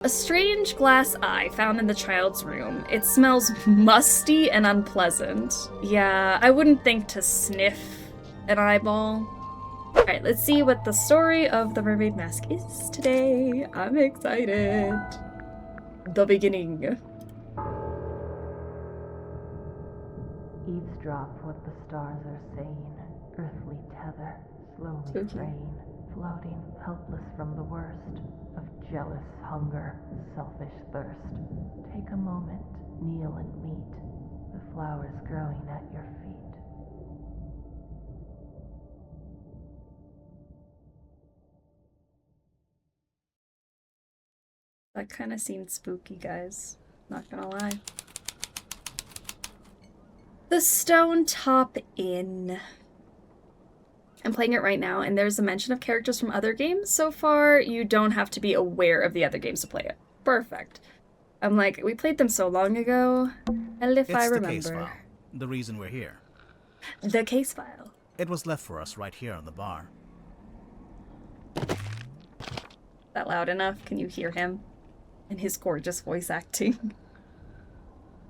A strange glass eye found in the child's room. It smells musty and unpleasant. Yeah, I wouldn't think to sniff an eyeball. Alright, let's see what the story of the Mermaid Mask is today. I'm excited. The beginning. Eavesdrop what the stars are saying. Earthly tether, slowly fraying, floating helpless from the worst of jealous hunger, selfish thirst. Take a moment, kneel and meet the flowers growing at your feet. That kind of seemed spooky, guys. Not gonna lie. The Stone Top Inn. I'm playing it right now, and there's a mention of characters from other games. So far, you don't have to be aware of the other games to play it. Perfect. I'm like, we played them so long ago, and if I remember. It's the case file. The reason we're here. The case file. It was left for us right here on the bar. That loud enough? Can you hear him? And his gorgeous voice acting.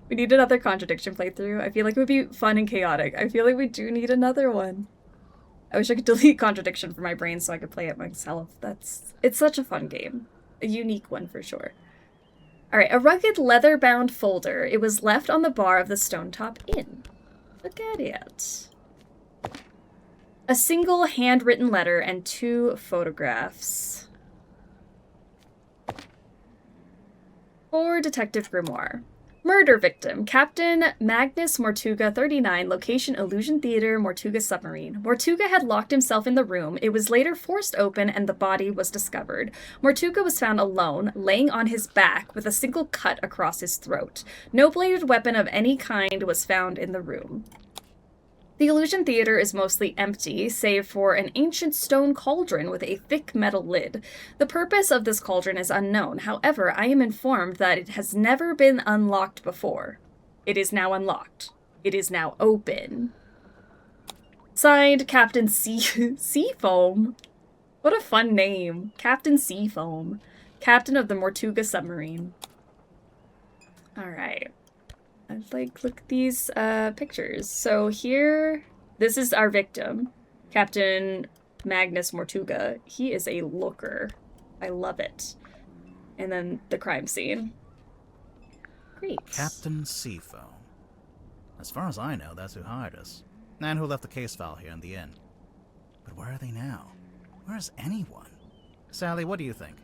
We need another contradiction playthrough. I feel like it would be fun and chaotic. I feel like we do need another one. I wish I could delete contradiction from my brain so I could play it myself. It's such a fun game. A unique one for sure. Alright, a rugged leather-bound folder. It was left on the bar of the Stone Top Inn. Look at it. A single handwritten letter and 2 photographs. For Detective Grimoire. Murder victim, Captain Magnus Mortuga 39, location Illusion Theater, Mortuga Submarine. Mortuga had locked himself in the room. It was later forced open and the body was discovered. Mortuga was found alone, laying on his back with a single cut across his throat. No bladed weapon of any kind was found in the room. The Illusion Theater is mostly empty, save for an ancient stone cauldron with a thick metal lid. The purpose of this cauldron is unknown. However, I am informed that it has never been unlocked before. It is now unlocked. It is now open. Signed, Captain Seafoam. What a fun name. Captain Seafoam. Captain of the Mortuga Submarine. Alright. Like, look at these pictures. So here, this is our victim, Captain Magnus Mortuga. He is a looker. I love it. And then the crime scene. Great. Captain Seafoam. As far as I know, that's who hired us. And who left the case file here in the inn. But where are they now? Where is anyone? Sally, what do you think?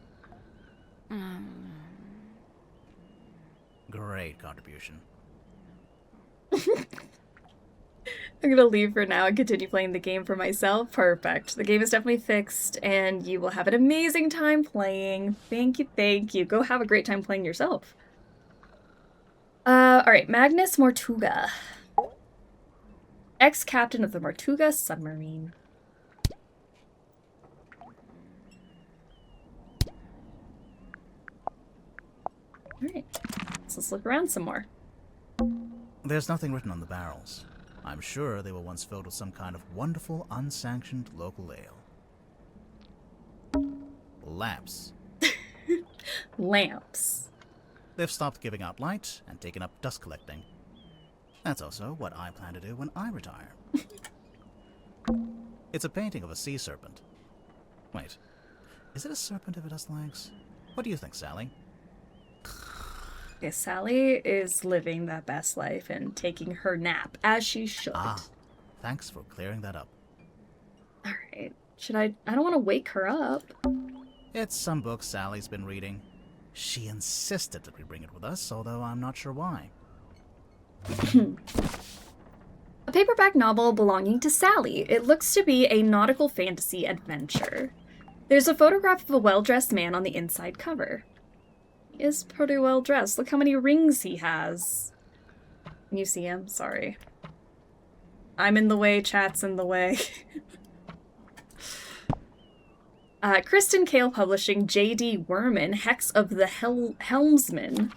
Great contribution. I'm gonna leave for now and continue playing the game for myself. Perfect. The game is definitely fixed, and you will have an amazing time playing. Thank you, thank you. Go have a great time playing yourself. Alright, Magnus Mortuga. Ex-captain of the Mortuga Submarine. Alright, so let's look around some more. There's nothing written on the barrels. I'm sure they were once filled with some kind of wonderful, unsanctioned local ale. Lamps. Lamps. They've stopped giving out light and taken up dust collecting. That's also what I plan to do when I retire. It's a painting of a sea serpent. Wait, is it a serpent if it has legs? What do you think, Sally? Okay, Sally is living that best life and taking her nap, as she should. Ah, thanks for clearing that up. Alright, should I don't want to wake her up. It's some book Sally's been reading. She insisted that we bring it with us, although I'm not sure why. A paperback novel belonging to Sally. It looks to be a nautical fantasy adventure. There's a photograph of a well-dressed man on the inside cover. He is pretty well dressed. Look how many rings he has. Can you see him? Sorry. I'm in the way, chat's in the way. Kristen Kale Publishing, J.D. Werman, Hex of the Helmsman.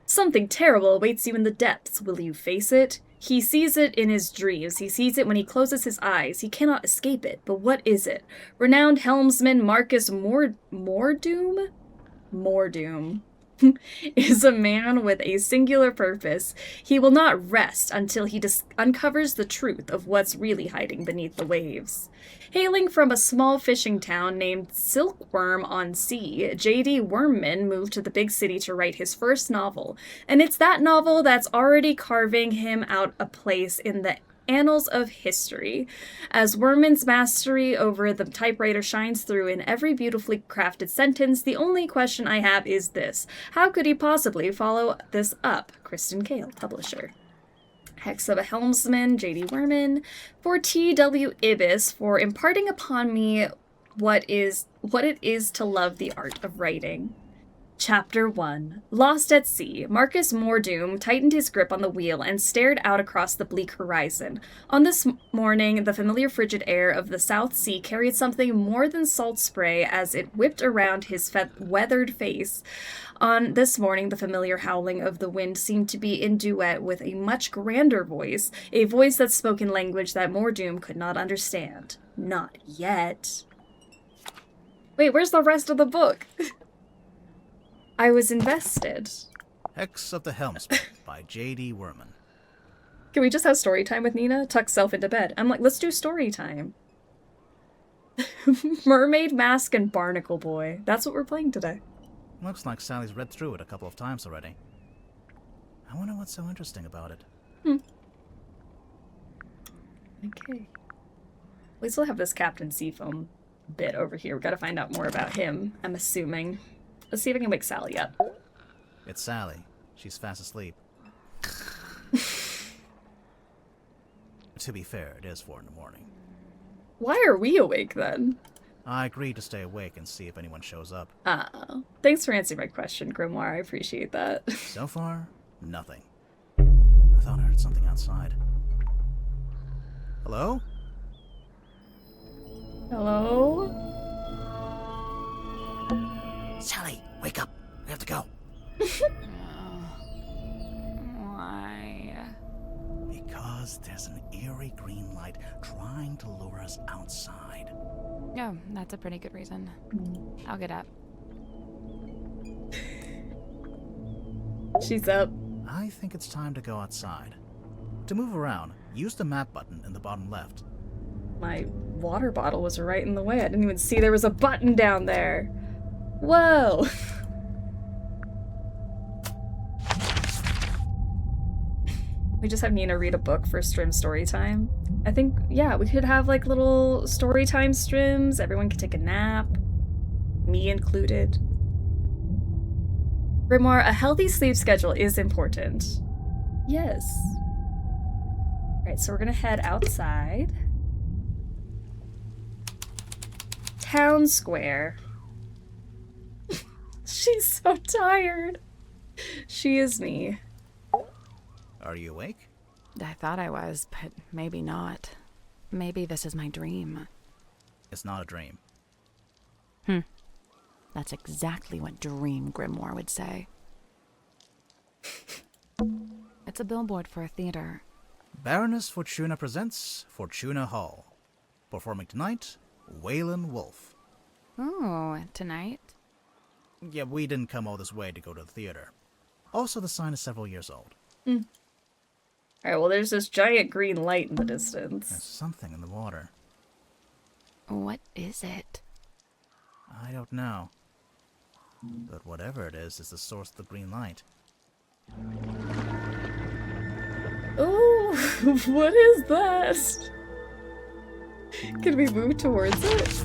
Something terrible awaits you in the depths. Will you face it? He sees it in his dreams. He sees it when he closes his eyes. He cannot escape it. But what is it? Renowned helmsman Marcus Mordoom? Mordoom is a man with a singular purpose. He will not rest until he uncovers the truth of what's really hiding beneath the waves. Hailing from a small fishing town named Silkworm-on-Sea, J.D. Wormman moved to the big city to write his first novel, and it's that novel that's already carving him out a place in the annals of history. As Wormman's mastery over the typewriter shines through in every beautifully crafted sentence, the only question I have is this: how could he possibly follow this up? Kristen Kale, publisher. Hex of a Helmsman, J.D. Wormman. For T.W. Ibis, for imparting upon me what it is to love the art of writing. Chapter 1. Lost at sea, Marcus Mordoom tightened his grip on the wheel and stared out across the bleak horizon. On this morning, the familiar frigid air of the South Sea carried something more than salt spray as it whipped around his weathered face. On this morning, the familiar howling of the wind seemed to be in duet with a much grander voice, a voice that spoke in language that Mordoom could not understand. Not yet. Wait, where's the rest of the book? I was invested. Hex of the Helmsman by J.D. Wormman. Can we just have story time with Nina? Tuck self into bed. I'm like, let's do story time. Mermaid Mask and Barnacle Boy. That's what we're playing today. Looks like Sally's read through it a couple of times already. I wonder what's so interesting about it. Okay. We still have this Captain Seafoam bit over here. We gotta find out more about him, I'm assuming. Let's see if I can wake Sally up. It's Sally. She's fast asleep. To be fair, it is 4 in the morning. Why are we awake then? I agreed to stay awake and see if anyone shows up. Thanks for answering my question, Grimoire. I appreciate that. So far, nothing. I thought I heard something outside. Hello? Hello? Sally, wake up. We have to go. Why? Because there's an eerie green light trying to lure us outside. Oh, that's a pretty good reason. I'll get up. She's up. I think it's time to go outside. To move around, use the map button in the bottom left. My water bottle was right in the way. I didn't even see there was a button down there. Whoa! We just have Nina read a book for stream story time. I think, yeah, we could have like little story time streams. Everyone could take a nap. Me included. Grimoire, a healthy sleep schedule is important. Yes. Alright, so we're gonna head outside. Town Square. She's so tired. She is me. Are you awake? I thought I was, but maybe not. Maybe this is my dream. It's not a dream. That's exactly what Dream Grimoire would say. It's a billboard for a theater. Baroness Fortuna presents Fortuna Hall. Performing tonight, Waylon Wolf. Oh, tonight? Yeah, we didn't come all this way to go to the theater. Also, the sign is several years old. Alright, well there's this giant green light in the distance. There's something in the water. What is it? I don't know. But whatever it is the source of the green light. Oh, what is that? Can we move towards it?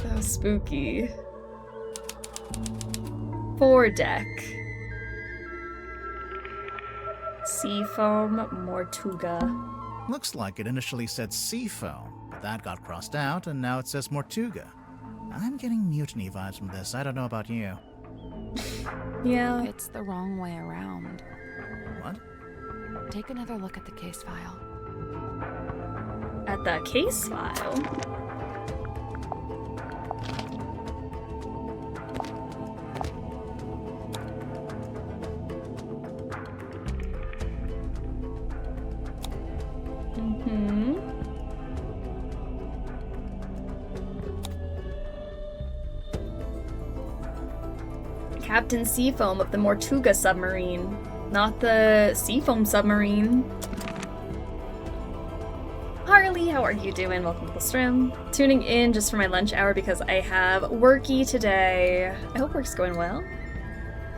Oh, spooky. Foredeck. Seafoam Mortuga. Looks like it initially said Seafoam, but that got crossed out and now it says Mortuga. I'm getting mutiny vibes from this. I don't know about you. Yeah. It's the wrong way around. What? Take another look at the case file. At the case file? Captain Seafoam of the Mortuga Submarine. Not the Seafoam Submarine. Harley, how are you doing? Welcome to the stream. Tuning in just for my lunch hour because I have worky today. I hope work's going well.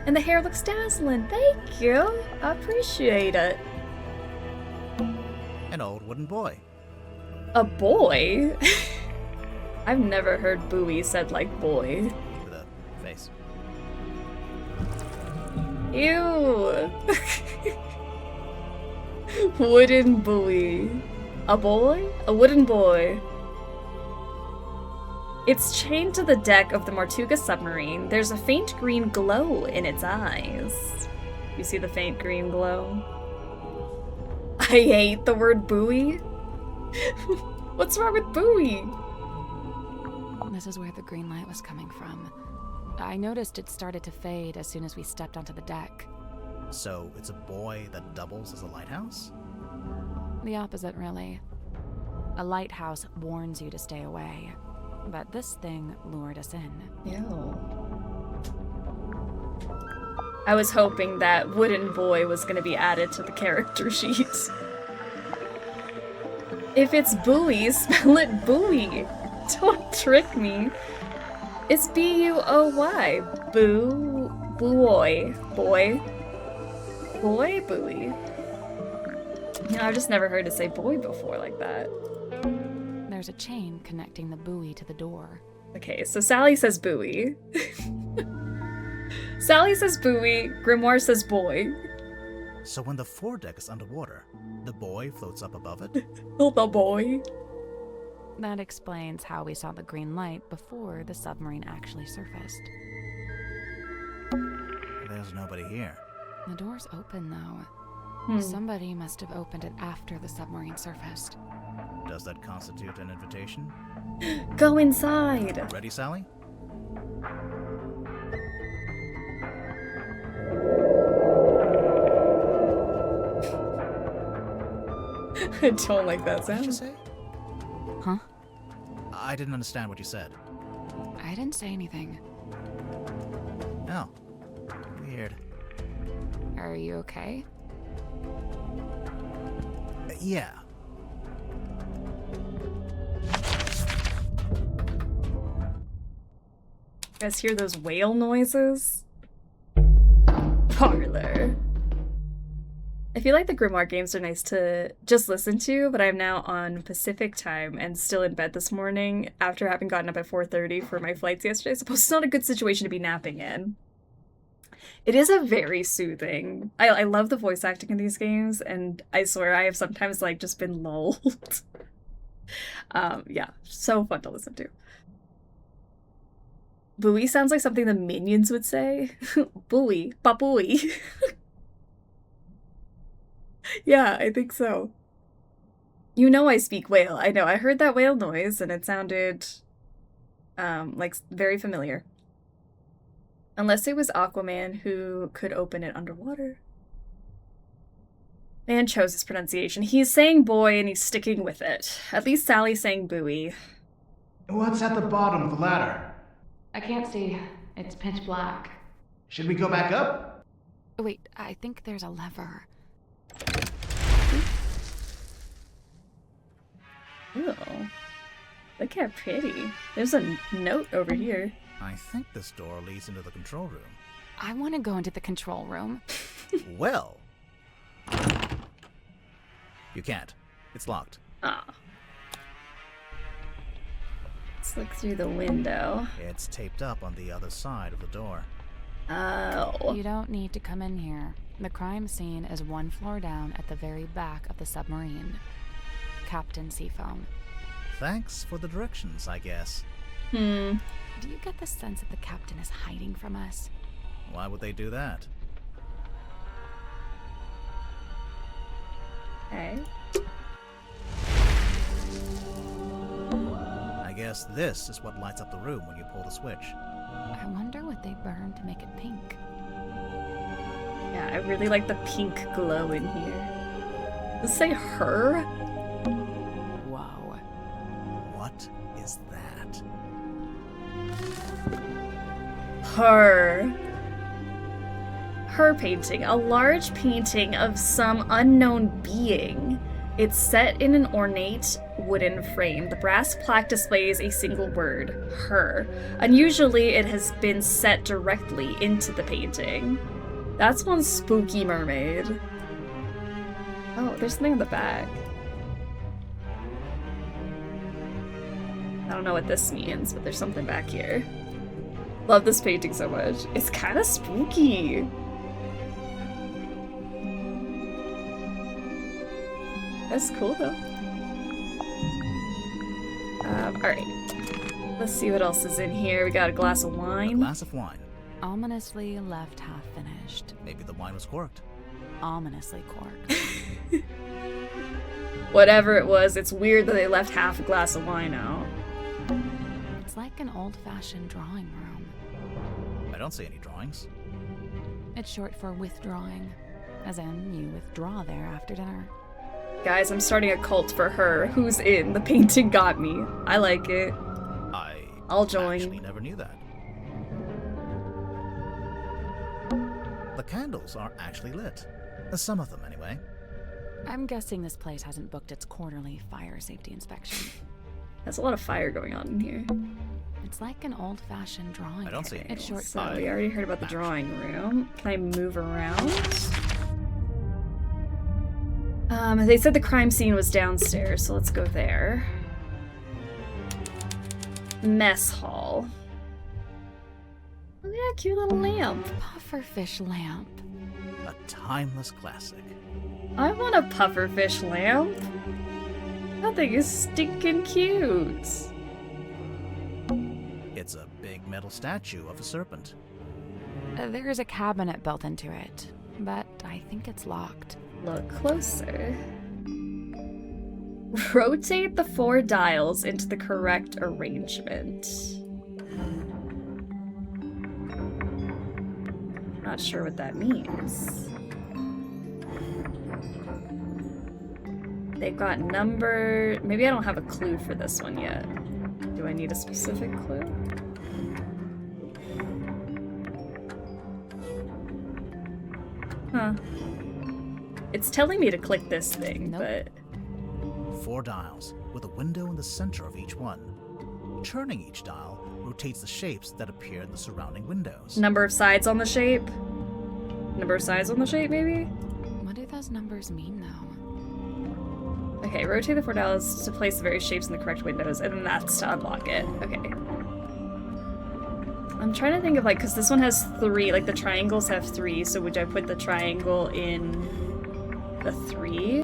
And the hair looks dazzling. Thank you. I appreciate it. An old wooden boy. A boy? I've never heard buoy said like boy. With a face. Ew. Wooden buoy. A boy? A wooden boy. It's chained to the deck of the Mortuga submarine. There's a faint green glow in its eyes. You see the faint green glow? I hate the word buoy. What's wrong with buoy? This is where the green light was coming from. I noticed it started to fade as soon as we stepped onto the deck. So it's a boy that doubles as a lighthouse? The opposite, really. A lighthouse warns you to stay away. But this thing lured us in. Ew. I was hoping that wooden boy was going to be added to the character sheet. If it's buoy, spell it buoy. Don't trick me. It's B-U-O-Y. Boo... Buoy. Boy. Boy buoy. You know, I've just never heard it say boy before like that. There's a chain connecting the buoy to the door. Okay, so Sally says buoy. Sally says buoy, Grimoire says boy. So when the foredeck is underwater, the boy floats up above it? Oh, the boy. That explains how we saw the green light before the submarine actually surfaced. There's nobody here. The door's open, though. Somebody must have opened it after the submarine surfaced. Does that constitute an invitation? Go inside. Ready, Sally? I don't like that What did you sound. say? Huh? I didn't understand what you said. I didn't say anything. Oh. Weird. Are you okay? Yeah. You guys hear those whale noises? Parlor. I feel like the Grimoire games are nice to just listen to, but I'm now on Pacific time and still in bed this morning after having gotten up at 4:30 for my flights yesterday. I suppose it's not a good situation to be napping in. It is a very soothing. I love the voice acting in these games, and I swear I have sometimes like just been lulled. Yeah, so fun to listen to. Buoy sounds like something the Minions would say. Buoy, papooey. Yeah, I think so. You know I speak whale. I know. I heard that whale noise and it sounded like very familiar. Unless it was Aquaman who could open it underwater. Man chose his pronunciation. He's saying boy and he's sticking with it. At least Sally's saying buoy. What's at the bottom of the ladder? I can't see. It's pitch black. Should we go back up? Wait, I think there's a lever. Oh, look how pretty. There's a note over here. I think this door leads into the control room. I want to go into the control room. Well. You can't. It's locked. Ah. Let's look through the window. It's taped up on the other side of the door. Oh. You don't need to come in here. The crime scene is one floor down at the very back of the submarine. Captain Seafoam. Thanks for the directions, I guess. Do you get the sense that the captain is hiding from us? Why would they do that? Okay. I guess this is what lights up the room when you pull the switch. I wonder what they burned to make it pink. Yeah, I really like the pink glow in here. Does it say her? Whoa. What is that? Her. Her painting, a large painting of some unknown being. It's set in an ornate wooden frame. The brass plaque displays a single word, her. Unusually, it has been set directly into the painting. That's one spooky mermaid. Oh, there's something on the back. I don't know what this means, but there's something back here. Love this painting so much. It's kind of spooky. That's cool though. Alright. Let's see what else is in here. We got a glass of wine. A glass of wine. Ominously left half finished. Maybe the wine was corked. Ominously corked. Whatever it was, it's weird that they left half a glass of wine out. It's like an old-fashioned drawing room. I don't see any drawings. It's short for withdrawing, as in you withdraw there after dinner. Guys, I'm starting a cult for her. Who's in? The painting got me. I like it. I'll join. Actually never knew that. The candles are actually lit. Some of them, anyway. I'm guessing this place hasn't booked its quarterly fire safety inspection. There's a lot of fire going on in here. It's like an old-fashioned drawing. I don't see any. It's short So for we already heard about the drawing room. Can I move around? They said the crime scene was downstairs, so let's go there. Mess hall. Look at that cute little lamp. pufferfish lamp. A timeless classic. I want a pufferfish lamp. That thing is stinking cute. It's a big metal statue of a serpent. There's a cabinet built into it, but I think it's locked. Look closer. Rotate the 4 dials into the correct arrangement. Not sure what that means. They've got number... Maybe I don't have a clue for this one yet. Do I need a specific clue? Huh. It's telling me to click this thing, Nope. but... 4 dials, with a window in the center of each one. Turning each dial rotates the shapes that appear in the surrounding windows. Number of sides on the shape? Number of sides on the shape, maybe? What do those numbers mean, though? Okay, rotate the 4 dials to place the various shapes in the correct windows, and then that's to unlock it. Okay. I'm trying to think of, like, because this one has 3, like, the triangles have 3, so would I put the triangle in the 3?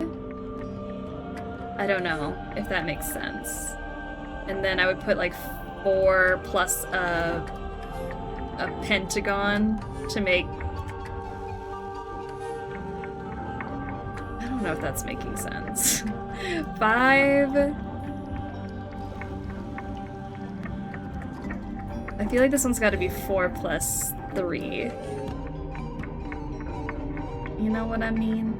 I don't know if that makes sense. And then I would put, like, 4 plus a pentagon to make... I don't know if that's making sense. 5... I feel like this one's got to be 4 plus 3. You know what I mean?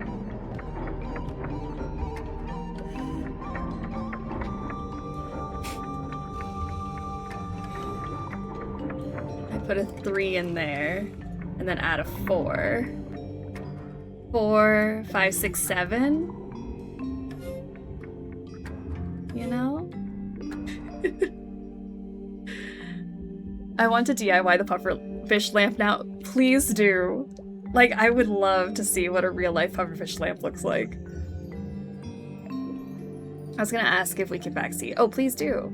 I put a 3 in there, and then add a 4. 4, 5, 6, 7. You know? I want to DIY the pufferfish lamp now. Please do. Like, I would love to see what a real-life pufferfish lamp looks like. I was gonna ask if we could backseat. Oh, please do.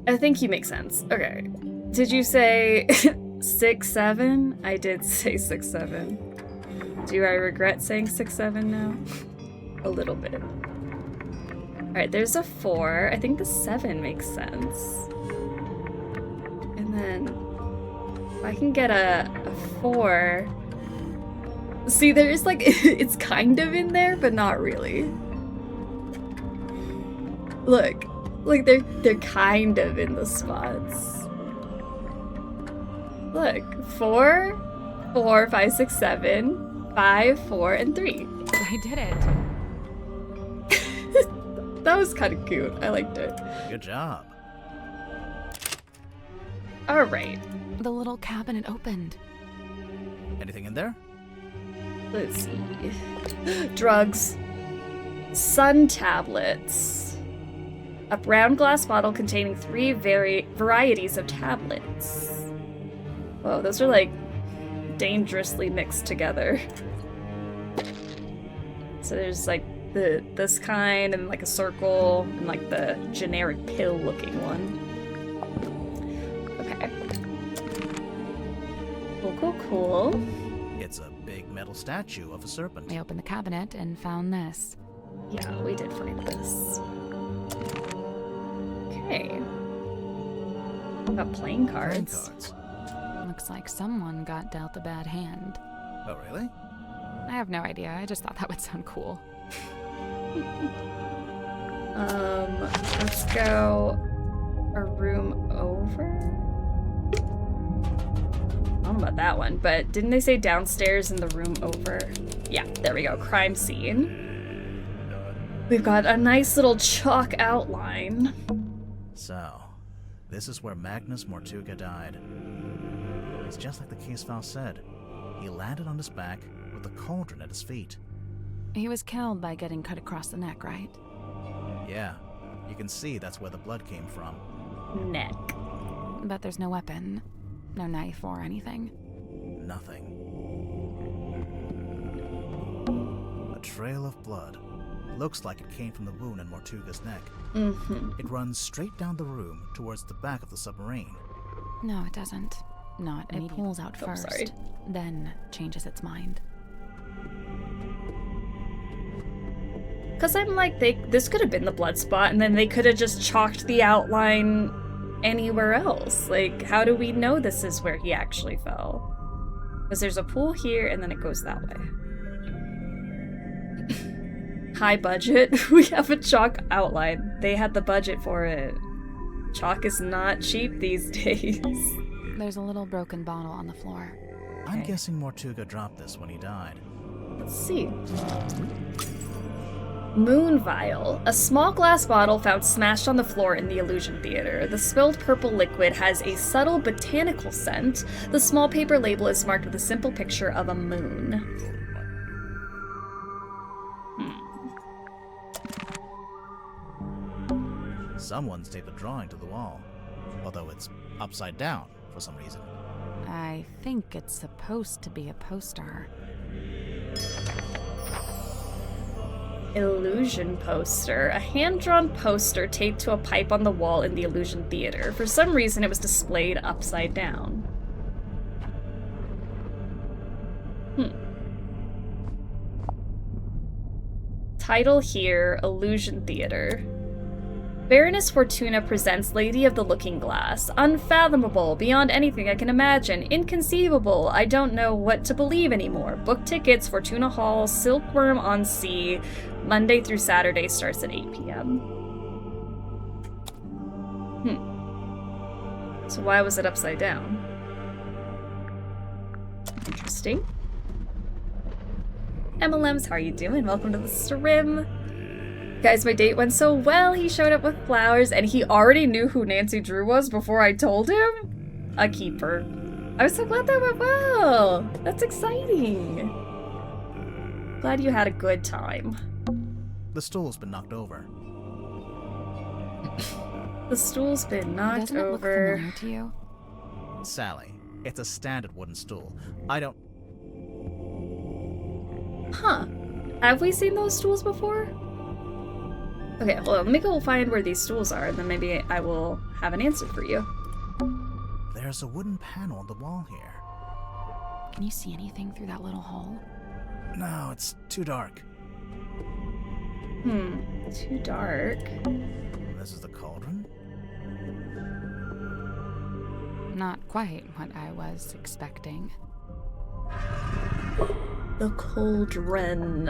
I think you make sense. Okay. Did you say 6, 7? I did say 6, 7. Do I regret saying 6, 7 now? A little bit. Alright, there's a 4. I think the 7 makes sense. And then if I can get a 4. See, there's like, it's kind of in there, but not really. Look, like they're kind of in the spots. Look, 4, 4, 5, 6, 7, 5, 4, and 3. I did it. That was kind of cute. I liked it. Good job. All right. The little cabinet opened. Anything in there? Let's see. Drugs. Sun tablets. A brown glass bottle containing 3 varieties of tablets. Whoa, those are like dangerously mixed together. So there's like this kind and like a circle and like the generic pill looking one. Okay. Cool. It's a big metal statue of a serpent. We opened the cabinet and found this. Yeah, we did find this. Okay. Got playing cards. Looks like someone got dealt a bad hand. Oh, really? I have no idea. I just thought that would sound cool. Let's go a room over. I don't know about that one, but didn't they say downstairs in the room over? Yeah, there we go. Crime scene. We've got a nice little chalk outline. So, this is where Magnus Mortuga died. It's just like the case file said. He landed on his back with the cauldron at his feet. He was killed by getting cut across the neck, right? Yeah, you can see that's where the blood came from. Neck. But there's no weapon, no knife or anything. Nothing. A trail of blood. Looks like it came from the wound in Mortuga's neck. It runs straight down the room towards the back of the submarine. No, it doesn't. Not immediately. It pulls out first, sorry. then changes its mind. Because I'm like, this could have been the blood spot, and then they could have just chalked the outline anywhere else. Like, how do we know this is where he actually fell? Because there's a pool here, and then it goes that way. High budget. We have a chalk outline. They had the budget for it. Chalk is not cheap these days. There's a little broken bottle on the floor. I'm guessing Mortuga dropped this when he died. Let's see. Moon vial. A small glass bottle found smashed on the floor in the Illusion Theater. The spilled purple liquid has a subtle botanical scent. The small paper label is marked with a simple picture of a moon. Someone's taped a drawing to the wall, although it's upside down for some reason. I think it's supposed to be a poster. Illusion poster. A hand-drawn poster taped to a pipe on the wall in the Illusion Theater. For some reason, it was displayed upside down. Title here, Illusion Theater. Baroness Fortuna presents Lady of the Looking Glass. Unfathomable, beyond anything I can imagine. Inconceivable, I don't know what to believe anymore. Book tickets, Fortuna Hall, Silkworm on Sea. Monday through Saturday starts at 8 p.m. So why was it upside down? Interesting. MLMs, how are you doing? Welcome to the stream. Guys, my date went so well. He showed up with flowers, and he already knew who Nancy Drew was before I told him. A keeper. I was so glad that went well. That's exciting. Glad you had a good time. The stool's been knocked over. The stool's been knocked Doesn't it over. look familiar to you? Sally, it's a standard wooden stool. I don't... Huh. Have we seen those stools before? Okay, well, let me go find where these stools are, and then maybe I will have an answer for you. There's a wooden panel on the wall here. Can you see anything through that little hole? No, it's too dark. Too dark. This is the cauldron? Not quite what I was expecting. The Cauldron.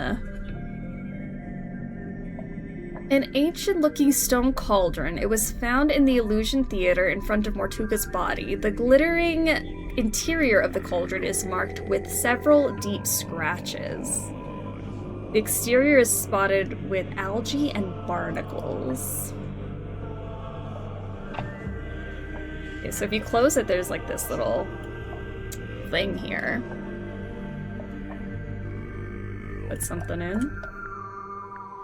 An ancient-looking stone cauldron. It was found in the Illusion Theater in front of Mortuga's body. The glittering interior of the cauldron is marked with several deep scratches. The exterior is spotted with algae and barnacles. Okay, so if you close it, there's like this little thing here. put something in.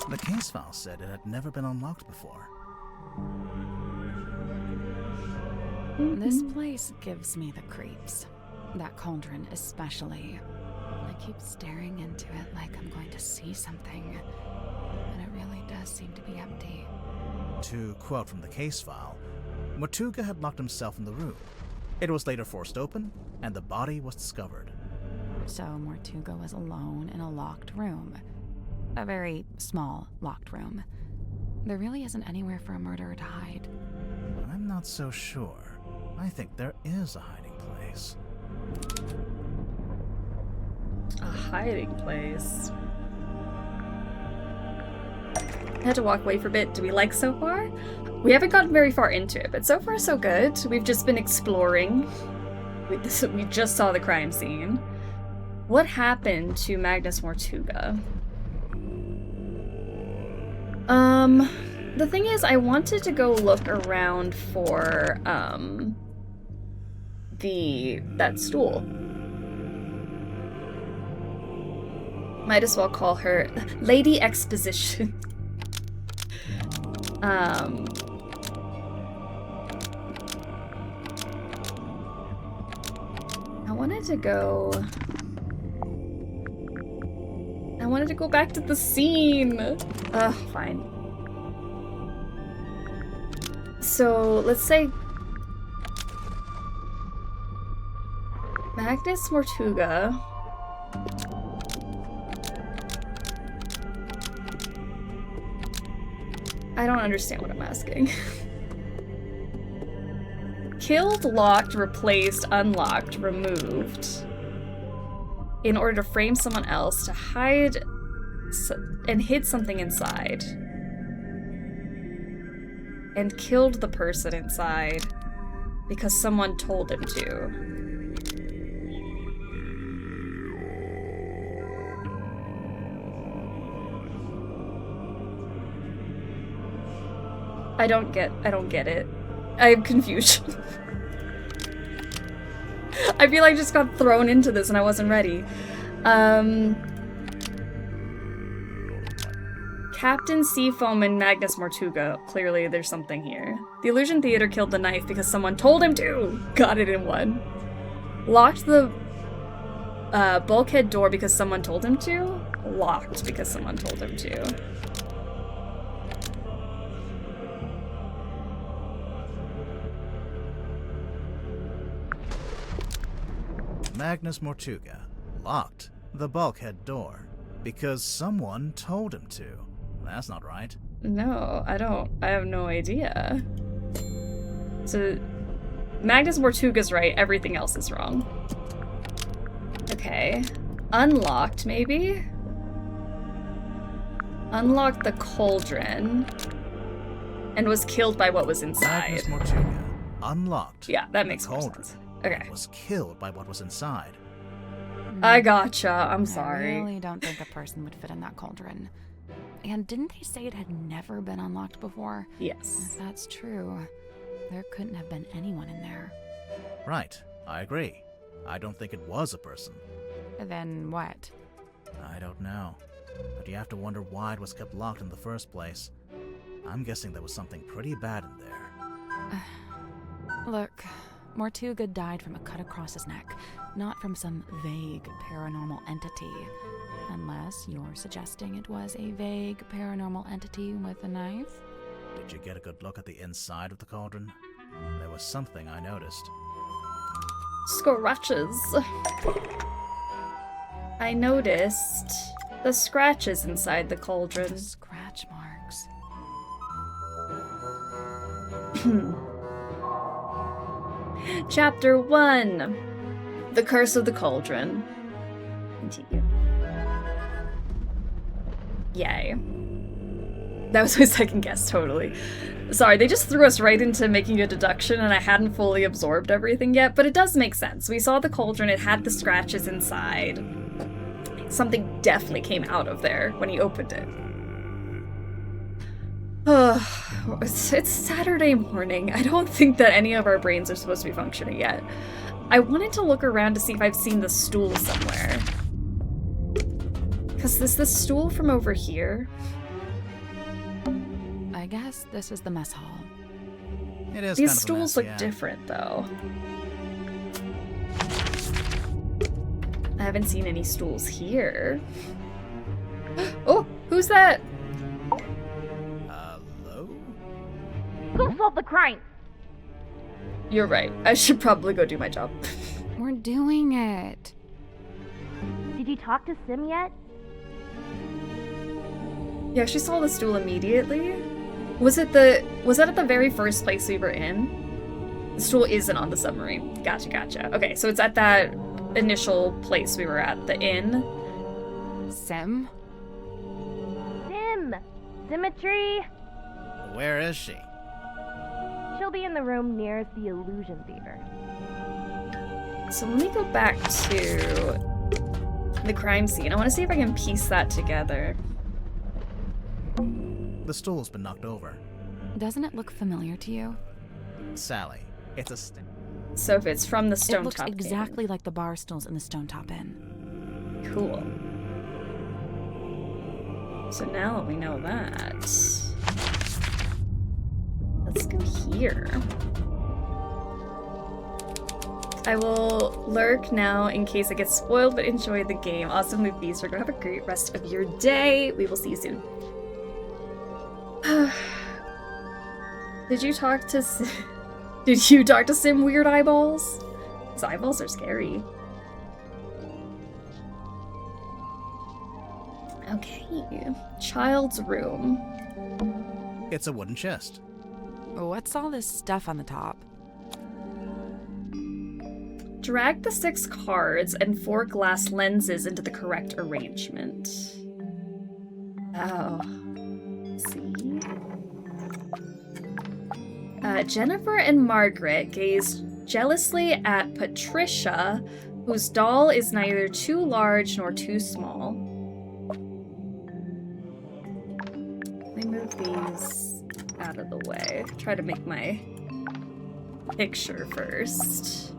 The case file said it had never been unlocked before. This place gives me the creeps. That cauldron especially. I keep staring into it like I'm going to see something, but it really does seem to be empty. To quote from the case file, Mortuga had locked himself in the room. It was later forced open, and the body was discovered. So Mortuga was alone in a locked room. A very small locked room. There really isn't anywhere for a murderer to hide. I'm not so sure. I think there is a hiding place. A hiding place. I had to walk away for a bit. Do we like so far? We haven't gotten very far into it, but so far so good. We've just been exploring. We just saw the crime scene. What happened to Magnus Mortuga? The thing is, I wanted to go look around for, that stool. Might as well call her Lady Exposition. I wanted to go back to the scene. Ugh, fine. So, let's say Magnus Mortuga. I don't understand what I'm asking. Killed, locked, replaced, unlocked, removed. In order to frame someone else to hide and hid something inside. And killed the person inside because someone told him to. I don't get it. I have confusion. I feel like I just got thrown into this and I wasn't ready. Captain Seafoam and Magnus Mortuga. Clearly there's something here. The Illusion Theater killed the knife because someone told him to! Got it in one. Locked the bulkhead door because someone told him to? Locked because someone told him to. Magnus Mortuga locked the bulkhead door because someone told him to. That's not right. No, I have no idea. So, Magnus Mortuga's right, everything else is wrong. Okay. Unlocked, maybe? Unlocked the cauldron. And was killed by what was inside. Magnus Mortuga unlocked. Yeah, that makes the more cauldron. sense. Okay. Was killed by what was inside. I gotcha. I'm sorry. I really don't think a person would fit in that cauldron. And didn't they say it had never been unlocked before? Yes. If that's true, there couldn't have been anyone in there. Right. I agree. I don't think it was a person. Then what? I don't know. But you have to wonder why it was kept locked in the first place. I'm guessing there was something pretty bad in there. Look, Mortuga died from a cut across his neck, not from some vague paranormal entity. Unless you're suggesting it was a vague paranormal entity with a knife? Did you get a good look at the inside of the cauldron? There was something I noticed. Scratches. I noticed the scratches inside the cauldron. Scratch marks. Chapter 1. The Curse of the Cauldron. Continue. Yay. That was my second guess, totally. Sorry, they just threw us right into making a deduction and I hadn't fully absorbed everything yet, but it does make sense. We saw the cauldron, it had the scratches inside. Something definitely came out of there when he opened it. It's Saturday morning. I don't think that any of our brains are supposed to be functioning yet. I wanted to look around to see if I've seen the stool somewhere. Because this the stool from over here? I guess this is the mess hall. It is These kind of a stools mess, look yeah. different, though. I haven't seen any stools here. Oh, who's that? Hello? Go solve the crime! You're right. I should probably go do my job. We're doing it. Did you talk to Sim yet? Yeah, she saw the stool immediately. Was that at the very first place we were in? The stool isn't on the submarine. Gotcha. Okay, so it's at that initial place we were at, the inn. Sim? Sim! Symmetry! Where is she? She'll be in the room nearest the Illusion Theater. So let me go back to the crime scene. I want to see if I can piece that together. The stool's been knocked over. Doesn't it look familiar to you? Sally, it's a So if it's from the Stone It looks Top exactly like the bar stools in the Stone Top Inn. Inn. Cool. So now that we know that, let's go here. I will lurk now in case I get spoiled, but enjoy the game. Awesome Loop Beast. Have a great rest of your day. We will see you soon. Did you talk to Sim Weird Eyeballs? His eyeballs are scary. Okay. Child's room. It's a wooden chest. What's all this stuff on the top? Drag the 6 cards and 4 glass lenses into the correct arrangement. Oh. See? Jennifer and Margaret gaze jealously at Patricia, whose doll is neither too large nor too small. Let me move these out of the way. Try to make my picture first.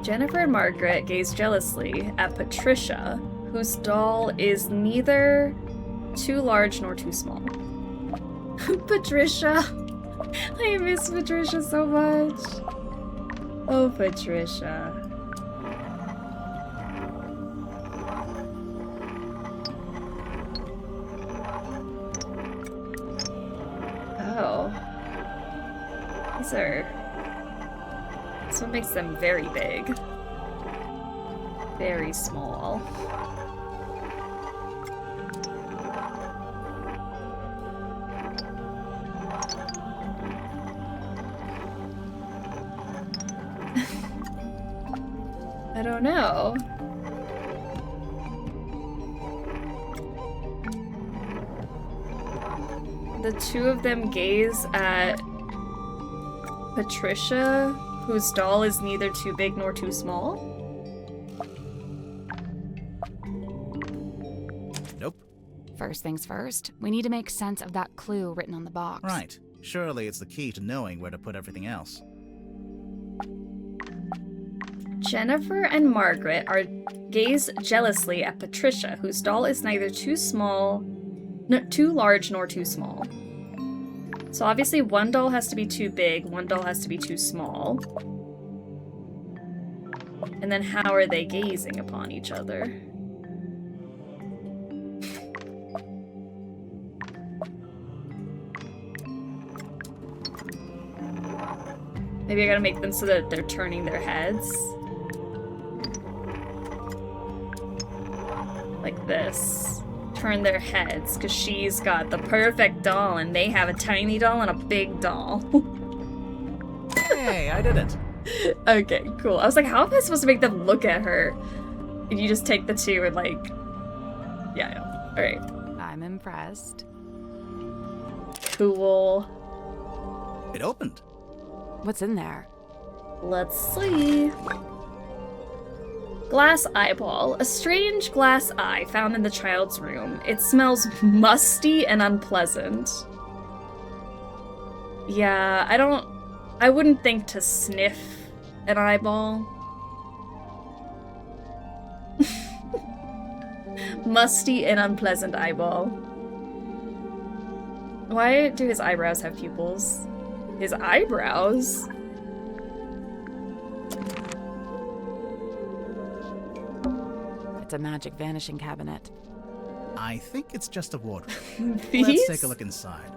Jennifer and Margaret gaze jealously at Patricia, whose doll is neither too large nor too small. Patricia! I miss Patricia so much. Oh, Patricia. Oh. These are... This one makes them very big. Very small. I don't know. The two of them gaze at Patricia, whose doll is neither too big nor too small. Nope. First things first, we need to make sense of that clue written on the box. Right. Surely it's the key to knowing where to put everything else. Jennifer and Margaret gaze jealously at Patricia, whose doll is neither too large nor too small. So obviously one doll has to be too big, one doll has to be too small. And then how are they gazing upon each other? Maybe I gotta make them so that they're turning their heads. Like this. Turn their heads, because she's got the perfect doll and they have a tiny doll and a big doll. Hey, I did it. Okay, cool. I was like, how am I supposed to make them look at her? And you just take the two and like... Yeah. Alright. I'm impressed. Cool. It opened. What's in there? Let's see. Glass eyeball. A strange glass eye found in the child's room. It smells musty and unpleasant. Yeah, I wouldn't think to sniff An eyeball. Musty and unpleasant eyeball. Why do his eyebrows have pupils? His eyebrows? It's a magic vanishing cabinet. I think it's just a wardrobe. These? Let's take a look inside.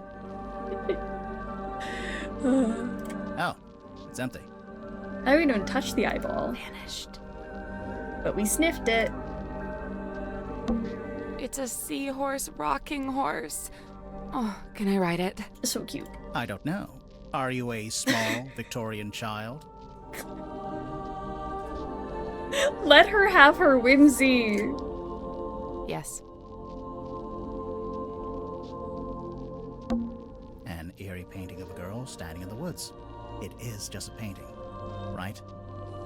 Oh, it's empty. I didn't even touch the eyeball, Vanished. but we sniffed it. It's a seahorse rocking horse. Oh, can I ride it? So cute. I don't know. Are you a small Victorian child? Let her have her whimsy. Yes. An eerie painting of a girl standing in the woods. It is just a painting, right?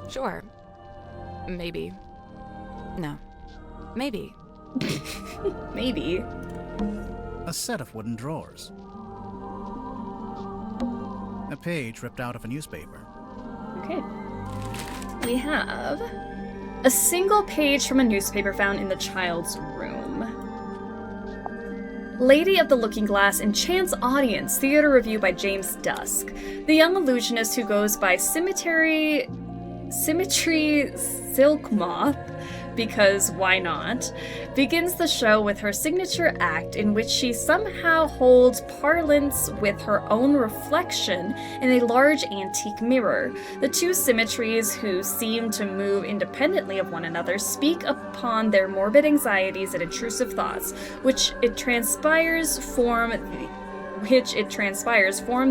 Sure. Maybe. No. Maybe. Maybe. A set of wooden drawers. A page ripped out of a newspaper. Okay. We have a single page from a newspaper found in the child's room. Lady of the Looking Glass enchants audience, theater review by James Dusk. The young illusionist who goes by Symmetry Silk Moth, because why not, begins the show with her signature act in which she somehow holds parlance with her own reflection in a large antique mirror. The two symmetries, who seem to move independently of one another, speak upon their morbid anxieties and intrusive thoughts, which it transpires form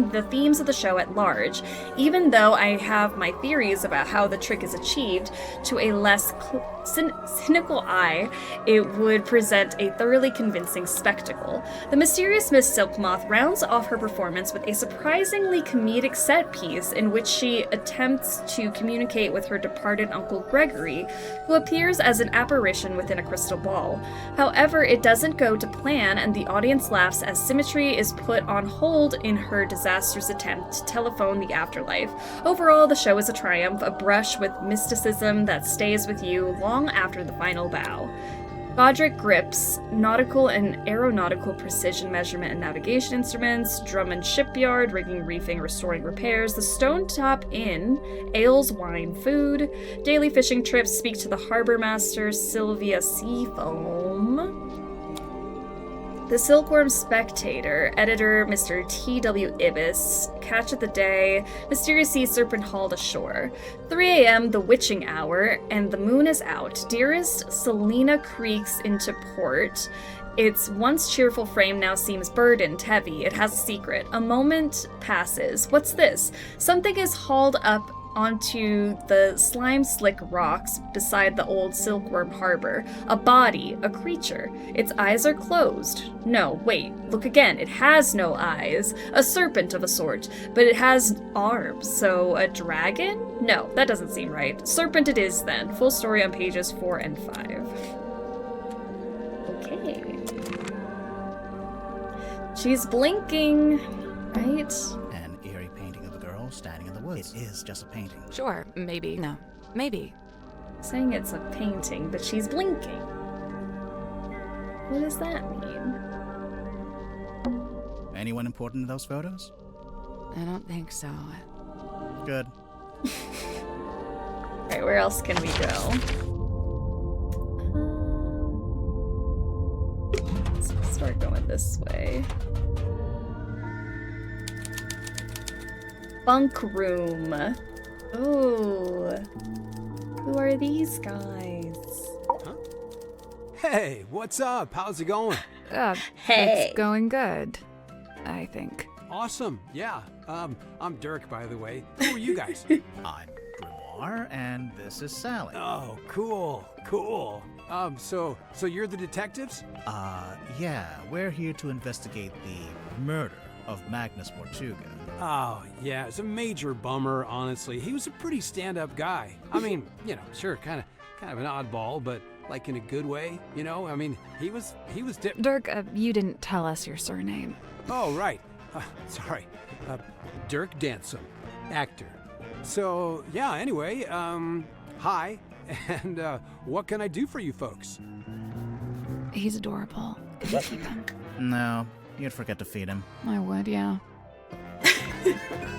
the themes of the show at large. Even though I have my theories about how the trick is achieved, to a less cynical eye, it would present a thoroughly convincing spectacle. The mysterious Miss Silkmoth rounds off her performance with a surprisingly comedic set piece in which she attempts to communicate with her departed Uncle Gregory, who appears as an apparition within a crystal ball. However, it doesn't go to plan, and the audience laughs as Symmetry is put on hold in her disastrous attempt to telephone the afterlife. Overall, the show is a triumph, a brush with mysticism that stays with you long after the final bow. Godric grips, nautical and aeronautical precision measurement and navigation instruments, Drummond Shipyard, rigging, reefing, restoring repairs, the Stone Top Inn, ales, wine, food, daily fishing trips, speak to the harbor master, Sylvia Seafoam, the Silkworm Spectator, editor Mr. T.W. Ibis, Catch of the Day, Mysterious Sea Serpent hauled ashore, 3 a.m. the witching hour, and the moon is out. Dearest Selena creaks into port. Its once cheerful frame now seems burdened, heavy. It has a secret. A moment passes. What's this? Something is hauled up onto the slime-slick rocks beside the old Silkworm Harbor. A body, a creature. Its eyes are closed. No, wait, look again. It has no eyes. A serpent of a sort, but it has arms. So a dragon? No, that doesn't seem right. Serpent it is then. Full story on pages 4 and 5. Okay. She's blinking, right? An eerie painting of a girl standing in the woods. It is just a painting. Sure, maybe. No, maybe. Saying it's a painting, but she's blinking. What does that mean? Anyone important in those photos? I don't think so. Good. Alright, where else can we go? Let's start going this way. Bunk room. Oh. Who are these guys? Huh? Hey, what's up? How's it going? Hey. It's going good, I think. Awesome. Yeah. I'm Dirk, by the way. Who are you guys? I'm Grimoire, and this is Sally. Oh, cool. So you're the detectives? Yeah, we're here to investigate the murder of Magnus Mortuga. Oh, yeah, it's a major bummer, honestly. He was a pretty stand-up guy. I mean, sure, kind of an oddball, but like in a good way, I mean, he was Dirk, you didn't tell us your surname. Oh, right. Sorry. Dirk Dansom, actor, So, yeah, anyway, hi, and what can I do for you folks? He's adorable. Could you keep him? No, you'd forget to feed him. I would, yeah.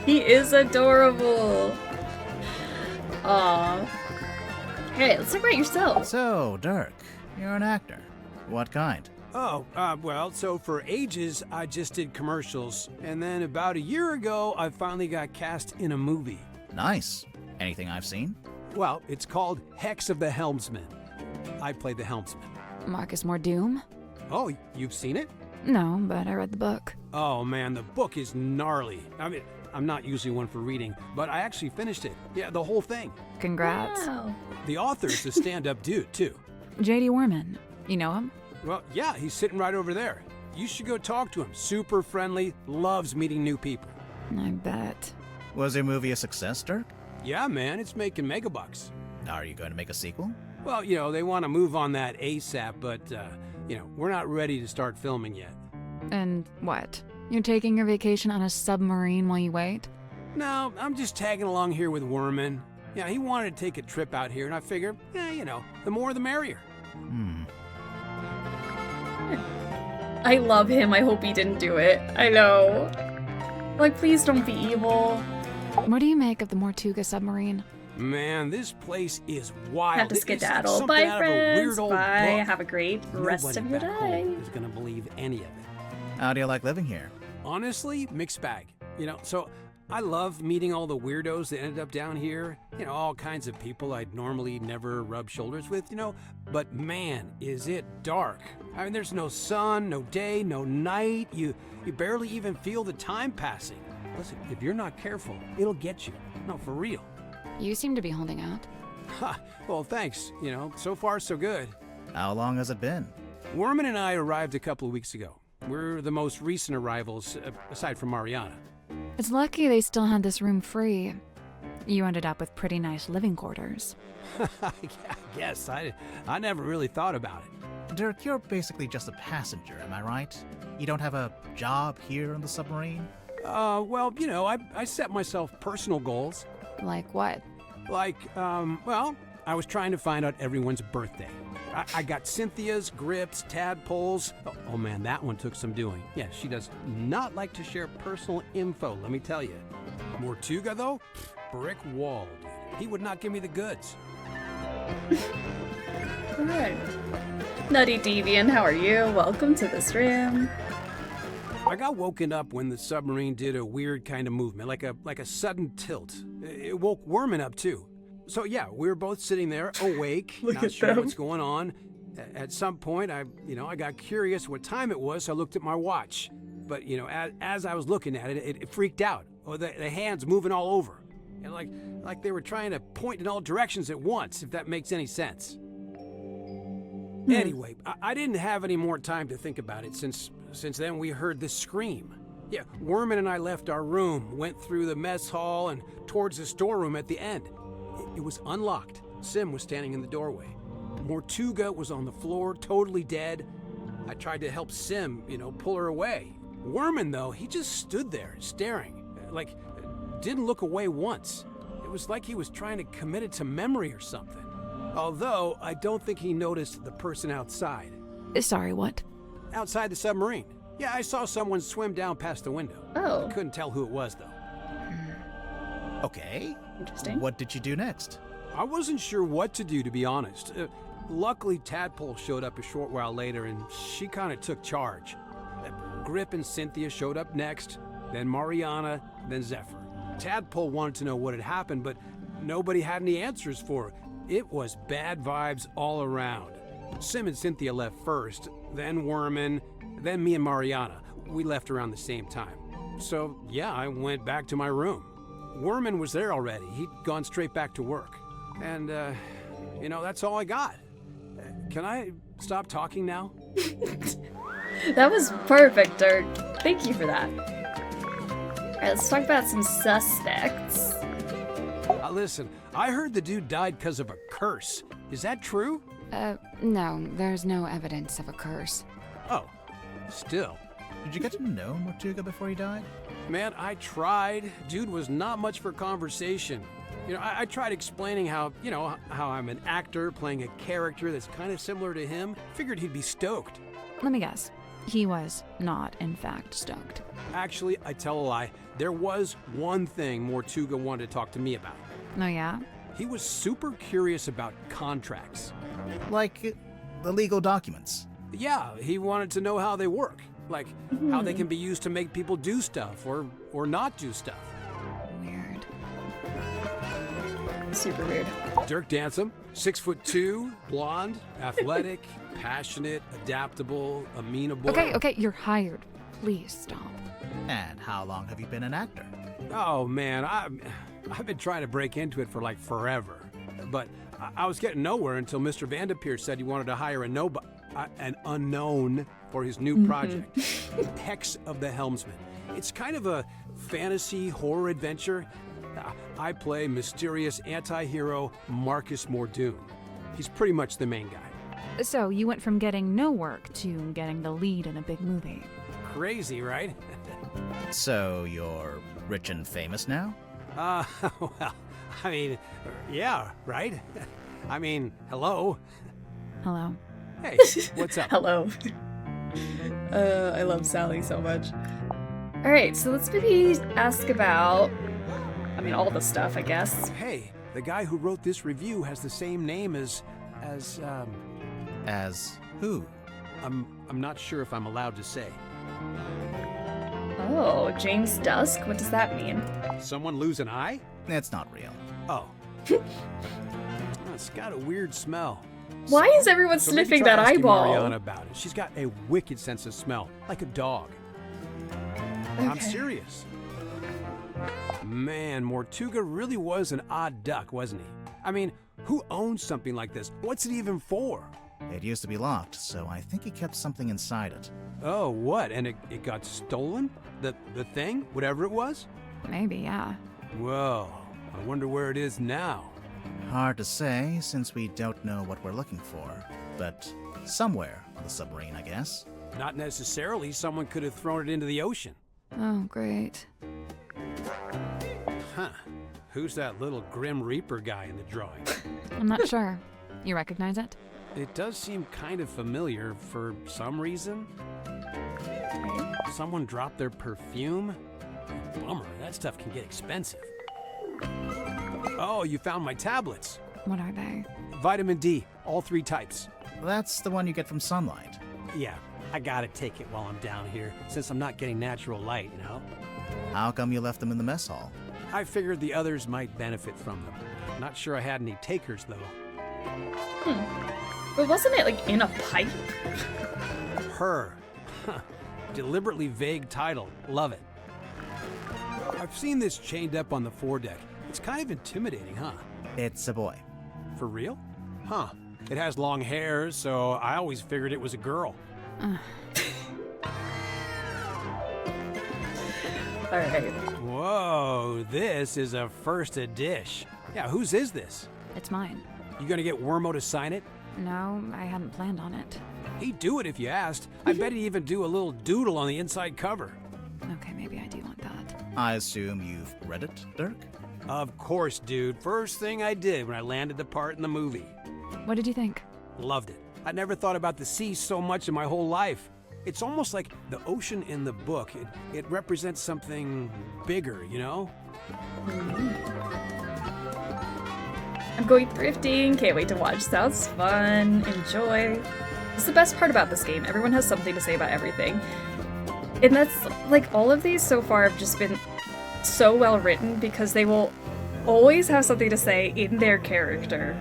He is adorable. Aw. Hey, let's talk about yourself. So, Dirk, you're an actor. What kind? Oh, well, so for ages, I just did commercials, and then about a year ago, I finally got cast in a movie. Nice. Anything I've seen? Well, it's called Hex of the Helmsman. I played the helmsman. Marcus More Doom? Oh, you've seen it? No, but I read the book. Oh man, the book is gnarly. I mean, I'm not usually one for reading, but I actually finished it. Yeah, the whole thing. Congrats. Wow. The author's a stand-up dude, too. J.D. Worman. You know him? Well, yeah, he's sitting right over there. You should go talk to him. Super friendly, loves meeting new people. I bet. Was your movie a success, Dirk? Yeah, man, it's making megabucks. Are you going to make a sequel? Well, you know, they want to move on that ASAP, but, you know, we're not ready to start filming yet. And what? You're taking your vacation on a submarine while you wait? No, I'm just tagging along here with Worman. Yeah, he wanted to take a trip out here, and I figured, yeah, you know, the more the merrier. I love him. I hope he didn't do it. I know. Like, please don't be evil. What do you make of the Mortuga Submarine? Man, this place is wild. I have to It's like skedaddle. something Bye, out of a weird friends. old Bye. book. Have a great rest Nobody of your back day. home is gonna believe any of it. How do you like living here? Honestly, mixed bag. You know, so I love meeting all the weirdos that ended up down here. You know, all kinds of people I'd normally never rub shoulders with, you know. But man, is it dark. I mean, there's no sun, no day, no night. You barely even feel the time passing. Listen, if you're not careful, it'll get you. No, for real. You seem to be holding out. Ha, well, thanks. You know, so far so good. How long has it been? Worman and I arrived a couple of weeks ago. We're the most recent arrivals, aside from Mariana. It's lucky they still had this room free. You ended up with pretty nice living quarters. Yeah, I guess. I never really thought about it. Dirk, you're basically just a passenger, am I right? You don't have a job here on the submarine? Well, you know, I set myself personal goals. Like what? Like, well, I was trying to find out everyone's birthday. I got Cynthia's, Grip's, Tadpole's. Oh man, that one took some doing. Yeah, she does not like to share personal info, let me tell you. Mortuga, though? Brick wall, dude. He would not give me the goods. Alright. Nutty Deviant, how are you? Welcome to the stream. I got woken up when the submarine did a weird kind of movement, like a sudden tilt. It woke Worman up too. So yeah, we were both sitting there, awake, not sure what's going on. At some point, I got curious what time it was, so I looked at my watch. But you know, as I was looking at it, it freaked out. Oh, the hands moving all over, and like they were trying to point in all directions at once. If that makes any sense. Anyway, I didn't have any more time to think about it since then we heard the scream. Yeah, Worman and I left our room, went through the mess hall and towards the storeroom at the end. It was unlocked. Sim was standing in the doorway. Mortuga was on the floor, totally dead. I tried to help Sim, pull her away. Worman, though, he just stood there, staring. Like, didn't look away once. It was like he was trying to commit it to memory or something. Although, I don't think he noticed the person outside. Sorry, what? Outside the submarine. Yeah, I saw someone swim down past the window. Oh. I couldn't tell who it was, though. Okay. Interesting. What did you do next? I wasn't sure what to do, to be honest. Luckily, Tadpole showed up a short while later, and she kind of took charge. Grip and Cynthia showed up next, then Mariana, then Zephyr. Tadpole wanted to know what had happened, but nobody had any answers for her. It was bad vibes all around. Sim and Cynthia left first, then Worman, then me and Mariana. We left around the same time. So, yeah, I went back to my room. Worman was there already. He'd gone straight back to work. And, that's all I got. Can I stop talking now? That was perfect, Dirk. Thank you for that. Alright, let's talk about some suspects. Listen, I heard the dude died because of a curse. Is that true? No, there's no evidence of a curse. Oh, still. Did you get to know Mortuga before he died? Man, I tried. Dude was not much for conversation. I tried explaining how I'm an actor playing a character that's kind of similar to him. Figured he'd be stoked. Let me guess. He was not, in fact, stoked. Actually, I tell a lie. There was one thing Mortuga wanted to talk to me about. Oh, yeah? He was super curious about contracts. Like the legal documents. Yeah, he wanted to know how they work. Like, how they can be used to make people do stuff or not do stuff. Weird. Super weird. Dirk Dansom, 6'2", blonde, athletic, passionate, adaptable, amenable. Okay, you're hired. Please stop. And how long have you been an actor? Oh man, I've been trying to break into it for like forever. But I was getting nowhere until Mr. Vanderpeer said he wanted to hire an unknown for his new project, Hex of the Helmsman. It's kind of a fantasy horror adventure. I play mysterious anti-hero Marcus Mordoon. He's pretty much the main guy. So you went from getting no work to getting the lead in a big movie. Crazy, right? So you're rich and famous now? Well, I mean, yeah, right? I mean, hello. Hello. Hey, what's up? Hello. I love Sally so much. Alright, so let's maybe ask about, all the stuff, I guess. Hey, the guy who wrote this review has the same name as As who? I'm not sure if I'm allowed to say. Oh, James Dusk? What does that mean? Someone lose an eye? It's not real. Oh. It's got a weird smell. Why is everyone So maybe sniffing try that asking eyeball? Mariana about it. She's got a wicked sense of smell, like a dog. I'm Okay. serious. Man, Mortuga really was an odd duck, wasn't he? Who owns something like this? What's it even for? It used to be locked, so I think he kept something inside it. Oh, what? And it got stolen? The thing? Whatever it was? Maybe, yeah. Whoa, I wonder where it is now. Hard to say, since we don't know what we're looking for. But somewhere on the submarine, I guess. Not necessarily. Someone could have thrown it into the ocean. Oh, great. Huh. Who's that little Grim Reaper guy in the drawing? I'm not sure. You recognize it? It does seem kind of familiar for some reason. Someone dropped their perfume? Bummer, that stuff can get expensive. Oh, you found my tablets. What are they? Vitamin D, all 3 types. That's the one you get from sunlight. Yeah, I gotta take it while I'm down here, since I'm not getting natural light, How come you left them in the mess hall? I figured the others might benefit from them. Not sure I had any takers, though. But wasn't it, in a pipe? Her. Huh. Deliberately vague title. Love it. I've seen this chained up on the foredeck. It's kind of intimidating, huh? It's a boy. For real? Huh. It has long hair, so I always figured it was a girl. Alright. Whoa, this is a first edition. Yeah, whose is this? It's mine. You gonna get Wormo to sign it? No, I hadn't planned on it. He'd do it if you asked. I bet he'd even do a little doodle on the inside cover. Okay, maybe I do want that. I assume you've read it, Dirk? Of course, dude. First thing I did when I landed the part in the movie. What did you think? Loved it. I never thought about the sea so much in my whole life. It's almost like the ocean in the book. It represents something bigger, I'm going thrifting. Can't wait to watch. Sounds fun. Enjoy. It's the best part about this game. Everyone has something to say about everything. And that's, all of these so far have just been so well written because they will always have something to say in their character.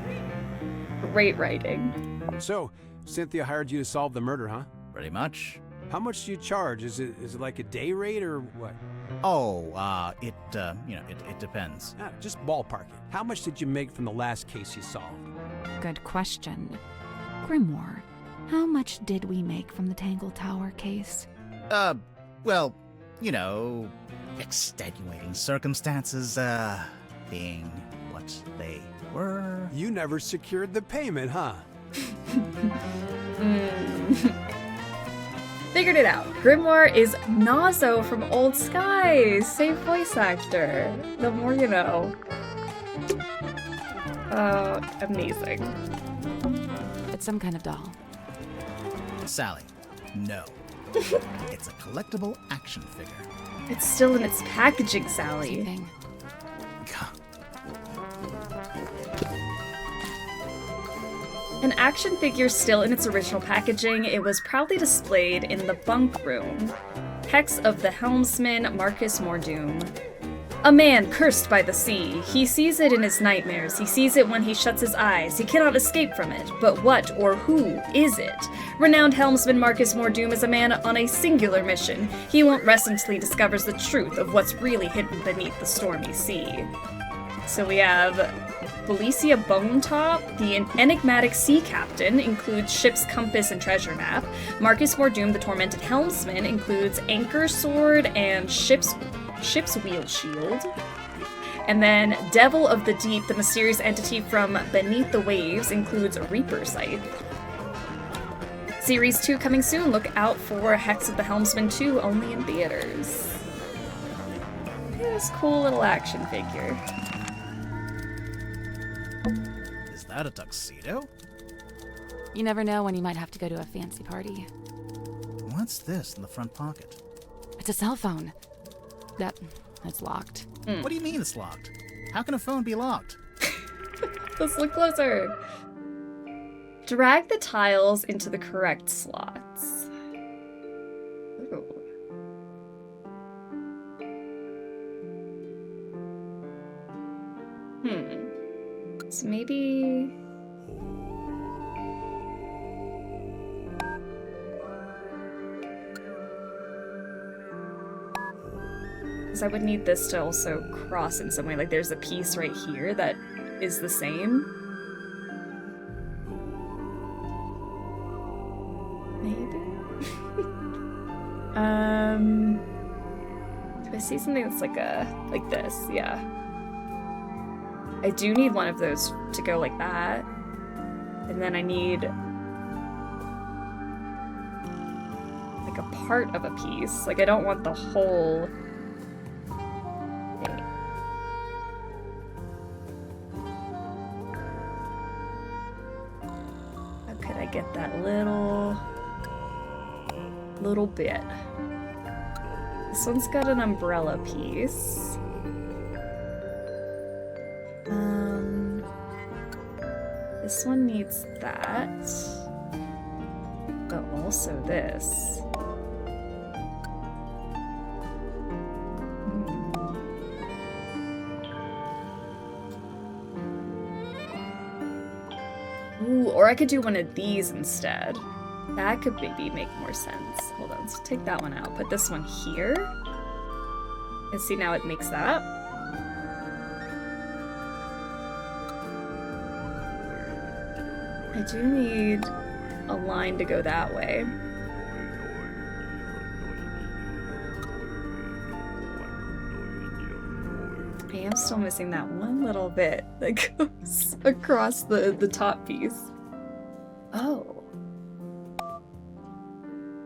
Great writing. So, Cynthia hired you to solve the murder, huh? Pretty much. How much do you charge? Is it like a day rate or what? Oh, it depends. Just ballpark it. How much did you make from the last case you solved? Good question. Grimoire, how much did we make from the Tangle Tower case? Well, extenuating circumstances, being what they were. You never secured the payment, huh? Figured it out. Grimoire is Nazo from Old Skies. Same voice actor. The more you know. Oh, amazing. It's some kind of doll. Sally, no. It's a collectible action figure. It's still in its packaging, Sally. Thing. An action figure still in its original packaging, it was proudly displayed in the bunk room. Hex of the helmsman Marcus Mordoom. A man cursed by the sea. He sees it in his nightmares. He sees it when he shuts his eyes. He cannot escape from it. But what or who is it? Renowned helmsman Marcus Mordoom is a man on a singular mission. He won't rest until he discovers the truth of what's really hidden beneath the stormy sea. So we have Felicia Bonetop, the enigmatic sea captain, includes ship's compass and treasure map. Marcus Mordoom, the tormented helmsman, includes anchor sword and ship's wheel shield. And then Devil of the Deep, the mysterious entity from beneath the waves, includes a Reaper Scythe. Series 2 coming soon. Look out for Hex of the Helmsman 2, only in theaters. This cool little action figure. Is that a tuxedo? You never know when you might have to go to a fancy party. What's this in the front pocket? It's a cell phone. That's locked. What do you mean it's locked? How can a phone be locked? Let's look closer. Drag the tiles into the correct slots. Ooh. So maybe... Because I would need this to also cross in some way. Like there's a piece right here that is the same. Maybe? Do I see something that's like this? Yeah. I do need one of those to go like that. And then I need like a part of a piece. Like I don't want the whole thing. How could I get that little bit? This one's got an umbrella piece. This one needs that, but also this. Ooh, or I could do one of these instead. That could maybe make more sense. Hold on, let's take that one out. Put this one here. And see, now it makes that. I do need a line to go that way. I am still missing that one little bit that goes across the top piece. Oh.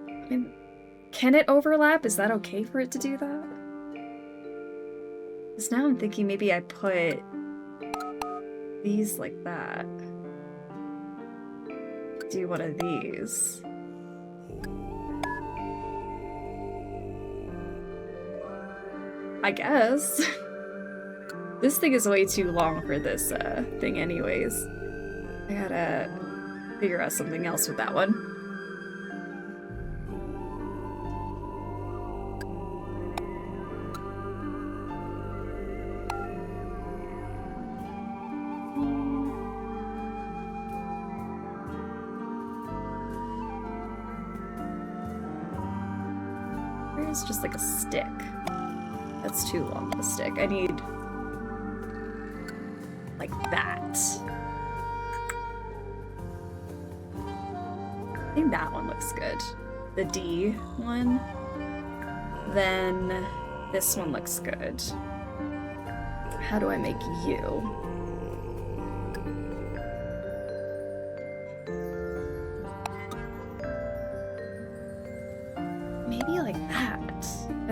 I mean, can it overlap? Is that okay for it to do that? Because now I'm thinking maybe I put these like that. Do one of these. I guess. This thing is way too long for this thing anyways. I gotta figure out something else with that one. Where's just like a stick? That's too long of a stick. I need like that. I think that one looks good. The D one. Then this one looks good. How do I make you?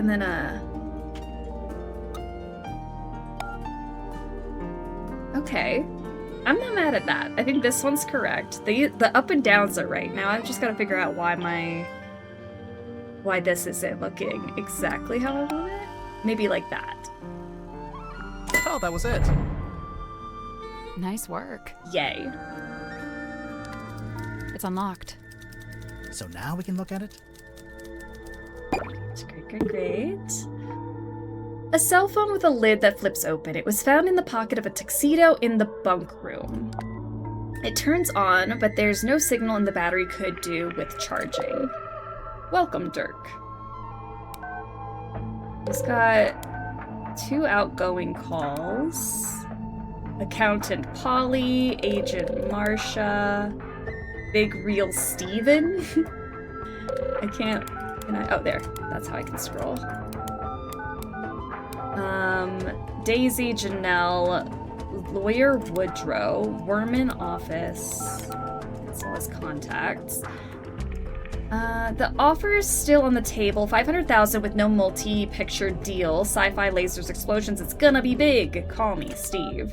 And then, okay. I'm not mad at that. I think this one's correct. The up and downs are right. Now I've just got to figure out why this isn't looking exactly how I want it. Maybe like that. Oh, that was it. Nice work. Yay. It's unlocked. So now we can look at it? Great. A cell phone with a lid that flips open. It was found in the pocket of a tuxedo in the bunk room. It turns on, but there's no signal and the battery could do with charging. Welcome, Dirk. He's got 2 outgoing calls. Accountant Polly, Agent Marsha, Big Real Steven. I can't... oh, there. That's how I can scroll. Daisy, Janelle, Lawyer Woodrow, Worman Office. That's all his contacts. The offer is still on the table. 500,000 with no multi-picture deal. Sci-fi lasers, explosions. It's gonna be big. Call me, Steve.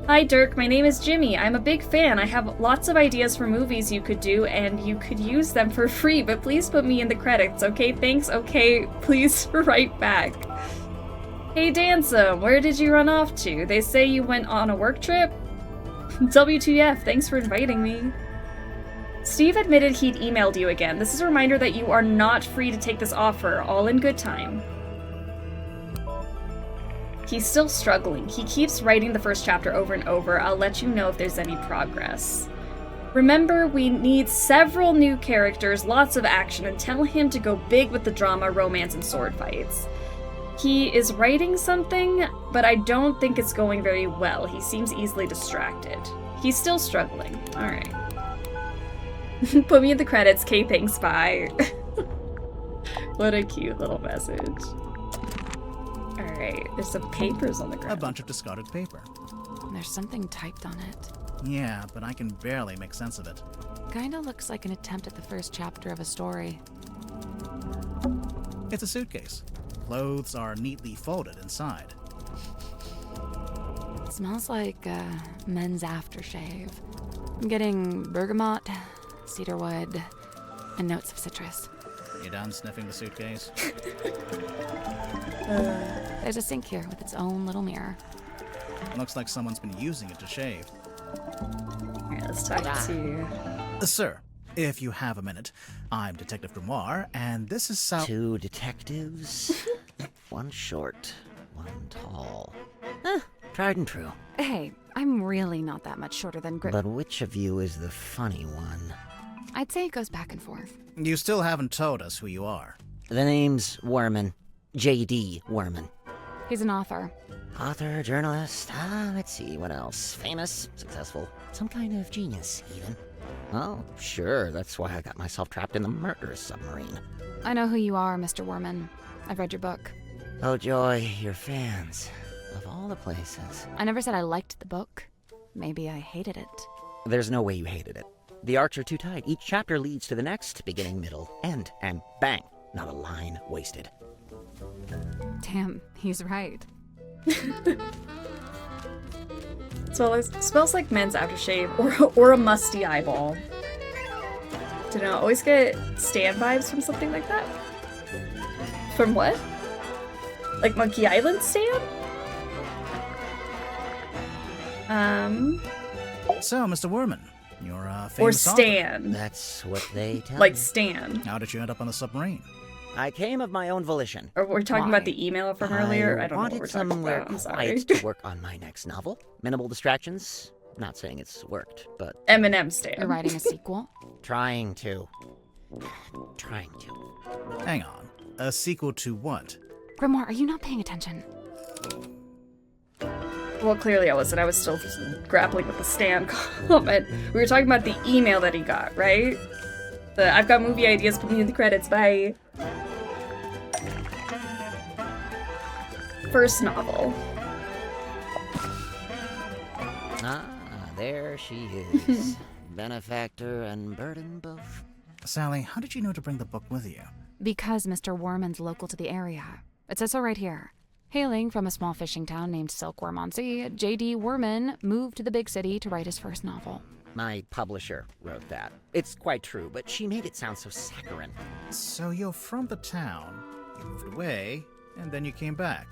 Hi, Dirk. My name is Jimmy. I'm a big fan. I have lots of ideas for movies you could do, and you could use them for free, but please put me in the credits, okay? Thanks, okay? Please write back. Hey, Dansome, where did you run off to? They say you went on a work trip? WTF, thanks for inviting me. Steve admitted he'd emailed you again. This is a reminder that you are not free to take this offer, all in good time. He's still struggling. He keeps writing the first chapter over and over. I'll let you know if there's any progress. Remember, we need several new characters, lots of action, and tell him to go big with the drama, romance, and sword fights. He is writing something, but I don't think it's going very well. He seems easily distracted. He's still struggling. Alright. Put me in the credits. K, thanks, bye. What a cute little message. Alright, there's some papers on the ground. A bunch of discarded paper. There's something typed on it. Yeah, but I can barely make sense of it. Kinda looks like an attempt at the first chapter of a story. It's a suitcase. Clothes are neatly folded inside. It smells like men's aftershave. I'm getting bergamot, cedarwood, and notes of citrus. You done sniffing the suitcase? There's a sink here with its own little mirror. Looks like someone's been using it to shave. Alright, let's talk to... Sir, if you have a minute, I'm Detective Grimoire, and this is Sal... 2 detectives. One short, one tall. Tried and true. Hey, I'm really not that much shorter than But which of you is the funny one? I'd say it goes back and forth. You still haven't told us who you are. The name's Worman. J.D. Worman. He's an author. Author, journalist, let's see, what else? Famous, successful, some kind of genius, even. Oh, sure, that's why I got myself trapped in the Mortuga Submarine. I know who you are, Mr. Worman. I've read your book. Oh, joy, your fans. Of all the places. I never said I liked the book. Maybe I hated it. There's no way you hated it. The arcs are too tight. Each chapter leads to the next, beginning, middle, end, and bang, not a line wasted. Damn, he's right. So it smells like men's aftershave or a musty eyeball. Did I always get Stan vibes from something like that? From what? Like Monkey Island Stan? So, Mr. Worman, you're a famous Or author. Stan. That's what they tell Like me. Stan. How did you end up on the submarine? I came of my own volition. Or we're talking Why? about the email from earlier? I don't know what wanted we're talking somewhere about. I'm sorry. quiet to work on my next novel. Minimal distractions. Not saying it's worked, but Eminem Stan. You're writing a sequel? trying to. Trying to. Hang on. A sequel to what? Grimoire, are you not paying attention? Well, clearly I wasn't. I was still grappling with the Stan comment. We were talking about the email that he got, right? The I've got movie ideas, put me in the credits, bye. First novel. Ah, there she is. Benefactor and burden both. Sally, how did you know to bring the book with you? Because Mr. Worman's local to the area. It says so right here. Hailing from a small fishing town named Silkworm-on-Sea, J.D. Worman moved to the big city to write his first novel. My publisher wrote that. It's quite true, but she made it sound so saccharine. So you're from the town, you moved away, and then you came back.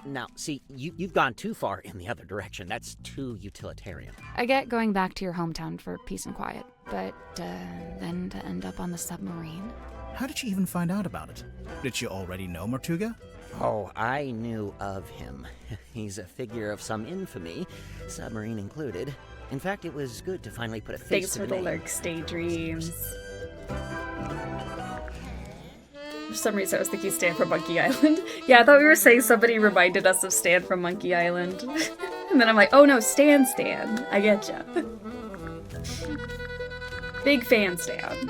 Now, see, you've gone too far in the other direction. That's too utilitarian. I get going back to your hometown for peace and quiet, but then to end up on the submarine? How did you even find out about it? Did you already know Mortuga? Oh, I knew of him. He's a figure of some infamy, submarine included. In fact, it was good to finally put a face Thanks to for the the name. lurks, daydreams. For some reason, I was thinking Stan from Monkey Island. Yeah, I thought we were saying somebody reminded us of Stan from Monkey Island. And then I'm like, oh no, Stan. I getcha. Big fan, Stan.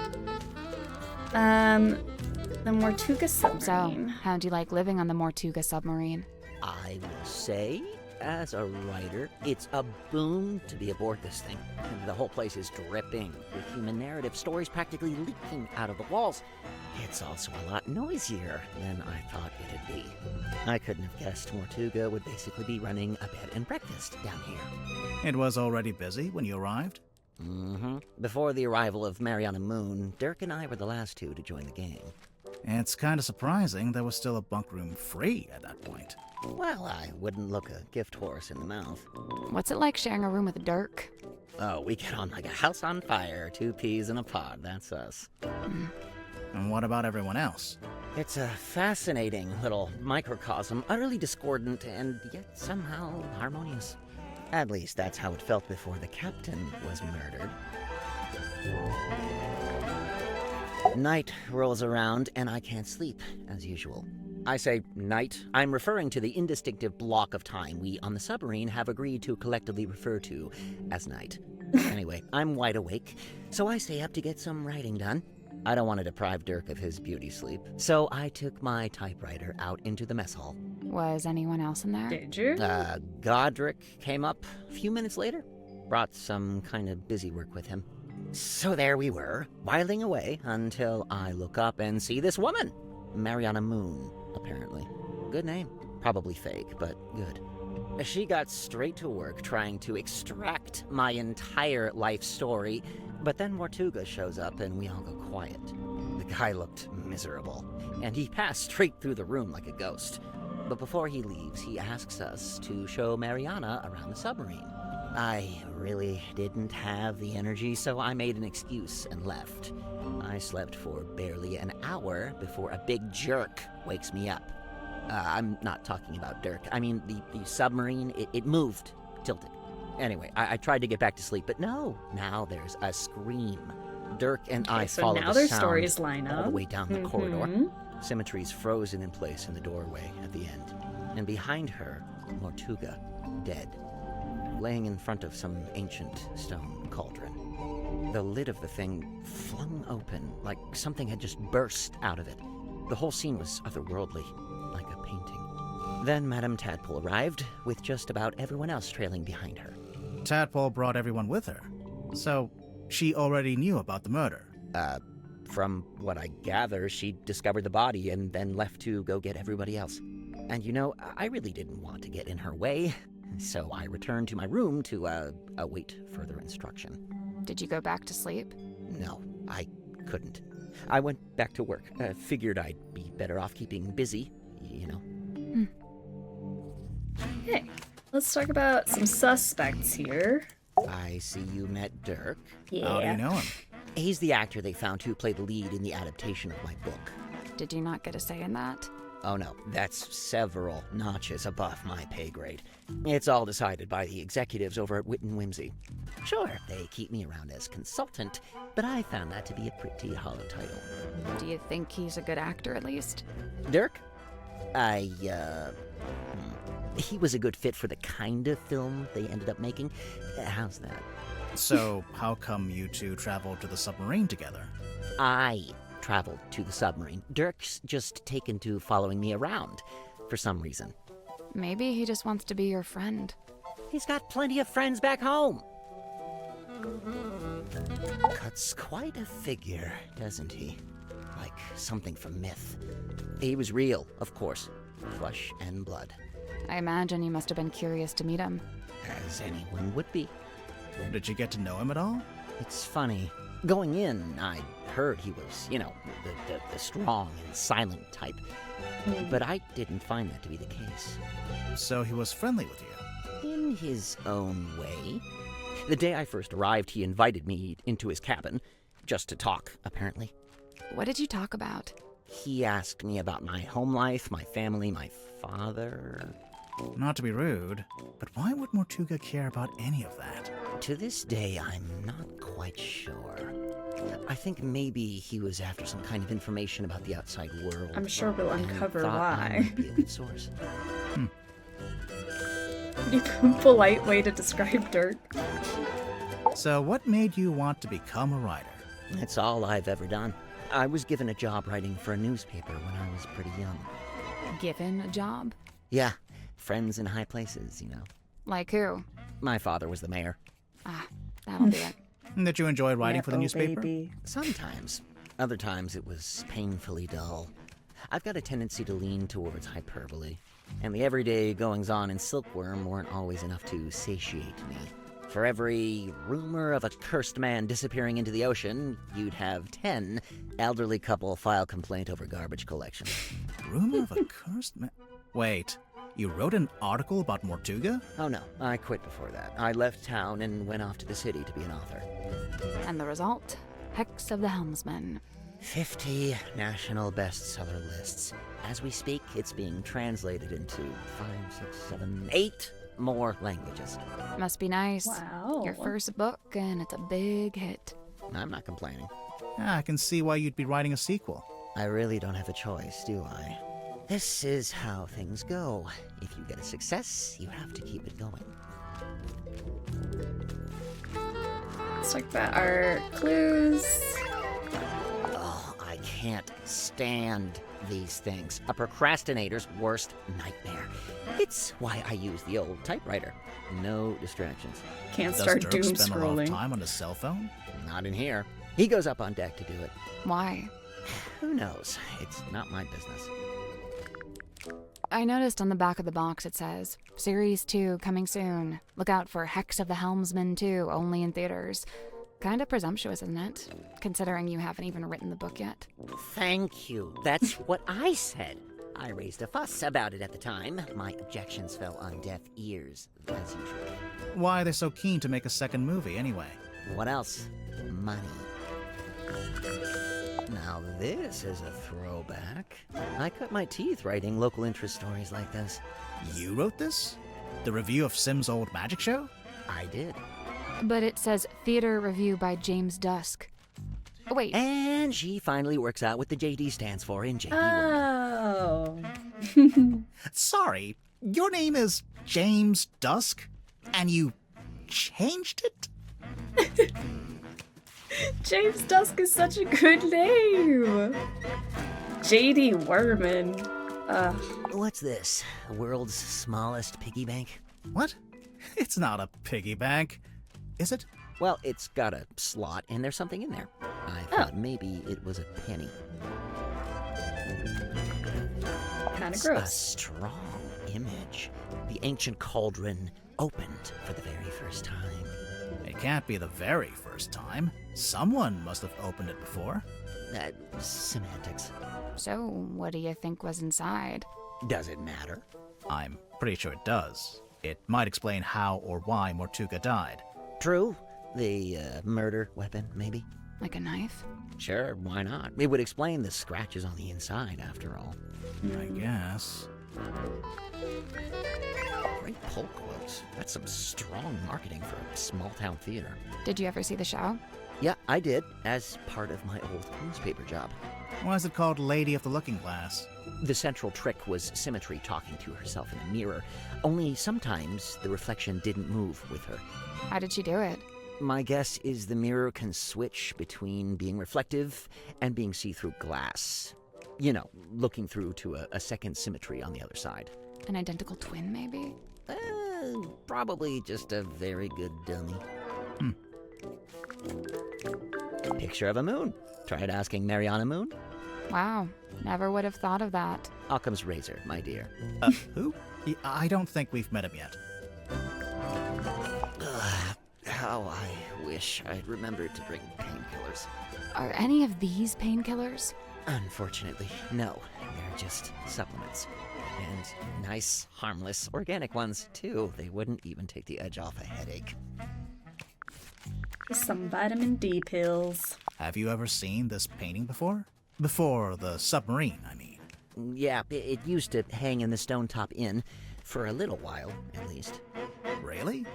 The Mortuga So, Submarine. how'd you like living on the Mortuga Submarine? I will say, as a writer, it's a boon to be aboard this thing. And the whole place is dripping with human narrative, stories practically leaking out of the walls. It's also a lot noisier than I thought it'd be. I couldn't have guessed Mortuga would basically be running a bed and breakfast down here. It was already busy when you arrived? Mm-hmm. Before the arrival of Mariana Moon, Dirk and I were the last two to join the gang. It's kind of surprising there was still a bunk room free at that point. Well, I wouldn't look a gift horse in the mouth. What's it like sharing a room with Dirk? Oh, we get on like a house on fire, 2 peas in a pod, that's us. And what about everyone else? It's a fascinating little microcosm, utterly discordant and yet somehow harmonious. At least that's how it felt before the captain was murdered. Night rolls around and I can't sleep, as usual. I say night. I'm referring to the indistinctive block of time we on the submarine have agreed to collectively refer to as night. Anyway, I'm wide awake, so I stay up to get some writing done. I don't want to deprive Dirk of his beauty sleep, so I took my typewriter out into the mess hall. Was anyone else in there? Did you? Godric came up a few minutes later, brought some kind of busy work with him. So there we were, whiling away until I look up and see this woman. Mariana Moon, apparently. Good name. Probably fake, but good. She got straight to work trying to extract my entire life story, but then Mortuga shows up and we all go quiet. The guy looked miserable, and he passed straight through the room like a ghost. But before he leaves, he asks us to show Mariana around the submarine. I really didn't have the energy, so I made an excuse and left. I slept for barely an hour before a big jerk wakes me up. I'm not talking about Dirk. I mean, the submarine, it moved, tilted. Anyway, I tried to get back to sleep, but no. Now there's a scream. Dirk and I so follow now the their sound stories line all up. the way down the corridor. Symmetry's frozen in place in the doorway at the end. And behind her, Mortuga, dead, laying in front of some ancient stone cauldron. The lid of the thing flung open, like something had just burst out of it. The whole scene was otherworldly, like a painting. Then Madame Tadpole arrived, with just about everyone else trailing behind her. Tadpole brought everyone with her. So, she already knew about the murder. From what I gather, she discovered the body and then left to go get everybody else. And you know, I really didn't want to get in her way, so I returned to my room to await further instruction. Did you go back to sleep? No, I couldn't. I went back to work. Figured I'd be better off keeping busy, you know. Okay, let's talk about some suspects here. I see you met Dirk. Yeah. How do you know him? He's the actor they found to play the lead in the adaptation of my book. Did you not get a say in that? Oh no, that's several notches above my pay grade. It's all decided by the executives over at Wit and Whimsy. Sure, they keep me around as consultant, but I found that to be a pretty hollow title. Do you think he's a good actor, at least? Dirk? He was a good fit for the kind of film they ended up making. How's that? So, how come you two traveled to the submarine together? I traveled to the submarine. Dirk's just taken to following me around, for some reason. Maybe he just wants to be your friend. He's got plenty of friends back home. Cuts quite a figure, doesn't he? Like something from myth. He was real, of course. flesh and blood. I imagine you must have been curious to meet him. As anyone would be. Did you get to know him at all? It's funny. Going in, I heard he was, the strong and silent type. But I didn't find that to be the case. So he was friendly with you? In his own way. The day I first arrived, he invited me into his cabin, just to talk, apparently. What did you talk about? He asked me about my home life, my family, my father. Not to be rude, but why would Mortuga care about any of that? To this day, I'm not quite sure. I think maybe he was after some kind of information about the outside world. I'm sure we'll and uncover thought I why. might be a good source. Pretty polite way to describe Dirk. So what made you want to become a writer? That's all I've ever done. I was given a job writing for a newspaper when I was pretty young. Given a job? Yeah, friends in high places, Like who? My father was the mayor. Ah, that'll do it. Did you enjoy writing for the newspaper? Baby. Sometimes. Other times it was painfully dull. I've got a tendency to lean towards hyperbole, and the everyday goings-on in Silkworm weren't always enough to satiate me. For every rumor of a cursed man disappearing into the ocean, you'd have 10 elderly couple file complaint over garbage collection. Rumor of a cursed man? Wait, you wrote an article about Mortuga? Oh no, I quit before that. I left town and went off to the city to be an author. And the result? Hex of the Helmsman. 50 national bestseller lists. As we speak, it's being translated into 5, 6, 7, 8 more languages. Must be nice. Wow. Your first book, and it's a big hit. I'm not complaining. I can see why you'd be writing a sequel. I really don't have a choice, do I? This is how things go. If you get a success, you have to keep it going. Let's talk about our clues. Oh, I can't stand these things. A procrastinator's worst nightmare. It's why I use the old typewriter. No distractions. Can't Does start Dirk doom spend a lot of scrolling. time on his cell phone? Not in here. He goes up on deck to do it. Why? Who knows? It's not my business. I noticed on the back of the box it says, Series 2 coming soon. Look out for Hex of the Helmsman 2, only in theaters. Kinda presumptuous, isn't it? Considering you haven't even written the book yet. Thank you. That's what I said. I raised a fuss about it at the time. My objections fell on deaf ears, as usual. Why are they so keen to make a second movie, anyway? What else? Money. Now this is a throwback. I cut my teeth writing local interest stories like this. You wrote this? The review of Sim's old magic show? I did. But it says Theater Review by James Dusk. Oh, wait. And she finally works out what the JD stands for in JD World. Oh. Sorry, your name is James Dusk, and you changed it? James Dusk is such a good name. JD Werman. What's this? The world's smallest piggy bank? What? It's not a piggy bank, is it? Well, it's got a slot and there's something in there. I thought maybe it was a penny. Kind of It's a gross. strong image. The ancient cauldron opened for the very first time. It can't be the very first time. Someone must have opened it before. Semantics. So, what do you think was inside? Does it matter? I'm pretty sure it does. It might explain how or why Mortuga died. True. The murder weapon, maybe? Like a knife? Sure, why not? It would explain the scratches on the inside, after all. I guess. Great pull quotes. That's some strong marketing for a small-town theater. Did you ever see the show? Yeah, I did, as part of my old newspaper job. Why is it called Lady of the Looking Glass? The central trick was Symmetry talking to herself in a mirror, only sometimes the reflection didn't move with her. How did she do it? My guess is the mirror can switch between being reflective and being see-through glass. You know, looking through to a second Symmetry on the other side. An identical twin, maybe? Probably just a very good dummy. Picture of a moon. Tried asking Mariana Moon? Wow, never would have thought of that. Occam's razor, my dear. Who? I don't think we've met him yet. How I wish I'd remembered to bring painkillers. Are any of these painkillers? Unfortunately, no. They're just supplements. And nice, harmless, organic ones, too. They wouldn't even take the edge off a headache. Some vitamin D pills. Have you ever seen this painting before? Before the submarine, I mean. Yeah, it used to hang in the Stone Top Inn. For a little while, at least. Really?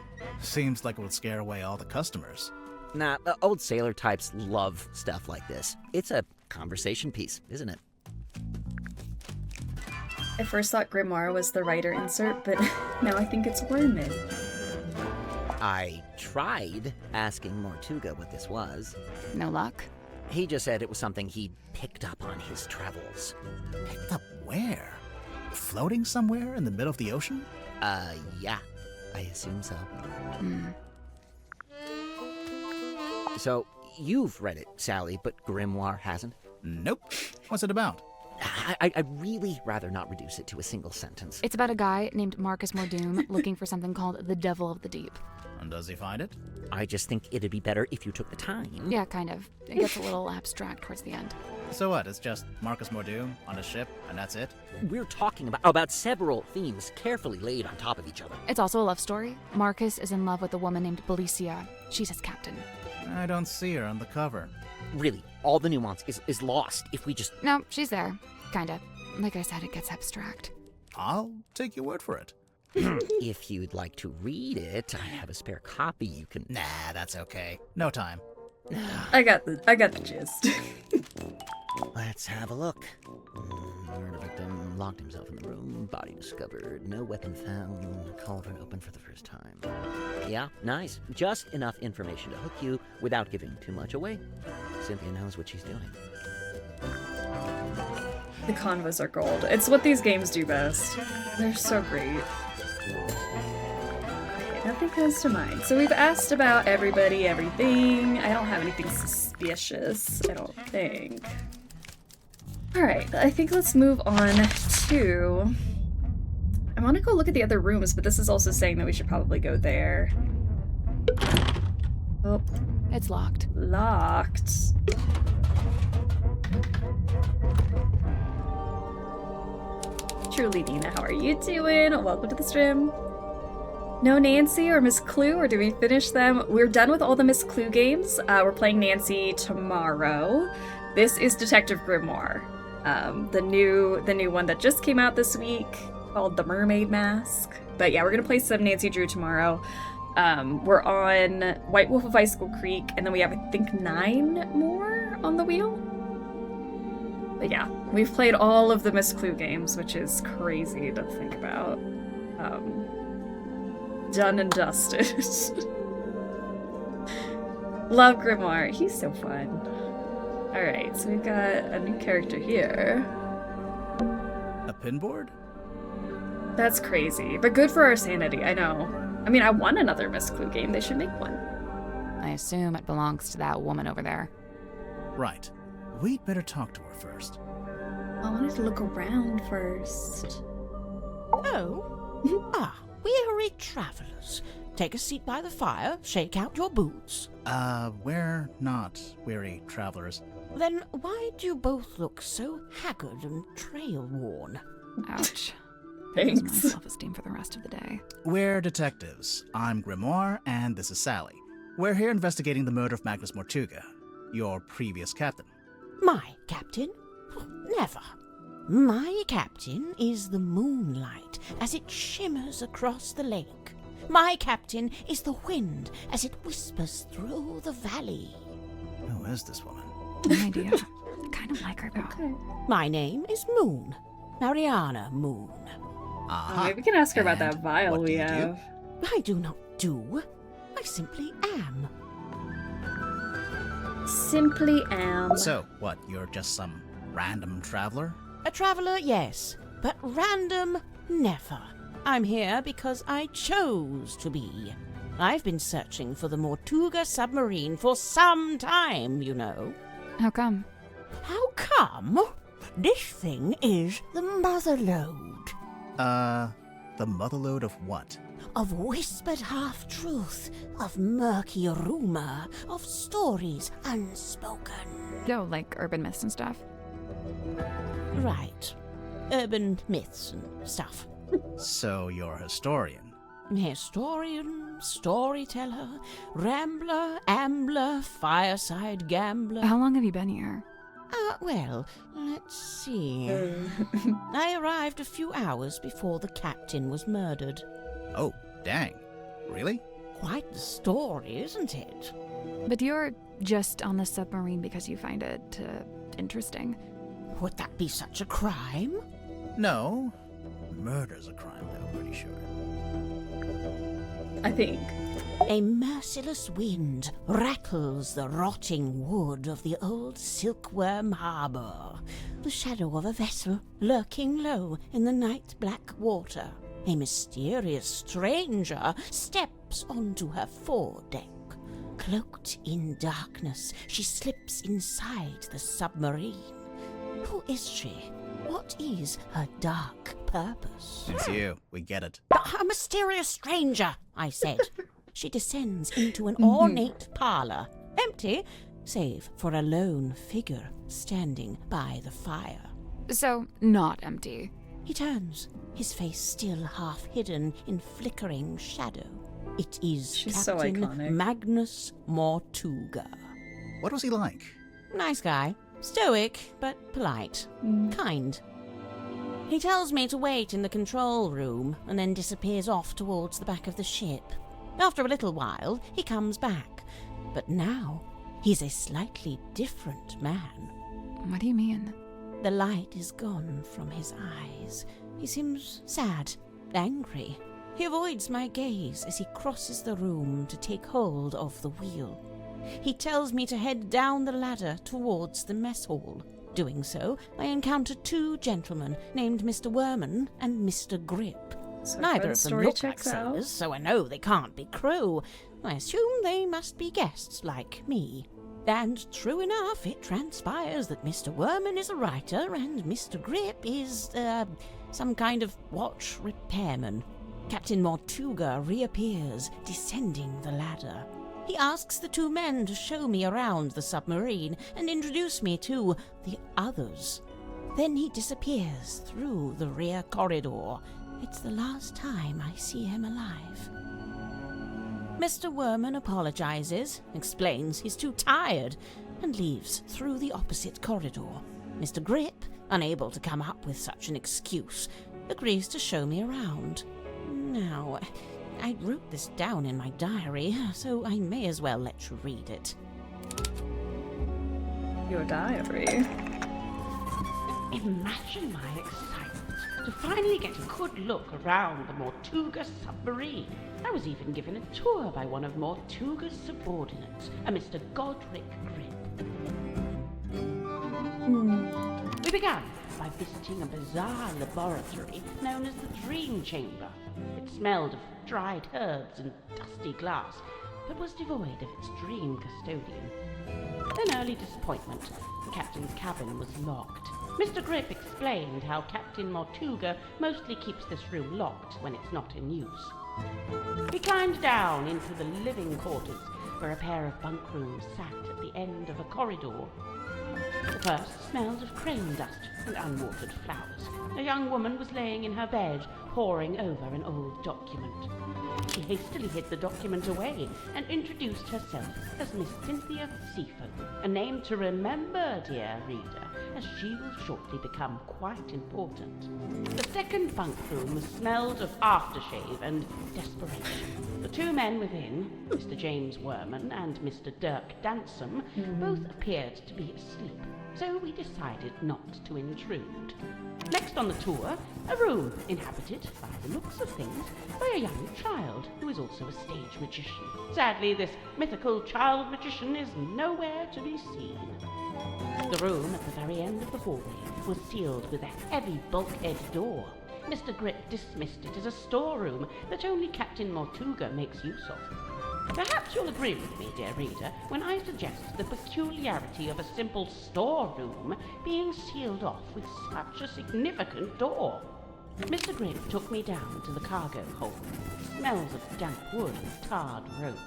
Seems like it would scare away all the customers. Nah, old sailor types love stuff like this. It's a conversation piece, isn't it? I first thought Grimoire was the writer insert, but now I think it's Wormman. I tried asking Mortuga what this was. No luck? He just said it was something he'd picked up on his travels. Picked up where? Floating somewhere in the middle of the ocean? Yeah. I assume so. So, you've read it, Sally, but Grimoire hasn't? Nope. What's it about? I'd really rather not reduce it to a single sentence. It's about a guy named Marcus Mordoom looking for something called the Devil of the Deep. And does he find it? I just think it'd be better if you took the time. Yeah, kind of. It gets a little abstract towards the end. So what, it's just Marcus Mordoom on a ship, and that's it? We're talking about several themes carefully laid on top of each other. It's also a love story. Marcus is in love with a woman named Belicia. She's his captain. I don't see her on the cover. Really, all the nuance is lost if we just... No, she's there. Kinda. Like I said, it gets abstract. I'll take your word for it. If you'd like to read it, I have a spare copy you can... Nah, that's okay. No time. I got the gist. Let's have a look. Murder victim locked himself in the room. Body discovered. No weapon found. Cauldron open for the first time. Yeah, nice. Just enough information to hook you without giving too much away. Cynthia knows what she's doing. The convos are gold. It's what these games do best. They're so great. Okay, nothing comes to mind. So we've asked about everybody, everything. I don't have anything suspicious, I don't think. Alright, I think let's move on to... I want to go look at the other rooms, but this is also saying that we should probably go there. Oh. It's locked. Locked. Truly, Nina, how are you doing? Welcome to the stream. No Nancy or Miss Clue, or do we finish them? We're done with all the Miss Clue games. We're playing Nancy tomorrow. This is Detective Grimoire, the new one that just came out this week, called the Mermaid Mask. But yeah, we're gonna play some Nancy Drew tomorrow. We're on White Wolf of Icicle Creek, and then we have, I think, 9 more on the wheel. But yeah, we've played all of the Miss Clue games, which is crazy to think about. Done and dusted. Love Grimoire. He's so fun. Alright, so we've got a new character here. A pinboard? That's crazy, but good for our sanity, I know. I mean, I want another Miss Clue game. They should make one. I assume it belongs to that woman over there. Right. We'd better talk to her first. I wanted to look around first. Oh? Weary travelers. Take a seat by the fire, shake out your boots. We're not weary travelers. Then why do you both look so haggard and trail-worn? Ouch. Thanks. Lose my self-esteem for the rest of the day. We're detectives. I'm Grimoire, and this is Sally. We're here investigating the murder of Magnus Mortuga, your previous captain. My captain? Never. My captain is the moonlight as it shimmers across the lake. My captain is the wind as it whispers through the valley. Who is this woman? No idea. I kind of like her though. Okay. My name is Moon. Mariana Moon. Maybe we can ask her about And that vial what we do you have. I do not do. I simply am. Simply am. So, what, you're just some random traveler? A traveler, yes, but random, never. I'm here because I chose to be. I've been searching for the Mortuga Submarine for some time, you know. How come? How come? This thing is the motherlode. The motherlode of what? Of whispered half-truth, of murky rumor, of stories unspoken. Oh, like urban myths and stuff. Right. Urban myths and stuff. So you're a historian. Historian, storyteller, rambler, ambler, fireside gambler. How long have you been here? Well, let's see. I arrived a few hours before the captain was murdered. Oh, dang. Really? Quite the story, isn't it? But you're just on the submarine because you find it interesting. Would that be such a crime? No. Murder's a crime, I'm pretty sure. I think. A merciless wind rattles the rotting wood of the old silkworm harbour. The shadow of a vessel lurking low in the night-black water. A mysterious stranger steps onto her foredeck. Cloaked in darkness, she slips inside the submarine. Who is she? What is her dark purpose? It's you. We get it. A mysterious stranger, I said. She descends into an ornate parlour, empty, save for a lone figure standing by the fire. So, not empty. He turns, his face still half hidden in flickering shadow. It is She's so Captain iconic. Magnus Mortuga. What was he like? Nice guy. Stoic, but polite. Kind. He tells me to wait in the control room and then disappears off towards the back of the ship. After a little while, he comes back. But now, he's a slightly different man. What do you mean? The light is gone from his eyes. He seems sad, angry. He avoids my gaze as he crosses the room to take hold of the wheel. He tells me to head down the ladder towards the mess hall. Doing so, I encounter two gentlemen named Mr. Werman and Mr. Grip. So Neither far the of them story look like checks out. sailors, so I know they can't be crew. I assume they must be guests like me. And true enough, it transpires that Mr. Werman is a writer and Mr. Grip is, some kind of watch repairman. Captain Mortuga reappears, descending the ladder. He asks the two men to show me around the submarine and introduce me to the others. Then he disappears through the rear corridor. It's the last time I see him alive. Mr. Werman apologizes, explains he's too tired, and leaves through the opposite corridor. Mr. Grip, unable to come up with such an excuse, agrees to show me around. Now, I wrote this down in my diary, so I may as well let you read it. Your diary. Imagine my excitement to finally get a good look around the Mortuga Submarine. I was even given a tour by one of Mortuga's subordinates, a Mr. Godric Grip. We began by visiting a bizarre laboratory known as the Dream Chamber. It smelled of dried herbs and dusty glass, but was devoid of its dream custodian. An early disappointment, the captain's cabin was locked. Mr. Grip explained how Captain Mortuga mostly keeps this room locked when it's not in use. We climbed down into the living quarters, where a pair of bunk rooms sat at the end of a corridor. The first smelled of crane dust and unwatered flowers. A young woman was laying in her bed, poring over an old document. She hastily hid the document away and introduced herself as Miss Cynthia Seafoam, a name to remember, dear reader, as she will shortly become quite important. The second bunk room smelled of aftershave and desperation. The two men within, Mr. James Werman and Mr. Dirk Dansom, both appeared to be asleep, so we decided not to intrude. Next on the tour, a room inhabited, by the looks of things, by a young child who is also a stage magician. Sadly, this mythical child magician is nowhere to be seen. The room at the very end of the hallway was sealed with a heavy bulkhead door. Mr. Grip dismissed it as a storeroom that only Captain Mortuga makes use of. Perhaps you'll agree with me, dear reader, when I suggest the peculiarity of a simple storeroom being sealed off with such a significant door. Mr. Grip took me down to the cargo hold. It smells of damp wood and tarred rope.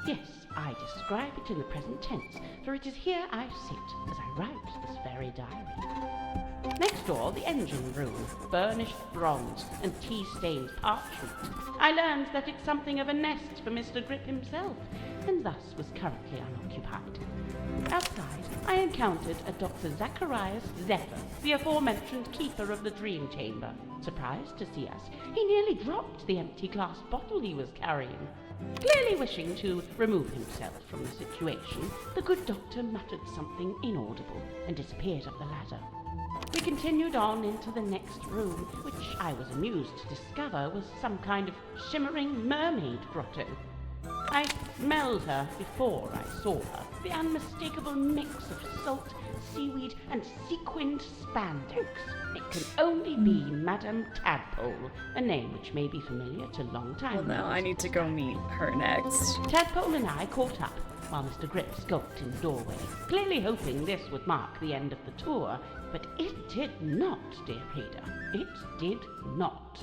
Yes, I describe it in the present tense, for it is here I sit as I write this very diary. Next door, the engine room, burnished bronze and tea-stained parchment. I learned that it's something of a nest for Mr. Grip himself, and thus was currently unoccupied. Outside, I encountered a Dr. Zacharias Zephyr, the aforementioned keeper of the dream chamber. Surprised to see us, he nearly dropped the empty glass bottle he was carrying. Clearly wishing to remove himself from the situation, the good doctor muttered something inaudible and disappeared up the ladder. We continued on into the next room, which I was amused to discover was some kind of shimmering mermaid grotto. I smelled her before I saw her, the unmistakable mix of salt, seaweed, and sequined spandex. It can only be Madame Tadpole, a name which may be familiar to long-time Well, now I need to go meet her next. Tadpole and I caught up, while Mr. Grip skulked in the doorway, clearly hoping this would mark the end of the tour, but it did not, dear reader. It did not.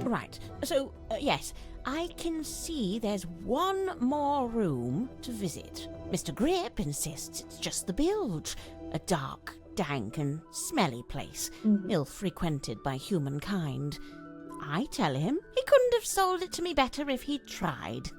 Right, so, yes, I can see there's one more room to visit. Mr. Grip insists it's just the bilge, a dark, dank and smelly place, ill-frequented by humankind. I tell him he couldn't have sold it to me better if he'd tried.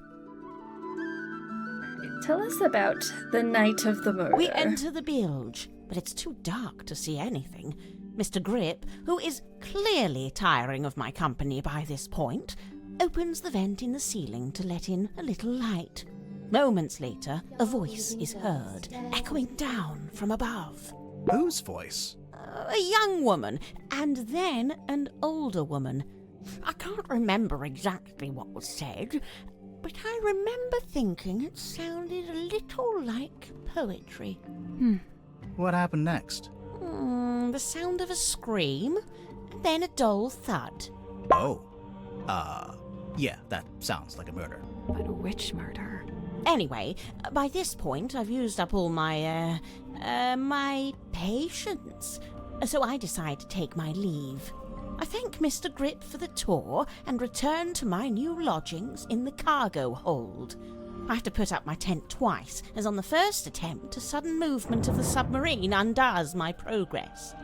Tell us about the night of the murder. We enter the bilge, but it's too dark to see anything. Mr. Grip, who is clearly tiring of my company by this point, opens the vent in the ceiling to let in a little light. Moments later, a voice is heard, echoing down from above. Whose voice? A young woman, and then an older woman. I can't remember exactly what was said, but I remember thinking it sounded a little like poetry. What happened next? The sound of a scream, and then a dull thud. Oh. Yeah, that sounds like a murder. But which murder? Anyway, by this point I've used up all my patience, so I decide to take my leave. I thank Mr. Grip for the tour and return to my new lodgings in the cargo hold. I have to put up my tent twice, as on the first attempt a sudden movement of the submarine undoes my progress.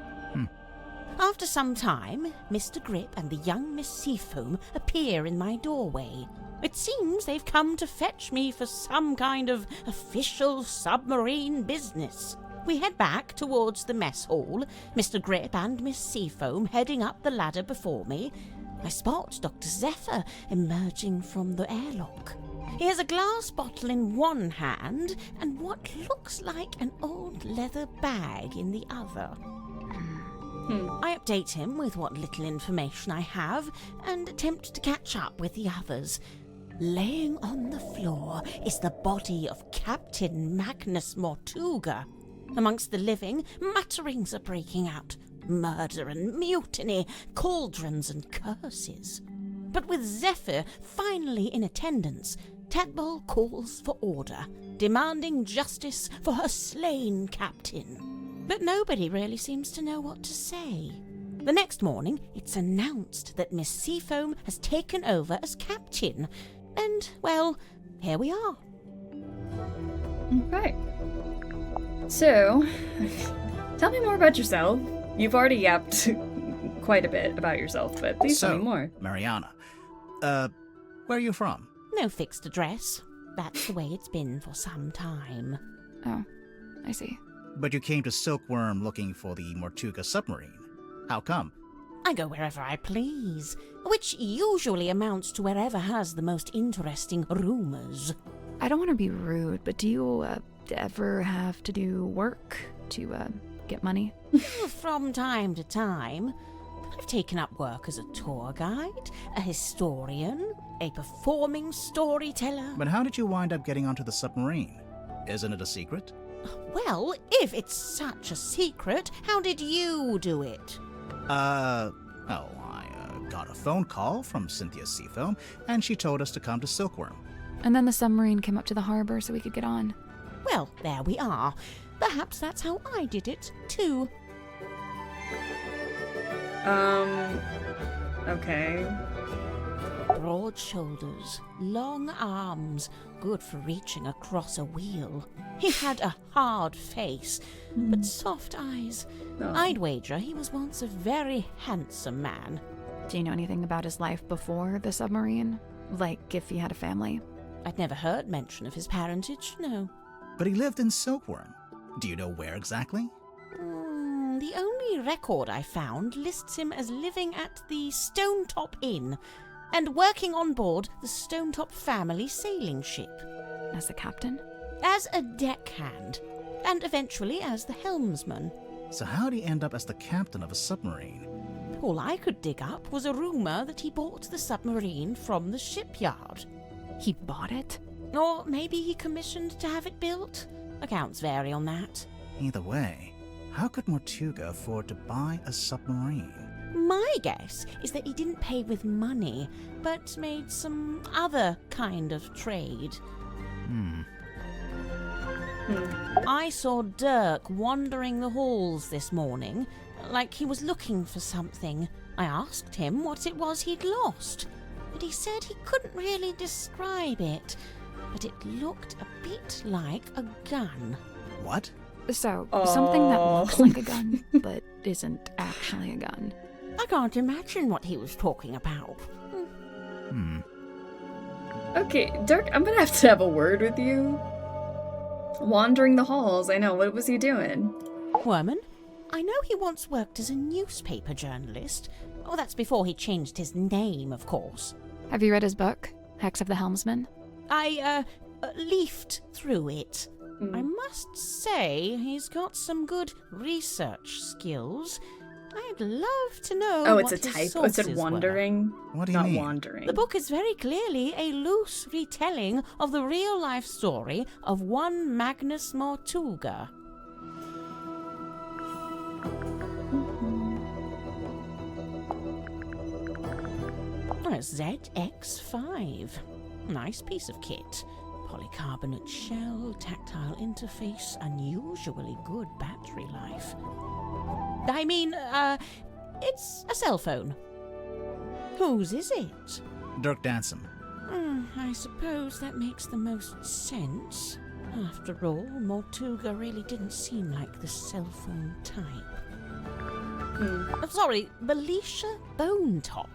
After some time, Mr. Grip and the young Miss Seafoam appear in my doorway. It seems they've come to fetch me for some kind of official submarine business. We head back towards the mess hall, Mr. Grip and Miss Seafoam heading up the ladder before me. I spot Dr. Zephyr emerging from the airlock. He has a glass bottle in one hand and what looks like an old leather bag in the other. I update him with what little information I have and attempt to catch up with the others. Laying on the floor is the body of Captain Magnus Mortuga. Amongst the living, mutterings are breaking out. Murder and mutiny, cauldrons and curses. But with Zephyr finally in attendance, Tadpole calls for order, demanding justice for her slain captain. But nobody really seems to know what to say. The next morning, it's announced that Miss Seafoam has taken over as captain. And, well, here we are. Okay. So, tell me more about yourself. You've already yapped quite a bit about yourself, but please tell me more. Mariana, where are you from? No fixed address. That's the way it's been for some time. Oh, I see. But you came to Silkworm looking for the Mortuga Submarine. How come? I go wherever I please, which usually amounts to wherever has the most interesting rumors. I don't want to be rude, but do you ever have to do work to get money? From time to time. I've taken up work as a tour guide, a historian, a performing storyteller. But how did you wind up getting onto the submarine? Isn't it a secret? Well, if it's such a secret, how did you do it? I got a phone call from Cynthia Seafoam, and she told us to come to Silkworm. And then the submarine came up to the harbor so we could get on. Well, there we are. Perhaps that's how I did it, too. Okay. Broad shoulders, long arms, good for reaching across a wheel. He had a hard face, but soft eyes. Oh. I'd wager he was once a very handsome man. Do you know anything about his life before the submarine? Like if he had a family? I'd never heard mention of his parentage, no. But he lived in Silkworm. Do you know where exactly? The only record I found lists him as living at the Stonetop Inn and working on board the Stonetop family sailing ship. As the captain? As a deckhand, and eventually as the helmsman. So how'd he end up as the captain of a submarine? All I could dig up was a rumor that he bought the submarine from the shipyard. He bought it? Or maybe he commissioned to have it built. Accounts vary on that. Either way, how could Mortuga afford to buy a submarine? My guess is that he didn't pay with money, but made some other kind of trade. I saw Dirk wandering the halls this morning, like he was looking for something. I asked him what it was he'd lost, but he said he couldn't really describe it, but it looked a bit like a gun. What? So, something that looks like a gun, but isn't actually a gun. I can't imagine what he was talking about. Okay, Dirk, I'm gonna have to have a word with you. Wandering the halls, I know. What was he doing? Worman, I know he once worked as a newspaper journalist. Oh, that's before he changed his name, of course. Have you read his book, Hex of the Helmsman? I leafed through it. I must say he's got some good research skills. I'd love to know Oh, what it's a his type. Oh, it said sources wandering. What do you Not mean? wandering. The book is very clearly a loose retelling of the real-life story of one Magnus Mortuga. A ZX5. Nice piece of kit. Polycarbonate shell, tactile interface, unusually good battery life. I mean, it's a cell phone. Whose is it? Dirk Dansom. I suppose that makes the most sense. After all, Mortuga really didn't seem like the cell phone type. Sorry, Belisha Bonetop.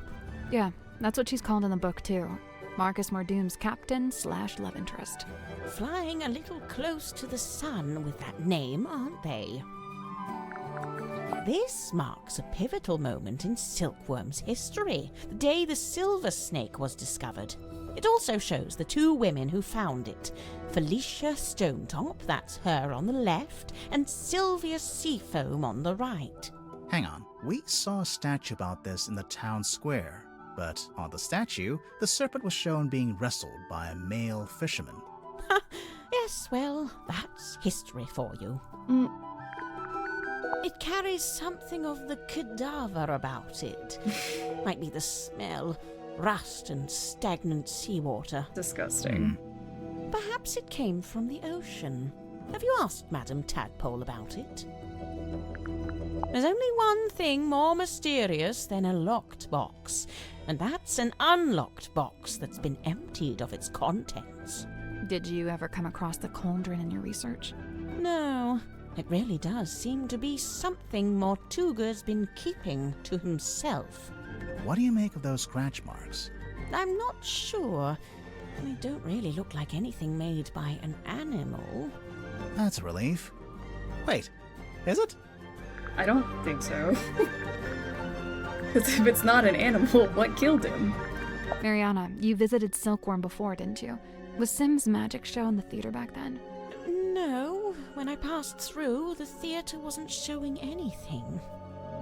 Yeah, that's what she's called in the book, too. Marcus Mordoom's captain/love interest. Flying a little close to the sun with that name, aren't they? This marks a pivotal moment in Silkworm's history, the day the silver snake was discovered. It also shows the two women who found it, Felicia Stonetop, that's her on the left, and Sylvia Seafoam on the right. Hang on, we saw a statue about this in the town square, but on the statue, the serpent was shown being wrestled by a male fisherman. Yes, well, that's history for you. It carries something of the cadaver about it. Might be the smell, rust and stagnant seawater. Disgusting. Perhaps it came from the ocean. Have you asked Madame Tadpole about it? There's only one thing more mysterious than a locked box, and that's an unlocked box that's been emptied of its contents. Did you ever come across the Cauldron in your research? No, it really does seem to be something Mortuga's been keeping to himself. What do you make of those scratch marks? I'm not sure. They don't really look like anything made by an animal. That's a relief. Wait, is it? I don't think so. Because if it's not an animal, what killed him? Mariana, you visited Silkworm before, didn't you? Was Sim's magic show in the theater back then? No, when I passed through, the theatre wasn't showing anything.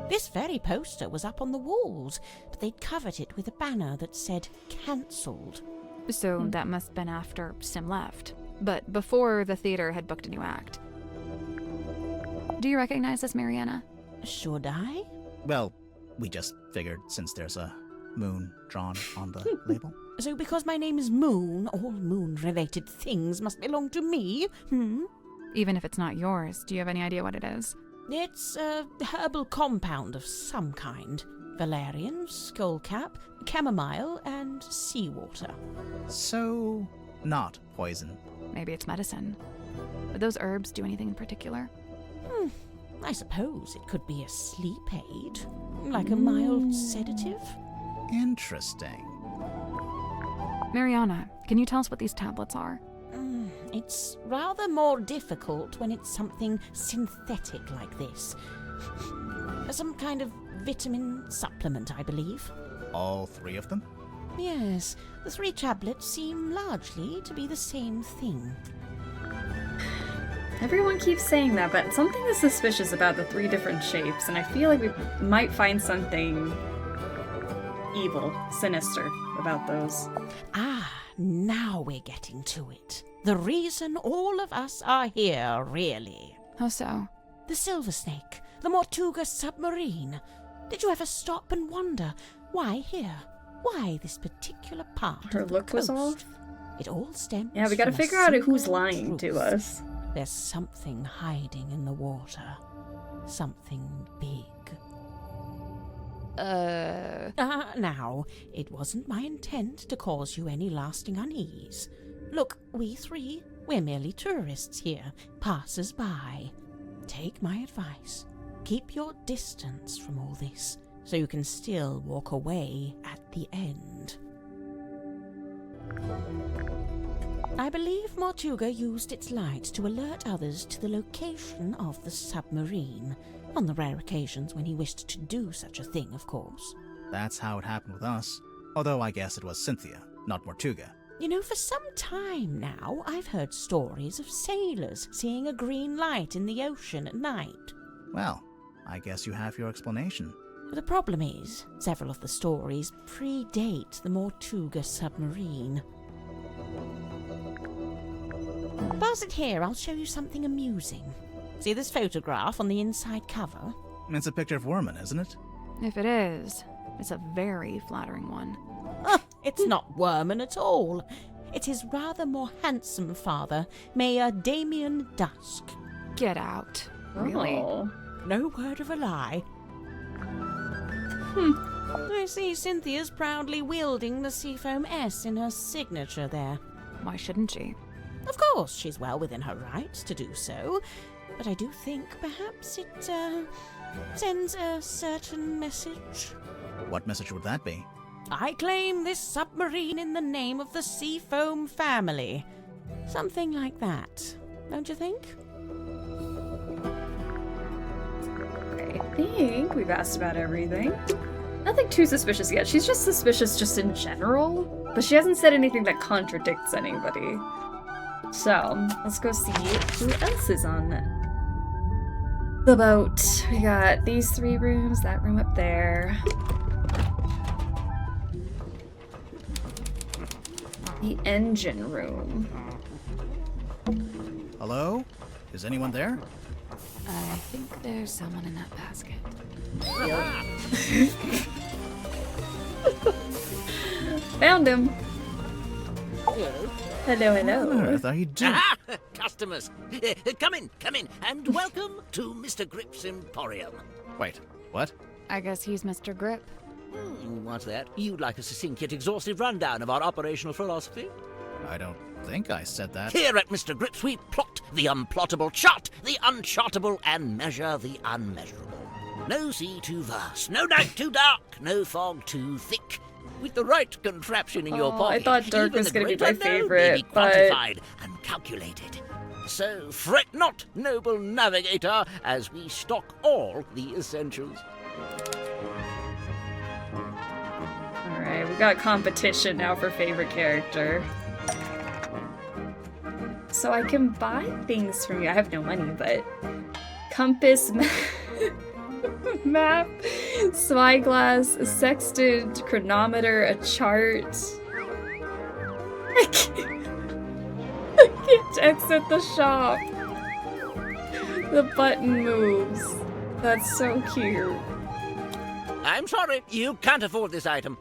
This very poster was up on the walls, but they'd covered it with a banner that said cancelled. So that must have been after Sim left, but before the theater had booked a new act. Do you recognize this, Mariana? Should I? Well, we just figured since there's a moon drawn on the label. So because my name is Moon, all moon-related things must belong to me? Even if it's not yours, do you have any idea what it is? It's a herbal compound of some kind. Valerian, skullcap, chamomile, and seawater. So, not poison. Maybe it's medicine. Would those herbs do anything in particular? I suppose it could be a sleep aid, like a mild sedative. Interesting. Mariana, can you tell us what these tablets are? It's rather more difficult when it's something synthetic like this. Some kind of vitamin supplement, I believe. All 3 of them? Yes, the 3 tablets seem largely to be the same thing. Everyone keeps saying that, but something is suspicious about the 3 different shapes, and I feel like we might find something evil, sinister about those. Now we're getting to it. The reason all of us are here, really. How so? The Silver Snake, the Mortuga Submarine. Did you ever stop and wonder, why here? Why this particular part Her of the look was coast? off? It all stems Yeah, we gotta from a figure out who's single lying truth. to us. There's something hiding in the water. Something big. Now, it wasn't my intent to cause you any lasting unease. Look, we 3, we're merely tourists here, passers-by. Take my advice. Keep your distance from all this, so you can still walk away at the end. I believe Mortuga used its light to alert others to the location of the submarine, on the rare occasions when he wished to do such a thing, of course. That's how it happened with us. Although I guess it was Cynthia, not Mortuga. You know, for some time now, I've heard stories of sailors seeing a green light in the ocean at night. Well, I guess you have your explanation. The problem is, several of the stories predate the Mortuga submarine. Pass it here, I'll show you something amusing. See this photograph on the inside cover? It's a picture of Worman, isn't it? If it is, it's a very flattering one. It's not Worman at all. It's his rather more handsome father, Mayor Damien Dusk. Get out. Really? Oh. No word of a lie. I see Cynthia's proudly wielding the Seafoam S in her signature there. Why shouldn't she? Of course, she's well within her rights to do so, but I do think perhaps it sends a certain message. What message would that be? I claim this submarine in the name of the Seafoam family. Something like that, don't you think? I think we've asked about everything. Nothing too suspicious yet. She's just suspicious just in general, but she hasn't said anything that contradicts anybody. So, let's go see who else is on the boat. We got these 3 rooms, that room up there. The engine room. Hello? Is anyone there? I think there's someone in that basket. Found him. Hello, What on hello. earth are you doing? Customers, come in, and welcome to Mr. Grip's Emporium. Wait, what? I guess he's Mr. Grip. What's that? You'd like a succinct yet exhaustive rundown of our operational philosophy? I don't think I said that. Here at Mr. Grip's, we plot the unplottable, chart the unchartable, and measure the unmeasurable. No sea too vast, no night too dark, no fog too thick. With the right contraption in your Oh, pocket, I thought dark even was the gonna be great my unknown favorite, may be but- quantified and calculated. So fret not, noble navigator, as we stock all the essentials. Alright, we got competition now for favorite character. So I can buy things from you. I have no money, but compass, map, spyglass, a sextant, chronometer, a chart. I can't exit the shop. The button moves. That's so cute. I'm sorry, you can't afford this item.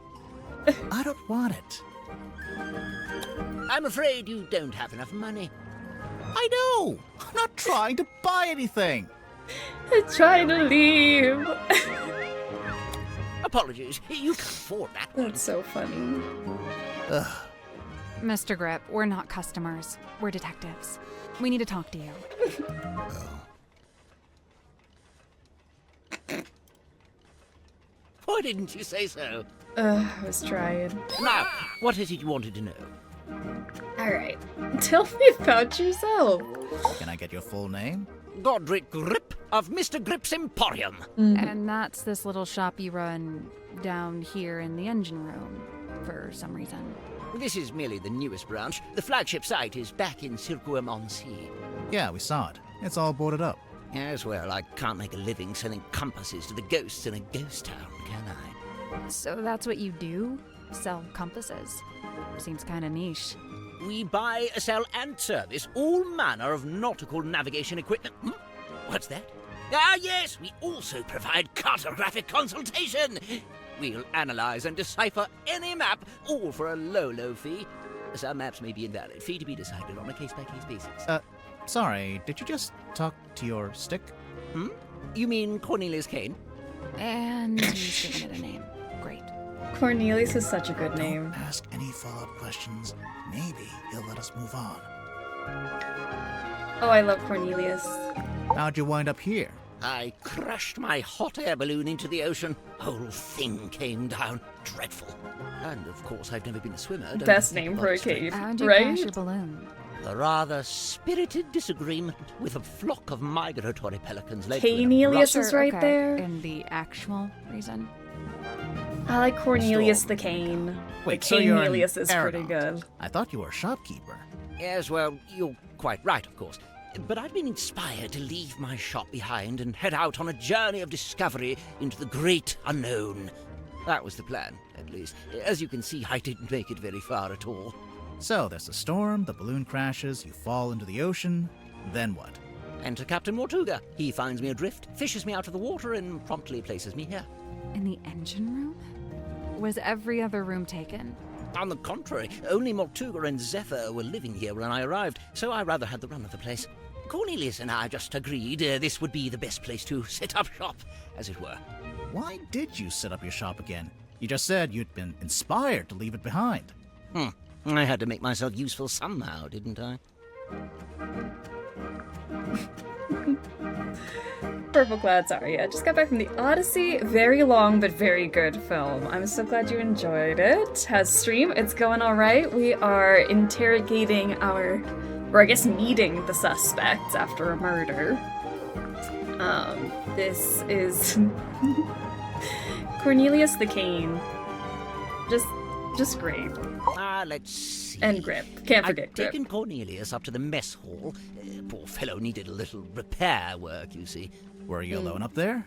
I don't want it. I'm afraid you don't have enough money. I know! I'm not trying to buy anything! I'm trying to leave. Apologies, you can't afford that. That's so funny. Ugh. Mr. Grip, we're not customers. We're detectives. We need to talk to you. Why didn't you say so? I was trying. Now, what is it you wanted to know? Alright. Tell me about yourself. Can I get your full name? Godric Grip of Mr. Grip's Emporium. And that's this little shop you run down here in the engine room for some reason. This is merely the newest branch. The flagship site is back in Circuum-on-Sea. Yeah, we saw it. It's all boarded up. As well, I can't make a living selling compasses to the ghosts in a ghost town, can I? So that's what you do? Sell compasses? Seems kind of niche. We buy, sell, and service all manner of nautical navigation equipment. What's that? Ah, yes, we also provide cartographic consultation. We'll analyze and decipher any map, all for a low, low fee. Some maps may be invalid, fee to be decided on a case-by-case basis. Sorry, did you just talk to your stick? You mean Cornelius Kane? And he's given it a name. Great. Cornelius is such a good name. Don't ask any follow-up questions. Maybe he'll let us move on. Oh, I love Cornelius. How'd you wind up here? I crashed my hot air balloon into the ocean. Whole thing came down. Dreadful. And of course, I've never been a swimmer. Don't Best have name the for a blood strength. cave, How'd you right? crash your balloon? A rather spirited disagreement with a flock of migratory pelicans led to an Cornelius abrupt- is right okay. there. And the actual reason? I like Cornelius Storm. the Cane. Wait, the so you're an Cornelius is pretty aeronaut. good. I thought you were a shopkeeper. Yes, well, you're quite right, of course. But I've been inspired to leave my shop behind and head out on a journey of discovery into the great unknown. That was the plan, at least. As you can see, I didn't make it very far at all. So there's a storm, the balloon crashes, you fall into the ocean. Then what? Enter Captain Mortuga. He finds me adrift, fishes me out of the water, and promptly places me here. In the engine room? Was every other room taken? On the contrary, only Mortuga and Zephyr were living here when I arrived, so I rather had the run of the place. Cornelius and I just agreed this would be the best place to set up shop, as it were. Why did you set up your shop again? You just said you'd been inspired to leave it behind. I had to make myself useful somehow, didn't I? Purple Cloud, sorry. I just got back from the Odyssey. Very long, but very good film. I'm so glad you enjoyed it. How's stream? It's going all right. We are interrogating or I guess meeting the suspects after a murder. This is Cornelius the Cane. Just great. Let's see. And Grip. Can't forget I've Grip. taken Cornelius up to the mess hall. Poor fellow needed a little repair work, you see. Were you alone up there?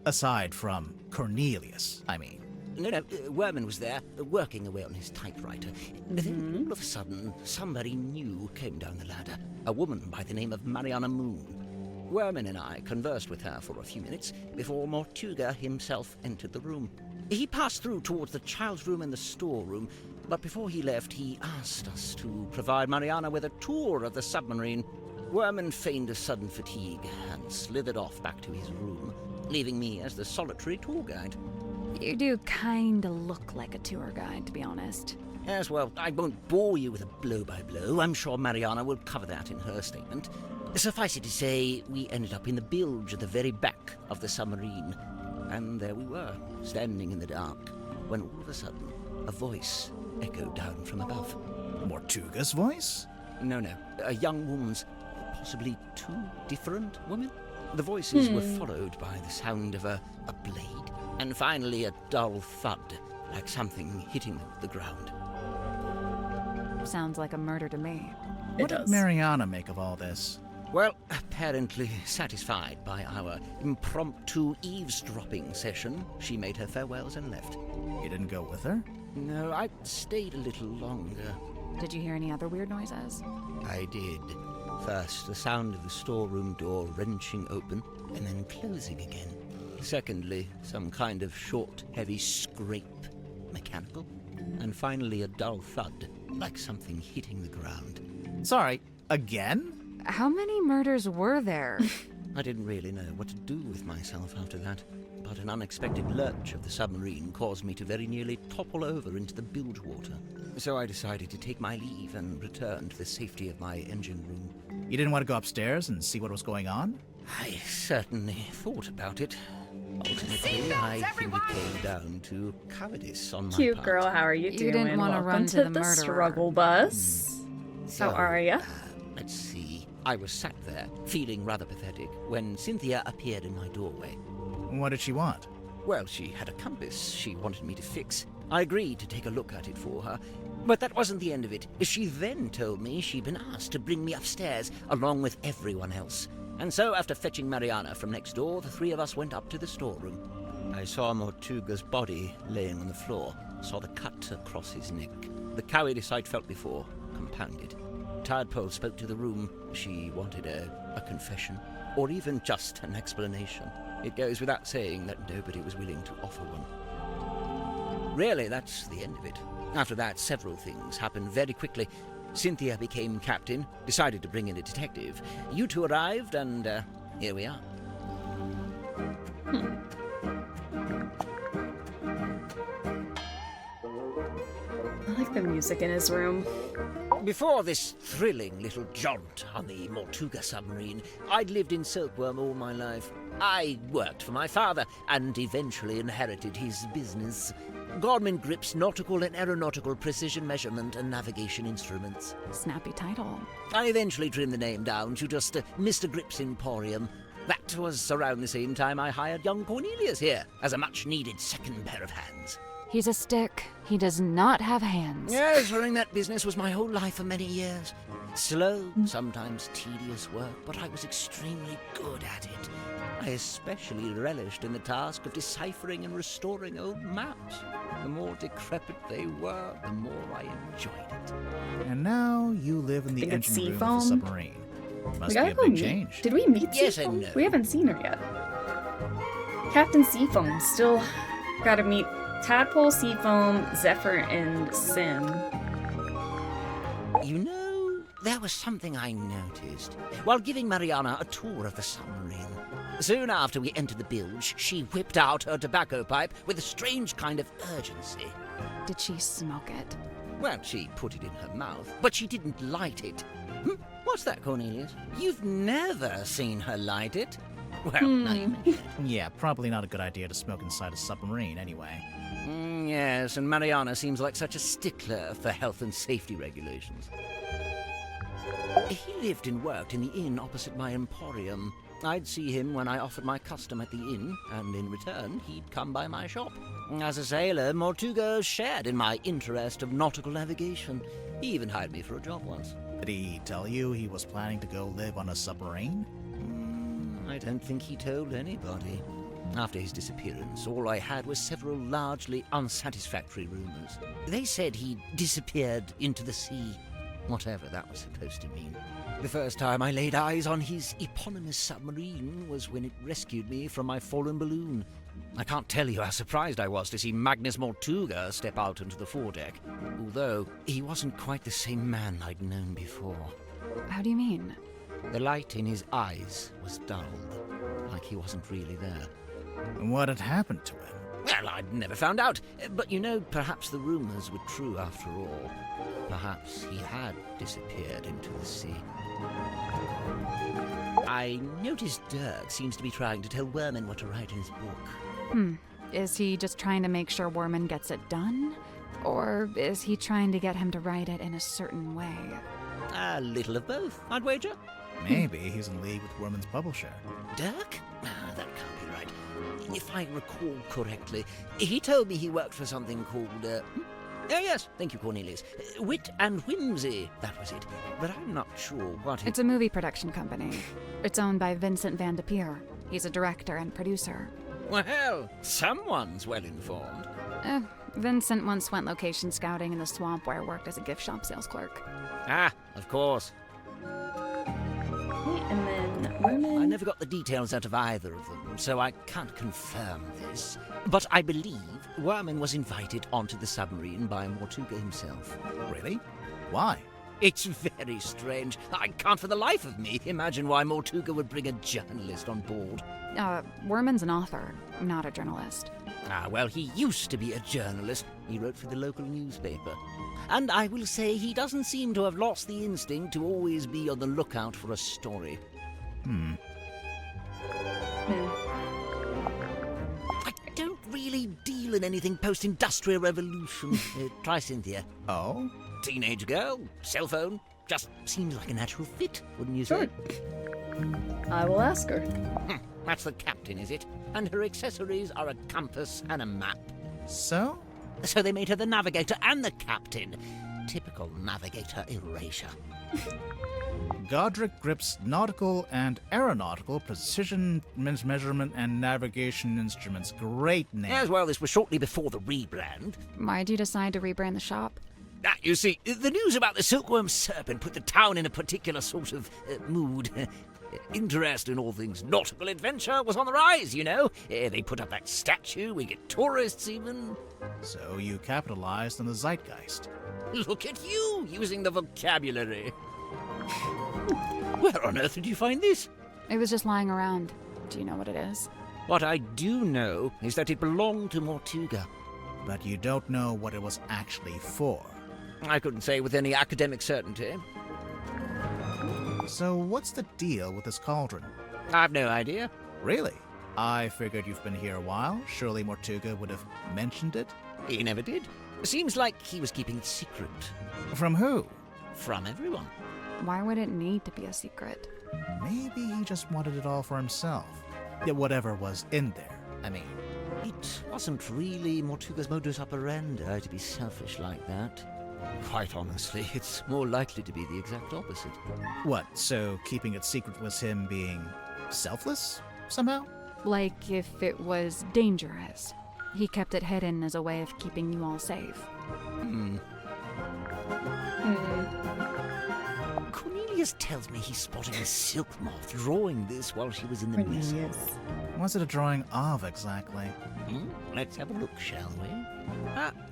Aside from Cornelius, I mean. No, Werman was there, working away on his typewriter. Then all of a sudden, somebody new came down the ladder. A woman by the name of Mariana Moon. Werman and I conversed with her for a few minutes before Mortuga himself entered the room. He passed through towards the child's room and the storeroom, but before he left, he asked us to provide Mariana with a tour of the submarine. Werman feigned a sudden fatigue and slithered off back to his room, leaving me as the solitary tour guide. You do kinda look like a tour guide, to be honest. Yes, well, I won't bore you with a blow-by-blow. I'm sure Mariana will cover that in her statement. Suffice it to say, we ended up in the bilge at the very back of the submarine. And there we were, standing in the dark, when all of a sudden, a voice echoed down from above. Mortuga's voice? No, a young woman's, possibly two different women. The voices were followed by the sound of a blade, and finally a dull thud, like something hitting the ground. Sounds like a murder to me. What did Mariana make of all this? Well, apparently satisfied by our impromptu eavesdropping session, she made her farewells and left. You didn't go with her? No, I stayed a little longer. Did you hear any other weird noises? I did. First, the sound of the storeroom door wrenching open and then closing again. Secondly, some kind of short, heavy scrape, mechanical. And finally, a dull thud, like something hitting the ground. Sorry, again? How many murders were there? I didn't really know what to do with myself after that, but an unexpected lurch of the submarine caused me to very nearly topple over into the bilge water. So I decided to take my leave and return to the safety of my engine room. You didn't want to go upstairs and see what was going on? I certainly thought about it. Ultimately, I think it came down to cowardice on my Cute part. girl, how are you You doing? didn't want to Welcome run to to the the murderer. struggle bus. So, How are ya? Let's see. I was sat there, feeling rather pathetic, when Cynthia appeared in my doorway. What did she want? Well, she had a compass she wanted me to fix. I agreed to take a look at it for her. But that wasn't the end of it. She then told me she'd been asked to bring me upstairs, along with everyone else. And so, after fetching Mariana from next door, the three of us went up to the storeroom. I saw Mortuga's body laying on the floor, saw the cut across his neck. The cowardice I'd felt before compounded. Tadpole spoke to the room. She wanted a confession, or even just an explanation. It goes without saying that nobody was willing to offer one. Really, that's the end of it. After that, several things happened very quickly. Cynthia became captain, decided to bring in a detective. You two arrived, and here we are. I like the music in his room. Before this thrilling little jaunt on the Mortuga Submarine, I'd lived in Silkworm all my life. I worked for my father and eventually inherited his business. Gorman Grip's nautical and aeronautical precision measurement and navigation instruments. Snappy title. I eventually trimmed the name down to just Mr. Grip's Emporium. That was around the same time I hired young Cornelius here as a much-needed second pair of hands. He's a stick. He does not have hands. Yes, running that business was my whole life for many years. Slow, sometimes tedious work, but I was extremely good at it. I especially relished in the task of deciphering and restoring old maps. The more decrepit they were, the more I enjoyed it. And now you live in the Think it's engine room of Seafoam? the submarine. Must We be gotta a go big meet. change. Did we meet Yes Seafoam? and no. We haven't seen her yet. Captain Seafoam. Still gotta meet Tadpole, Seafoam, Zephyr, and Sim. You know, there was something I noticed while giving Mariana a tour of the submarine. Soon after we entered the bilge, she whipped out her tobacco pipe with a strange kind of urgency. Did she smoke it? Well, she put it in her mouth, but she didn't light it. What's that, Cornelius? You've never seen her light it? Well, now you mention it. Yeah, probably not a good idea to smoke inside a submarine anyway. Yes, and Mariana seems like such a stickler for health and safety regulations. He lived and worked in the inn opposite my emporium. I'd see him when I offered my custom at the inn, and in return, he'd come by my shop. As a sailor, Mortuga shared in my interest of nautical navigation. He even hired me for a job once. Did he tell you he was planning to go live on a submarine? I don't think he told anybody. After his disappearance, all I had was several largely unsatisfactory rumors. They said he'd disappeared into the sea, whatever that was supposed to mean. The first time I laid eyes on his eponymous submarine was when it rescued me from my fallen balloon. I can't tell you how surprised I was to see Magnus Mortuga step out onto the foredeck, although he wasn't quite the same man I'd known before. How do you mean? The light in his eyes was dulled, like he wasn't really there. And what had happened to him? Well, I'd never found out, but you know, perhaps the rumors were true after all. Perhaps he had disappeared into the sea. I noticed Dirk seems to be trying to tell Werman what to write in his book. Is he just trying to make sure Worman gets it done? Or is he trying to get him to write it in a certain way? A little of both, I'd wager. Maybe he's in league with Worman's publisher. Dirk? That can't be right. If I recall correctly, he told me he worked for something called, Oh yes, thank you, Cornelius. Wit and Whimsy, that was it. But I'm not sure what it... It's a movie production company. It's owned by Vincent Van de Peer. He's a director and producer. Well, someone's well informed. Vincent once went location scouting in the swamp where I worked as a gift shop sales clerk. Ah, of course. And then Werman. I never got the details out of either of them, so I can't confirm this. But I believe Werman was invited onto the submarine by Mortuga himself. Really? Why? It's very strange. I can't for the life of me imagine why Mortuga would bring a journalist on board. Werman's an author, not a journalist. Ah, well, he used to be a journalist. He wrote for the local newspaper. And I will say he doesn't seem to have lost the instinct to always be on the lookout for a story. I don't really deal in anything post-industrial revolution. Try Cynthia. Oh? Teenage girl, cell phone, just seems like a natural fit, wouldn't you say? I will ask her. That's the captain, is it? And her accessories are a compass and a map. So? So they made her the navigator and the captain. Typical navigator erasure. Godric Grip's nautical and aeronautical precision measurement and navigation instruments. Great name. As well, this was shortly before the rebrand. Why'd you decide to rebrand the shop? Ah, you see, the news about the silkworm serpent put the town in a particular sort of mood. Interest in all things nautical adventure was on the rise, you know. They put up that statue, we get tourists even. So you capitalized on the zeitgeist. Look at you, using the vocabulary. Where on earth did you find this? It was just lying around. Do you know what it is? What I do know is that it belonged to Mortuga. But you don't know what it was actually for. I couldn't say with any academic certainty. So what's the deal with this cauldron? I've no idea. Really? I figured you've been here a while. Surely Mortuga would have mentioned it? He never did. Seems like he was keeping it secret. From who? From everyone. Why would it need to be a secret? Maybe he just wanted it all for himself. Yeah, whatever was in there, I mean. It wasn't really Mortuga's modus operandi to be selfish like that. Quite honestly, it's more likely to be the exact opposite. What, so keeping it secret was him being selfless, somehow? Like if it was dangerous. He kept it hidden as a way of keeping you all safe. Cornelius tells me he spotted a silk moth drawing this while she was in the mist. What's it a drawing of, exactly? Let's have a look, shall we?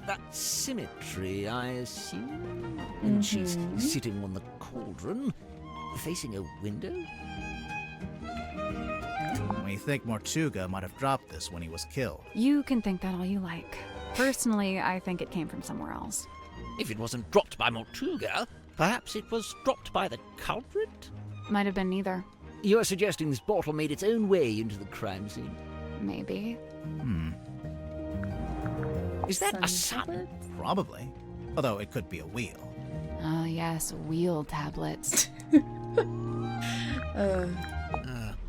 That symmetry, I assume. And she's sitting on the cauldron, facing a window. We think Mortuga might have dropped this when he was killed. You can think that all you like. Personally, I think it came from somewhere else. If it wasn't dropped by Mortuga, perhaps it was dropped by the culprit? Might have been neither. You're suggesting this bottle made its own way into the crime scene? Maybe. Is that a sun? Probably. Although it could be a wheel. Oh yes, wheel tablets.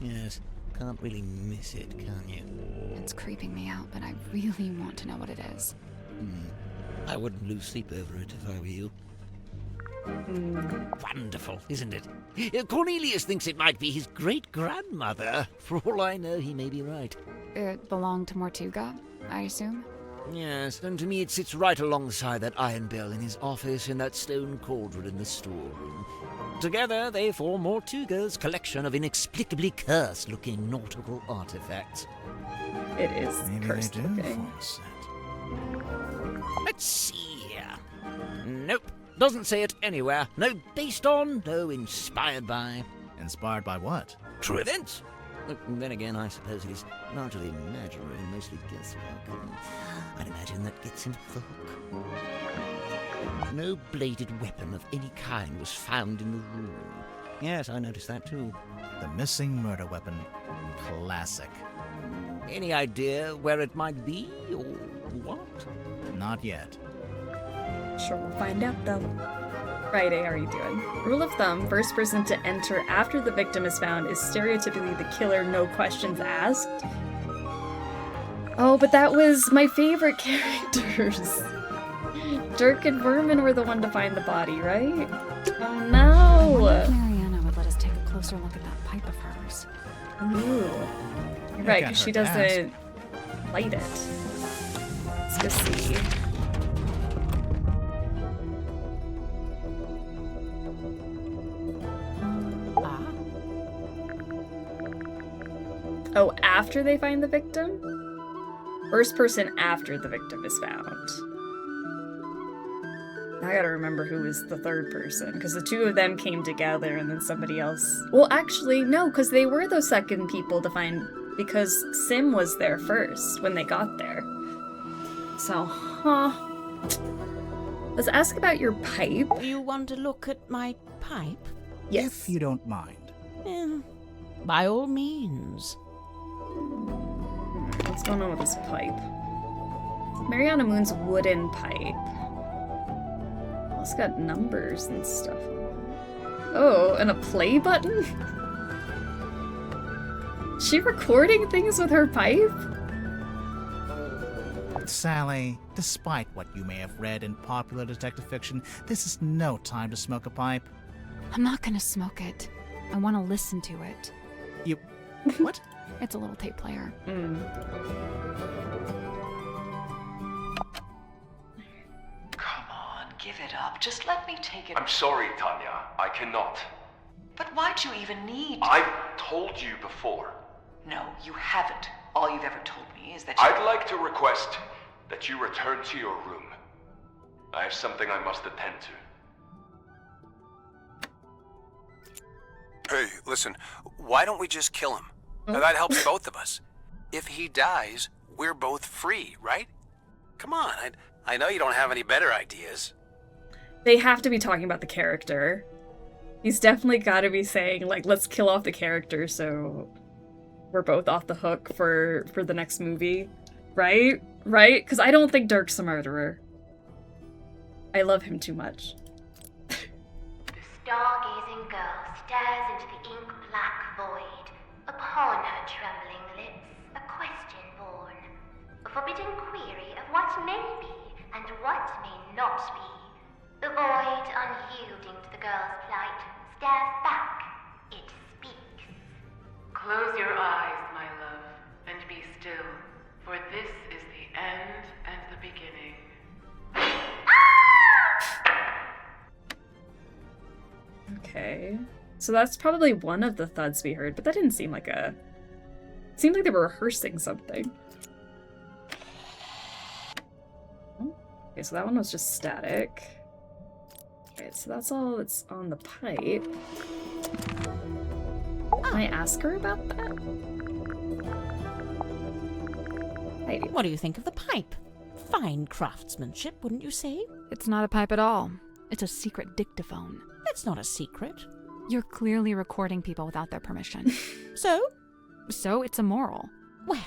Yes. Can't really miss it, can you? It's creeping me out, but I really want to know what it is. I wouldn't lose sleep over it if I were you. Wonderful, isn't it? Cornelius thinks it might be his great-grandmother. For all I know, he may be right. It belonged to Mortuga, I assume? Yes, and to me it sits right alongside that iron bell in his office and that stone cauldron in the storeroom. Together, they form Mortuga's collection of inexplicably cursed-looking nautical artifacts. It is Maybe cursed they do looking. form a set. Let's see here. Nope, doesn't say it anywhere. No based on, no inspired by. Inspired by what? True events. Then again, I suppose it is largely imaginary and mostly guesswork. I'd imagine that gets him off the hook. No bladed weapon of any kind was found in the room. Yes, I noticed that too. The missing murder weapon. Classic. Any idea where it might be, or what? Not yet. Sure, we'll find out though. Friday, how are you doing? Rule of thumb, first person to enter after the victim is found is stereotypically the killer, no questions asked. Oh, but that was my favorite characters. Dirk and Vermin were the one to find the body, right? Oh I no! wonder if Mariana would let us take a closer look at that pipe of hers. Ooh. You're right, because she doesn't light it. Let's go see. Oh, after they find the victim? First person after the victim is found. I gotta remember who was the third person, because the two of them came together and then somebody else. Well, actually, no, because they were the second people to find, because Sim was there first when they got there. So, let's ask about your pipe. You want to look at my pipe? Yes. If you don't mind. By all means. What's going on with this pipe? Mariana Moon's wooden pipe. It's got numbers and stuff. Oh, and a play button? Is she recording things with her pipe? Sally, despite what you may have read in popular detective fiction, this is no time to smoke a pipe. I'm not gonna smoke it. I want to listen to it. You... what? It's a little tape player. Come on, give it up. Just let me take it. I'm sorry, Tanya. I cannot. But why'd you even need to? I've told you before. No, you haven't. All you've ever told me is that I'd like to request that you return to your room. I have something I must attend to. Hey, listen, why don't we just kill him? Now, that helps both of us. If he dies, we're both free, right? Come on, I know you don't have any better ideas. They have to be talking about the character. He's definitely got to be saying, like, let's kill off the character so we're both off the hook for the next movie. Right? Right? Because I don't think Dirk's a murderer. I love him too much. The stargazing girl stares into the ink-black void. Upon her trembling lips, a question born. A forbidden query of what may be and what may not be. The void, unyielding to the girl's plight, stares back. It speaks. Close your eyes, my love, and be still, for this is the end and the beginning. Okay. So that's probably one of the thuds we heard, but that didn't seem like a... It seemed like they were rehearsing something. Okay, so that one was just static. Okay, so that's all that's on the pipe. Can I ask her about that? Maybe. What do you think of the pipe? Fine craftsmanship, wouldn't you say? It's not a pipe at all. It's a secret dictaphone. That's not a secret. You're clearly recording people without their permission. So? So it's immoral. Well,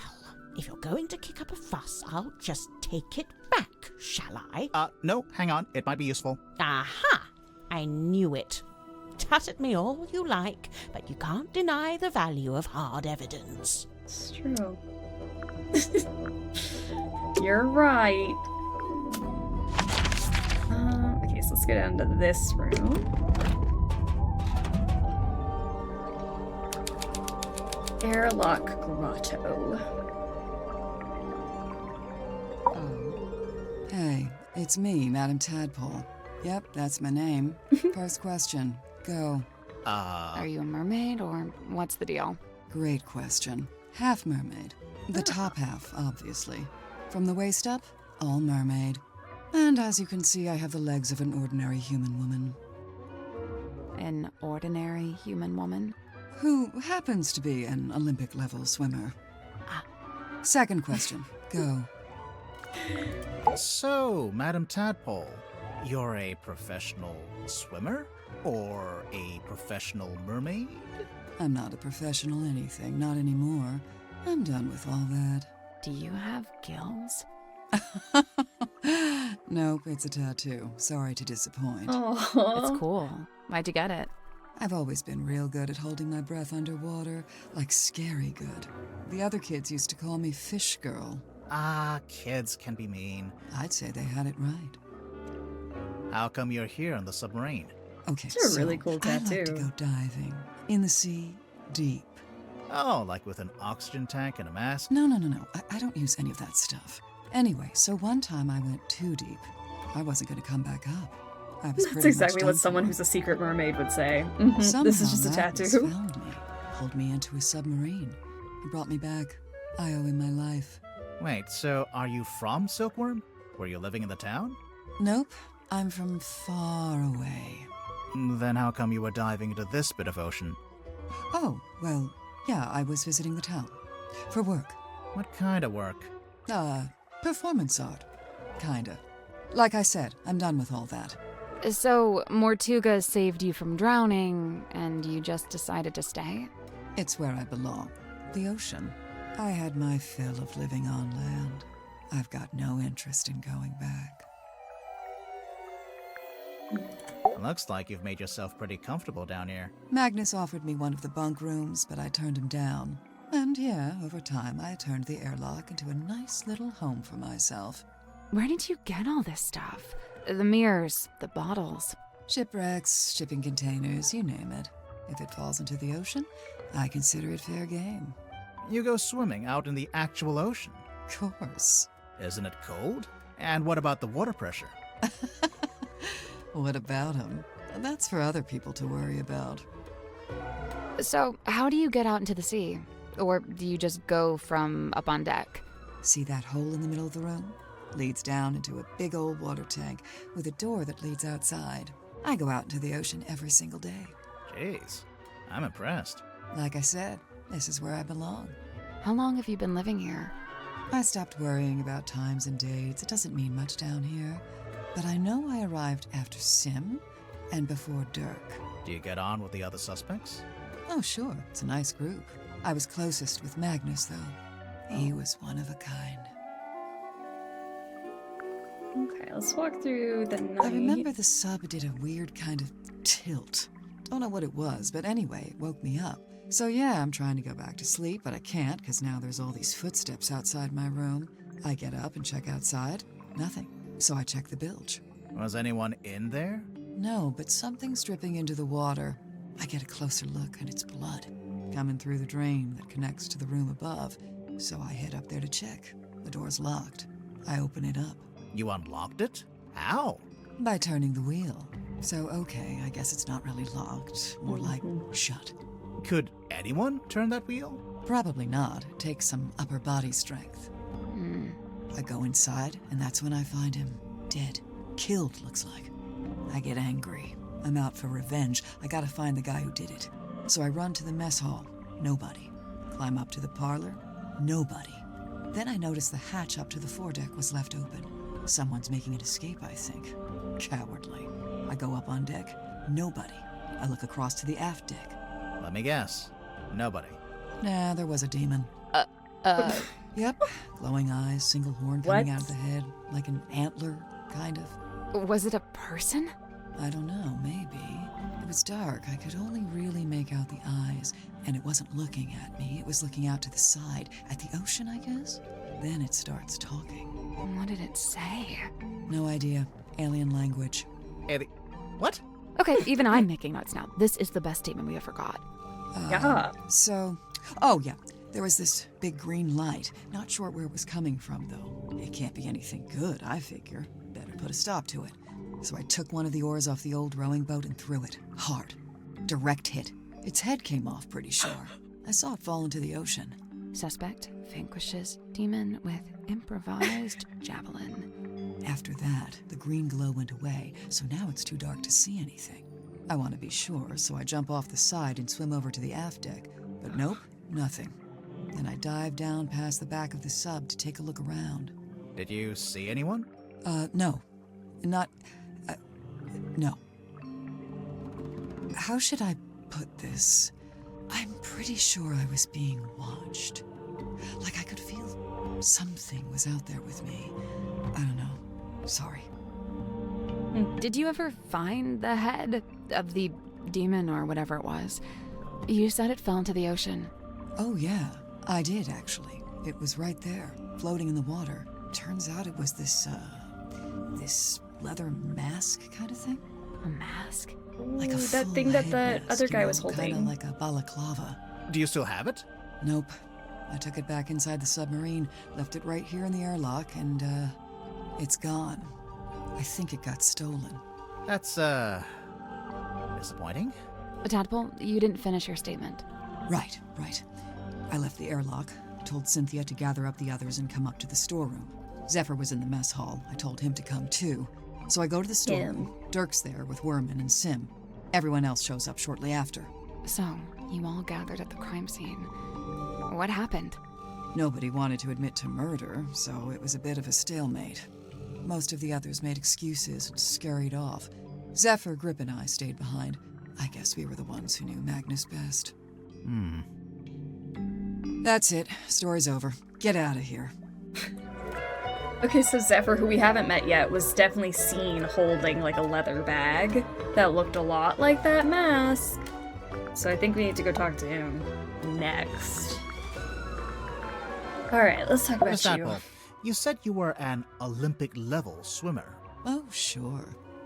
if you're going to kick up a fuss, I'll just take it back, shall I? No, hang on. It might be useful. Aha! I knew it. Tut at me all you like, but you can't deny the value of hard evidence. It's true. You're right. Okay, so let's go down to this room. Airlock Grotto. Hey, it's me, Madam Tadpole. Yep, that's my name. First question. Go. Are you a mermaid, or what's the deal? Great question. Half mermaid. The top half, obviously. From the waist up, all mermaid. And as you can see, I have the legs of an ordinary human woman. An ordinary human woman? Who happens to be an Olympic-level swimmer. Second question. Go. So, Madam Tadpole, you're a professional swimmer? Or a professional mermaid? I'm not a professional anything, not anymore. I'm done with all that. Do you have gills? Nope, it's a tattoo. Sorry to disappoint. It's cool. Why'd you get it? I've always been real good at holding my breath underwater, like scary good. The other kids used to call me Fish Girl. Kids can be mean. I'd say they had it right. How come you're here on the submarine? Okay, It's a really cool tattoo. I like to go diving. In the sea, deep. Oh, like with an oxygen tank and a mask? No. I don't use any of that stuff. Anyway, so one time I went too deep. I wasn't going to come back up. I was That's exactly what someone who's a secret mermaid would say. This is just a Magnus tattoo. Found me, pulled me into a submarine. He brought me back. I owe him my life. Wait, so are you from Silkworm? Were you living in the town? Nope. I'm from far away. Then how come you were diving into this bit of ocean? Oh, well, yeah, I was visiting the town. For work. What kind of work? Performance art. Kinda. Like I said, I'm done with all that. So, Mortuga saved you from drowning, and you just decided to stay? It's where I belong. The ocean. I had my fill of living on land. I've got no interest in going back. Looks like you've made yourself pretty comfortable down here. Magnus offered me one of the bunk rooms, but I turned him down. And yeah, over time I turned the airlock into a nice little home for myself. Where did you get all this stuff? The mirrors, the bottles. Shipwrecks, shipping containers, you name it. If it falls into the ocean, I consider it fair game. You go swimming out in the actual ocean? Of course. Isn't it cold? And what about the water pressure? What about him? That's for other people to worry about. So, how do you get out into the sea? Or do you just go from up on deck? See that hole in the middle of the room? Leads down into a big old water tank with a door that leads outside. I go out into the ocean every single day. Jeez, I'm impressed. Like I said, this is where I belong. How long have you been living here? I stopped worrying about times and dates. It doesn't mean much down here. But I know I arrived after Sim and before Dirk. Do you get on with the other suspects? Oh, sure. It's a nice group. I was closest with Magnus, though. He was one of a kind. Okay, let's walk through the night. I remember the sub did a weird kind of tilt. Don't know what it was, but anyway, it woke me up. So yeah, I'm trying to go back to sleep, but I can't because now there's all these footsteps outside my room. I get up and check outside. Nothing. So I check the bilge. Was anyone in there? No, but something's dripping into the water. I get a closer look, and it's blood coming through the drain that connects to the room above. So I head up there to check. The door's locked. I open it up. You unlocked it? How? By turning the wheel. So, okay, I guess it's not really locked. More like shut. Could anyone turn that wheel? Probably not. It takes some upper body strength. I go inside, and that's when I find him. Dead. Killed, looks like. I get angry. I'm out for revenge. I gotta find the guy who did it. So I run to the mess hall. Nobody. Climb up to the parlor. Nobody. Then I notice the hatch up to the foredeck was left open. Someone's making an escape, I think. Cowardly. I go up on deck. Nobody. I look across to the aft deck. Let me guess. Nobody. Nah, there was a demon. Yep. Glowing eyes, single horn coming out of the head, like an antler, kind of. Was it a person? I don't know, maybe. It was dark. I could only really make out the eyes, and it wasn't looking at me. It was looking out to the side, at the ocean, I guess. Then it starts talking. What did it say? No idea. Alien language. What? Okay, even I'm making notes now. This is the best statement we ever got. Yeah. Oh yeah. There was this big green light. Not sure where it was coming from, though. It can't be anything good, I figure. Better put a stop to it. So I took one of the oars off the old rowing boat and threw it. Hard. Direct hit. Its head came off, pretty sure. I saw it fall into the ocean. Suspect vanquishes demon with improvised javelin. After that, the green glow went away, so now it's too dark to see anything. I want to be sure, so I jump off the side and swim over to the aft deck. But nope, nothing. Then I dive down past the back of the sub to take a look around. Did you see anyone? No. No. How should I put this? I'm pretty sure I was being watched. Like I could feel something was out there with me. I don't know. Sorry. Did you ever find the head of the demon or whatever it was? You said it fell into the ocean. Oh, yeah. I did, actually. It was right there, floating in the water. Turns out it was this leather mask kind of thing. A mask? Like a that thing that the other guy was Kind holding. of like a balaclava. Do you still have it? Nope. I took it back inside the submarine, left it right here in the airlock, and, it's gone. I think it got stolen. That's, disappointing. Tadpole, you didn't finish your statement. Right. I left the airlock, told Cynthia to gather up the others and come up to the storeroom. Zephyr was in the mess hall. I told him to come too. So I go to the store. Him. Dirk's there with Werman and Sim. Everyone else shows up shortly after. So, you all gathered at the crime scene. What happened? Nobody wanted to admit to murder, so it was a bit of a stalemate. Most of the others made excuses and scurried off. Zephyr, Grip, and I stayed behind. I guess we were the ones who knew Magnus best. That's it. Story's over. Get out of here. Okay, so Zephyr, who we haven't met yet, was definitely seen holding like a leather bag that looked a lot like that mask. So I think we need to go talk to him next. Alright, let's talk about Miss you. Apple, you said you were an Olympic-level swimmer. Oh, sure.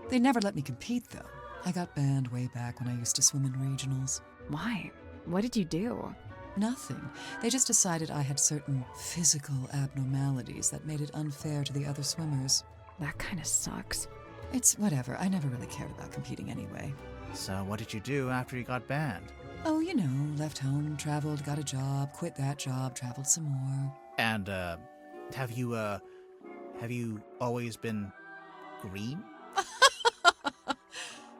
They never let me compete, though. I got banned way back when I used to swim in regionals. Why? What did you do? Nothing. They just decided I had certain physical abnormalities that made it unfair to the other swimmers. That kind of sucks. It's whatever. I never really cared about competing anyway. So what did you do after you got banned? Oh, you know, left home, traveled, got a job, quit that job, traveled some more. And, have you always been green?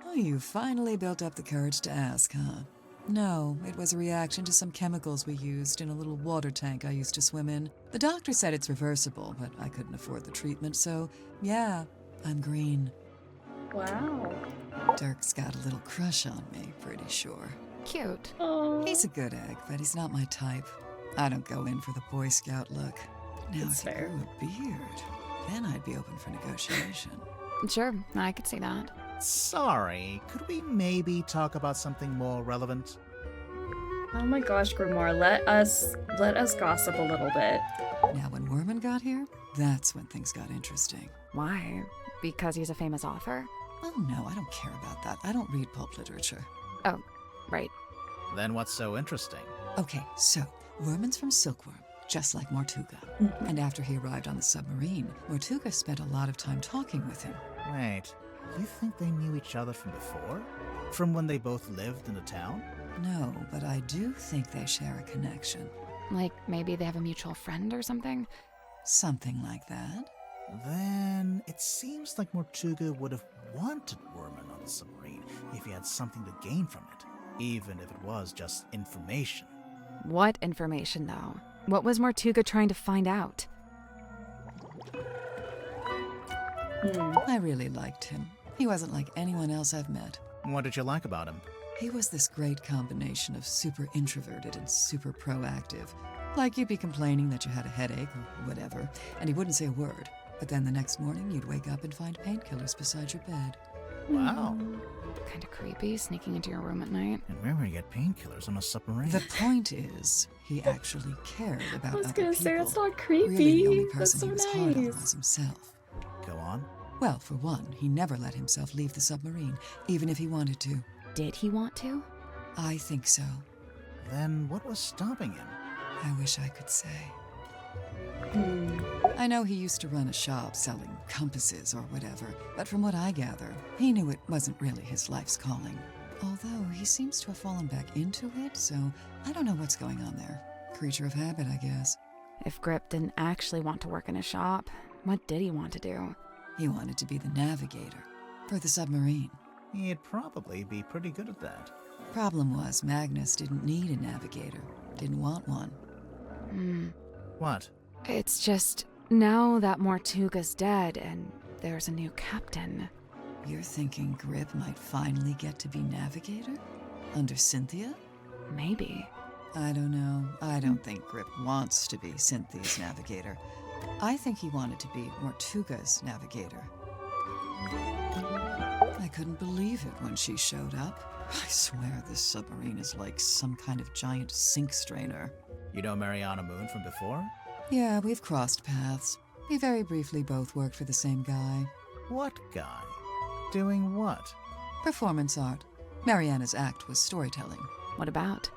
Oh, you finally built up the courage to ask, huh? No, it was a reaction to some chemicals we used in a little water tank I used to swim in. The doctor said it's reversible, but I couldn't afford the treatment, so yeah, I'm green. Wow. Dirk's got a little crush on me, pretty sure. Cute. Oh. He's a good egg, but he's not my type. I don't go in for the Boy Scout look. Now, That's if he fair. grew a beard, then I'd be open for negotiation. Sure, I could see that. Sorry, could we maybe talk about something more relevant? Oh my gosh, Grimoire, let us gossip a little bit. Now, when Werman got here, that's when things got interesting. Why? Because he's a famous author? Oh no, I don't care about that. I don't read pulp literature. Oh, right. Then what's so interesting? Okay, so Werman's from Silkworm, just like Mortuga. And after he arrived on the submarine, Mortuga spent a lot of time talking with him. Wait, you think they knew each other from before? From when they both lived in the town? No, but I do think they share a connection. Like maybe they have a mutual friend or something? Something like that. Then it seems like Mortuga would have wanted Werman on the submarine if he had something to gain from it, even if it was just information. What information, though? What was Mortuga trying to find out? I really liked him. He wasn't like anyone else I've met. What did you like about him? He was this great combination of super introverted and super proactive. Like you'd be complaining that you had a headache or whatever, and he wouldn't say a word. But then the next morning, you'd wake up and find painkillers beside your bed. Wow. Kind of creepy, sneaking into your room at night. And where would you get painkillers on a submarine? The point is, he actually cared about I was other gonna people. say, that's not creepy. Really, the only That's person so he was hard on nice. was himself. Go on. Well, for one, he never let himself leave the submarine, even if he wanted to. Did he want to? I think so. Then what was stopping him? I wish I could say. I know he used to run a shop selling compasses or whatever, but from what I gather, he knew it wasn't really his life's calling. Although he seems to have fallen back into it, so I don't know what's going on there. Creature of habit, I guess. If Grip didn't actually want to work in a shop, what did he want to do? He wanted to be the navigator for the submarine. He'd probably be pretty good at that. Problem was, Magnus didn't need a navigator. Didn't want one. What? It's just, now that Mortuga's dead and there's a new captain. You're thinking Grip might finally get to be navigator? Under Cynthia? Maybe. I don't know. I don't think Grip wants to be Cynthia's navigator. I think he wanted to be Mortuga's navigator. I couldn't believe it when she showed up. I swear this submarine is like some kind of giant sink strainer. You know Mariana Moon from before? Yeah, we've crossed paths. We very briefly both worked for the same guy. What guy? Doing what? Performance art. Mariana's act was storytelling. What about?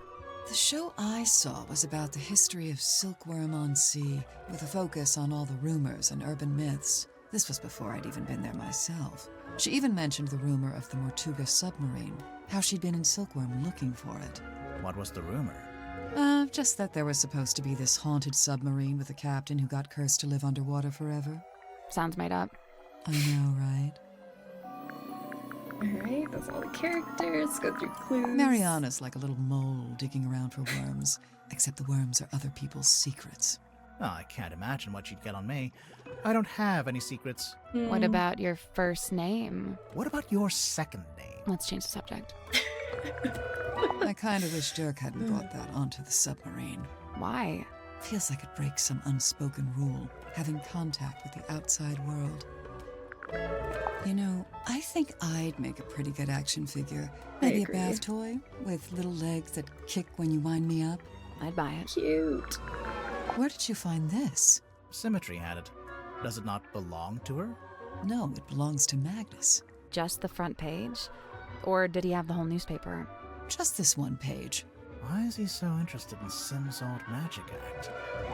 The show I saw was about the history of Silkworm on Sea, with a focus on all the rumors and urban myths. This was before I'd even been there myself. She even mentioned the rumor of the Mortuga Submarine, how she'd been in Silkworm looking for it. What was the rumor? Just that there was supposed to be this haunted submarine with a captain who got cursed to live underwater forever. Sounds made up. I know, right? Alright, that's all the characters. Go through clues. Mariana's like a little mole digging around for worms, except the worms are other people's secrets. Oh, I can't imagine what you'd get on me. I don't have any secrets. What about your first name? What about your second name? Let's change the subject. I kind of wish Dirk hadn't brought that onto the submarine. Why? Feels like it breaks some unspoken rule, having contact with the outside world. You know, I think I'd make a pretty good action figure. Maybe a bath toy with little legs that kick when you wind me up. I'd buy it. Cute. Where did you find this? Symmetry had it. Does it not belong to her? No, it belongs to Magnus. Just the front page? Or did he have the whole newspaper? Just this one page. Why is he so interested in Sim's old magic act?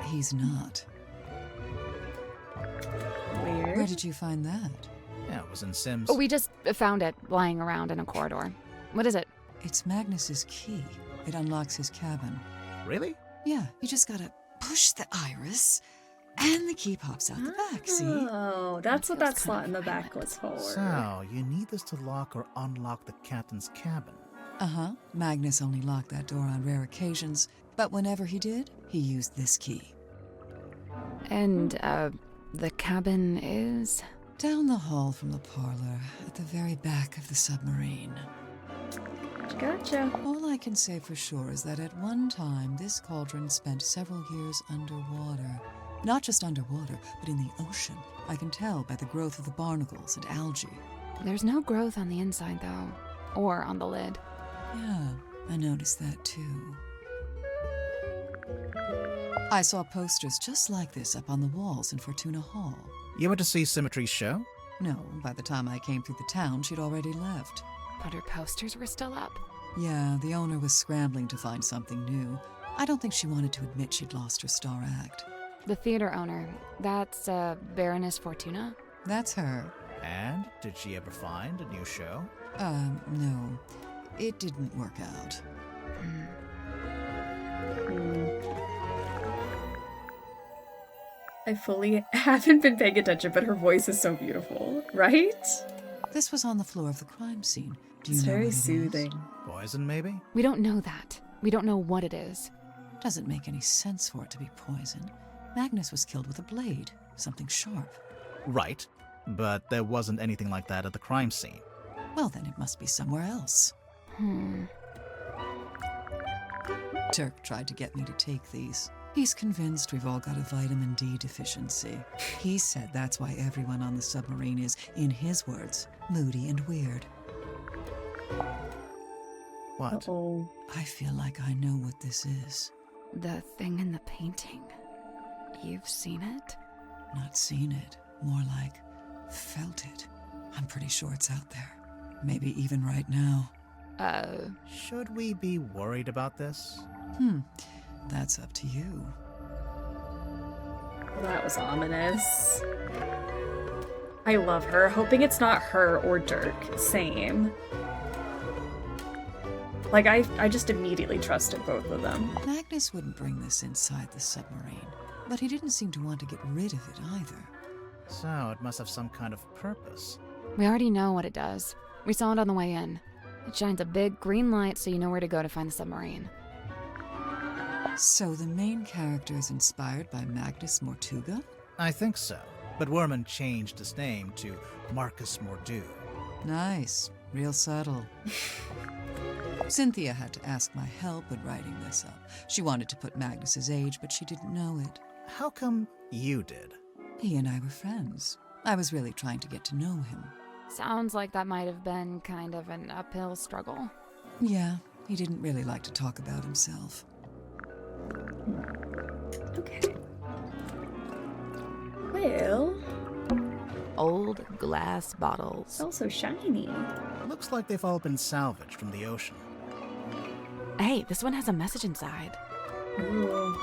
He's not. Weird. Where did you find that? Yeah, it was in Sim's. Oh, we just found it lying around in a corridor. What is it? It's Magnus's key. It unlocks his cabin. Really? Yeah, you just gotta push the iris, and the key pops out the back, see? Oh, that's what that slot in the back was for. So, you need this to lock or unlock the captain's cabin. Uh-huh. Magnus only locked that door on rare occasions, but whenever he did, he used this key. And, the cabin is? Down the hall from the parlor, at the very back of the submarine. Gotcha. All I can say for sure is that at one time, this cauldron spent several years underwater. Not just underwater, but in the ocean. I can tell by the growth of the barnacles and algae. There's no growth on the inside, though. Or on the lid. Yeah, I noticed that too. I saw posters just like this up on the walls in Fortuna Hall. You went to see Symmetry's show? No, by the time I came through the town, she'd already left. But her posters were still up. Yeah, the owner was scrambling to find something new. I don't think she wanted to admit she'd lost her star act. The theater owner, that's, Baroness Fortuna? That's her. And did she ever find a new show? No. It didn't work out. I fully haven't been paying attention, but her voice is so beautiful, right? This was on the floor of the crime scene. Do you It's know very what it is? soothing. Poison, maybe? We don't know that. We don't know what it is. Doesn't make any sense for it to be poison. Magnus was killed with a blade, something sharp. Right, but there wasn't anything like that at the crime scene. Well, then it must be somewhere else. Turk tried to get me to take these. He's convinced we've all got a vitamin D deficiency. He said that's why everyone on the submarine is, in his words, moody and weird. What? Uh-oh. I feel like I know what this is. The thing in the painting. You've seen it? Not seen it. More like felt it. I'm pretty sure it's out there. Maybe even right now. Should we be worried about this? That's up to you. That was ominous. I love her, hoping it's not her or Dirk. Same. Like, I just immediately trusted both of them. Magnus wouldn't bring this inside the submarine, but he didn't seem to want to get rid of it either. So, it must have some kind of purpose. We already know what it does. We saw it on the way in. It shines a big green light so you know where to go to find the submarine. So the main character is inspired by Magnus Mortuga? I think so, but Werman changed his name to Marcus Mordu. Nice. Real subtle. Cynthia had to ask my help with writing this up. She wanted to put Magnus's age, but she didn't know it. How come you did? He and I were friends. I was really trying to get to know him. Sounds like that might have been kind of an uphill struggle. Yeah, he didn't really like to talk about himself. Okay. Well... Old glass bottles. It's also shiny. Looks like they've all been salvaged from the ocean. Hey, this one has a message inside. Ooh.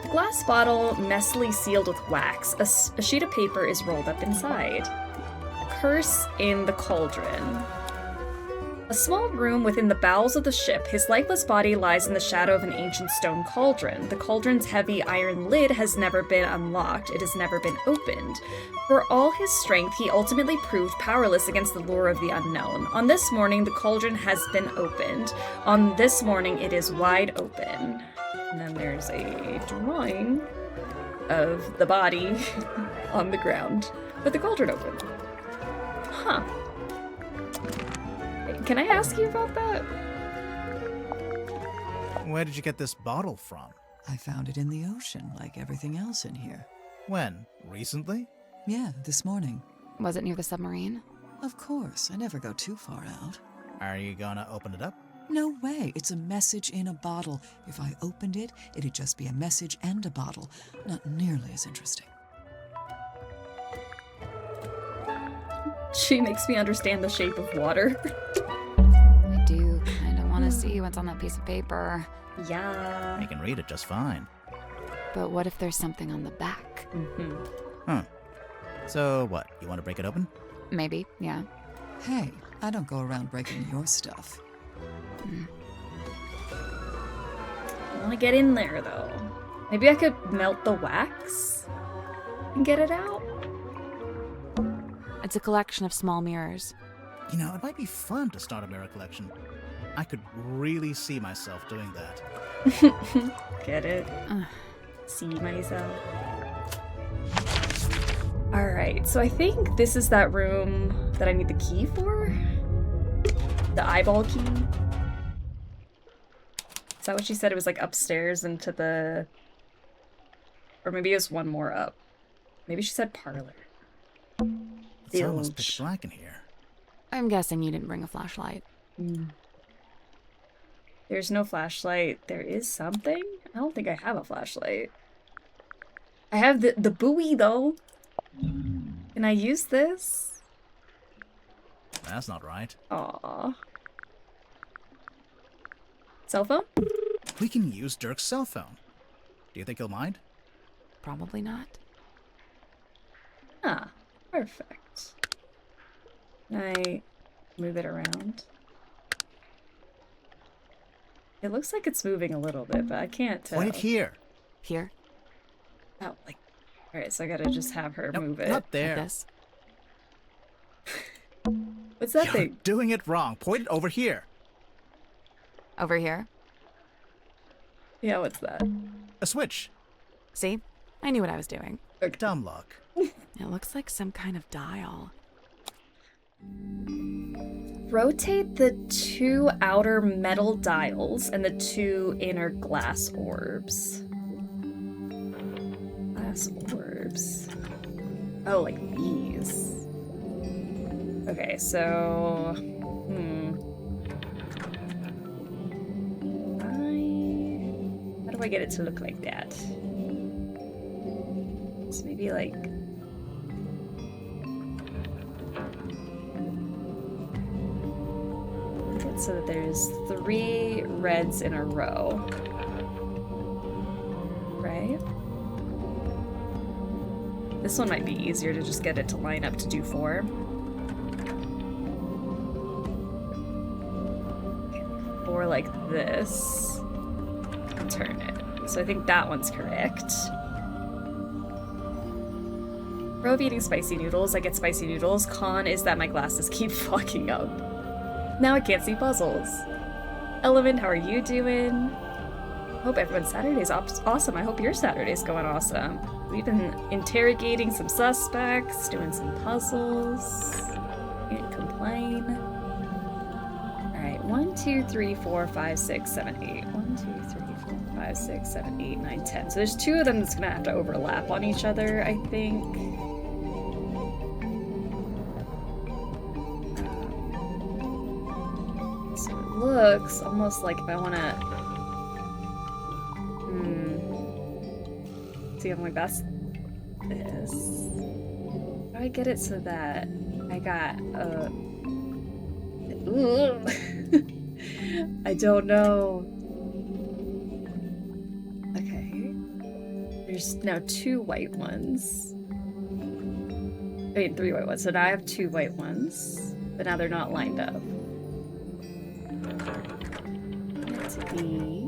The glass bottle, messily sealed with wax. A sheet of paper is rolled up inside. Curse in the Cauldron. A small room within the bowels of the ship, his lifeless body lies in the shadow of an ancient stone cauldron. The cauldron's heavy iron lid has never been unlocked. It has never been opened. For all his strength, he ultimately proved powerless against the lure of the unknown. On this morning, the cauldron has been opened. On this morning, it is wide open. And then there's a drawing of the body on the ground with the cauldron open. Huh. Can I ask you about that? Where did you get this bottle from? I found it in the ocean, like everything else in here. When? Recently? Yeah, this morning. Was it near the submarine? Of course, I never go too far out. Are you gonna open it up? No way, it's a message in a bottle. If I opened it, it'd just be a message and a bottle. Not nearly as interesting. She makes me understand the shape of water. I do kind of want to see what's on that piece of paper. Yeah. I can read it just fine. But what if there's something on the back? Huh. So what, you want to break it open? Maybe, yeah. Hey, I don't go around breaking your stuff. I want to get in there, though. Maybe I could melt the wax and get it out? It's a collection of small mirrors. You know, it might be fun to start a mirror collection. I could really see myself doing that. Get it? See myself. Alright, so I think this is that room that I need the key for? The eyeball key? Is that what she said? It was like upstairs into the... Or maybe it was one more up. Maybe she said parlor. It's almost pitch black in here. I'm guessing you didn't bring a flashlight. There's no flashlight. There is something? I don't think I have a flashlight. I have the buoy, though. Can I use this? That's not right. Aww. Cell phone? We can use Dirk's cell phone. Do you think he'll mind? Probably not. Ah, perfect. Can I move it around? It looks like it's moving a little bit, but I can't tell. Point it here. Here? Oh, like... Alright, so I gotta just have her move it. Not there. Like this. What's that You're thing? doing it wrong. Point it over here. Over here? Yeah, what's that? A switch. See? I knew what I was doing. Dumb luck. It looks like some kind of dial. Rotate the 2 outer metal dials and the 2 inner glass orbs. Glass orbs. Oh, like these. Okay, so... How do I get it to look like that? So maybe like... so that there's 3 reds in a row. Right? This one might be easier to just get it to line up to do 4. 4 like this. And turn it. So I think that one's correct. Pro of eating spicy noodles, I get spicy noodles. Con is that my glasses keep fucking up. Now I can't see puzzles. Element, how are you doing? Hope everyone's Saturday's awesome. I hope your Saturday's going awesome. We've been interrogating some suspects, doing some puzzles. Can't complain. Alright, 1, 2, 3, 4, 5, 6, 7, 8. 1, 2, 3, 4, 5, 6, 7, 8, 9, 10. So there's 2 of them that's gonna have to overlap on each other, I think. Looks almost like if I want to see how my best is. How do I get it so that I got I don't know. Okay. There's now 2 white ones. I mean 3 white ones. So now I have 2 white ones. But now they're not lined up. Let's be...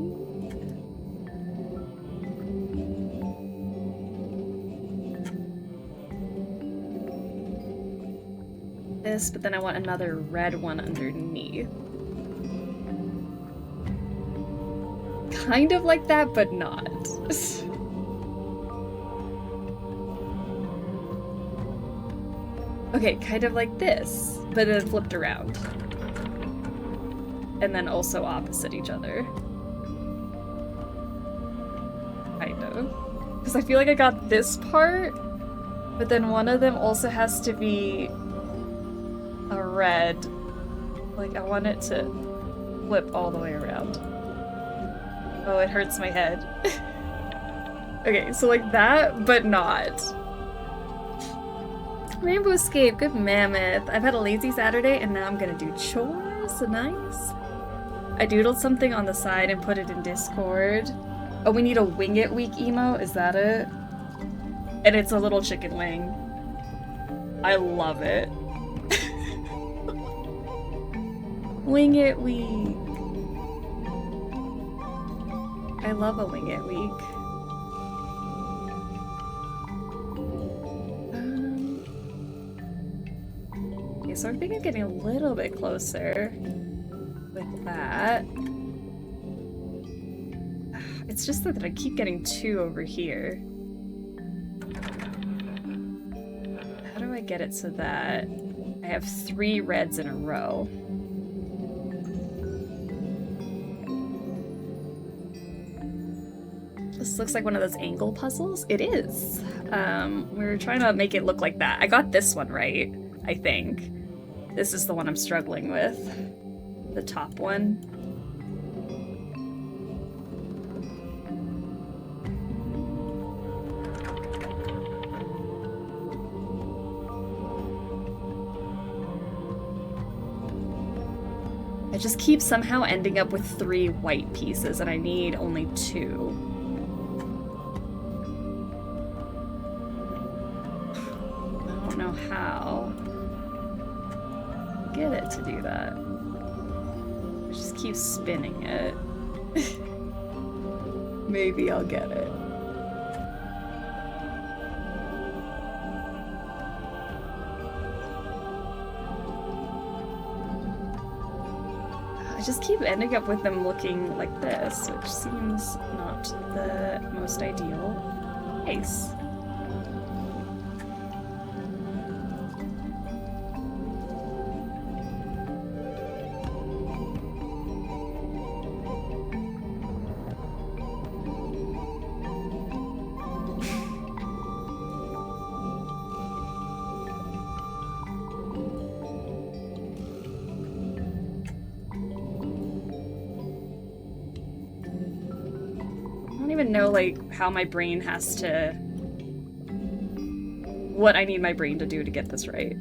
this, but then I want another red one underneath. Kind of like that, but not. Okay, kind of like this, but then flipped around. And then also opposite each other. Kind of. Because I feel like I got this part, but then one of them also has to be a red. Like, I want it to flip all the way around. Oh, it hurts my head. Okay, so like that, but not. Rainbow Escape, good mammoth. I've had a lazy Saturday and now I'm gonna do chores. Nice. I doodled something on the side and put it in Discord. Oh, we need a wing it week emo? Is that it? And it's a little chicken wing. I love it. Wing it week. I love a wing it week. Okay, so I think I'm getting a little bit closer with that. It's just that I keep getting two over here. How do I get it so that I have 3 reds in a row? This looks like one of those angle puzzles. It is. We're trying to make it look like that. I got this one right, I think. This is the one I'm struggling with. The top one. I just keep somehow ending up with 3 white pieces and I need only 2. I don't know how. Get it to do that. I just keep spinning it. Maybe I'll get it. I just keep ending up with them looking like this, which seems not the most ideal case. Know like how my brain has to, what I need my brain to do to get this right.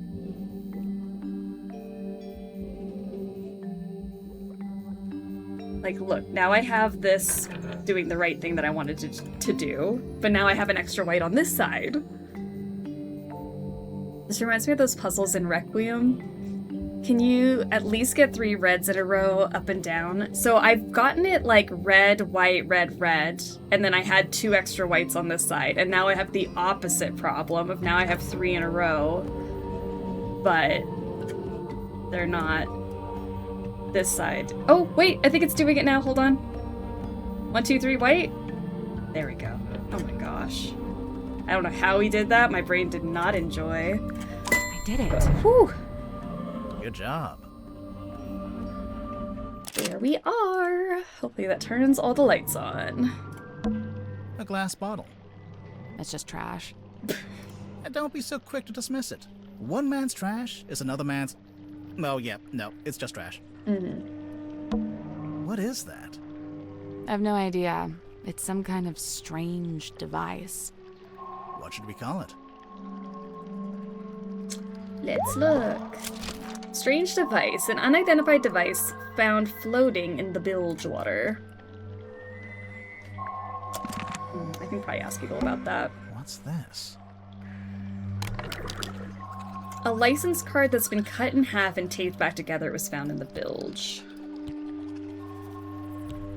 Like, look, now I have this doing the right thing that I wanted to do, but now I have an extra white on this side. This reminds me of those puzzles in Requiem. Can you at least get 3 reds in a row up and down? So I've gotten it like red, white, red, red, and then I had 2 extra whites on this side, and now I have the opposite problem of now I have 3 in a row, but they're not this side. Oh, wait, I think it's doing it now. Hold on. 1, 2, 3, white. There we go. Oh my gosh. I don't know how he did that. My brain did not enjoy. I did it. Whew. Good job. There we are. Hopefully that turns all the lights on. A glass bottle. It's just trash. And don't be so quick to dismiss it. One man's trash is another man's... Oh, yeah, no, it's just trash. Mm-hmm. What is that? I have no idea. It's some kind of strange device. What should we call it? Let's look. Strange device. An unidentified device found floating in the bilge water. I can probably ask people about that. What's this? A license card that's been cut in half and taped back together was found in the bilge.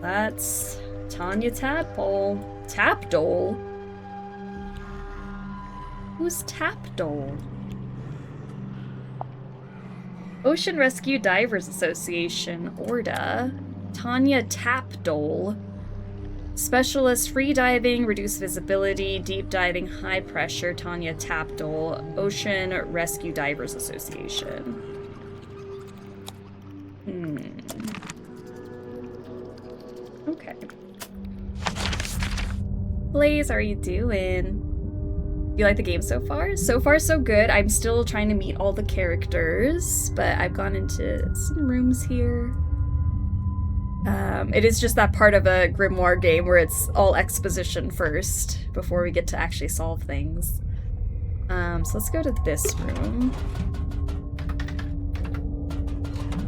That's Tanya Tadpole. Tapdole? Who's Tapdole? Ocean Rescue Divers Association, ORDA. Tanya Tapdole. Specialist free diving, reduced visibility, deep diving, high pressure, Tanya Tapdole, Ocean Rescue Divers Association. Okay. Blaze, how are you doing? You like the game so far? So far, so good. I'm still trying to meet all the characters, but I've gone into some rooms here. It is just that part of a Grimoire game where it's all exposition first before we get to actually solve things. So let's go to this room.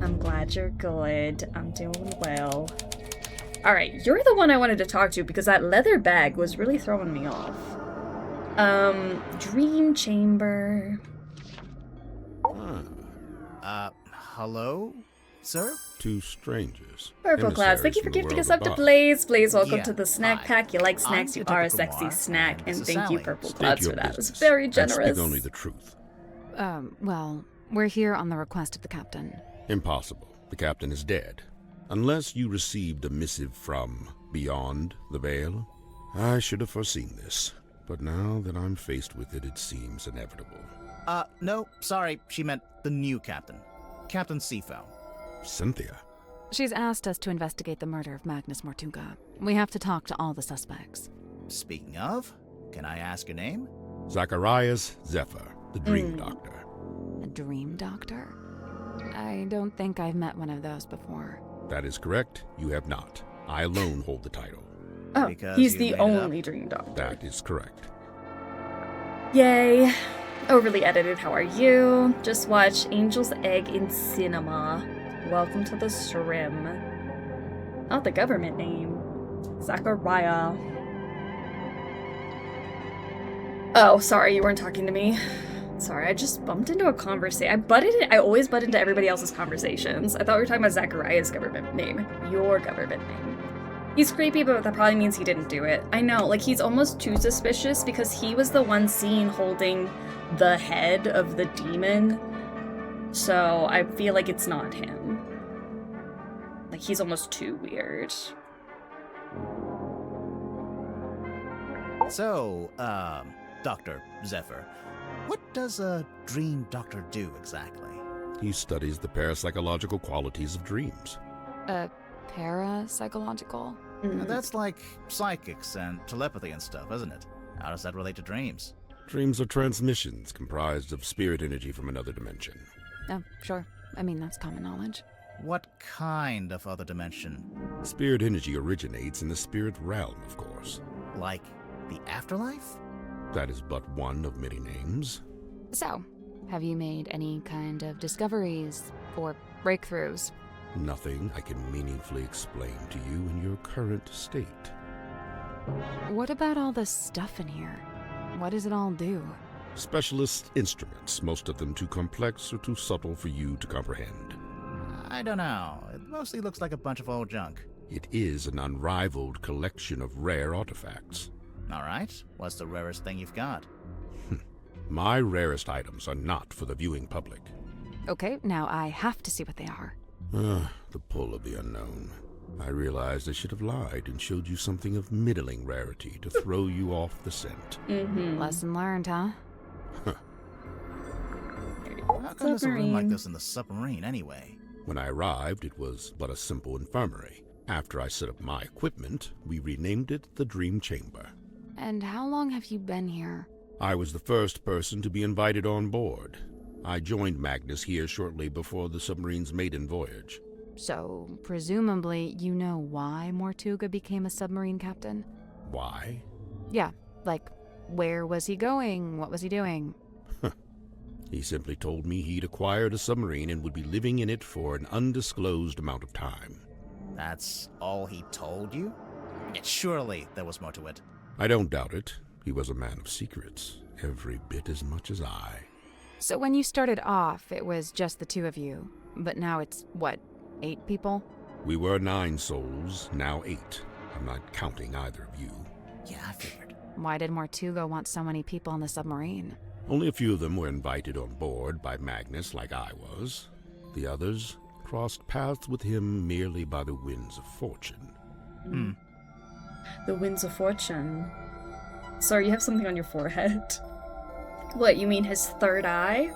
I'm glad you're good. I'm doing well. Alright, you're the one I wanted to talk to because that leather bag was really throwing me off. Dream Chamber. Hello, sir? Two strangers. Purple Clouds, thank you for gifting us up to Blaze. Blaze, welcome to the snack pack. You like snacks, you are a sexy snack. And thank you, Purple Clouds, for that. It was very generous. Speak only the truth. Well, we're here on the request of the captain. Impossible. The captain is dead. Unless you received a missive from beyond the veil. I should have foreseen this. But now that I'm faced with it, it seems inevitable. No, sorry. She meant the new captain. Captain Seafoam. Cynthia? She's asked us to investigate the murder of Magnus Mortuga. We have to talk to all the suspects. Speaking of, can I ask your name? Zacharias Zephyr, the Dream Doctor. A Dream Doctor? I don't think I've met one of those before. That is correct. You have not. I alone hold the title. Oh, he's the only Dream Doctor. That is correct. Yay. Overly edited, how are you? Just watch Angel's Egg in cinema. Welcome to the Shrim. Not the government name. Zachariah. Oh, sorry, you weren't talking to me. Sorry, I just bumped into a conversation. I always butt into everybody else's conversations. I thought we were talking about Zachariah's government name. Your government name. He's creepy, but that probably means he didn't do it. I know, like, he's almost too suspicious because he was the one seen holding the head of the demon. So I feel like it's not him. Like, he's almost too weird. So, Dr. Zephyr, what does a dream doctor do exactly? He studies the parapsychological qualities of dreams. Parapsychological? That's like psychics and telepathy and stuff, isn't it? How does that relate to dreams? Dreams are transmissions comprised of spirit energy from another dimension. Oh, sure. I mean, that's common knowledge. What kind of other dimension? Spirit energy originates in the spirit realm, of course. Like the afterlife? That is but one of many names. So, have you made any kind of discoveries or breakthroughs? Nothing I can meaningfully explain to you in your current state. What about all the stuff in here? What does it all do? Specialist instruments, most of them too complex or too subtle for you to comprehend. I don't know. It mostly looks like a bunch of old junk. It is an unrivaled collection of rare artifacts. All right. What's the rarest thing you've got? My rarest items are not for the viewing public. Okay, now I have to see what they are. The pull of the unknown. I realized I should have lied and showed you something of middling rarity to throw you off the scent. Lesson learned, huh? How come there's a room like this in the submarine, anyway? When I arrived, it was but a simple infirmary. After I set up my equipment, we renamed it the Dream Chamber. And how long have you been here? I was the first person to be invited on board. I joined Magnus here shortly before the submarine's maiden voyage. So, presumably, you know why Mortuga became a submarine captain? Why? Yeah, like, where was he going? What was he doing? He simply told me he'd acquired a submarine and would be living in it for an undisclosed amount of time. That's all he told you? Surely there was more to it. I don't doubt it. He was a man of secrets, every bit as much as I. So when you started off, it was just the two of you. But now it's, what, 8 people? We were 9 souls, now 8. I'm not counting either of you. Yeah, I figured. Why did Mortuga want so many people on the submarine? Only a few of them were invited on board by Magnus like I was. The others crossed paths with him merely by the winds of fortune. The winds of fortune. Sorry, you have something on your forehead. What, you mean his third eye?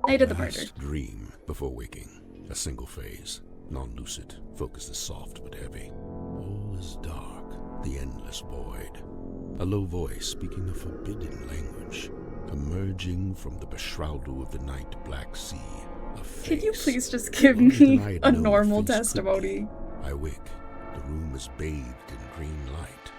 Night of the murder. Dream before waking. A single phase. Non-lucid. Focus is soft but heavy. All is dark. The endless void. A low voice speaking a forbidden language. Emerging from the beshroudal of the night black sea. A face. Can you please just give me a normal testimony? I wake. The room is bathed in green light.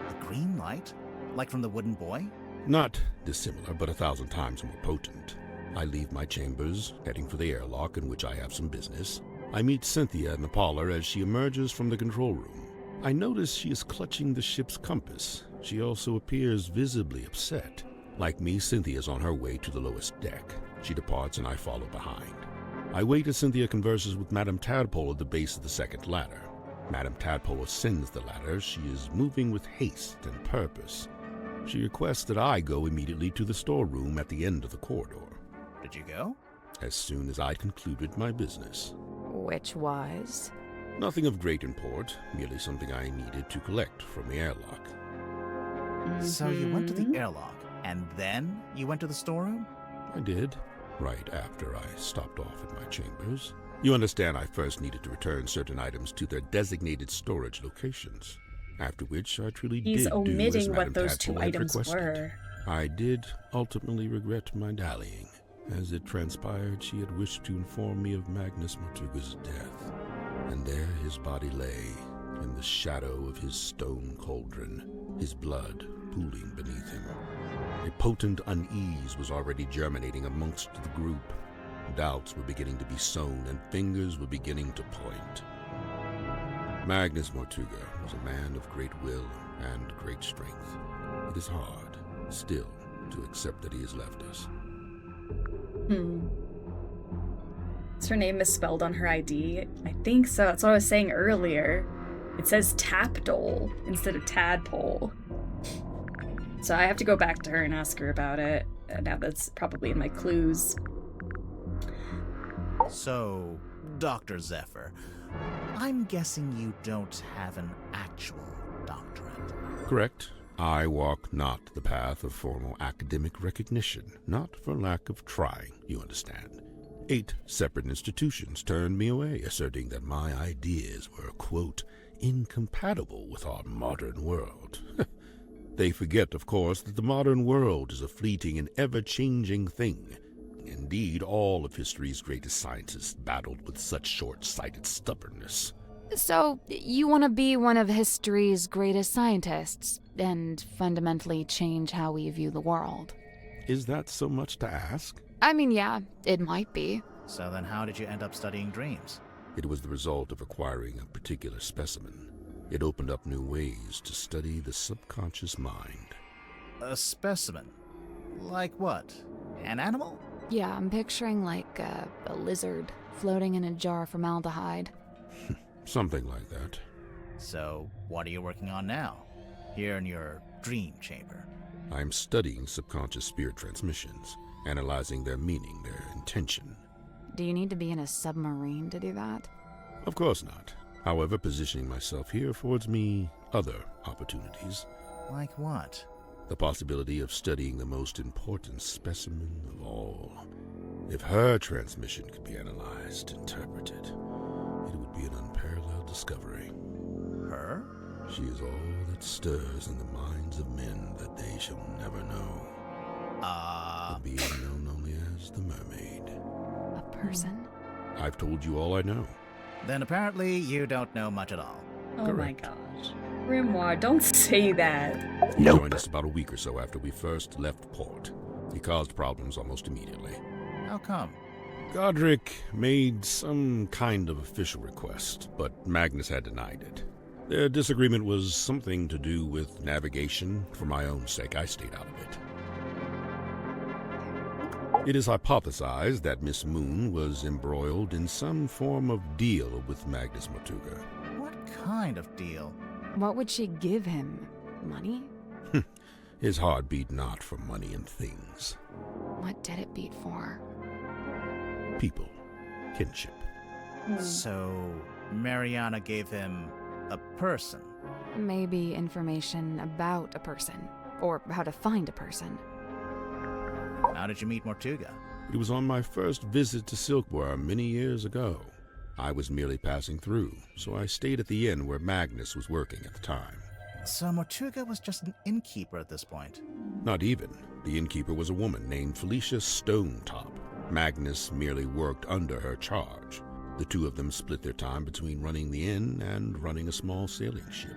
A green light? Like from the wooden boy? Not dissimilar, but 1,000 times more potent. I leave my chambers, heading for the airlock in which I have some business. I meet Cynthia in the parlor as she emerges from the control room. I notice she is clutching the ship's compass. She also appears visibly upset. Like me, Cynthia's on her way to the lowest deck. She departs and I follow behind. I wait as Cynthia converses with Madame Tadpole at the base of the second ladder. Madame Tadpole ascends the ladder. She is moving with haste and purpose. She requests that I go immediately to the storeroom at the end of the corridor. Did you go? As soon as I concluded my business. Which was? Nothing of great import, merely something I needed to collect from the airlock. So you went to the airlock, and then you went to the storeroom? I did, right after I stopped off at my chambers. You understand I first needed to return certain items to their designated storage locations, after which I truly He's did do as omitting Madame what those Tadpole two had items requested. were. I did ultimately regret my dallying. As it transpired, she had wished to inform me of Magnus Mortuga's death, and there his body lay, in the shadow of his stone cauldron, his blood pooling beneath him. A potent unease was already germinating amongst the group. Doubts were beginning to be sown, and fingers were beginning to point. Magnus Mortuga was a man of great will and great strength. It is hard, still, to accept that he has left us. Is her name misspelled on her ID? I think so. That's what I was saying earlier. It says Tapdole instead of Tadpole. So I have to go back to her and ask her about it. Now that's probably in my clues. So, Dr. Zephyr, I'm guessing you don't have an actual doctorate. Correct. I walk not the path of formal academic recognition, not for lack of trying, you understand. 8 separate institutions turned me away, asserting that my ideas were, quote, incompatible with our modern world. They forget, of course, that the modern world is a fleeting and ever-changing thing. Indeed, all of history's greatest scientists battled with such short-sighted stubbornness. So, you want to be one of history's greatest scientists, and fundamentally change how we view the world? Is that so much to ask? I mean, yeah, it might be. So then how did you end up studying dreams? It was the result of acquiring a particular specimen. It opened up new ways to study the subconscious mind. A specimen? Like what? An animal? Yeah, I'm picturing like a lizard floating in a jar of formaldehyde. Something like that. So, what are you working on now? Here in your dream chamber? I'm studying subconscious spirit transmissions, analyzing their meaning, their intention. Do you need to be in a submarine to do that? Of course not. However, positioning myself here affords me other opportunities. Like what? The possibility of studying the most important specimen of all. If her transmission could be analyzed, interpreted, it would be an unparalleled discovery. Her? She is all that stirs in the minds of men that they shall never know. A being known only as the Mermaid. A person? I've told you all I know. Then apparently you don't know much at all. Oh my gosh. Grimoire, don't say that. He joined us about a week or so after we first left port. He caused problems almost immediately. How come? Godric made some kind of official request, but Magnus had denied it. Their disagreement was something to do with navigation. For my own sake, I stayed out of it. It is hypothesized that Miss Moon was embroiled in some form of deal with Magnus Mortuga. What kind of deal? What would she give him? Money? His heart beat not for money and things. What did it beat for? People. Kinship. So, Mariana gave him a person? Maybe information about a person, or how to find a person. How did you meet Mortuga? It was on my first visit to Silkworm many years ago. I was merely passing through, so I stayed at the inn where Magnus was working at the time. So Mortuga was just an innkeeper at this point? Not even. The innkeeper was a woman named Felicia Stonetop. Magnus merely worked under her charge. The two of them split their time between running the inn and running a small sailing ship.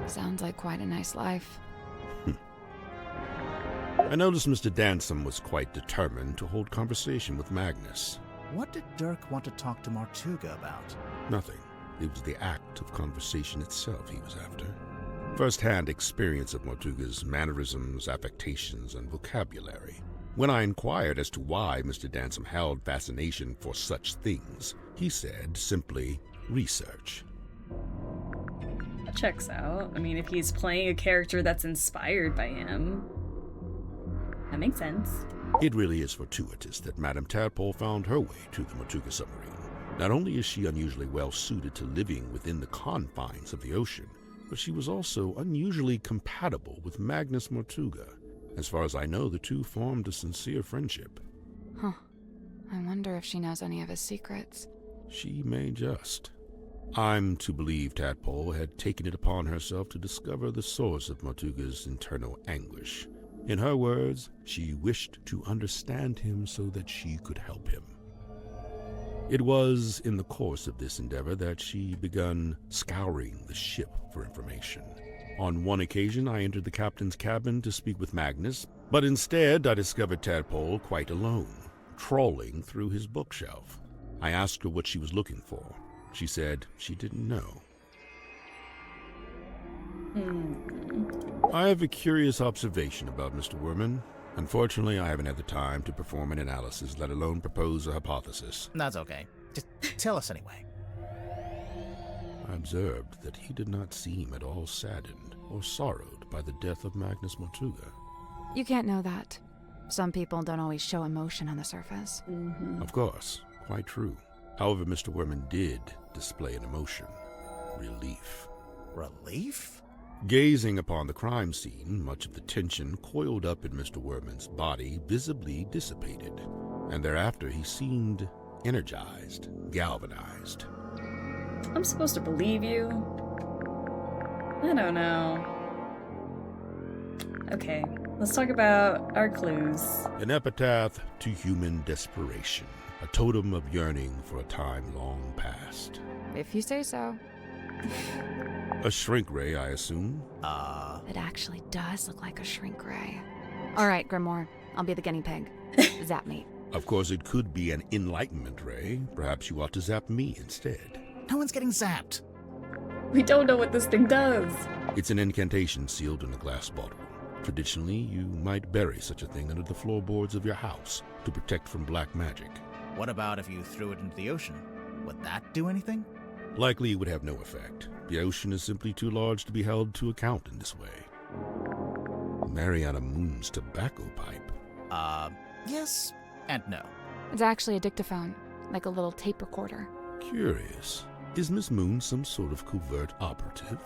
Sounds like quite a nice life. I noticed Mr. Dansom was quite determined to hold conversation with Magnus. What did Dirk want to talk to Mortuga about? Nothing. It was the act of conversation itself he was after. First-hand experience of Mortuga's mannerisms, affectations, and vocabulary. When I inquired as to why Mr. Dansom held fascination for such things, he said simply, research. That checks out. I mean, if he's playing a character that's inspired by him, that makes sense. It really is fortuitous that Madame Tadpole found her way to the Mortuga Submarine. Not only is she unusually well suited to living within the confines of the ocean, but she was also unusually compatible with Magnus Mortuga. As far as I know, the two formed a sincere friendship. Huh. I wonder if she knows any of his secrets. She may just. I'm to believe Tadpole had taken it upon herself to discover the source of Mortuga's internal anguish. In her words, she wished to understand him so that she could help him. It was in the course of this endeavor that she began scouring the ship for information. On one occasion, I entered the captain's cabin to speak with Magnus, but instead I discovered Tadpole quite alone, trawling through his bookshelf. I asked her what she was looking for. She said she didn't know. I have a curious observation about Mr. Werman. Unfortunately, I haven't had the time to perform an analysis, let alone propose a hypothesis. That's okay. Just tell us anyway. I observed that he did not seem at all saddened or sorrowed by the death of Magnus Mortuga. You can't know that. Some people don't always show emotion on the surface. Of course, quite true. However, Mr. Werman did display an emotion. Relief. Relief? Gazing upon the crime scene, much of the tension coiled up in Mr. Werman's body visibly dissipated, and thereafter he seemed energized, galvanized. I'm supposed to believe you? I don't know. Okay, let's talk about our clues. An epitaph to human desperation, a totem of yearning for a time long past. If you say so. A shrink ray, I assume? It actually does look like a shrink ray. All right, Grimoire, I'll be the guinea pig. Zap me. Of course, it could be an enlightenment ray. Perhaps you ought to zap me instead. No one's getting zapped. We don't know what this thing does. It's an incantation sealed in a glass bottle. Traditionally, you might bury such a thing under the floorboards of your house to protect from black magic. What about if you threw it into the ocean? Would that do anything? Likely it would have no effect. The ocean is simply too large to be held to account in this way. Mariana Moon's tobacco pipe. Yes and no. It's actually a dictaphone, like a little tape recorder. Curious. Is Miss Moon some sort of covert operative?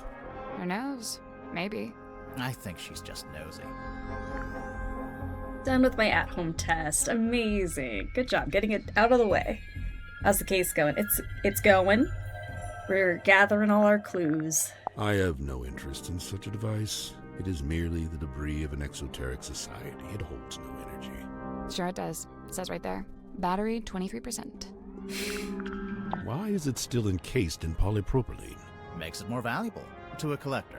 Who knows? Maybe. I think she's just nosy. Done with my at-home test. Amazing. Good job getting it out of the way. How's the case going? It's going. We're gathering all our clues. I have no interest in such a device. It is merely the debris of an exoteric society. It holds no energy. Sure it does. It says right there. Battery 23%. Why is it still encased in polypropylene? Makes it more valuable to a collector.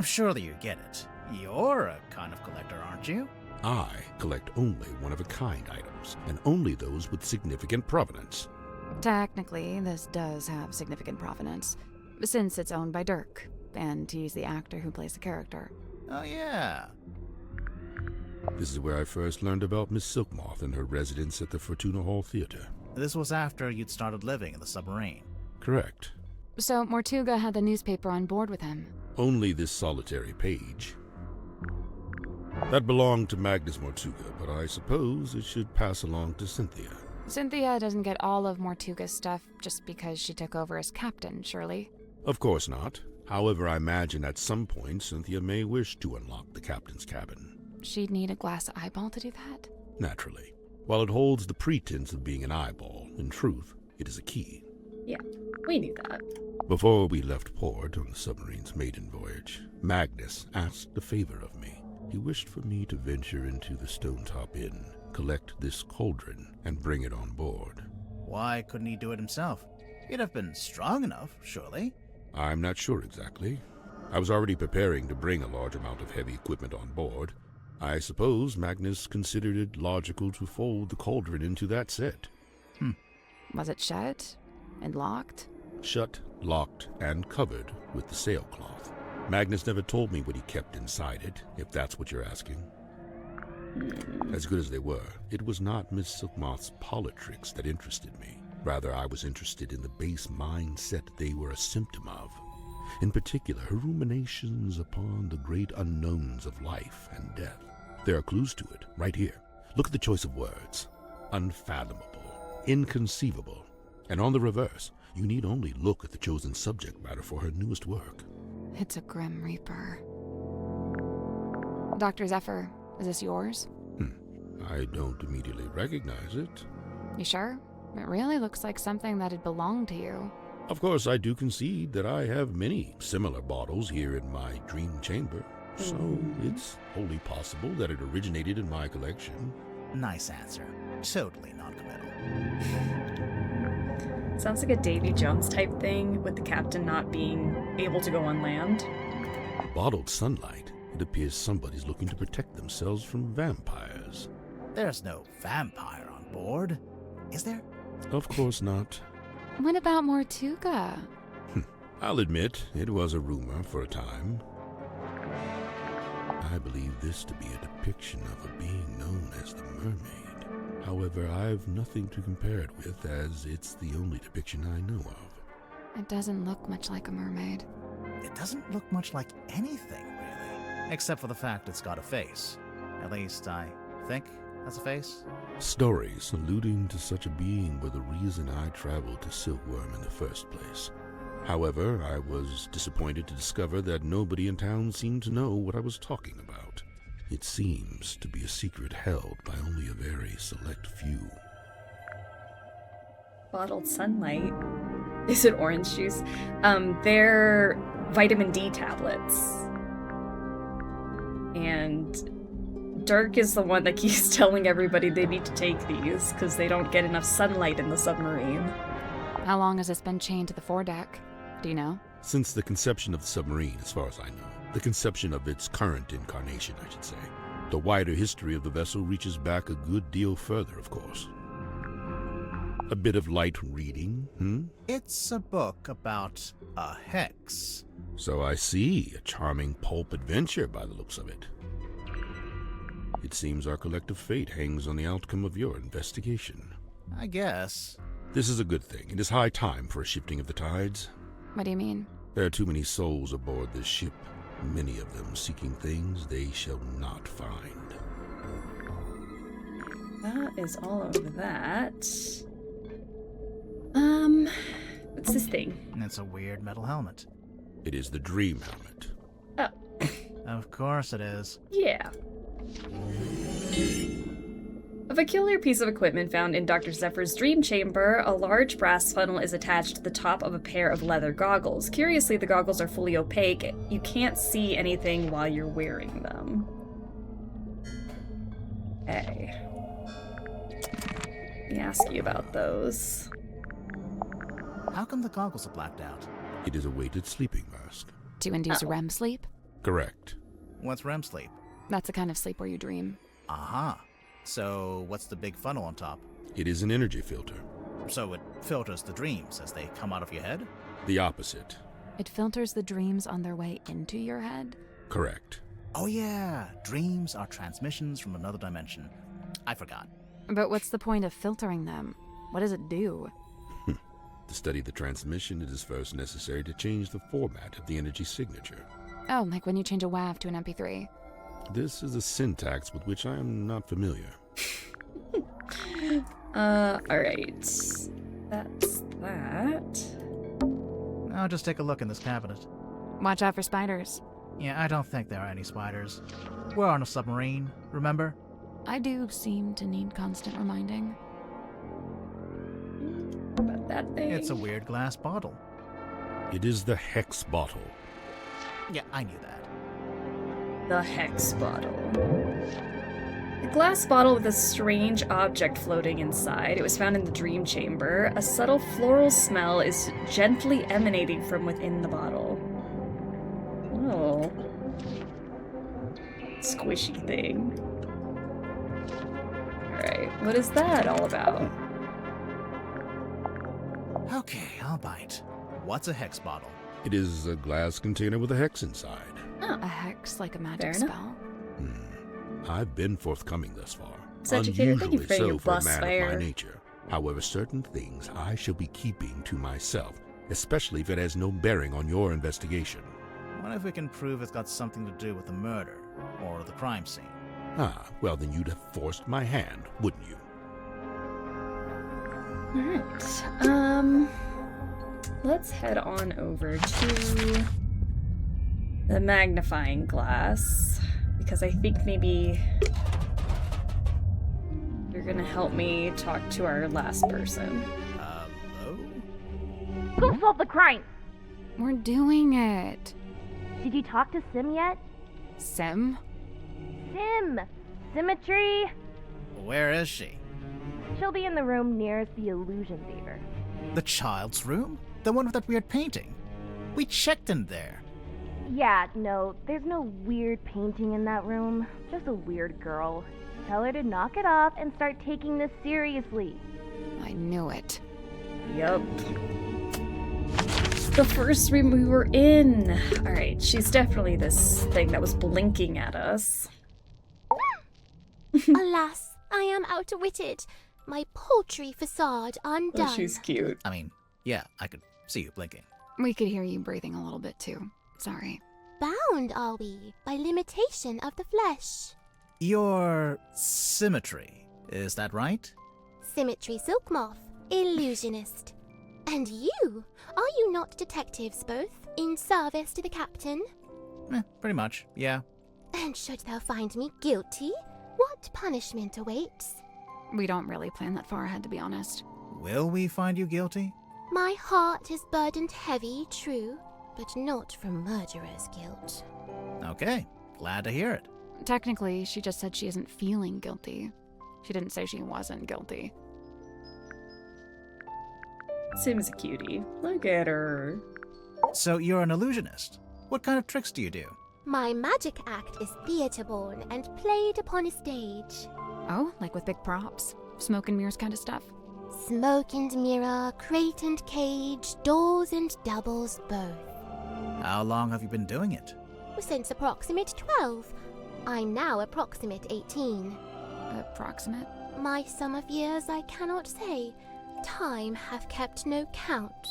Surely you get it. You're a kind of collector, aren't you? I collect only one-of-a-kind items, and only those with significant provenance. Technically, this does have significant provenance, since it's owned by Dirk, and he's the actor who plays the character. Oh, yeah. This is where I first learned about Miss Silkmoth and her residence at the Fortuna Hall Theater. This was after you'd started living in the submarine. Correct. So Mortuga had the newspaper on board with him? Only this solitary page. That belonged to Magnus Mortuga, but I suppose it should pass along to Cynthia. Cynthia doesn't get all of Mortuga's stuff just because she took over as captain, surely? Of course not. However, I imagine at some point Cynthia may wish to unlock the captain's cabin. She'd need a glass eyeball to do that? Naturally. While it holds the pretense of being an eyeball, in truth, it is a key. Yeah, we knew that. Before we left port on the submarine's maiden voyage, Magnus asked a favor of me. He wished for me to venture into the Stonetop Inn, collect this cauldron, and bring it on board. Why couldn't he do it himself? He'd have been strong enough, surely. I'm not sure exactly. I was already preparing to bring a large amount of heavy equipment on board. I suppose Magnus considered it logical to fold the cauldron into that set. Was it shut and locked? Shut, locked, and covered with the sailcloth. Magnus never told me what he kept inside it, if that's what you're asking. As good as they were, it was not Miss Silkmoth's politricks that interested me. Rather, I was interested in the base mindset they were a symptom of. In particular, her ruminations upon the great unknowns of life and death. There are clues to it, right here. Look at the choice of words. Unfathomable, inconceivable. And on the reverse, you need only look at the chosen subject matter for her newest work. It's a Grim Reaper. Dr. Zephyr, is this yours? I don't immediately recognize it. You sure? It really looks like something that'd belong to you. Of course, I do concede that I have many similar bottles here in my dream chamber, so it's wholly possible that it originated in my collection. Nice answer. Totally non-committal. Sounds like a Davy Jones type thing, with the captain not being able to go on land. Bottled sunlight. It appears somebody's looking to protect themselves from vampires. There's no vampire on board, is there? Of course not. What about Mortuga? I'll admit, it was a rumor for a time. I believe this to be a depiction of a being known as the Mermaid. However, I've nothing to compare it with, as it's the only depiction I know of. It doesn't look much like a mermaid. It doesn't look much like anything, really. Except for the fact it's got a face. At least, I think that's a face. Stories alluding to such a being were the reason I traveled to Silkworm in the first place. However, I was disappointed to discover that nobody in town seemed to know what I was talking about. It seems to be a secret held by only a very select few. Bottled sunlight. Is it orange juice? They're vitamin D tablets. And Dirk is the one that keeps telling everybody they need to take these because they don't get enough sunlight in the submarine. How long has this been chained to the foredeck? Do you know? Since the conception of the submarine, as far as I know. The conception of its current incarnation, I should say. The wider history of the vessel reaches back a good deal further, of course. A bit of light reading, It's a book about a hex. So I see. A charming pulp adventure by the looks of it. It seems our collective fate hangs on the outcome of your investigation. I guess. This is a good thing. It is high time for a shifting of the tides. What do you mean? There are too many souls aboard this ship, many of them seeking things they shall not find. That is all over that. What's this thing? It's a weird metal helmet. It is the dream helmet. Oh. Of course it is. Yeah. A peculiar piece of equipment found in Dr. Zephyr's dream chamber, a large brass funnel is attached to the top of a pair of leather goggles. Curiously, the goggles are fully opaque. You can't see anything while you're wearing them. Okay. Let me ask you about those. How come the goggles are blacked out? It is a weighted sleeping mask. To induce REM sleep? Correct. What's REM sleep? That's the kind of sleep where you dream. Aha. So, what's the big funnel on top? It is an energy filter. So it filters the dreams as they come out of your head? The opposite. It filters the dreams on their way into your head? Correct. Oh yeah, dreams are transmissions from another dimension. I forgot. But what's the point of filtering them? What does it do? To study the transmission, it is first necessary to change the format of the energy signature. Oh, like when you change a WAV to an MP3. This is a syntax with which I am not familiar. Alright. That's that. I'll just take a look in this cabinet. Watch out for spiders. Yeah, I don't think there are any spiders. We're on a submarine, remember? I do seem to need constant reminding. About that thing. It's a weird glass bottle. It is the hex bottle. Yeah, I knew that. The hex bottle. A glass bottle with a strange object floating inside. It was found in the dream chamber. A subtle floral smell is gently emanating from within the bottle. Oh. Squishy thing. Alright, what is that all about? Okay, I'll bite. What's a hex bottle? It is a glass container with a hex inside. Oh. A hex like a magic Fair spell? I've been forthcoming thus far. Educated, thank you Unusually for so your for a bus man fire. of my nature. However, certain things I shall be keeping to myself, especially if it has no bearing on your investigation. What if we can prove it's got something to do with the murder or the crime scene? Ah, well then you'd have forced my hand, wouldn't you? Alright. Let's head on over to the magnifying glass, because I think maybe you're gonna help me talk to our last person. Hello? Who solved the crime? We're doing it. Did you talk to Sim yet? Sim? Sim! Symmetry! Where is she? She'll be in the room nearest the illusion theater. The child's room? The one with that weird painting? We checked in there. Yeah, no, there's no weird painting in that room. Just a weird girl. Tell her to knock it off and start taking this seriously. I knew it. Yup. The first room we were in. Alright, she's definitely this thing that was blinking at us. Alas, I am outwitted. My paltry facade undone. Oh, she's cute. I mean, yeah, I could see you blinking. We could hear you breathing a little bit too. Sorry. Bound are we by limitation of the flesh. Your symmetry, is that right? Symmetry Silk Moth, illusionist. And you? Are you not detectives both, in service to the captain? Pretty much, yeah. And should thou find me guilty, what punishment awaits? We don't really plan that far ahead, to be honest. Will we find you guilty? My heart is burdened heavy, true, but not from murderer's guilt. Okay, glad to hear it. Technically, she just said she isn't feeling guilty. She didn't say she wasn't guilty. Sim's a cutie. Look at her. So you're an illusionist. What kind of tricks do you do? My magic act is theatre-born and played upon a stage. Oh, like with big props? Smoke and mirrors kind of stuff? Smoke and mirror, crate and cage, doors and doubles both. How long have you been doing it? Since approximate 12. I'm now approximate 18. Approximate? My sum of years I cannot say. Time hath kept no count.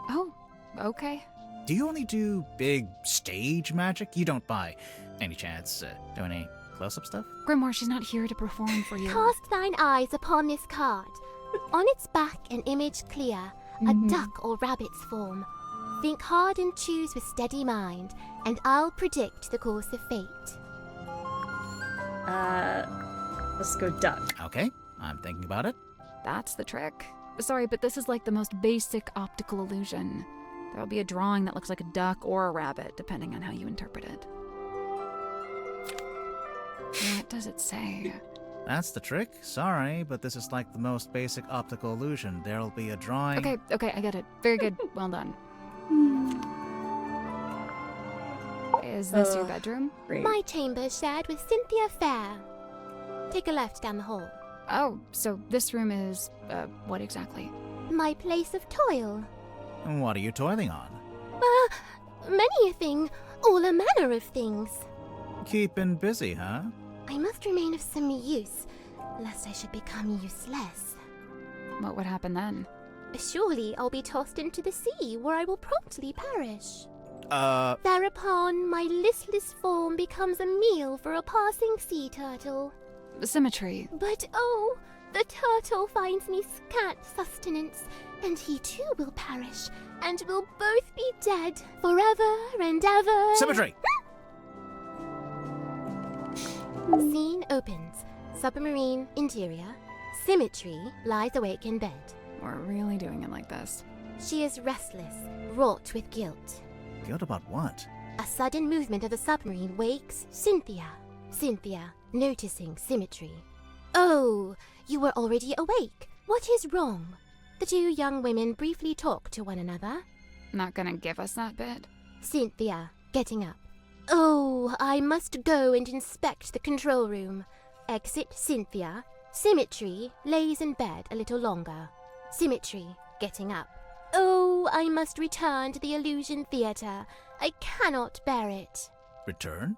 Oh, okay. Do you only do big stage magic? You don't, by any chance, do any close-up stuff? Grimoire, she's not here to perform for you. Cast thine eyes upon this card. On its back an image clear, a duck or rabbit's form. Think hard and choose with steady mind, and I'll predict the course of fate. Let's go duck. Okay, I'm thinking about it. That's the trick. Sorry, but this is like the most basic optical illusion. There'll be a drawing that looks like a duck or a rabbit, depending on how you interpret it. What does it say? That's the trick. Sorry, but this is like the most basic optical illusion. There'll be a drawing. Okay, I get it. Very good. Well done. Is this your bedroom? Great. My chamber shared with Cynthia Fair. Take a left down the hall. Oh, so this room is, what exactly? My place of toil. And what are you toiling on? Many a thing, all a manner of things. Keeping busy, huh? I must remain of some use, lest I should become useless. What would happen then? Surely I'll be tossed into the sea, where I will promptly perish. Thereupon, my listless form becomes a meal for a passing sea turtle. Symmetry. But oh, the turtle finds me scant sustenance, and he too will perish, and we'll both be dead forever and ever. Symmetry! Scene opens. Submarine interior. Symmetry lies awake in bed. We're really doing it like this. She is restless, wrought with guilt. Guilt about what? A sudden movement of the submarine wakes Cynthia. Cynthia, noticing Symmetry. Oh, you were already awake. What is wrong? The two young women briefly talk to one another. Not gonna give us that bit? Cynthia, getting up. Oh, I must go and inspect the control room. Exit Cynthia. Symmetry lays in bed a little longer. Symmetry, getting up. Oh, I must return to the Illusion Theatre. I cannot bear it. Return?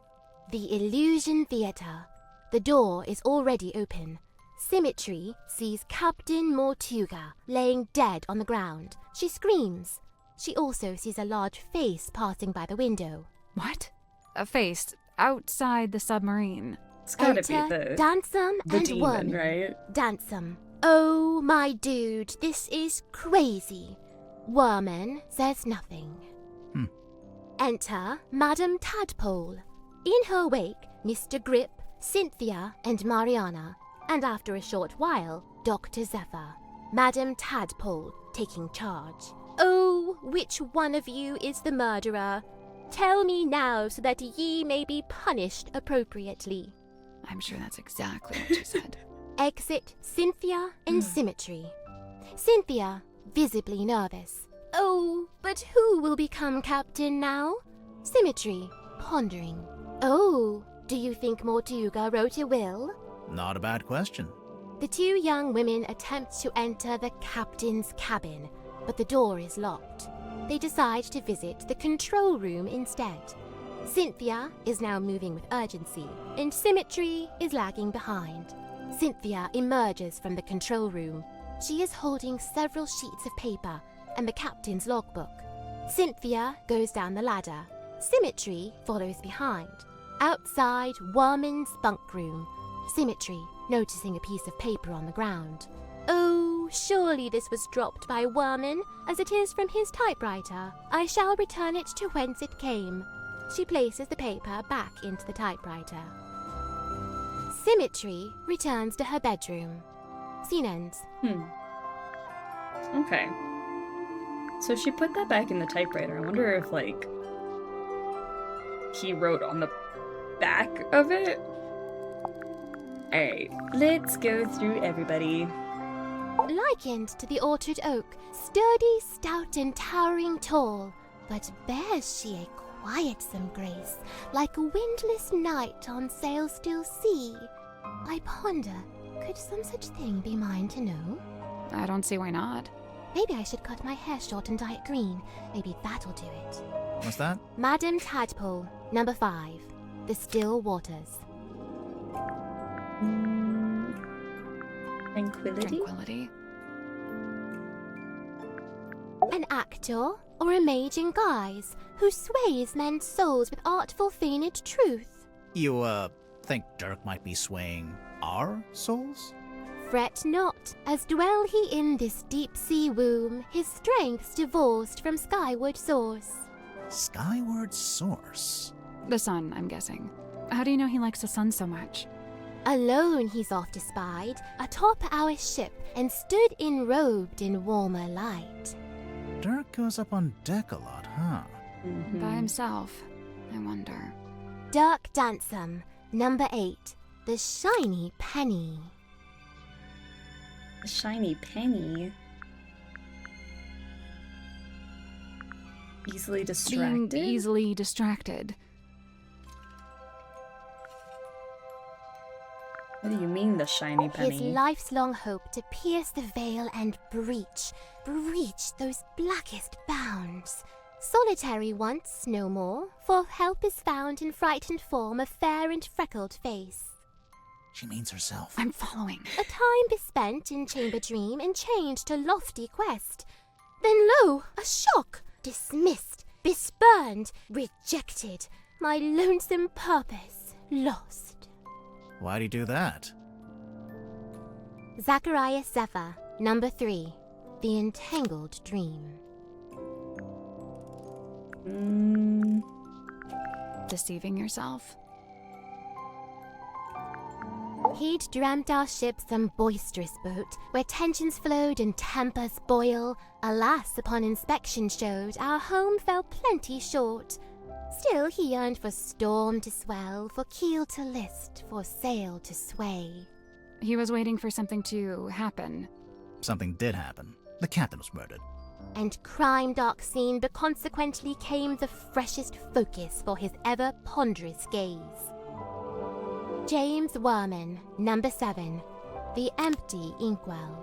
The Illusion Theatre. The door is already open. Symmetry sees Captain Mortuga laying dead on the ground. She screams. She also sees a large face passing by the window. What? A face outside the submarine. It's gotta Enter be the Dansome and demon, Worm. right? Dansome. Oh, my dude, this is crazy. Worman says nothing. Enter Madame Tadpole. In her wake, Mr. Grip, Cynthia, and Mariana. And after a short while, Dr. Zephyr. Madame Tadpole taking charge. Oh, which one of you is the murderer? Tell me now so that ye may be punished appropriately. I'm sure that's exactly what you said. Exit Cynthia and Symmetry. Cynthia, visibly nervous. Oh, but who will become captain now? Symmetry, pondering. Oh, do you think Mortuga wrote a will? Not a bad question. The two young women attempt to enter the captain's cabin, but the door is locked. They decide to visit the control room instead. Cynthia is now moving with urgency, and Symmetry is lagging behind. Cynthia emerges from the control room. She is holding several sheets of paper and the captain's logbook. Cynthia goes down the ladder. Symmetry follows behind. Outside Worman's bunk room, Symmetry noticing a piece of paper on the ground. Oh, surely this was dropped by Worman, as it is from his typewriter. I shall return it to whence it came. She places the paper back into the typewriter. Symmetry returns to her bedroom. Scene ends. Okay. So she put that back in the typewriter. I wonder if, like, he wrote on the back of it? Alright, let's go through everybody. Likened to the orchard oak, sturdy, stout, and towering tall, but bears she a quietsome grace, like a windless night on sail-still sea. I ponder, could some such thing be mine to know? I don't see why not. Maybe I should cut my hair short and dye it green. Maybe that'll do it. What's that? Madame Tadpole, number 5. The Still Waters. Tranquility? An actor or a mage in guise who sways men's souls with artful feigned truth. You, think Dirk might be swaying our souls? Fret not, as dwell he in this deep sea womb, his strength's divorced from skyward source. Skyward source? The sun, I'm guessing. How do you know he likes the sun so much? Alone he's oft espied, atop our ship, and stood enrobed in warmer light. Dirk goes up on deck a lot, huh? By himself, I wonder. Dirk Dansome, number 8. The Shiny Penny. A shiny penny. Easily distracted? Being easily distracted. What do you mean, the shiny penny? His life's long hope to pierce the veil and breach those blackest bounds. Solitary once, no more, for help is found in frightened form of fair and freckled face. She means herself. I'm following. A time bespent in chamber dream and changed to lofty quest. Then lo, a shock! Dismissed, bespurned, rejected, my lonesome purpose lost. Why'd he do that? Zacharias Zephyr, number 3, The Entangled Dream. Deceiving yourself? He'd dreamt our ship some boisterous boat, where tensions flowed and tempers boil. Alas, upon inspection showed, our home fell plenty short. Still he yearned for storm to swell, for keel to list, for sail to sway. He was waiting for something to happen. Something did happen. The captain was murdered. And crime dark scene, but consequently came the freshest focus for his ever ponderous gaze. James Werman, number 7, The Empty Inkwell.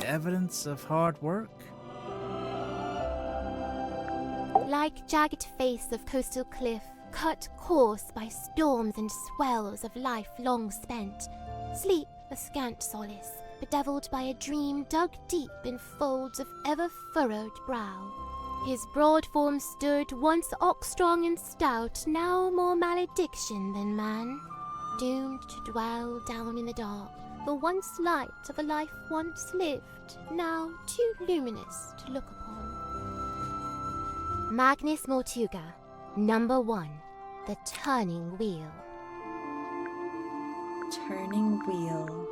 Evidence of hard work? Like jagged face of coastal cliff, cut coarse by storms and swells of life long spent. Sleep a scant solace, bedevilled by a dream dug deep in folds of ever-furrowed brow. His broad form stood, once ox-strong and stout, now more malediction than man. Doomed to dwell down in the dark, the once light of a life once lived, now too luminous to look upon. Magnus Mortuga, number 1, The Turning Wheel. Turning wheel.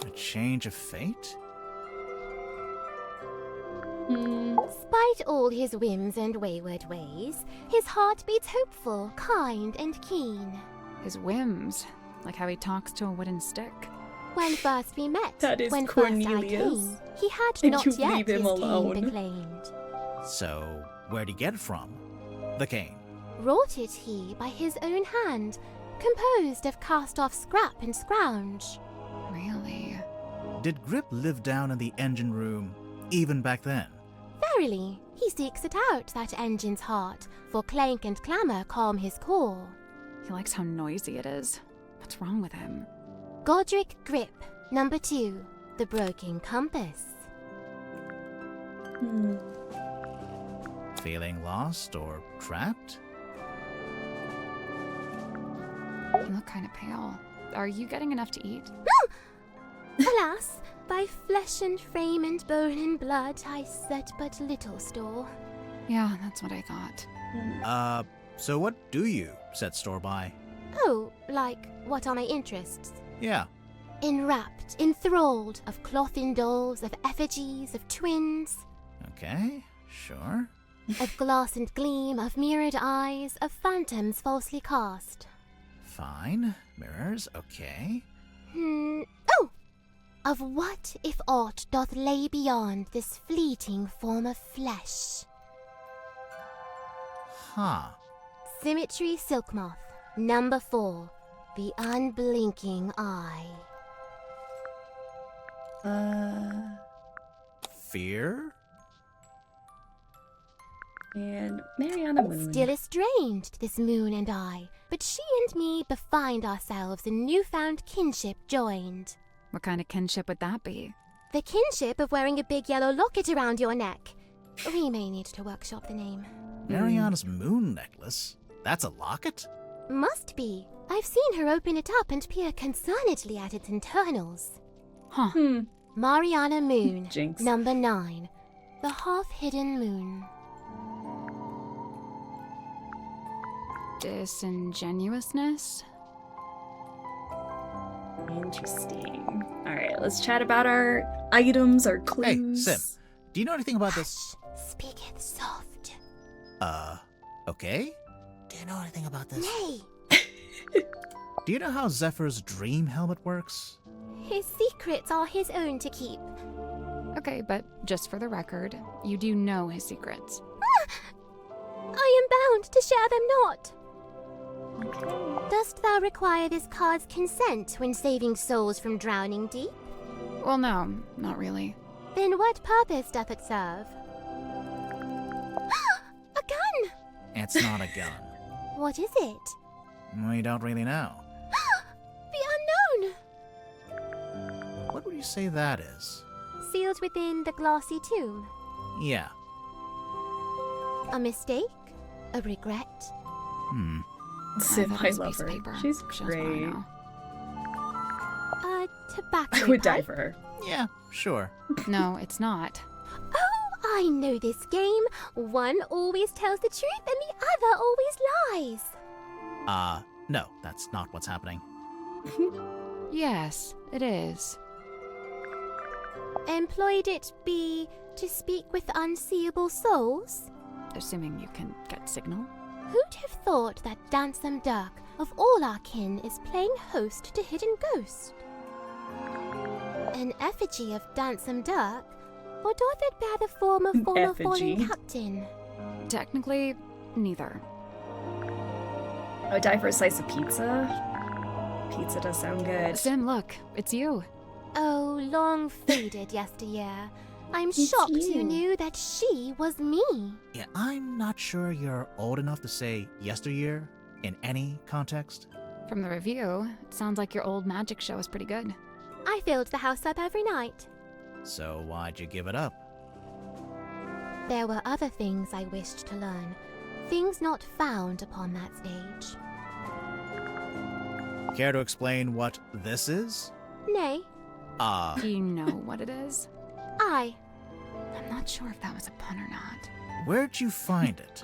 A change of fate? Spite all his whims and wayward ways, his heart beats hopeful, kind, and keen. His whims, like how he talks to a wooden stick. When first we met, That is when Cornelius. first I came, he had And not you yet leave him his alone. cane proclaimed. So, where'd he get it from? The cane. Wrought it he by his own hand, composed of cast-off scrap and scrounge. Really? Did Grip live down in the engine room, even back then? Verily, he seeks it out, that engine's heart, for clank and clamour calm his core. He likes how noisy it is. What's wrong with him? Godric Grip, number 2, The Broken Compass. Feeling lost or trapped? You look kind of pale. Are you getting enough to eat? Alas, by flesh and frame and bone and blood I set but little store. Yeah, that's what I thought. So what do you set store by? Oh, like, what are my interests? Yeah. Enwrapped, enthralled, of cloth in dolls, of effigies, of twins. Okay, sure. Of glass and gleam, of mirrored eyes, of phantoms falsely cast. Fine. Mirrors, okay. Oh! Of what, if aught, doth lay beyond this fleeting form of flesh? Huh. Symmetry Silk Moth, number 4, The Unblinking Eye. Fear? And Mariana Moon. Still estranged, this moon and I, but she and me befind ourselves in newfound kinship joined. What kind of kinship would that be? The kinship of wearing a big yellow locket around your neck. We may need to workshop the name. Mariana's moon necklace? That's a locket? Must be. I've seen her open it up and peer concernedly at its internals. Huh. Mariana Moon, Jinx. number 9, The Half-Hidden Moon. Disingenuousness? Interesting. Alright, let's chat about our items, our clues. Hey, Sim, do you know anything about this? Speaketh soft. Okay? Do you know anything about this? Nay, Do you know how Zephyr's dream helmet works? his secrets are his own to keep. Okay, but just for the record, you do know his secrets. I am bound to share them not. Dost thou require this card's consent when saving souls from drowning deep? Well, no, not really. Then what purpose doth it serve? A gun! It's not a gun. What is it? We don't really know. The unknown! What would you say that is? Sealed within the glassy tomb. Yeah. A mistake? A regret? Sim, I this love piece of her. paper She's shows what I great. know. A tobacco I would die pipe? for her. Yeah, sure. No, it's not. Oh, I know this game. One always tells the truth and the other always lies. No, that's not what's happening. Yes, it is. Employed it be to speak with unseeable souls? Assuming you can get signal. Who'd have thought that Dansome Dirk, of all our kin, is playing host to Hidden Ghost? An effigy of Dansome Dirk, or doth it bear the form of former fallen Effigy. captain? Technically, neither. I would die for a slice of pizza. Pizza does sound good. Sim, look, it's you. Oh, long faded yesteryear. I'm It's shocked you. you knew that she was me. Yeah, I'm not sure you're old enough to say yesteryear in any context. From the review, it sounds like your old magic show is pretty good. I filled the house up every night. So why'd you give it up? There were other things I wished to learn, things not found upon that stage. Care to explain what this is? Nay, Do you know what it is? I, I'm not sure if that was a pun or not. Where'd you find it?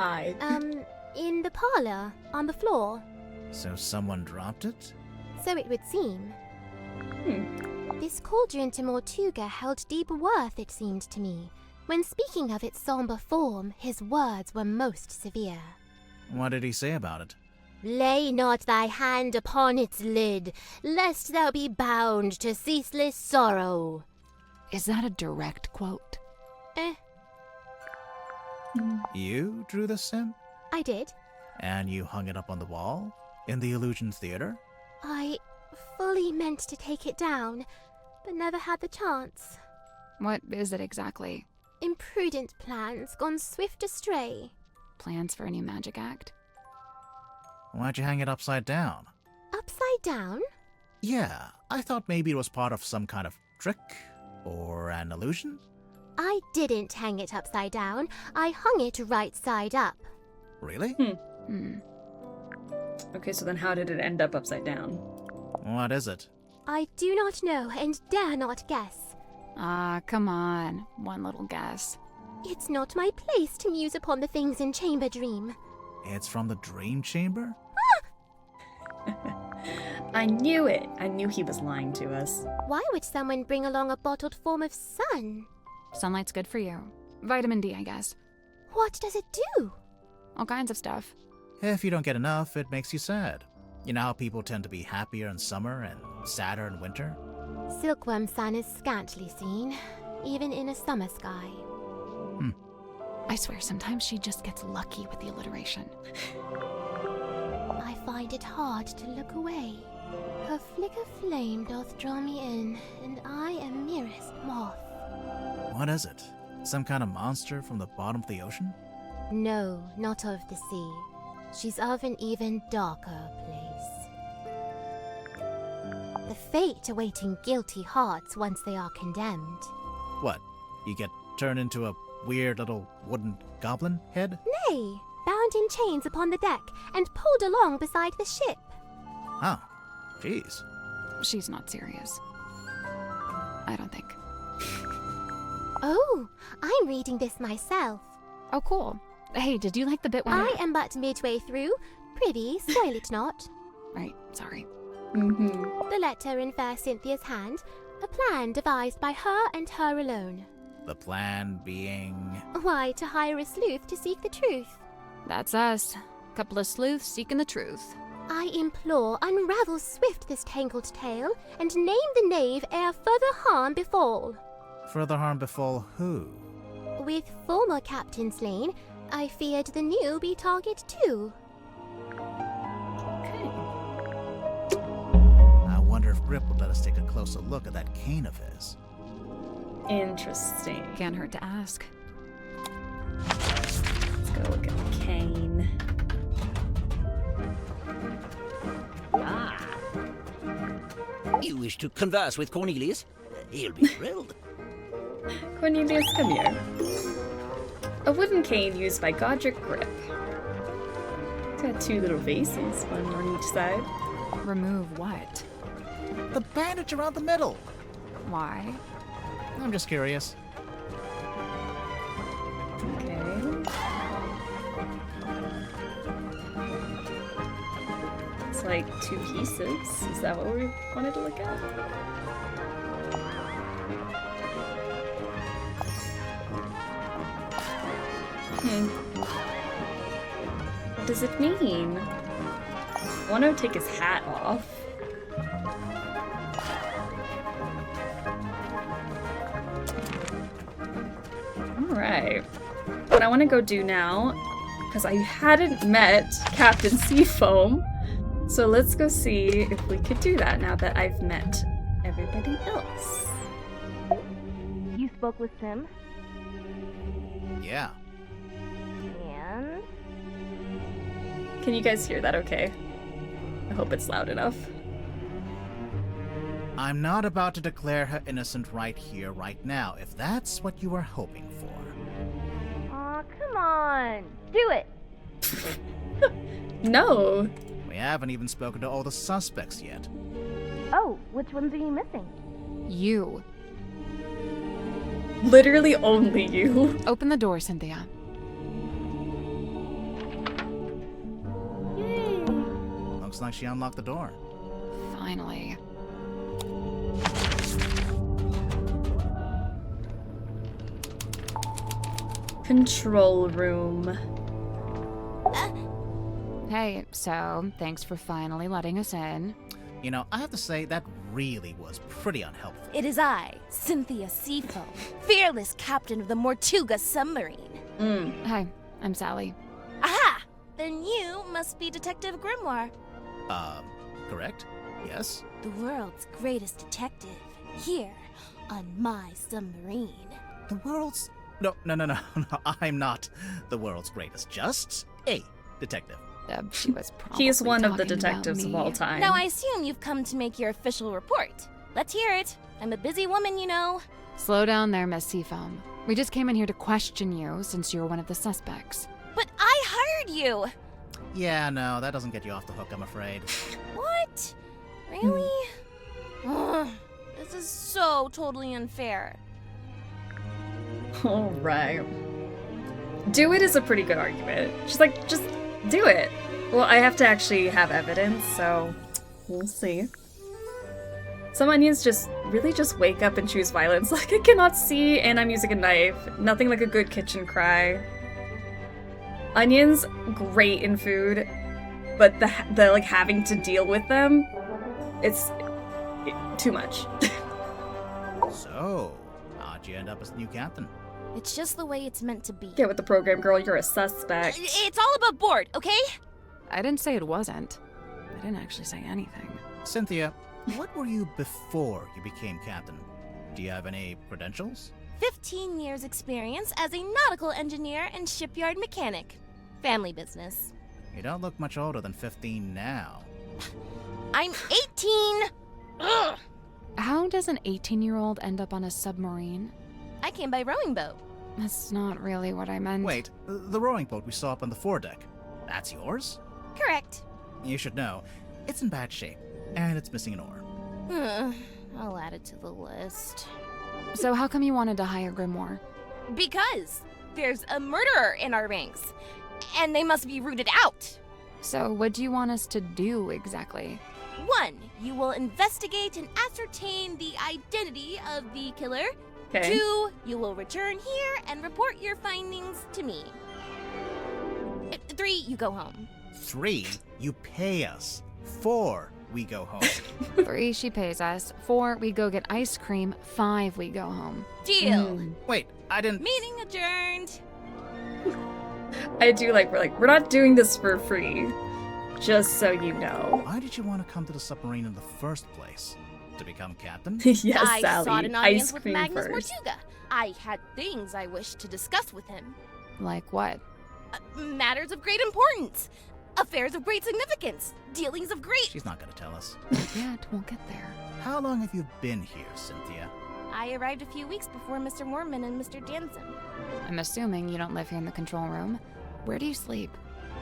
in the parlor, on the floor, So someone dropped it? so it would seem. This cauldron to Mortuga held deep worth, it seemed to me. When speaking of its somber form, his words were most severe. What did he say about it? Lay not thy hand upon its lid, lest thou be bound to ceaseless sorrow. Is that a direct quote? You drew this, Sim? I did. And you hung it up on the wall? In the Illusion Theater? I fully meant to take it down, but never had the chance. What is it exactly? Imprudent plans gone swift astray. Plans for a new magic act? Why'd you hang it upside down? Upside down? Yeah, I thought maybe it was part of some kind of trick or an illusion. I didn't hang it upside down. I hung it right side up. Really? Okay, so then how did it end up upside down? What is it? I do not know and dare not guess. Ah, come on. One little guess. It's not my place to muse upon the things in Chamber Dream. It's from the Dream Chamber? I knew it. I knew he was lying to us. Why would someone bring along a bottled form of sun? Sunlight's good for you. Vitamin D, I guess. What does it do? All kinds of stuff. If you don't get enough, it makes you sad. You know how people tend to be happier in summer and sadder in winter? Silkworm sun is scantily seen, even in a summer sky. I swear, sometimes she just gets lucky with the alliteration. I find it hard to look away. Her flicker flame doth draw me in, and I am merest moth. What is it? Some kind of monster from the bottom of the ocean? No, not of the sea. She's of an even darker place. The fate awaiting guilty hearts once they are condemned. What? You get turned into a weird little wooden goblin head? Nay, bound in chains upon the deck and pulled along beside the ship. Oh, jeez. She's not serious. I don't think. Oh, I'm reading this myself. Oh, cool. Hey, did you like the bit when I am but midway through. Prithee, spoil it not. Right, sorry. The letter in fair Cynthia's hand, a plan devised by her and her alone. The plan being... Why, to hire a sleuth to seek the truth. That's us. Couple of sleuths seeking the truth. I implore, unravel swift this tangled tale, and name the knave ere further harm befall. Further harm befall who? With former captain slain, I feared the new be target too. I wonder if Grip would let us take a closer look at that cane of his. Interesting. Can't hurt to ask. Let's go look at the cane. You wish to converse with Cornelius? He'll be thrilled. Cornelius, come here. A wooden cane used by Godric Grip. It's got 2 little vases, one on each side. Remove what? The bandage around the middle. Why? I'm just curious. Okay. It's like 2 pieces. Is that what we wanted to look at? What does it mean? I want to take his hat off. Alright. What I want to go do now, because I hadn't met Captain Seafoam, so let's go see if we could do that now that I've met everybody else. You spoke with Sim? Yeah. And? Can you guys hear that okay? I hope it's loud enough. I'm not about to declare her innocent right here, right now, if that's what you were hoping for. Aw, come on! Do it! No! We haven't even spoken to all the suspects yet. Oh, which ones are you missing? You. Literally only you. Open the door, Cynthia. Yay! Looks like she unlocked the door. Finally. Control room. Hey, so, thanks for finally letting us in. You know, I have to say, that really was pretty unhelpful. It is I, Cynthia Seafoam, fearless captain of the Mortuga Submarine. Hi, I'm Sally. Aha! Then you must be Detective Grimoire. Correct? Yes? The world's greatest detective, here on my submarine. The world's... No, I'm not the world's greatest, just a detective. She was probably He's one of the talking detectives about of me. all time. Now I assume you've come to make your official report. Let's hear it. I'm a busy woman, you know. Slow down there, Miss Seafoam. We just came in here to question you since you're one of the suspects. But I hired you! Yeah, no, that doesn't get you off the hook, I'm afraid. What? Really? Ugh, this is so totally unfair. Alright. Do it is a pretty good argument. She's like, just do it. Well, I have to actually have evidence, so we'll see. Some onions just really just wake up and choose violence. Like, I cannot see and I'm using a knife. Nothing like a good kitchen cry. Onions, great in food, but the like having to deal with them, it's too much. So, how'd you end up as the new captain? It's just the way it's meant to be. Get with the program, girl. You're a suspect. It's all above board, okay? I didn't say it wasn't. I didn't actually say anything. Cynthia, what were you before you became captain? Do you have any credentials? 15 years experience as a nautical engineer and shipyard mechanic. Family business. You don't look much older than 15 now. I'm 18! Ugh. How does an 18-year-old end up on a submarine? I came by rowing boat. That's not really what I meant. Wait, the rowing boat we saw up on the foredeck. That's yours? Correct. You should know, it's in bad shape, and it's missing an oar. I'll add it to the list. So how come you wanted to hire Grimoire? Because there's a murderer in our ranks, and they must be rooted out. So what do you want us to do exactly? 1, you will investigate and ascertain the identity of the killer. Okay. 2, you will return here and report your findings to me. 3, you go home. 3, you pay us. 4, we go home. 3, she pays us. 4, we go get ice cream. 5, we go home. Deal. Wait, I didn't... Meeting adjourned. I do like, we're not doing this for free. Just so you know. Why did you want to come to the submarine in the first place? To become captain? Yes, I Sally. sought an audience Ice with cream Magnus first. Mortuga. I had things I wished to discuss with him. Like what? Matters of great importance. Affairs of great significance. Dealings of great... She's not gonna tell us. Yet, we'll get there. How long have you been here, Cynthia? I arrived a few weeks before Mr. Mormon and Mr. Danson. I'm assuming you don't live here in the control room. Where do you sleep?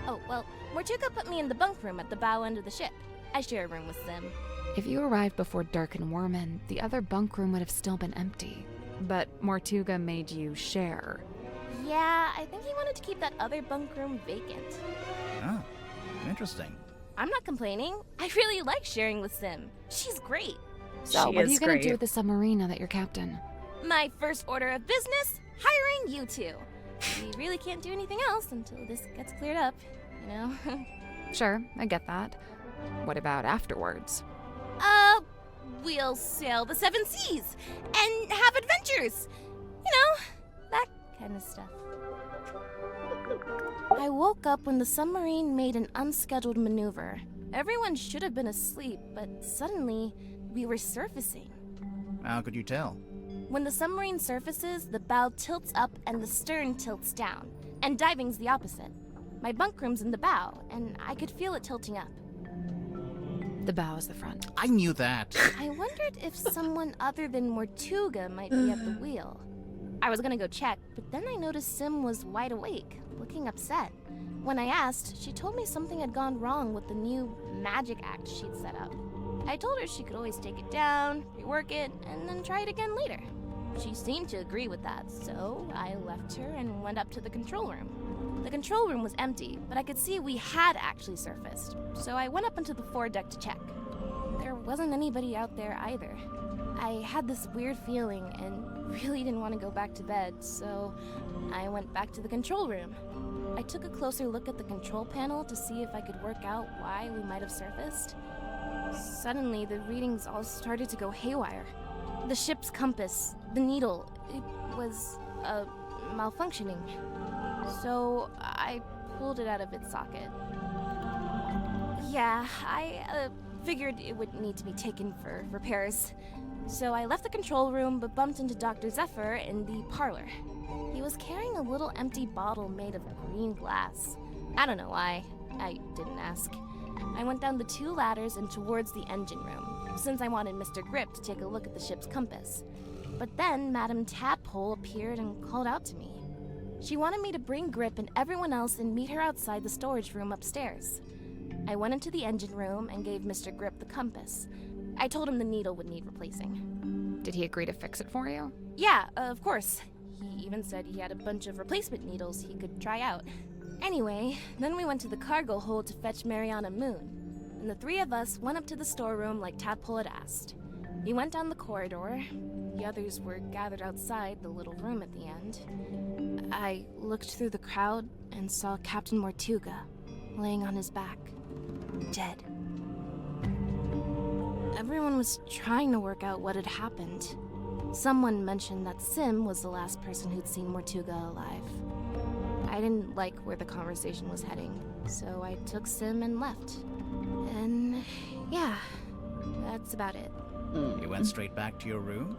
Oh, well, Mortuga put me in the bunk room at the bow end of the ship. I share a room with Sim. If you arrived before Dirk and Worman, the other bunk room would have still been empty. But Mortuga made you share. Yeah, I think he wanted to keep that other bunk room vacant. Oh, interesting. I'm not complaining. I really like sharing with Sim. She's great. So, what are you going to do with the submarine now that you're captain? My first order of business, hiring you two. We really can't do anything else until this gets cleared up, you know? Sure, I get that. What about afterwards? We'll sail the 7 seas and have adventures. You know, that kind of stuff. I woke up when the submarine made an unscheduled maneuver. Everyone should have been asleep, but suddenly we were surfacing. How could you tell? When the submarine surfaces, the bow tilts up and the stern tilts down, and diving's the opposite. My bunk room's in the bow, and I could feel it tilting up. The bow is the front. I knew that. I wondered if someone other than Mortuga might be at the wheel. I was gonna go check, but then I noticed Sim was wide awake, looking upset. When I asked, she told me something had gone wrong with the new magic act she'd set up. I told her she could always take it down, rework it, and then try it again later. She seemed to agree with that, so I left her and went up to the control room. The control room was empty, but I could see we had actually surfaced, so I went up onto the foredeck to check. There wasn't anybody out there either. I had this weird feeling and really didn't want to go back to bed, so I went back to the control room. I took a closer look at the control panel to see if I could work out why we might have surfaced. Suddenly, the readings all started to go haywire. The ship's compass, the needle, it was, malfunctioning. So I pulled it out of its socket. Yeah, I figured it would need to be taken for repairs. So I left the control room but bumped into Dr. Zephyr in the parlor. He was carrying a little empty bottle made of green glass. I don't know why. I didn't ask. I went down the 2 ladders and towards the engine room, since I wanted Mr. Grip to take a look at the ship's compass. But then Madame Tadpole appeared and called out to me. She wanted me to bring Grip and everyone else and meet her outside the storage room upstairs. I went into the engine room and gave Mr. Grip the compass. I told him the needle would need replacing. Did he agree to fix it for you? Yeah, of course. He even said he had a bunch of replacement needles he could try out. Anyway, then we went to the cargo hold to fetch Mariana Moon, and the 3 of us went up to the storeroom like Tadpole had asked. We went down the corridor. The others were gathered outside the little room at the end. I looked through the crowd and saw Captain Mortuga laying on his back, dead. Everyone was trying to work out what had happened. Someone mentioned that Sim was the last person who'd seen Mortuga alive. I didn't like where the conversation was heading, so I took Sim and left. And yeah, that's about it. You went straight back to your room?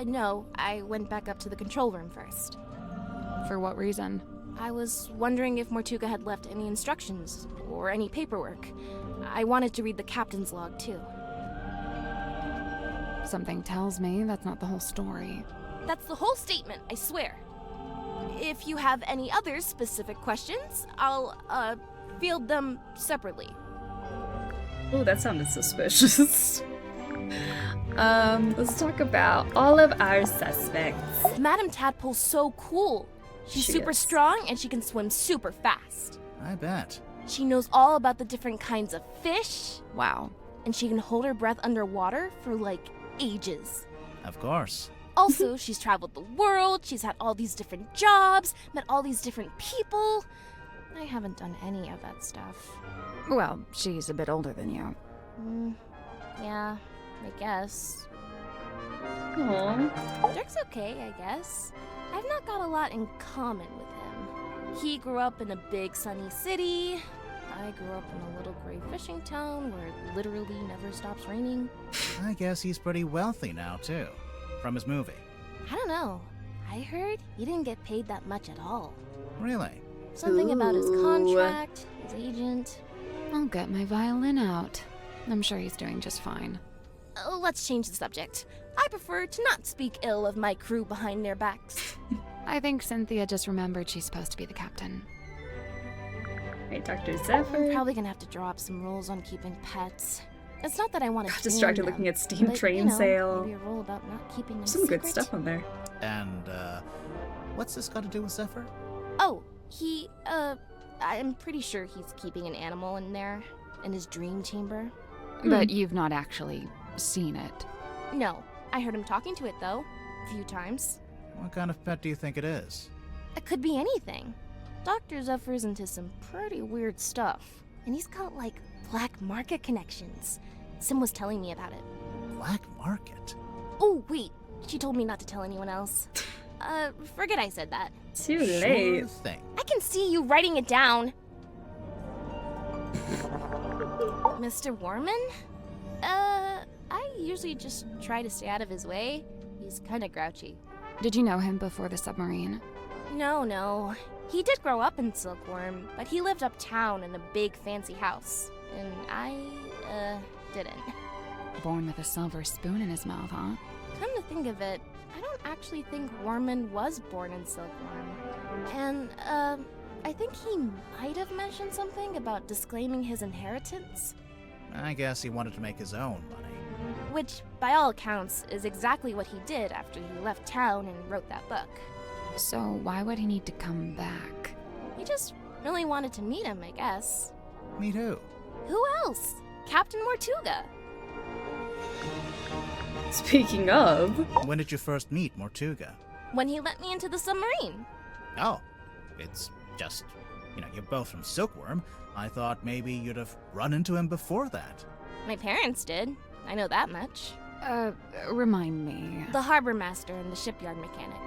No, I went back up to the control room first. For what reason? I was wondering if Mortuga had left any instructions or any paperwork. I wanted to read the captain's log too. Something tells me that's not the whole story. That's the whole statement, I swear. If you have any other specific questions, I'll, field them separately. Oh, that sounded suspicious. Let's talk about all of our suspects. Madame Tadpole's so cool. She's super strong and she can swim super fast. I bet. She knows all about the different kinds of fish. Wow. And she can hold her breath underwater for, like, ages. Of course. Also, she's traveled the world, she's had all these different jobs, met all these different people. I haven't done any of that stuff. Well, she's a bit older than you. Yeah, I guess. Aww. Dirk's okay, I guess. I've not got a lot in common with him. He grew up in a big sunny city. I grew up in a little gray fishing town where it literally never stops raining. I guess he's pretty wealthy now, too. From his movie. I don't know. I heard he didn't get paid that much at all. Really? Something about his contract, his agent. I'll get my violin out. I'm sure he's doing just fine. Let's change the subject. I prefer to not speak ill of my crew behind their backs. I think Cynthia just remembered she's supposed to be the captain. Hey, Dr. Zephyr. I'm probably gonna have to draw up some rules on keeping pets. It's not that I want to distracted looking at Steam Train Sale. Maybe a rule about not keeping them Some secret. good stuff on there. And, what's this got to do with Zephyr? Oh, I'm pretty sure he's keeping an animal in there, in his dream chamber. But you've not actually seen it. No, I heard him talking to it though, a few times. What kind of pet do you think it is? It could be anything. Dr. Zephyr's into some pretty weird stuff, and he's got like black market connections. Sim was telling me about it. Black market? Oh, wait, she told me not to tell anyone else. Forget I said that. Too late. Sure thing. I can see you writing it down. Mr. Warman? I usually just try to stay out of his way. He's kinda grouchy. Did you know him before the submarine? No. He did grow up in Silkworm, but he lived uptown in a big fancy house. And I, didn't. Born with a silver spoon in his mouth, huh? Come to think of it, I don't actually think Warman was born in Silkworm. And, I think he might have mentioned something about disclaiming his inheritance. I guess he wanted to make his own money. Which, by all accounts, is exactly what he did after he left town and wrote that book. So why would he need to come back? He just really wanted to meet him, I guess. Meet who? Who else? Captain Mortuga. Speaking of... When did you first meet Mortuga? When he let me into the submarine. Oh, it's just, you're both from Silkworm. I thought maybe you'd have run into him before that. My parents did. I know that much. Remind me. The harbor master and the shipyard mechanic.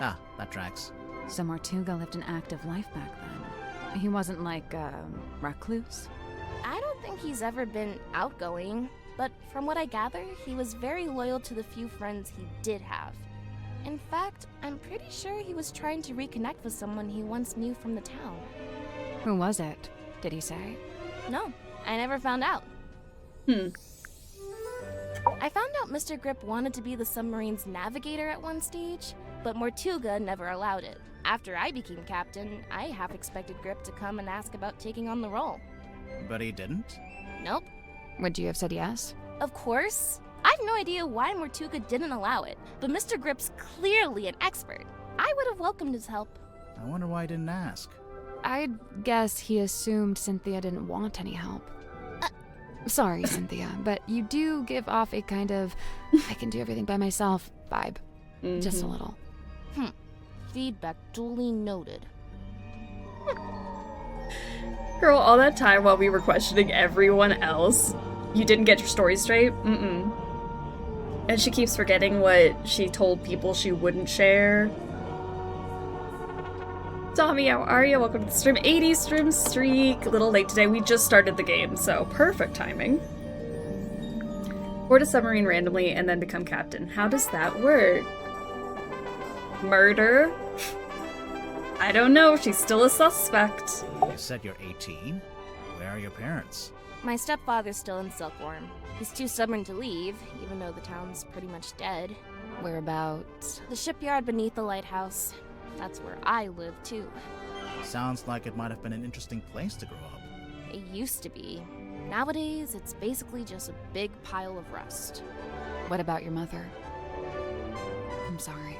Ah, that tracks. So Mortuga lived an active life back then. He wasn't like a recluse? I don't think he's ever been outgoing, but from what I gather, he was very loyal to the few friends he did have. In fact, I'm pretty sure he was trying to reconnect with someone he once knew from the town. Who was it? Did he say? No, I never found out. I found out Mr. Grip wanted to be the submarine's navigator at one stage, but Mortuga never allowed it. After I became captain, I half expected Grip to come and ask about taking on the role. But he didn't? Nope. Would you have said yes? Of course. I have no idea why Mortuga didn't allow it, but Mr. Grip's clearly an expert. I would have welcomed his help. I wonder why he didn't ask. I'd guess he assumed Cynthia didn't want any help. Sorry, Cynthia, but you do give off a kind of I can do everything by myself vibe. Just a little. Feedback duly noted. Girl, all that time while we were questioning everyone else, you didn't get your story straight? And she keeps forgetting what she told people she wouldn't share. Tommy, how are you? Welcome to the stream. 80 stream streak. A little late today. We just started the game, so perfect timing. Board a submarine randomly and then become captain. How does that work? Murder? I don't know. She's still a suspect. You said you're 18? Where are your parents? My stepfather's still in Silkworm. He's too stubborn to leave, even though the town's pretty much dead. Whereabouts? The shipyard beneath the lighthouse. That's where I live, too. Sounds like it might have been an interesting place to grow up. It used to be. Nowadays, it's basically just a big pile of rust. What about your mother? I'm sorry.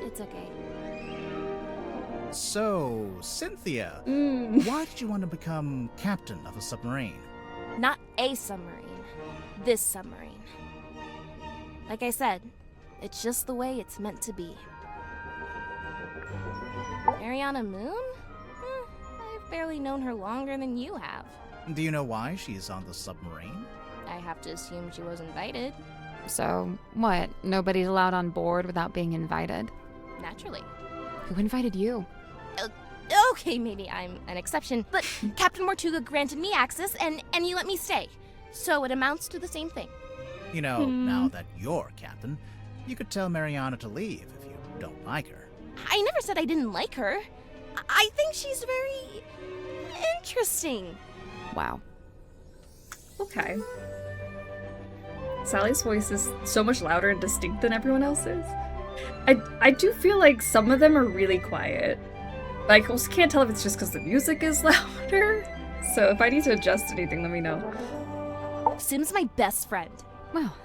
It's okay. So, Cynthia, why did you want to become captain of a submarine? Not a submarine. This submarine. Like I said, it's just the way it's meant to be. Mariana Moon? I've barely known her longer than you have. Do you know why she's on the submarine? I have to assume she was invited. So, what? Nobody's allowed on board without being invited? Naturally. Who invited you? Okay, maybe I'm an exception, but Captain Mortuga granted me access and you let me stay. So it amounts to the same thing. You know, now that you're captain, you could tell Mariana to leave if you don't like her. I never said I didn't like her. I think she's very interesting. Wow. Okay. Sally's voice is so much louder and distinct than everyone else's. I do feel like some of them are really quiet. But I also can't tell if it's just because the music is louder. So if I need to adjust anything, let me know. Sim's my best friend. Well,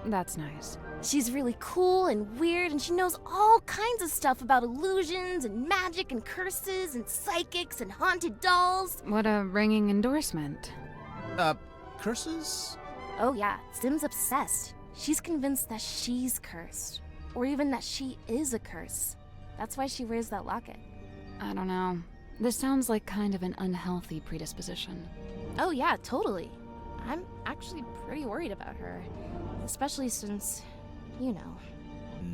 that's nice. She's really cool and weird, and she knows all kinds of stuff about illusions and magic and curses and psychics and haunted dolls. What a ringing endorsement. Curses? Oh yeah, Sim's obsessed. She's convinced that she's cursed. Or even that she is a curse. That's why she wears that locket. I don't know. This sounds like kind of an unhealthy predisposition. Oh yeah, totally. I'm actually pretty worried about her. Especially since, you know.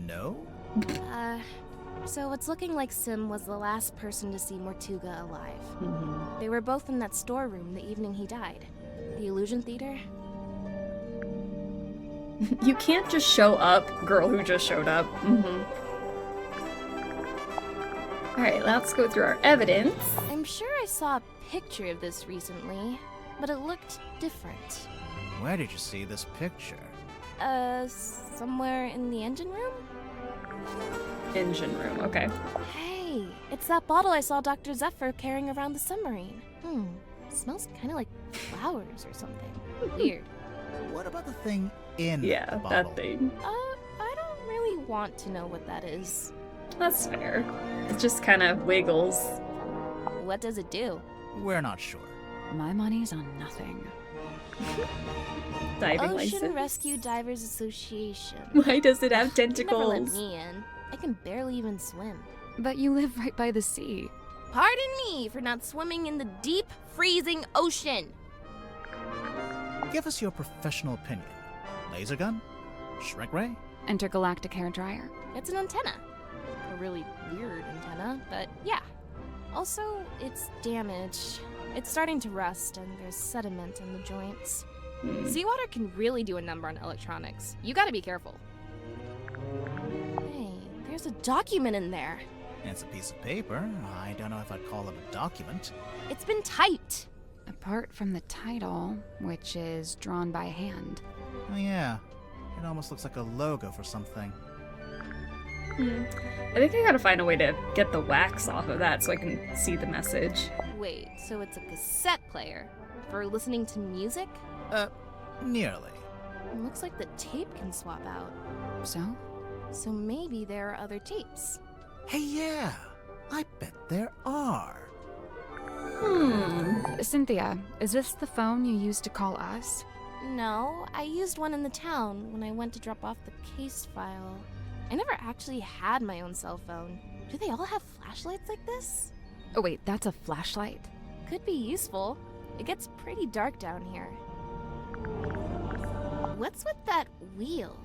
No? So it's looking like Sim was the last person to see Mortuga alive. They were both in that storeroom the evening he died. The Illusion Theater. You can't just show up, girl who just showed up. Alright, let's go through our evidence. I'm sure I saw a picture of this recently, but it looked different. Where did you see this picture? Somewhere in the engine room? Engine room, okay. Hey, it's that bottle I saw Dr. Zephyr carrying around the submarine. It smells kind of like flowers or something. Weird. What about the thing in the bottle? That thing. I don't really want to know what that is. That's fair. It just kind of wiggles. What does it do? We're not sure. My money's on nothing. Diving Ocean license? Rescue Divers Association. Why does it have tentacles? Never let me in. I can barely even swim. But you live right by the sea. Pardon me for not swimming in the deep, freezing ocean. Give us your professional opinion. Laser gun? Shrek ray? Intergalactic hair dryer. It's an antenna. A really weird antenna, but yeah. Also, it's damaged. It's starting to rust, and there's sediment in the joints. Seawater can really do a number on electronics. You gotta be careful. Hey, there's a document in there. It's a piece of paper. I don't know if I'd call it a document. It's been typed. Apart from the title, which is drawn by hand. Oh yeah, it almost looks like a logo for something. I think I gotta find a way to get the wax off of that so I can see the message. Wait, so it's a cassette player for listening to music? Nearly. It looks like the tape can swap out. So? So maybe there are other tapes. Hey, yeah! I bet there are. Cynthia, is this the phone you used to call us? No, I used one in the town when I went to drop off the case file. I never actually had my own cell phone. Do they all have flashlights like this? Oh wait, that's a flashlight? Could be useful. It gets pretty dark down here. What's with that wheel?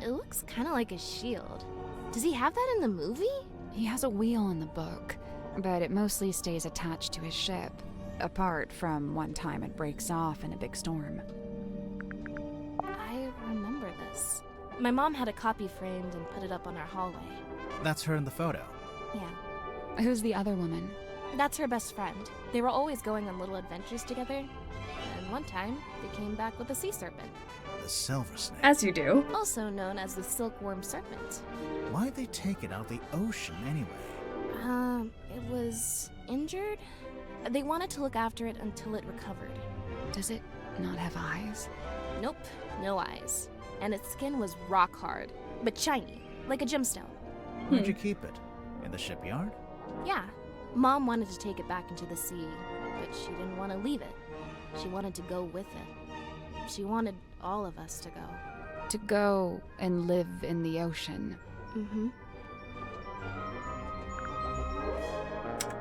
It looks kind of like a shield. Does he have that in the movie? He has a wheel in the book, but it mostly stays attached to his ship, apart from one time it breaks off in a big storm. I remember this. My mom had a copy framed and put it up on our hallway. That's her in the photo. Yeah. Who's the other woman? That's her best friend. They were always going on little adventures together. And one time, they came back with a sea serpent. The silver snake. As you do. Also known as the silkworm serpent. Why'd they take it out of the ocean anyway? It was injured. They wanted to look after it until it recovered. Does it not have eyes? Nope, no eyes. And its skin was rock hard, but shiny, like a gemstone. Where'd you keep it? In the shipyard? Yeah. Mom wanted to take it back into the sea, but she didn't want to leave it. She wanted to go with it. She wanted all of us to go. To go and live in the ocean. Mm-hmm.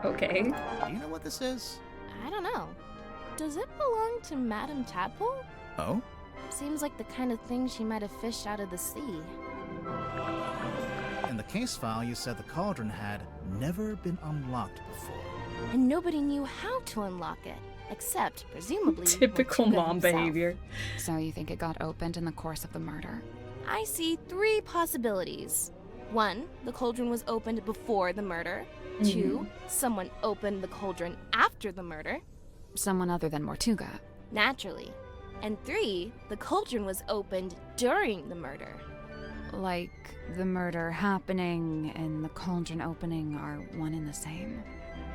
Okay. Do you know what this is? I don't know. Does it belong to Madame Tadpole? Oh? Seems like the kind of thing she might have fished out of the sea. In the case file, you said the Cauldron had never been unlocked before. And nobody knew how to unlock it, except, presumably, Typical Mortuga mom himself. behavior. So you think it got opened in the course of the murder? I see 3 possibilities. 1, the cauldron was opened before the murder. 2, someone opened the cauldron after the murder. Someone other than Mortuga. Naturally. And 3, the cauldron was opened during the murder. Like the murder happening and the cauldron opening are one and the same?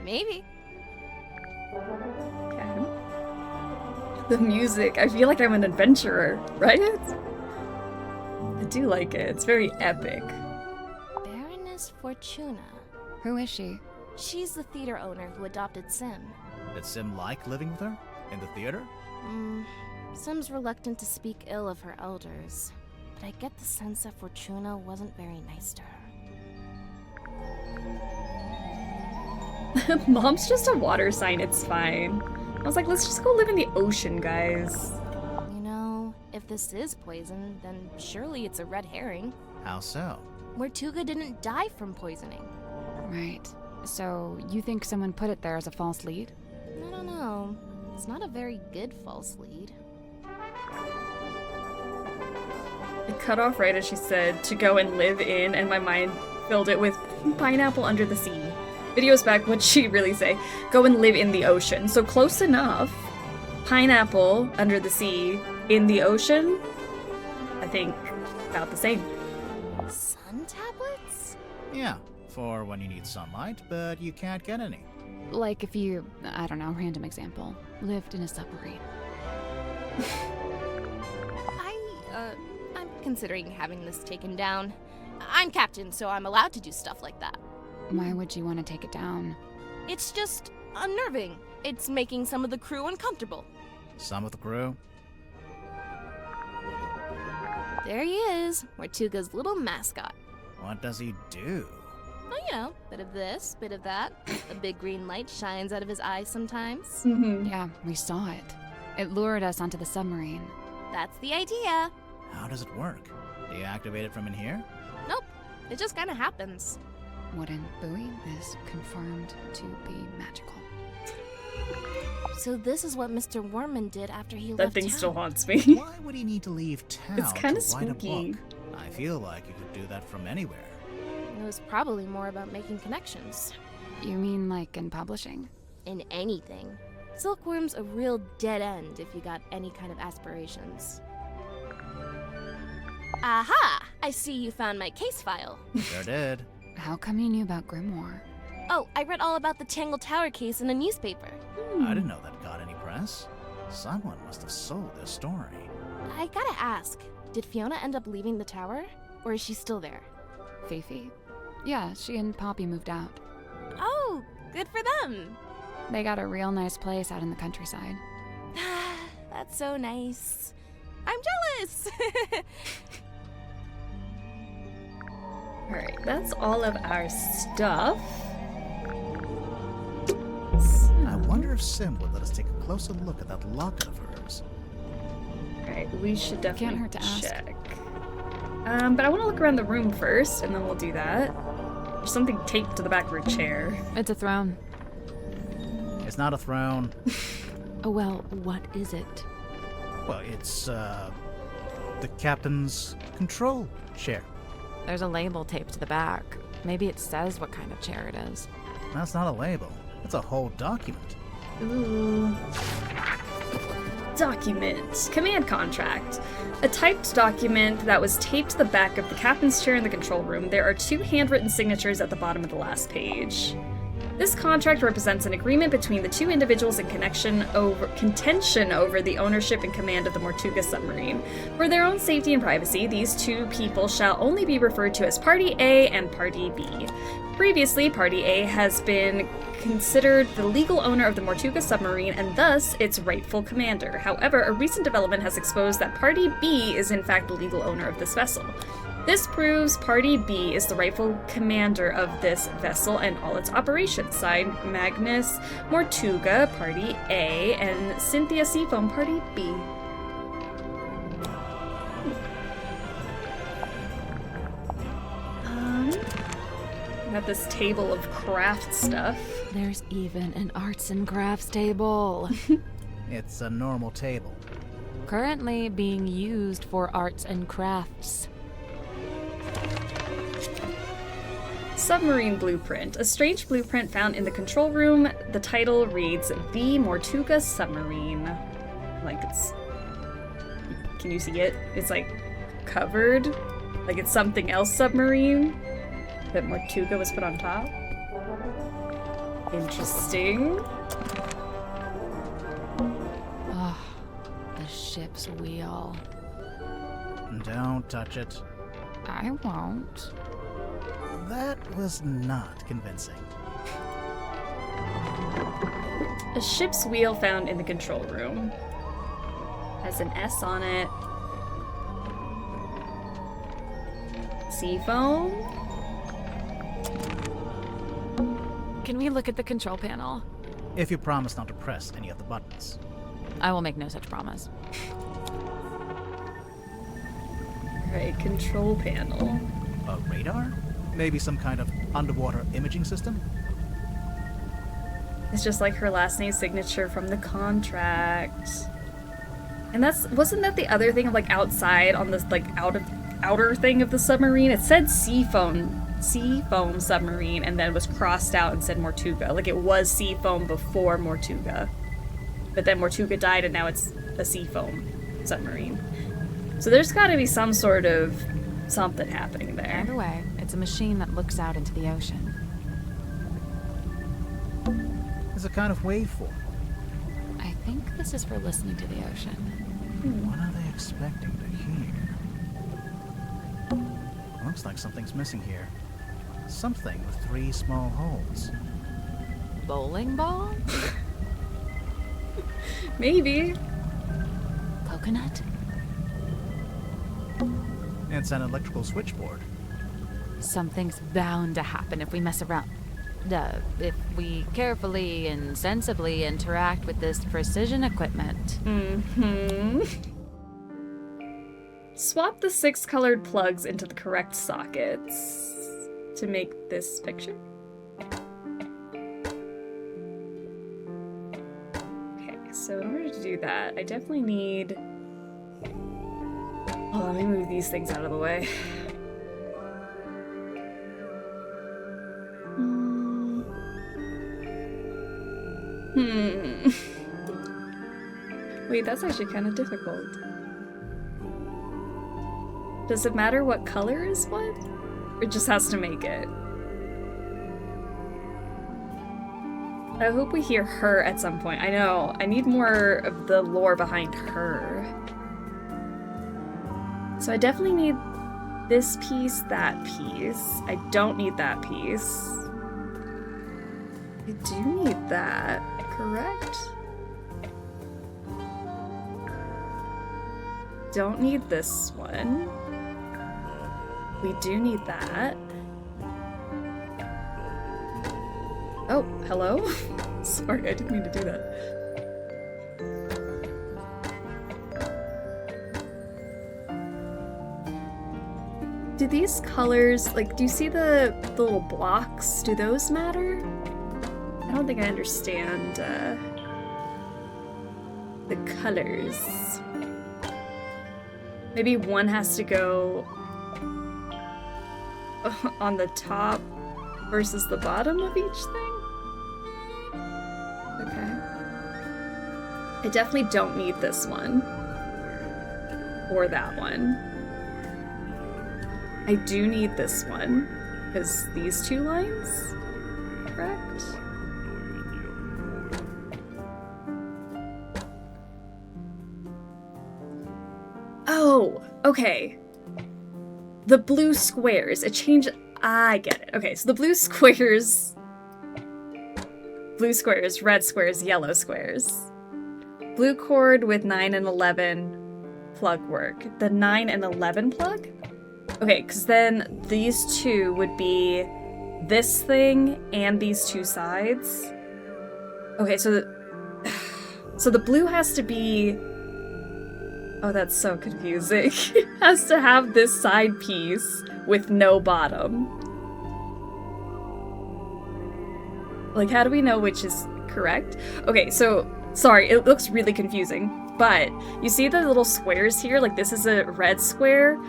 Maybe. Okay. The music, I feel like I'm an adventurer, right? I do like it. It's very epic. Baroness Fortuna. Who is she? She's the theater owner who adopted Sim. Did Sim like living with her? In the theater? Sim's reluctant to speak ill of her elders, but I get the sense that Fortuna wasn't very nice to her. Mom's just a water sign, it's fine. I was like, let's just go live in the ocean, guys. You know, if this is poison, then surely it's a red herring. How so? Mortuga didn't die from poisoning. Right. So you think someone put it there as a false lead? I don't know. It's not a very good false lead. It cut off right as she said, to go and live in, and my mind filled it with pineapple under the sea. Videos back, what'd she really say? Go and live in the ocean. So close enough. Pineapple under the sea, in the ocean. I think about the same. Sun tablets? Yeah, for when you need sunlight, but you can't get any. Like if you, I don't know, random example, lived in a submarine. I'm considering having this taken down. I'm captain, so I'm allowed to do stuff like that. Why would you want to take it down? It's just unnerving. It's making some of the crew uncomfortable. Some of the crew? There he is, Mortuga's little mascot. What does he do? Well, you know, bit of this, bit of that. A big green light shines out of his eyes sometimes. Yeah, we saw it. It lured us onto the submarine. That's the idea. How does it work? Do you activate it from in here? Nope, it just kind of happens. Wooden buoy is confirmed to be magical. So this is what Mr. Worman did after he That left thing town. still haunts me. Why would he need to leave town It's kinda to write a spooky. book? I feel like you could do that from anywhere. It was probably more about making connections. You mean like in publishing? In anything. Silkworm's a real dead end if you got any kind of aspirations. Aha! I see you found my case file. Sure did. How come you knew about Grimoire? Oh, I read all about the Tangle Tower case in a newspaper. I didn't know that got any press. Someone must have sold this story. I gotta ask, did Fiona end up leaving the tower? Or is she still there? Fifi? Yeah, she and Poppy moved out. Oh, good for them. They got a real nice place out in the countryside. That's so nice. I'm jealous! Alright, that's all of our stuff. I wonder if Sim would let us take a closer look at that locket of hers. Alright, we should definitely Can't hurt to ask. check. But I want to look around the room first, and then we'll do that. There's something taped to the back of her chair. It's a throne. It's not a throne. Oh, well, what is it? Well, it's, the captain's control chair. There's a label taped to the back. Maybe it says what kind of chair it is. That's not a label. It's a whole document. Ooh. Document. Command contract. A typed document that was taped to the back of the captain's chair in the control room. There are 2 handwritten signatures at the bottom of the last page. This contract represents an agreement between the 2 individuals in contention over the ownership and command of the Mortuga Submarine. For their own safety and privacy, these 2 people shall only be referred to as Party A and Party B. Previously, Party A has been considered the legal owner of the Mortuga Submarine and thus its rightful commander. However, a recent development has exposed that Party B is in fact the legal owner of this vessel. This proves Party B is the rightful commander of this vessel and all its operations. Signed, Magnus Mortuga, Party A, and Cynthia Seafoam, Party B. Got this table of craft stuff. There's even an arts and crafts table. It's a normal table. Currently being used for arts and crafts. Submarine blueprint. A strange blueprint found in the control room. The title reads The Mortuga Submarine. Like it's... Can you see it? It's like covered. Like it's something else submarine that Mortuga was put on top. Interesting. Oh, the ship's wheel. Don't touch it. I won't. That was not convincing. A ship's wheel found in the control room. Has an S on it. Seafoam? Can we look at the control panel? If you promise not to press any of the buttons. I will make no such promise. Right, control panel. A radar? Maybe some kind of underwater imaging system? It's just like her last name signature from the contract. And wasn't that the other thing of like outside on this like outer thing of the submarine? It said Seafoam Submarine and then was crossed out and said Mortuga. Like it was Seafoam before Mortuga. But then Mortuga died and now it's a Seafoam Submarine. So there's gotta be some sort of something happening there. Either way, it's a machine that looks out into the ocean. It's a kind of waveform. I think this is for listening to the ocean. What are they expecting to hear? Looks like something's missing here. Something with 3 small holes. Bowling ball? Maybe. Coconut? It's an electrical switchboard. Something's bound to happen if we mess around. If we carefully and sensibly interact with this precision equipment. Mm-hmm. Swap the 6 colored plugs into the correct sockets to make this picture. Okay, so in order to do that, I definitely need... Oh, let me move these things out of the way. Wait, that's actually kind of difficult. Does it matter what color is what? Or it just has to make it? I hope we hear her at some point. I know, I need more of the lore behind her. So I definitely need this piece, that piece. I don't need that piece. I do need that, correct? Don't need this one. We do need that. Oh, hello? Sorry, I didn't mean to do that. Do these colors, like, do you see the little blocks? Do those matter? I don't think I understand the colors. Maybe one has to go on the top versus the bottom of each thing? Okay. I definitely don't need this one. Or that one. I do need this one, because these 2 lines, correct? Oh, okay. The blue squares, it changed, I get it. Okay, so the blue squares, red squares, yellow squares. Blue cord with 9 and 11 plug work. The 9 and 11 plug? Okay, because then these 2 would be this thing and these 2 sides. Okay, so the blue has to be... Oh, that's so confusing. It has to have this side piece with no bottom. Like, how do we know which is correct? Okay, so, sorry, it looks really confusing, but you see the little squares here? Like, this is a red square,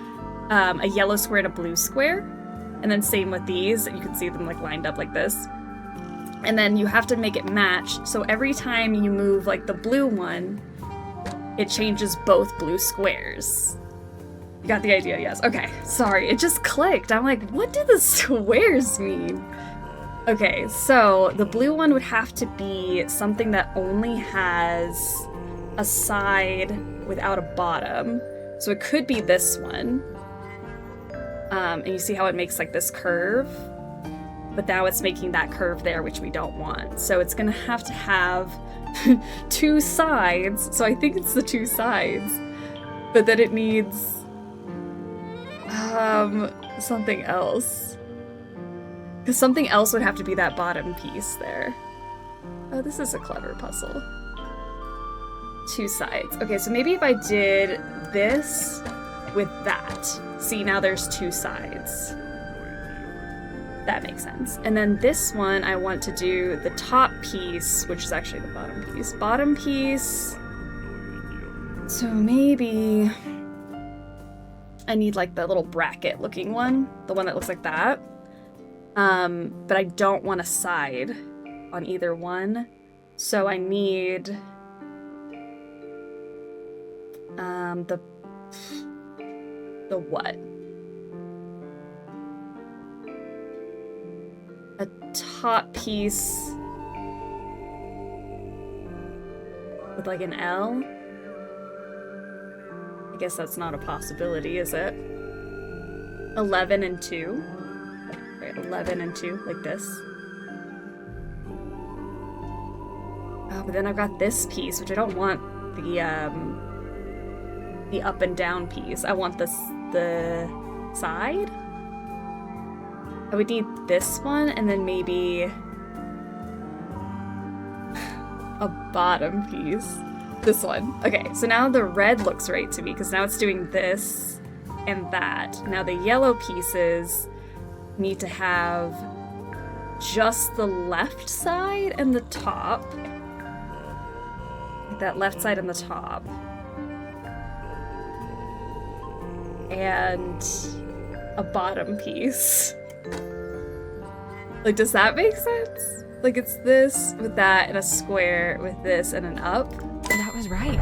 a yellow square, and a blue square. And then same with these, you can see them, like, lined up like this. And then you have to make it match, so every time you move, like, the blue one, it changes both blue squares. You got the idea, yes. Okay, sorry, it just clicked. I'm like, what do the squares mean? Okay, so the blue one would have to be something that only has a side without a bottom. So it could be this one. And you see how it makes like this curve? But now it's making that curve there, which we don't want. So it's gonna have to have two sides. So I think it's the two sides. But then it needs something else. Because something else would have to be that bottom piece there. Oh, this is a clever puzzle. Two sides. Okay, so maybe if I did this with that. See, now there's two sides. That makes sense. And then this one, I want to do the top piece, which is actually the bottom piece. Bottom piece. So maybe I need like the little bracket looking one. The one that looks like that. But I don't want a side on either one. So I need the what? A top piece with like an L? I guess that's not a possibility, is it? 11 and 2. Right, 11 and 2, like this. Oh, but then I've got this piece, which I don't want the up and down piece. I want the side? I would need this one, and then maybe a bottom piece. This one. Okay, so now the red looks right to me, because now it's doing this and that. Now the yellow pieces need to have just the left side and the top. Like that left side and the top. And a bottom piece. Like, does that make sense? Like, it's this with that and a square with this and an up. That was right.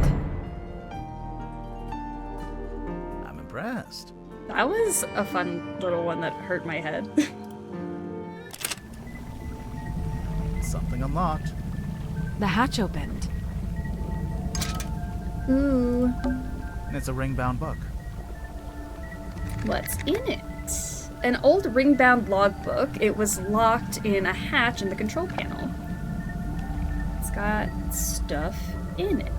I'm impressed. That was a fun little one that hurt my head. Something unlocked. The hatch opened. Ooh. It's a ring-bound book. What's in it? An old ring-bound logbook. It was locked in a hatch in the control panel. It's got stuff in it.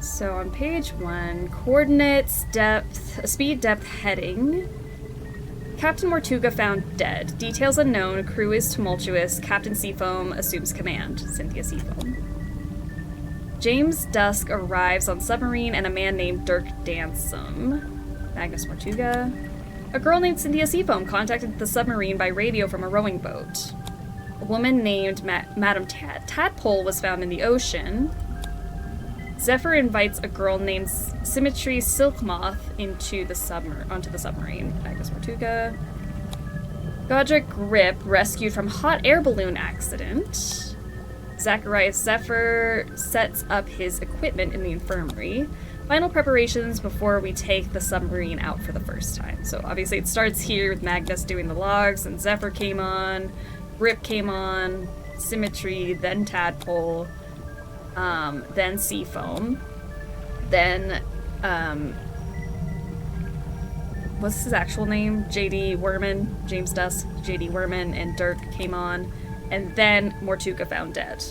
So on page 1, coordinates, depth, a speed depth heading. Captain Mortuga found dead. Details unknown. Crew is tumultuous. Captain Seafoam assumes command. Cynthia Seafoam. James Dusk arrives on submarine and a man named Dirk Dansom. Magnus Mortuga. A girl named Cynthia Seafoam contacted the submarine by radio from a rowing boat. A woman named Madame Tadpole was found in the ocean. Zephyr invites a girl named Symmetry Silkmoth onto the submarine. Magnus Mortuga. Godric Grip rescued from hot air balloon accident. Zacharias Zephyr sets up his equipment in the infirmary. Final preparations before we take the submarine out for the first time. So obviously it starts here with Magnus doing the logs, and Zephyr came on, Grip came on, Symmetry, then Tadpole, then Seafoam, then, what's his actual name? J.D. Werman, James Dusk, J.D. Werman, and Dirk came on, and then Mortuga found dead.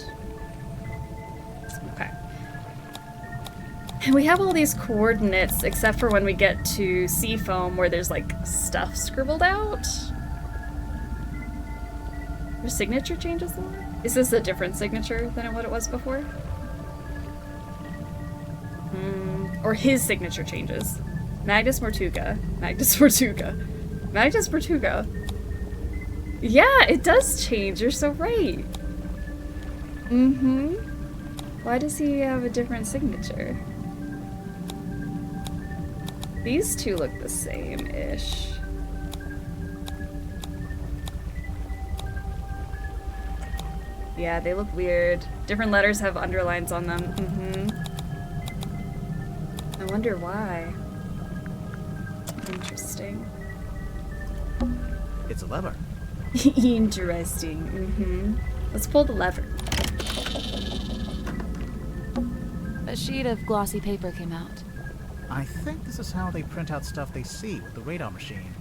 Okay. And we have all these coordinates, except for when we get to Seafoam, where there's, like, stuff scribbled out. Your signature changes a lot? Is this a different signature than what it was before? Or his signature changes. Magnus Mortuga. Magnus Mortuga. Magnus Mortuga. Yeah, it does change. You're so right. Mm-hmm. Why does he have a different signature? These two look the same-ish. Yeah, they look weird. Different letters have underlines on them. Mm-hmm. I wonder why. Interesting. It's a lever. Interesting. Mm-hmm. Let's pull the lever. A sheet of glossy paper came out. I think this is how they print out stuff they see with the radar machine.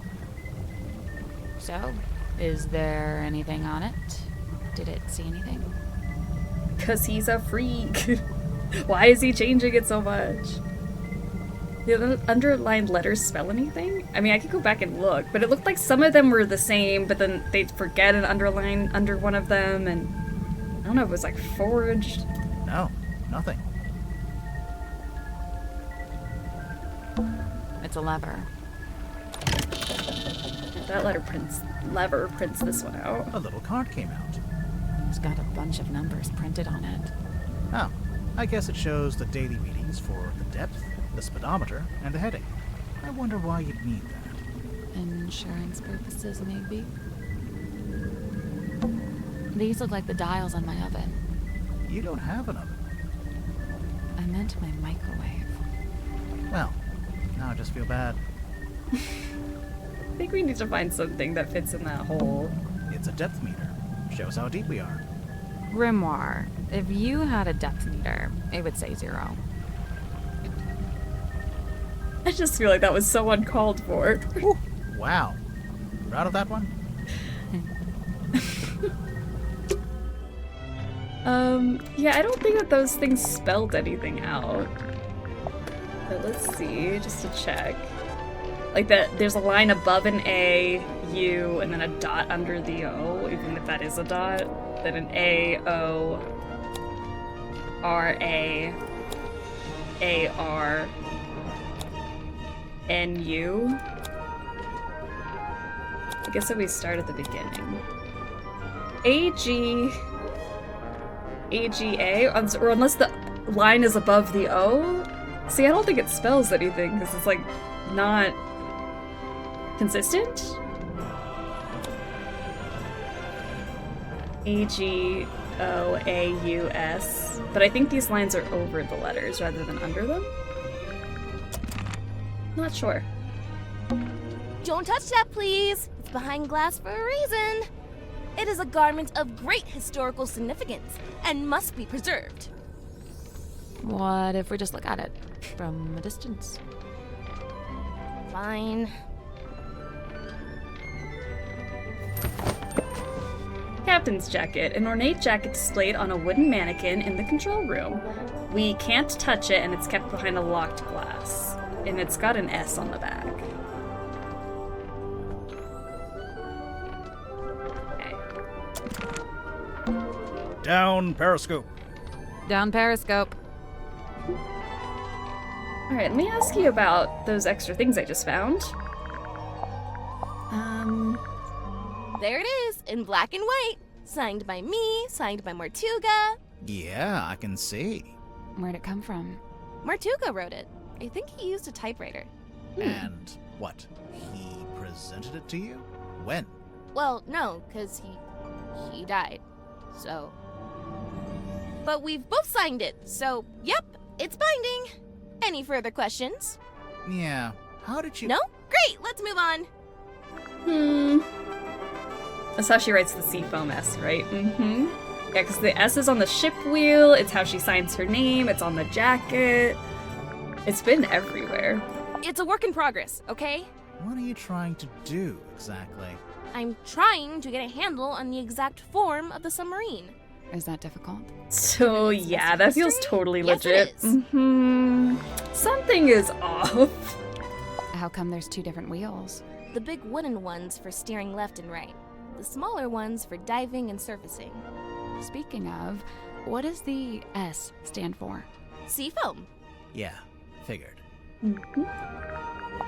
So, is there anything on it? Did it see anything? 'Cause he's a freak. Why is he changing it so much? Do the underlined letters spell anything? I mean, I could go back and look, but it looked like some of them were the same, but then they'd forget an underline under one of them, and I don't know if it was like forged. No, nothing. It's a lever. That lever prints this one out. A little card came out. It's got a bunch of numbers printed on it. Oh, I guess it shows the daily readings for the depth, the speedometer, and the heading. I wonder why you'd need that. Insurance purposes, maybe? These look like the dials on my oven. You don't have an oven. I meant my microwave. Well, now I just feel bad. I think we need to find something that fits in that hole. It's a depth meter. Shows how deep we are. Grimoire, if you had a depth meter, it would say 0. I just feel like that was so uncalled for. Ooh, wow. Proud of that one? Yeah, I don't think that those things spelled anything out. But let's see, just to check. Like that, there's a line above an A, U, and then a dot under the O, even if that is a dot. Then an A, O, R, A, R, N, U. I guess if we start at the beginning. AGA, or unless the line is above the O. See, I don't think it spells anything, because it's like not consistent. AGOAUS. But I think these lines are over the letters rather than under them. Not sure. Don't touch that, please. It's behind glass for a reason. It is a garment of great historical significance and must be preserved. What if we just look at it from a distance? Fine. Captain's jacket, an ornate jacket displayed on a wooden mannequin in the control room. We can't touch it, and it's kept behind a locked glass. And it's got an S on the back. Okay. Down periscope. Down periscope. Alright, let me ask you about those extra things I just found. There it is, in black and white. Signed by me, signed by Mortuga. Yeah, I can see. Where'd it come from? Mortuga wrote it. I think he used a typewriter. And what? He presented it to you? When? Well, no, because he died. So. But we've both signed it, so yep, it's binding. Any further questions? Yeah. How did you... No? Great, let's move on. That's how she writes the Seafoam S, right? Mm-hmm. Yeah, because the S is on the ship wheel, it's how she signs her name, it's on the jacket. It's been everywhere. It's a work in progress, okay? What are you trying to do, exactly? I'm trying to get a handle on the exact form of the submarine. Is that difficult? So yeah, that feels totally Yes, legit. it is. Something is off. How come there's 2 different wheels? The big wooden ones for steering left and right. The smaller ones for diving and surfacing. Speaking of, what does the S stand for? Seafoam. Yeah, figured.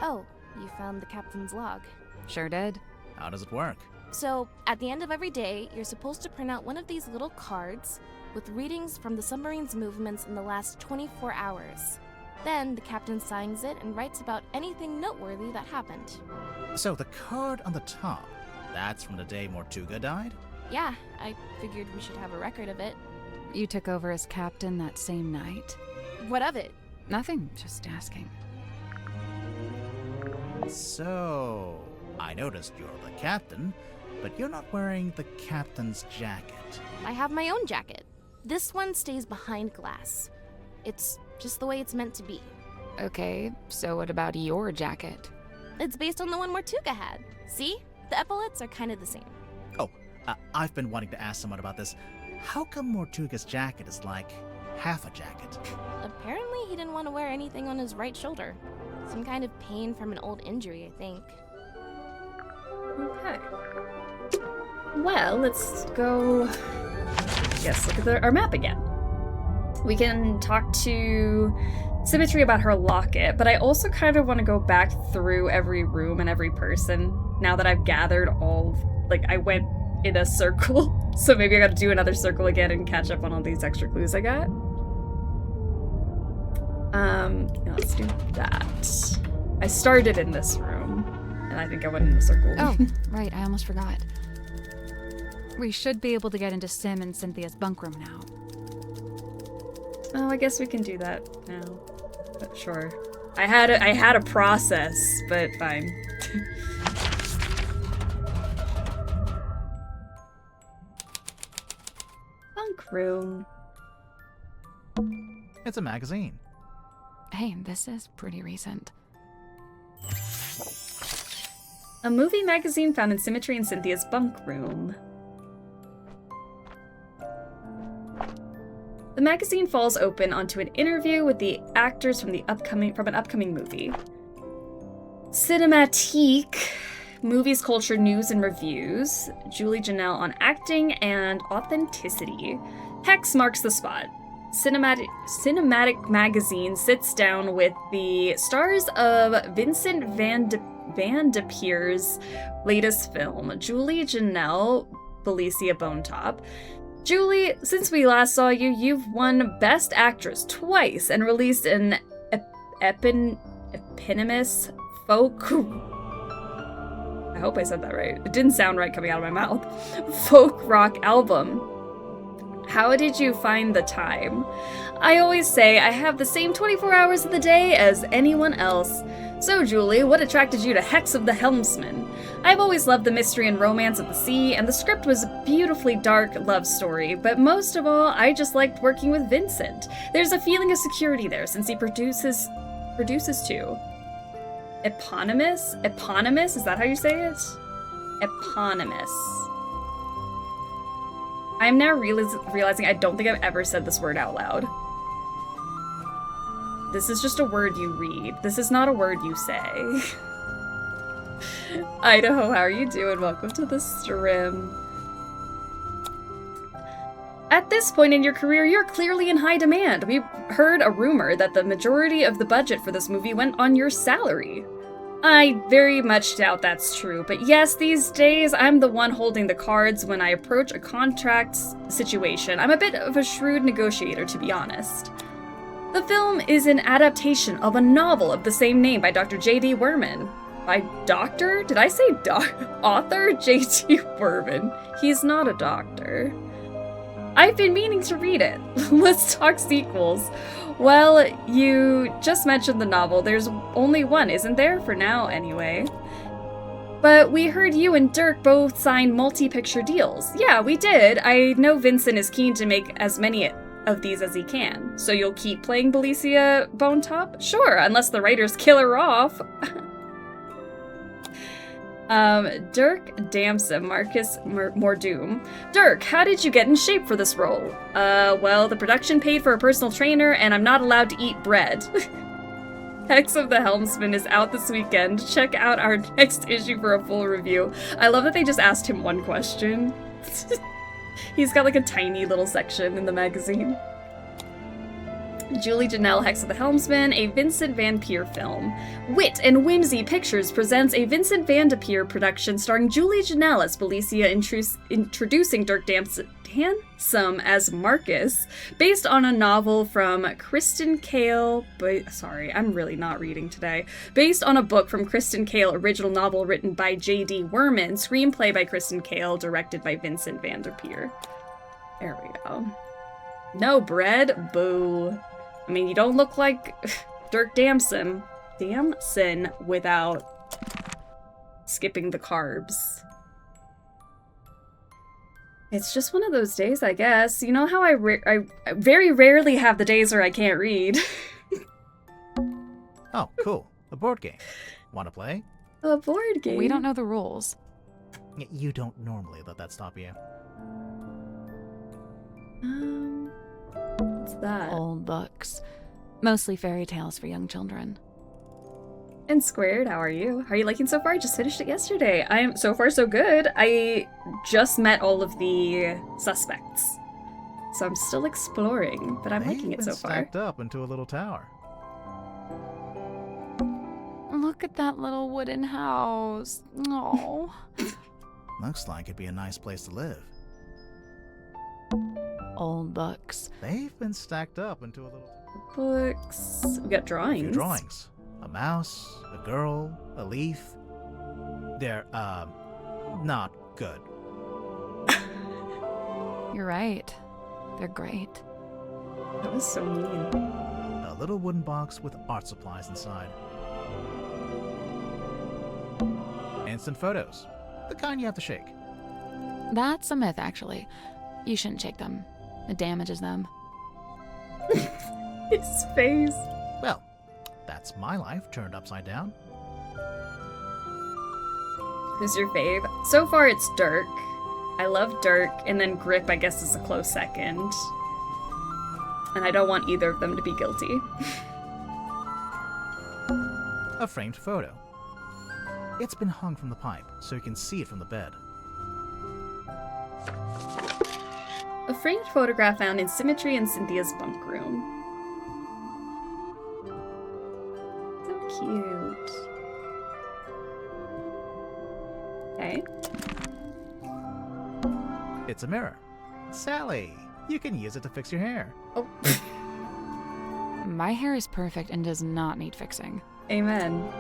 Oh, you found the captain's log. Sure did. How does it work? So, at the end of every day, you're supposed to print out one of these little cards with readings from the submarine's movements in the last 24 hours. Then, the captain signs it and writes about anything noteworthy that happened. So the card on the top, that's from the day Mortuga died? Yeah, I figured we should have a record of it. You took over as captain that same night? What of it? Nothing, just asking. So, I noticed you're the captain, but you're not wearing the captain's jacket. I have my own jacket. This one stays behind glass. It's just the way it's meant to be. Okay, so what about your jacket? It's based on the one Mortuga had. See? The epaulets are kind of the same. Oh, I've been wanting to ask someone about this. How come Mortuga's jacket is like half a jacket? Apparently he didn't want to wear anything on his right shoulder. Some kind of pain from an old injury, I think. Okay. Well, let's go... Yes, look at our map again. We can talk to Symmetry about her locket, but I also kind of want to go back through every room and every person now that I've gathered all... Like, I went in a circle, so maybe I gotta do another circle again and catch up on all these extra clues I got. Yeah, let's do that. I started in this room, and I think I went in a circle. Oh, right, I almost forgot. We should be able to get into Sim and Cynthia's bunk room now. Oh, I guess we can do that now. But sure. I had a process, but fine. Bunk room. It's a magazine. Hey, this is pretty recent. A movie magazine found in Symmetry and Cynthia's bunk room. The magazine falls open onto an interview with the actors from an upcoming movie. Cinematique, movies, culture, news, and reviews. Julie Janelle on acting and authenticity. Hex marks the spot. Cinematic magazine sits down with the stars of Vincent Van de Peer's latest film, Julie Janelle, Felicia Bonetop. Julie, since we last saw you, you've won Best Actress twice and released an eponymous folk... I hope I said that right. It didn't sound right coming out of my mouth. Folk rock album. How did you find the time? I always say I have the same 24 hours of the day as anyone else. So, Julie, what attracted you to Hex of the Helmsman? I've always loved the mystery and romance of the sea, and the script was a beautifully dark love story, but most of all, I just liked working with Vincent. There's a feeling of security there since he produces too. Eponymous? Eponymous? Is that how you say it? Eponymous. I'm now realizing I don't think I've ever said this word out loud. This is just a word you read. This is not a word you say. Idaho, how are you doing? Welcome to the stream. At this point in your career, you're clearly in high demand. We heard a rumor that the majority of the budget for this movie went on your salary. I very much doubt that's true, but yes, these days I'm the one holding the cards when I approach a contract situation. I'm a bit of a shrewd negotiator, to be honest. The film is an adaptation of a novel of the same name by Dr. J.D. Werman. By doctor? Did I say author? J.D. Werman. He's not a doctor. I've been meaning to read it. Let's talk sequels. Well, you just mentioned the novel. There's only one, isn't there? For now, anyway. But we heard you and Dirk both signed multi-picture deals. Yeah, we did. I know Vincent is keen to make as many of these as he can. So you'll keep playing Felicia Bonetop? Sure, unless the writers kill her off. Dirk Damson, Marcus Mordoom. Dirk, how did you get in shape for this role? Well, the production paid for a personal trainer, and I'm not allowed to eat bread. Hex of the Helmsman is out this weekend. Check out our next issue for a full review. I love that they just asked him one question. He's got like a tiny little section in the magazine. Julie Janelle Hex of the Helmsman, a Vincent Van Peer film. Wit and Whimsy Pictures presents a Vincent Van Peer production starring Julie Janelle as Felicia, introducing Dirk Handsome as Marcus, based on a novel from Kristen Cale. Sorry, I'm really not reading today. Based on a book from Kristen Cale, original novel written by J.D. Werman, screenplay by Kristen Cale, directed by Vincent Van Peer. There we go. No bread? Boo. I mean, you don't look like Dirk Damson without skipping the carbs. It's just one of those days, I guess. You know how I very rarely have the days where I can't read. Oh, cool. A board game. Want to play? A board game? We don't know the rules. You don't normally let that stop you. What's that? Old books. Mostly fairy tales for young children. And Squared, how are you? How are you liking so far? I just finished it yesterday. I am so far so good. I just met all of the suspects. So I'm still exploring, but I'm liking it so far. Stacked up into a little tower. Look at that little wooden house. Oh. Looks like it'd be a nice place to live. Old books. They've been stacked up into a little... Books. We got drawings. A few drawings. A mouse, a girl, a leaf. They're, not good. You're right. They're great. That was so mean. A little wooden box with art supplies inside. Instant photos. The kind you have to shake. That's a myth, actually. You shouldn't shake them. It damages them. His face. Well, that's my life turned upside down. Who's your fave? So far it's Dirk. I love Dirk, and then Grip I guess is a close second. And I don't want either of them to be guilty. A framed photo. It's been hung from the pipe, so you can see it from the bed. A framed photograph found in Symmetry and Cynthia's bunk room. So cute. Okay. It's a mirror. Sally, you can use it to fix your hair. Oh. My hair is perfect and does not need fixing. Amen.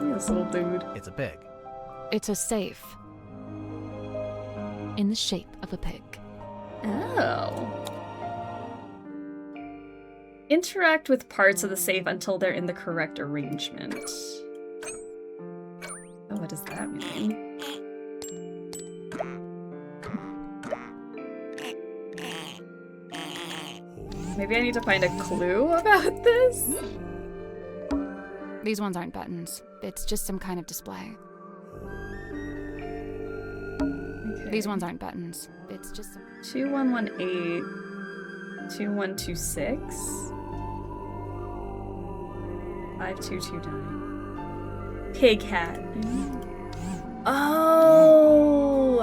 This little dude. It's a pig. It's a safe. In the shape of a pig. Oh. Interact with parts of the safe until they're in the correct arrangement. Oh, what does that mean? Maybe I need to find a clue about this? These ones aren't buttons. It's just some kind of display. Okay. These ones aren't buttons. It's just some... 2118 2126 5229 Pig hat. Oh.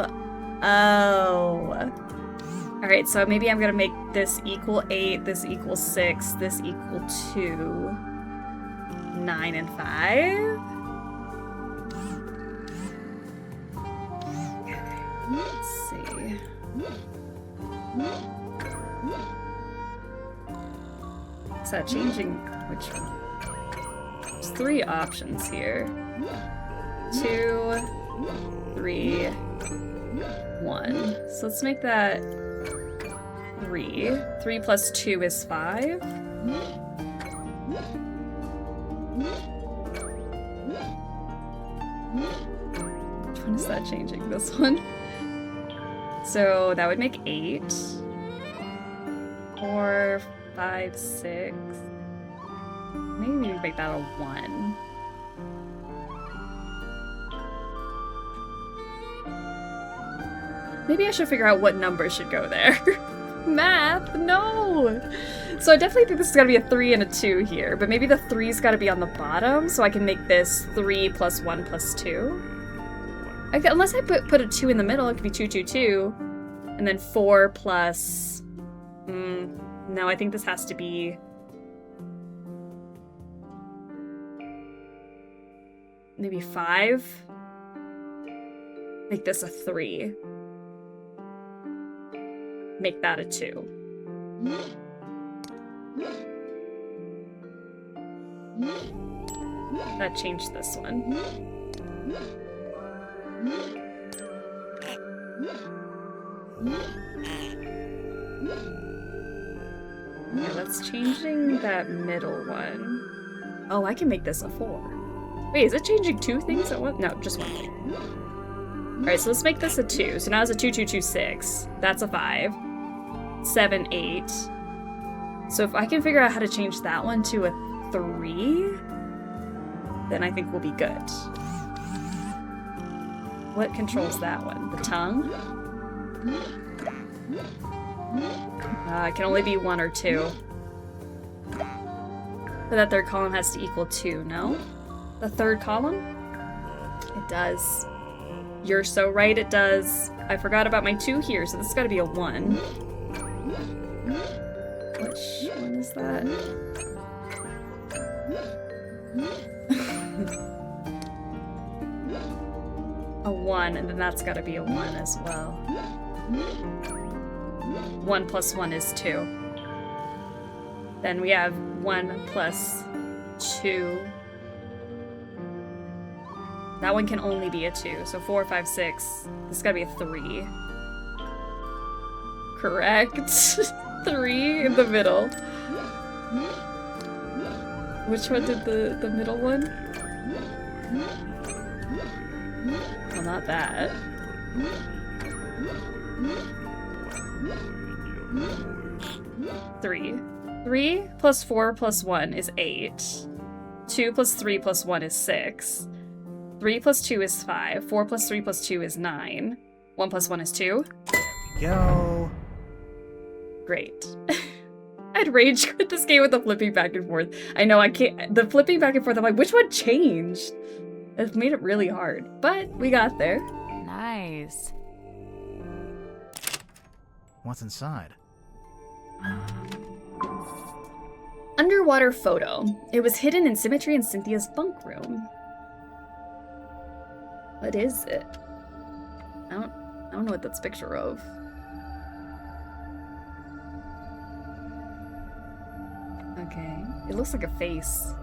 Alright, so maybe I'm gonna make this equal 8, this equal 6, this equal 2, 9 and 5. Let's see. Is that changing which one? There's 3 options here. 2, 3, 1. So let's make that 3. 3 plus 2 is 5. Which one is that changing? This one? So that would make 8. 4, 5, 6. Maybe we make that a 1. Maybe I should figure out what number should go there. Math, no! So I definitely think this is gotta be a 3 and a 2 here, but maybe the 3's gotta be on the bottom, so I can make this 3 plus 1 plus 2. Unless I put a 2 in the middle, it could be 2, 2, 2. And then 4 plus... No, I think this has to be... maybe 5? Make this a 3. Make that a 2. That changed this one. Yeah, that's changing that middle one. Oh, I can make this a 4. Wait, is it changing 2 things at once? No, just 1 thing. Alright, so let's make this a 2. So now it's a 2, 2, 2, 6. That's a 5. 7, 8. So if I can figure out how to change that one to a 3, then I think we'll be good. What controls that one? The tongue? It can only be 1 or 2. So that third column has to equal 2, no? The third column? It does. You're so right, it does. I forgot about my 2 here, so this has got to be a 1. Which one is that? A 1, and then that's got to be a 1 as well. 1 plus 1 is 2. Then we have 1 plus 2. That one can only be a 2. So 4, 5, 6. This has got to be a 3. Correct. 3 in the middle. Which one did the middle one? Well, not that. 3. 3 plus 4 plus 1 is 8. 2 plus 3 plus 1 is 6. 3 plus 2 is 5. 4 plus 3 plus 2 is 9. 1 plus 1 is 2. There we go. Great. I'd rage quit this game with the flipping back and forth. I know I can't. The flipping back and forth, I'm like, which one changed? It made it really hard, but we got there. Nice. What's inside? Underwater photo. It was hidden in Symmetry and Cynthia's bunk room. What is it? I don't know what that's a picture of. Okay. It looks like a face.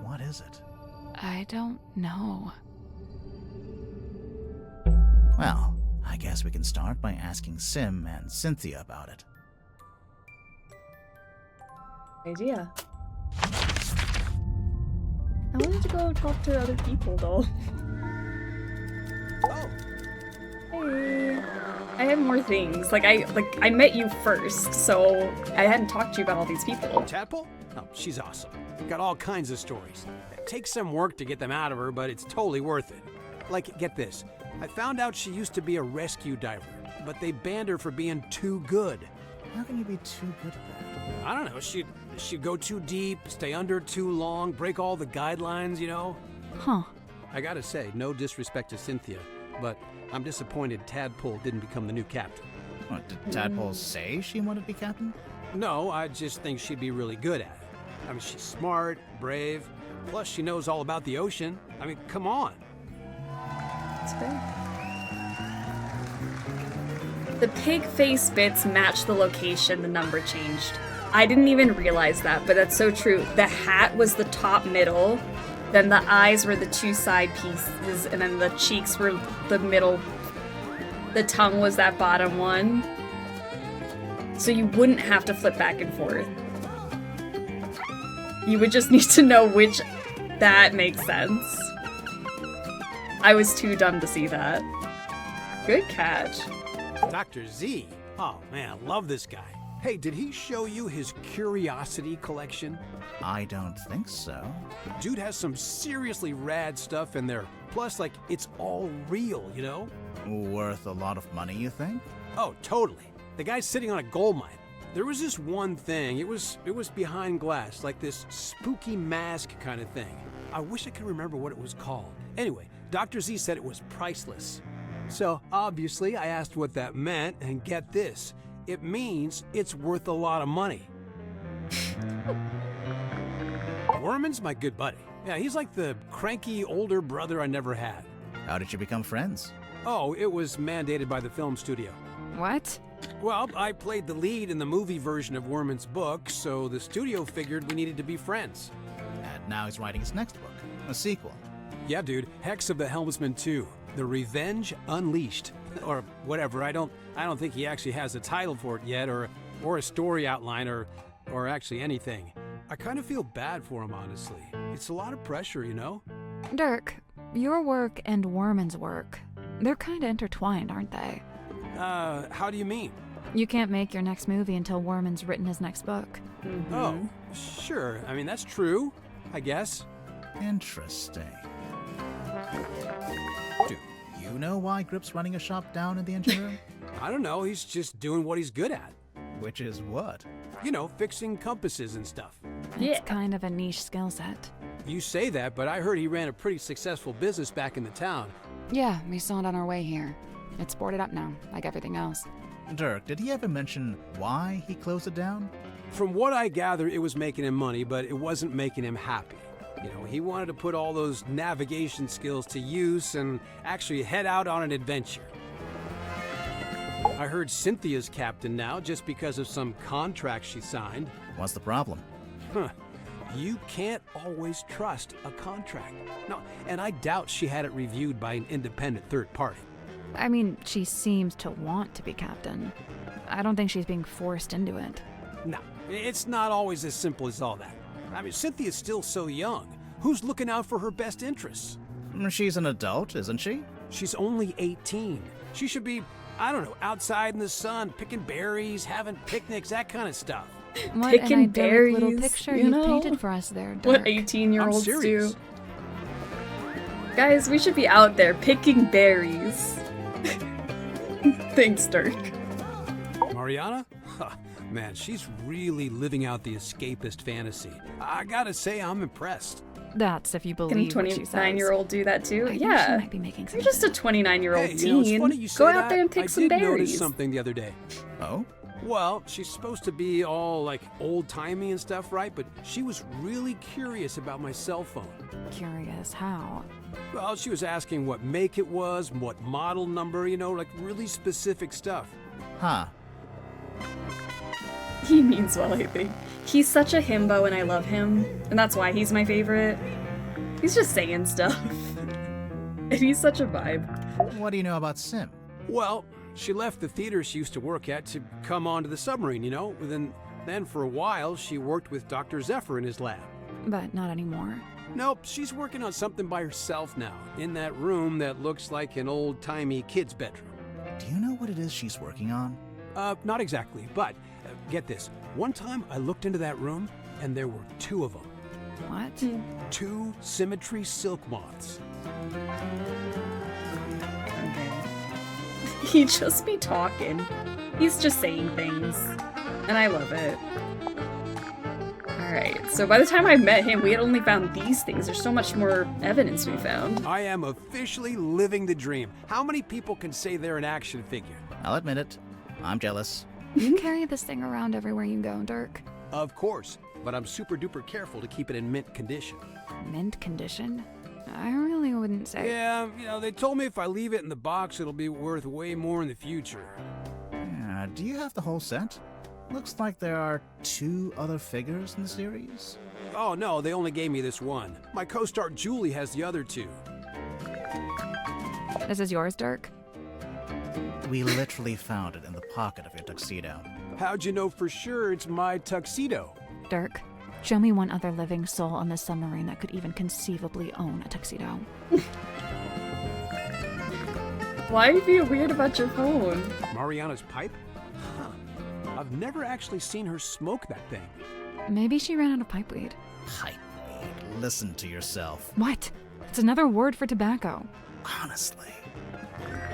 What is it? I don't know. Well, I guess we can start by asking Sim and Cynthia about it. Idea. I wanted to go talk to other people though. Oh. Hey. I have more things. I met you first, so I hadn't talked to you about all these people. Tadpole? Oh, she's awesome. Got all kinds of stories. It takes some work to get them out of her, but it's totally worth it. Like, get this. I found out she used to be a rescue diver, but they banned her for being too good. How can you be too good at that? I don't know. She'd go too deep, stay under too long, break all the guidelines, you know? Huh. I gotta say, no disrespect to Cynthia, but I'm disappointed Tadpole didn't become the new captain. What, did Tadpole say she wanted to be captain? No, I just think she'd be really good at it. I mean, she's smart, brave, plus she knows all about the ocean. I mean, come on. That's fair. The pig face bits match the location the number changed. I didn't even realize that, but that's so true. The hat was the top middle, then the eyes were the 2 side pieces, and then the cheeks were the middle. The tongue was that bottom one. So you wouldn't have to flip back and forth. You would just need to know which. That makes sense. I was too dumb to see that. Good catch. Dr. Z? Oh man, I love this guy. Hey, did he show you his curiosity collection? I don't think so. Dude has some seriously rad stuff in there. Plus, like, it's all real, you know? Worth a lot of money, you think? Oh, totally. The guy's sitting on a gold mine. There was this one thing. It was behind glass, like this spooky mask kind of thing. I wish I could remember what it was called. Anyway, Dr. Z said it was priceless. So, obviously, I asked what that meant, and get this. it means it's worth a lot of money. Worman's my good buddy. Yeah, he's like the cranky older brother I never had. How did you become friends? Oh, it was mandated by the film studio. What? Well, I played the lead in the movie version of Worman's book, so the studio figured we needed to be friends. And now he's writing his next book, a sequel. Yeah, dude. Hex of the Helmsman 2, The Revenge Unleashed. Or whatever. I don't think he actually has a title for it yet, or a story outline, or actually anything. I kind of feel bad for him, honestly. It's a lot of pressure, you know? Dirk, your work and Worman's work, they're kind of intertwined, aren't they? How do you mean? You can't make your next movie until Worman's written his next book. Mm-hmm. Oh, sure. I mean, that's true, I guess. Interesting. Do you know why Grip's running a shop down in the engine room? I don't know. He's just doing what he's good at. Which is what? You know, fixing compasses and stuff. It's kind of a niche skill set. You say that, but I heard he ran a pretty successful business back in the town. Yeah, we saw it on our way here. It's boarded up now, like everything else. Dirk, did he ever mention why he closed it down? From what I gather, it was making him money, but it wasn't making him happy. You know, he wanted to put all those navigation skills to use and actually head out on an adventure. I heard Cynthia's captain now just because of some contract she signed. What's the problem? Huh. You can't always trust a contract. No, and I doubt she had it reviewed by an independent third party. I mean, she seems to want to be captain. I don't think she's being forced into it. No, it's not always as simple as all that. I mean, Cynthia's still so young. Who's looking out for her best interests? She's an adult, isn't she? She's only 18. She should be, I don't know, outside in the sun, picking berries, having picnics, that kind of stuff. What Picking an idyllic berries, little picture you you know? painted for us there, Dirk. What 18-year-olds I'm do. serious. Guys, we should be out there picking berries. Thanks, Dirk. Mariana? Huh, man, she's really living out the escapist fantasy. I gotta say, I'm impressed. That's if you Can a believe what she says. 29-year-old do that too? I think Yeah. she might be making You're sense. just a 29-year-old Hey, teen. you know, it's funny you say Go that. out there and pick some I did berries. notice something the other day. Oh? Well, she's supposed to be all like old-timey and stuff, right? But she was really curious about my cell phone. Curious how? Well, she was asking what make it was, what model number, you know, like really specific stuff. Huh. He means well, I think. He's such a himbo and I love him. And that's why he's my favorite. He's just saying stuff. And he's such a vibe. What do you know about Sim? Well, she left the theater she used to work at to come onto the submarine, you know? Then for a while, she worked with Dr. Zephyr in his lab. But not anymore. Nope, she's working on something by herself now, in that room that looks like an old-timey kid's bedroom. Do you know what it is she's working on? Not exactly, but get this. One time I looked into that room, and there were 2 of them. What? 2 symmetry silk moths. He'd just be talking. He's just saying things. And I love it. Alright, so by the time I met him, we had only found these things. There's so much more evidence we found. I am officially living the dream. How many people can say they're an action figure? I'll admit it. I'm jealous. You carry this thing around everywhere you go, Dirk. Of course, but I'm super duper careful to keep it in mint condition. Mint condition? I really wouldn't say. Yeah, you know, they told me if I leave it in the box, it'll be worth way more in the future. Yeah, do you have the whole set? Looks like there are 2 other figures in the series. Oh no, they only gave me this one. My co-star Julie has the other 2. This is yours, Dirk? We literally found it in the pocket of your tuxedo. How'd you know for sure it's my tuxedo? Dirk, show me one other living soul on this submarine that could even conceivably own a tuxedo. Why are you being weird about your phone? Mariana's pipe? Huh. I've never actually seen her smoke that thing. Maybe she ran out of pipeweed. Pipeweed? Listen to yourself. What? It's another word for tobacco. Honestly.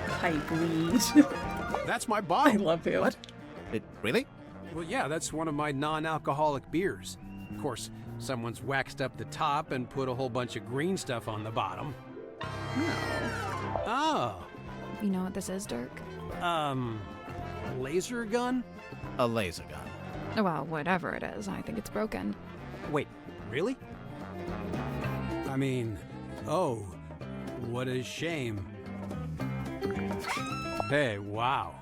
Pipeweed. That's my bottle. I love you. What? Really? Well, yeah, that's one of my non-alcoholic beers. Of course, someone's waxed up the top and put a whole bunch of green stuff on the bottom. No. Oh. You know what this is, Dirk? laser gun? A laser gun. Well, whatever it is, I think it's broken. Wait, really? I mean, oh, what a shame. Hey, wow.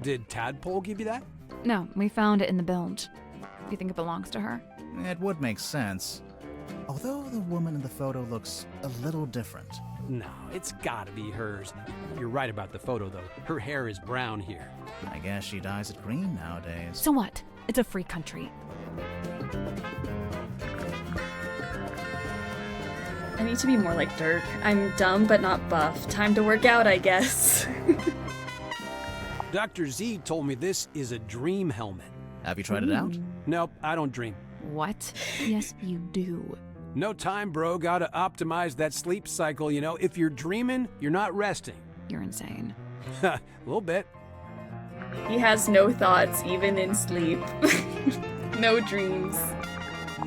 Did Tadpole give you that? No, we found it in the bilge. You think it belongs to her? It would make sense. Although the woman in the photo looks a little different. No, it's gotta be hers. You're right about the photo, though. Her hair is brown here. I guess she dyes it green nowadays. So what? It's a free country. I need to be more like Dirk. I'm dumb but not buff. Time to work out, I guess. Dr. Z told me this is a dream helmet. Have you tried it out? Nope, I don't dream. What? Yes, you do. No time, bro. Gotta optimize that sleep cycle, you know? If you're dreaming, you're not resting. You're insane. A little bit. He has no thoughts, even in sleep. No dreams.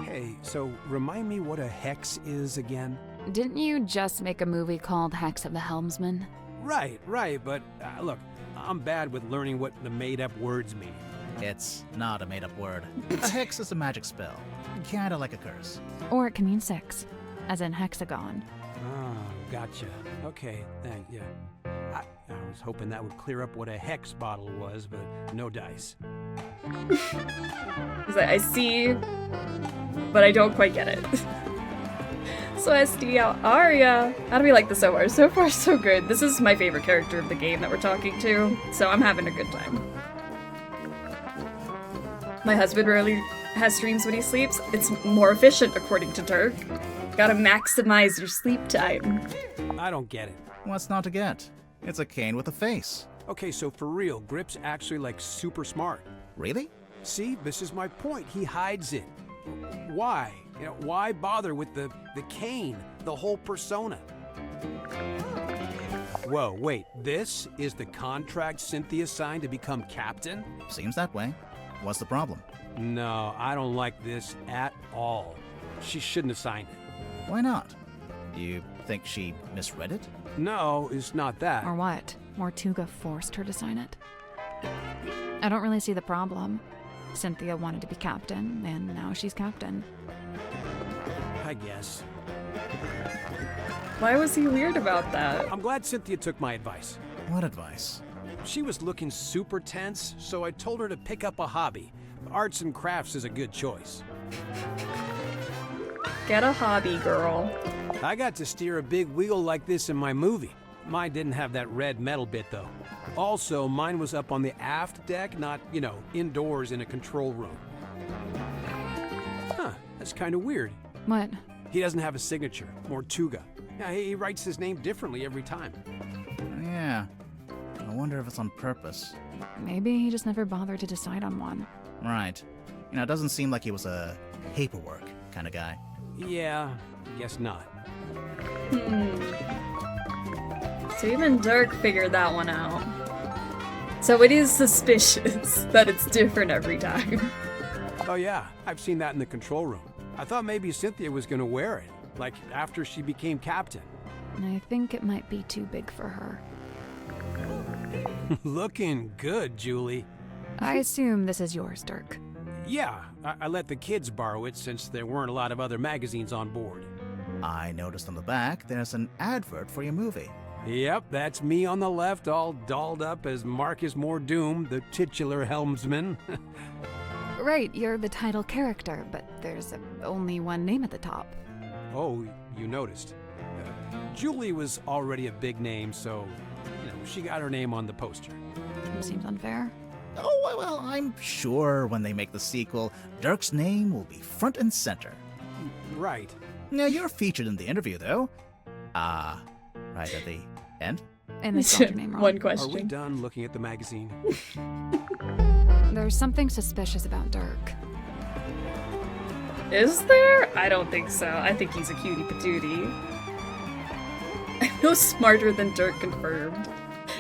Hey, so remind me what a hex is again? Didn't you just make a movie called Hex of the Helmsman? Right, but look, I'm bad with learning what the made-up words mean. It's not a made-up word. A hex is a magic spell. Kinda like a curse. Or it can mean 6, as in hexagon. Oh, gotcha. Okay, yeah. I was hoping that would clear up what a hex bottle was, but no dice. He's like, I see, but I don't quite get it. So SD out Arya. How do we like this so far? So far, so good. This is my favorite character of the game that we're talking to, so I'm having a good time. My husband rarely has dreams when he sleeps. It's more efficient, according to Dirk. Gotta maximize your sleep time. I don't get it. What's not to get? It's a cane with a face. Okay, so for real, Grip's actually like super smart. Really? See, this is my point. He hides it. Why? You know, why bother with the cane, the whole persona? Whoa, wait, this is the contract Cynthia signed to become captain? Seems that way. What's the problem? No, I don't like this at all. She shouldn't have signed it. Why not? You think she misread it? No, it's not that. Or what? Mortuga forced her to sign it? I don't really see the problem. Cynthia wanted to be captain, and now she's captain. I guess. Why was he weird about that? I'm glad Cynthia took my advice. What advice? She was looking super tense, so I told her to pick up a hobby. Arts and crafts is a good choice. Get a hobby, girl. I got to steer a big wheel like this in my movie. Mine didn't have that red metal bit, though. Also, mine was up on the aft deck, not, you know, indoors in a control room. Huh, that's kind of weird. What? He doesn't have a signature, Mortuga. Yeah, he writes his name differently every time. Yeah. I wonder if it's on purpose. Maybe he just never bothered to decide on one. Right. You know, it doesn't seem like he was a paperwork kind of guy. Yeah, guess not. So even Dirk figured that one out. So it is suspicious that it's different every time. Oh yeah, I've seen that in the control room. I thought maybe Cynthia was gonna wear it, like after she became captain. I think it might be too big for her. Looking good, Julie. I assume this is yours, Dirk. Yeah, I let the kids borrow it since there weren't a lot of other magazines on board. I noticed on the back there's an advert for your movie. Yep, that's me on the left, all dolled up as Marcus Mordoom, the titular helmsman. Right, you're the title character, but there's only one name at the top. Oh, you noticed. Julie was already a big name, so, you know, she got her name on the poster. Seems unfair. Oh, well, I'm sure when they make the sequel, Dirk's name will be front and center. Right. Now, you're featured in the interview, though. Right at the end? And they spelled your name wrong. One question. Are we done looking at the magazine? There's something suspicious about Dirk. Is there? I don't think so. I think he's a cutie patootie. No smarter than Dirk confirmed.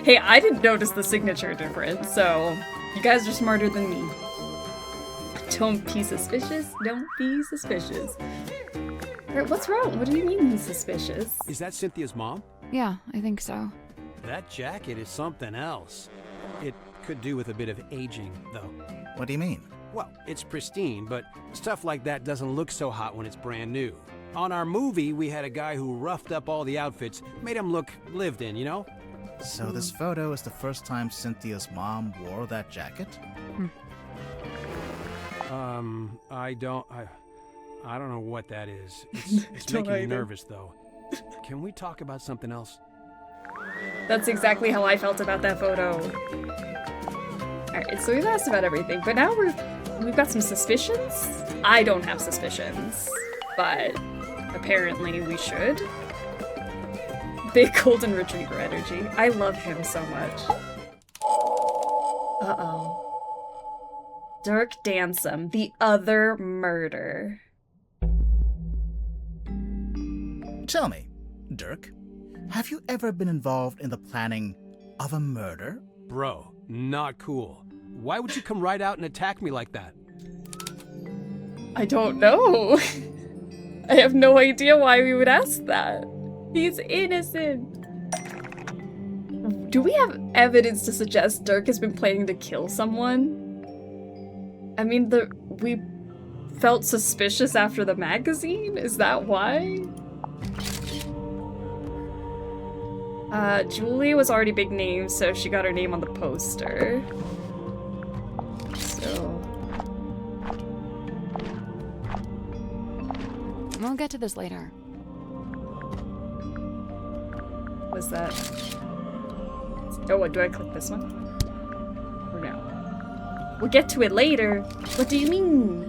Hey, I didn't notice the signature difference, so you guys are smarter than me. Don't be suspicious. Don't be suspicious. Right, what's wrong? What do you mean he's suspicious? Is that Cynthia's mom? Yeah, I think so. That jacket is something else. It Could do with a bit of aging, though. What do you mean? Well, it's pristine, but stuff like that doesn't look so hot when it's brand new. On our movie, we had a guy who roughed up all the outfits, made them look lived in, you know? So this photo is the first time Cynthia's mom wore that jacket? I don't know what that is. It's making me nervous, though. Can we talk about something else? That's exactly how I felt about that photo. Alright, so we've asked about everything, but now we've got some suspicions? I don't have suspicions, but apparently we should. Big golden retriever energy. I love him so much. Uh-oh. Dirk Dansom, the other murder. Tell me, Dirk, have you ever been involved in the planning of a murder? Bro, not cool. Why would you come right out and attack me like that? I don't know. I have no idea why we would ask that. He's innocent. Do we have evidence to suggest Dirk has been planning to kill someone? I mean, we felt suspicious after the magazine? Is that why? Julie was already big name, so she got her name on the poster. So... We'll get to this later. What's that? Oh, what, do I click this one? Or no? We'll get to it later. What do you mean?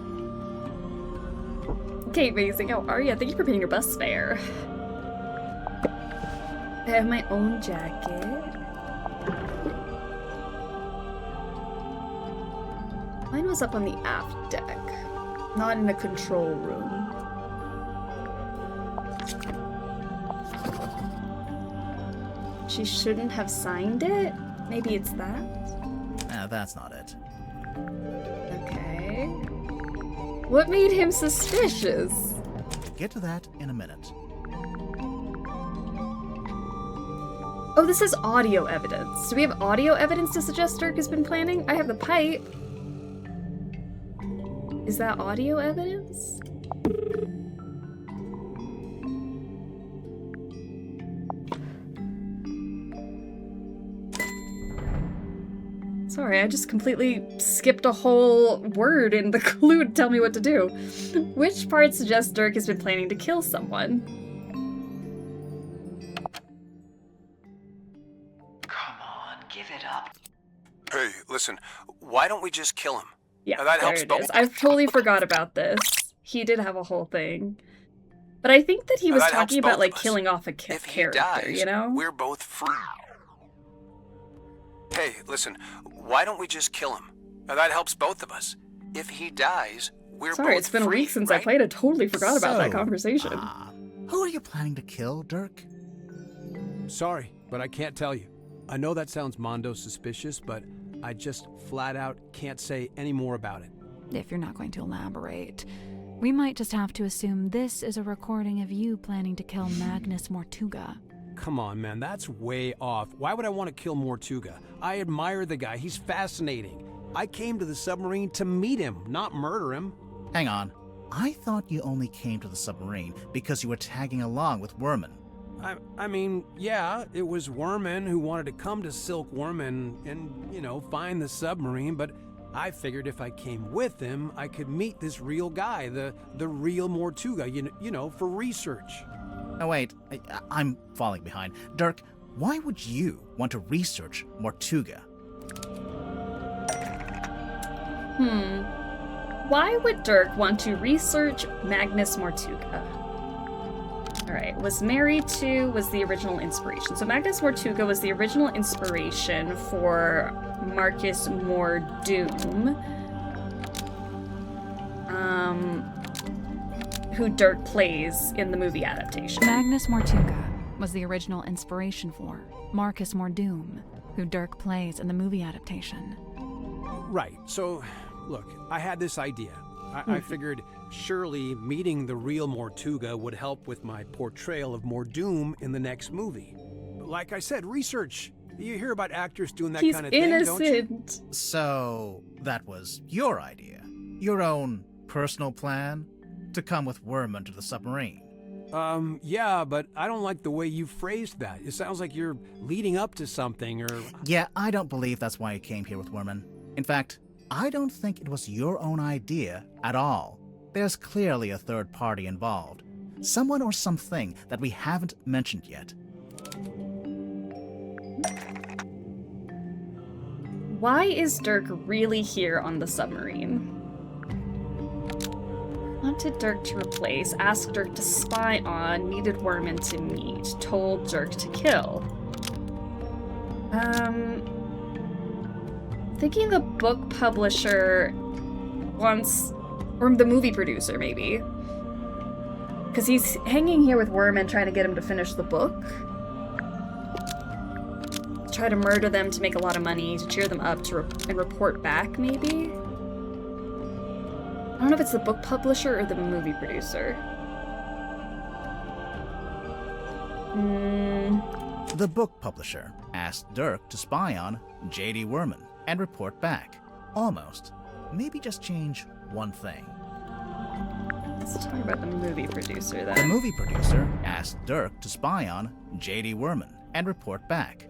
Okay, amazing. How are you? Thank you for paying your bus fare. I have my own jacket. Mine was up on the aft deck, not in the control room. She shouldn't have signed it? Maybe it's that? That's not it. Okay. What made him suspicious? Get to that in a minute. Oh, this is audio evidence. Do we have audio evidence to suggest Dirk has been planning? I have the pipe. Is that audio evidence? Sorry, I just completely skipped a whole word in the clue to tell me what to do. Which part suggests Dirk has been planning to kill someone? Hey, listen, why don't we just kill him? Yeah, that there helps it both. is. I totally forgot about this. He did have a whole thing. But I think that he was talking about, like, killing off a character, dies, you know? We're both free. Hey, listen, why don't we just kill him? That helps both of us. If he dies, we're both free. Sorry, it's been a week since I played. I totally forgot about that conversation. Who are you planning to kill, Dirk? Sorry, but I can't tell you. I know that sounds mondo suspicious, but I just flat out can't say any more about it. If you're not going to elaborate, we might just have to assume this is a recording of you planning to kill Magnus Mortuga. Come on, man, that's way off. Why would I want to kill Mortuga? I admire the guy. He's fascinating. I came to the submarine to meet him, not murder him. Hang on. I thought you only came to the submarine because you were tagging along with Worman. I mean, yeah, it was Worman who wanted to come to Silkworm and, you know, find the submarine, but I figured if I came with him, I could meet this real guy, the real Mortuga, you know, for research. Oh, wait, I'm falling behind. Dirk, why would you want to research Mortuga? Why would Dirk want to research Magnus Mortuga? Alright, was married to was the original inspiration. So Magnus Mortuga was the original inspiration for Marcus Mordoom, who Dirk plays in the movie adaptation. Magnus Mortuga was the original inspiration for Marcus Mordoom, who Dirk plays in the movie adaptation. Right, so look, I had this idea. I figured surely meeting the real Mortuga would help with my portrayal of Mordoom in the next movie. But like I said, research. You hear about actors doing that He's kind of thing, don't you? innocent. So, that was your idea? Your own personal plan? To come with Worman to the submarine? Yeah, but I don't like the way you phrased that. It sounds like you're leading up to something, or... Yeah, I don't believe that's why you came here with Worman. In fact, I don't think it was your own idea at all. There's clearly a third party involved. Someone or something that we haven't mentioned yet. Why is Dirk really here on the submarine? Wanted Dirk to replace, asked Dirk to spy on, needed Worman to meet, told Dirk to kill. Thinking the book publisher wants, or the movie producer maybe. Because he's hanging here with Worman trying to get him to finish the book. Try to murder them to make a lot of money, to cheer them up, and report back maybe? I don't know if it's the book publisher or the movie producer. The book publisher asked Dirk to spy on J.D. Worman and report back. Almost. Maybe just change one thing. Let's talk about the movie producer then. The movie producer asked Dirk to spy on J.D. Worman and report back.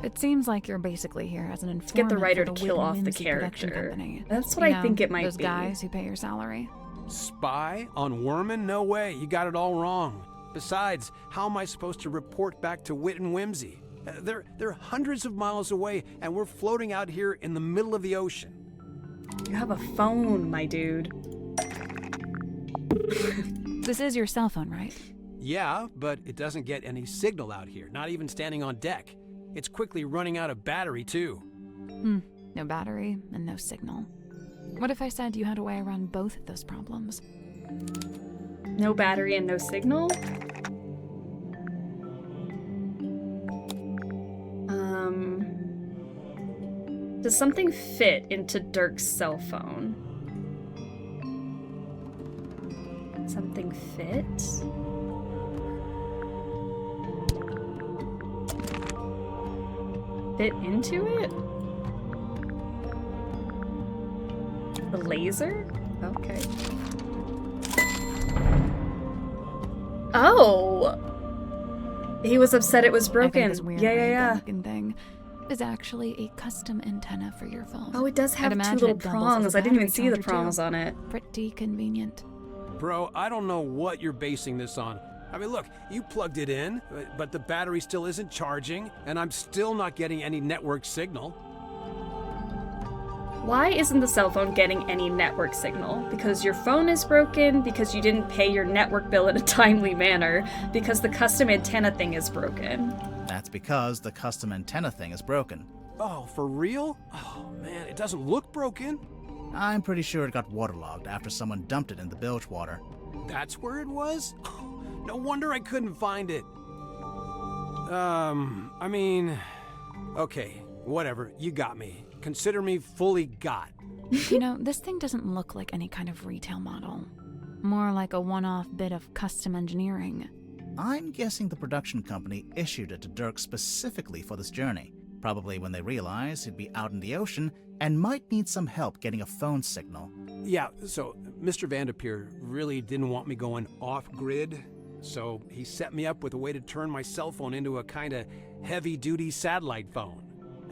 It seems like you're basically here as an informant. Let's get the writer for to kill off the Whimsy production character. company. That's what I think it might those be. Those guys who pay your salary. Spy on Worman? No way. You got it all wrong. Besides, how am I supposed to report back to Wit and Whimsy? They're hundreds of miles away, and we're floating out here in the middle of the ocean. You have a phone, my dude. This is your cell phone, right? Yeah, but it doesn't get any signal out here, not even standing on deck. It's quickly running out of battery, too. No battery and no signal. What if I said you had a way around both of those problems? No battery and no signal? Does something fit into Dirk's cell phone? Something fit? Fit into it? The laser? Okay. Oh! He was upset it was broken. I think this weird Yeah. looking thing is actually a custom antenna for your phone. Oh, it does have I'd two imagine little it doubles as prongs. a I didn't even battery see the charger, prongs too. on it. Pretty convenient. Bro, I don't know what you're basing this on. I mean, look, you plugged it in, but the battery still isn't charging, and I'm still not getting any network signal. Why isn't the cell phone getting any network signal? Because your phone is broken, because you didn't pay your network bill in a timely manner, because the custom antenna thing is broken. That's because the custom antenna thing is broken. Oh, for real? Oh, man, it doesn't look broken. I'm pretty sure it got waterlogged after someone dumped it in the bilge water. That's where it was? No wonder I couldn't find it. I mean... Okay, whatever, you got me. Consider me fully got. You know, this thing doesn't look like any kind of retail model. More like a one-off bit of custom engineering. I'm guessing the production company issued it to Dirk specifically for this journey. Probably when they realized he'd be out in the ocean and might need some help getting a phone signal. Yeah, so Mr. Vanderpeer really didn't want me going off-grid, so he set me up with a way to turn my cell phone into a kind of heavy-duty satellite phone.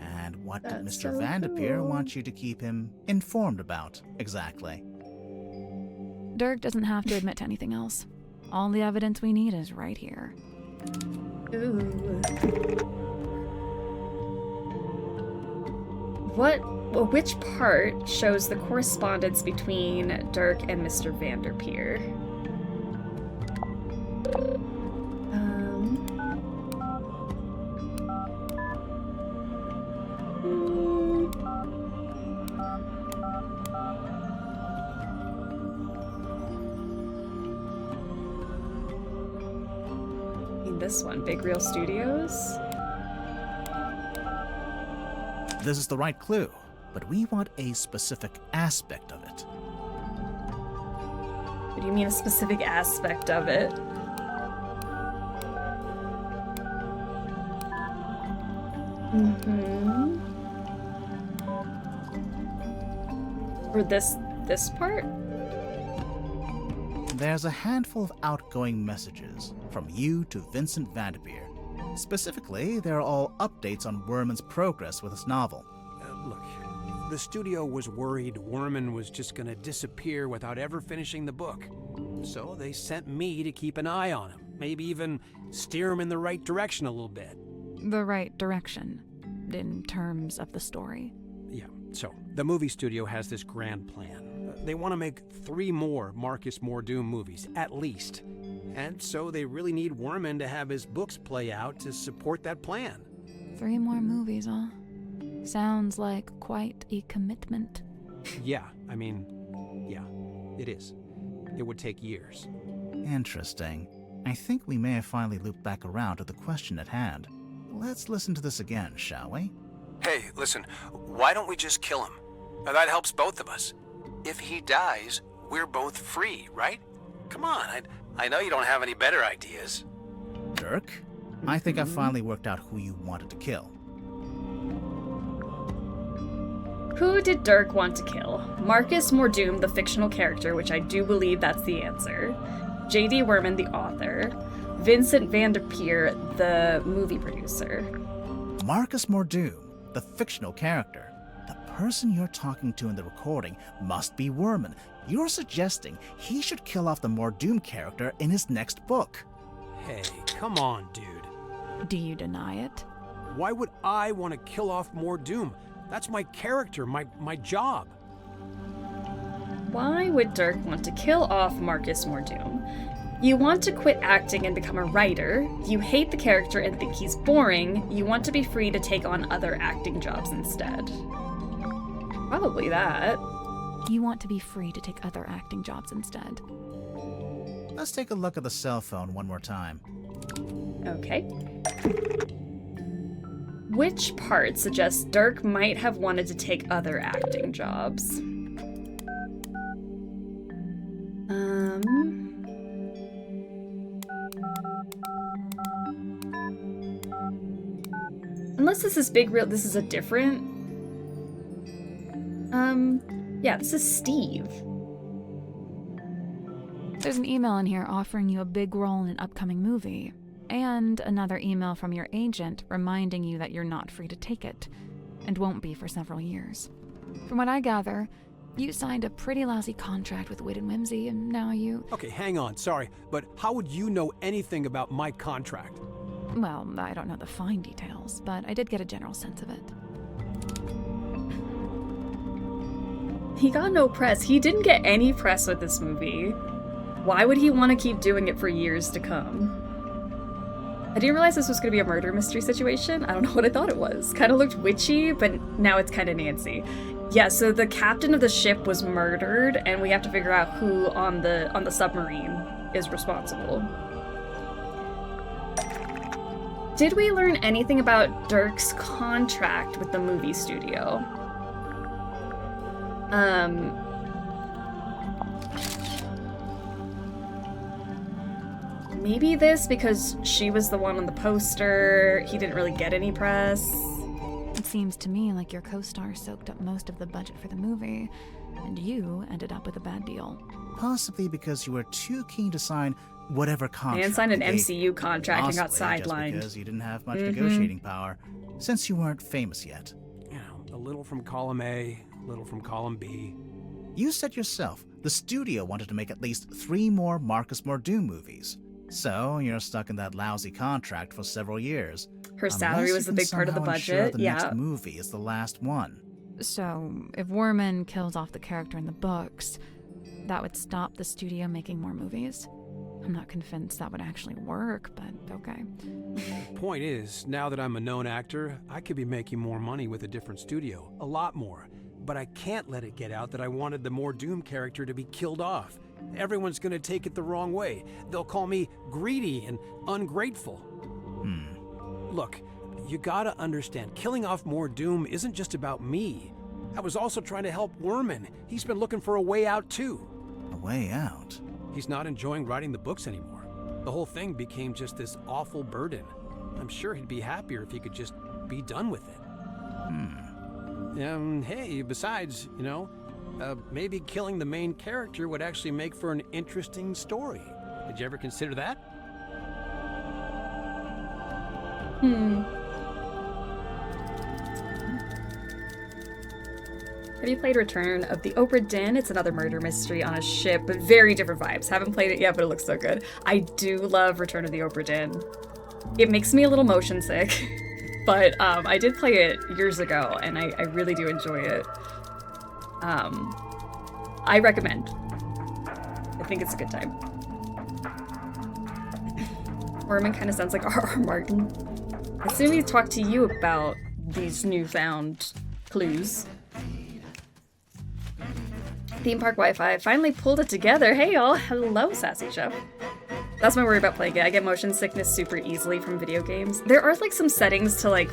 And what did That's Mr. so Vanderpeer cool. want you to keep him informed about, exactly? Dirk doesn't have to admit to anything else. All the evidence we need is right here. Ooh. Which part shows the correspondence between Dirk and Mr. Vanderpeer? This one, Big Reel Studios. This is the right clue, but we want a specific aspect of it. What do you mean a specific aspect of it? Mm-hmm. For this part? There's a handful of outgoing messages from you to Vincent Vanderveer. Specifically, they're all updates on Werman's progress with his novel. Look, the studio was worried Werman was just gonna disappear without ever finishing the book. So they sent me to keep an eye on him, maybe even steer him in the right direction a little bit. The right direction, in terms of the story. Yeah, so the movie studio has this grand plan. They want to make 3 more Marcus Mordoom movies, at least. And so they really need Werman to have his books play out to support that plan. 3 more movies, huh? Sounds like quite a commitment. Yeah, I mean, yeah, it is. It would take years. Interesting. I think we may have finally looped back around to the question at hand. Let's listen to this again, shall we? Hey, listen, why don't we just kill him? Now, that helps both of us. If he dies, we're both free, right? Come on, I know you don't have any better ideas. Dirk, I think I've finally worked out who you wanted to kill. Who did Dirk want to kill? Marcus Mordoom, the fictional character, which I do believe that's the answer. J.D. Werman, the author. Vincent Vanderveer, the movie producer. Marcus Mordoom, the fictional character. The person you're talking to in the recording must be Werman. You're suggesting he should kill off the Mordoom character in his next book. Hey, come on, dude. Do you deny it? Why would I want to kill off Mordoom? That's my character, my job. Why would Dirk want to kill off Marcus Mordoom? You want to quit acting and become a writer. You hate the character and think he's boring. You want to be free to take on other acting jobs instead. Probably that. You want to be free to take other acting jobs instead. Let's take a look at the cell phone one more time. Okay. Which part suggests Dirk might have wanted to take other acting jobs? Unless this is this is a different... yeah, this is Steve. There's an email in here offering you a big role in an upcoming movie, and another email from your agent reminding you that you're not free to take it, and won't be for several years. From what I gather, you signed a pretty lousy contract with Wit and Whimsy, and now you... Okay, hang on, sorry, but how would you know anything about my contract? Well, I don't know the fine details, but I did get a general sense of it. He got no press. He didn't get any press with this movie. Why would he want to keep doing it for years to come? I didn't realize this was going to be a murder mystery situation. I don't know what I thought it was. Kind of looked witchy, but now it's kind of Nancy. Yeah, so the captain of the ship was murdered, and we have to figure out who on the submarine is responsible. Did we learn anything about Dirk's contract with the movie studio? Maybe this, because she was the one on the poster, he didn't really get any press. It seems to me like your co-star soaked up most of the budget for the movie, and you ended up with a bad deal. Possibly because you were too keen to sign whatever contract. And signed an MCU contract and got sidelined. Just because you didn't have much negotiating power, since you weren't famous yet. You know, a little from column A, a little from column B. You said yourself, the studio wanted to make at least 3 more Marcus Mordoom movies. So you're stuck in that lousy contract for several years. Her salary was a big part of the budget, the next movie is the last one. So, if Werman kills off the character in the books, that would stop the studio making more movies? I'm not convinced that would actually work, but okay. The point is, now that I'm a known actor, I could be making more money with a different studio. A lot more. But I can't let it get out that I wanted the Mordoom character to be killed off. Everyone's gonna take it the wrong way. They'll call me greedy and ungrateful. Look, you gotta understand, killing off Mordoom isn't just about me. I was also trying to help Werman. He's been looking for a way out too. A way out? He's not enjoying writing the books anymore. The whole thing became just this awful burden. I'm sure he'd be happier if he could just be done with it. Hey, besides, maybe killing the main character would actually make for an interesting story. Did you ever consider that? Have you played Return of the Obra Dinn? It's another murder mystery on a ship, but very different vibes. Haven't played it yet, but it looks so good. I do love Return of the Obra Dinn. It makes me a little motion sick, but I did play it years ago, and I really do enjoy it. I recommend. I think it's a good time. Orman kind of sounds like R.R. Martin. I assume he talked to you about these newfound clues. Theme park Wi-Fi finally pulled it together. Hey y'all, hello Sassy Chef. That's my worry about playing it. I get motion sickness super easily from video games. There are like some settings to like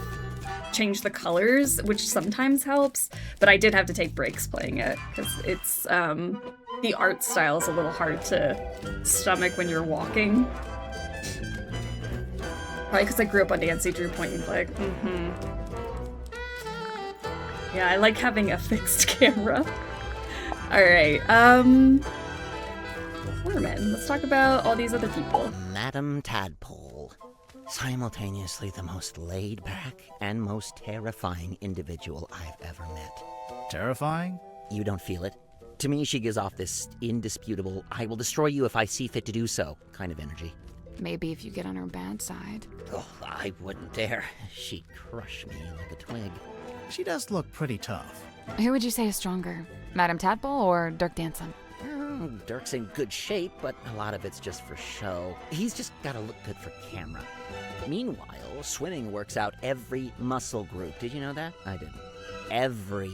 change the colors, which sometimes helps, but I did have to take breaks playing it because it's the art style is a little hard to stomach when you're walking. Probably because I grew up on Nancy Drew point and click. Yeah, I like having a fixed camera. Alright, Merman, let's talk about all these other people. Madame Tadpole. Simultaneously the most laid-back and most terrifying individual I've ever met. Terrifying? You don't feel it? To me, she gives off this indisputable, I will destroy you if I see fit to do so kind of energy. Maybe if you get on her bad side. Oh, I wouldn't dare. She'd crush me like a twig. She does look pretty tough. Who would you say is stronger? Madame Tadpole or Dirk Danson? Dirk's in good shape, but a lot of it's just for show. He's just gotta look good for camera. Meanwhile, swimming works out every muscle group. Did you know that? I didn't. Every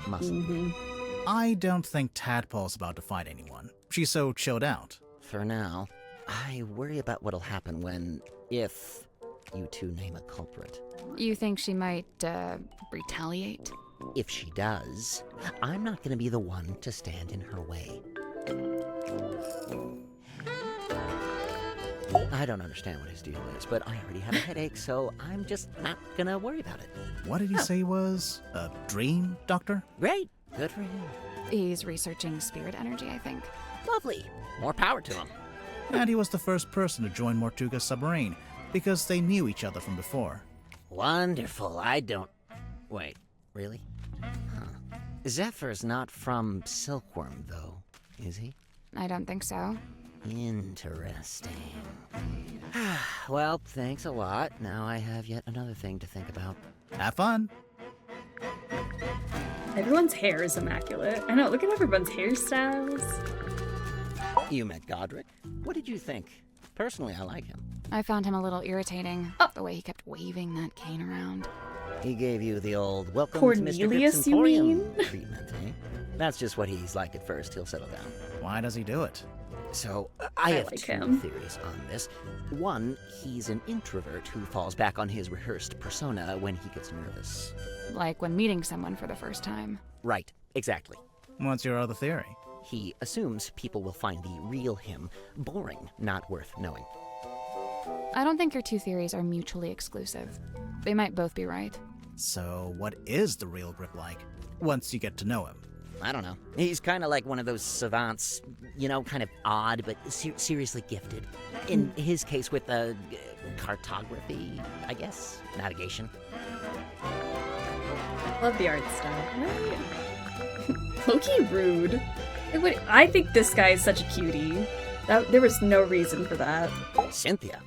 muscle. I don't think Tadpole's about to fight anyone. She's so chilled out. For now. I worry about what'll happen if you two name a culprit. You think she might, retaliate? If she does, I'm not gonna be the one to stand in her way. I don't understand what his deal is, but I already have a headache, so I'm just not gonna worry about it. What did he say he was? A dream doctor? Great. Good for him. He's researching spirit energy, I think. Lovely. More power to him. And he was the first person to join Mortuga Submarine, because they knew each other from before. Wonderful. Wait, really? Huh. Zephyr's not from Silkworm, though, is he? I don't think so. Interesting. Well, thanks a lot. Now I have yet another thing to think about. Have fun. Everyone's hair is immaculate. I know, look at everyone's hairstyles. You met Godric. What did you think? Personally, I like him. I found him a little irritating, the way he kept waving that cane around. He gave you the old welcome Cornelius, to Mr. Grip's you Emporium mean? treatment, eh? That's just what he's like at first. He'll settle down. Why does he do it? So, I have like two him. theories on this. One, he's an introvert who falls back on his rehearsed persona when he gets nervous. Like when meeting someone for the first time. Right, exactly. What's your other theory? He assumes people will find the real him boring, not worth knowing. I don't think your two theories are mutually exclusive. They might both be right. So, what is the real Grip like, once you get to know him? I don't know. He's kind of like one of those savants, kind of odd, but seriously gifted. In his case with cartography, I guess. Navigation. Love the art style. Right? Low-key rude. I think this guy is such a cutie. There was no reason for that. Cynthia.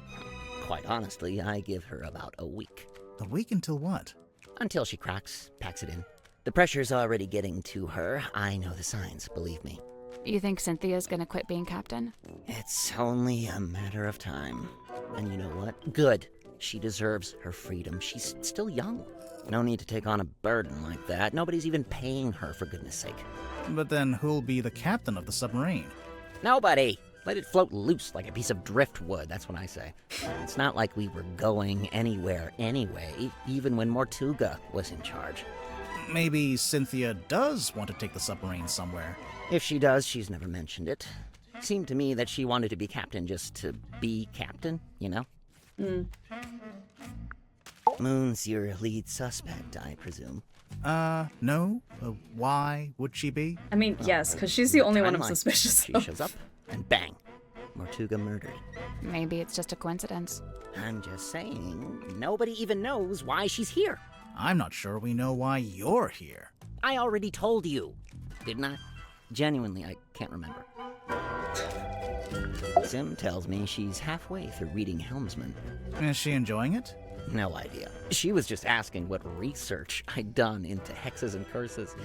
Quite honestly, I give her about a week. A week until what? Until she cracks, packs it in. The pressure's already getting to her. I know the signs, believe me. You think Cynthia's gonna quit being captain? It's only a matter of time. And you know what? Good. She deserves her freedom. She's still young. No need to take on a burden like that. Nobody's even paying her, for goodness sake. But then who'll be the captain of the submarine? Nobody. Let it float loose like a piece of driftwood, that's what I say. It's not like we were going anywhere anyway, even when Mortuga was in charge. Maybe Cynthia does want to take the submarine somewhere. If she does, she's never mentioned it. Seemed to me that she wanted to be captain just to be captain, you know? Moon's your lead suspect, I presume. No. Why would she be? I mean, yes, because she's the only one I'm Timeline. suspicious She of. shows up, and bang, Mortuga murdered. Maybe it's just a coincidence. I'm just saying, nobody even knows why she's here. I'm not sure we know why you're here. I already told you, didn't I? Genuinely, I can't remember. Sim tells me she's halfway through reading Helmsman. Is she enjoying it? No idea. She was just asking what research I'd done into hexes and curses,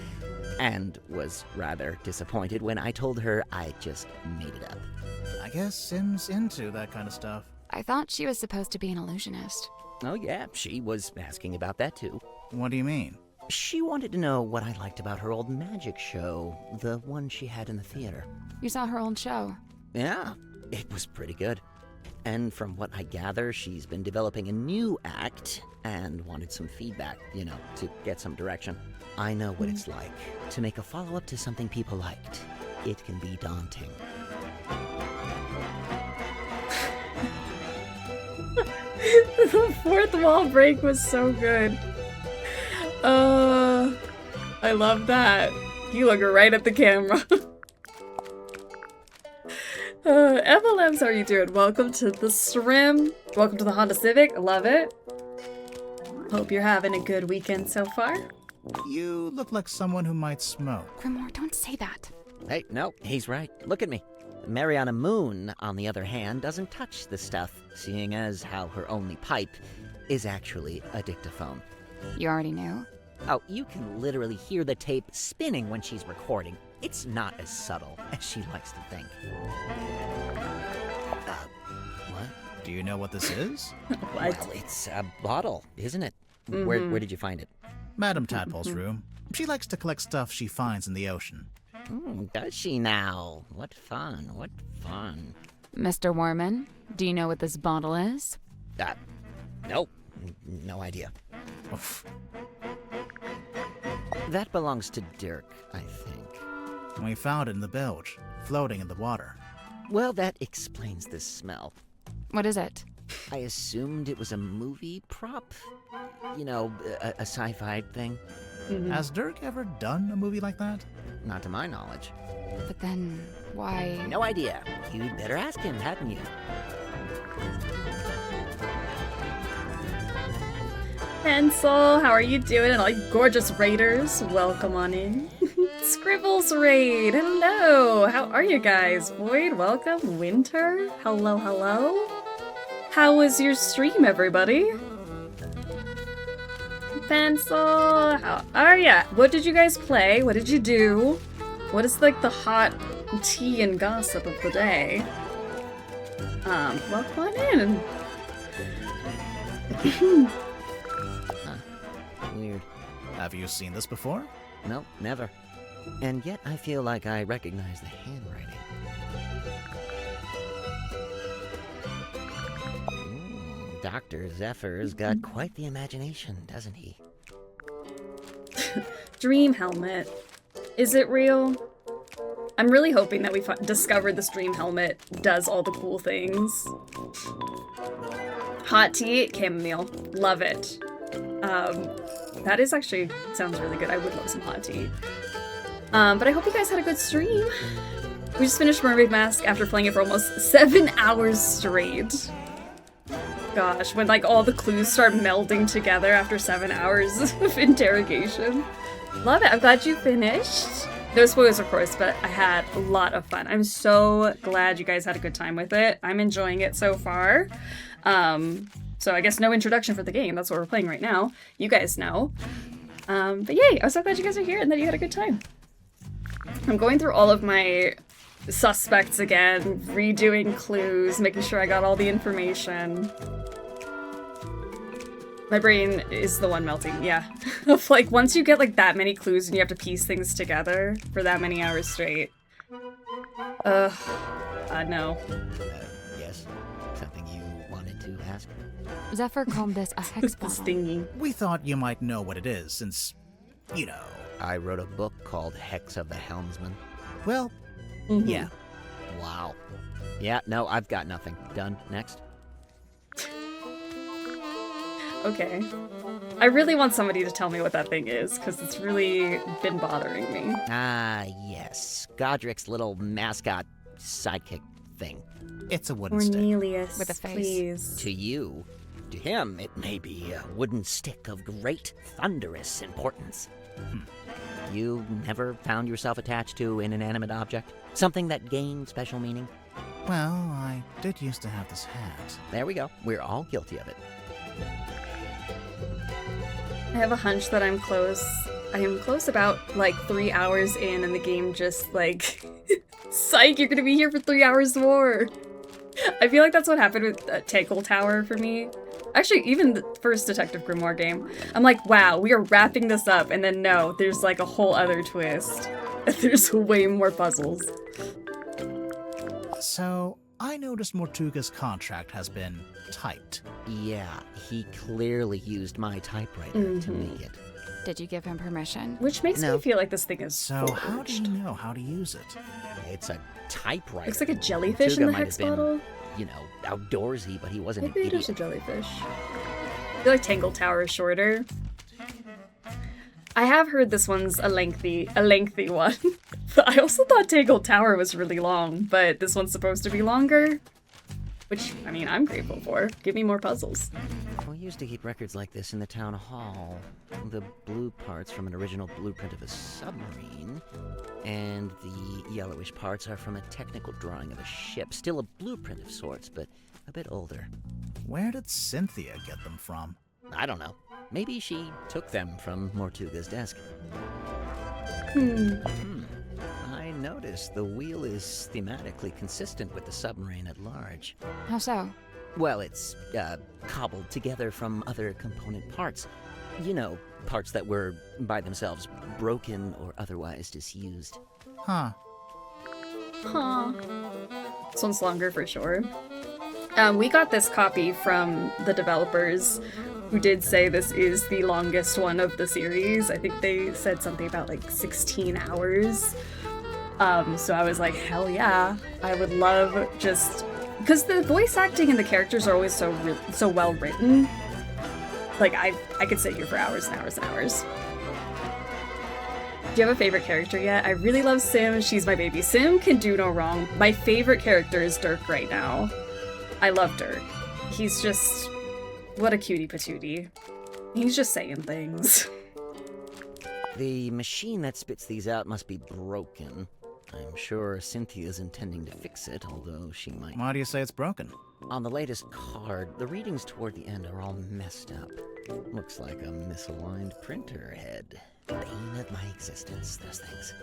and was rather disappointed when I told her I just made it up. I guess Sim's into that kind of stuff. I thought she was supposed to be an illusionist. Oh yeah, she was asking about that too. What do you mean? She wanted to know what I liked about her old magic show, the one she had in the theater. You saw her old show? Yeah, it was pretty good. And from what I gather, she's been developing a new act and wanted some feedback, to get some direction. I know what it's like to make a follow-up to something people liked. It can be daunting. The fourth wall break was so good. I love that. You look right at the camera. FLMs, how are you doing? Welcome to the stream. Welcome to the Honda Civic. Love it. Hope you're having a good weekend so far. You look like someone who might smoke. Grimoire, don't say that. Hey, no, he's right. Look at me. Mariana Moon, on the other hand, doesn't touch the stuff, seeing as how her only pipe is actually a dictaphone. You already knew? Oh, you can literally hear the tape spinning when she's recording. It's not as subtle as she likes to think. What? Do you know what this is? Well, it's a bottle, isn't it? Mm-hmm. Where did you find it? Madame Tadpole's room. She likes to collect stuff she finds in the ocean. Does she now? What fun, what fun. Mr. Warman, do you know what this bottle is? Nope. No idea. Oof. That belongs to Dirk, I think. We found it in the bilge, floating in the water. Well, that explains this smell. What is it? I assumed it was a movie prop. A sci-fi thing. Mm-hmm. Has Dirk ever done a movie like that? Not to my knowledge. But then, why? No idea. You'd better ask him, hadn't you? Pencil, how are you doing? And all you gorgeous raiders, welcome on in. Scribbles raid, hello. How are you guys? Void, welcome. Winter, hello, hello. How was your stream, everybody? Pencil, how are ya? What did you guys play? What did you do? What is like the hot tea and gossip of the day? Welcome on in. Weird. Have you seen this before? Nope, never. And yet I feel like I recognize the handwriting. Dr. Zephyr's got quite the imagination, doesn't he? Dream helmet. Is it real? I'm really hoping that we discovered this dream helmet does all the cool things. Hot tea, chamomile. Love it. That is actually sounds really good. I would love some hot tea. But I hope you guys had a good stream. We just finished Mermaid Mask after playing it for almost 7 hours straight. Gosh, when like all the clues start melding together after 7 hours of interrogation. Love it. I'm glad you finished. No spoilers, of course, but I had a lot of fun. I'm so glad you guys had a good time with it. I'm enjoying it so far. So I guess no introduction for the game. That's what we're playing right now. You guys know. But yay, I'm so glad you guys are here and that you had a good time. I'm going through all of my suspects again, redoing clues, making sure I got all the information. My brain is the one melting, yeah. Of like, once you get like that many clues and you have to piece things together for that many hours straight. No. Yes. Something you wanted to ask? Zephyr called this a hex bottle. Stingy. We thought you might know what it is, since, you know. I wrote a book called Hex of the Helmsman. Well, yeah. Wow. Yeah, no, I've got nothing. Done. Next. Okay. I really want somebody to tell me what that thing is, because it's really been bothering me. Ah, yes. Godric's little mascot sidekick thing. It's a wooden stick. Cornelius, With a face. please. To you, to him, it may be a wooden stick of great, thunderous importance. You never found yourself attached to an inanimate object? Something that gained special meaning? Well, I did used to have this hat. There we go. We're all guilty of it. I have a hunch that I'm close. I am close about, like, 3 hours in, and the game just, like... Psych, you're gonna be here for 3 hours more! I feel like that's what happened with Tangle Tower for me. Actually, even the first Detective Grimoire game. I'm like, wow, we are wrapping this up, and then no, there's like a whole other twist. There's way more puzzles. So, I noticed Mortuga's contract has been typed. Yeah, he clearly used my typewriter to make it. Did you give him permission? Which makes me feel like this thing is So, forged. how do you know how to use it? It's a typewriter. Looks like a jellyfish in the Mortuga might hex have been, bottle. you know, outdoorsy, but he wasn't Maybe an it idiot. is a jellyfish. I feel like Tangle Tower is shorter. I have heard this one's a lengthy one. But I also thought Tangle Tower was really long, but this one's supposed to be longer. Which, I mean, I'm grateful for. Give me more puzzles. We used to keep records like this in the town hall. The blue parts from an original blueprint of a submarine, and the yellowish parts are from a technical drawing of a ship. Still a blueprint of sorts, but a bit older. Where did Cynthia get them from? I don't know. Maybe she took them from Mortuga's desk. I noticed the wheel is thematically consistent with the submarine at large. How so? Well, it's cobbled together from other component parts. You know, parts that were, by themselves, broken or otherwise disused. Huh. Huh. This one's longer for sure. We got this copy from the developers, who did say this is the longest one of the series. I think they said something about like 16 hours. So I was like, hell yeah. I would love just... Because the voice acting and the characters are always so well written. Like, I could sit here for hours and hours and hours. Do you have a favorite character yet? I really love Sim. She's my baby. Sim can do no wrong. My favorite character is Dirk right now. I love Dirk. He's just... What a cutie patootie. He's just saying things. The machine that spits these out must be broken. I'm sure Cynthia's intending to fix it, although she might... Why do you say it's broken? On the latest card, the readings toward the end are all messed up. Looks like a misaligned printer head. Bane of my existence, those things.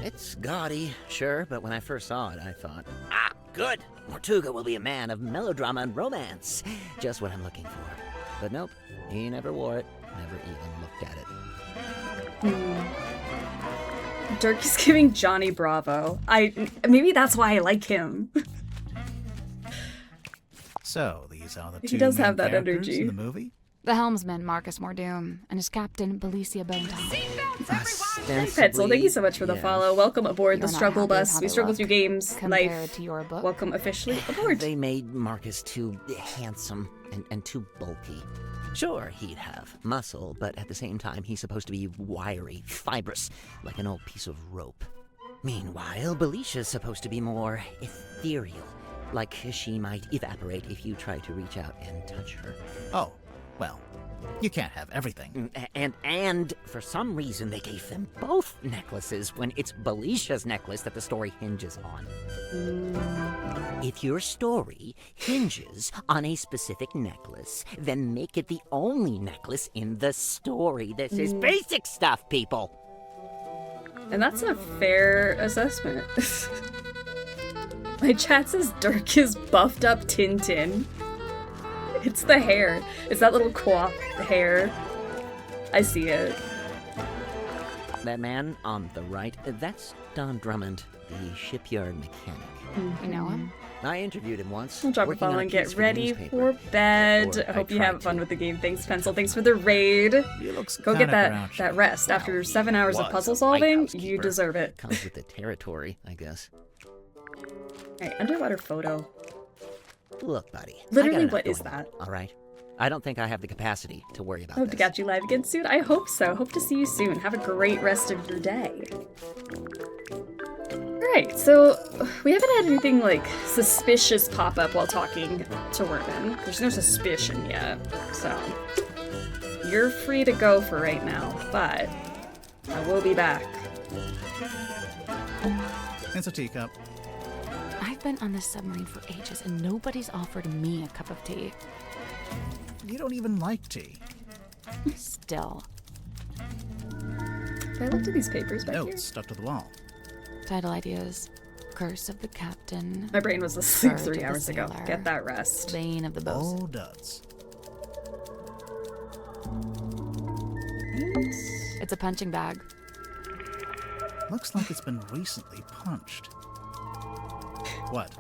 It's gaudy, sure, but when I first saw it, I thought, ah, good! Mortuga will be a man of melodrama and romance. Just what I'm looking for. But nope, he never wore it, never even looked at it. Dirk is giving Johnny Bravo. Maybe that's why I like him. So, these are the He two does main have that characters energy. in the movie? The helmsman, Marcus Mordoom, and his captain, Belicia Bonetop. Hi, Petzl, thank you so much for the follow. Welcome aboard the You're not Struggle happy with Bus. how We they struggle look through games, compared life. to your book? Welcome officially aboard. They made Marcus too handsome and too bulky. Sure, he'd have muscle, but at the same time, he's supposed to be wiry, fibrous, like an old piece of rope. Meanwhile, Belicia's supposed to be more ethereal, like she might evaporate if you try to reach out and touch her. Oh, well, you can't have everything. And for some reason they gave them both necklaces when it's Belicia's necklace that the story hinges on. If your story hinges on a specific necklace, then make it the only necklace in the story. This is basic stuff, people. And that's a fair assessment. My chat says Dirk is buffed up Tintin. It's the hair. It's that little coiffed hair. I see it. That man on the right, that's Don Drummond, the shipyard mechanic. You know him? I interviewed him once. We'll drop a working follow on and piece get for the ready newspaper. for bed. Or I hope you tried have fun to. with the game. Thanks, Pencil. Thanks for the raid. Go get that rest. After 7 hours of was puzzle a solving, lighthouse you keeper. deserve it. Comes with the territory, I guess. Alright, underwater photo. Look, buddy. Literally, what is that? All right. I don't think I have the capacity to worry about Hope to this. catch you live again soon. I hope so. Hope to see you soon. Have a great rest of your day. Alright, so we haven't had anything like suspicious pop up while talking to Worman. There's no suspicion yet, so you're free to go for right now, but I will be back. It's a teacup. I've been on this submarine for ages and nobody's offered me a cup of tea. You don't even like tea. Still. Have I looked at these papers back here? Notes stuck to the wall. Title ideas. Curse of the Captain. My brain was asleep Bird 3 of hours the ago. Sailor, Get that rest. Bane of the Bosun. Oh, duds. It's a punching bag. Looks like it's been recently punched. What?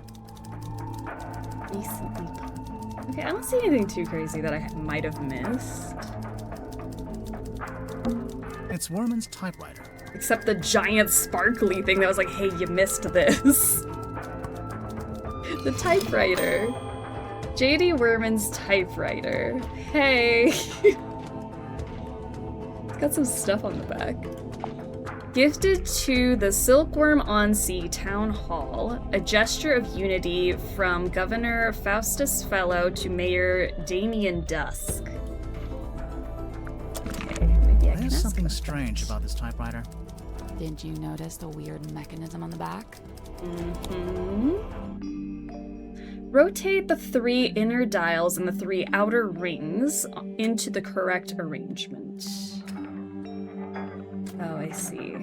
Recently punched. Okay, I don't see anything too crazy that I might have missed. It's Worman's typewriter. Except the giant sparkly thing that was like, hey, you missed this. The typewriter. J.D. Worman's typewriter. Hey. It's got some stuff on the back. Gifted to the Silkworm on Sea Town Hall, a gesture of unity from Governor Faustus Fellow to Mayor Damien Dusk. Okay, maybe I can There's ask something about strange that. about this typewriter. Did you notice the weird mechanism on the back? Rotate the 3 inner dials and the 3 outer rings into the correct arrangement. Oh, I see.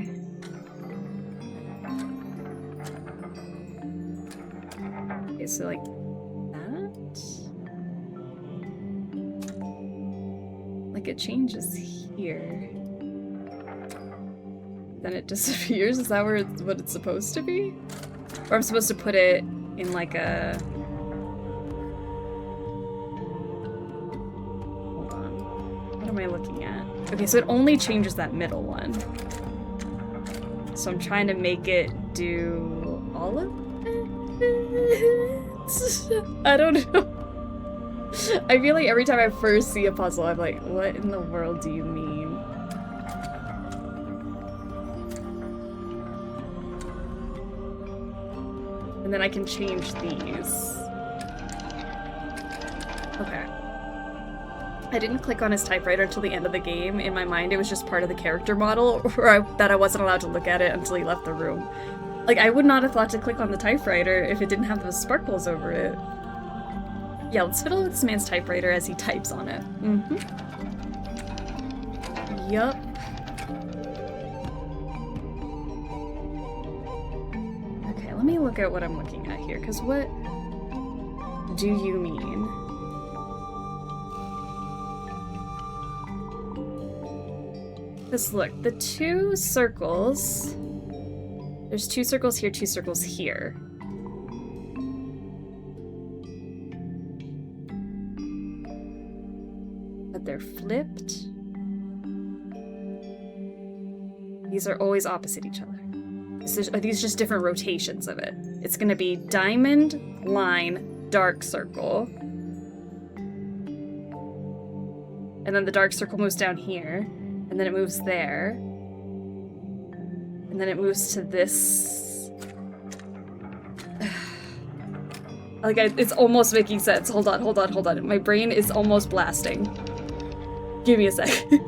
Okay, so like that? Like it changes here. Then it disappears? Is that what it's supposed to be? Or I'm supposed to put it in like a... Hold on. What am I looking at? Okay, so it only changes that middle one. So I'm trying to make it do all of it? I don't know. I feel like every time I first see a puzzle, I'm like, what in the world do you mean? And then I can change these. Okay. I didn't click on his typewriter until the end of the game. In my mind, it was just part of the character model, that I wasn't allowed to look at it until he left the room. Like, I would not have thought to click on the typewriter if it didn't have those sparkles over it. Yeah, let's fiddle with this man's typewriter as he types on it. Yup. Okay, let me look at what I'm looking at here, because what do you mean? Because look, the 2 circles... There's 2 circles here, 2 circles here. But they're flipped. These are always opposite each other. Are these just different rotations of it? It's gonna be diamond, line, dark circle. And then the dark circle moves down here. And then it moves there. And then it moves to this. Like, it's almost making sense. Hold on. My brain is almost blasting. Give me a second.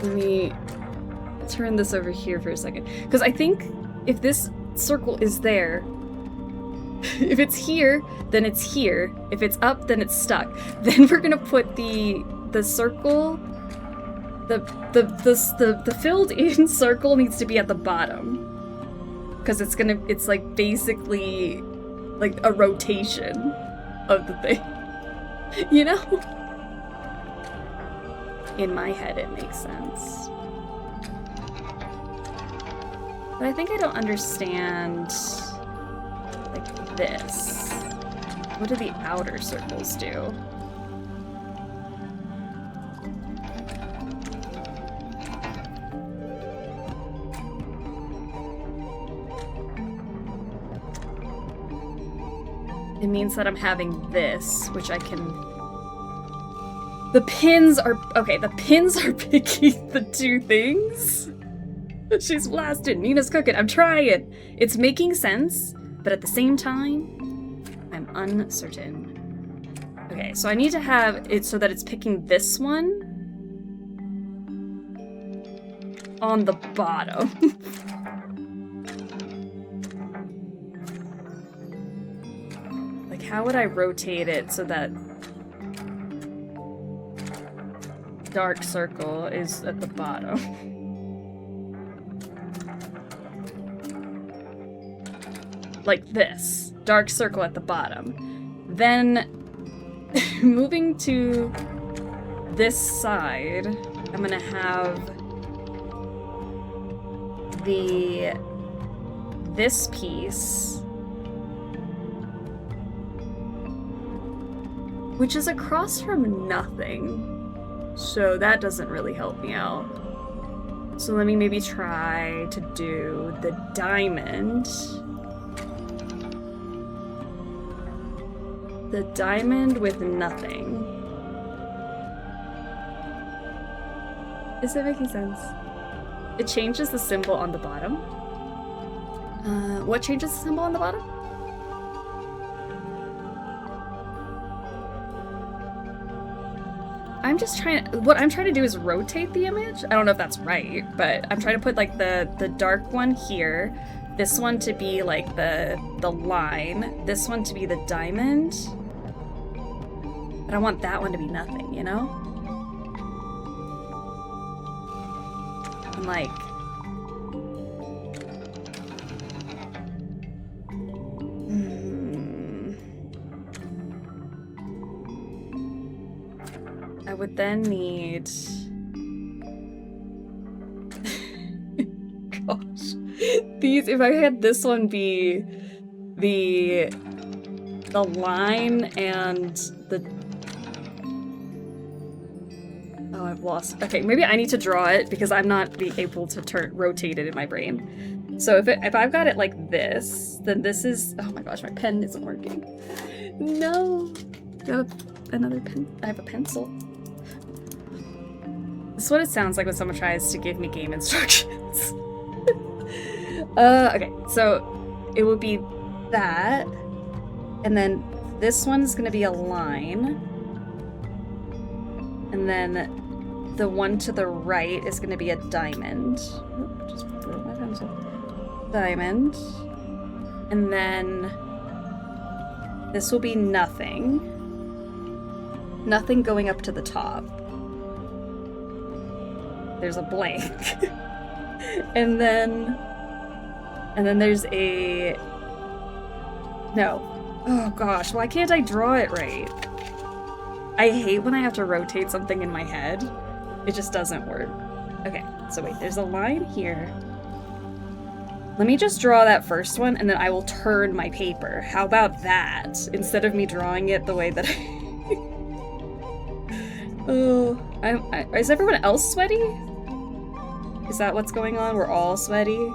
Let me turn this over here for a second. Because I think if this circle is there, if it's here, then it's here. If it's up, then it's stuck. Then we're gonna put the circle, the filled in circle needs to be at the bottom. Because it's like basically like a rotation of the thing. You know? In my head it makes sense. But I think I don't understand like this. What do the outer circles do? it means that I'm having this, which I can... The pins are... Okay, the pins are picking the two things. She's blasted. Nina's cooking. I'm trying. It's making sense, but at the same time, I'm uncertain. Okay, so I need to have it so that it's picking this one on the bottom. Like, how would I rotate it so that dark circle is at the bottom? Like this. Dark circle at the bottom. Then, moving to this side, I'm gonna have this piece, which is across from nothing, so that doesn't really help me out. So let me maybe try to do the diamond. The diamond with nothing. Is that making sense? It changes the symbol on the bottom. What changes the symbol on the bottom? What I'm trying to do is rotate the image. I don't know if that's right, but I'm trying to put like the dark one here, this one to be like the line, this one to be the diamond. But I want that one to be nothing, you know? And like... I would then need... Gosh. These, if I had this one be the line and the... Oh, I've lost... Okay, maybe I need to draw it because I'm not able to rotate it in my brain. So if I've got it like this, then this is... Oh my gosh, my pen isn't working. No! I have another pen. I have a pencil. This is what it sounds like when someone tries to give me game instructions. Okay, so it would be that, and then this one's gonna be a line, and then the one to the right is gonna be a diamond. Oop, just broke my pencil. Diamond, and then this will be nothing. Nothing going up to the top. There's a blank. and then there's a... No. Oh gosh, why can't I draw it right? I hate when I have to rotate something in my head. It just doesn't work. Okay, so wait, there's a line here. Let me just draw that first one and then I will turn my paper. How about that? Instead of me drawing it the way that Oh, is everyone else sweaty? Is that what's going on? We're all sweaty?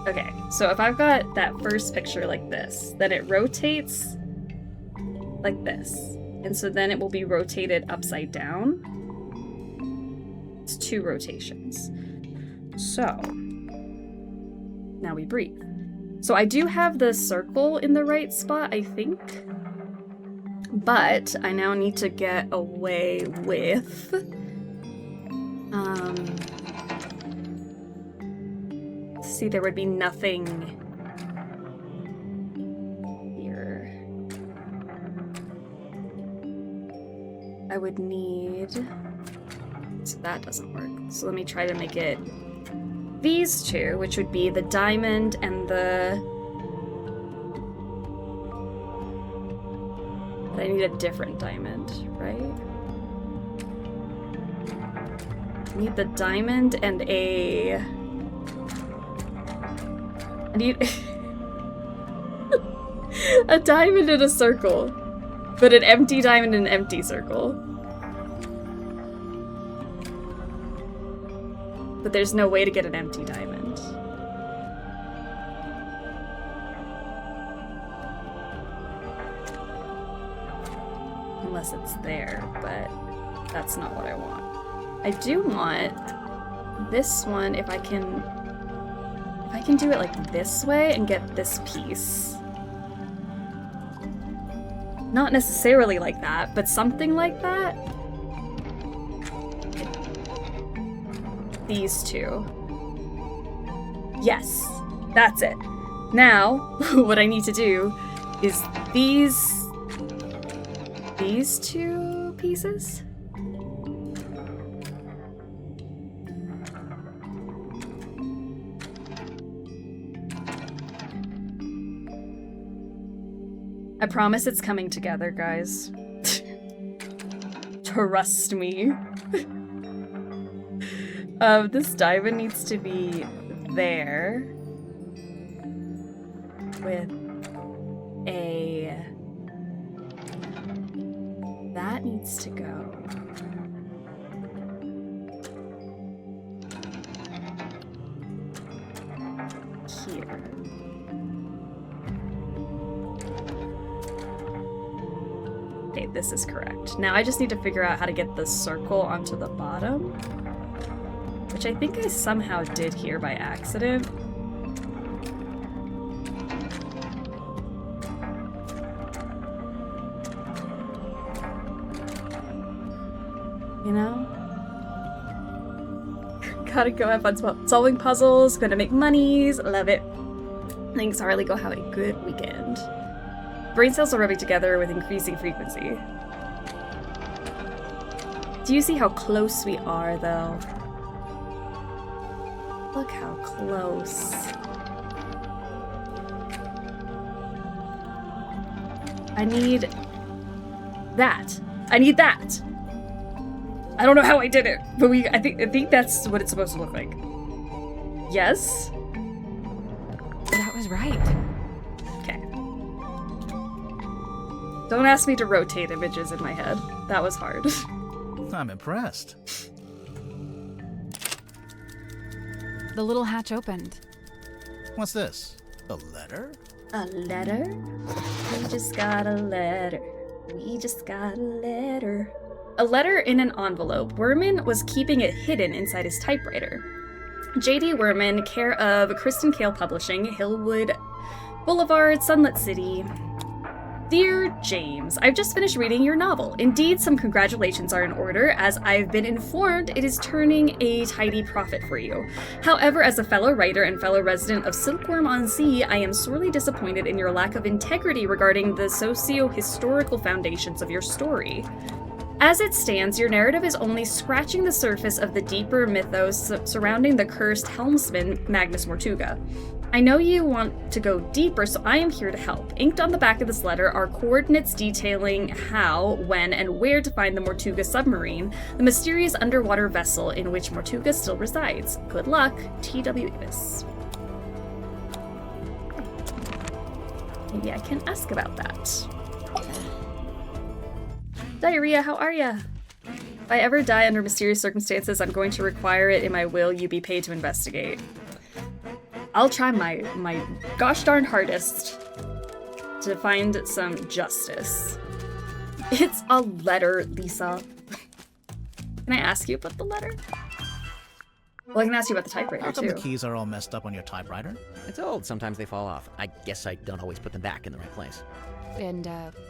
Okay, so if I've got that first picture like this, then it rotates like this. And so then it will be rotated upside down. It's 2 rotations. So, now we breathe. So I do have the circle in the right spot, I think. But I now need to get away with see, there would be nothing here. I would need... So that doesn't work. So let me try to make it these two, which would be the diamond and the... But I need a different diamond, right? I need the diamond and a... I need a diamond in a circle, but an empty diamond in an empty circle. But there's no way to get an empty diamond. unless it's there, but that's not what I want. I do want this one if I can do it like this way and get this piece. Not necessarily like that, but something like that. These two. Yes, that's it. Now, what I need to do is these two pieces. I promise it's coming together, guys. Trust me. This diamond needs to be there with a... That needs to go. Here. Okay, this is correct. Now I just need to figure out how to get the circle onto the bottom, which I think I somehow did here by accident. You know? Gotta go have fun solving puzzles, gonna make monies, love it. Thanks, Harley, go have a good weekend. Brain cells are rubbing together with increasing frequency. Do you see how close we are, though? Look how close. I need that. I need that. I don't know how I did it, but I think that's what it's supposed to look like. Yes? That was right. Okay. Don't ask me to rotate images in my head. That was hard. I'm impressed. The little hatch opened. What's this? A letter? A letter? We just got a letter. We just got a letter. A letter in an envelope. Werman was keeping it hidden inside his typewriter. J.D. Werman, care of Kristen Kale Publishing, Hillwood Boulevard, Sunlit City. Dear James, I've just finished reading your novel. Indeed, some congratulations are in order, as I've been informed it is turning a tidy profit for you. However, as a fellow writer and fellow resident of Silkworm-on-Sea, I am sorely disappointed in your lack of integrity regarding the socio-historical foundations of your story. As it stands, your narrative is only scratching the surface of the deeper mythos surrounding the cursed helmsman, Magnus Mortuga. I know you want to go deeper, so I am here to help. Inked on the back of this letter are coordinates detailing how, when, and where to find the Mortuga Submarine, the mysterious underwater vessel in which Mortuga still resides. Good luck, T.W. Ibis. Maybe I can ask about that. Diarrhea, how are ya? If I ever die under mysterious circumstances, I'm going to require it in my will you be paid to investigate. I'll try my gosh darn hardest to find some justice. It's a letter, Lisa. Can I ask you about the letter? Well, I can ask you about the typewriter, How come too. the keys are all messed up on your typewriter? It's old. Sometimes they fall off. I guess I don't always put them back in the right place. And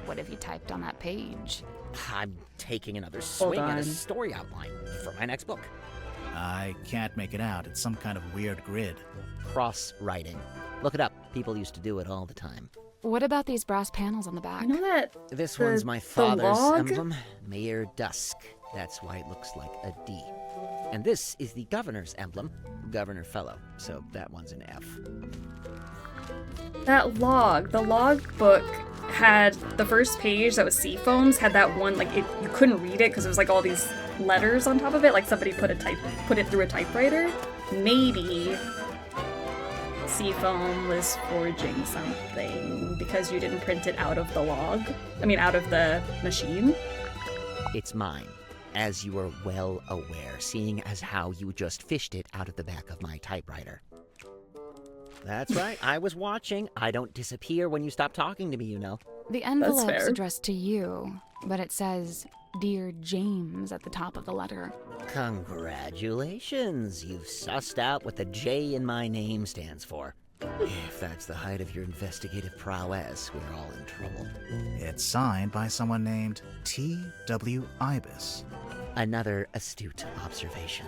what have you typed on that page? I'm taking another swing at a story outline for my next book. I can't make it out. It's some kind of weird grid. Cross-writing. Look it up. People used to do it all the time. What about these brass panels on the back? You know that This one's my father's emblem, Mayor Dusk. That's why it looks like a D. And this is the governor's emblem, Governor Fellow. So that one's an F. That log, the log book had the first page that was Seafoams, had that one, like, you couldn't read it because it was like all these letters on top of it, like somebody put it through a typewriter. Maybe Seafoam was forging something because you didn't print it out of the log. I mean, out of the machine. It's mine, as you are well aware, seeing as how you just fished it out of the back of my typewriter. That's right, I was watching. I don't disappear when you stop talking to me, you know. The envelope's addressed to you. but it says, Dear James at the top of the letter. Congratulations. You've sussed out what the J in my name stands for. If that's the height of your investigative prowess, we're all in trouble. It's signed by someone named T.W. Ibis. Another astute observation.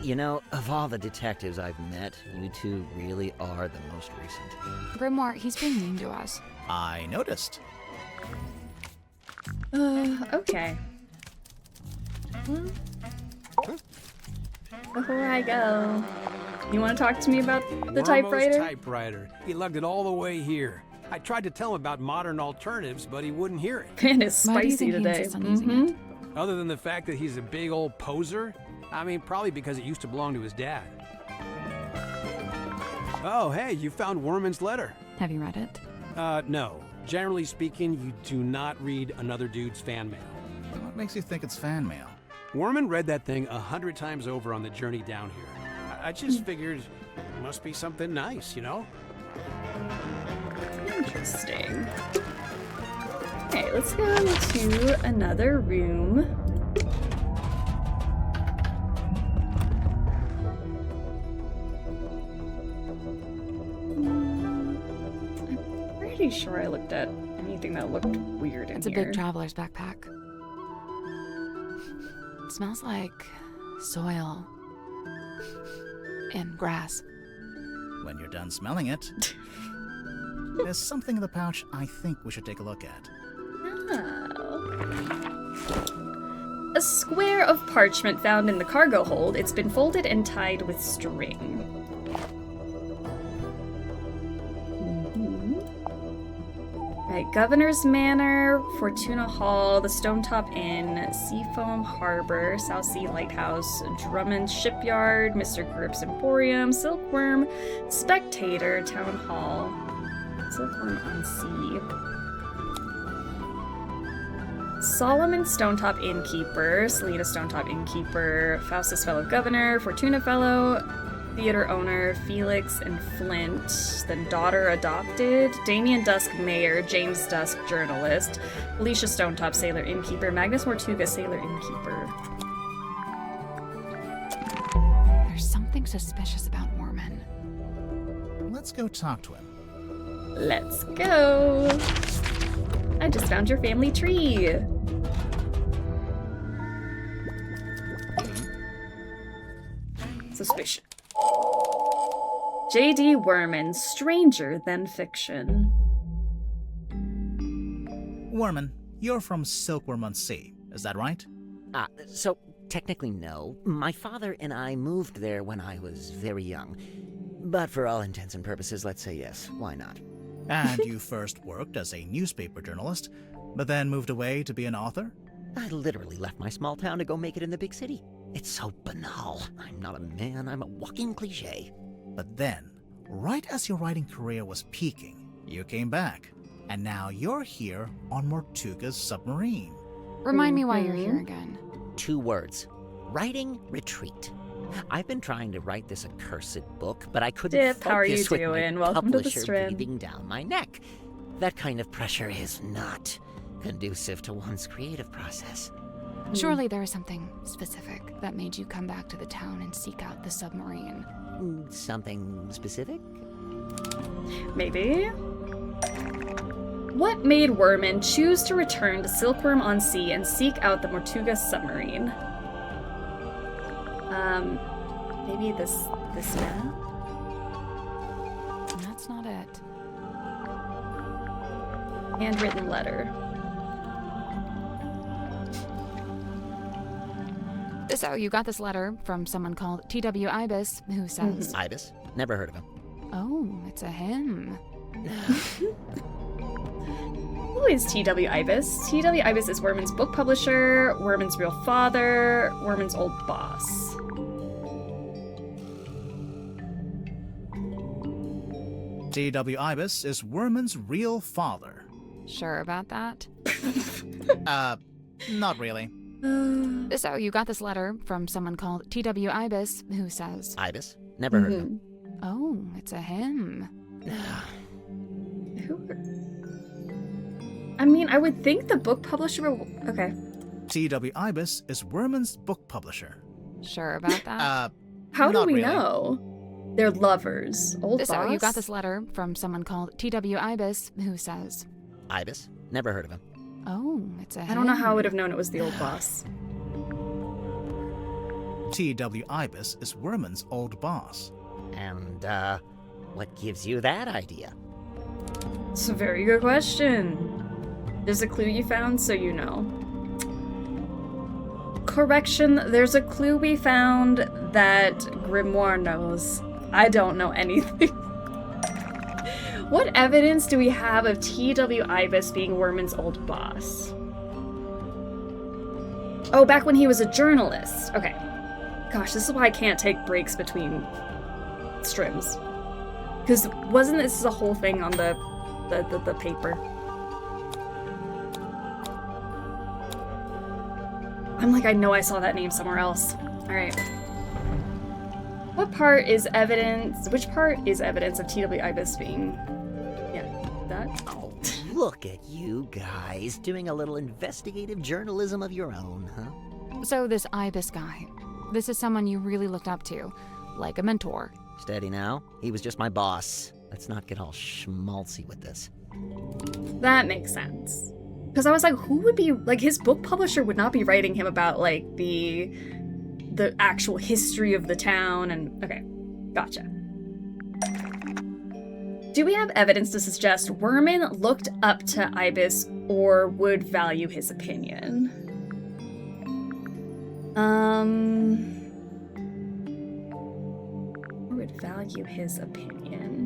You know, of all the detectives I've met, you two really are the most recent. Grimoire, he's being mean to us. I noticed. Okay. Before I go, you want to talk to me about the typewriter? Typewriter. He lugged it all the way here. I tried to tell him about modern alternatives, but he wouldn't hear it. Man is spicy today. Other than the fact that he's a big old poser, I mean, probably because it used to belong to his dad. Oh, hey, you found Worman's letter. Have you read it? No. Generally speaking, you do not read another dude's fan mail. What makes you think it's fan mail? Worman read that thing 100 times over on the journey down here. I just figured it must be something nice, you know? Interesting. Okay, let's go to another room. I'm pretty sure I looked at anything that looked weird in It's here. a big traveler's backpack. It smells like soil and grass. When you're done smelling it, there's something in the pouch I think we should take a look at. Oh. A square of parchment found in the cargo hold. It's been folded and tied with string. Right, Governor's Manor, Fortuna Hall, the Stonetop Inn, Seafoam Harbor, South Sea Lighthouse, Drummond Shipyard, Mr. Grip's Emporium, Silkworm, Spectator, Town Hall, Silkworm on Sea, Solomon Stonetop Innkeeper, Selena Stonetop Innkeeper, Faustus Fellow Governor, Fortuna Fellow, Theater owner, Felix and Flint, then daughter adopted, Damien Dusk mayor, James Dusk journalist, Alicia Stonetop sailor innkeeper, Magnus Mortuga sailor innkeeper. There's something suspicious about Worman. Let's go talk to him. Let's go! I just found your family tree! Suspicion. J.D. Worman, stranger than fiction. Worman, you're from Silkworm on Sea, is that right? So technically no. My father and I moved there when I was very young. But for all intents and purposes, let's say yes. Why not? And you first worked as a newspaper journalist, but then moved away to be an author? I literally left my small town to go make it in the big city. It's so banal. I'm not a man, I'm a walking cliché. But then, right as your writing career was peaking, you came back. And now you're here on Mortuga Submarine. Remind me why you're here again. 2 words. Writing retreat. I've been trying to write this accursed book, but I couldn't Dip, focus how are you with doing? my Welcome to the publisher Strand. breathing down my neck. That kind of pressure is not conducive to one's creative process. Surely there is something specific that made you come back to the town and seek out the submarine. Something specific? Maybe. What made Worman choose to return to Silkworm on Sea and seek out the Mortuga Submarine? Maybe this map? That's not it. Handwritten letter. So you got this letter from someone called T.W. Ibis, who says... Ibis? Never heard of him. Oh, it's a him. Who is T.W. Ibis? T.W. Ibis is Worman's book publisher, Worman's real father, Worman's old boss. T.W. Ibis is Worman's real father. Sure about that? Not really. So you got this letter from someone called T.W. Ibis, who says... Ibis? Never heard of him. Oh, it's a him. I mean, I would think the book publisher will... Okay. T.W. Ibis is Werman's book publisher. Sure about that? How do not we really. know? They're lovers. Old So boss? you got this letter from someone called T.W. Ibis, who says... Ibis? Never heard of him. Oh, it's a I don't know how I would have known it was the old boss. T.W. Ibis is Werman's old boss. And, what gives you that idea? It's a very good question. There's a clue you found, so you know. Correction, there's a clue we found that Grimoire knows. I don't know anything. What evidence do we have of T.W. Ibis being Werman's old boss? Oh, back when he was a journalist. Okay. Gosh, this is why I can't take breaks between strims. Because wasn't this a whole thing on the paper? I'm like, I know I saw that name somewhere else. Alright. What part is evidence? Which part is evidence of T.W. Ibis being... Yeah, that? Oh, look at you guys doing a little investigative journalism of your own, huh? So this Ibis guy, this is someone you really looked up to, like a mentor. Steady now. He was just my boss. Let's not get all schmaltzy with this. That makes sense. Because I was like, who would be... Like, his book publisher would not be writing him about, like, the actual history of the town and... Okay, gotcha. Do we have evidence to suggest Werman looked up to Ibis or would value his opinion? Or would value his opinion?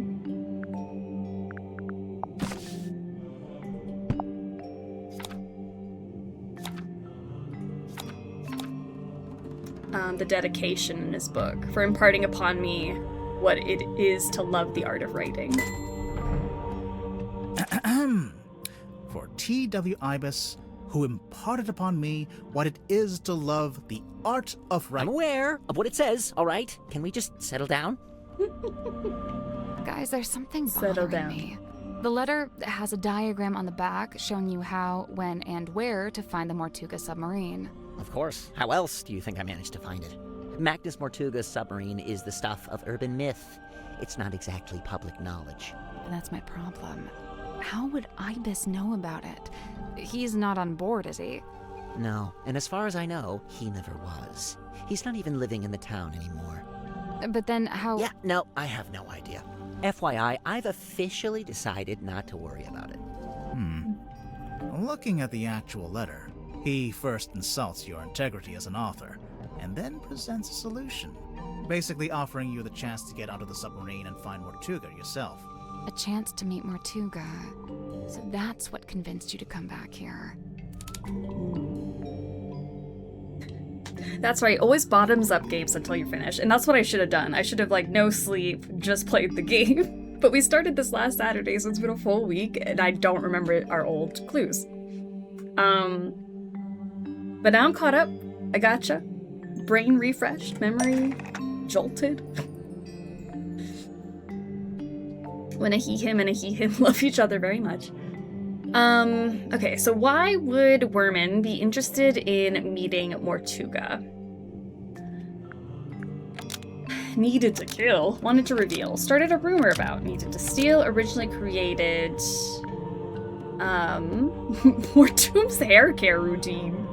The dedication in his book for imparting upon me what it is to love the art of writing. For T.W. Ibis, who imparted upon me what it is to love the art of writing. I'm aware of what it says, all right? Can we just settle down? Guys, there's something bothering me. The letter has a diagram on the back showing you how, when, and where to find the Mortuga Submarine. Of course. How else do you think I managed to find it? Magnus Mortuga's submarine is the stuff of urban myth. It's not exactly public knowledge. And that's my problem. How would Ibis know about it? He's not on board, is he? No, and as far as I know, he never was. He's not even living in the town anymore. But then how... Yeah, no, I have no idea. FYI, I've officially decided not to worry about it. Looking at the actual letter, he first insults your integrity as an author, and then presents a solution, basically offering you the chance to get onto the submarine and find Mortuga yourself. A chance to meet Mortuga. So that's what convinced you to come back here. That's right, always bottoms up games until you finish. And that's what I should have done. I should have, like, no sleep, just played the game. But we started this last Saturday, so it's been a full week, and I don't remember our old clues. But now I'm caught up. I gotcha. Brain refreshed, memory jolted. When a he, him, and a he, him love each other very much. Okay, so why would Werman be interested in meeting Mortuga? Needed to kill, wanted to reveal, started a rumor about, needed to steal, originally created, Mortuga's hair care routine.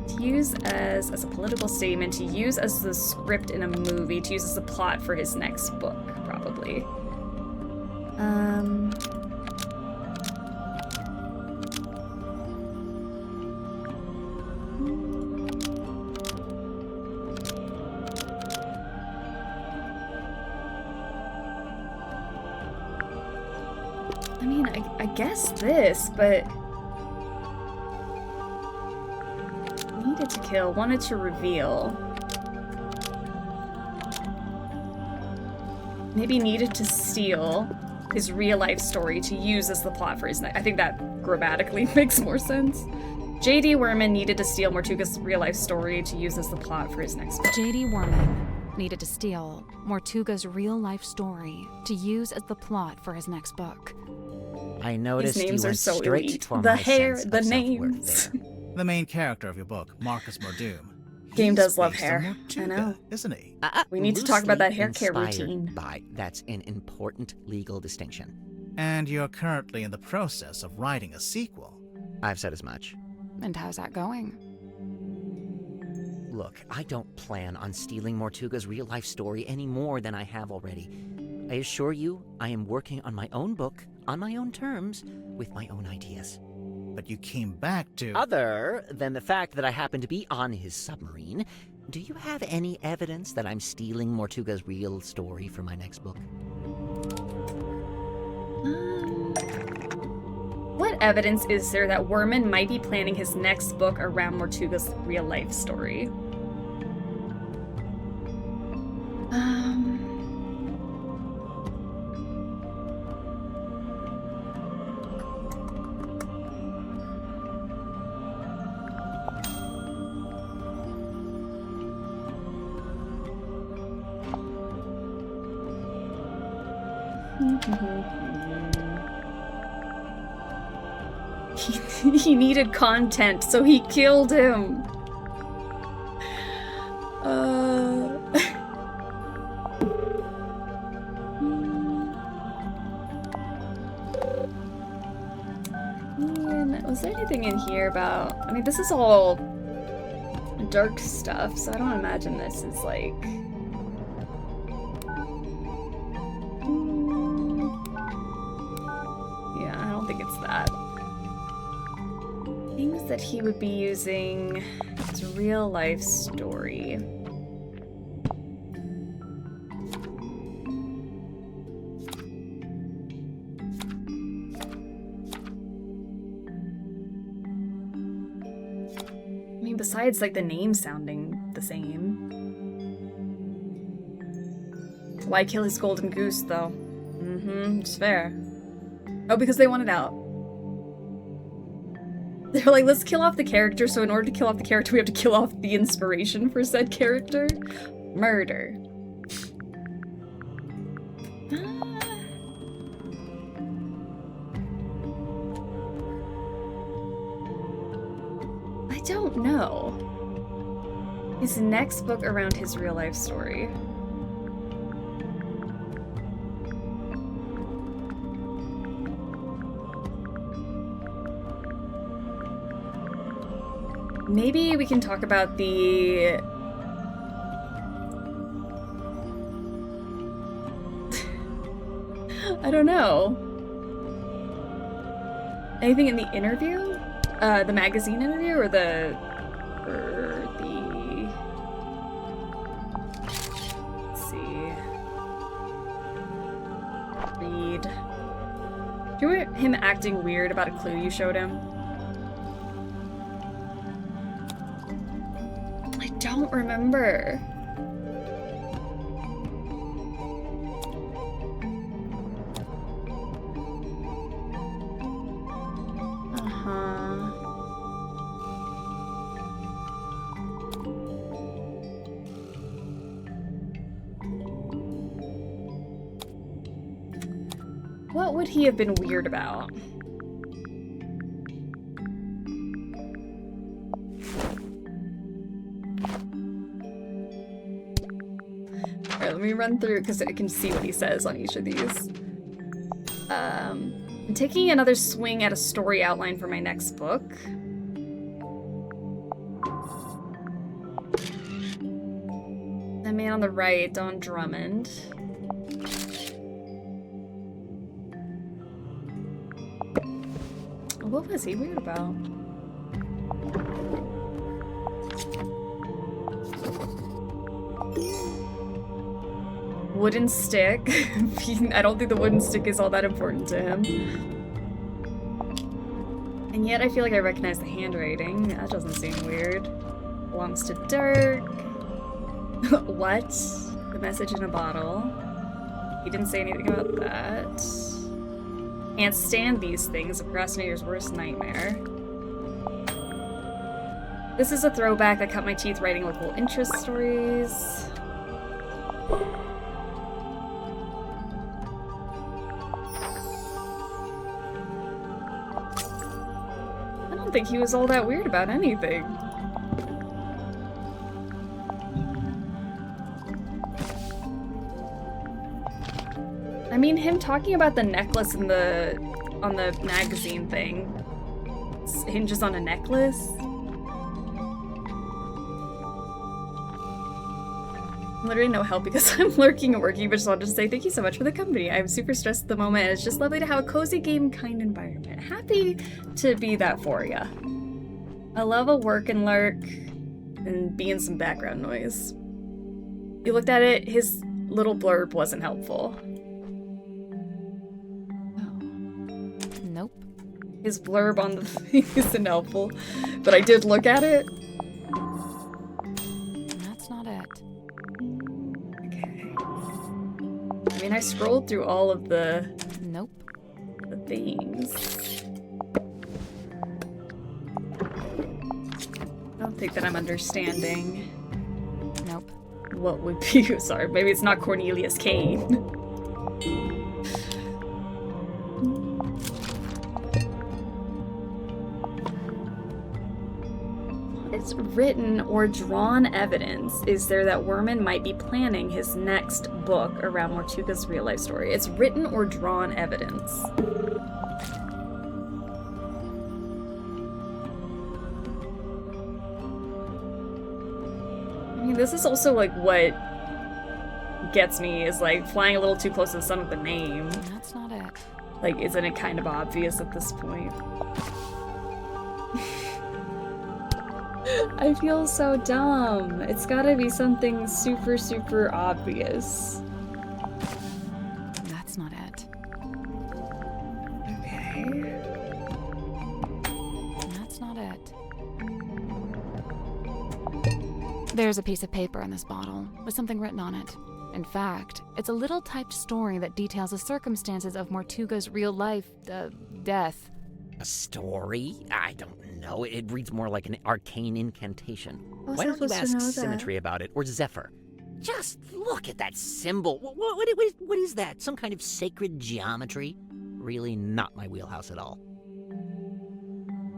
To use as a political statement, to use as the script in a movie, to use as the plot for his next book, probably. I mean, I guess this, but... Needed to kill, wanted to reveal. Maybe needed to steal his real-life story to use as the plot for his next... I think that grammatically makes more sense. J.D. Werman needed to steal Mortuga's real-life story to use as the plot for his next book. J.D. Werman needed to steal Mortuga's real-life story to use as the plot for his next book. I noticed These names you are went so straight elite. for The my hair, sense the of self-worth names. there. The main character of your book, Marcus Mordoom. Game He's does love based on hair. I know. Mortuga, isn't he? We need to talk about that Loosely hair care inspired routine. By. That's an important legal distinction. And you're currently in the process of writing a sequel. I've said as much. And how's that going? Look, I don't plan on stealing Mortuga's real-life story any more than I have already. I assure you, I am working on my own book, on my own terms, with my own ideas. But you came back to... Other than the fact that I happen to be on his submarine, do you have any evidence that I'm stealing Mortuga's real story for my next book? What evidence is there that Werman might be planning his next book around Mortuga's real-life story? He needed content, so he killed him. Man, was there anything in here about... I mean, this is all dark stuff, so I don't imagine this is like... Yeah, I don't think it's that. Things that he would be using his real life story. I mean, besides like the name sounding the same. Why kill his golden goose though? It's fair. Oh, because they want it out. They're like, let's kill off the character, so in order to kill off the character, we have to kill off the inspiration for said character. Murder. I don't know. His next book around his real life story. Maybe we can talk about the... I don't know. Anything in the interview? The magazine interview or the... Let's see. Read. Do you remember him acting weird about a clue you showed him? I don't remember. What would he have been weird about? Alright, let me run through because I can see what he says on each of these. I'm taking another swing at a story outline for my next book. The man on the right, Don Drummond. What was he weird about? Wooden stick. I don't think the wooden stick is all that important to him. And yet I feel like I recognize the handwriting. That doesn't seem weird. Belongs to Dirk. What? The message in a bottle. He didn't say anything about that. Can't stand these things. A procrastinator's worst nightmare. This is a throwback that cut my teeth writing local interest stories. don't think he was all that weird about anything. I mean, him talking about the necklace in on the magazine thing hinges on a necklace. Literally no help because I'm lurking and working, but just wanted to say thank you so much for the company. I'm super stressed at the moment, and it's just lovely to have a cozy game kind environment. Happy to be that for ya. I love a work and lurk and be in some background noise. You looked at it, his little blurb wasn't helpful. Nope. His blurb on the thing isn't helpful, but I did look at it. That's not it. Okay. I mean, I scrolled through all of the... Nope. The things. I don't think that I'm understanding. Nope. What would be... Sorry, maybe it's not Cornelius Kane. What written or drawn evidence is there that Werman might be planning his next book around Mortuga's real-life story? It's written or drawn evidence. I mean, this is also like what gets me is like flying a little too close to the sun with the name. That's not it. Like, isn't it kind of obvious at this point? I feel so dumb. It's gotta be something super, super obvious. That's not it. Okay. That's not it. There's a piece of paper in this bottle with something written on it. In fact, it's a little typed story that details the circumstances of Mortuga's real-life, death. A story? I don't know. It reads more like an arcane incantation. Was Why I don't you supposed to ask know that? Symmetry about it, or Zephyr? Just look at that symbol. What is that? Some kind of sacred geometry? Really not my wheelhouse at all.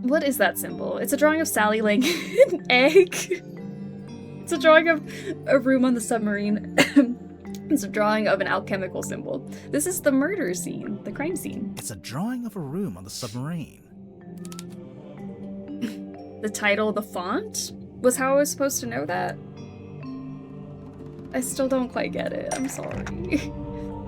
What is that symbol? It's a drawing of Sally laying an egg. It's a drawing of a room on the submarine. It's a drawing of an alchemical symbol. This is the murder scene, the crime scene. It's a drawing of a room on the submarine. The title, the font, was how I was supposed to know that? I still don't quite get it. I'm sorry.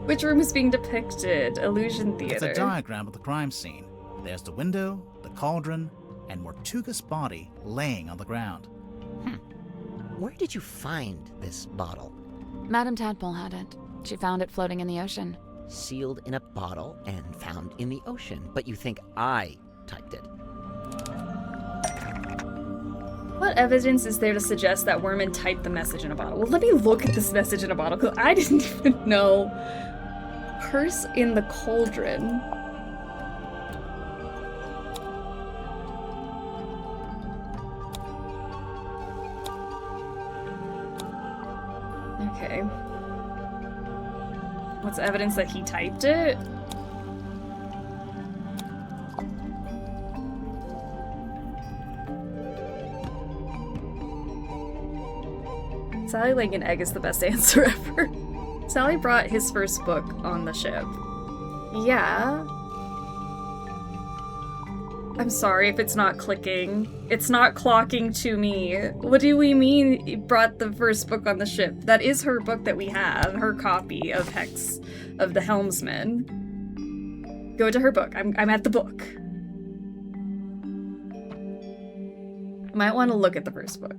Which room is being depicted? Illusion Theater. It's a diagram of the crime scene. There's the window, the cauldron, and Mortuga's body laying on the ground. Where did you find this bottle? Madame Tadpole had it. She found it floating in the ocean. Sealed in a bottle and found in the ocean, but you think I typed it. What evidence is there to suggest that Werman typed the message in a bottle? Well, let me look at this message in a bottle, because I didn't even know. Purse in the cauldron. Okay. What's evidence that he typed it? Sally laying an egg is the best answer ever. Sally brought his first book on the ship. Yeah. I'm sorry if it's not clicking. It's not clocking to me. What do we mean he brought the first book on the ship? That is her book that we have, her copy of Hex of the Helmsman. Go to her book. I'm at the book. Might want to look at the first book.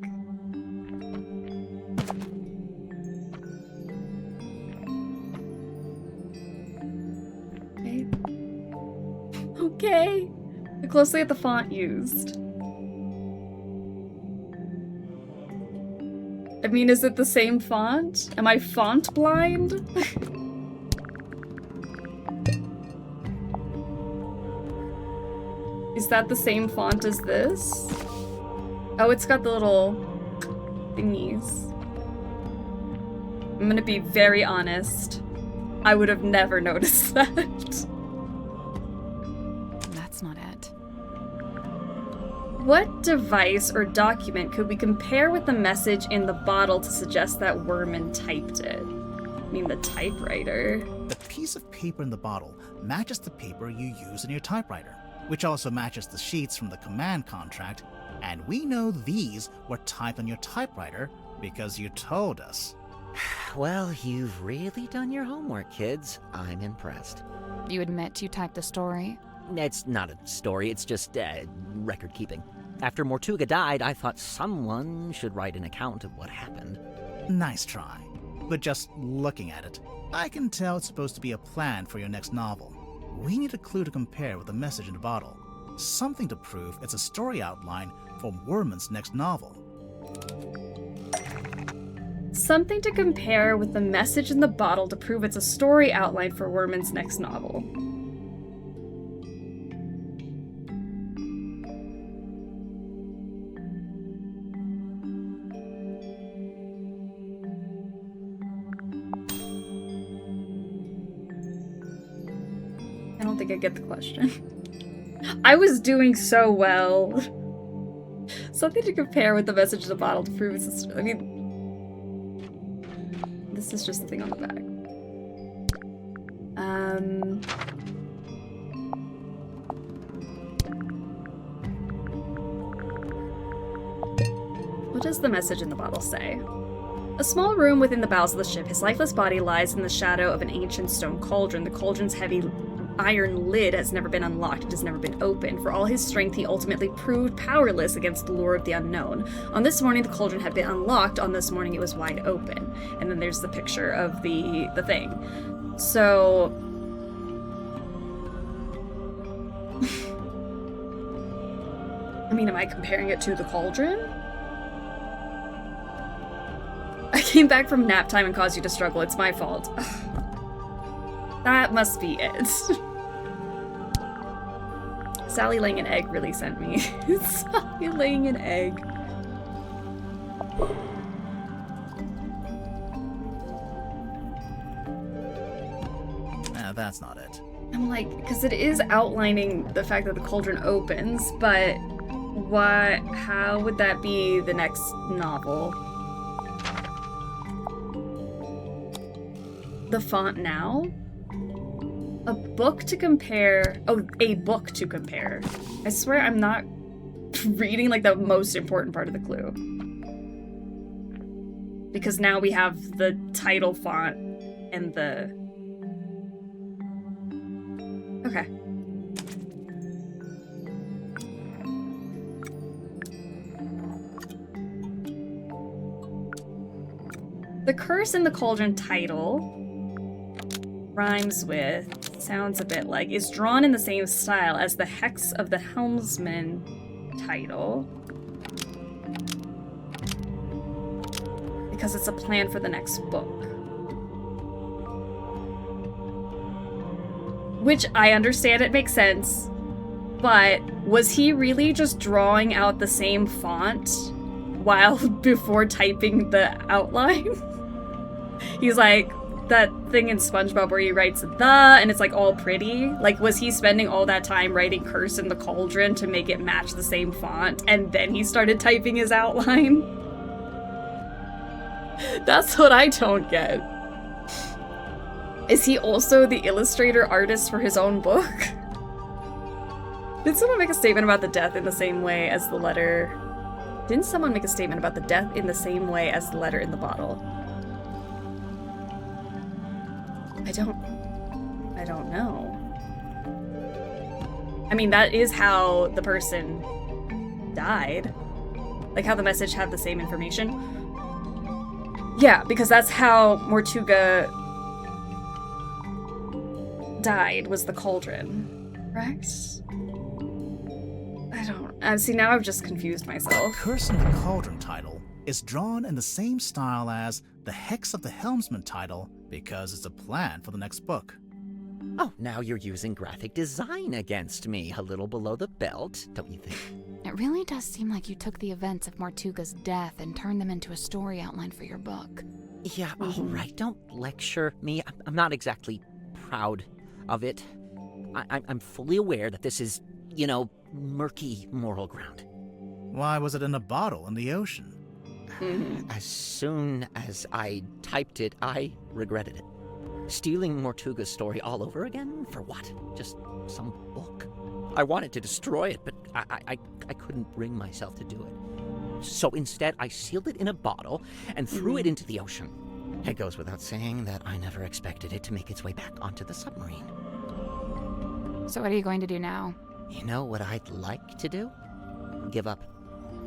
Okay. Okay. Look closely at the font used. I mean, is it the same font? Am I font blind? Is that the same font as this? Oh, it's got the little thingies. I'm gonna be very honest. I would have never noticed that. That's not it. What device or document could we compare with the message in the bottle to suggest that Werman typed it? I mean, the typewriter. The piece of paper in the bottle matches the paper you use in your typewriter, which also matches the sheets from the command contract, and we know these were typed on your typewriter because you told us. Well, you've really done your homework, kids. I'm impressed. You admit you typed the story? It's not a story, it's just record keeping. After Mortuga died, I thought someone should write an account of what happened. Nice try. But just looking at it, I can tell it's supposed to be a plan for your next novel. We need a clue to compare with the message in the bottle. Something to prove it's a story outline for Werman's next novel. Something to compare with the message in the bottle to prove it's a story outline for Werman's next novel. I don't think I get the question. I was doing so well. Something to compare with the message in the bottle to prove it's a story. I mean, this is just the thing on the back. What does the message in the bottle say? A small room within the bowels of the ship. His lifeless body lies in the shadow of an ancient stone cauldron. The cauldron's heavy iron lid has never been unlocked. It has never been opened. For all his strength, he ultimately proved powerless against the lure of the unknown. On this morning, the cauldron had been unlocked. On this morning, it was wide open. And then there's the picture of the thing. So... I mean, am I comparing it to the cauldron? I came back from nap time and caused you to struggle. It's my fault. That must be it. Sally laying an egg really sent me. Sally laying an egg. That's not it. I'm like, because it is outlining the fact that the cauldron opens, but how would that be the next novel? The font now? A book to compare. Oh, a book to compare. I swear I'm not reading like the most important part of the clue. Because now we have the title font and the... Okay. The curse in the cauldron title rhymes with, sounds a bit like, is drawn in the same style as the hex of the helmsman title. Because it's a plan for the next book. Which I understand, it makes sense, but was he really just drawing out the same font while before typing the outline? He's like, that thing in SpongeBob where he writes the and it's like all pretty. Like, was he spending all that time writing curse in the cauldron to make it match the same font and then he started typing his outline? That's what I don't get. Is he also the illustrator artist for his own book? Did someone make a statement about the death in the same way as the letter? Didn't someone make a statement about the death in the same way as the letter in the bottle? I don't know. I mean, that is how the person died. Like how the message had the same information. Yeah, because that's how Mortuga died, was the cauldron, correct? I don't... see, now I've just confused myself. The curse in the cauldron title is drawn in the same style as the hex of the helmsman title because it's a plan for the next book. Oh, now you're using graphic design against me, a little below the belt, don't you think? It really does seem like you took the events of Mortuga's death and turned them into a story outline for your book. Yeah, all right, don't lecture me. I'm not exactly proud of it. I'm fully aware that this is, murky moral ground. Why was it in a bottle in the ocean? As soon as I typed it, I regretted it. Stealing Mortuga's story all over again? For what? Just some book? I wanted to destroy it, but I couldn't bring myself to do it. So instead, I sealed it in a bottle and threw it into the ocean. It goes without saying that I never expected it to make its way back onto the submarine. So what are you going to do now? You know what I'd like to do? Give up.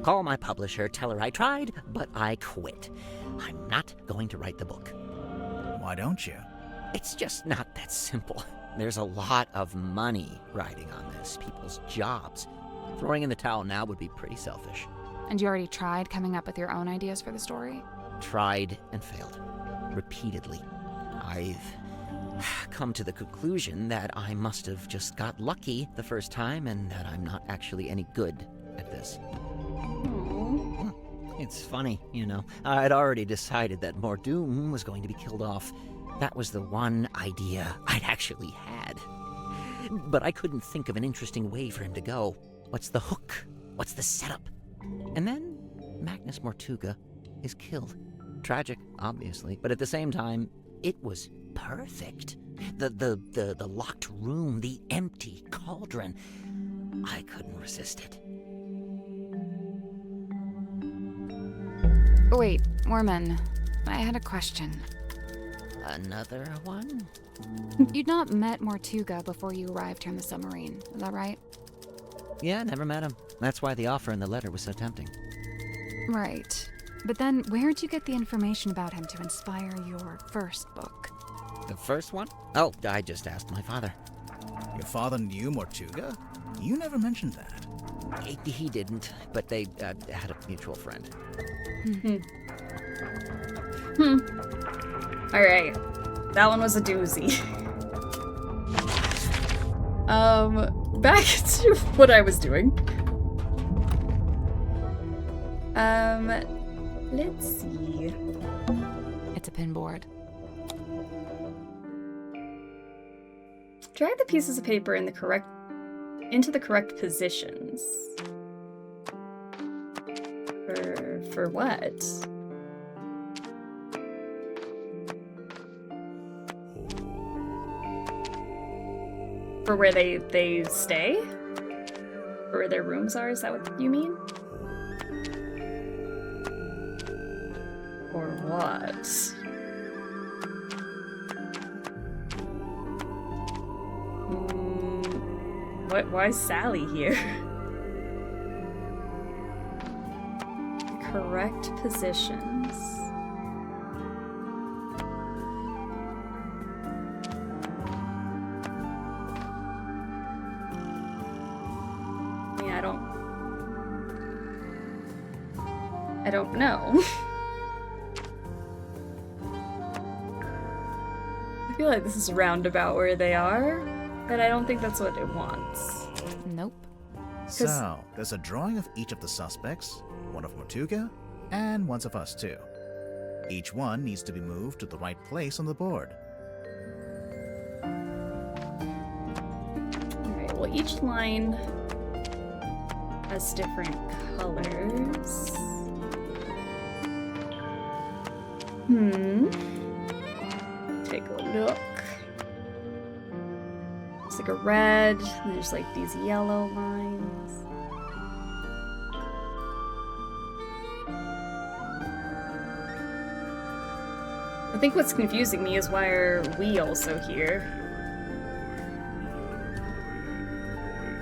Call my publisher, tell her I tried, but I quit. I'm not going to write the book. Why don't you? It's just not that simple. There's a lot of money riding on this, people's jobs. Throwing in the towel now would be pretty selfish. And you already tried coming up with your own ideas for the story? Tried and failed. Repeatedly. I've come to the conclusion that I must have just got lucky the first time and that I'm not actually any good at this. It's funny, you know. I'd already decided that Mordoom was going to be killed off. That was the one idea I'd actually had. But I couldn't think of an interesting way for him to go. What's the hook? What's the setup? And then Magnus Mortuga is killed. Tragic, obviously, but at the same time, it was perfect. The locked room, the empty cauldron. I couldn't resist it. Wait, Mormon, I had a question. Another one? You'd not met Mortuga before you arrived here in the submarine, is that right? Yeah, never met him. That's why the offer in the letter was so tempting. Right. But then, where'd you get the information about him to inspire your first book? The first one? Oh, I just asked my father. Your father knew Mortuga? You never mentioned that. He didn't, but they had a mutual friend. Alright. That one was a doozy. Back to what I was doing. Let's see. It's a pinboard. Drag the pieces of paper into the correct positions. For what? For where they stay? Or where their rooms are, is that what you mean? Or what? Why is Sally here? Correct positions. Yeah, I don't know. I feel like this is roundabout where they are, but I don't think that's what it wants. Nope. So, there's a drawing of each of the suspects, one of Mortuga, and one of us too. Each one needs to be moved to the right place on the board. Alright, well each line has different colors. Take a look. It's like a red, and there's like these yellow lines. I think what's confusing me is why are we also here?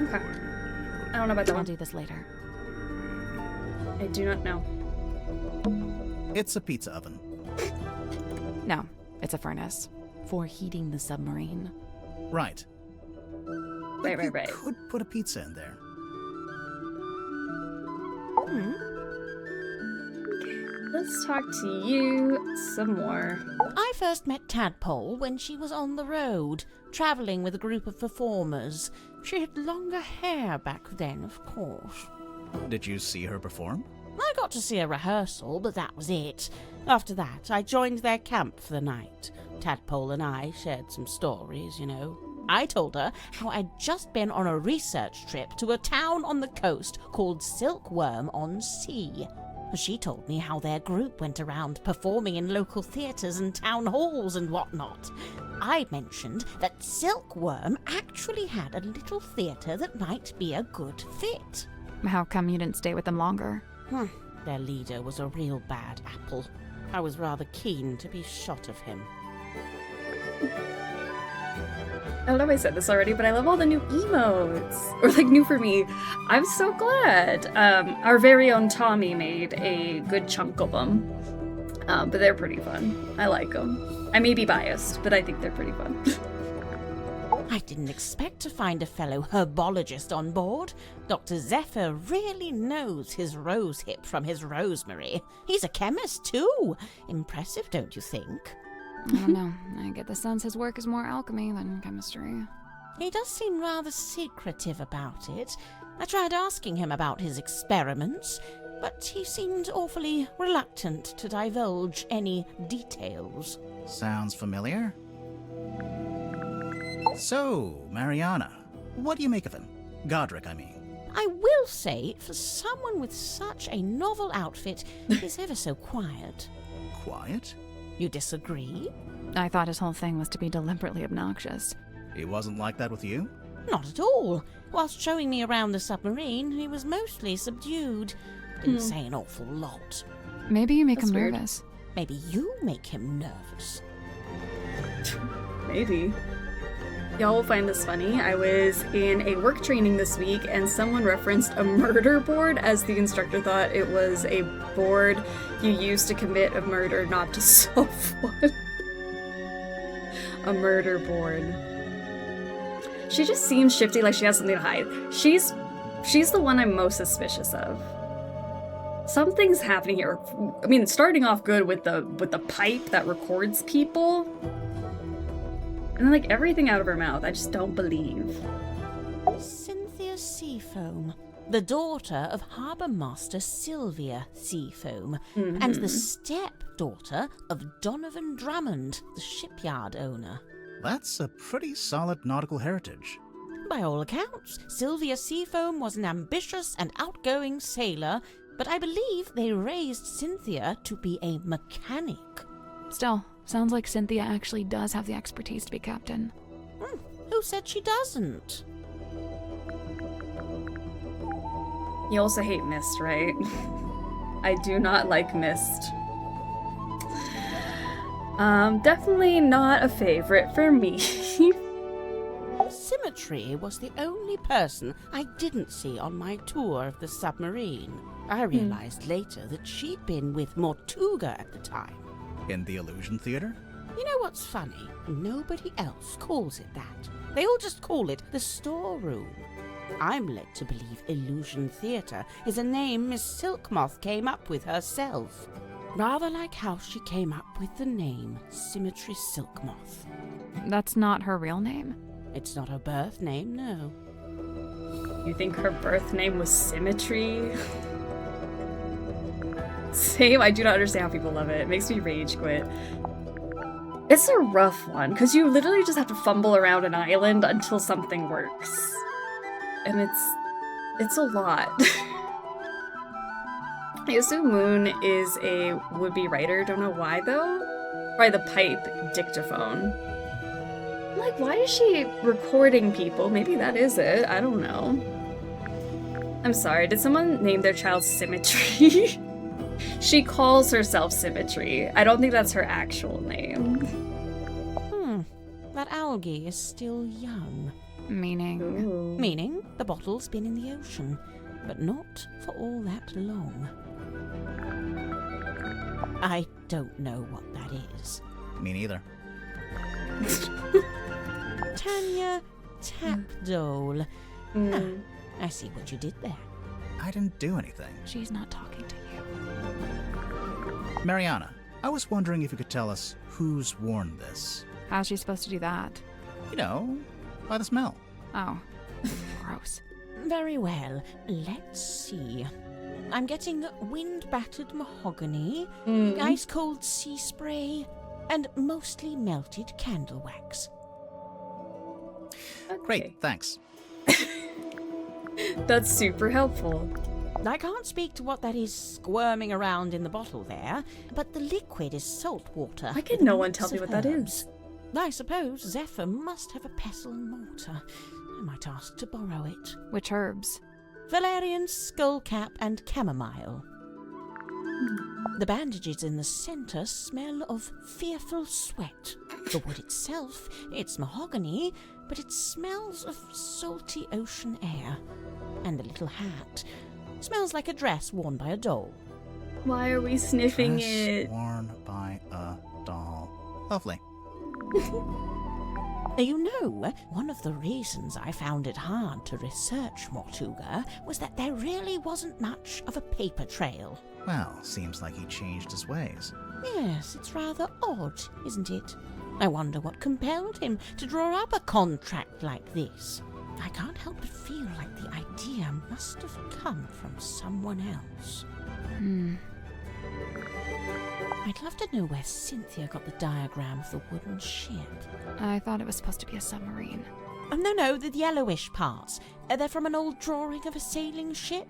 Okay. I don't know about that I'll one. do this later. I do not know. It's a pizza oven. No, it's a furnace. For heating the submarine. Right. Right. Could put a pizza in there. Let's talk to you some more. I first met Tadpole when she was on the road, travelling with a group of performers. She had longer hair back then, of course. Did you see her perform? I got to see a rehearsal, but that was it. After that, I joined their camp for the night. Tadpole and I shared some stories, you know. I told her how I'd just been on a research trip to a town on the coast called Silkworm-on-Sea. She told me how their group went around performing in local theatres and town halls and whatnot. I mentioned that Silkworm actually had a little theatre that might be a good fit. How come you didn't stay with them longer? Their leader was a real bad apple. I was rather keen to be shot of him. I don't know if I said this already, but I love all the new emotes. Or, like, new for me. I'm so glad. Our very own Tommy made a good chunk of them. But they're pretty fun. I like them. I may be biased, but I think they're pretty fun. I didn't expect to find a fellow herbologist on board. Dr. Zephyr really knows his rosehip from his rosemary. He's a chemist, too. Impressive, don't you think? I don't know. I get the sense his work is more alchemy than chemistry. He does seem rather secretive about it. I tried asking him about his experiments, but he seemed awfully reluctant to divulge any details. Sounds familiar? So, Mariana, what do you make of him? Godric, I mean. I will say, for someone with such a novel outfit, he's ever so quiet. Quiet? You disagree? I thought his whole thing was to be deliberately obnoxious. He wasn't like that with you? Not at all. Whilst showing me around the submarine, he was mostly subdued. Didn't say an awful lot. Maybe you make That's him weird. nervous. Maybe you make him nervous. Maybe. Y'all will find this funny. I was in a work training this week and someone referenced a murder board as the instructor thought it was a board you use to commit a murder, not to solve one. A murder board. She just seems shifty, like she has something to hide. She's the one I'm most suspicious of. Something's happening here. I mean, starting off good with the pipe that records people. And then, like, everything out of her mouth, I just don't believe. Cynthia Seafoam, the daughter of Harbour Master Sylvia Seafoam, and the stepdaughter of Donovan Drummond, the shipyard owner. That's a pretty solid nautical heritage. By all accounts, Sylvia Seafoam was an ambitious and outgoing sailor, but I believe they raised Cynthia to be a mechanic. Still, sounds like Cynthia actually does have the expertise to be captain. Who said she doesn't? You also hate Mist, right? I do not like Mist. Definitely not a favorite for me. Symmetry was the only person I didn't see on my tour of the submarine. I realized later that she'd been with Mortuga at the time. In the Illusion Theater? You know what's funny? Nobody else calls it that. They all just call it the storeroom. I'm led to believe Illusion Theater is a name Miss Silkmoth came up with herself. Rather like how she came up with the name Symmetry Silkmoth. That's not her real name? It's not her birth name, no. You think her birth name was Symmetry? Same, I do not understand how people love it. It makes me rage quit. It's a rough one, because you literally just have to fumble around an island until something works. And it's a lot. I assume Moon is a would-be writer, don't know why though. Probably the pipe dictaphone. Like, why is she recording people? Maybe that is it, I don't know. I'm sorry, did someone name their child Symmetry? She calls herself Symmetry. I don't think that's her actual name. That algae is still young. Meaning? Ooh. Meaning the bottle's been in the ocean, but not for all that long. I don't know what that is. Me neither. Tanya Tapdole. I see what you did there. I didn't do anything. She's not talking to you. Mariana, I was wondering if you could tell us who's worn this. How's she supposed to do that? You know, by the smell. Oh, gross. Very well. Let's see. I'm getting wind-battered mahogany, ice-cold sea spray, and mostly melted candle wax. Great, thanks. That's super helpful. I can't speak to what that is squirming around in the bottle there, but the liquid is salt water. Why can no one tell me what that is? I suppose Zephyr must have a pestle and mortar. I might ask to borrow it. Which herbs? Valerian, skullcap, and chamomile. The bandages in the centre smell of fearful sweat. The wood itself, it's mahogany, but it smells of salty ocean air. And the little hat smells like a dress worn by a doll. Why are we sniffing Dress it? worn by a doll. Lovely. You know, one of the reasons I found it hard to research Mortuga was that there really wasn't much of a paper trail. Well, seems like he changed his ways. Yes, it's rather odd, isn't it? I wonder what compelled him to draw up a contract like this. I can't help but feel like the idea must have come from someone else. I'd love to know where Cynthia got the diagram of the wooden ship. I thought it was supposed to be a submarine. No, the yellowish parts. They're from an old drawing of a sailing ship.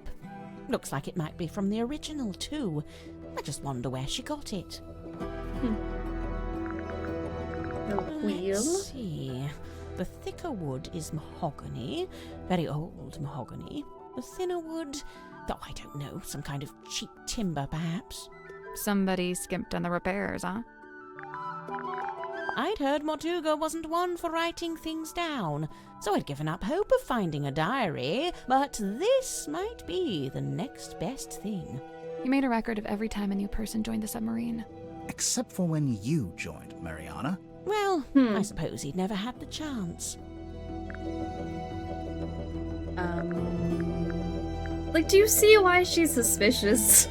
Looks like it might be from the original, too. I just wonder where she got it. The wheel? Let's see. The thicker wood is mahogany, very old mahogany. The thinner wood, oh, I don't know, some kind of cheap timber, perhaps. Somebody skimped on the repairs, huh? I'd heard Mortuga wasn't one for writing things down, so I'd given up hope of finding a diary, but this might be the next best thing. He made a record of every time a new person joined the submarine. Except for when you joined, Mariana. Well, I suppose he'd never had the chance. Like, do you see why she's suspicious?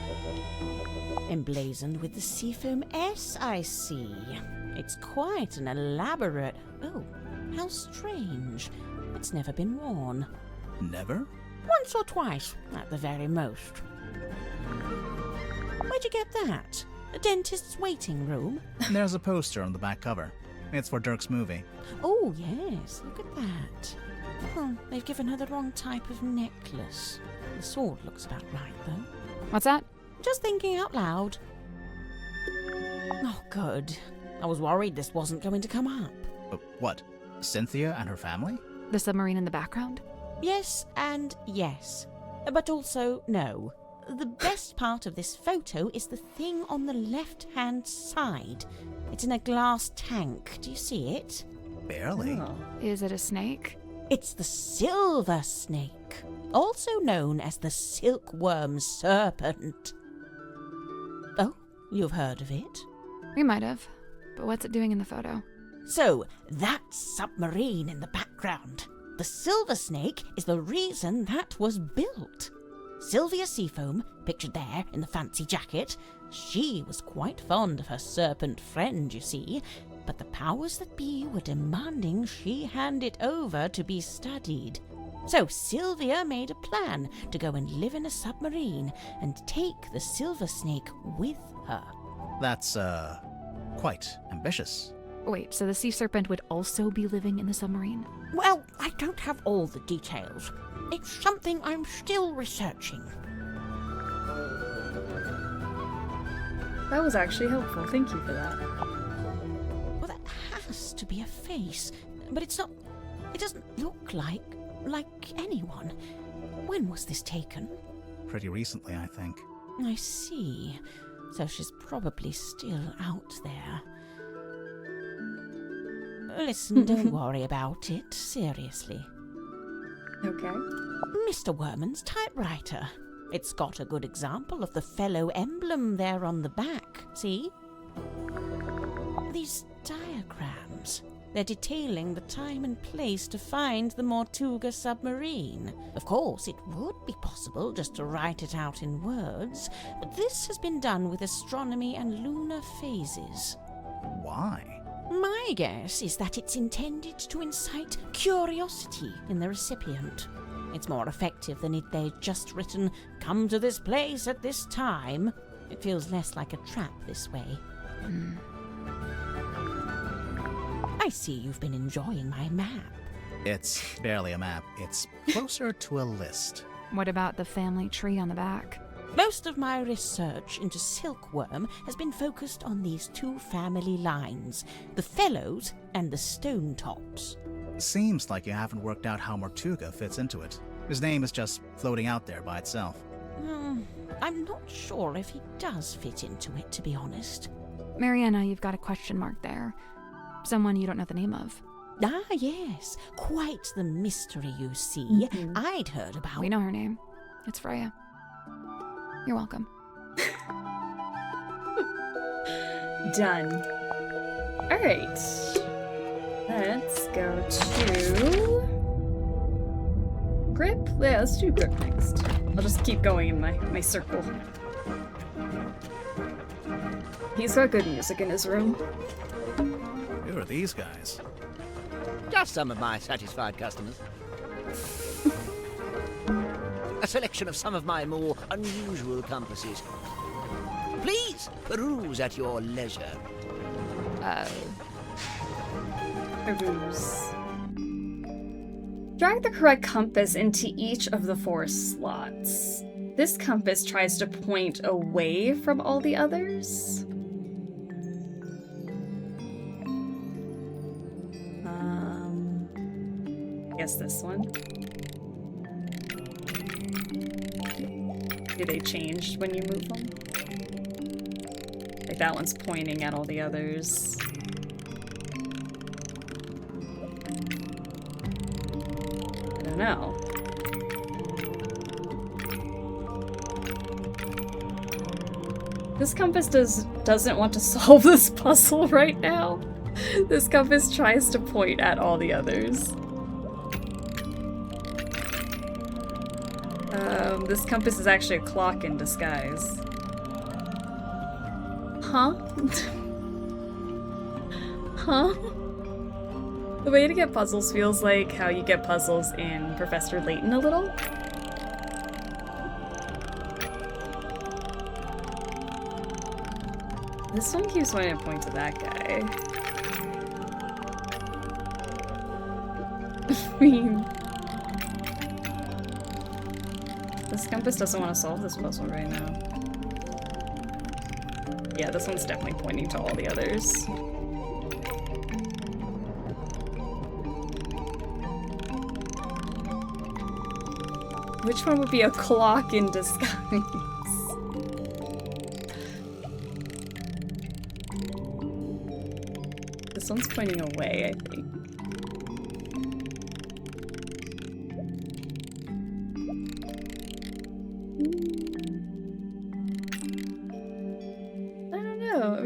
Emblazoned with the seafoam S, I see. It's quite an elaborate... Oh, how strange. It's never been worn. Never? Once or twice, at the very most. Where'd you get that? A dentist's waiting room? There's a poster on the back cover. It's for Dirk's movie. Oh, yes, look at that. They've given her the wrong type of necklace. The sword looks about right, though. What's that? Just thinking out loud. Oh, good. I was worried this wasn't going to come up. What? Cynthia and her family? The submarine in the background? Yes and yes. But also no. The best part of this photo is the thing on the left-hand side. It's in a glass tank. Do you see it? Barely. Oh. Is it a snake? It's the silver snake, also known as the silkworm serpent. Oh, you've heard of it? We might have. But what's it doing in the photo? So, that submarine in the background. The silver snake is the reason that was built. Sylvia Seafoam, pictured there in the fancy jacket, she was quite fond of her serpent friend, you see, but the powers that be were demanding she hand it over to be studied. So Sylvia made a plan to go and live in a submarine and take the silver snake with her. That's, quite ambitious. Wait, so the sea serpent would also be living in the submarine? Well, I don't have all the details. It's something I'm still researching. That was actually helpful. Thank you for that. Well, that has to be a face, but it's not... It doesn't look like anyone. When was this taken? Pretty recently, I think. I see. So she's probably still out there. Listen, don't worry about it, seriously. Okay. Mr. Werman's typewriter. It's got a good example of the fellow emblem there on the back, see? These diagrams, they're detailing the time and place to find the Mortuga submarine. Of course, it would be possible just to write it out in words, but this has been done with astronomy and lunar phases. Why? My guess is that it's intended to incite curiosity in the recipient. It's more effective than if they'd just written, "Come to this place at this time." It feels less like a trap this way. I see you've been enjoying my map. It's barely a map. It's closer to a list. What about the family tree on the back? Most of my research into silkworm has been focused on these two family lines, the Fellows and the Stone Tops. Seems like you haven't worked out how Mortuga fits into it. His name is just floating out there by itself. I'm not sure if he does fit into it, to be honest. Mariana, you've got a question mark there. Someone you don't know the name of. Ah, yes. Quite the mystery, you see. I'd heard about... We know her name. It's Freya. You're welcome. Done. Alright. Let's go to... Grip? Yeah, let's do Grip next. I'll just keep going in my circle. He's got good music in his room. Who are these guys? Just some of my satisfied customers. A selection of some of my more unusual compasses. Please peruse at your leisure. Peruse. Drag the correct compass into each of the 4 slots. This compass tries to point away from all the others. I guess this one. Do they change when you move them? Like that one's pointing at all the others. I don't know. This compass doesn't want to solve this puzzle right now. This compass tries to point at all the others. This compass is actually a clock in disguise. Huh? Huh? The way to get puzzles feels like how you get puzzles in Professor Layton a little. This one keeps wanting to point to that guy. I mean... This compass doesn't want to solve this puzzle right now. Yeah, this one's definitely pointing to all the others. Which one would be a clock in disguise? This one's pointing away, I think.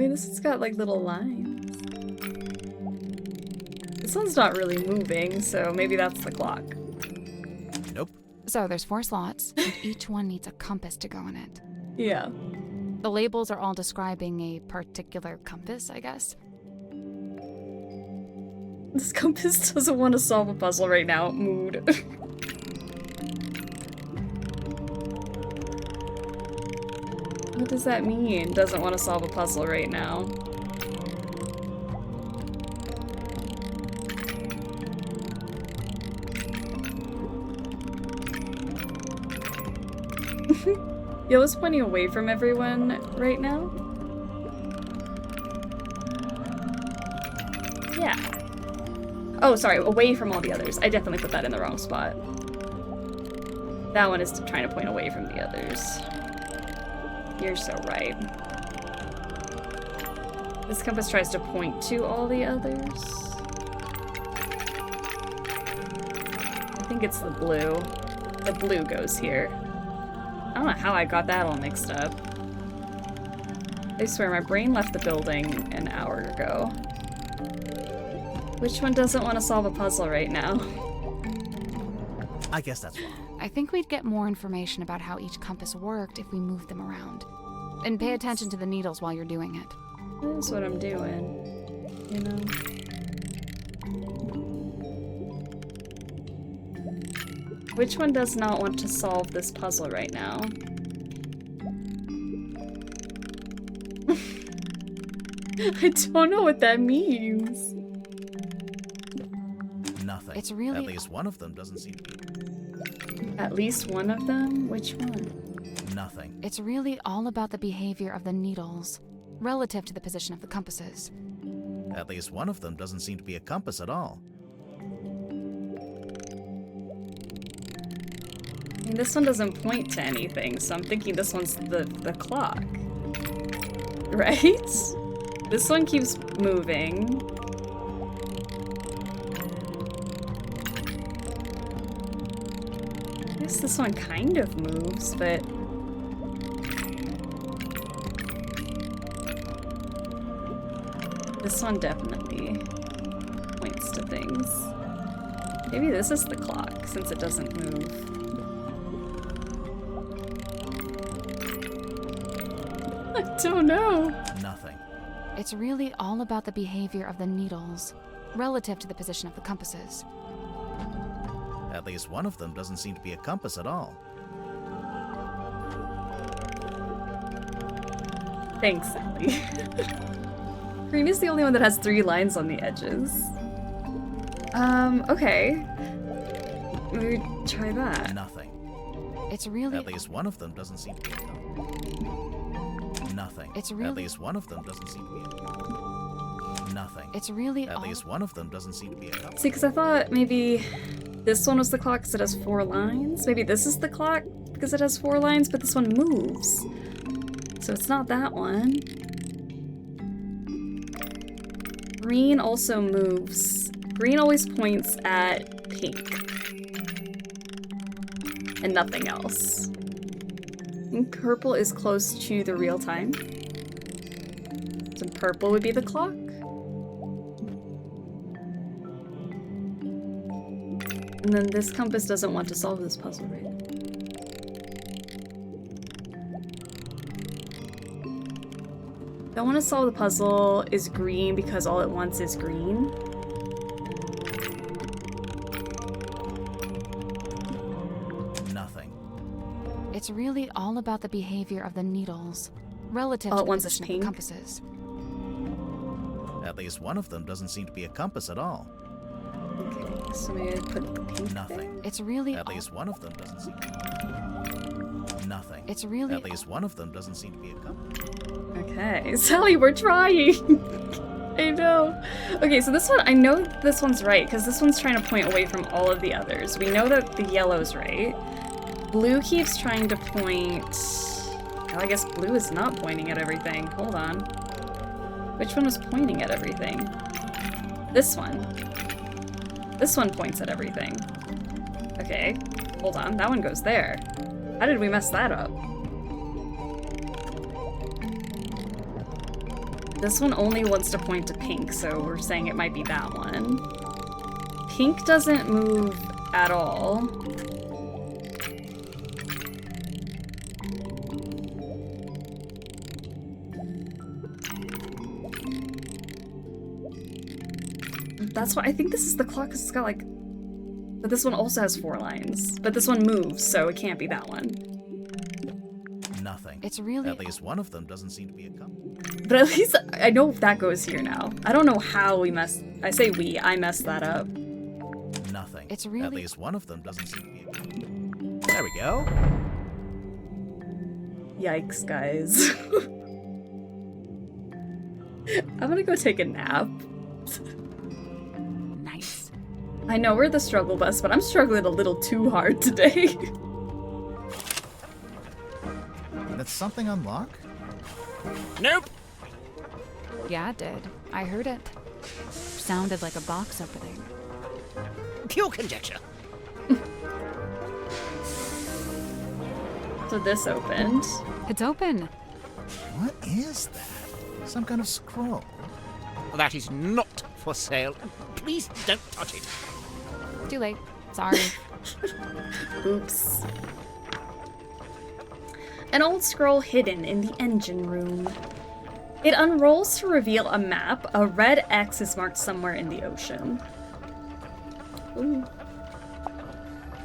This one's got like little lines. This one's not really moving, so maybe that's the clock. Nope. So there's 4 slots, and each one needs a compass to go in it. Yeah. The labels are all describing a particular compass, I guess. This compass doesn't want to solve a puzzle right now. Mood. What does that mean? Doesn't want to solve a puzzle right now. Yellow's pointing away from everyone right now. Yeah. Oh, sorry, away from all the others. I definitely put that in the wrong spot. That one is trying to point away from the others. You're so right. This compass tries to point to all the others. I think it's the blue. The blue goes here. I don't know how I got that all mixed up. I swear my brain left the building an hour ago. Which one doesn't want to solve a puzzle right now? I guess that's wrong. I think we'd get more information about how each compass worked if we moved them around. And pay attention to the needles while you're doing it. That's what I'm doing, you know? Which one does not want to solve this puzzle right now? I don't know what that means. Nothing. Nothing. It's really... At least one of them doesn't seem to be... At least one of them? Which one? Nothing. It's really all about the behavior of the needles, relative to the position of the compasses. At least one of them doesn't seem to be a compass at all. I mean, this one doesn't point to anything, so I'm thinking this one's the clock. Right? This one keeps moving. I guess this one kind of moves, but... This one definitely points to things. Maybe this is the clock, since it doesn't move. I don't know. Nothing. It's really all about the behavior of the needles, relative to the position of the compasses. At least one of them doesn't seem to be a compass at all. Thanks, Sally. Green is the only one that has 3 lines on the edges. Okay. Maybe try that. Nothing. It's really... At least one of them doesn't seem to be a compass. Nothing. It's really... At least one of them doesn't seem to be a compass. Nothing. It's really At least one of them doesn't seem to be a compass. See, because I thought maybe this one was the clock because it has 4 lines. Maybe this is the clock because it has 4 lines, but this one moves. So it's not that one. Green also moves. Green always points at pink. And nothing else. I think purple is close to the real time. So purple would be the clock. And then this compass doesn't want to solve this puzzle, right? Don't want to solve the puzzle is green because all it wants is green. Nothing. It's really all about the behavior of the needles, relative to the position of the compasses. At least one of them doesn't seem to be a compass at all. Okay, so maybe put the pink Nothing. there. It's really... At least one of them doesn't seem to be... Nothing. It's really... At least one of them doesn't seem to be a compass. Okay, Sally, we're trying! I know. Okay, so this one, I know this one's right, because this one's trying to point away from all of the others. We know that the yellow's right. Blue keeps trying to point... Oh, I guess blue is not pointing at everything. Hold on. Which one was pointing at everything? This one. This one points at everything. Okay, hold on. That one goes there. How did we mess that up? This one only wants to point to pink, so we're saying it might be that one. Pink doesn't move at all. That's why I think this is the clock, because it's got like... But this one also has 4 lines. But this one moves, so it can't be that one. Nothing. It's really... At least one of them doesn't seem to be a compass. But at least I know that goes here now. I don't know how we messed... I say we, I messed that up. Nothing. It's really... At least one of them doesn't seem to be a compass. There we go. Yikes, guys. I'm gonna go take a nap. Nice. I know we're the struggle bus, but I'm struggling a little too hard today. Did something unlock? Nope. Yeah, it did. I heard it. Sounded like a box opening. Pure conjecture. So this opened. It's open. What is that? Some kind of scroll. That is not for sale. Please don't touch it. Too late. Sorry. Oops. An old scroll hidden in the engine room. It unrolls to reveal a map. A red X is marked somewhere in the ocean. Ooh.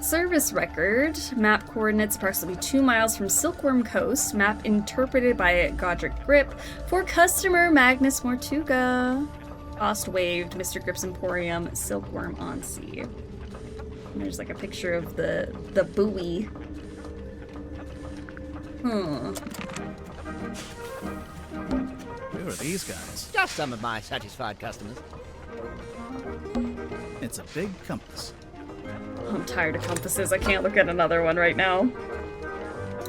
Service record. Map coordinates approximately 2 miles from Silkworm Coast. Map interpreted by Godric Grip for customer Magnus Mortuga. Cost waived, Mr. Grip's Emporium, Silkworm on Sea. And there's like a picture of the buoy. Who are these guys? Just some of my satisfied customers. It's a big compass. I'm tired of compasses. I can't look at another one right now.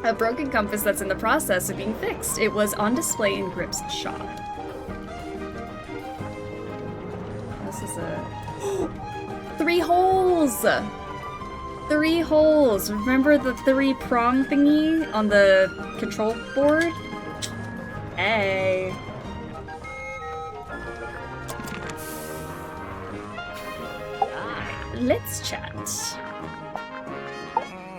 A broken compass that's in the process of being fixed. It was on display in Grip's shop. This is a... 3 holes! 3 holes! Remember the 3-prong thingy on the control board? Hey. Let's chat.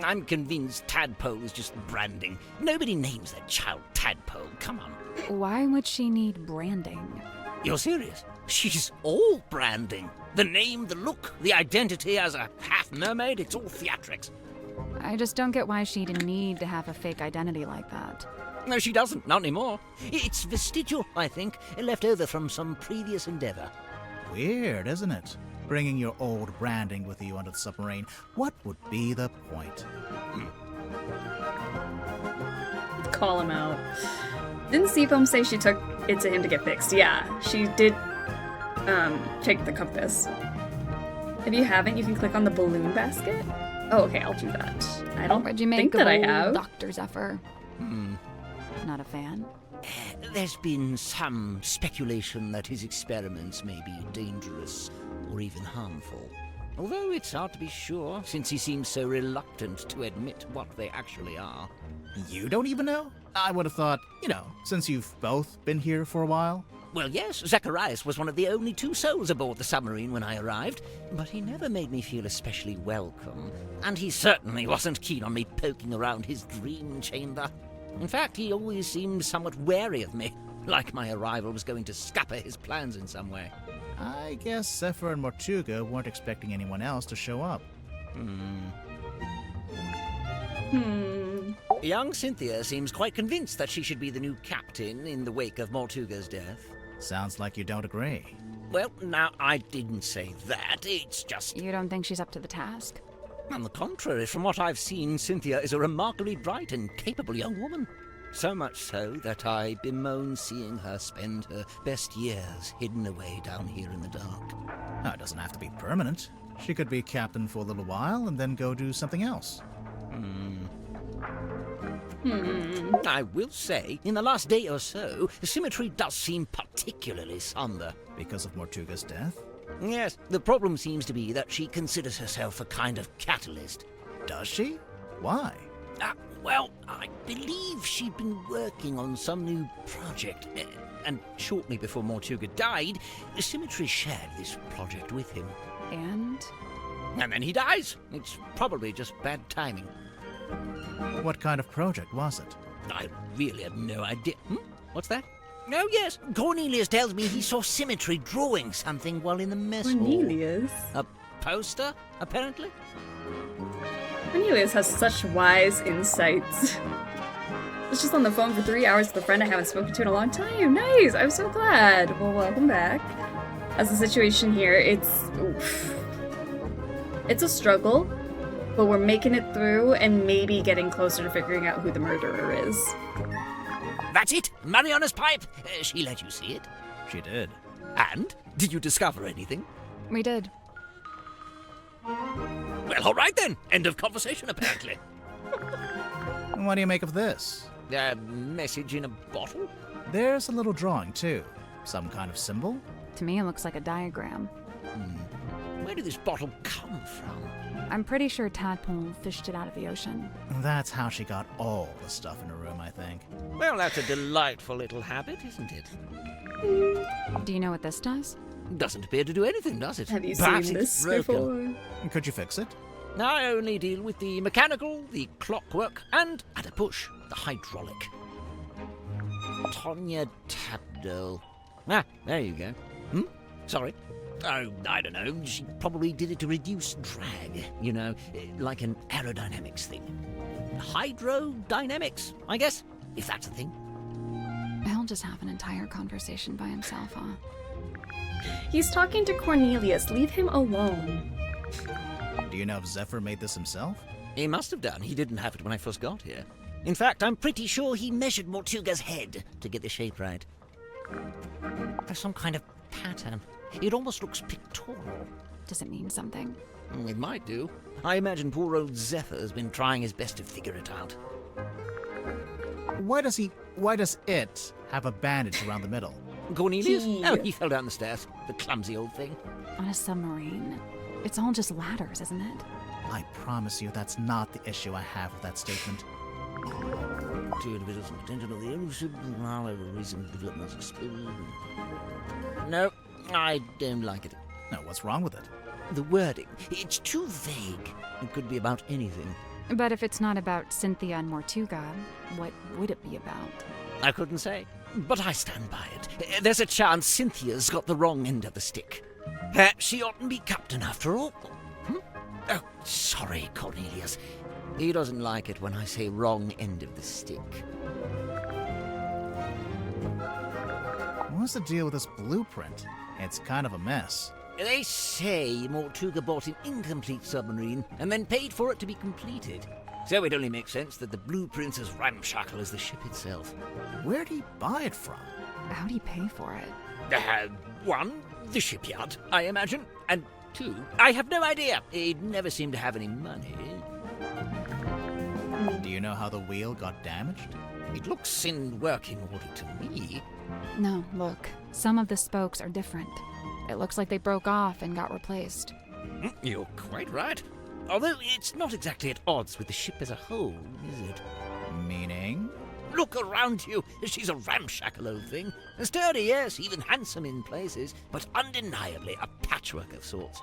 I'm convinced Tadpole is just branding. Nobody names their child Tadpole. Come on. Why would she need branding? You're serious? She's all branding. The name, the look, the identity as a half mermaid, it's all theatrics. I just don't get why she'd need to have a fake identity like that. No, she doesn't. Not anymore. It's vestigial, I think, left over from some previous endeavor. Weird, isn't it? Bringing your old branding with you onto the submarine. What would be the point? Call him out. Didn't Seafoam say she took it to him to get fixed? Yeah, she did take the compass. If you haven't, you can click on the balloon basket. Oh, okay, I'll do that. I don't Where'd you make think that I old have. Dr. Zephyr? Not a fan? There's been some speculation that his experiments may be dangerous or even harmful. Although it's hard to be sure, since he seems so reluctant to admit what they actually are. You don't even know? I would have thought, since you've both been here for a while. Well, yes, Zacharias was one of the only 2 souls aboard the submarine when I arrived, but he never made me feel especially welcome, and he certainly wasn't keen on me poking around his dream chamber. In fact, he always seemed somewhat wary of me, like my arrival was going to scupper his plans in some way. I guess Zephyr and Mortuga weren't expecting anyone else to show up. Young Cynthia seems quite convinced that she should be the new captain in the wake of Mortuga's death. Sounds like you don't agree. Well, now, I didn't say that. It's just... You don't think she's up to the task? On the contrary, from what I've seen, Cynthia is a remarkably bright and capable young woman. So much so that I bemoan seeing her spend her best years hidden away down here in the dark. No, it doesn't have to be permanent. She could be captain for a little while and then go do something else. I will say, in the last day or so, the symmetry does seem particularly somber. Because of Mortuga's death? Yes, the problem seems to be that she considers herself a kind of catalyst. Does she? Why? Well, I believe she'd been working on some new project, and shortly before Mortuga died, Symmetry shared this project with him. And then he dies. It's probably just bad timing. What kind of project was it? I really have no idea. What's that? Oh, yes. Cornelius tells me he saw Symmetry drawing something while in the mess hall. Cornelius? A poster, apparently? Cornelius has such wise insights. I was just on the phone for 3 hours with a friend I haven't spoken to in a long time. Nice! I'm so glad. Well, welcome back. As the situation here, it's a struggle, but we're making it through and maybe getting closer to figuring out who the murderer is. That's it! Mariana's pipe! She let you see it? She did. And? Did you discover anything? We did. Well, all right then. End of conversation, apparently. And what do you make of this? A message in a bottle? There's a little drawing, too. Some kind of symbol? To me, it looks like a diagram. Where did this bottle come from? I'm pretty sure Tadpole fished it out of the ocean. That's how she got all the stuff in her room, I think. Well, that's a delightful little habit, isn't it? Do you know what this does? Doesn't appear to do anything, does it? Have you Perhaps seen it's this broken. before? Could you fix it? I only deal with the mechanical, the clockwork, and, at a push, the hydraulic. Tonya Tabdole. There you go. Sorry. Oh, I don't know. She probably did it to reduce drag, like an aerodynamics thing. Hydrodynamics, I guess, if that's a thing. He'll just have an entire conversation by himself, huh? He's talking to Cornelius. Leave him alone. Do you know if Zephyr made this himself? He must have done. He didn't have it when I first got here. In fact, I'm pretty sure he measured Mortuga's head to get the shape right. There's some kind of pattern. It almost looks pictorial. Does it mean something? It might do. I imagine poor old Zephyr's been trying his best to figure it out. Why does it have a bandage around the middle? Cornelius? Oh, he fell down the stairs. The clumsy old thing. On a submarine. It's all just ladders, isn't it? I promise you that's not the issue I have with that statement. No, I don't like it. No, what's wrong with it? The wording. It's too vague. It could be about anything. But if it's not about Cynthia and Mortuga, what would it be about? I couldn't say, but I stand by it. There's a chance Cynthia's got the wrong end of the stick. Perhaps she oughtn't be captain after all. Oh, sorry, Cornelius. He doesn't like it when I say wrong end of the stick. What's the deal with this blueprint? It's kind of a mess. They say Mortuga bought an incomplete submarine and then paid for it to be completed. So it only makes sense that the blueprint's as ramshackle as the ship itself. Where'd he buy it from? How'd he pay for it? One, the shipyard, I imagine. And two, I have no idea. He'd never seemed to have any money. Do you know how the wheel got damaged? It looks in working order to me. No, look. Some of the spokes are different. It looks like they broke off and got replaced. You're quite right. Although it's not exactly at odds with the ship as a whole, is it? Meaning? Look around you. She's a ramshackle old thing. Sturdy, yes, even handsome in places, but undeniably a patchwork of sorts.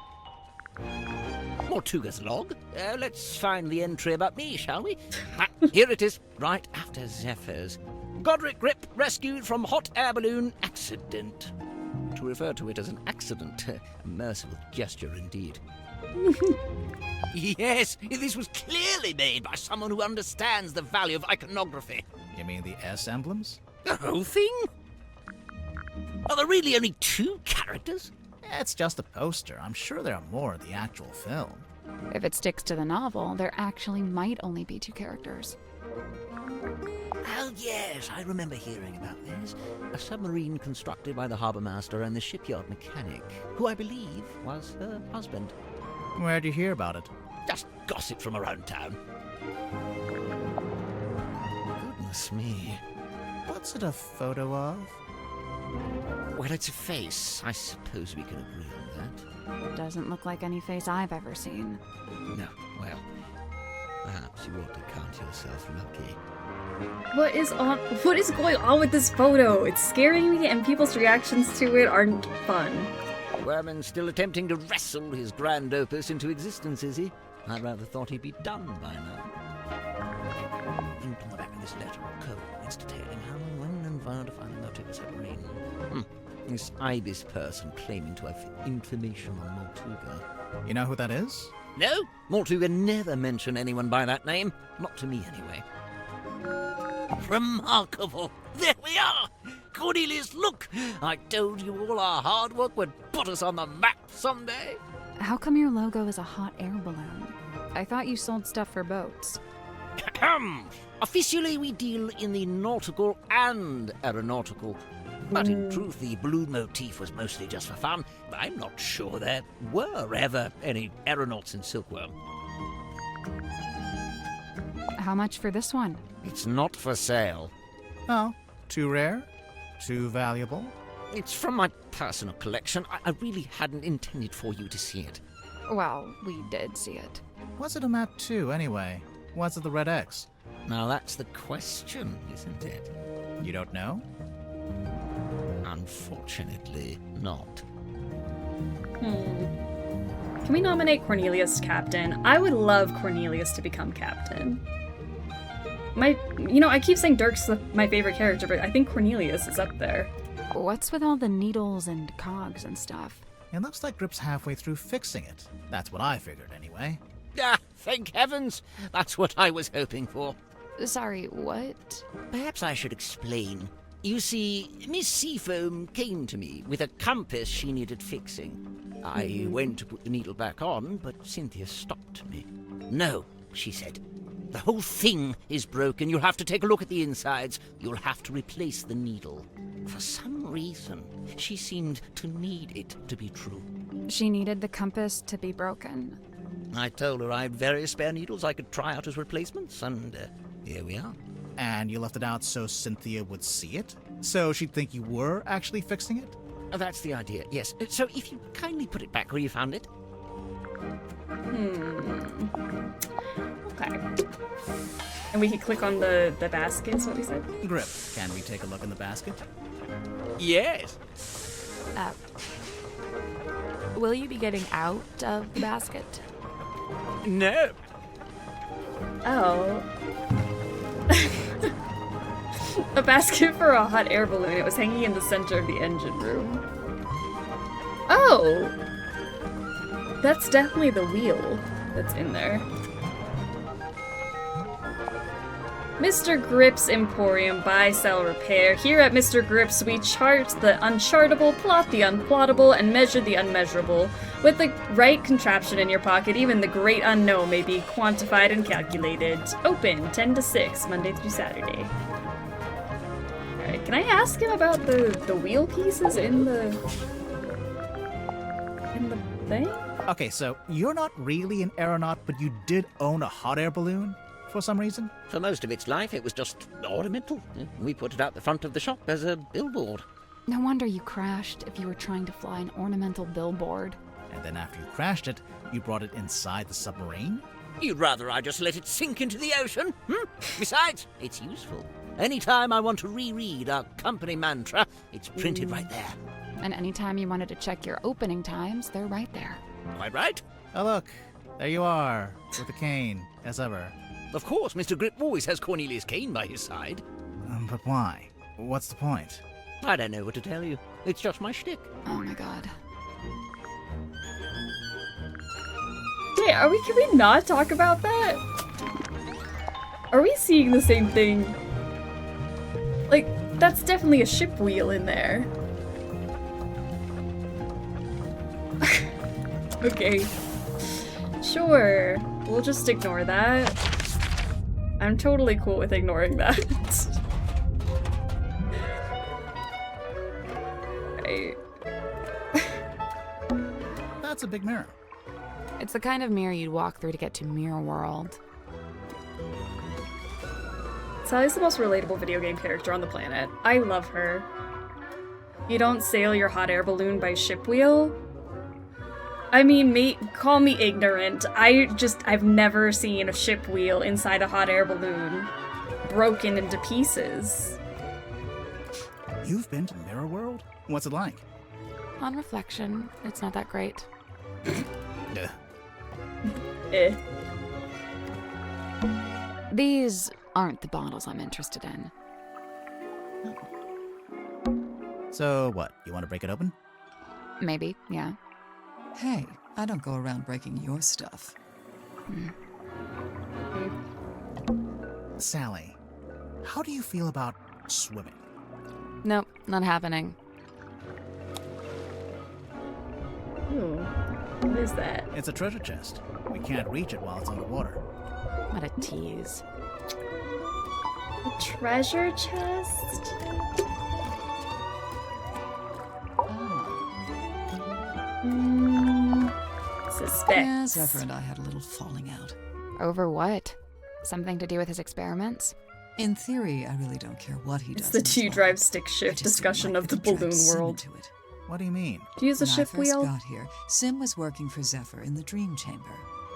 Mortuga's log. Let's find the entry about me, shall we? Here it is, right after Zephyr's. Godric Grip rescued from hot air balloon accident. To refer to it as an accident, a merciful gesture indeed. Yes, this was clearly made by someone who understands the value of iconography. You mean the S emblems? The whole thing? Are there really only 2 characters? It's just a poster. I'm sure there are more in the actual film. If it sticks to the novel, there actually might only be 2 characters. Oh, yes, I remember hearing about this. A submarine constructed by the harbour master and the shipyard mechanic, who I believe was her husband. Where'd you hear about it? Just gossip from around town. Goodness me. What's it a photo of? Well, it's a face. I suppose we can agree on that. Doesn't look like any face I've ever seen. No, well, perhaps you ought to count yourself lucky. What is going on with this photo? It's scaring me and people's reactions to it aren't fun. Werman's still attempting to wrestle his grand opus into existence, is he? I rather thought he'd be done by now. And on the back of this letter or code, it's detailing how and when and where to find the Mortuga Submarine. This Ibis person claiming to have information on Mortuga. You know who that is? No, Mortuga never mentioned anyone by that name. Not to me, anyway. Remarkable! There we are! Cornelius, look! I told you all our hard work would put us on the map someday. How come your logo is a hot air balloon? I thought you sold stuff for boats. Officially, we deal in the nautical and aeronautical. But in truth, the balloon motif was mostly just for fun. I'm not sure there were ever any aeronauts in Silkworm. How much for this one? It's not for sale. Oh, too rare? Too valuable? It's from my personal collection. I really hadn't intended for you to see it. Well, we did see it. What's it a map to, anyway? What's at the red X? Now that's the question, isn't it? You don't know? Unfortunately, not. Can we nominate Cornelius captain? I would love Cornelius to become captain. I keep saying Dirk's my favorite character, but I think Cornelius is up there. What's with all the needles and cogs and stuff? It looks like Grip's halfway through fixing it. That's what I figured, anyway. Ah, thank heavens! That's what I was hoping for. Sorry, what? Perhaps I should explain. You see, Miss Seafoam came to me with a compass she needed fixing. I went to put the needle back on, but Cynthia stopped me. No, she said. The whole thing is broken. You'll have to take a look at the insides. You'll have to replace the needle. For some reason, she seemed to need it to be true. She needed the compass to be broken. I told her I had various spare needles I could try out as replacements, and here we are. And you left it out so Cynthia would see it? So she'd think you were actually fixing it? That's the idea, yes. So if you kindly put it back where you found it. Okay. And we can click on the basket, is what we said? Grip, can we take a look in the basket? Yes. Will you be getting out of the basket? No. Oh. A basket for a hot air balloon. It was hanging in the center of the engine room. Oh! That's definitely the wheel that's in there. Mr. Grip's Emporium, buy, sell, repair. Here at Mr. Grip's, we chart the unchartable, plot the unplottable, and measure the unmeasurable. With the right contraption in your pocket, even the great unknown may be quantified and calculated. Open 10 to 6, Monday through Saturday. Alright, can I ask him about the wheel pieces in the thing? Okay, so you're not really an aeronaut, but you did own a hot air balloon? For some reason? For most of its life, it was just ornamental. We put it out the front of the shop as a billboard. No wonder you crashed if you were trying to fly an ornamental billboard. And then after you crashed it, you brought it inside the submarine? You'd rather I just let it sink into the ocean? Besides, it's useful. Anytime I want to reread our company mantra, it's printed right there. And anytime you wanted to check your opening times, they're right there. Quite right. Oh look, there you are, with the cane, as ever. Of course, Mr. Grip always has Cornelius Kane by his side. But why? What's the point? I don't know what to tell you. It's just my shtick. Oh my god. Yeah, can we not talk about that? Are we seeing the same thing? Like, that's definitely a ship wheel in there. Okay. Sure. We'll just ignore that. I'm totally cool with ignoring that. Right. That's a big mirror. It's the kind of mirror you'd walk through to get to Mirror World. Sally's the most relatable video game character on the planet. I love her. You don't sail your hot air balloon by ship wheel? I mean, call me ignorant. I've never seen a ship wheel inside a hot air balloon broken into pieces. You've been to Mirror World? What's it like? On reflection, it's not that great. These aren't the bottles I'm interested in. So what, you want to break it open? Maybe, yeah. Hey, I don't go around breaking your stuff. Sally, how do you feel about swimming? Nope, not happening. What is that? It's a treasure chest. We can't reach it while it's underwater. What a tease. A treasure chest? Suspect. Yeah, Zephyr and I had a little falling out. Over what? Something to do with his experiments? In theory, I really don't care what he does. It's the two-drive stick shift discussion of the balloon world. What do you mean? Do you use a ship wheel? When I first got here, Sim was working for Zephyr in the Dream Chamber.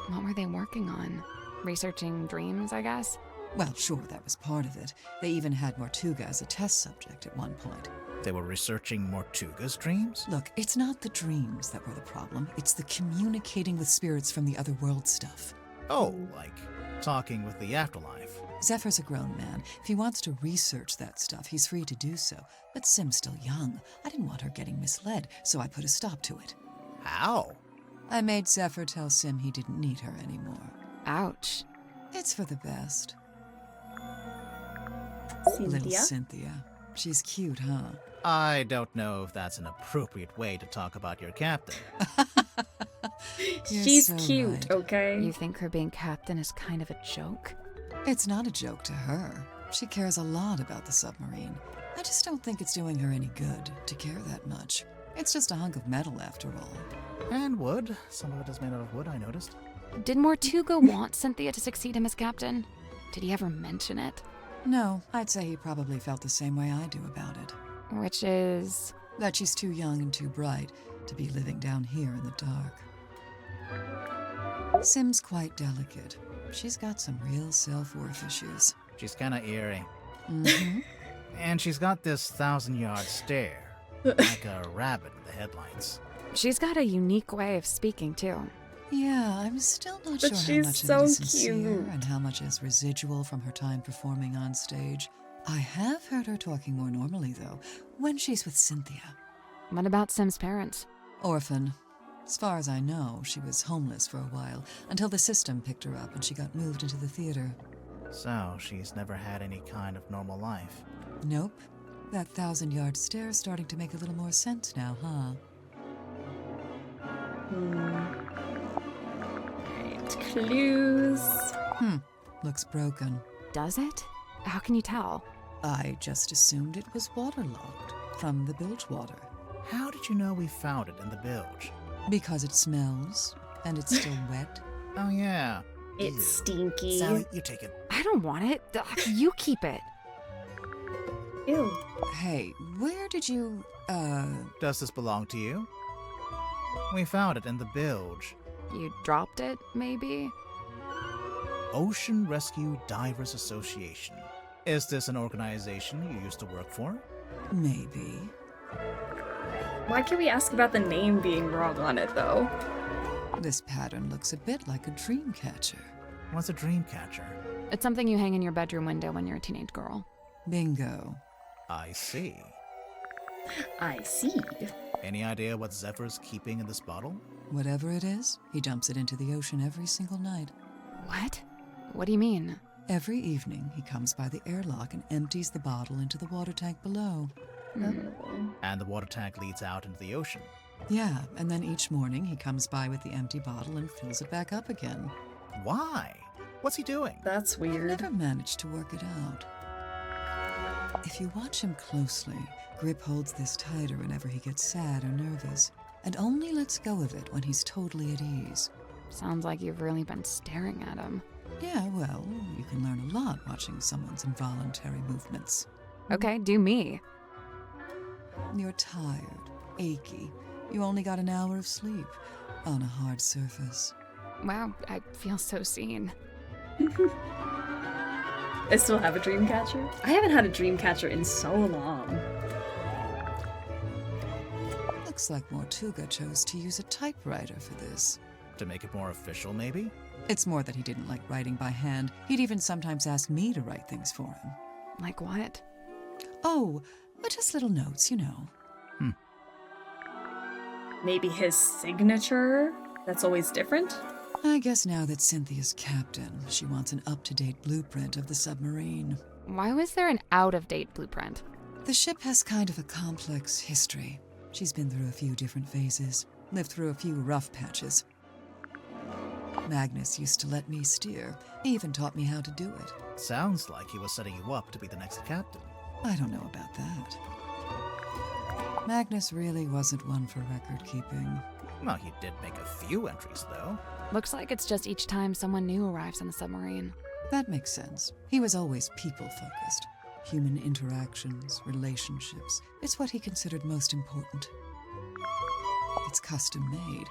What were they working on? Researching dreams, I guess? Well, sure, that was part of it. They even had Mortuga as a test subject at one point. They were researching Mortuga's dreams? Look, it's not the dreams that were the problem. It's the communicating with spirits from the other world stuff. Oh, like talking with the afterlife. Zephyr's a grown man. If he wants to research that stuff, he's free to do so. But Sim's still young. I didn't want her getting misled, so I put a stop to it. How? I made Zephyr tell Sim he didn't need her anymore. Ouch. It's for the best. Cynthia? Little Cynthia. She's cute, huh? I don't know if that's an appropriate way to talk about your captain. She's so cute, right. okay? You think her being captain is kind of a joke? It's not a joke to her. She cares a lot about the submarine. I just don't think it's doing her any good to care that much. It's just a hunk of metal after all. And wood. Some of it is made out of wood, I noticed. Did Mortuga want Cynthia to succeed him as captain? Did he ever mention it? No, I'd say he probably felt the same way I do about it. Which is? That she's too young and too bright to be living down here in the dark. Sim's quite delicate. She's got some real self-worth issues. She's kinda eerie. Mm-hmm. And she's got this 1,000-yard stare, like a rabbit in the headlights. She's got a unique way of speaking, too. Yeah, I'm still not But sure how much she's of it is so sincere cute. and how much is residual from her time performing on stage. I have heard her talking more normally, though, when she's with Cynthia. What about Sim's parents? Orphan. As far as I know, she was homeless for a while, until the system picked her up and she got moved into the theater. So, she's never had any kind of normal life. Nope. That 1,000-yard stare's starting to make a little more sense now, huh? Right, clues. Looks broken. Does it? How can you tell? I just assumed it was waterlogged from the bilge water. How did you know we found it in the bilge? Because it smells, and it's still wet. Oh, yeah. It's Ew. stinky. Sally, you take it. I don't want it. You keep it. Ew. Hey, where did you, Does this belong to you? We found it in the bilge. You dropped it, maybe? Ocean Rescue Divers Association. Is this an organization you used to work for? Maybe. Why can't we ask about the name being wrong on it, though? This pattern looks a bit like a dream catcher. What's a dream catcher? It's something you hang in your bedroom window when you're a teenage girl. Bingo. I see. I see. Any idea what Zephyr's keeping in this bottle? Whatever it is, he dumps it into the ocean every single night. What? What do you mean? Every evening, he comes by the airlock and empties the bottle into the water tank below. And the water tank leads out into the ocean. Yeah, and then each morning he comes by with the empty bottle and fills it back up again. Why? What's he doing? That's weird. Never managed to work it out. If you watch him closely, Grip holds this tighter whenever he gets sad or nervous, and only lets go of it when he's totally at ease. Sounds like you've really been staring at him. Yeah, well, you can learn a lot watching someone's involuntary movements. Okay, do me. You're tired, achy. You only got an hour of sleep on a hard surface. Wow, I feel so seen. I still have a dream catcher? I haven't had a dream catcher in so long. Looks like Mortuga chose to use a typewriter for this. To make it more official, maybe? It's more that he didn't like writing by hand. He'd even sometimes ask me to write things for him. Like what? Oh, just little notes, you know. Maybe his signature? That's always different? I guess now that Cynthia's captain, she wants an up-to-date blueprint of the submarine. Why was there an out-of-date blueprint? The ship has kind of a complex history. She's been through a few different phases, lived through a few rough patches. Magnus used to let me steer. He even taught me how to do it. Sounds like he was setting you up to be the next captain. I don't know about that. Magnus really wasn't one for record-keeping. Well, he did make a few entries, though. Looks like it's just each time someone new arrives on the submarine. That makes sense. He was always people-focused. Human interactions, relationships. It's what he considered most important. It's custom-made.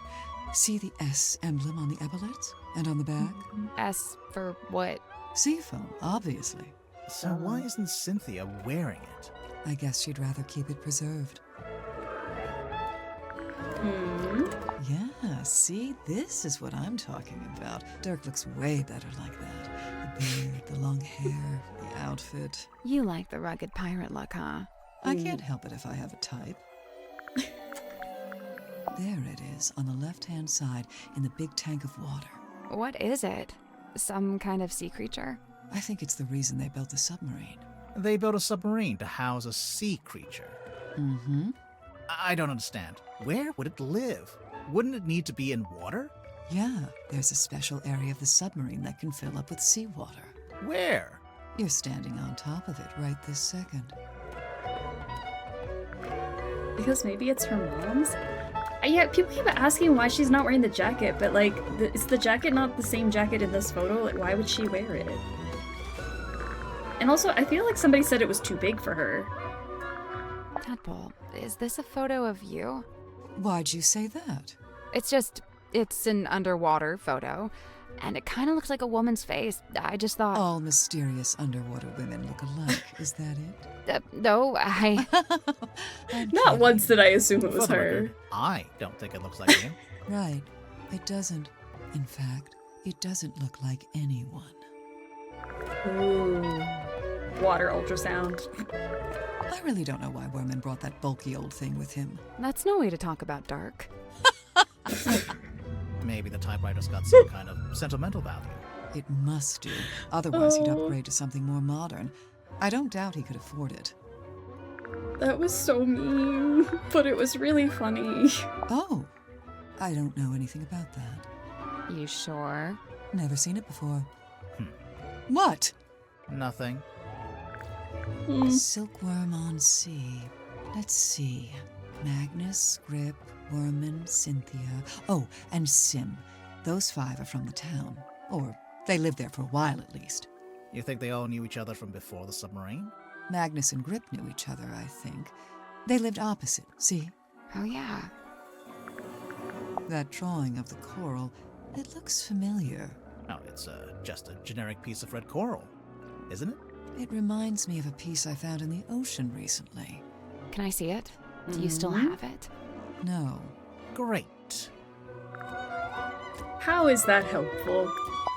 See the S emblem on the epaulets? And on the back? S for what? Seafoam, obviously. So why isn't Cynthia wearing it? I guess she'd rather keep it preserved. Yeah, see? This is what I'm talking about. Dirk looks way better like that. The beard, the long hair, the outfit. You like the rugged pirate look, huh? I can't help it if I have a type. There it is, on the left-hand side, in the big tank of water. What is it? Some kind of sea creature? I think it's the reason they built the submarine. They built a submarine to house a sea creature. Mm-hmm. I don't understand. Where would it live? Wouldn't it need to be in water? Yeah, there's a special area of the submarine that can fill up with seawater. Where? You're standing on top of it right this second. Because maybe it's her mom's? Yeah, people keep asking why she's not wearing the jacket, but like, is the jacket not the same jacket in this photo? Like, why would she wear it? And also, I feel like somebody said it was too big for her. Tadpole, is this a photo of you? Why'd you say that? It's an underwater photo, and it kind of looks like a woman's face. I just thought... All mysterious underwater women look alike, is that it? No, I... Not once did I assume it was For the her. record, I don't think it looks like you. Right. It doesn't. In fact, it doesn't look like anyone. Ooh. Water ultrasound. I really don't know why Worman brought that bulky old thing with him. That's no way to talk about Dark. Maybe the typewriter's got some kind of sentimental value. It must do. Otherwise, he'd upgrade to something more modern. I don't doubt he could afford it. That was so mean, but it was really funny. Oh, I don't know anything about that. You sure? Never seen it before. What? Nothing. A silkworm on sea. Let's see. Magnus, Grip, Worman, Cynthia. Oh, and Sim. Those 5 are from the town. Or they lived there for a while at least. You think they all knew each other from before the submarine? Magnus and Grip knew each other, I think. They lived opposite, see? Oh, yeah. That drawing of the coral, it looks familiar. Oh, it's just a generic piece of red coral, isn't it? It reminds me of a piece I found in the ocean recently. Can I see it? Do you still have it? No. Great. How is that helpful?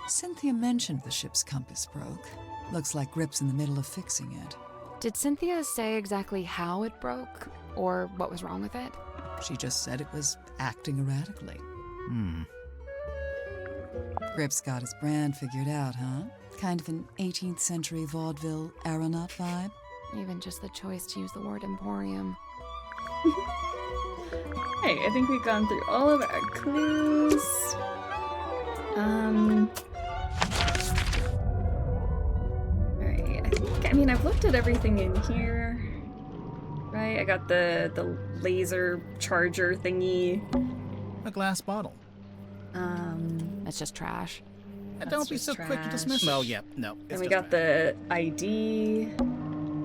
Cynthia mentioned the ship's compass broke. Looks like Grip's in the middle of fixing it. Did Cynthia say exactly how it broke? Or what was wrong with it? She just said it was acting erratically. Grip's got his brand figured out, huh? Kind of an 18th century vaudeville aeronaut vibe? Even just the choice to use the word emporium. Hey, I think we've gone through all of our clues. Alright, I mean, I've looked at everything in here. Right, I got the laser charger thingy. A glass bottle. It's just trash. Don't be so quick to dismiss. Well, yeah, no. And we got the ID.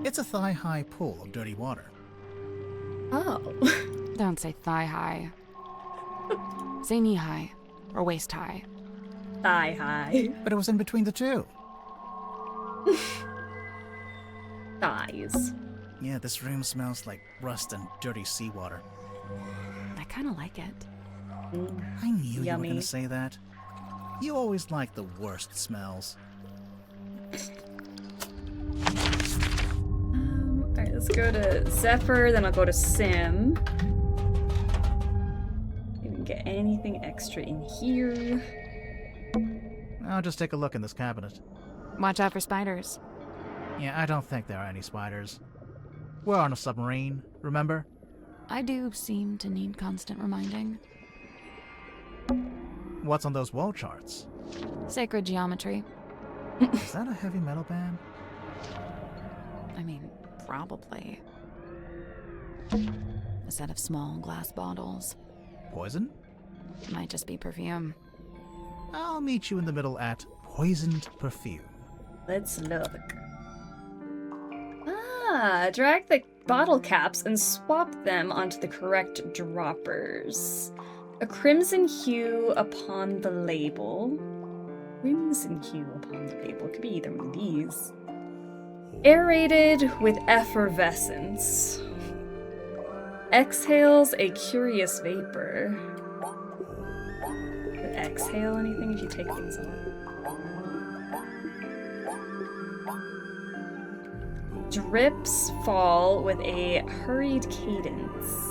It's a thigh-high pool of dirty water. Oh. Don't say thigh-high. Say knee-high. Or waist-high. Thigh-high. But it was in between the two. Thighs. Yeah, this room smells like rust and dirty seawater. I kind of like it. I knew you were Yummy. going to say that. You always like the worst smells. Alright, let's go to Zephyr, then I'll go to Sim. Didn't get anything extra in here. I'll just take a look in this cabinet. Watch out for spiders. Yeah, I don't think there are any spiders. We're on a submarine, remember? I do seem to need constant reminding. What's on those wall charts? Sacred geometry. Is that a heavy metal band? I mean, probably. A set of small glass bottles. Poison? Might just be perfume. I'll meet you in the middle at poisoned perfume. Let's look. Drag the bottle caps and swap them onto the correct droppers. A crimson hue upon the label. Crimson hue upon the label. Could be either one of these. Aerated with effervescence. Exhales a curious vapor. Could exhale anything if you take things off? Drips fall with a hurried cadence.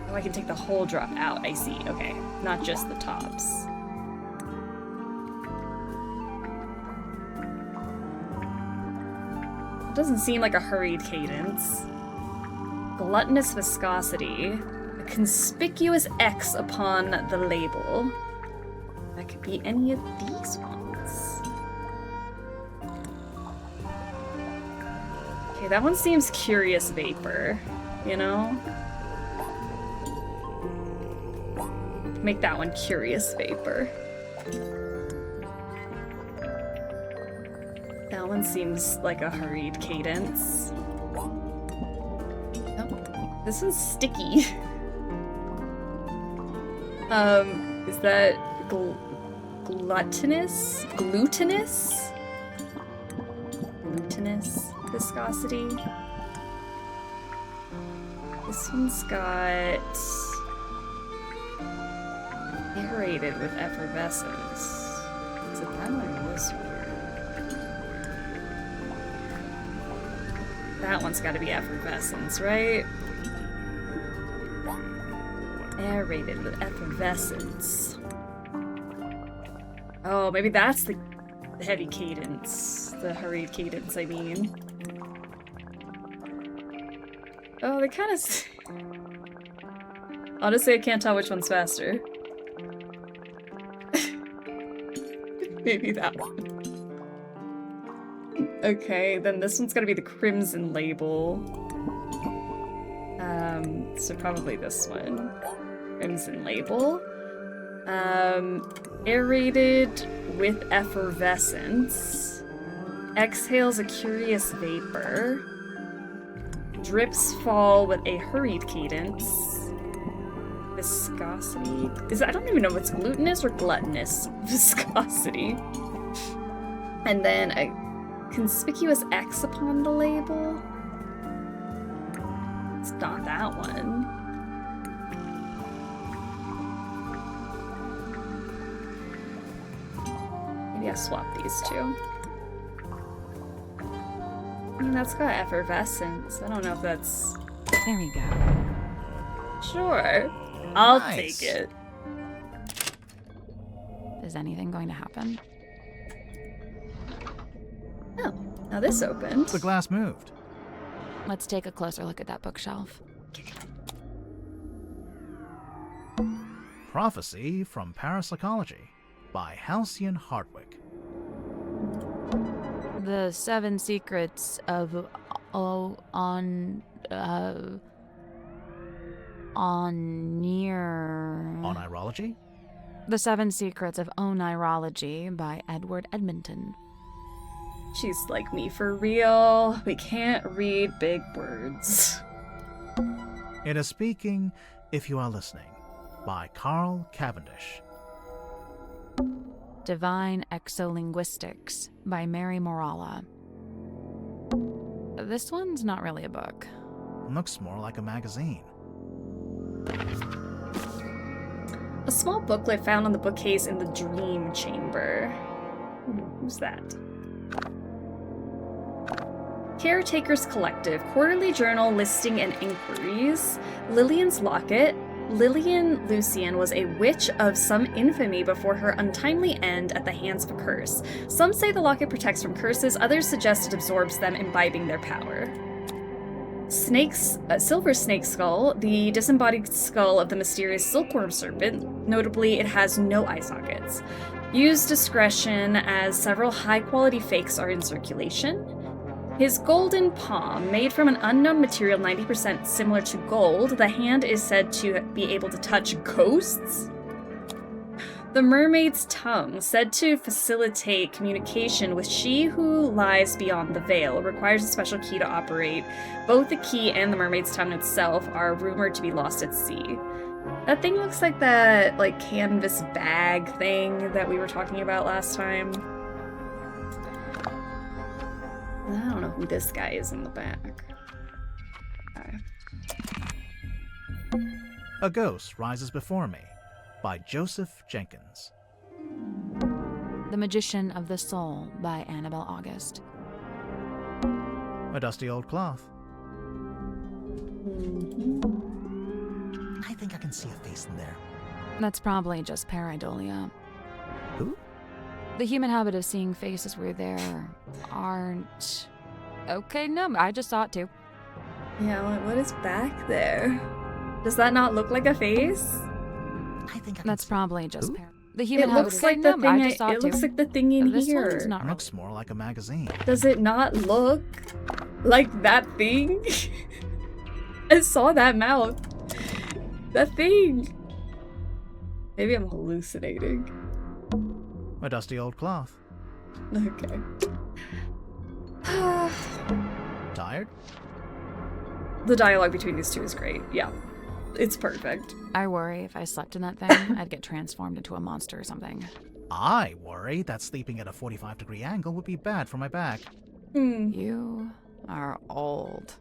Oh, I can take the whole drop out. I see. Okay. Not just the tops. It doesn't seem like a hurried cadence. Gluttonous viscosity. A conspicuous X upon the label. That could be any of these ones. Okay, that one seems curious vapor, you know? Make that one curious vapor. That one seems like a hurried cadence. Oh, this one's sticky. Is that glutinous? Glutinous? Glutinous viscosity? This one's got aerated with effervescence. Is it that one or this one? That one's gotta be effervescence, right? Aerated with effervescence. Oh, maybe that's the heavy cadence. The hurried cadence, I mean. Oh, they kind of... Honestly, I can't tell which one's faster. Maybe that one. Okay, then this one's gotta be the crimson label. So probably this one. Crimson label. Aerated with effervescence. Exhales a curious vapor. Drips fall with a hurried cadence. Viscosity. I don't even know if it's glutinous or gluttonous viscosity. And then a conspicuous X upon the label. It's not that one. Maybe I'll swap these two. I mean, that's got effervescence. I don't know if that's... There we go. Sure. I'll Nice. take it. Is anything going to happen? Oh, now this opened. The glass moved. Let's take a closer look at that bookshelf. Prophecy from Parapsychology by Halcyon Hardwick. The 7 Secrets of Onirology? The 7 Secrets of Onirology by Edward Edmonton. She's like me for real. We can't read big words. It is Speaking If You Are Listening by Carl Cavendish. Divine Exolinguistics by Mary Moralla. This one's not really a book. Looks more like a magazine. A small booklet found on the bookcase in the Dream Chamber. Who's that? Caretakers Collective, quarterly journal listing and inquiries. Lillian's Locket. Lillian Lucian was a witch of some infamy before her untimely end at the hands of a curse. Some say the locket protects from curses, others suggest it absorbs them, imbibing their power. Silver Snake Skull, the disembodied skull of the mysterious silkworm serpent. Notably, it has no eye sockets. Use discretion as several high-quality fakes are in circulation. His golden palm, made from an unknown material 90% similar to gold, the hand is said to be able to touch ghosts? The mermaid's tongue, said to facilitate communication with she who lies beyond the veil, requires a special key to operate. Both the key and the mermaid's tongue itself are rumored to be lost at sea. That thing looks like that, canvas bag thing that we were talking about last time. I don't know who this guy is in the back. Okay. A Ghost Rises Before Me by Joseph Jenkins. The Magician of the Soul by Annabel August. A Dusty Old Cloth. I think I can see a face in there. That's probably just pareidolia. Who? The human habit of seeing faces where there aren't. Okay, no, I just saw it too. Yeah, what is back there? Does that not look like a face? I think that's probably just the human. It looks like the thing. I just saw It looks like the thing in this here. one's not Looks more like a magazine. Does it not look like that thing? I saw that mouth. That thing. Maybe I'm hallucinating. A dusty old cloth. Okay. Tired? The dialogue between these two is great. Yeah. It's perfect. I worry if I slept in that thing, I'd get transformed into a monster or something. I worry that sleeping at a 45-degree angle would be bad for my back. You are old.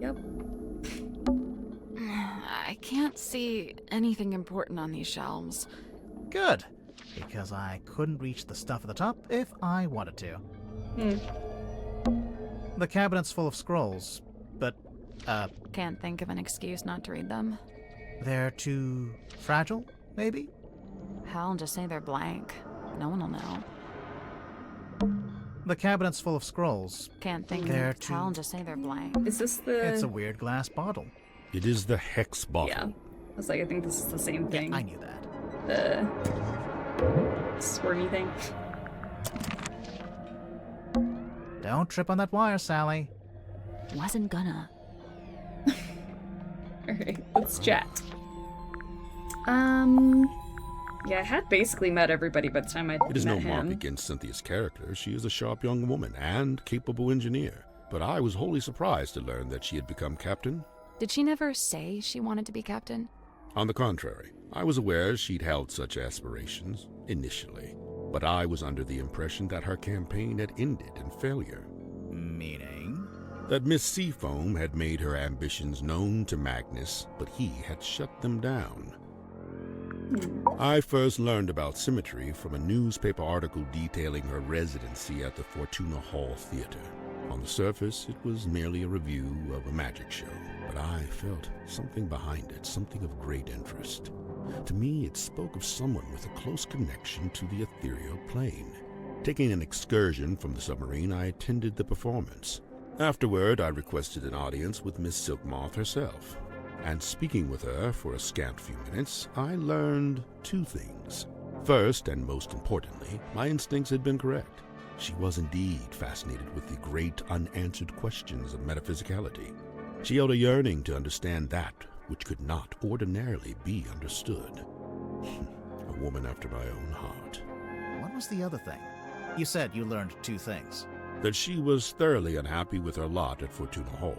Yep. I can't see anything important on these shelves. Good, because I couldn't reach the stuff at the top if I wanted to. The cabinet's full of scrolls, but, Can't think of an excuse not to read them. they're too fragile, maybe? Hell, just say they're blank. No one will know. The cabinet's full of scrolls. Can't think They're of hell, just say they're blank. Is this the... It's a weird glass bottle. It is the hex bottle. Yeah. I was like, I think this is the same thing. I knew that. The squirmy thing. Don't trip on that wire, Sally. Wasn't gonna. Alright, let's chat. Yeah, I had basically met everybody by the time I It is met no mark him. against Cynthia's character. She is a sharp young woman and capable engineer. But I was wholly surprised to learn that she had become captain. Did she never say she wanted to be captain? On the contrary, I was aware she'd held such aspirations, initially. But I was under the impression that her campaign had ended in failure. Meaning? That Miss Seafoam had made her ambitions known to Magnus, but he had shut them down. I first learned about Symmetry from a newspaper article detailing her residency at the Fortuna Hall Theater. On the surface, it was merely a review of a magic show, but I felt something behind it, something of great interest. To me, it spoke of someone with a close connection to the ethereal plane. Taking an excursion from the submarine, I attended the performance. Afterward, I requested an audience with Miss Silkmoth herself. And speaking with her for a scant few minutes, I learned two things. First, and most importantly, my instincts had been correct. She was indeed fascinated with the great unanswered questions of metaphysicality. She held a yearning to understand that which could not ordinarily be understood. A woman after my own heart. What was the other thing? You said you learned two things. That she was thoroughly unhappy with her lot at Fortuna Hall.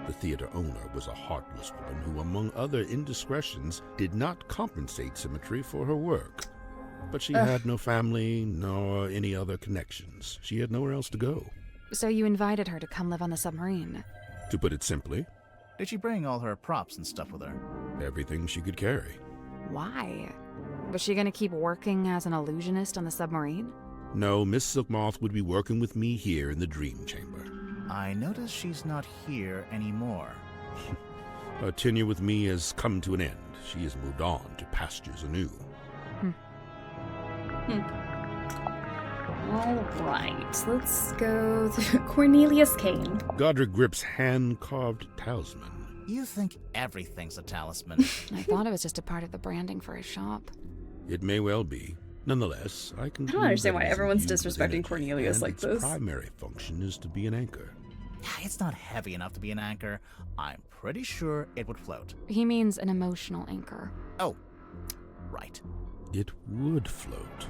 The theater owner was a heartless woman who, among other indiscretions, did not compensate Symmetry for her work. But she had no family, nor any other connections. She had nowhere else to go. So you invited her to come live on the submarine? To put it simply, did she bring all her props and stuff with her? Everything she could carry. Why? Was she gonna keep working as an illusionist on the submarine? No, Miss Silkmoth would be working with me here in the Dream Chamber. I notice she's not here anymore. Her tenure with me has come to an end. She has moved on to pastures anew. Alright, let's go to Cornelius Kane. Godric Grip's hand-carved talisman. You think everything's a talisman. I thought it was just a part of the branding for his shop. It may well be. Nonetheless, I can. I don't understand why everyone's disrespecting Cornelius like this. Its primary function is to be an anchor. It's not heavy enough to be an anchor. I'm pretty sure it would float. He means an emotional anchor. Oh, right. It would float.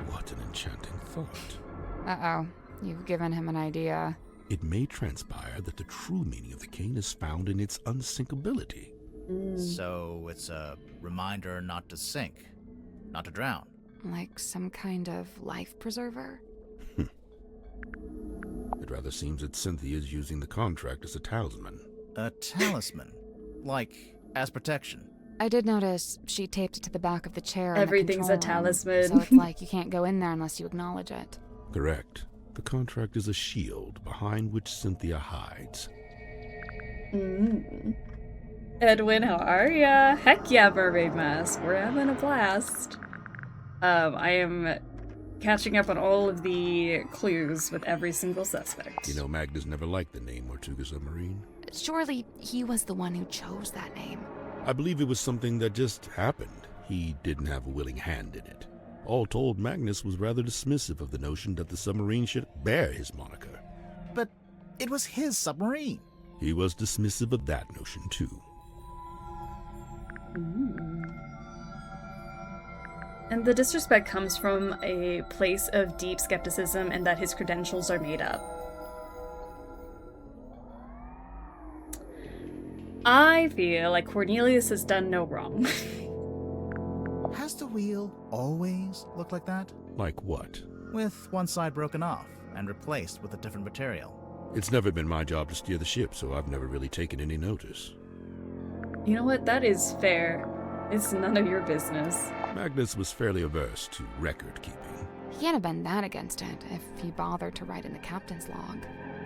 What an enchanting thought. Uh-oh. You've given him an idea. It may transpire that the true meaning of the cane is found in its unsinkability. So it's a reminder not to sink, not to drown. Like some kind of life preserver? It rather seems that Cynthia is using the contract as a talisman. A talisman? Like, as protection? I did notice she taped it to the back of the chair. Everything's a talisman. So it's like you can't go in there unless you acknowledge it. Correct. The contract is a shield behind which Cynthia hides. Edwin, how are ya? Heck yeah, Mermaid Mask. We're having a blast. I am catching up on all of the clues with every single suspect. You know, Magnus never liked the name Mortuga Submarine. Surely he was the one who chose that name. I believe it was something that just happened. He didn't have a willing hand in it. All told, Magnus was rather dismissive of the notion that the submarine should bear his moniker. But it was his submarine. He was dismissive of that notion, too. And the disrespect comes from a place of deep skepticism and that his credentials are made up. I feel like Cornelius has done no wrong. Has the wheel always looked like that? Like what? With one side broken off and replaced with a different material. It's never been my job to steer the ship, so I've never really taken any notice. You know what? That is fair. It's none of your business. Magnus was fairly averse to record keeping. He can't have been that against it if he bothered to write in the captain's log.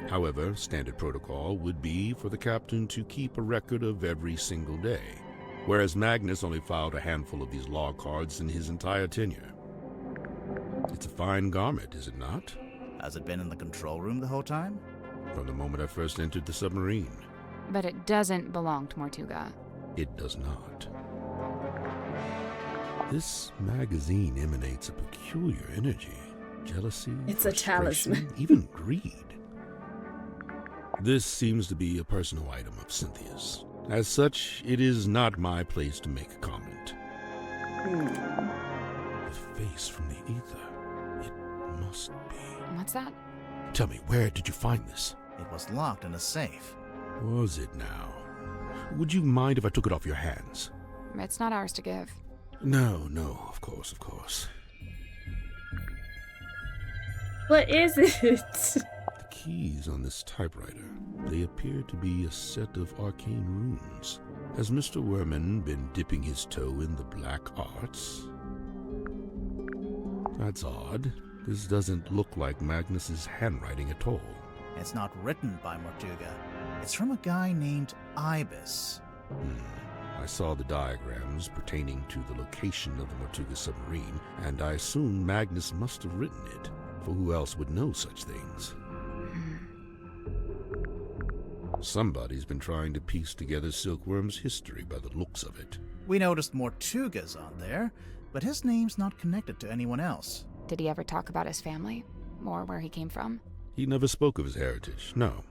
However, standard protocol would be for the captain to keep a record of every single day, whereas Magnus only filed a handful of these log cards in his entire tenure. It's a fine garment, is it not? Has it been in the control room the whole time? From the moment I first entered the submarine. But it doesn't belong to Mortuga. It does not. This magazine emanates a peculiar energy. Jealousy, it's a talisman. Even greed. This seems to be a personal item of Cynthia's. As such, it is not my place to make a comment. A face from the ether. It must be. What's that? Tell me, where did you find this? It was locked in a safe. Was it now? Would you mind if I took it off your hands? It's not ours to give. No, of course. What is it? The keys on this typewriter, they appear to be a set of arcane runes. Has Mr. Werman been dipping his toe in the black arts? That's odd. This doesn't look like Magnus's handwriting at all. It's not written by Mortuga. It's from a guy named Ibis. I saw the diagrams pertaining to the location of the Mortuga submarine, and I assume Magnus must have written it, for who else would know such things? Somebody's been trying to piece together Silkworm's history by the looks of it. We noticed Mortuga's on there, but his name's not connected to anyone else. Did he ever talk about his family? Or where he came from? He never spoke of his heritage, no.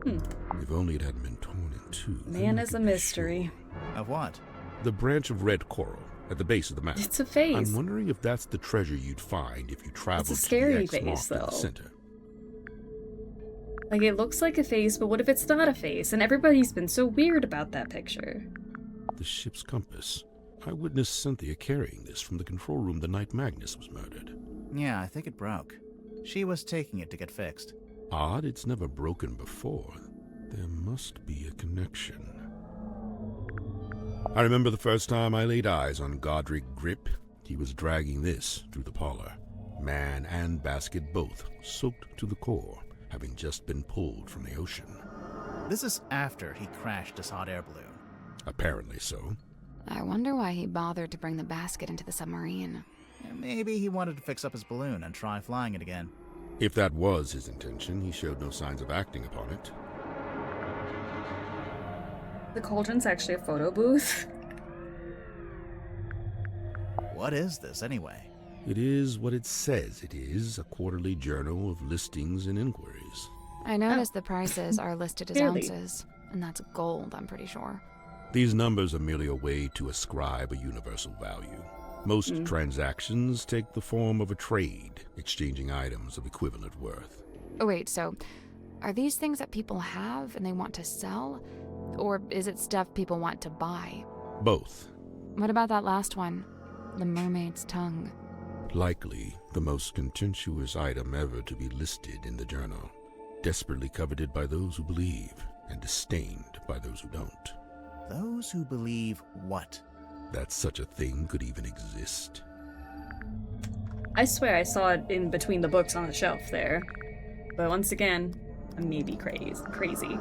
If only it hadn't been torn in two. Man is a mystery. Sure. Of what? The branch of red coral at the base of the map. It's a face. I'm wondering if that's the treasure you'd find if you traveled it's a scary to the X face, though. In the center. Like, it looks like a face, but what if it's not a face? And everybody's been so weird about that picture. The ship's compass. I witnessed Cynthia carrying this from the control room the night Magnus was murdered. Yeah, I think it broke. She was taking it to get fixed. Odd, it's never broken before. There must be a connection. I remember the first time I laid eyes on Godric Grip. He was dragging this through the parlor. Man and basket both soaked to the core, having just been pulled from the ocean. This is after he crashed his hot air balloon. Apparently so. I wonder why he bothered to bring the basket into the submarine. Maybe he wanted to fix up his balloon and try flying it again. If that was his intention, he showed no signs of acting upon it. The Cauldron's actually a photo booth. What is this, anyway? It is what it says it is, a quarterly journal of listings and inquiries. I noticed the prices are listed as Clearly. ounces, and that's gold, I'm pretty sure. These numbers are merely a way to ascribe a universal value. Most transactions take the form of a trade, exchanging items of equivalent worth. Oh, wait, so are these things that people have and they want to sell? Or is it stuff people want to buy? Both. What about that last one? The mermaid's tongue. Likely the most contentious item ever to be listed in the journal. Desperately coveted by those who believe, and disdained by those who don't. Those who believe what? That such a thing could even exist. I swear I saw it in between the books on the shelf there. But once again, I may be crazy.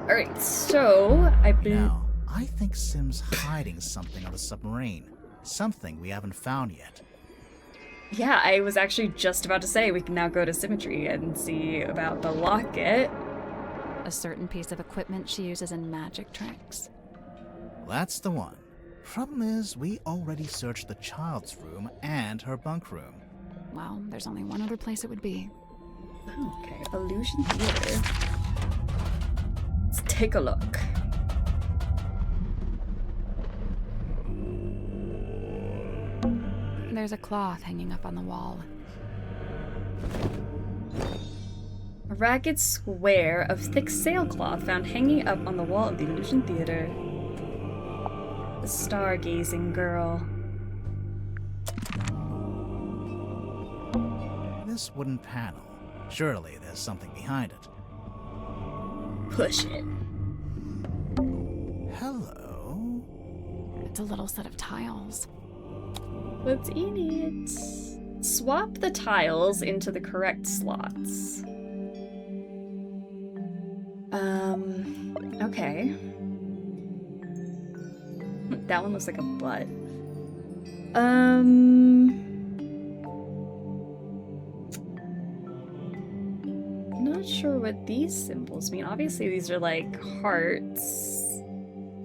Alright, so Now, I think Sim's hiding something on the submarine. Something we haven't found yet. Yeah, I was actually just about to say we can now go to Symmetry and see about the locket. A certain piece of equipment she uses in magic tricks. That's the one. Problem is, we already searched the child's room and her bunk room. Well, there's only one other place it would be. Okay, Illusion Theater. Let's take a look. There's a cloth hanging up on the wall. A ragged square of thick sailcloth found hanging up on the wall of the Illusion Theater. The stargazing girl. This wooden panel. Surely there's something behind it. Push it. Hello? It's a little set of tiles. What's in it? Swap the tiles into the correct slots. Okay. That one looks like a butt. Not sure what these symbols mean. Obviously these are like hearts.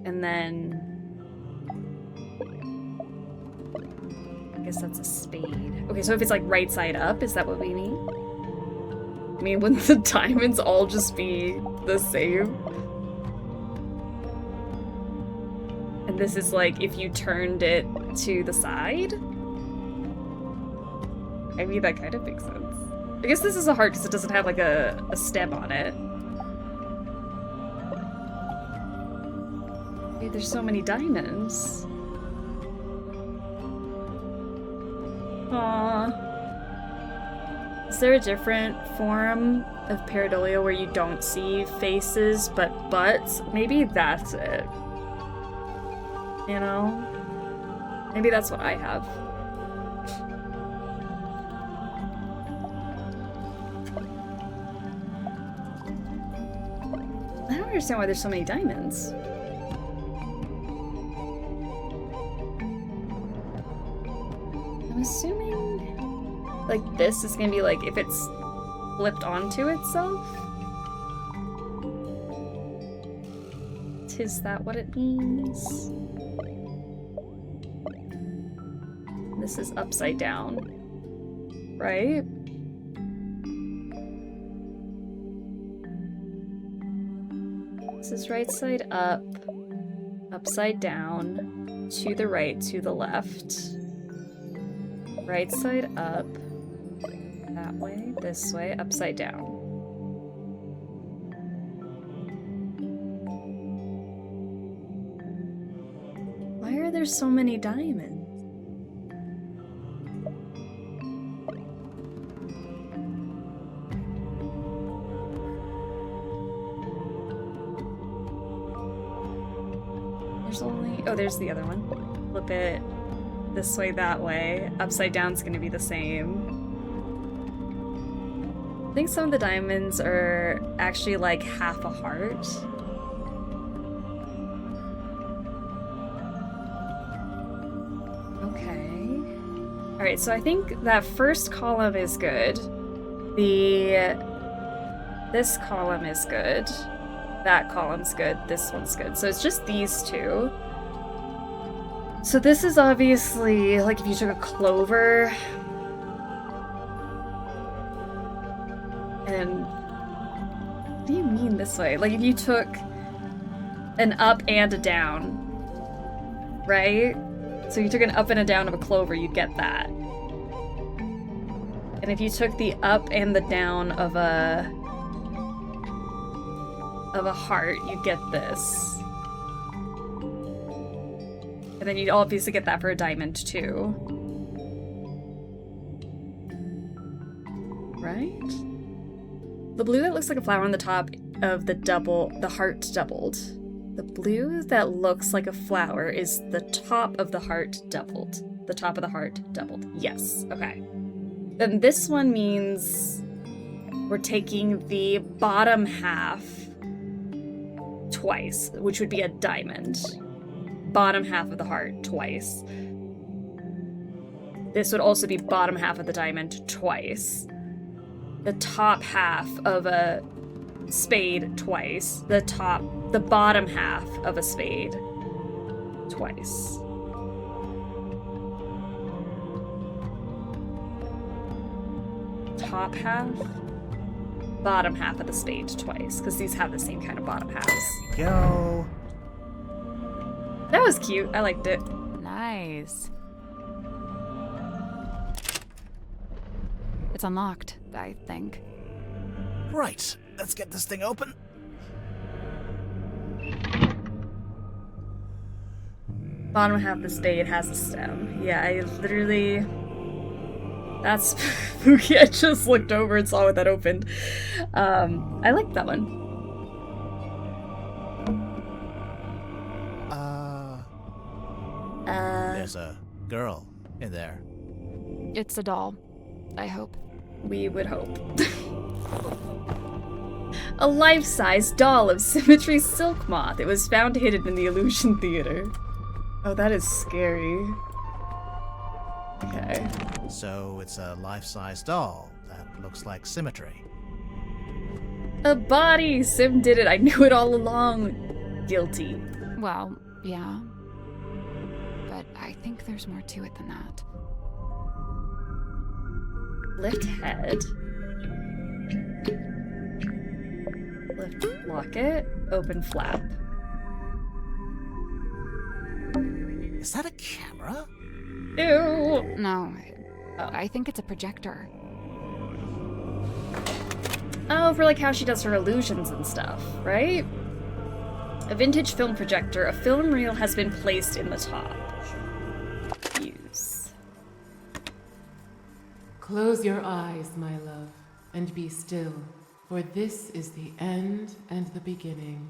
And then I guess that's a spade. Okay, so if it's like right side up, is that what we mean? I mean, wouldn't the diamonds all just be the same? And this is like if you turned it to the side? I mean, that kind of makes sense. I guess this is a heart because it doesn't have like a stem on it. Dude, there's so many diamonds. Aww. Is there a different form of pareidolia where you don't see faces but butts? Maybe that's it. You know? Maybe that's what I have. I don't understand why there's so many diamonds. I'm assuming like this is gonna be like if it's flipped onto itself. Is that what it means? This is upside down, right? This is right side up, upside down, to the right, to the left. Right side up, that way, this way, upside down. Why are there so many diamonds? There's only... oh, there's the other one. Flip it this way, that way. Upside down's gonna be the same. I think some of the diamonds are actually like half a heart. Okay. Alright, so I think that first column is good. This column is good. That column's good. This one's good. So it's just these two. So this is obviously, like if you took a clover and what do you mean this way? Like if you took an up and a down, right? So you took an up and a down of a clover, you'd get that. And if you took the up and the down of a heart, you'd get this. And then you'd obviously get that for a diamond too. Right? The blue that looks like a flower on the top of the heart doubled. The blue that looks like a flower is the top of the heart doubled. The top of the heart doubled. Yes, okay. Then this one means we're taking the bottom half twice, which would be a diamond. Bottom half of the heart twice. This would also be bottom half of the diamond twice. The top half of a spade twice. The bottom half of a spade twice. Top half, bottom half of the spade twice, because these have the same kind of bottom halves. Go. That was cute. I liked it. Nice. It's unlocked, I think. Right. Let's get this thing open. Bottom half of the spade has a stem. Yeah, I literally... That's spooky. I just looked over and saw what that opened. I liked that one. There's a girl in there. It's a doll, I hope. We would hope. A life-size doll of Symmetry Silk Moth. It was found hidden in the Illusion Theater. Oh, that is scary. Okay. So it's a life-size doll that looks like Symmetry. A body! Sim did it. I knew it all along. Guilty. Well, yeah. But I think there's more to it than that. Lift head. Lift locket. Open flap. Is that a camera? Ew! No, I think it's a projector. Oh, for like how she does her illusions and stuff, right? A vintage film projector. A film reel has been placed in the top. Use. Close your eyes, my love, and be still, for this is the end and the beginning.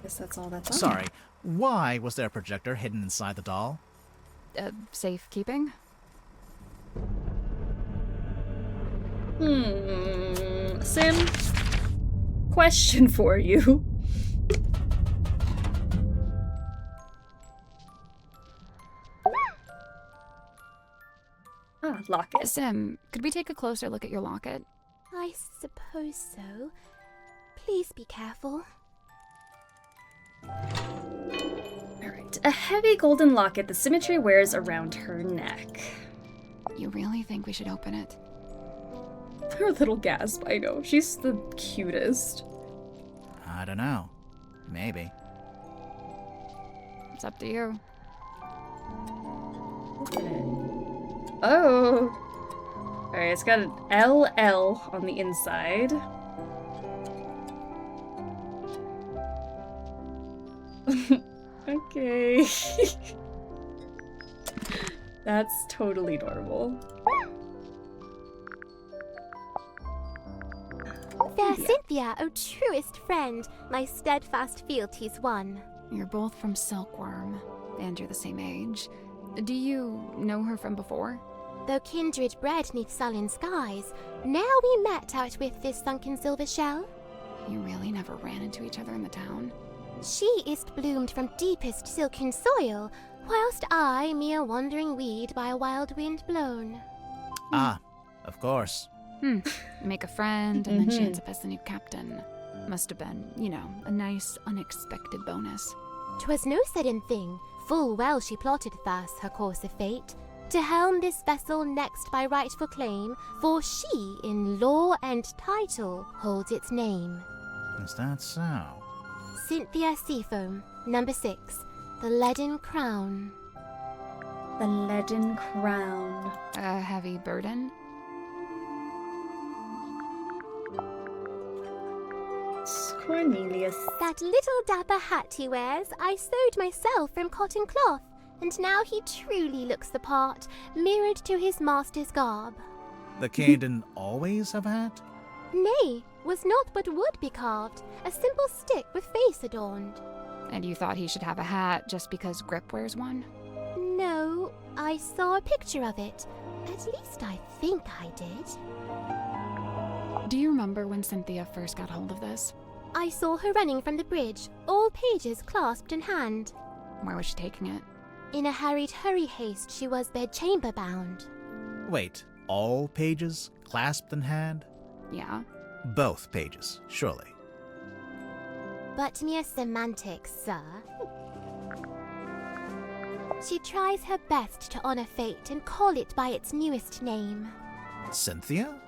Guess that's all that's on. Sorry, why was there a projector hidden inside the doll? Safekeeping? Sim, question for you. Locket. Sim, could we take a closer look at your locket? I suppose so. Please be careful. Alright, a heavy golden locket the Symmetry wears around her neck. You really think we should open it? Her little gasp, I know. She's the cutest. I don't know. Maybe. It's up to you. Oh! Alright, it's got an LL on the inside. Okay. That's totally normal. Fair Cynthia, O truest friend, my steadfast fealties won. You're both from Silkworm, and you're the same age. Do you know her from before? Though kindred bred neath sullen skies, now we met out with this sunken silver shell. You really never ran into each other in the town? She is bloomed from deepest silken soil, whilst I mere wandering weed by a wild wind blown. Ah, of course. Make a friend, and then she ends up as the new captain. Must have been, you know, a nice, unexpected bonus. 'Twas no sudden thing. Full well she plotted thus her course of fate, to helm this vessel next by rightful claim, for she in law and title holds its name. Is that so? Cynthia Seafoam, number 6, the Leaden Crown. The Leaden Crown. A heavy burden? Cornelius. That little dapper hat he wears, I sewed myself from cotton cloth, and now he truly looks the part, mirrored to his master's garb. The king didn't always have a hat? Nay, was not but wood be carved, a simple stick with face adorned. And you thought he should have a hat just because Grip wears one? No, I saw a picture of it. At least I think I did. Do you remember when Cynthia first got hold of this? I saw her running from the bridge, all pages clasped in hand. Where was she taking it? In a hurried haste, she was bedchamber bound. Wait, all pages clasped in hand? Yeah. Both pages, surely. But mere semantics, sir. She tries her best to honor fate and call it by its newest name. Cynthia?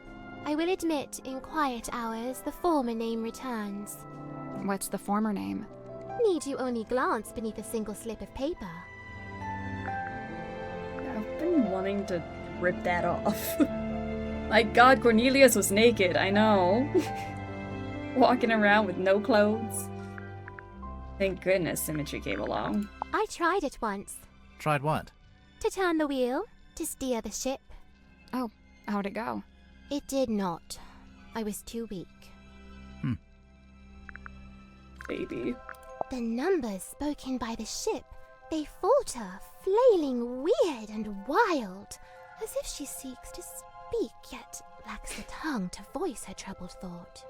I will admit, in quiet hours, the former name returns. What's the former name? Need you only glance beneath a single slip of paper. I've been wanting to rip that off. My god, Cornelius was naked, I know. Walking around with no clothes. Thank goodness Symmetry came along. I tried it once. Tried what? To turn the wheel, to steer the ship. Oh, how'd it go? It did not. I was too weak. Baby. The numbers spoken by the ship, they falter, flailing weird and wild, as if she seeks to speak, yet lacks the tongue to voice her troubled thought.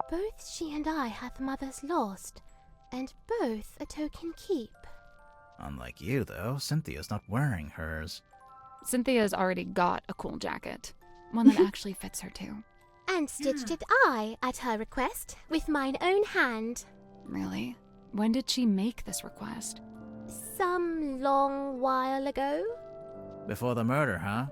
Both she and I hath mothers lost, and both a token keep. Unlike you, though, Cynthia's not wearing hers. Cynthia's already got a cool jacket. One that actually fits her, too. And stitched it I, at her request, with mine own hand. Really? When did she make this request? Some long while ago. Before the murder, huh?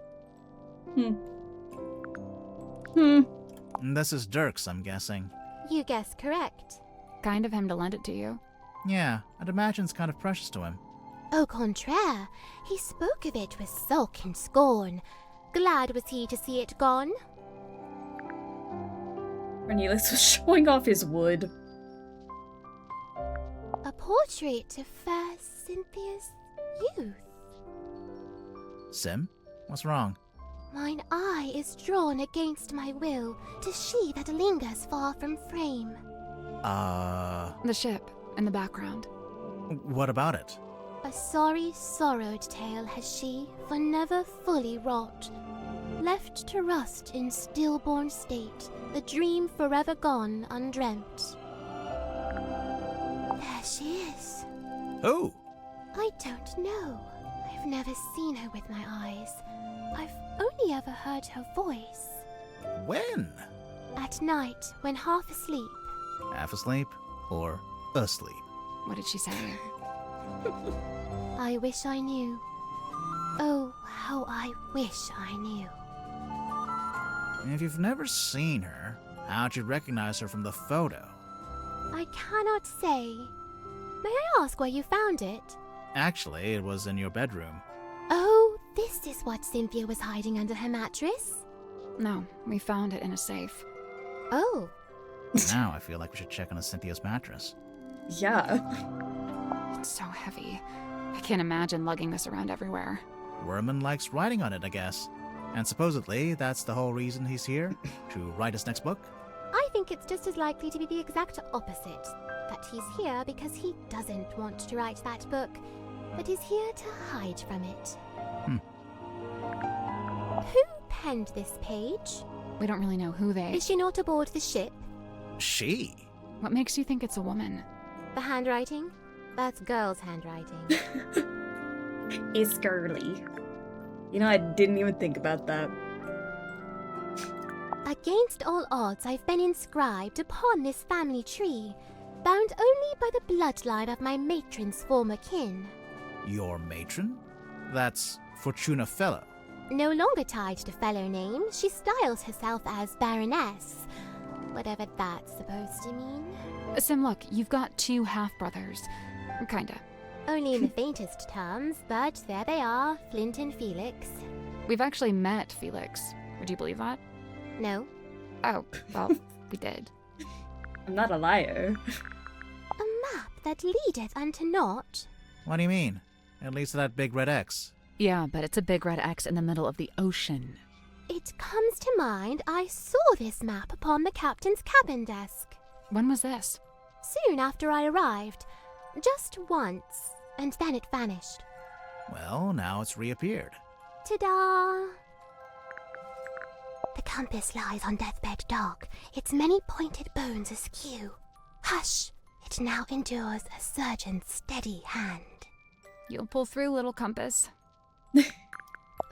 This is Dirk's, I'm guessing. You guess correct. Kind of him to lend it to you. Yeah, I'd imagine it's kind of precious to him. Au contraire, he spoke of it with sulk and scorn. Glad was he to see it gone. Cornelius was showing off his wood. A portrait of fair Cynthia's youth. Sim? What's wrong? Mine eye is drawn against my will to she that lingers far from frame. The ship, in the background. What about it? A sorry, sorrowed tale has she, for never fully wrought. Left to rust in stillborn state, the dream forever gone undreamt. There she is. Who? I don't know. I've never seen her with my eyes. I've only ever heard her voice. When? At night, when half asleep. Half asleep or asleep? What did she say? I wish I knew. Oh, how I wish I knew. If you've never seen her, how'd you recognize her from the photo? I cannot say. May I ask where you found it? Actually, it was in your bedroom. Oh, this is what Cynthia was hiding under her mattress? No, we found it in a safe. Oh. Now I feel like we should check on Cynthia's mattress. Yeah. It's so heavy. I can't imagine lugging this around everywhere. Werman likes writing on it, I guess. And supposedly, that's the whole reason he's here? To write his next book? I think it's just as likely to be the exact opposite. That he's here because he doesn't want to write that book, but is here to hide from it. Who penned this page? We don't really know who they... Is she not aboard the ship? She? What makes you think it's a woman? The handwriting? That's girl's handwriting. It's girly. You know, I didn't even think about that. Against all odds, I've been inscribed upon this family tree, bound only by the bloodline of my matron's former kin. Your matron? That's Fortuna Fellow. No longer tied to fellow names, she styles herself as Baroness. Whatever that's supposed to mean. Sim, look, you've got two half-brothers. Kinda. Only in the faintest terms, but there they are, Flint and Felix. We've actually met Felix. Would you believe that? No. Oh, well, we did. I'm not a liar. A map that leadeth unto naught? What do you mean? It leads to that big red X. Yeah, but it's a big red X in the middle of the ocean. It comes to mind I saw this map upon the captain's cabin desk. When was this? Soon after I arrived. Just once, and then it vanished. Well, now it's reappeared. Ta-da! The compass lies on deathbed dark, its many pointed bones askew. Hush! It now endures a surgeon's steady hand. You'll pull through, little compass.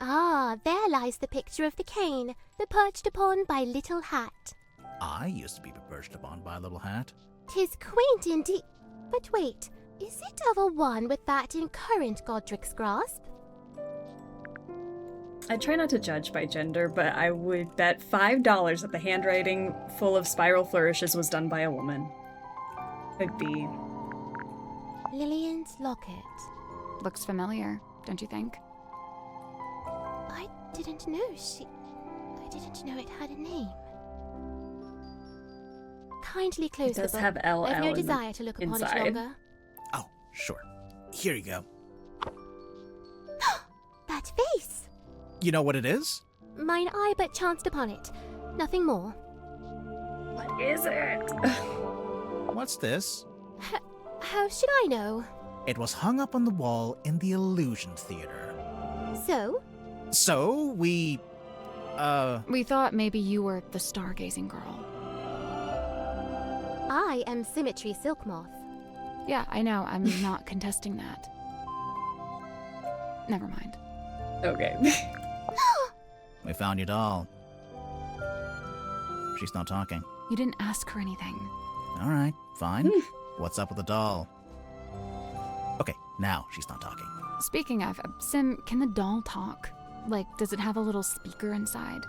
Ah, there lies the picture of the cane, the perched upon by little hat. I used to be perched upon by a little hat. 'Tis quaint indeed. But wait, is it of a one with that in current Godric's grasp? I try not to judge by gender, but I would bet $5 that the handwriting full of spiral flourishes was done by a woman. Could be. Lillian's locket. Looks familiar, don't you think? I didn't know it had a name. Kindly close the It does book. have LL I've no in the desire to look upon it inside. longer. Oh, sure. Here you go. That face! You know what it is? Mine eye but chanced upon it. Nothing more. What is it? What's this? How should I know? It was hung up on the wall in the Illusion Theater. So? So, we thought maybe you were the stargazing girl. I am Symmetry Silkmoth. Yeah, I know. I'm not contesting that. Never mind. Okay. We found your doll. She's not talking. You didn't ask her anything. All right, fine. What's up with the doll? Okay, now she's not talking. Speaking of, Sim, can the doll talk? Like, does it have a little speaker inside?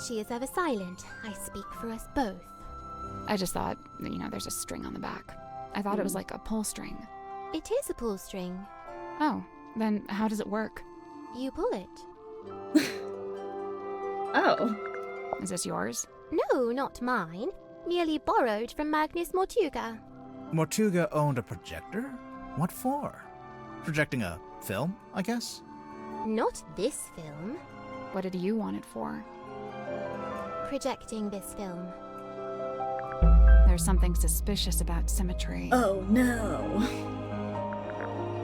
She is ever silent. I speak for us both. I just thought, there's a string on the back. I thought it was like a pull string. It is a pull string. Oh, then how does it work? You pull it. Oh. Is this yours? No, not mine. Merely borrowed from Magnus Mortuga. Mortuga owned a projector? What for? Projecting a film, I guess? Not this film. What did you want it for? Projecting this film. There's something suspicious about Symmetry. Oh no.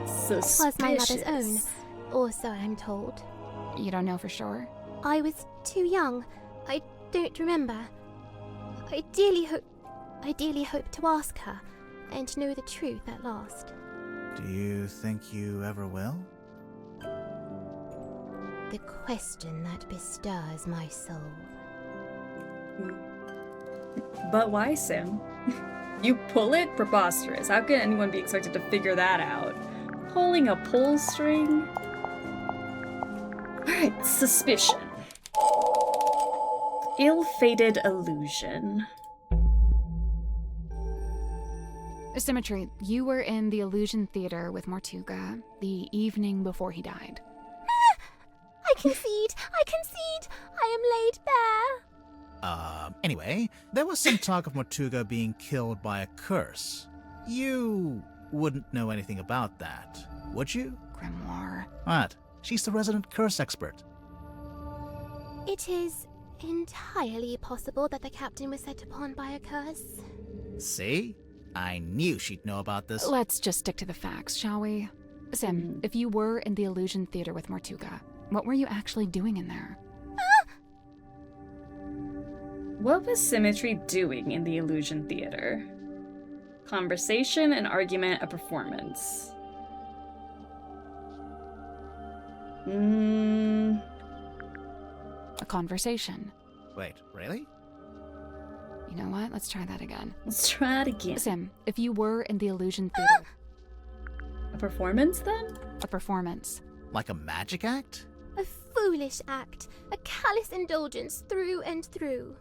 Suspicious. Was my mother's own, or so I'm told. You don't know for sure? I was too young. I don't remember. I dearly hope to ask her and know the truth at last. Do you think you ever will? The question that bestirs my soul. But why, Sim? You pull it? Preposterous. How can anyone be expected to figure that out? Pulling a pull string? Alright, suspicion. Ill-fated illusion. Symmetry, you were in the Illusion Theater with Mortuga the evening before he died. I concede! I am laid bare! Anyway, there was some talk of Mortuga being killed by a curse. You wouldn't know anything about that, would you? Grimoire. What? She's the resident curse expert. It is entirely possible that the captain was set upon by a curse. See? I knew she'd know about this. Let's just stick to the facts, shall we? Sim, if you were in the Illusion Theater with Mortuga, what were you actually doing in there? What was Symmetry doing in the Illusion Theater? Conversation, an argument, a performance. A conversation. Wait, really? You know what? Let's try that again. Let's try it again. Sim, if you were in the Illusion Theater... A performance, then? A performance. Like a magic act? A foolish act. A callous indulgence through and through.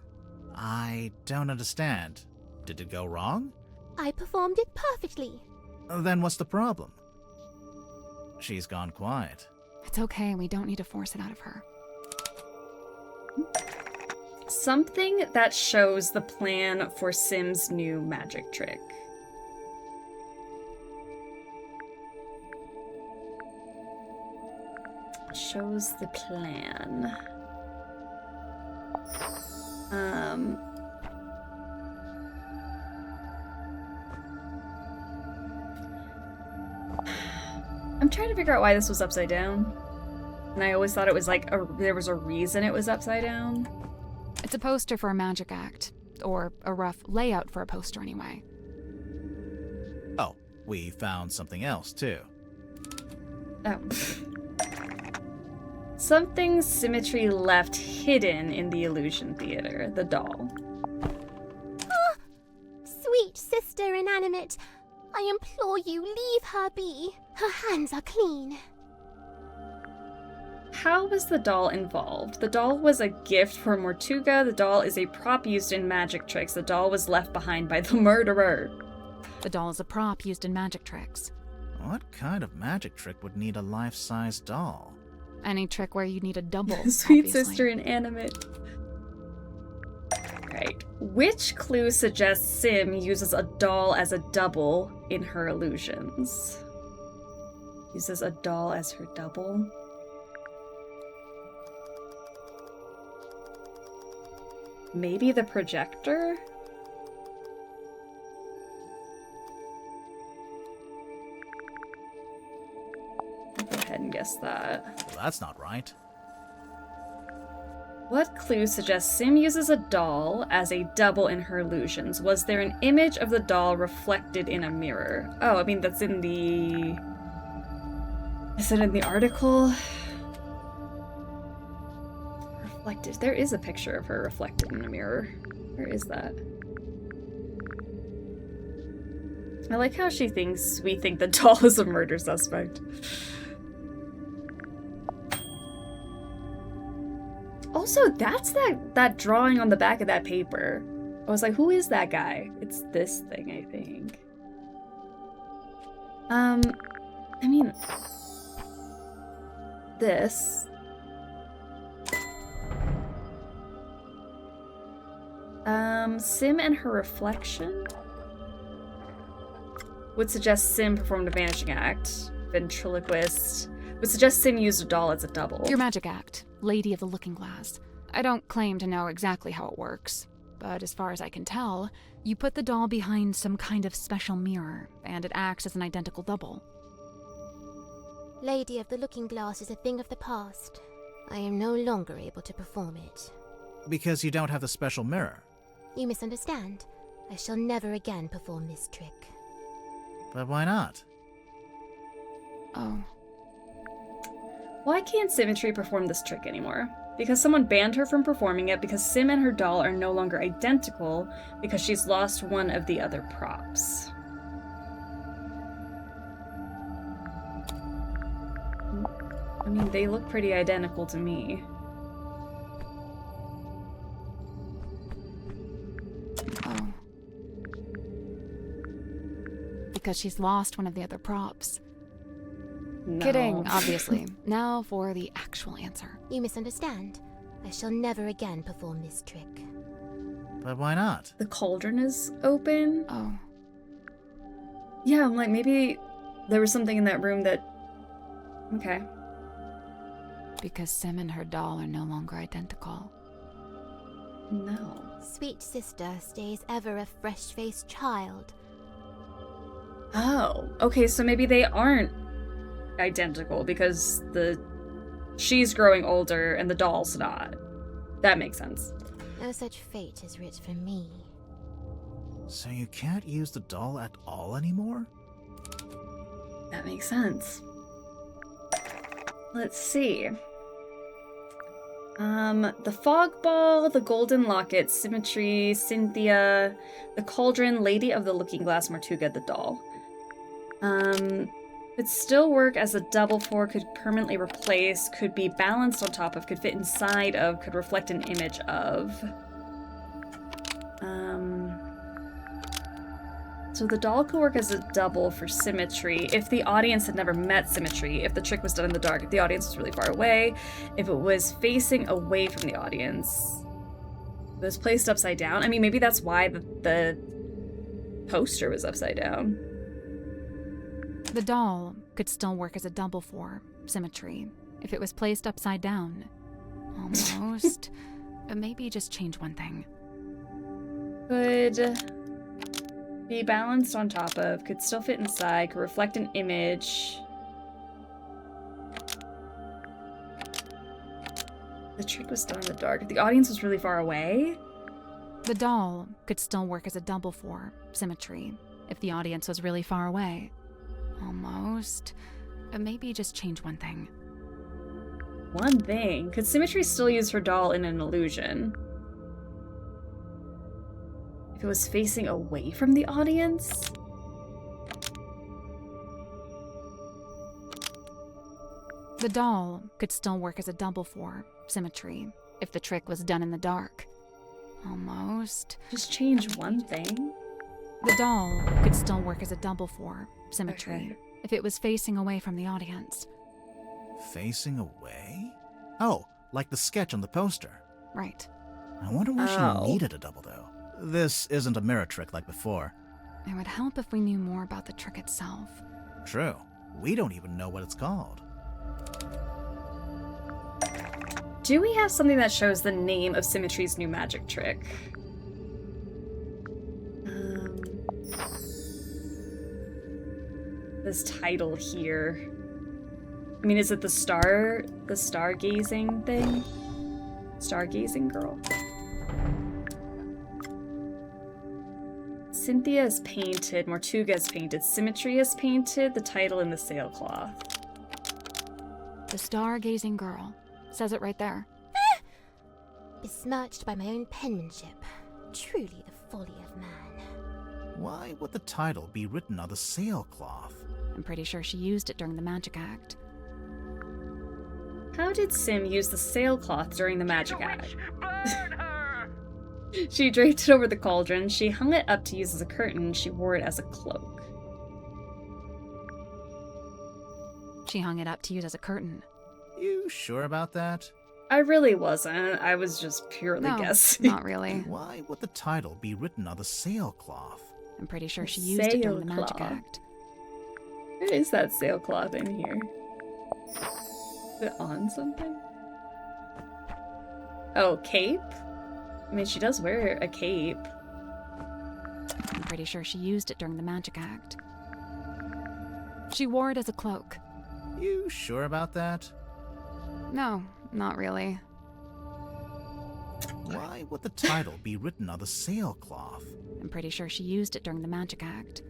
I don't understand. Did it go wrong? I performed it perfectly. Then what's the problem? She's gone quiet. It's okay, we don't need to force it out of her. Something that shows the plan for Sim's new magic trick. Shows the plan. I'm trying to figure out why this was upside down. And I always thought it was like there was a reason it was upside down. It's a poster for a magic act, or a rough layout for a poster anyway. Oh, we found something else too. Oh. Something Symmetry left hidden in the Illusion Theater, the doll. Ah, sweet sister inanimate, I implore you, leave her be. Her hands are clean. How was the doll involved? The doll was a gift for Mortuga. The doll is a prop used in magic tricks. The doll was left behind by the murderer. The doll is a prop used in magic tricks. What kind of magic trick would need a life-size doll? Any trick where you need a double, Sweet obviously. sister inanimate. Right. Which clue suggests Sim uses a doll as a double in her illusions? Uses a doll as her double? Maybe the projector? I'll go ahead and guess that. Well, that's not right. What clue suggests Sim uses a doll as a double in her illusions? Was there an image of the doll reflected in a mirror? Oh, I mean, that's in the... Is it in the article? Reflected. There is a picture of her reflected in a mirror. Where is that? I like how she thinks we think the doll is a murder suspect. Also, that's that drawing on the back of that paper. I was like, who is that guy? It's this thing, I think. I mean, this. Sim and her reflection would suggest Sim performed a vanishing act. Ventriloquist would suggest Sim used a doll as a double. Your magic act, Lady of the Looking Glass. I don't claim to know exactly how it works, but as far as I can tell, you put the doll behind some kind of special mirror, and it acts as an identical double. Lady of the Looking Glass is a thing of the past. I am no longer able to perform it. Because you don't have the special mirror. You misunderstand. I shall never again perform this trick. But why not? Oh. Why can't Symmetry perform this trick anymore? Because someone banned her from performing it, because Sim and her doll are no longer identical, because she's lost one of the other props. I mean, they look pretty identical to me. Oh. Because she's lost one of the other props. No. Kidding, obviously. Now for the actual answer. You misunderstand. I shall never again perform this trick. But why not? The cauldron is open. Oh. Yeah, I'm like, maybe there was something in that room that... Okay. Because Sim and her doll are no longer identical. No. Sweet sister stays ever a fresh-faced child. Oh, okay, so maybe they aren't identical because she's growing older and the doll's not. That makes sense. No such fate is writ for me. So you can't use the doll at all anymore? That makes sense. Let's see. The fog ball, the golden locket, Symmetry, Cynthia, the cauldron, Lady of the Looking Glass, Mortuga, the doll. Could still work as a double for, could permanently replace, could be balanced on top of, could fit inside of, could reflect an image of. So the doll could work as a double for Symmetry if the audience had never met Symmetry, if the trick was done in the dark, if the audience was really far away, if it was facing away from the audience. It was placed upside down. I mean, maybe that's why the poster was upside down. The doll could still work as a double for Symmetry if it was placed upside down. Almost. Maybe just change one thing. Could be balanced on top of, could still fit inside, could reflect an image. The trick was done in the dark. The audience was really far away? The doll could still work as a double for symmetry if the audience was really far away. Almost. Maybe just change one thing. One thing? Could symmetry still use her doll in an illusion? If it was facing away from the audience? The doll could still work as a double for symmetry if the trick was done in the dark. Almost. Just change one thing? The doll could still work as a double for symmetry if it was facing away from the audience. Facing away? Oh, like the sketch on the poster. Right. I wonder why she needed a double, though. This isn't a mirror trick like before. It would help if we knew more about the trick itself. True. We don't even know what it's called. Do we have something that shows the name of Symmetry's new magic trick? This title here. I mean, is it the stargazing thing? Stargazing girl? Cynthia is painted, Mortuga is painted, Symmetry is painted, the title in the sailcloth. The stargazing girl. Says it right there. Besmirched by my own penmanship. Truly the folly of man. Why would the title be written on the sailcloth? I'm pretty sure she used it during the magic act. How did Sim use the sailcloth during the magic act? She draped it over the cauldron, she hung it up to use as a curtain, she wore it as a cloak. She hung it up to use as a curtain. You sure about that? I really wasn't. I was just purely guessing. Not really. Why would the title be written on the sailcloth? I'm pretty sure she used it during the magic act. Where is that sailcloth in here? Is it on something? Oh, cape? I mean, she does wear a cape. I'm pretty sure she used it during the magic act. She wore it as a cloak. You sure about that? No, not really. Why would the title be written on the sailcloth? I'm pretty sure she used it during the magic act.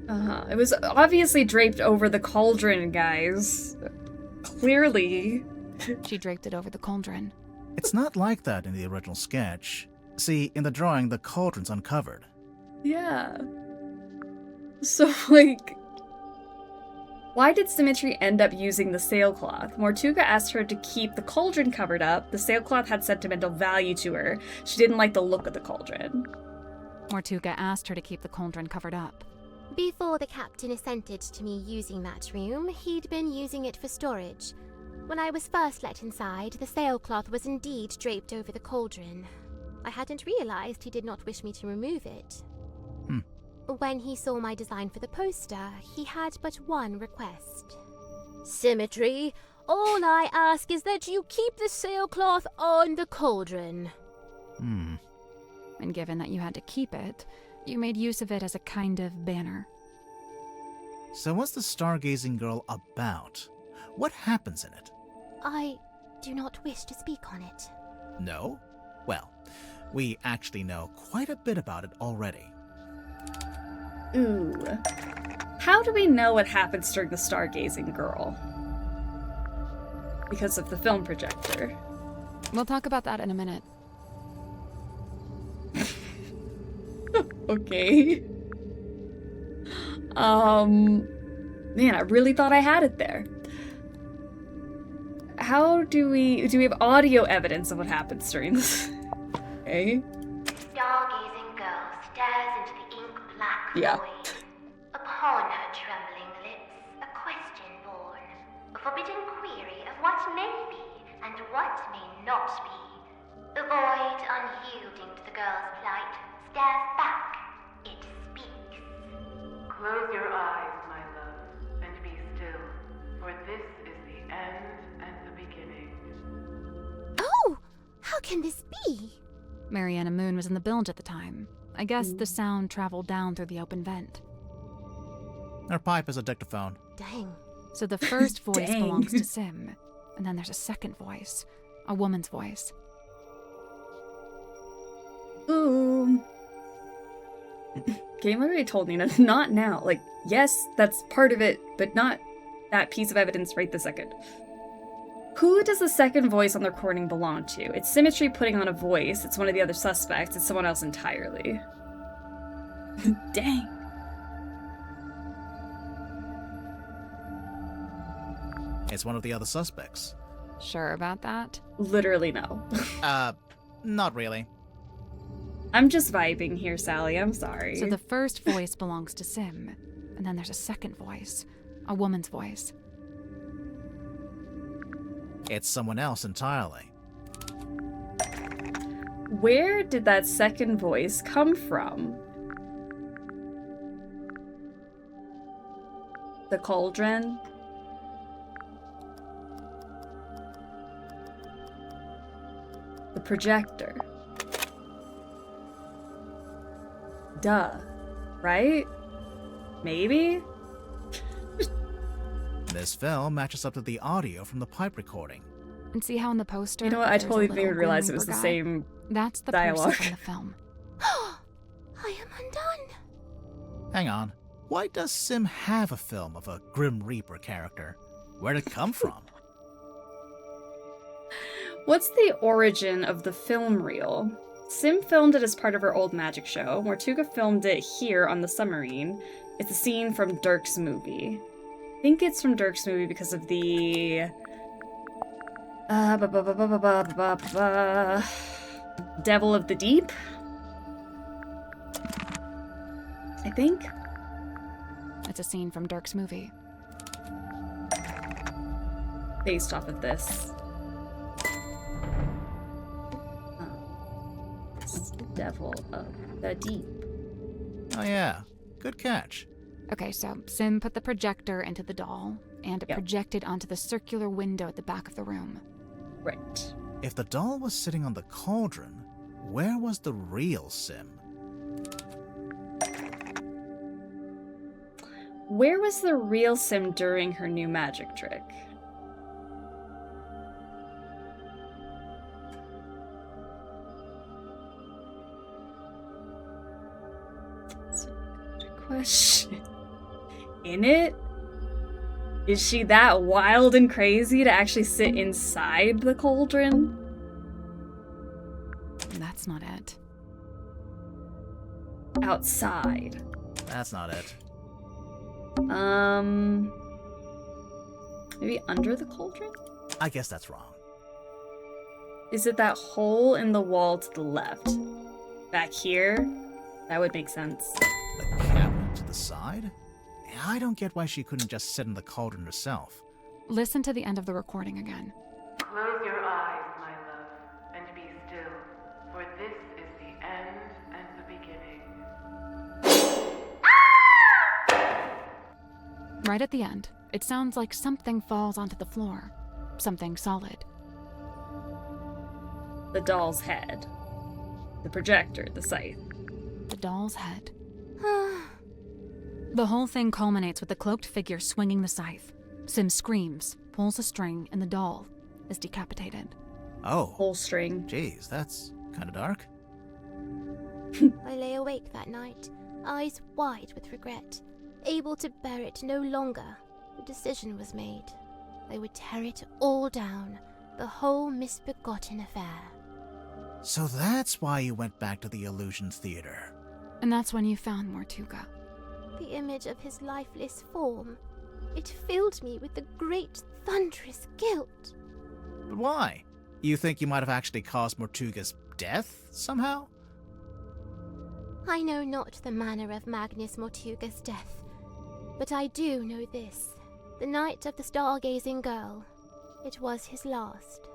It was obviously draped over the cauldron, guys. Clearly. She draped it over the cauldron. It's not like that in the original sketch. See, in the drawing, the cauldron's uncovered. Yeah. So, like... Why did Symmetry end up using the sailcloth? Mortuga asked her to keep the cauldron covered up. The sailcloth had sentimental value to her. She didn't like the look of the cauldron. Mortuga asked her to keep the cauldron covered up. Before the captain assented to me using that room, he'd been using it for storage. When I was first let inside, the sailcloth was indeed draped over the cauldron. I hadn't realized he did not wish me to remove it. When he saw my design for the poster, he had but one request. Symmetry, all I ask is that you keep the sailcloth on the cauldron. And given that you had to keep it, you made use of it as a kind of banner. So what's the stargazing girl about? What happens in it? I do not wish to speak on it. No? Well, we actually know quite a bit about it already. Ooh. How do we know what happens during the stargazing girl? Because of the film projector. We'll talk about that in a minute. Okay. Man, I really thought I had it there. How do we have audio evidence of what happens during this? Okay. Stargazing girl stares into the ink-black void. Upon her trembling lips, a question born. A forbidden query of what may be and what may not be. The void, unyielding to the girl's plight, stares back. It speaks. Close your eyes, my love, and be still, for this is the end and the beginning. Oh! How can this be? Mariana Moon was in the bilge at the time. I guess the sound traveled down through the open vent. Her pipe is a dictaphone. Dang. So the first voice belongs to Sim, and then there's a second voice. a woman's voice. Ooh. Game already told Nina, not now. Like, yes, that's part of it, but not that piece of evidence right this second. Who does the second voice on the recording belong to? It's Symmetry putting on a voice. It's one of the other suspects. It's someone else entirely. Dang. It's one of the other suspects. Sure about that? Literally no. Not really. I'm just vibing here, Sally. I'm sorry. So the first voice belongs to Sim, and then there's a second voice, a woman's voice. It's someone else entirely. Where did that second voice come from? The Cauldron? The projector? Duh. Right? Maybe? This film matches up to the audio from the pipe recording. And see how in the poster, you know what? I there's a totally little didn't realize it was Grim the Reaper guy? same That's the dialogue. person from the film. I am undone. Hang on. Why does Sim have a film of a Grim Reaper character? Where'd it come from? What's the origin of the film reel? Sim filmed it as part of her old magic show. Mortuga filmed it here on the submarine. It's a scene from Dirk's movie. I think it's from Dirk's movie because of the... Devil of the Deep? I think? It's a scene from Dirk's movie. Based off of this. Devil of the Deep. Oh yeah, good catch. Okay, so Sim put the projector into the doll, and it projected onto the circular window at the back of the room. Right. If the doll was sitting on the cauldron, where was the real Sim? Where was the real Sim during her new magic trick? That's a good question. In it? Is she that wild and crazy to actually sit inside the cauldron? That's not it. Outside. That's not it. Maybe under the cauldron? I guess that's wrong. Is it that hole in the wall to the left? Back here? That would make sense. The cabinet to the side? I don't get why she couldn't just sit in the cauldron herself. Listen to the end of the recording again. Close your eyes, my love, and be still, for this is the end and the beginning. Right at the end, it sounds like something falls onto the floor. Something solid. The doll's head. The projector, the scythe. The doll's head. The whole thing culminates with the cloaked figure swinging the scythe. Sim screams, pulls a string, and the doll is decapitated. Oh. Whole string. Jeez, that's kind of dark. I lay awake that night, eyes wide with regret, able to bear it no longer. The decision was made. I would tear it all down, the whole misbegotten affair. So that's why you went back to the Illusion Theater. And that's when you found Mortuga. The image of his lifeless form. It filled me with the great thunderous guilt. But why? You think you might have actually caused Mortuga's death, somehow? I know not the manner of Magnus Mortuga's death, but I do know this. The night of the stargazing girl, it was his last.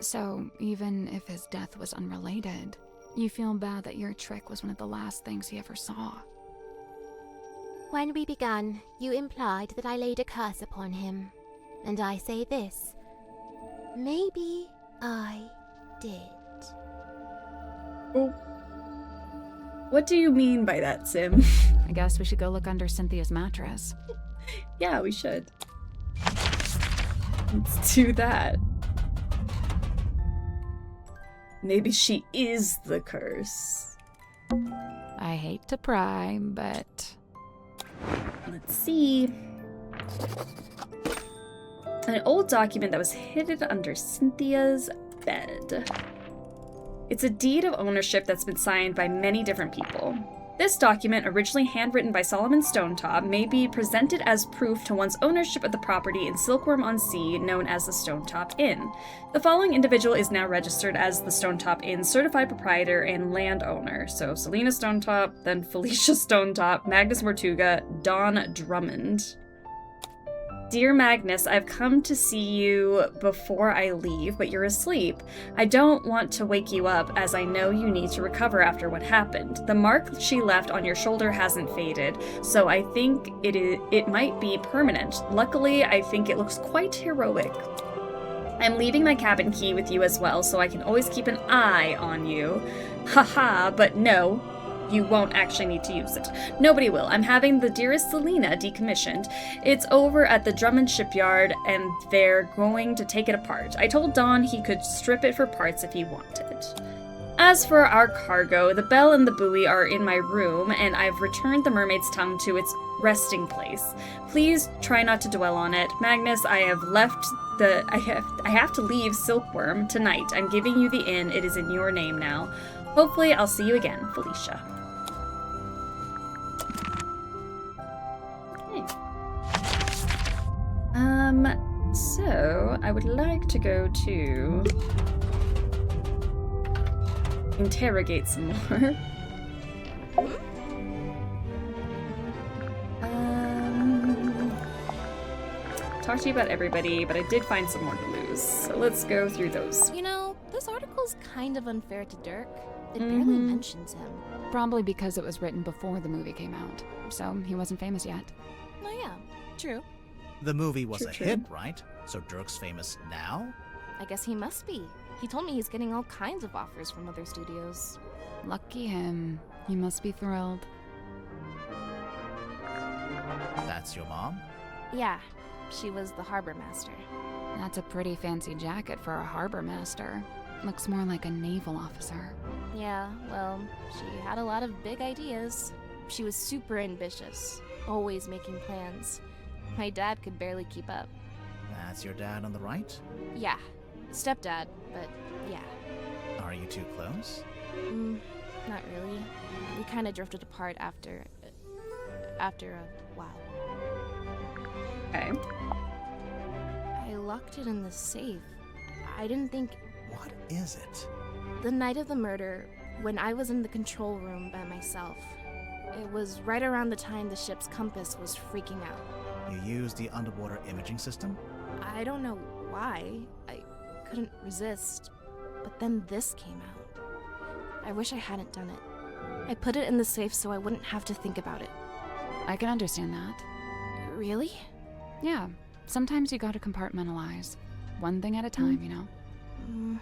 So, even if his death was unrelated, you feel bad that your trick was one of the last things he ever saw. When we began, you implied that I laid a curse upon him. And I say this. Maybe I did. Oh. What do you mean by that, Sim? I guess we should go look under Cynthia's mattress. Yeah, we should. Let's do that. Maybe she is the curse. I hate to pry, but... Let's see. An old document that was hidden under Cynthia's bed. It's a deed of ownership that's been signed by many different people. This document, originally handwritten by Solomon Stonetop, may be presented as proof to one's ownership of the property in Silkworm-on-Sea, known as the Stonetop Inn. The following individual is now registered as the Stonetop Inn certified proprietor and landowner. So Selena Stonetop, then Felicia Stonetop, Magnus Mortuga, Dawn Drummond. Dear Magnus, I've come to see you before I leave, but you're asleep. I don't want to wake you up, as I know you need to recover after what happened. The mark she left on your shoulder hasn't faded, so I think it might be permanent. Luckily, I think it looks quite heroic. I'm leaving my cabin key with you as well, so I can always keep an eye on you. Haha, but no. You won't actually need to use it. Nobody will. I'm having the Dearest Selena decommissioned. It's over at the Drummond shipyard, and they're going to take it apart. I told Don he could strip it for parts if he wanted. As for our cargo, the bell and the buoy are in my room, and I've returned the mermaid's tongue to its resting place. Please try not to dwell on it. Magnus, I have to leave Silkworm tonight. I'm giving you the inn. It is in your name now. Hopefully, I'll see you again, Felicia. So I would like to go to interrogate some more. Talk to you about everybody, but I did find some more clues, so let's go through those. You know, this article's kind of unfair to Dirk. It barely mentions him. Probably because it was written before the movie came out, so he wasn't famous yet. Oh yeah, true. The movie was True, a true. hit, right? So Dirk's famous now? I guess he must be. He told me he's getting all kinds of offers from other studios. Lucky him. He must be thrilled. That's your mom? Yeah, she was the harbor master. That's a pretty fancy jacket for a harbor master. Looks more like a naval officer. Yeah, well, she had a lot of big ideas. She was super ambitious, always making plans. My dad could barely keep up. That's your dad on the right? Yeah, stepdad, but yeah. Are you two close? Not really. We kind of drifted apart after a while. Okay. I locked it in the safe. I didn't think... What is it? The night of the murder, when I was in the control room by myself, it was right around the time the ship's compass was freaking out. You used the underwater imaging system? I don't know why. I couldn't resist. But then this came out. I wish I hadn't done it. I put it in the safe so I wouldn't have to think about it. I can understand that. Really? Yeah. Sometimes you gotta compartmentalize. One thing at a time, you know?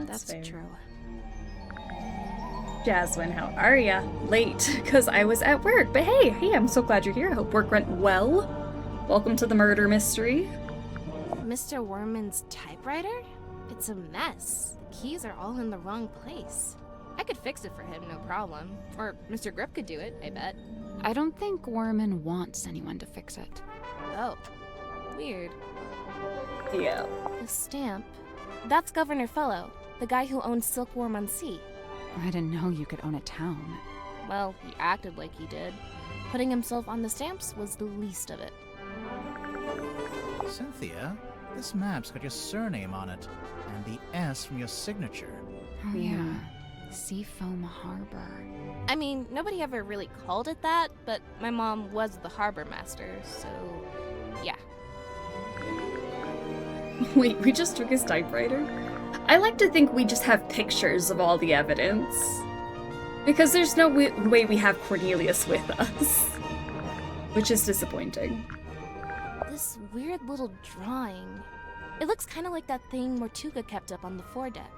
That's fair. true. Jasmine, how are ya? Late, because I was at work. But hey, I'm so glad you're here. I hope work went well. Welcome to the murder mystery. Mr. Worman's typewriter? It's a mess. The keys are all in the wrong place. I could fix it for him, no problem. Or Mr. Grip could do it, I bet. I don't think Worman wants anyone to fix it. Oh, weird. Yeah. The stamp. That's Governor Fellow, the guy who owns Silkworm-on-Sea. I didn't know you could own a town. Well, he acted like he did. Putting himself on the stamps was the least of it. Cynthia, this map's got your surname on it, and the S from your signature. Oh yeah, Seafoam Harbor. I mean, nobody ever really called it that, but my mom was the harbor master, so yeah. Wait, we just took his typewriter? I like to think we just have pictures of all the evidence. Because there's no way we have Cornelius with us. Which is disappointing. This weird little drawing. It looks kind of like that thing Mortuga kept up on the foredeck.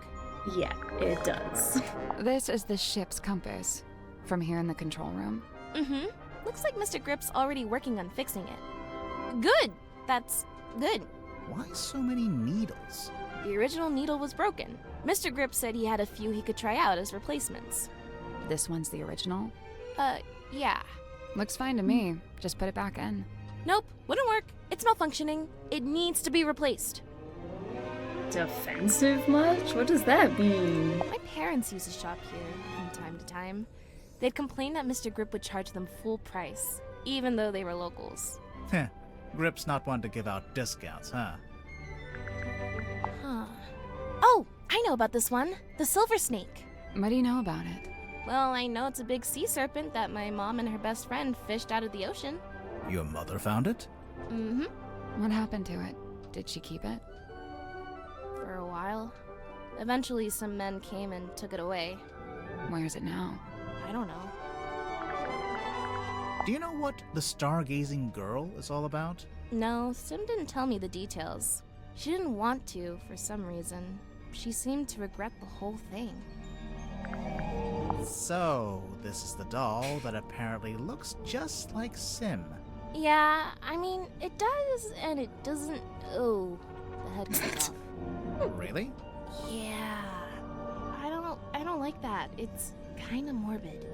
Yeah, it does. This is the ship's compass. From here in the control room. Mm-hmm. Looks like Mr. Grip's already working on fixing it. Good! That's good. Why so many needles? The original needle was broken. Mr. Grip said he had a few he could try out as replacements. This one's the original? Yeah. Looks fine to me. Just put it back in. Nope, wouldn't work. It's malfunctioning. It needs to be replaced. Defensive much? What does that mean? My parents used to shop here from time to time. They'd complain that Mr. Grip would charge them full price, even though they were locals. Heh. Grip's not one to give out discounts, huh? Huh. Oh, I know about this one. The silver snake. What do you know about it? Well, I know it's a big sea serpent that my mom and her best friend fished out of the ocean. Your mother found it? Mm-hmm. What happened to it? Did she keep it? For a while. Eventually, some men came and took it away. Where is it now? I don't know. Do you know what the stargazing girl is all about? No, Sim didn't tell me the details. She didn't want to, for some reason. She seemed to regret the whole thing. So, this is the doll that apparently looks just like Sim. Yeah, I mean, it does and it doesn't. Oh, the head comes off. Really? Yeah. I don't like that. It's kind of morbid.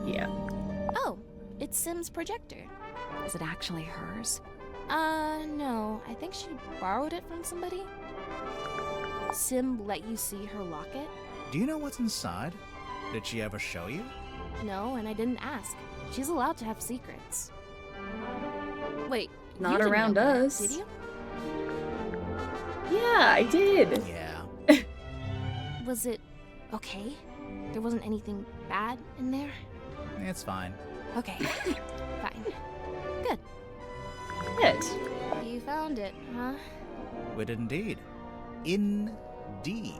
Yeah. Oh, it's Sim's projector. Is it actually hers? No. I think she borrowed it from somebody. Sim let you see her locket? Do you know what's inside? Did she ever show you? No, and I didn't ask. She's allowed to have secrets. Wait, not you didn't around know that, us. Did you? Yeah, I did. Yeah. Was it okay? There wasn't anything bad in there? It's fine. Okay, fine. Good. Good. You found it, huh? We did indeed. Indeed.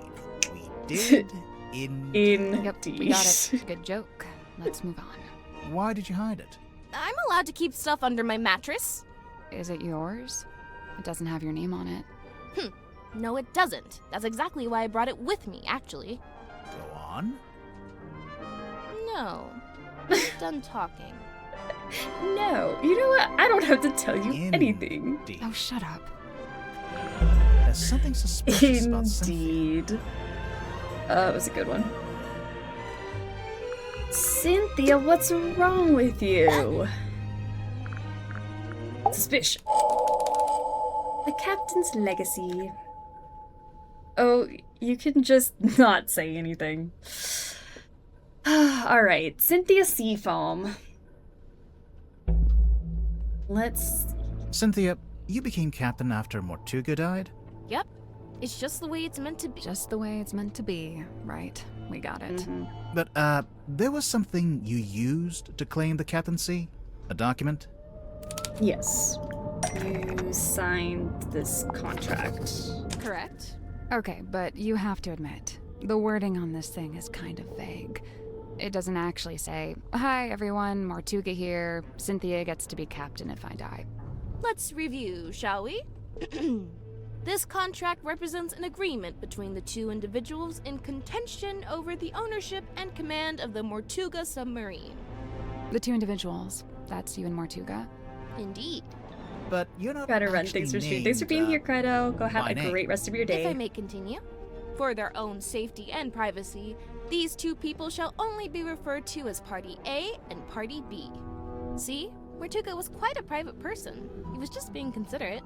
We did indeed. Yep, we got it. Good joke. Let's move on. Why did you hide it? I'm allowed to keep stuff under my mattress. Is it yours? It doesn't have your name on it. No, it doesn't. That's exactly why I brought it with me, actually. Go on. No. I'm done talking. No. You know what? I don't have to tell you anything. Oh, shut up. There's something suspicious about something. Indeed. It was a good one. Cynthia, what's wrong with you? Suspicion. The captain's legacy. Oh, you can just not say anything. Alright, Cynthia Seafoam. Let's... Cynthia, you became captain after Mortuga died? Yep. It's just the way it's meant to be. Just the way it's meant to be. Right. We got it. But, there was something you used to claim the captaincy? A document? Yes. You signed this contract. Correct. Okay, but you have to admit, the wording on this thing is kind of vague. It doesn't actually say, "Hi everyone, Mortuga here. Cynthia gets to be captain if I die." Let's review, shall we? This contract represents an agreement between the two individuals in contention over the ownership and command of the Mortuga Submarine. The two individuals. That's you and Mortuga? Indeed. But you're not Crito, run. actually Thanks for streaming. named, Thanks for being here, Crito. Go have by a name. great rest of your day. If I may continue. For their own safety and privacy, these two people shall only be referred to as Party A and Party B. See? Mortuga was quite a private person. He was just being considerate.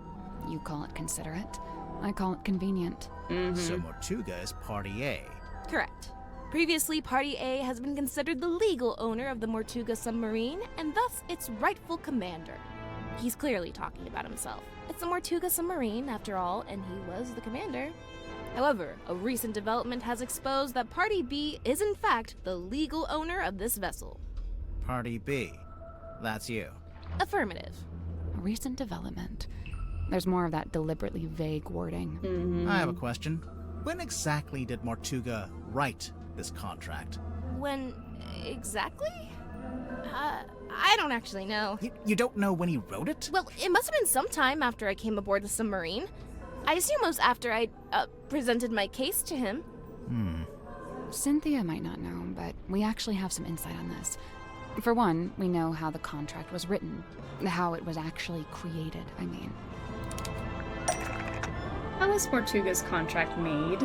You call it considerate. I call it convenient. So Mortuga is Party A. Correct. Previously, Party A has been considered the legal owner of the Mortuga Submarine, and thus its rightful commander. He's clearly talking about himself. It's the Mortuga Submarine, after all, and he was the commander. However, a recent development has exposed that Party B is in fact the legal owner of this vessel. Party B. That's you. Affirmative. A recent development. There's more of that deliberately vague wording. I have a question. When exactly did Mortuga write this contract? When exactly? I don't actually know. You don't know when he wrote it? Well, it must have been sometime after I came aboard the submarine. I assume it was after I presented my case to him. Cynthia might not know, but we actually have some insight on this. For one, we know how the contract was written. How it was actually created, I mean. How was Mortuga's contract made?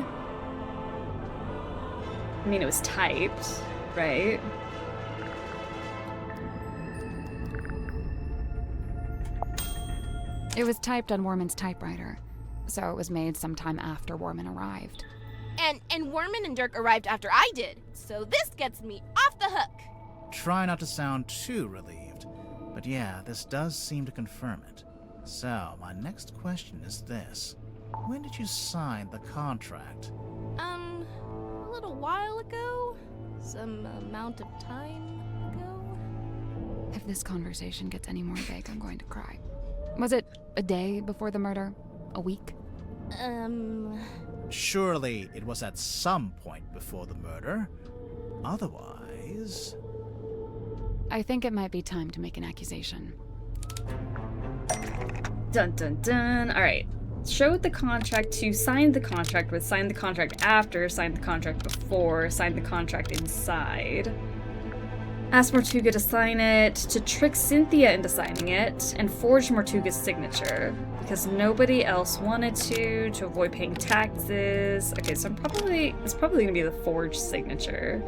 I mean, it was typed, right? It was typed on Warman's typewriter, so it was made sometime after Warman arrived. And Warman and Dirk arrived after I did, so this gets me off the hook. Try not to sound too relieved, but yeah, this does seem to confirm it. So, my next question is this. When did you sign the contract? A little while ago? Some amount of time ago? If this conversation gets any more vague, I'm going to cry. Was it a day before the murder? A week? Surely it was at some point before the murder. Otherwise... I think it might be time to make an accusation. Dun dun dun. Alright. Showed the contract to, signed the contract with, signed the contract after, signed the contract before, signed the contract inside. Asked Mortuga to sign it, to trick Cynthia into signing it, and forged Mortuga's signature. Because nobody else wanted to avoid paying taxes. Okay, so it's probably gonna be the forged signature.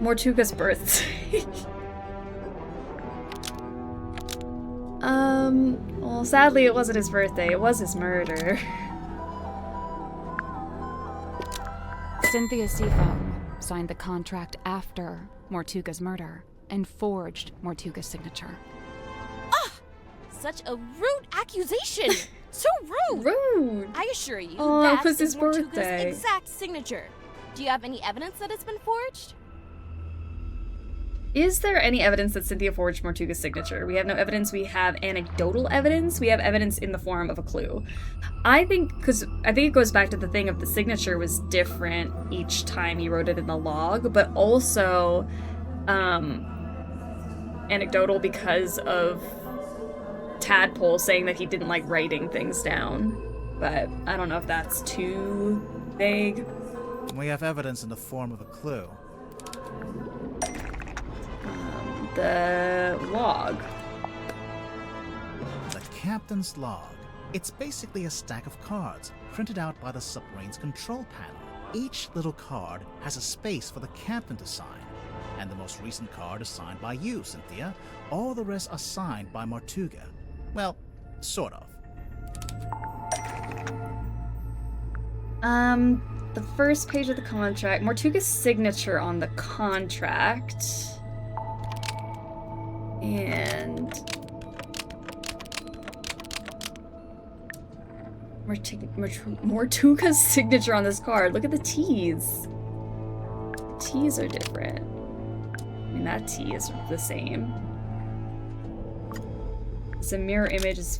Mortuga's birthday. Well, sadly it wasn't his birthday, it was his murder. Cynthia Seafoam signed the contract after Mortuga's murder and forged Mortuga's signature. Ah! Such a rude accusation! So rude! Rude! I assure you, Oh, that it was his is Mortuga's birthday. exact signature. Do you have any evidence that it's been forged? Is there any evidence that Cynthia forged Mortuga's signature? We have no evidence. We have anecdotal evidence. We have evidence in the form of a clue. I think it goes back to the thing of the signature was different each time he wrote it in the log, but also anecdotal because of Tadpole saying that he didn't like writing things down. But I don't know if that's too vague. We have evidence in the form of a clue. The log. The captain's log. It's basically a stack of cards printed out by the submarine's control panel. Each little card has a space for the captain to sign, and the most recent card is signed by you, Cynthia. All the rest are signed by Mortuga. Well, sort of. The first page of the contract, Mortuga's signature on the contract. And Mortuga's signature on this card. Look at the T's. The T's are different. I mean, that T is the same. It's a mirror image. It's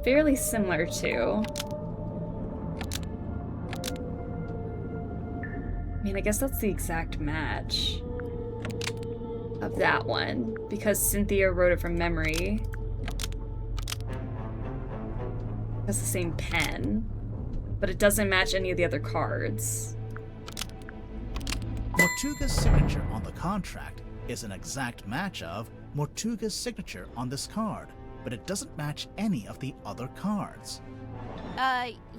fairly similar to. I mean, I guess that's the exact match of that one, because Cynthia wrote it from memory. Has the same pen, but it doesn't match any of the other cards. Mortuga's signature on the contract is an exact match of Mortuga's signature on this card, but it doesn't match any of the other cards.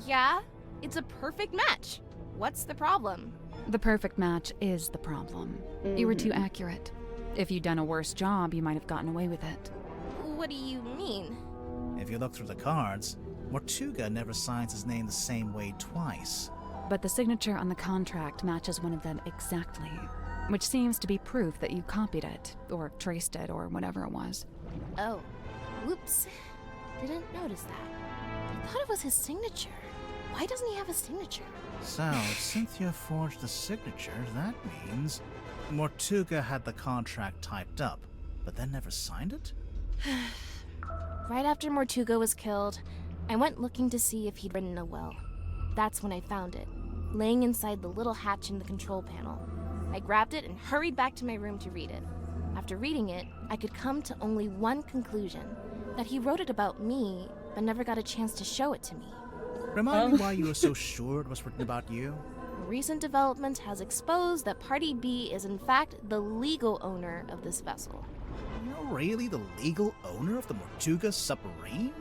Yeah, it's a perfect match. What's the problem? The perfect match is the problem. You were too accurate. If you'd done a worse job, you might have gotten away with it. What do you mean? If you look through the cards, Mortuga never signs his name the same way twice. But the signature on the contract matches one of them exactly, which seems to be proof that you copied it, or traced it, or whatever it was. Oh, whoops. Didn't notice that. I thought it was his signature. Why doesn't he have a signature? So, if Cynthia forged the signature, that means Mortuga had the contract typed up, but then never signed it? Right after Mortuga was killed, I went looking to see if he'd written a will. That's when I found it, laying inside the little hatch in the control panel. I grabbed it and hurried back to my room to read it. After reading it, I could come to only one conclusion, that he wrote it about me, but never got a chance to show it to me. Remind me why you were so sure it was written about you? Recent development has exposed that Party B is in fact the legal owner of this vessel. You're really the legal owner of the Mortuga Submarine?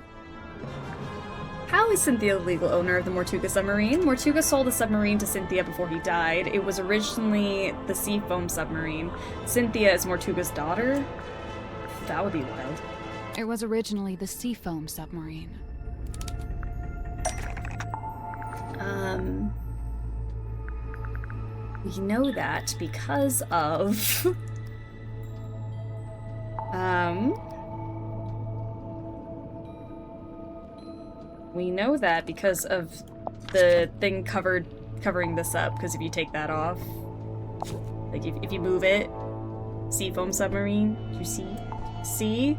How is Cynthia the legal owner of the Mortuga Submarine? Mortuga sold the submarine to Cynthia before he died. It was originally the Seafoam Submarine. Cynthia is Mortuga's daughter? That would be wild. It was originally the Seafoam Submarine. We know that because of... We know that because of the thing covering this up, because if you take that off, like if you move it, Seafoam Submarine, you see? See?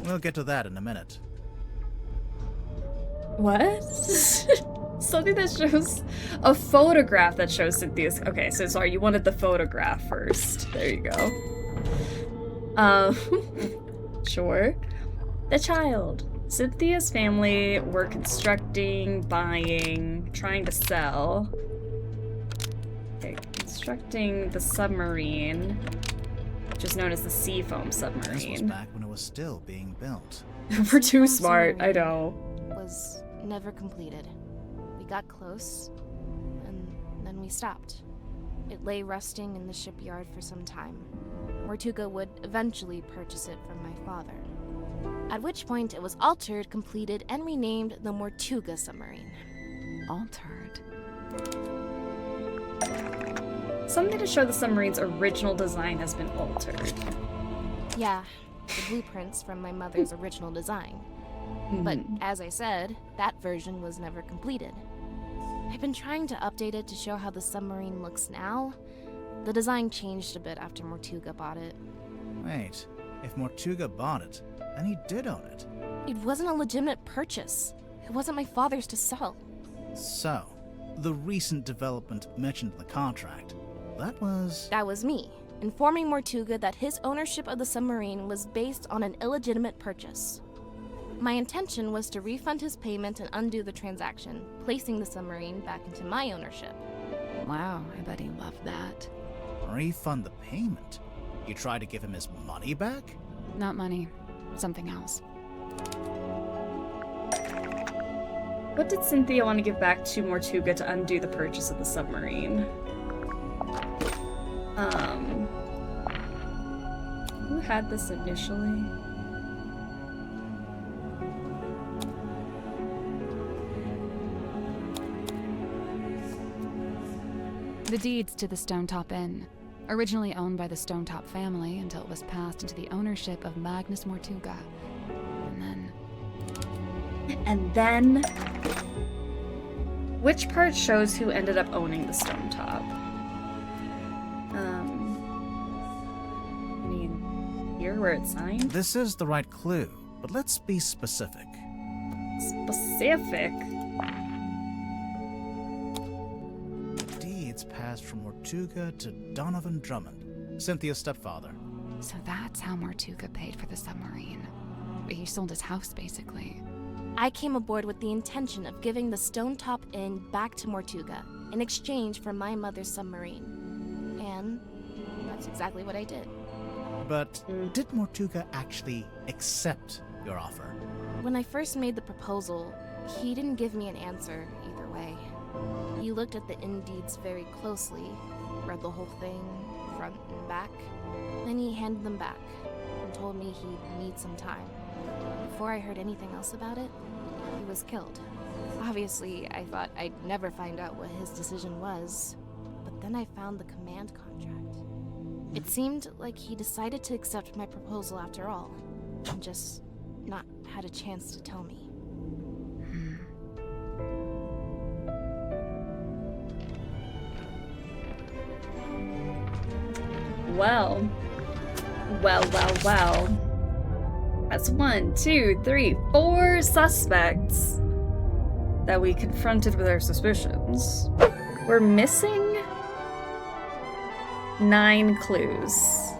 We'll get to that in a minute. What? Something that shows a photograph that shows Cynthia's. Okay, so sorry, you wanted the photograph first. There you go. Sure. The child. Cynthia's family were constructing, buying, trying to sell. Okay, constructing the submarine, which is known as the Seafoam Submarine. This was back when it was still being built. We're too smart, I know. Was never completed. We got close, and then we stopped. It lay rusting in the shipyard for some time. Mortuga would eventually purchase it from my father. At which point it was altered, completed, and renamed the Mortuga Submarine. Altered? Something to show the submarine's original design has been altered. Yeah, the blueprints from my mother's original design. But as I said, that version was never completed. I've been trying to update it to show how the submarine looks now. The design changed a bit after Mortuga bought it. Wait, if Mortuga bought it, then he did own it. It wasn't a legitimate purchase. It wasn't my father's to sell. So, the recent development mentioned in the contract, that was... That was me, informing Mortuga that his ownership of the submarine was based on an illegitimate purchase. My intention was to refund his payment and undo the transaction, placing the submarine back into my ownership. Wow, I bet he loved that. Refund the payment? You tried to give him his money back? Not money. Something else. What did Cynthia want to give back to Mortuga to undo the purchase of the submarine? Who had this initially? The deeds to the Stonetop Inn, originally owned by the Stonetop family until it was passed into the ownership of Magnus Mortuga. And then... Which part shows who ended up owning the Stonetop? I mean, here where it's signed? This is the right clue, but let's be specific. Specific? Deeds passed from Mortuga to Donovan Drummond, Cynthia's stepfather. So that's how Mortuga paid for the submarine. He sold his house, basically. I came aboard with the intention of giving the Stonetop Inn back to Mortuga in exchange for my mother's submarine. And that's exactly what I did. But did Mortuga actually accept your offer? When I first made the proposal, he didn't give me an answer either way. He looked at the inn deeds very closely, read the whole thing, front and back. Then he handed them back and told me he'd need some time. Before I heard anything else about it, he was killed. Obviously, I thought I'd never find out what his decision was, but then I found the command contract. It seemed like he decided to accept my proposal after all, and just not had a chance to tell me. Well. That's 1, 2, 3, 4 suspects that we confronted with our suspicions. We're missing 9 clues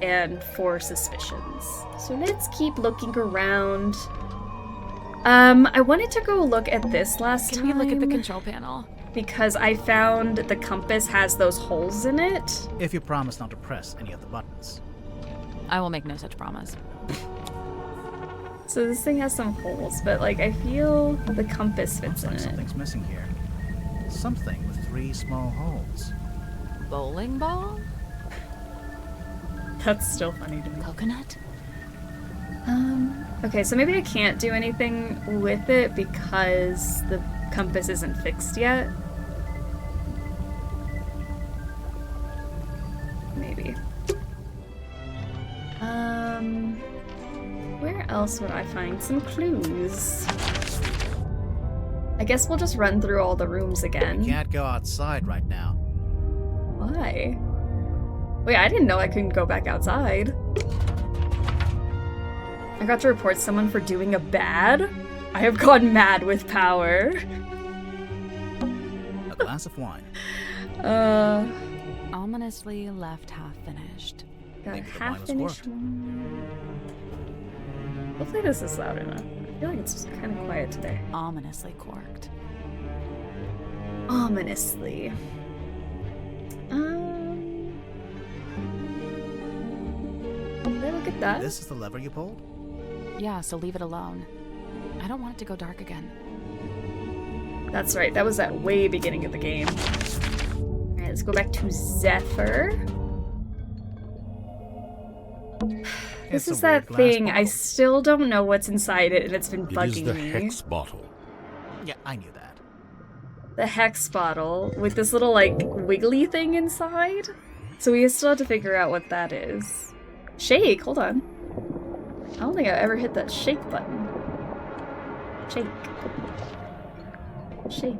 and 4 suspicions. So let's keep looking around. I wanted to go look at this last time. Can we look at the control panel? Because I found the compass has those holes in it. If you promise not to press any of the buttons. I will make no such promise. So this thing has some holes, but like I feel the compass fits in it. Something's missing here. Something with 3 small holes. Bowling ball? That's still funny to me. Coconut? Okay, so maybe I can't do anything with it because the compass isn't fixed yet. Maybe. Where else would I find some clues? I guess we'll just run through all the rooms again. We can't go outside right now. Why? Wait, I didn't know I couldn't go back outside. I got to report someone for doing a bad? I have gone mad with power. A glass of wine. Ominously left half finished. Got half finished one. Hopefully this is loud enough. I feel like it's kind of quiet today. Ominously corked. Ominously. Did I look at that? This is the lever you pulled? Yeah, so leave it alone. I don't want it to go dark again. That's right, that was at way beginning of the game. Alright, let's go back to Zephyr. This is that thing. I still don't know what's inside it, and it's been bugging me. It is the hex bottle. Yeah, I knew that. The hex bottle with this little, like, wiggly thing inside. So we still have to figure out what that is. Shake, hold on. I don't think I ever hit that shake button. Shake. Shake.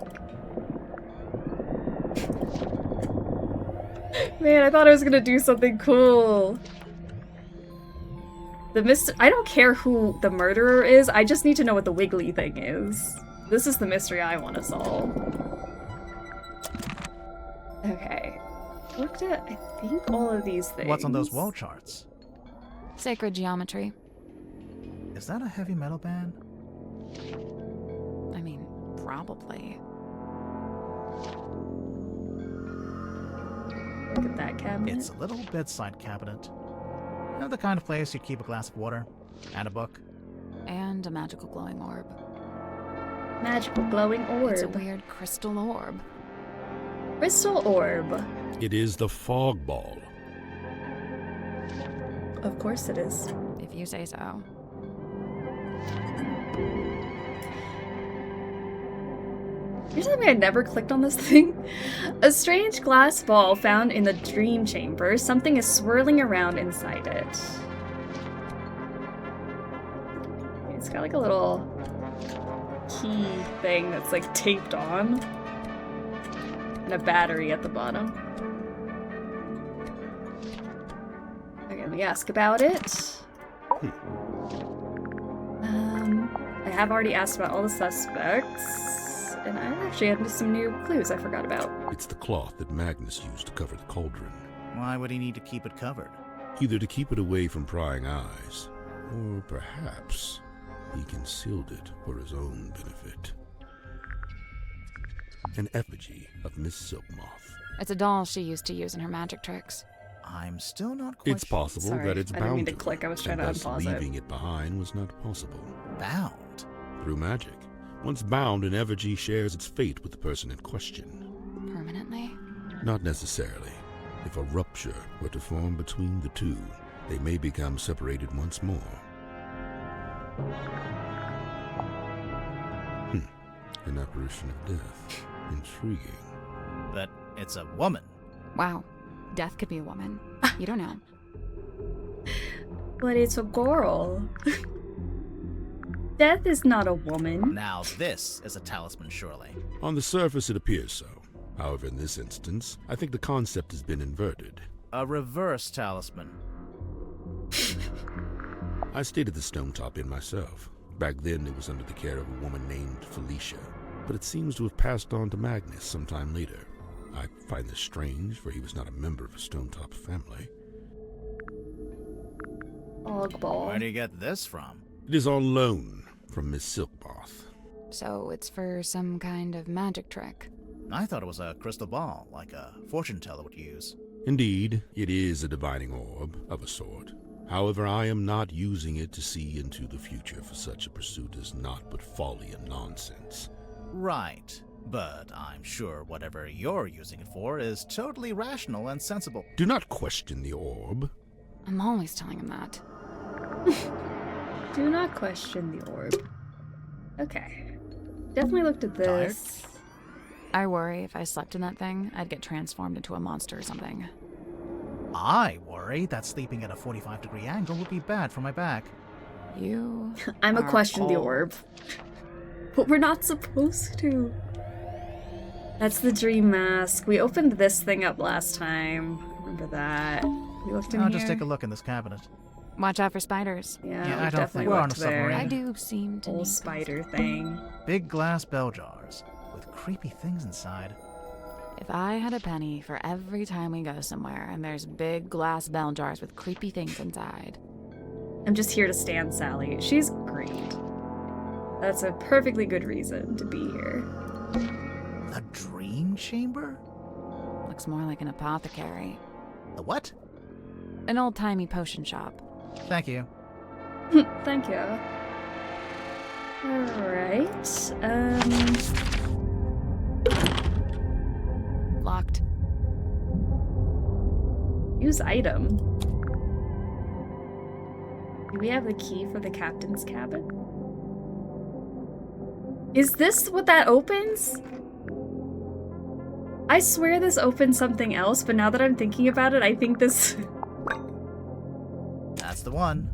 Man, I thought I was gonna do something cool. I don't care who the murderer is, I just need to know what the wiggly thing is. This is the mystery I want to solve. Okay. Looked at, I think, all of these things. What's on those wall charts? Sacred geometry. Is that a heavy metal band? I mean, probably. Look at that cabinet. It's a little bedside cabinet. You know, the kind of place you'd keep a glass of water and a book. And a magical glowing orb. Magical glowing orb. It's a weird crystal orb. Crystal orb. It is the fog ball. Of course it is. If you say so. You're telling me I never clicked on this thing? A strange glass ball found in the dream chamber. Something is swirling around inside it. It's got like a little key thing that's like taped on. And a battery at the bottom. Okay, let me ask about it. I have already asked about all the suspects. And I actually had some new clues I forgot about. It's the cloth that Magnus used to cover the cauldron. Why would he need to keep it covered? Either to keep it away from prying eyes, or perhaps he concealed it for his own benefit. An effigy of Miss Silkmoth. It's a doll she used to use in her magic tricks. I'm still not quite It's possible Sorry, that it's I bound didn't mean to to click. I was trying and to thus unpause leaving it. it behind was not possible. Bound? Through magic. Once bound, an effigy shares its fate with the person in question. Permanently? Not necessarily. If a rupture were to form between the two, they may become separated once more. An apparition of death. Intriguing. But it's a woman. Wow. Death could be a woman. You don't know. But it's a girl. Death is not a woman. Now this is a talisman, surely. On the surface, it appears so. However, in this instance, I think the concept has been inverted. A reverse talisman. I stayed at the stone top inn myself. Back then, it was under the care of a woman named Felicia, but it seems to have passed on to Magnus sometime later. I find this strange, for he was not a member of a stone top family. Ogball. Where do you get this from? It is on loan from Miss Silkmoth. So it's for some kind of magic trick. I thought it was a crystal ball, like a fortune teller would use. Indeed, it is a divining orb of a sort. However, I am not using it to see into the future, for such a pursuit is naught but folly and nonsense. Right. But I'm sure whatever you're using it for is totally rational and sensible. Do not question the orb. I'm always telling him that. Do not question the orb. Okay. Definitely looked at this. I worry if I slept in that thing, I'd get transformed into a monster or something. I worry that sleeping at a 45-degree angle would be bad for my back. You I'm a are question the old. orb. But we're not supposed to. That's the dream mask. We opened this thing up last time. Remember that? We looked in I'll here. just take a look in this cabinet. Watch out for spiders. Yeah, I we don't definitely think we're on a looked there. submarine. I do seem to Whole need spider thing. Big glass bell jars with creepy things inside. If I had a penny for every time we go somewhere and there's big glass bell jars with creepy things inside. I'm just here to stand Sally. She's great. That's a perfectly good reason to be here. The dream chamber? Looks more like an apothecary. The what? An old-timey potion shop. Thank you. Thank you. Alright. Locked. Use item. Do we have the key for the captain's cabin? Is this what that opens? I swear this opens something else, but now that I'm thinking about it, I think this... That's the one.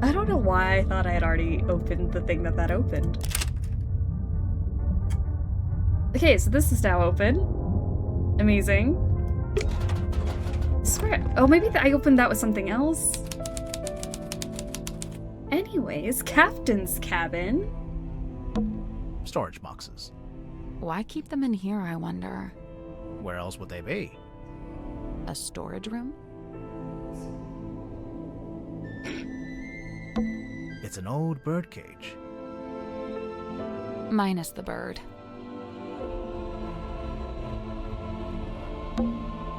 I don't know why I thought I had already opened the thing that opened. Okay, so this is now open. Amazing. I swear. Oh, maybe I opened that with something else. Anyways, captain's cabin. Storage boxes. Why keep them in here, I wonder? Where else would they be? A storage room? It's an old bird cage. Minus the bird.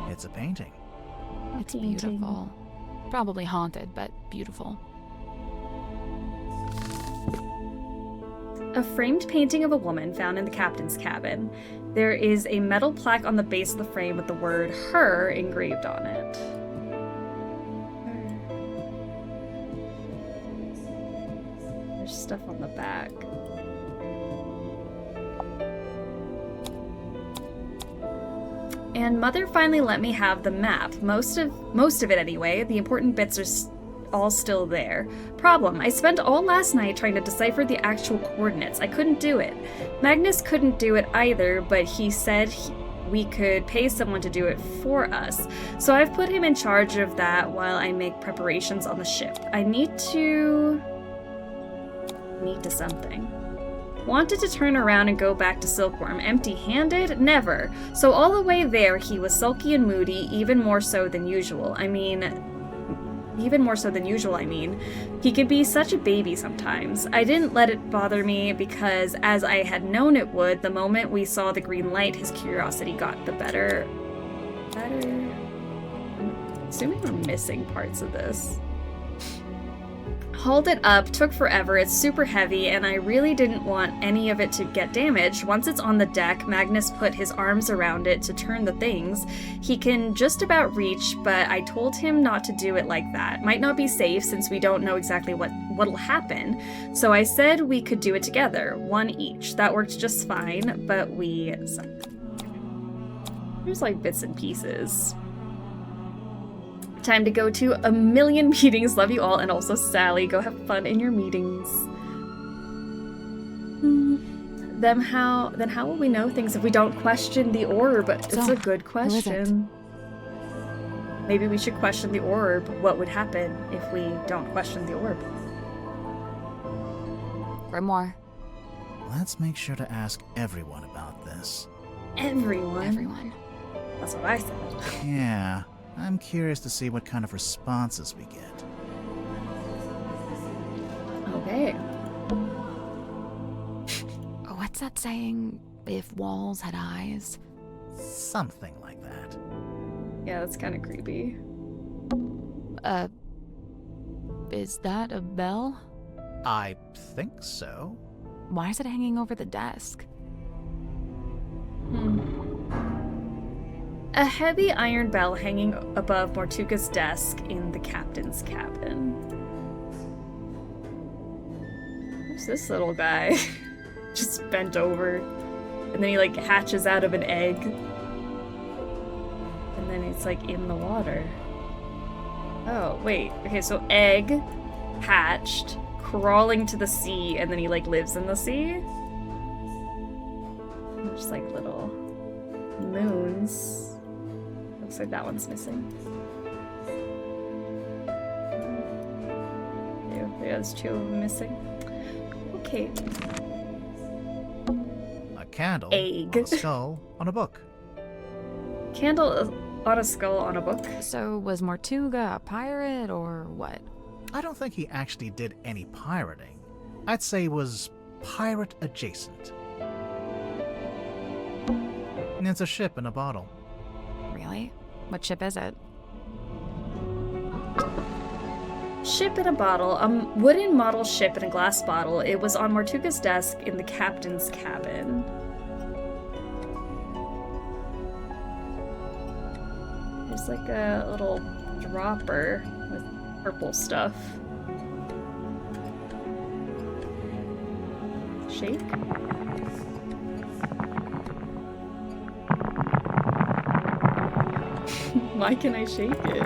It's a painting. It's beautiful. Probably haunted, but beautiful. A framed painting of a woman found in the captain's cabin. There is a metal plaque on the base of the frame with the word "her" engraved on it. There's stuff on the back. And Mother finally let me have the map. Most of it anyway. The important bits are all still there. Problem, I spent all last night trying to decipher the actual coordinates. I couldn't do it. Magnus couldn't do it either, but he said we could pay someone to do it for us. So I've put him in charge of that while I make preparations on the ship. I need to something. Wanted to turn around and go back to Silkworm empty-handed? Never. So all the way there, he was sulky and moody, even more so than usual. He could be such a baby sometimes. I didn't let it bother me because, as I had known it would, the moment we saw the green light, his curiosity got the better. I'm assuming we're missing parts of this. Hauled it up, took forever, it's super heavy, and I really didn't want any of it to get damaged. Once it's on the deck, Magnus put his arms around it to turn the things. He can just about reach, but I told him not to do it like that. Might not be safe since we don't know exactly what'll happen. So I said we could do it together, one each. That worked just fine, but there's like bits and pieces. Time to go to a million meetings. Love you all, and also Sally. Go have fun in your meetings. Then how will we know things if we don't question the orb? It's a good question. Maybe we should question the orb. What would happen if we don't question the orb? Grimoire. Let's make sure to ask everyone about this. Everyone. That's what I said. Yeah. I'm curious to see what kind of responses we get. Okay. What's that saying? If walls had eyes? Something like that. Yeah, that's kind of creepy. Is that a bell? I think so. Why is it hanging over the desk? A heavy iron bell hanging above Mortuga's desk in the captain's cabin. Who's this little guy? Just bent over. And then he like hatches out of an egg. And then it's like in the water. Oh, wait. Okay, so egg, hatched, crawling to the sea, and then he like lives in the sea? Just like little moons. Looks like that one's missing. There's two of them missing. Okay. A candle Egg. on a skull on a book. Candle on a skull on a book. So was Mortuga a pirate or what? I don't think he actually did any pirating. I'd say he was pirate adjacent. And it's a ship in a bottle. Really? What ship is it? Ship in a bottle. Wooden model ship in a glass bottle. It was on Mortuga's desk in the captain's cabin. There's like a little dropper with purple stuff. Shake? Why can I shake it?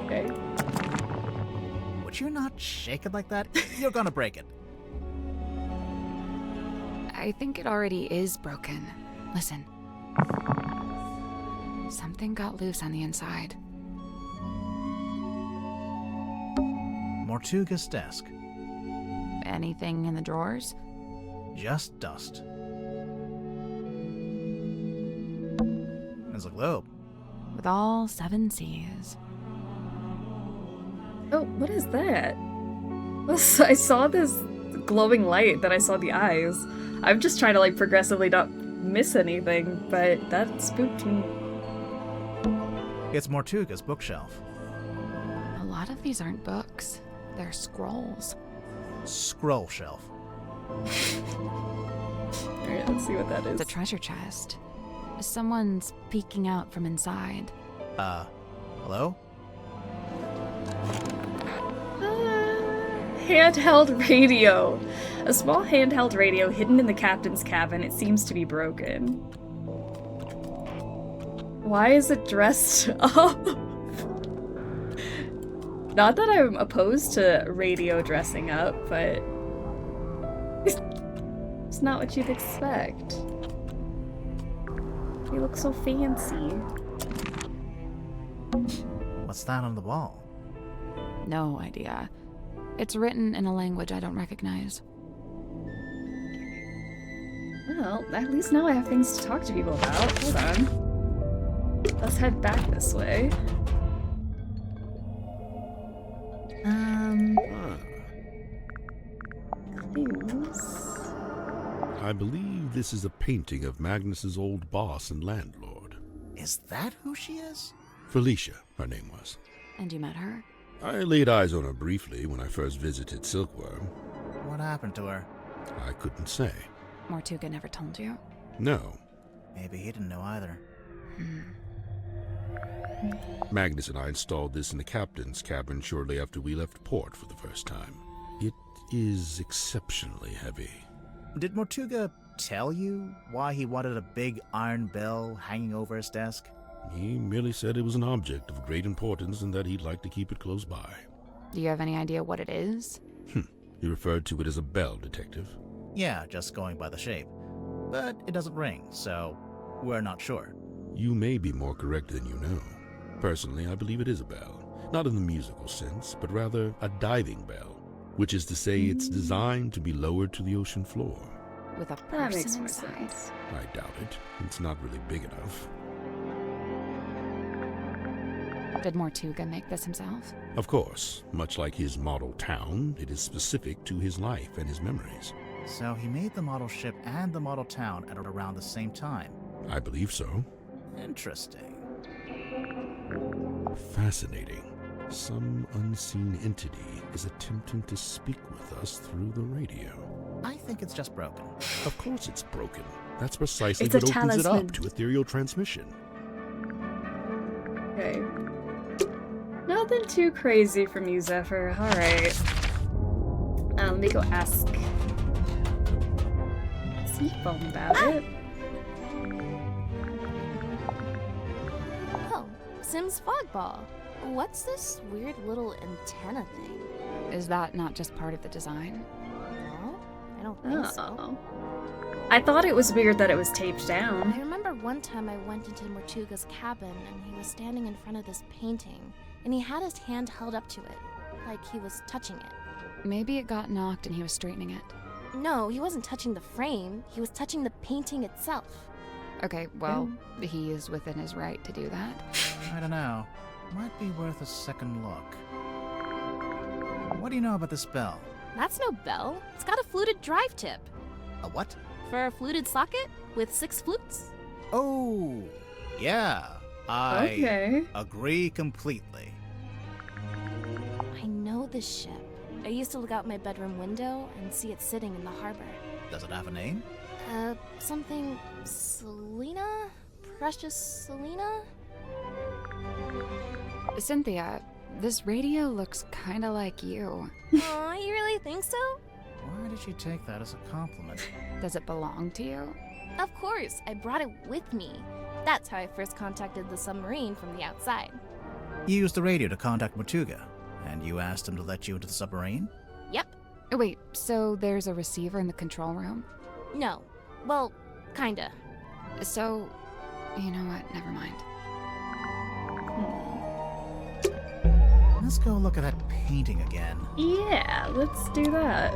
Okay. Would you not shake it like that? You're gonna break it. I think it already is broken. Listen. Something got loose on the inside. Mortuga's desk. Anything in the drawers? Just dust. There's a globe. With all 7 seas. Oh, what is that? I saw this glowing light, then I saw the eyes. I'm just trying to like progressively not miss anything, but that spooked me. It's Mortuga's bookshelf. A lot of these aren't books. They're scrolls. Scroll shelf. Alright, let's see what that is. It's a treasure chest. Someone's peeking out from inside. Hello? Handheld radio. A small handheld radio hidden in the captain's cabin. It seems to be broken. Why is it dressed up? Not that I'm opposed to radio dressing up, but it's not what you'd expect. They look so fancy. What's that on the wall? No idea. It's written in a language I don't recognize. Well, at least now I have things to talk to people about. Hold on. Let's head back this way. Clues. I believe this is a painting of Magnus's old boss and landlord. Is that who she is? Felicia, her name was. And you met her? I laid eyes on her briefly when I first visited Silkworm. What happened to her? I couldn't say. Mortuga never told you? No. Maybe he didn't know either. Magnus and I installed this in the captain's cabin shortly after we left port for the first time. It is exceptionally heavy. Did Mortuga tell you why he wanted a big iron bell hanging over his desk? He merely said it was an object of great importance and that he'd like to keep it close by. Do you have any idea what it is? He referred to it as a bell, Detective. Yeah, just going by the shape. But it doesn't ring, so we're not sure. You may be more correct than you know. Personally, I believe it is a bell. Not in the musical sense, but rather a diving bell, which is to say it's designed to be lowered to the ocean floor. With a That makes person more inside. sense. I doubt it. It's not really big enough. Did Mortuga make this himself? Of course, much like his model town, it is specific to his life and his memories. So he made the model ship and the model town at around the same time. I believe so. Interesting. Fascinating. Some unseen entity is attempting to speak with us through the radio. I think it's just broken. Of course it's broken. That's precisely It's what a opens it talisman. up to ethereal transmission. Okay. Nothing too crazy from you, Zephyr. Alright. Let me go ask Seafoam about it. Oh, Sim's fog ball. What's this weird little antenna thing? Is that not just part of the design? No, I don't think so. I thought it was weird that it was taped down. I remember one time I went into Mortuga's cabin and he was standing in front of this painting, and he had his hand held up to it, like he was touching it. Maybe it got knocked and he was straightening it. No, he wasn't touching the frame, he was touching the painting itself. Okay, well, he is within his right to do that. I don't know. Might be worth a second look. What do you know about this bell? That's no bell. It's got a fluted drive tip. A what? For a fluted socket with 6 flutes. Oh, yeah. I Okay. agree completely. I know this ship. I used to look out my bedroom window and see it sitting in the harbor. Does it have a name? Something Selena? Precious Selena? Cynthia, this radio looks kinda like you. Aw, you really think so? Why did she take that as a compliment? Does it belong to you? Of course, I brought it with me. That's how I first contacted the submarine from the outside. You used the radio to contact Mortuga, and you asked him to let you into the submarine? Yep. Wait, so there's a receiver in the control room? No. Well, kinda. So, you know what? Never mind. Let's go look at that painting again. Yeah, let's do that.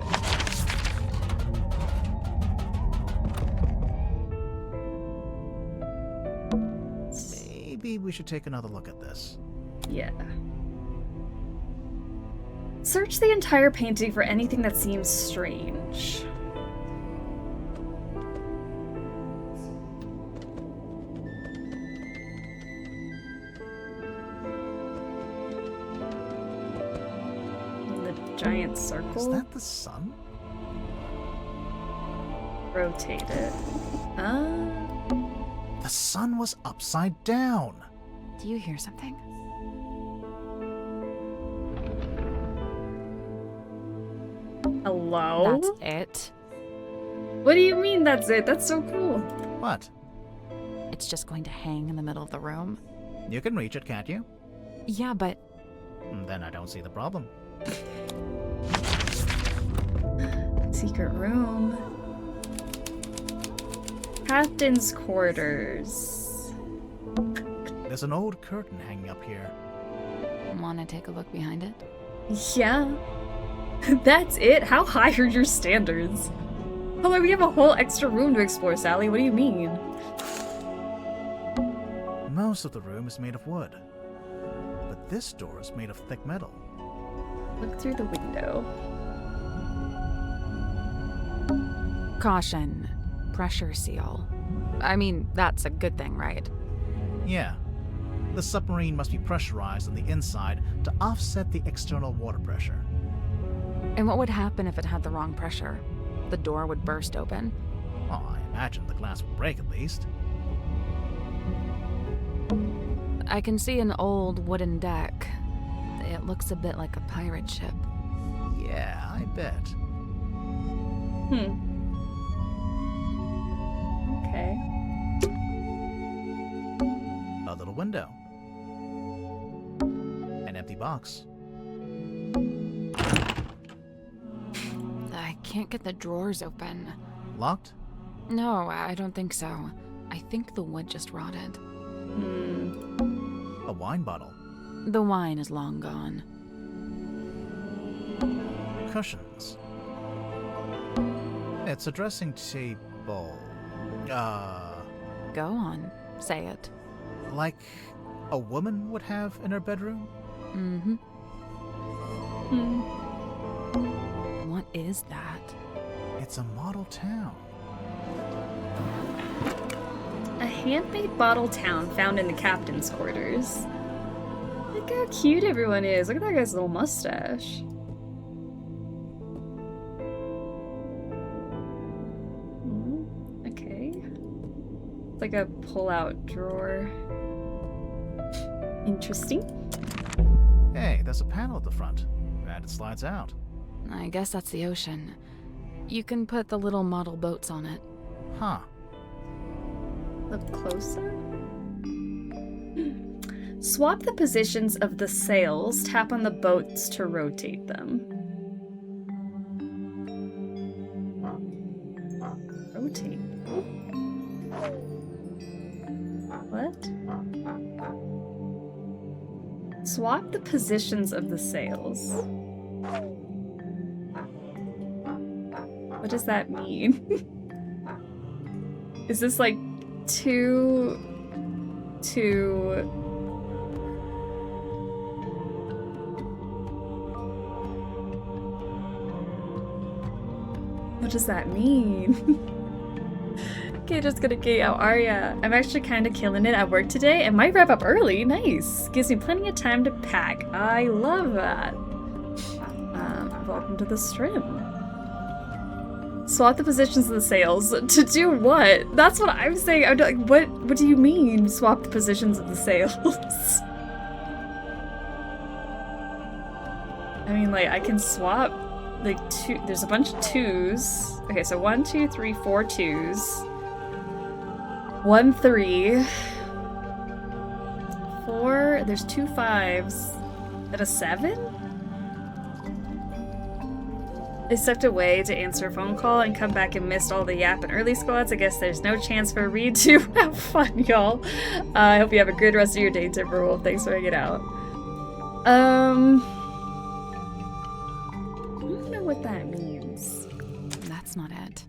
Maybe we should take another look at this. Yeah. Search the entire painting for anything that seems strange. The giant circle. Is that the sun? Rotate it. The sun was upside down. Do you hear something? Hello? That's it. What do you mean that's it? That's so cool. What? It's just going to hang in the middle of the room. You can reach it, can't you? Yeah, but... Then I don't see the problem. Secret room. Captain's quarters. There's an old curtain hanging up here. Want to take a look behind it? Yeah. That's it? How high are your standards? Although we have a whole extra room to explore, Sally. What do you mean? Most of the room is made of wood. But this door is made of thick metal. Look through the window. Caution. Pressure seal. I mean, that's a good thing, right? Yeah. The submarine must be pressurized on the inside to offset the external water pressure. And what would happen if it had the wrong pressure? The door would burst open? Well, I imagine the glass would break at least. I can see an old wooden deck. It looks a bit like a pirate ship. Yeah, I bet. Okay. A little window. An empty box. I can't get the drawers open. Locked? No, I don't think so. I think the wood just rotted. A wine bottle. The wine is long gone. Cushions. It's a dressing table. Go on. Say it. Like a woman would have in her bedroom? Mm-hmm. What is that? It's a model town. A handmade bottle town found in the captain's quarters. Look how cute everyone is. Look at that guy's little mustache. Okay. It's like a pull-out drawer. Interesting. Hey, there's a panel at the front. And it slides out. I guess that's the ocean. You can put the little model boats on it. Huh. Look closer. Swap the positions of the sails. Tap on the boats to rotate them. Rotate. What? Swap the positions of the sails. What does that mean? Is this like two... What does that mean? Okay, just gonna get out Arya. I'm actually kind of killing it at work today and might wrap up early. Nice. Gives me plenty of time to pack. I love that. Welcome to the stream. Swap the positions of the sails. To do what? That's what I'm saying. I'm like, what do you mean, swap the positions of the sails? I mean, like, I can swap, like, two. There's a bunch of twos. Okay, so 1, 2, 3, 4 twos. 1, 3. 4. There's 2 5s. And a 7? I stepped away to answer a phone call and come back and missed all the yap and early squads. I guess there's no chance for Reed to have fun, y'all. I hope you have a good rest of your day, Timberwolf. Thanks for hanging out. I don't know what that means. That's not it.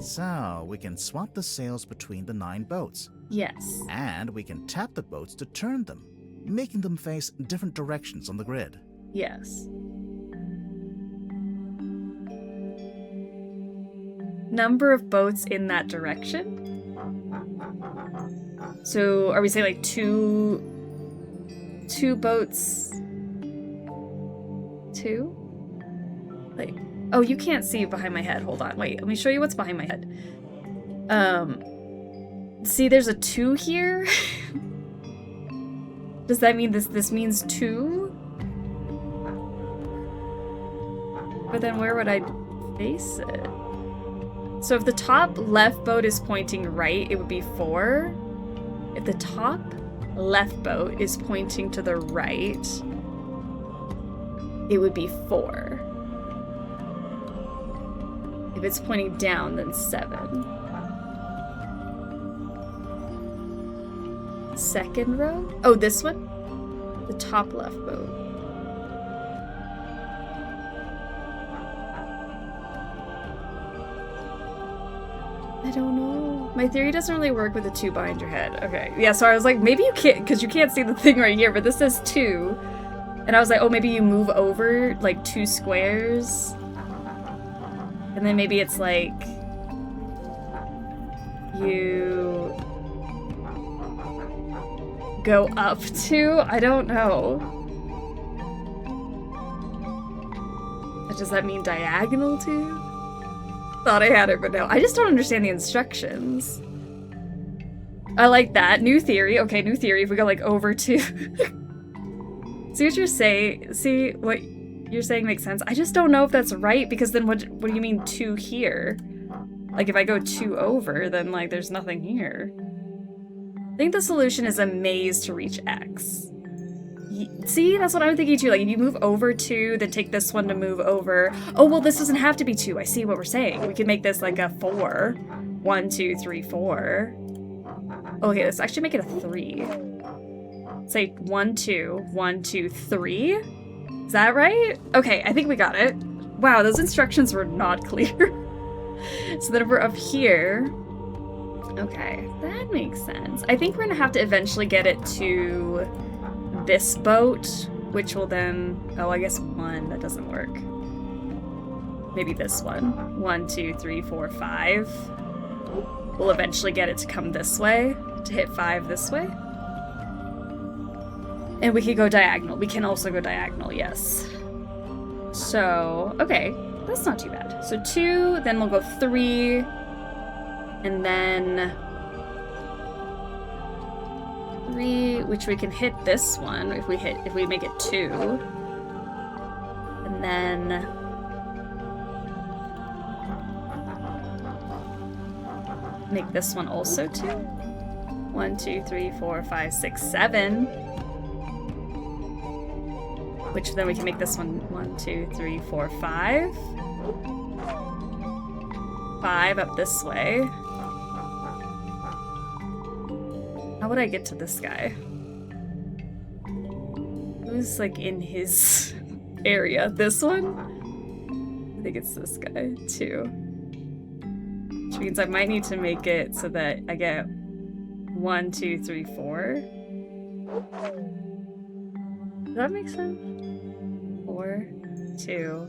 So, we can swap the sails between the 9 boats. Yes. And we can tap the boats to turn them, making them face different directions on the grid. Yes. Number of boats in that direction? So, are we saying like two boats? 2? Like, oh, you can't see behind my head. Hold on, wait, let me show you what's behind my head. See, there's a 2 here? Does that mean this means 2? But then where would I face it? So if the top left boat is pointing right, it would be 4. If the top left boat is pointing to the right, it would be 4. If it's pointing down, then 7. Second row? Oh, this one? The top left boat. I don't know. My theory doesn't really work with the 2 behind your head. Okay. Yeah, so I was like, maybe you can't, because you can't see the thing right here, but this says 2. And I was like, oh, maybe you move over, like, 2 squares. And then maybe it's like... you... go up 2? I don't know. Does that mean diagonal 2? Thought I had it, but no. I just don't understand the instructions. I like that. New theory. Okay, new theory. If we go, like, over 2. See what you're saying? See what you're saying makes sense? I just don't know if that's right, because then what do you mean 2 here? Like, if I go 2 over, then, like, there's nothing here. I think the solution is a maze to reach X. See, that's what I'm thinking too. Like, if you move over 2, then take this one to move over. Oh, well, this doesn't have to be 2. I see what we're saying. We could make this like a 4. 1, 2, 3, 4. Okay, let's actually make it a 3. Say 1, 2, 1, 2, 3. Is that right? Okay, I think we got it. Wow, those instructions were not clear. So then if we're up here... Okay, that makes sense. I think we're gonna have to eventually get it to... this boat, which will then, oh, I guess 1, that doesn't work. Maybe this one. 1, 2, 3, 4, 5. We'll eventually get it to come this way, to hit 5 this way. And we could go diagonal. We can also go diagonal, yes. So, okay. That's not too bad. So 2, then we'll go 3. And then 3, which we can hit this one if we make it 2. And then make this one also 2. 1, 2, 3, 4, 5, 6, 7. Which then we can make this one 1, 2, 3, 4, 5. 5 up this way. How would I get to this guy? Who's like in his area? This one? I think it's this guy, 2. Which means I might need to make it so that I get 1, 2, 3, 4. Does that make sense? 4, 2,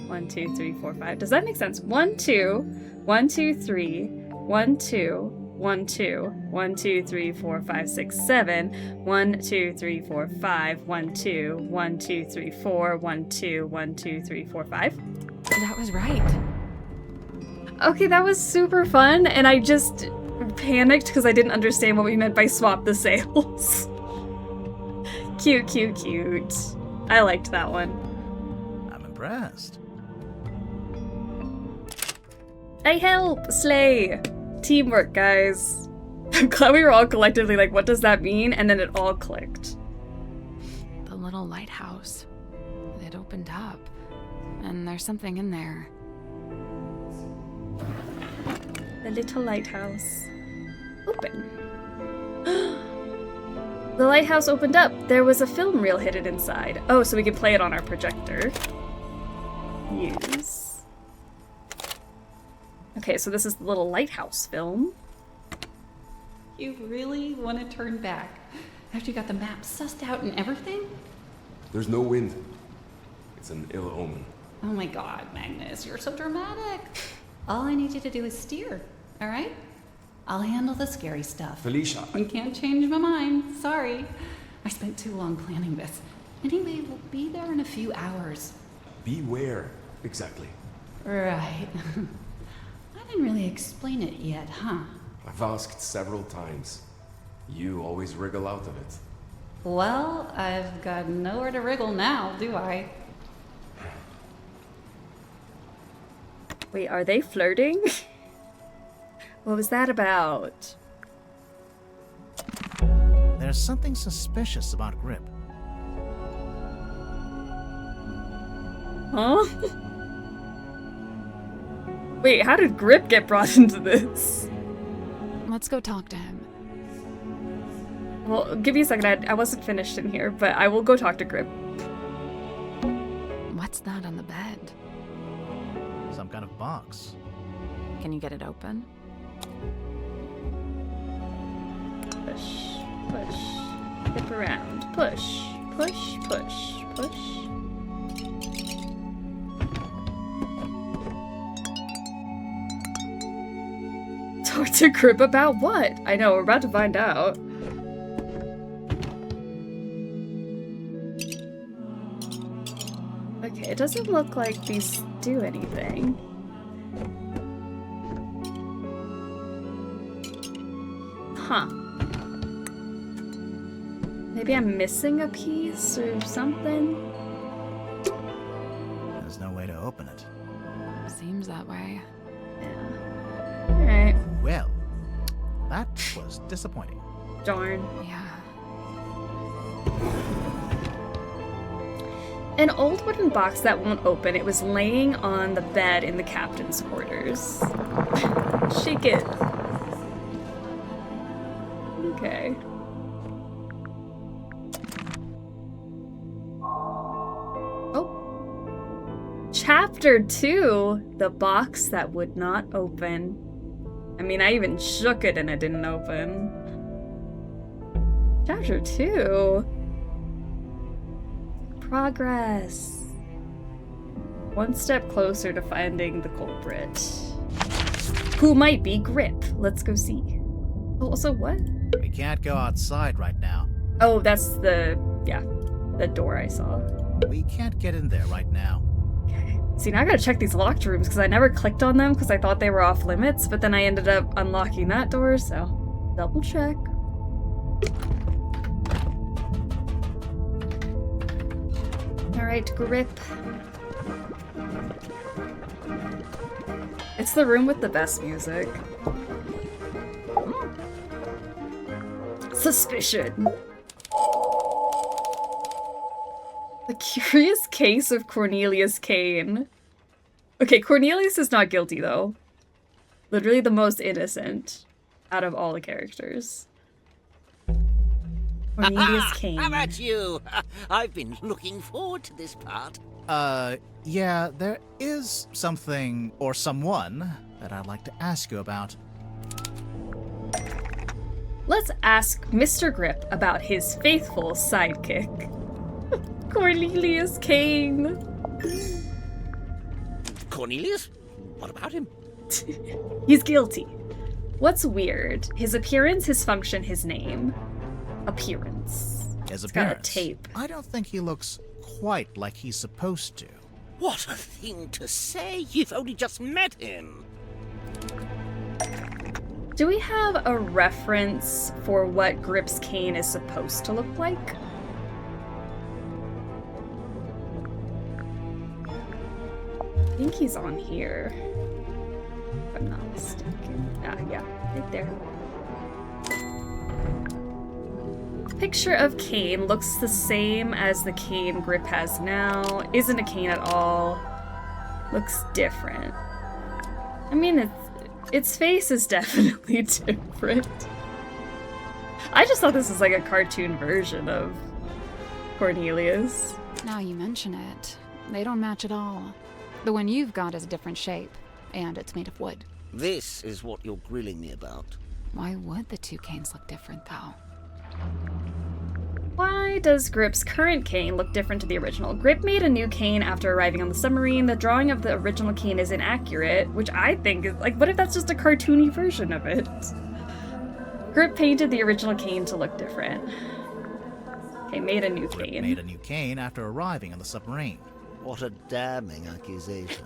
1, 2, 3, 4, 5. Does that make sense? 1, 2, 1, 2, 3, 1, 2, 1, 2, 1, 2, 3, 4, 5, 6, 7, 1, 2, 3, 4, 5, 1, 2, 1, 2, 3, 4, 1, 2, 1, 2, 3, 4, 5. That was right. Okay, that was super fun, and I just panicked because I didn't understand what we meant by swap the sails. Cute, cute, cute. I liked that one. I'm impressed. I help! Slay! Teamwork, guys. I'm glad we were all collectively like, what does that mean? And then it all clicked. The little lighthouse. It opened up. And there's something in there. The little lighthouse. Open. The lighthouse opened up. There was a film reel hidden inside. Oh, so we can play it on our projector. Use. Okay, so this is the little lighthouse film. You really want to turn back after you got the map sussed out and everything? There's no wind. It's an ill omen. Oh my god, Magnus, you're so dramatic. All I need you to do is steer, all right? I'll handle the scary stuff. Felicia. You can't change my mind. Sorry. I spent too long planning this. Anyway, we'll be there in a few hours. Be where, exactly? Right. I didn't really explain it yet, huh? I've asked several times. You always wriggle out of it. Well, I've got nowhere to wriggle now, do I? Wait, are they flirting? What was that about? There's something suspicious about Grip. Huh? Wait, how did Grip get brought into this? Let's go talk to him. Well, give me a second. I wasn't finished in here, but I will go talk to Grip. What's that on the bed? Some kind of box. Can you get it open? Push, push, hip around, push, push, push, push. Talk to Grip about what? I know, we're about to find out. Okay, it doesn't look like these do anything. Huh. Maybe I'm missing a piece or something? There's no way to open it. Seems that way. Yeah. Alright. Well, that was disappointing. Darn. Yeah. An old wooden box that won't open. It was laying on the bed in the captain's quarters. Shake it. Okay. Oh. Chapter 2. The box that would not open. I mean, I even shook it and it didn't open. Chapter 2. Progress. One step closer to finding the culprit. Who might be Grip? Let's go see. Oh, also what? We can't go outside right now. Oh, that's the door I saw. We can't get in there right now. Okay. See, now I gotta check these locked rooms because I never clicked on them because I thought they were off limits, but then I ended up unlocking that door, so double check. Alright, grip. It's the room with the best music. Suspicion. The Curious Case of Cornelius Kane. Okay, Cornelius is not guilty, though. Literally the most innocent out of all the characters. Cornelius Kane. How about you? I've been looking forward to this part. Yeah, there is something or someone that I'd like to ask you about. Let's ask Mr. Grip about his faithful sidekick, Cornelius Kane. Cornelius? What about him? He's guilty. What's weird? His appearance, his function, his name. Appearance. His It's got a appearance. tape. I don't think he looks quite like he's supposed to. What a thing to say! You've only just met him! Do we have a reference for what Grip's cane is supposed to look like? I think he's on here, if I'm not mistaken. Yeah, right there. Picture of cane looks the same as the cane Grip has now. Isn't a cane at all. Looks different. I mean, its face is definitely different. I just thought this was like a cartoon version of Cornelius. Now you mention it, they don't match at all. The one you've got is a different shape, and it's made of wood. This is what you're grilling me about. Why would the two canes look different, though? Why does Grip's current cane look different to the original? Grip made a new cane after arriving on the submarine. The drawing of the original cane is inaccurate, which I think is like, what if that's just a cartoony version of it? Grip painted the original cane to look different. Okay, made a new cane. Grip made a new cane after arriving on the submarine. What a damning accusation.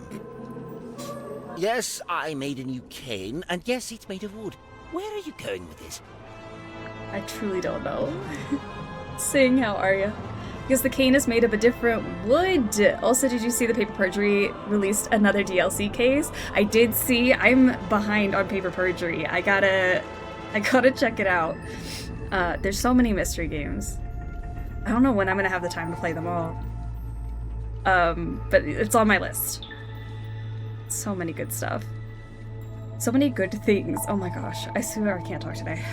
Yes, I made a new cane, and yes, it's made of wood. Where are you going with this? I truly don't know. Sing, how are you? Because the cane is made of a different wood. Also, did you see the Paper Perjury released another DLC case? I did see. I'm behind on Paper Perjury. I gotta check it out. There's so many mystery games. I don't know when I'm gonna have the time to play them all. But it's on my list. So many good stuff. So many good things. Oh my gosh. I swear I can't talk today.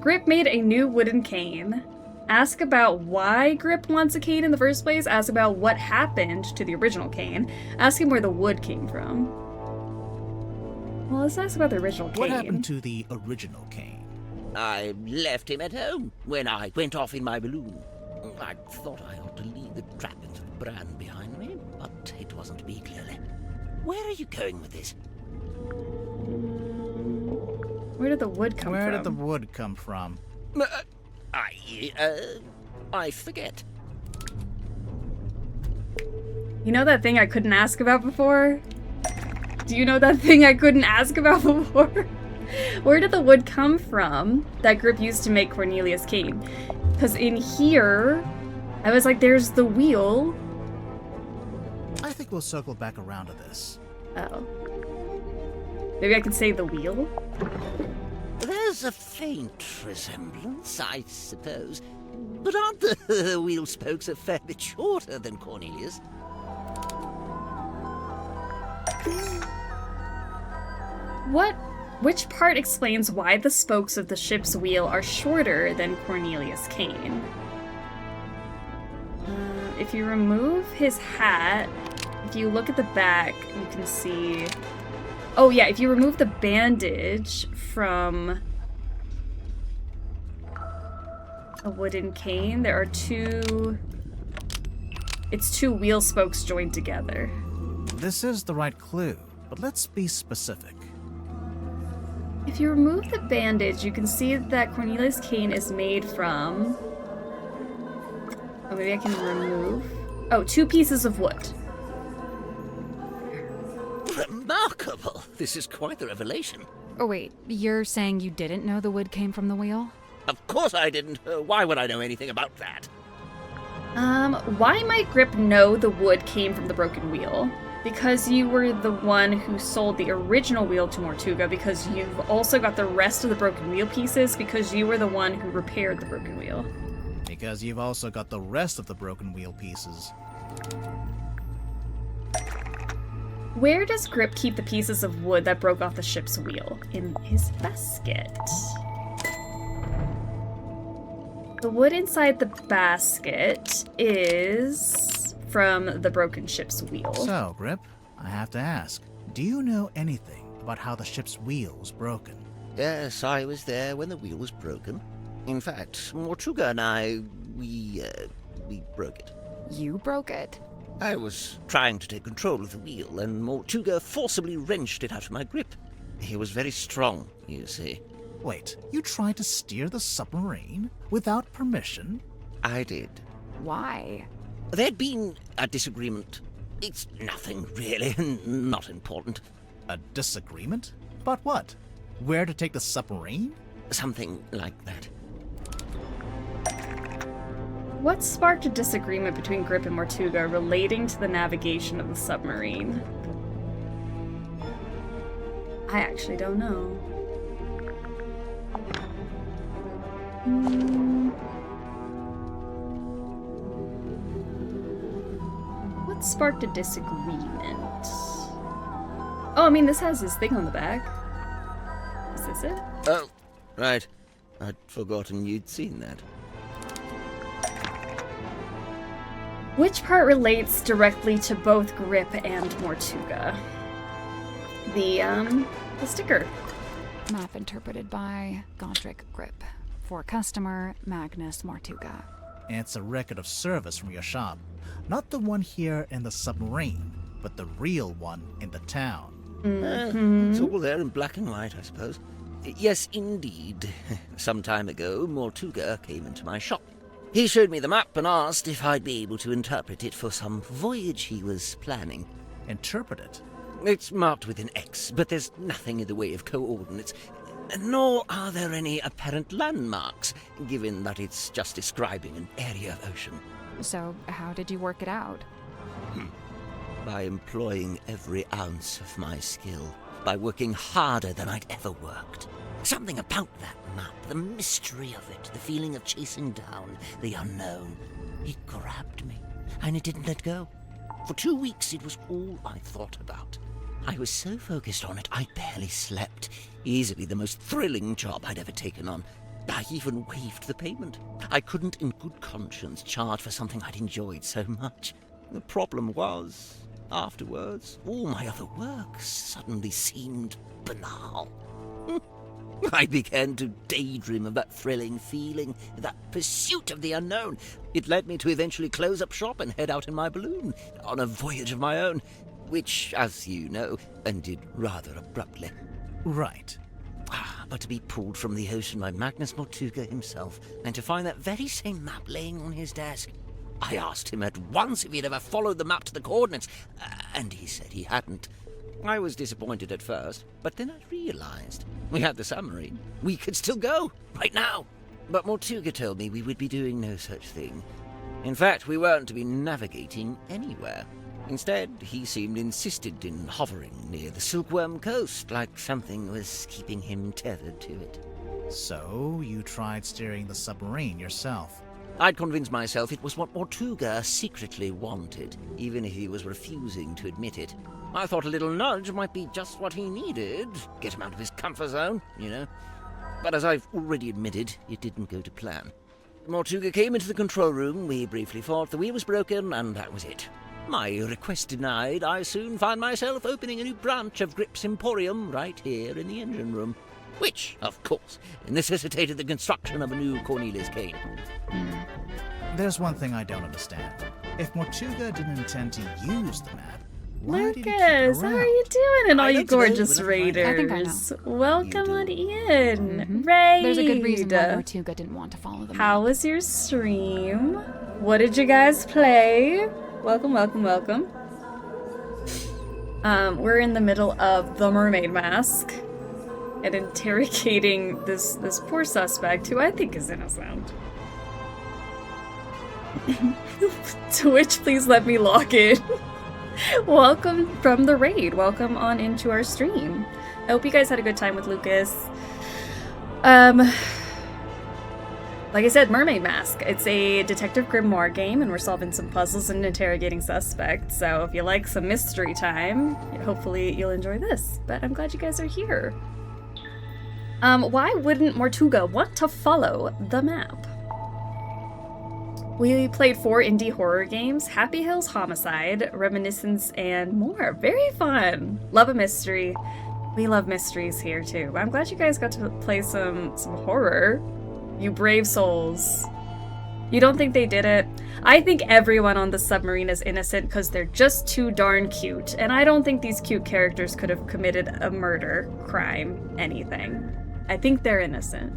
Grip made a new wooden cane. Ask about why Grip wants a cane in the first place. Ask about what happened to the original cane. Ask him where the wood came from. Well, let's ask about the original cane. What happened to the original cane? I left him at home when I went off in my balloon. I thought I ought to leave the trappings of the brand behind me, but it wasn't to be, clearly. Where are you going with this? Where did the wood come from? Where did the wood come from? I forget. You know that thing I couldn't ask about before? Do you know that thing I couldn't ask about before? Where did the wood come from that Grip used to make Cornelius Kane? Because in here, I was like, there's the wheel. I think we'll circle back around to this. Oh. Maybe I could say the wheel? There's a faint resemblance, I suppose. But aren't the wheel spokes a fair bit shorter than Cornelius? Which part explains why the spokes of the ship's wheel are shorter than Cornelius Kane? If you remove his hat, if you look at the back, you can see... Oh yeah, if you remove the bandage from a wooden cane, there are two... It's two wheel spokes joined together. This is the right clue, but let's be specific. If If you remove the bandage, you can see that Cornelius' cane is made from... Oh, maybe I can remove... Oh, 2 pieces of wood. Remarkable! This is quite the revelation. Oh wait, you're saying you didn't know the wood came from the wheel? Of course I didn't. Why would I know anything about that? Why might Grip know the wood came from the broken wheel? Because you were the one who sold the original wheel to Mortuga, because you've also got the rest of the broken wheel pieces, because you were the one who repaired the broken wheel. Because you've also got the rest of the broken wheel pieces. Where does Grip keep the pieces of wood that broke off the ship's wheel? In his basket. The wood inside the basket is from the broken ship's wheel. So, Grip, I have to ask, do you know anything about how the ship's wheel was broken? Yes, I was there when the wheel was broken. In fact, Mortuga and I, we broke it. You broke it? I was trying to take control of the wheel, and Mortuga forcibly wrenched it out of my grip. He was very strong, you see. Wait, you tried to steer the submarine without permission? I did. Why? There'd been a disagreement. It's nothing, really, not important. A disagreement? About what? Where to take the submarine? Something like that. What sparked a disagreement between Grip and Mortuga relating to the navigation of the submarine? I actually don't know. What sparked a disagreement? Oh, I mean, this has his thing on the back. Is this it? Oh, right. I'd forgotten you'd seen that. Which part relates directly to both Grip and Mortuga? The sticker. Map interpreted by Godric Grip. For customer, Magnus Mortuga. It's a record of service from your shop. Not the one here in the submarine, but the real one in the town. It's all there in black and white, I suppose. Yes, indeed. Some time ago, Mortuga came into my shop. He showed me the map and asked if I'd be able to interpret it for some voyage he was planning. Interpret it? It's marked with an X, but there's nothing in the way of coordinates. Nor are there any apparent landmarks, given that it's just describing an area of ocean. So, how did you work it out? By employing every ounce of my skill. By working harder than I'd ever worked. Something about that map, the mystery of it, the feeling of chasing down the unknown. It grabbed me, and it didn't let go. For 2 weeks, it was all I thought about. I was so focused on it, I barely slept. Easily the most thrilling job I'd ever taken on. I even waived the payment. I couldn't in good conscience charge for something I'd enjoyed so much. The problem was, afterwards, all my other work suddenly seemed banal. I began to daydream of that thrilling feeling, that pursuit of the unknown. It led me to eventually close up shop and head out in my balloon, on a voyage of my own, which, as you know, ended rather abruptly. Right. But to be pulled from the ocean by Magnus Mortuga himself, and to find that very same map laying on his desk. I asked him at once if he'd ever followed the map to the coordinates, and he said he hadn't. I was disappointed at first, but then I realized we had the submarine. We could still go, right now. But Mortuga told me we would be doing no such thing. In fact, we weren't to be navigating anywhere. Instead, he seemed insistent in hovering near the Silkworm Coast, like something was keeping him tethered to it. So, you tried steering the submarine yourself? I'd convinced myself it was what Mortuga secretly wanted, even if he was refusing to admit it. I thought a little nudge might be just what he needed. Get him out of his comfort zone, you know. But as I've already admitted, it didn't go to plan. Mortuga came into the control room, we briefly fought, the wheel was broken, and that was it. My request denied, I soon found myself opening a new branch of Grip's Emporium right here in the engine room. Which, of course, necessitated the construction of a new Cornelius cane. There's one thing I don't understand. If Mortuga didn't intend to use the map, Lucas, how are you doing? And all you gorgeous raiders. I think I know. Welcome on in. Raid. There's a good reason why Mortuga didn't want to follow them. How was your stream? What did you guys play? Welcome, welcome, welcome. We're in the middle of the Mermaid Mask and interrogating this poor suspect who I think is innocent. Twitch, please let me log in. Welcome from the raid. Welcome on into our stream. I hope you guys had a good time with Lucas. Like I said, Mermaid Mask. It's a Detective Grimoire game, and we're solving some puzzles and interrogating suspects. So if you like some mystery time, hopefully you'll enjoy this. But I'm glad you guys are here. Why wouldn't Mortuga want to follow the map? We played 4 indie horror games: Happy Hills Homicide, Reminiscence, and more. Very fun. Love a mystery. We love mysteries here too. I'm glad you guys got to play some horror. You brave souls. You don't think they did it? I think everyone on the submarine is innocent because they're just too darn cute. And I don't think these cute characters could have committed a murder, crime, anything. I think they're innocent.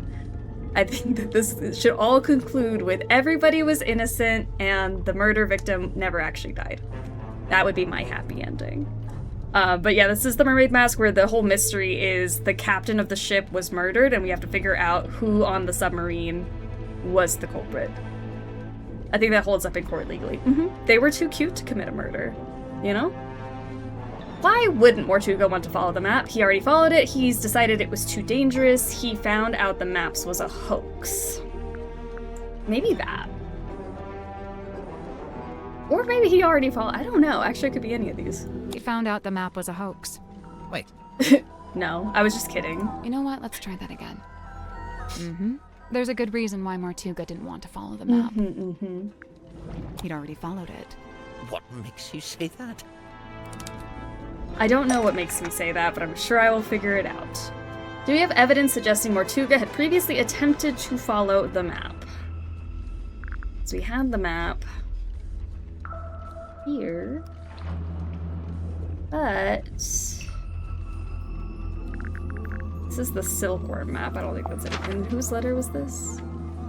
I think that this should all conclude with everybody was innocent and the murder victim never actually died. That would be my happy ending. But yeah, this is the Mermaid Mask, where the whole mystery is the captain of the ship was murdered and we have to figure out who on the submarine was the culprit. I think that holds up in court legally. They were too cute to commit a murder, you know? Why wouldn't Mortuga want to follow the map? He already followed it. He's decided it was too dangerous. He found out the maps was a hoax. Maybe that. Or maybe he already followed. I don't know. Actually, it could be any of these. He found out the map was a hoax. Wait. No, I was just kidding. You know what? Let's try that again. There's a good reason why Mortuga didn't want to follow the map. He'd already followed it. What makes you say that? I don't know what makes me say that, but I'm sure I will figure it out. Do we have evidence suggesting Mortuga had previously attempted to follow the map? So we had the map here, but this is the Silkworm map. I don't think that's it. And whose letter was this?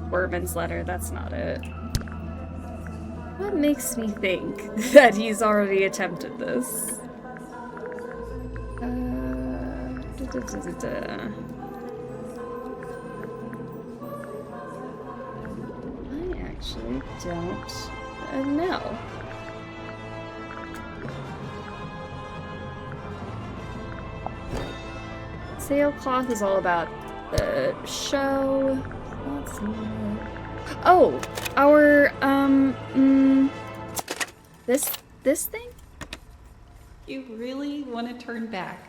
Worman's letter. That's not it. What makes me think that he's already attempted this? I actually don't know. Sailcloth is all about the show. Oh, our this thing? You really want to turn back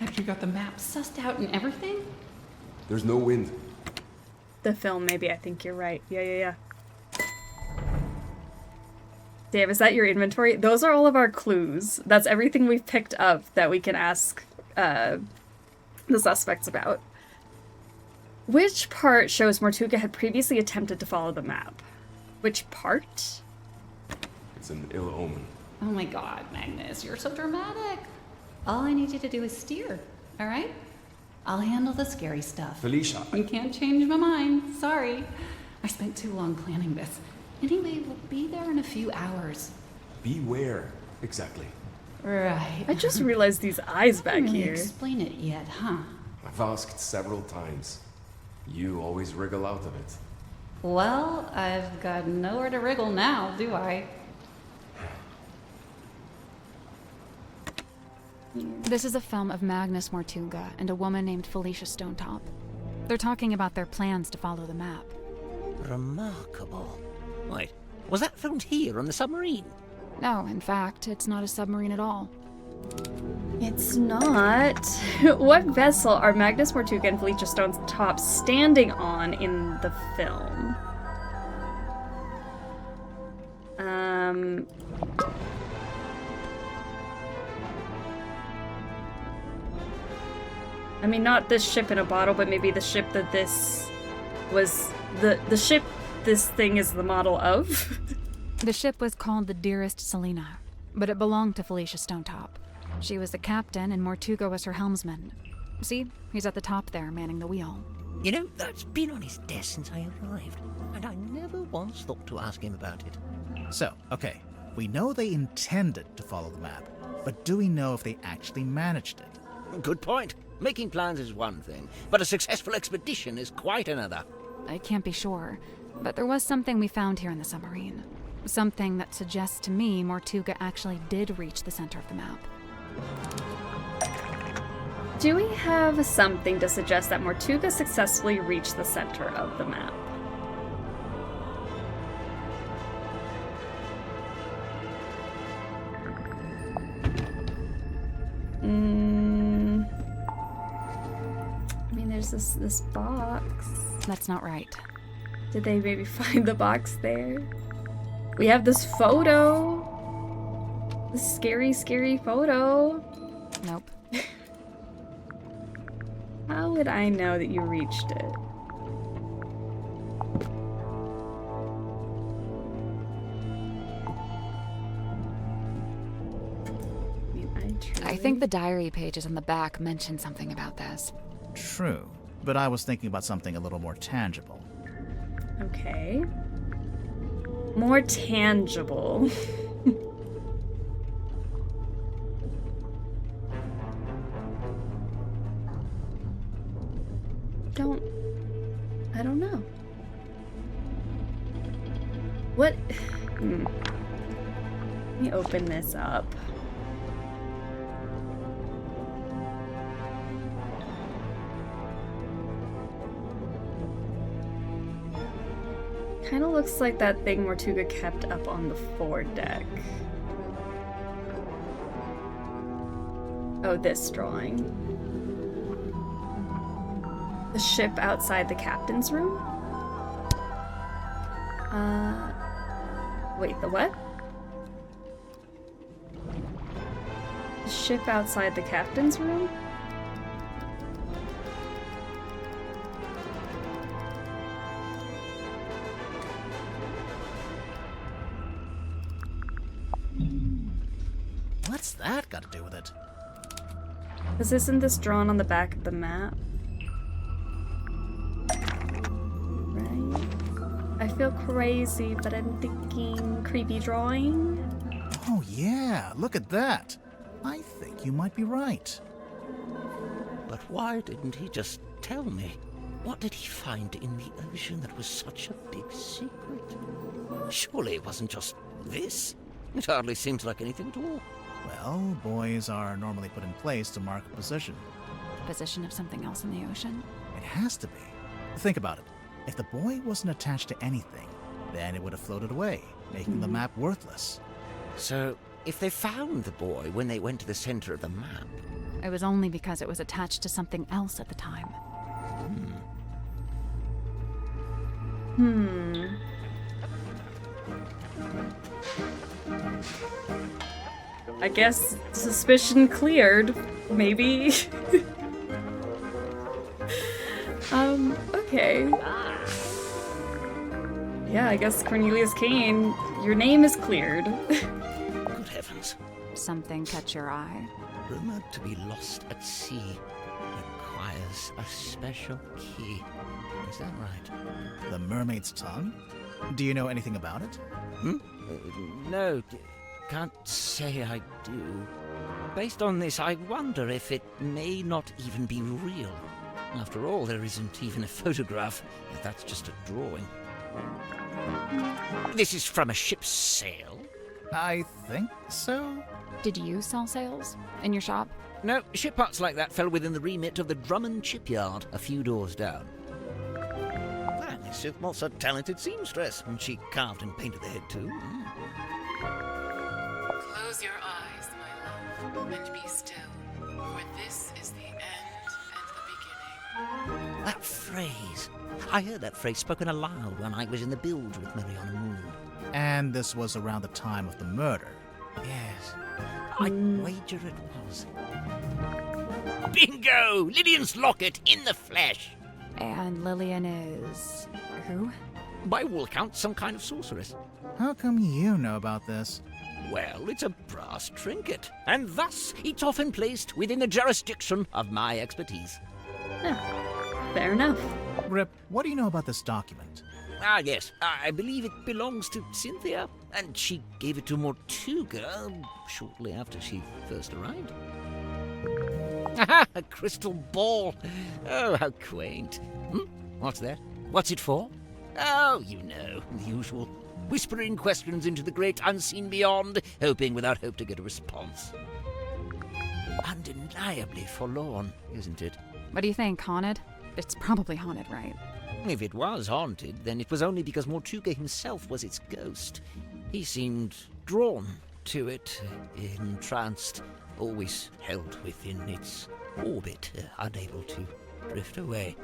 after you got the map sussed out and everything? There's no wind. The film, maybe. I think you're right. Yeah. Dave, is that your inventory? Those are all of our clues. That's everything we've picked up that we can ask the suspects about. Which part shows Mortuga had previously attempted to follow the map? Which part? It's an ill omen. Oh my god, Magnus, you're so dramatic. All I need you to do is steer, all right? I'll handle the scary stuff. Felicia. You can't change my mind. Sorry. I spent too long planning this. Anyway, we'll be there in a few hours. Be where, exactly? Right. I just realized these eyes back Really here. Explain it yet, huh? I've asked several times. You always wriggle out of it. Well, I've got nowhere to wriggle now, do I? This is a film of Magnus Mortuga and a woman named Felicia Stonetop. They're talking about their plans to follow the map. Remarkable. Wait, was that filmed here on the submarine? No, in fact, it's not a submarine at all. It's not. What vessel are Magnus Mortuga and Felicia Stonetop standing on in the film? I mean, not this ship in a bottle, but maybe the ship that this was... The ship this thing is the model of? The ship was called the Dearest Selena. but it belonged to Felicia Stonetop. She was the captain and Mortuga was her helmsman. See, he's at the top there, manning the wheel. You know, that's been on his desk since I arrived, and I never once thought to ask him about it. So, okay, we know they intended to follow the map, but do we know if they actually managed it? Good point. Making plans is one thing, but a successful expedition is quite another. I can't be sure, but there was something we found here in the submarine. Something that suggests to me Mortuga actually did reach the center of the map. Do we have something to suggest that Mortuga successfully reached the center of the map? I mean, there's this box. That's not right. Did they maybe find the box there? We have this photo. This scary, scary photo. Nope. How would I know that you reached it? I think the diary pages on the back mention something about this. True, but I was thinking about something a little more tangible. Okay. More tangible. I don't know. What? Let me open this up. Kind of looks like that thing Mortuga kept up on the foredeck. Oh, this drawing. The ship outside the captain's room? Wait, the what? The ship outside the captain's room? What's that got to do with it? Because isn't this drawn on the back of the map? Right? I feel crazy, but I'm thinking creepy drawing. Oh yeah, look at that. I think you might be right. But why didn't he just tell me? What did he find in the ocean that was such a big secret? Surely it wasn't just this. It hardly seems like anything at all. Well, buoys are normally put in place to mark a position. Position of something else in the ocean? It has to be. Think about it. If the buoy wasn't attached to anything, then it would have floated away, making the map worthless. So, if they found the buoy when they went to the center of the map... It was only because it was attached to something else at the time. I guess suspicion cleared, maybe. Okay. Yeah, I guess Cornelius Kane, your name is cleared. Good heavens. Something catch your eye? Rumored to be lost at sea. Requires a special key. Is that right? The mermaid's tongue? Do you know anything about it? No, can't say I do. Based on this, I wonder if it may not even be real. After all, there isn't even a photograph. That's just a drawing. This is from a ship's sail? I think so. Did you sell sails in your shop? No, ship parts like that fell within the remit of the Drummond shipyard, a few doors down. This was a talented seamstress, and she carved and painted the head too. Close your eyes, my love, and be still, for this is the end and the beginning. That phrase. I heard that phrase spoken aloud when I was in the bilge with Mariana Moon. And this was around the time of the murder. Yes. I'd wager it was. Bingo! Lillian's locket in the flesh! And Lillian is... who? By all accounts, some kind of sorceress. How come you know about this? Well, it's a brass trinket, and thus it's often placed within the jurisdiction of my expertise. Fair enough. Grip, what do you know about this document? Ah, yes. I believe it belongs to Cynthia, and she gave it to Mortuga shortly after she first arrived. Aha! A crystal ball! Oh, how quaint. What's that? What's it for? Oh, you know, the usual. Whispering questions into the great unseen beyond, hoping without hope to get a response. Undeniably forlorn, isn't it? What do you think, haunted? It's probably haunted, right? If it was haunted, then it was only because Mortuga himself was its ghost. He seemed drawn to it, entranced, always held within its orbit, unable to drift away.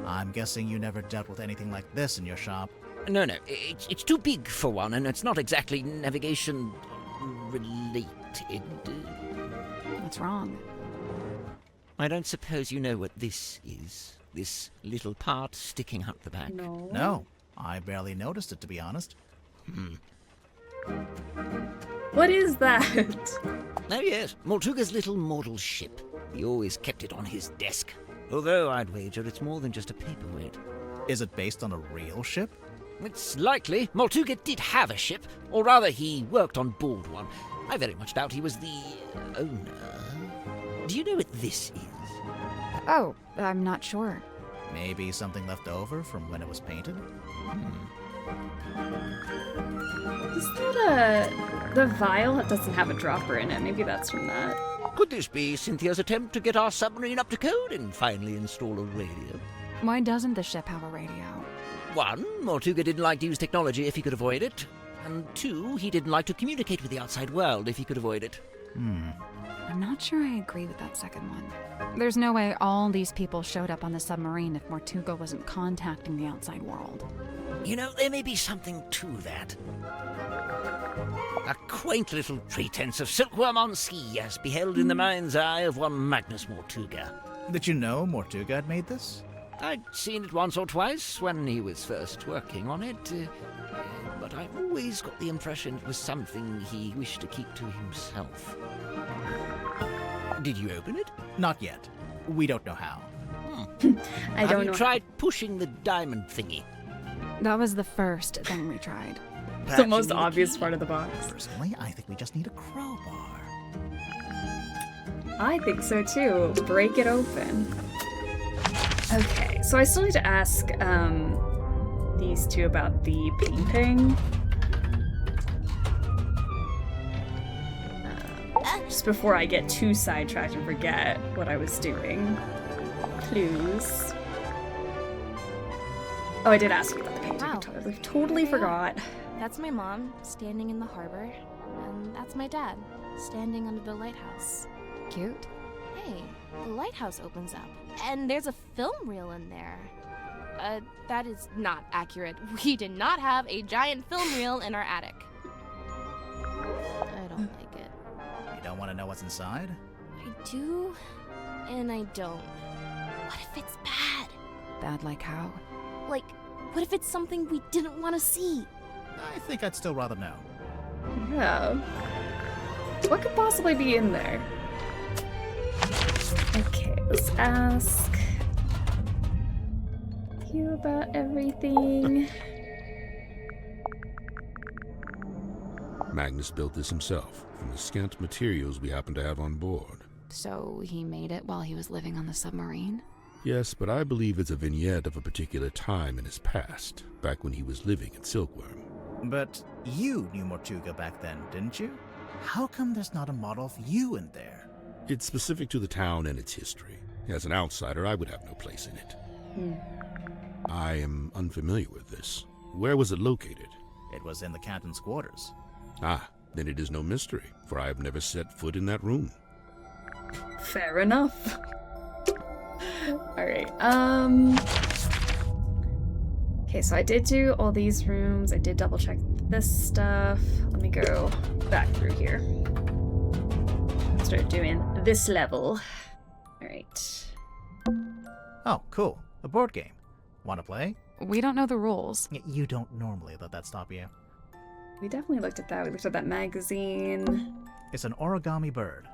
I'm guessing you never dealt with anything like this in your shop. No, it's too big for one, and it's not exactly navigation-related. What's wrong? I don't suppose you know what this is? This little part sticking out the back? No, I barely noticed it, to be honest. What is that? Oh yes, Mortuga's little model ship. He always kept it on his desk. Although I'd wager it's more than just a paperweight. Is it based on a real ship? It's likely. Mortuga did have a ship, or rather he worked on board one. I very much doubt he was the owner. Do you know what this is? Oh, I'm not sure. Maybe something left over from when it was painted? Is that the vial that doesn't have a dropper in it? Maybe that's from that. Could this be Cynthia's attempt to get our submarine up to code and finally install a radio? Why doesn't the ship have a radio? 1, Mortuga didn't like to use technology if he could avoid it. And 2, he didn't like to communicate with the outside world if he could avoid it. I'm not sure I agree with that second one. There's no way all these people showed up on the submarine if Mortuga wasn't contacting the outside world. You know, there may be something to that. A quaint little pretense of silkworm on ski as beheld in the mind's eye of one Magnus Mortuga. Did you know Mortuga had made this? I'd seen it once or twice when he was first working on it, but I've always got the impression it was something he wished to keep to himself. Did you open it? Not yet. We don't know how. I don't know. Have you tried pushing the diamond thingy? That was the first thing we tried. It's the most obvious part of the box. Personally, I think we just need a crowbar. I think so too. Break it open. Okay, so I still need to ask these two about the painting. Just before I get too sidetracked and forget what I was doing. Clues. Oh, I did ask you about the painting. Wow. I totally forgot. That's my mom, standing in the harbor. And that's my dad, standing under the lighthouse. Cute. Hey, the lighthouse opens up. And there's a film reel in there. That is not accurate. We did not have a giant film reel in our attic. I don't like it. You don't want to know what's inside? I do, and I don't. What if it's bad? Bad like how? Like, what if it's something we didn't want to see? I think I'd still rather know. Yeah. What could possibly be in there? Okay, let's ask you about everything. Magnus built this himself from the scant materials we happen to have on board. So he made it while he was living on the submarine? Yes, but I believe it's a vignette of a particular time in his past, back when he was living in Silkworm. But you knew Mortuga back then, didn't you? How come there's not a model of you in there? It's specific to the town and its history. As an outsider, I would have no place in it. I am unfamiliar with this. Where was it located? It was in the captain's quarters. Ah, then it is no mystery, for I have never set foot in that room. Fair enough. Alright, okay, so I did do all these rooms. I did double check this stuff. Let me go back through here. Start doing this level. Alright. Oh, cool. A board game. Want to play? We don't know the rules. You don't normally let that stop you. We definitely looked at that. We looked at that magazine. It's an origami bird.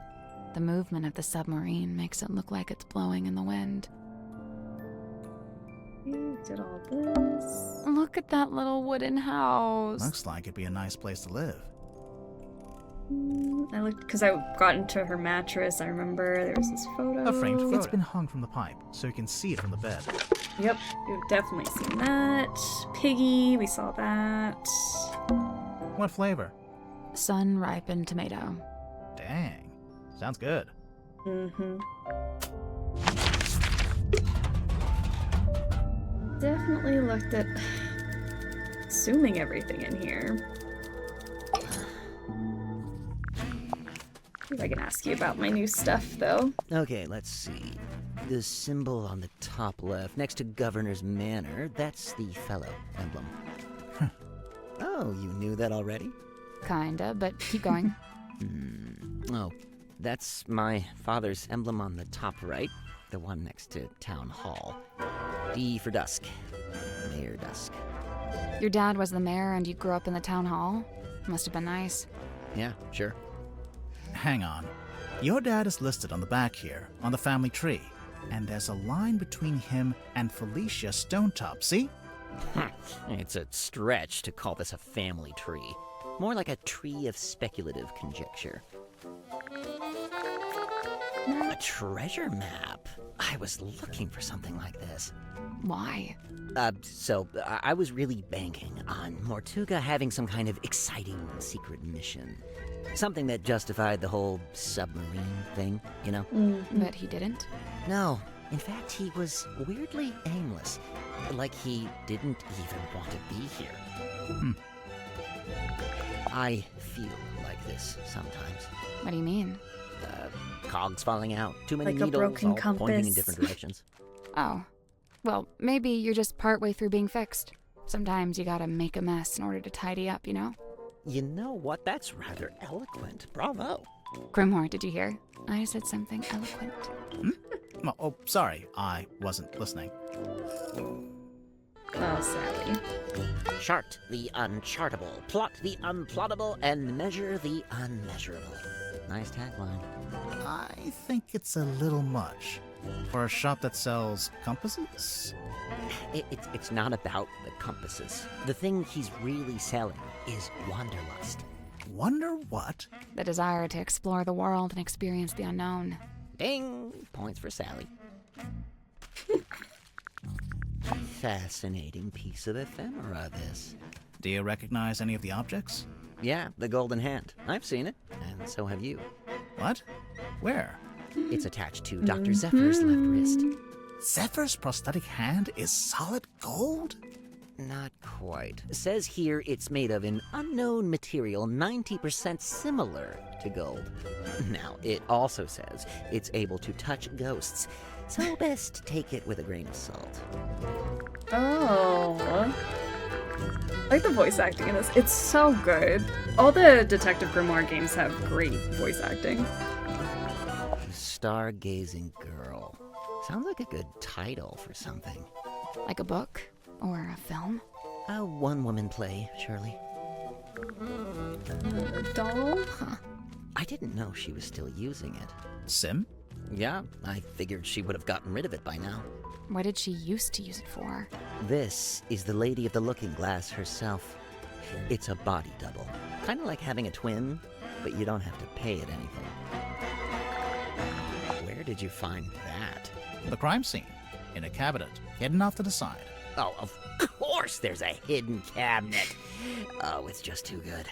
The movement of the submarine makes it look like it's blowing in the wind. We did all this. Look at that little wooden house. Looks like it'd be a nice place to live. I looked because I got into her mattress. I remember there was this photo. A framed photo. It's been hung from the pipe, so you can see it from the bed. Yep, we've definitely seen that. Piggy, we saw that. What flavor? Sun-ripened tomato. Dang. Sounds good. Mm-hmm. Definitely looked at assuming everything in here. See if I can ask you about my new stuff, though. Okay, let's see. The symbol on the top left, next to Governor's Manor, that's the fellow emblem. Oh, you knew that already? Kinda, but keep going. Oh, that's my father's emblem on the top right, the one next to Town Hall. D for Dusk. Mayor Dusk. Your dad was the mayor and you grew up in the town hall? Must have been nice. Yeah, sure. Hang on. Your dad is listed on the back here, on the family tree. And there's a line between him and Felicia Stonetop, see? It's a stretch to call this a family tree. More like a tree of speculative conjecture. A treasure map? I was looking for something like this. Why? So I was really banking on Mortuga having some kind of exciting secret mission. Something that justified the whole submarine thing, you know? But he didn't? No. In fact, he was weirdly aimless. Like he didn't even want to be here. I feel like this sometimes. What do you mean? Cogs falling out. Too many like needles all pointing in different directions. Oh. Well, maybe you're just partway through being fixed. Sometimes you gotta make a mess in order to tidy up, you know? You know what? That's rather eloquent. Bravo. Grimoire, did you hear? I said something eloquent. Oh, sorry. I wasn't listening. Oh, Sally. Chart the unchartable, plot the unplottable, and measure the unmeasurable. Nice tagline. I think it's a little much. For a shop that sells compasses? It's not about the compasses. The thing he's really selling is wanderlust. Wonder what? The desire to explore the world and experience the unknown. Ding! Points for Sally. Fascinating piece of ephemera, this. Do you recognize any of the objects? Yeah, the golden hand. I've seen it, and so have you. What? Where? It's attached to Dr. Zephyr's left wrist. Zephyr's prosthetic hand is solid gold? Not quite. It says here it's made of an unknown material 90% similar to gold. Now, it also says it's able to touch ghosts, so best take it with a grain of salt. Oh. I like the voice acting in this. It's so good. All the Detective Grimoire games have great voice acting. Stargazing Girl. Sounds like a good title for something. Like a book? Or a film? A one-woman play, surely. A doll? Huh. I didn't know she was still using it. Sim? Yeah, I figured she would have gotten rid of it by now. What did she used to use it for? This is the Lady of the Looking Glass herself. It's a body double. Kind of like having a twin, but you don't have to pay it anything. Where did you find that? The crime scene. In a cabinet, hidden off to the side. Oh, of course there's a hidden cabinet. Oh, it's just too good.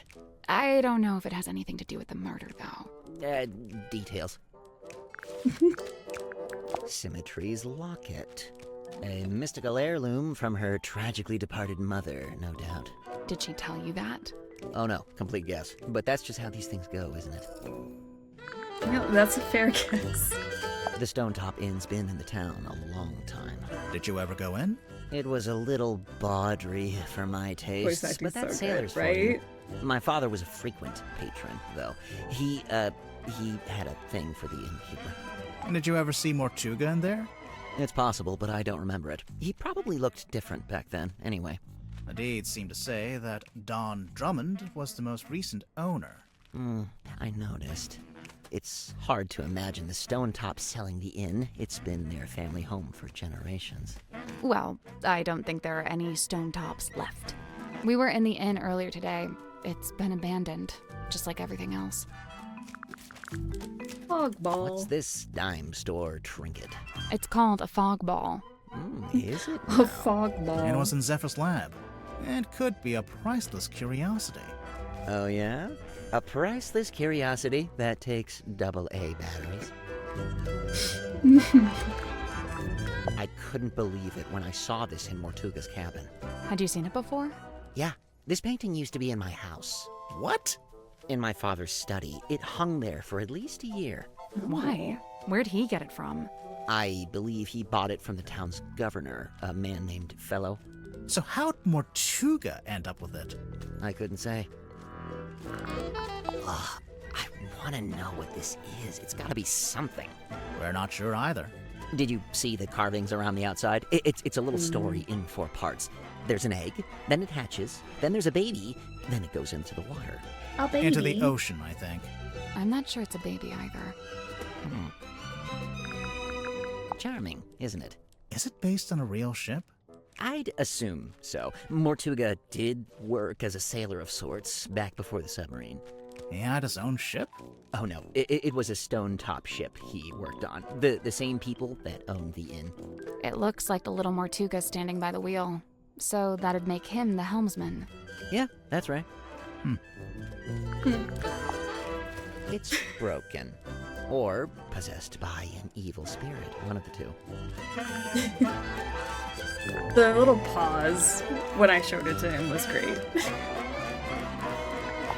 I don't know if it has anything to do with the murder, though. Details. Symmetry's locket. A mystical heirloom from her tragically departed mother, no doubt. Did she tell you that? Oh no, complete guess. But that's just how these things go, isn't it? No, that's a fair guess. The Stone Top Inn's been in the town a long time. Did you ever go in? It was a little bawdry for my tastes, but that's so sailors good, for you. right? My father was a frequent patron, though. He had a thing for the innkeeper. Did you ever see Mortuga in there? It's possible, but I don't remember it. He probably looked different back then, anyway. The deeds seem to say that Don Drummond was the most recent owner. I noticed. It's hard to imagine the Stone Tops selling the inn. It's been their family home for generations. Well, I don't think there are any Stone Tops left. We were in the inn earlier today. It's been abandoned, just like everything else. Fog ball. What's this dime store trinket? It's called a fog ball. Is it? A fog ball. It was in Zephyr's lab. It could be a priceless curiosity. Oh, yeah? A priceless curiosity that takes AA batteries. I couldn't believe it when I saw this in Mortuga's cabin. Had you seen it before? Yeah, this painting used to be in my house. What? In my father's study. It hung there for at least a year. Why? Where'd he get it from? I believe he bought it from the town's governor, a man named Fellow. So how'd Mortuga end up with it? I couldn't say. I want to know what this is. It's got to be something. We're not sure either. Did you see the carvings around the outside? It's a little story in 4 parts. There's an egg, then it hatches, then there's a baby, then it goes into the water. A baby? Into the ocean, I think. I'm not sure it's a baby either. Charming, isn't it? Is it based on a real ship? I'd assume so. Mortuga did work as a sailor of sorts back before the submarine. He had his own ship? Oh no, it was a stone top ship he worked on. The same people that owned the inn. It looks like the little Mortuga standing by the wheel. So that'd make him the helmsman. Yeah, that's right. It's broken. Or possessed by an evil spirit. One of the two. The little pause when I showed it to him was great.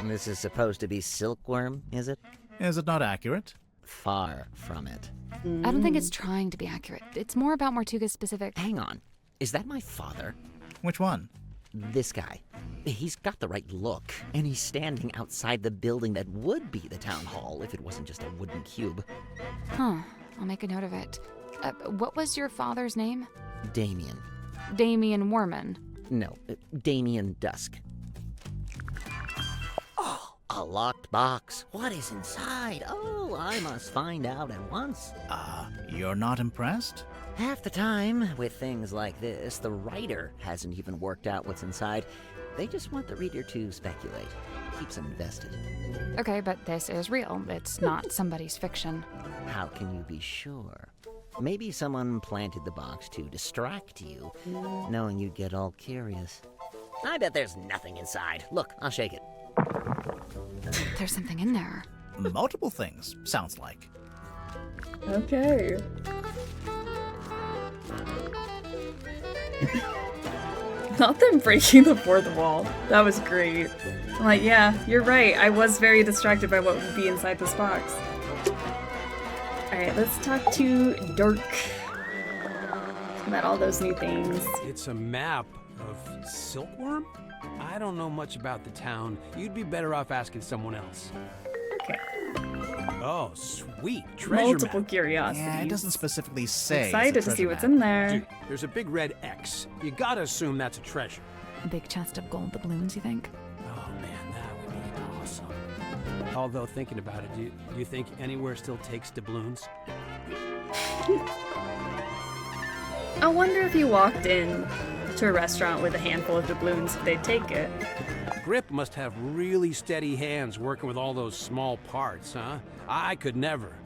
This is supposed to be silkworm, is it? Is it not accurate? Far from it. I don't think it's trying to be accurate. It's more about Mortuga's specific... Hang on. Is that my father? Which one? This guy. He's got the right look, and he's standing outside the building that would be the town hall if it wasn't just a wooden cube. Huh. I'll make a note of it. What was your father's name? Damien. Damien Warman. No, Damien Dusk. Oh, a locked box. What is inside? Oh, I must find out at once. You're not impressed? Half the time, with things like this, the writer hasn't even worked out what's inside. They just want the reader to speculate. Keeps them invested. Okay, but this is real. It's not somebody's fiction. How can you be sure? Maybe someone planted the box to distract you, knowing you'd get all curious. I bet there's nothing inside. Look, I'll shake it. There's something in there. Multiple things, sounds like. Okay. Not them breaking the fourth wall. That was great. I'm like, yeah, you're right. I was very distracted by what would be inside this box. Alright, let's talk to Dirk about all those new things. It's a map of silkworm? I don't know much about the town. You'd be better off asking someone else. Okay. Oh, sweet. Treasure Multiple map. curiosities. Yeah, it doesn't specifically say. Excited to see what's in there. Dude, there's a big red X. You gotta assume that's a treasure. A big chest of gold doubloons, you think? Oh man, that would be awesome. Although thinking about it, do you think anywhere still takes doubloons? I wonder if you walked in to a restaurant with a handful of doubloons, if they'd take it. Grip must have really steady hands working with all those small parts, huh? I could never.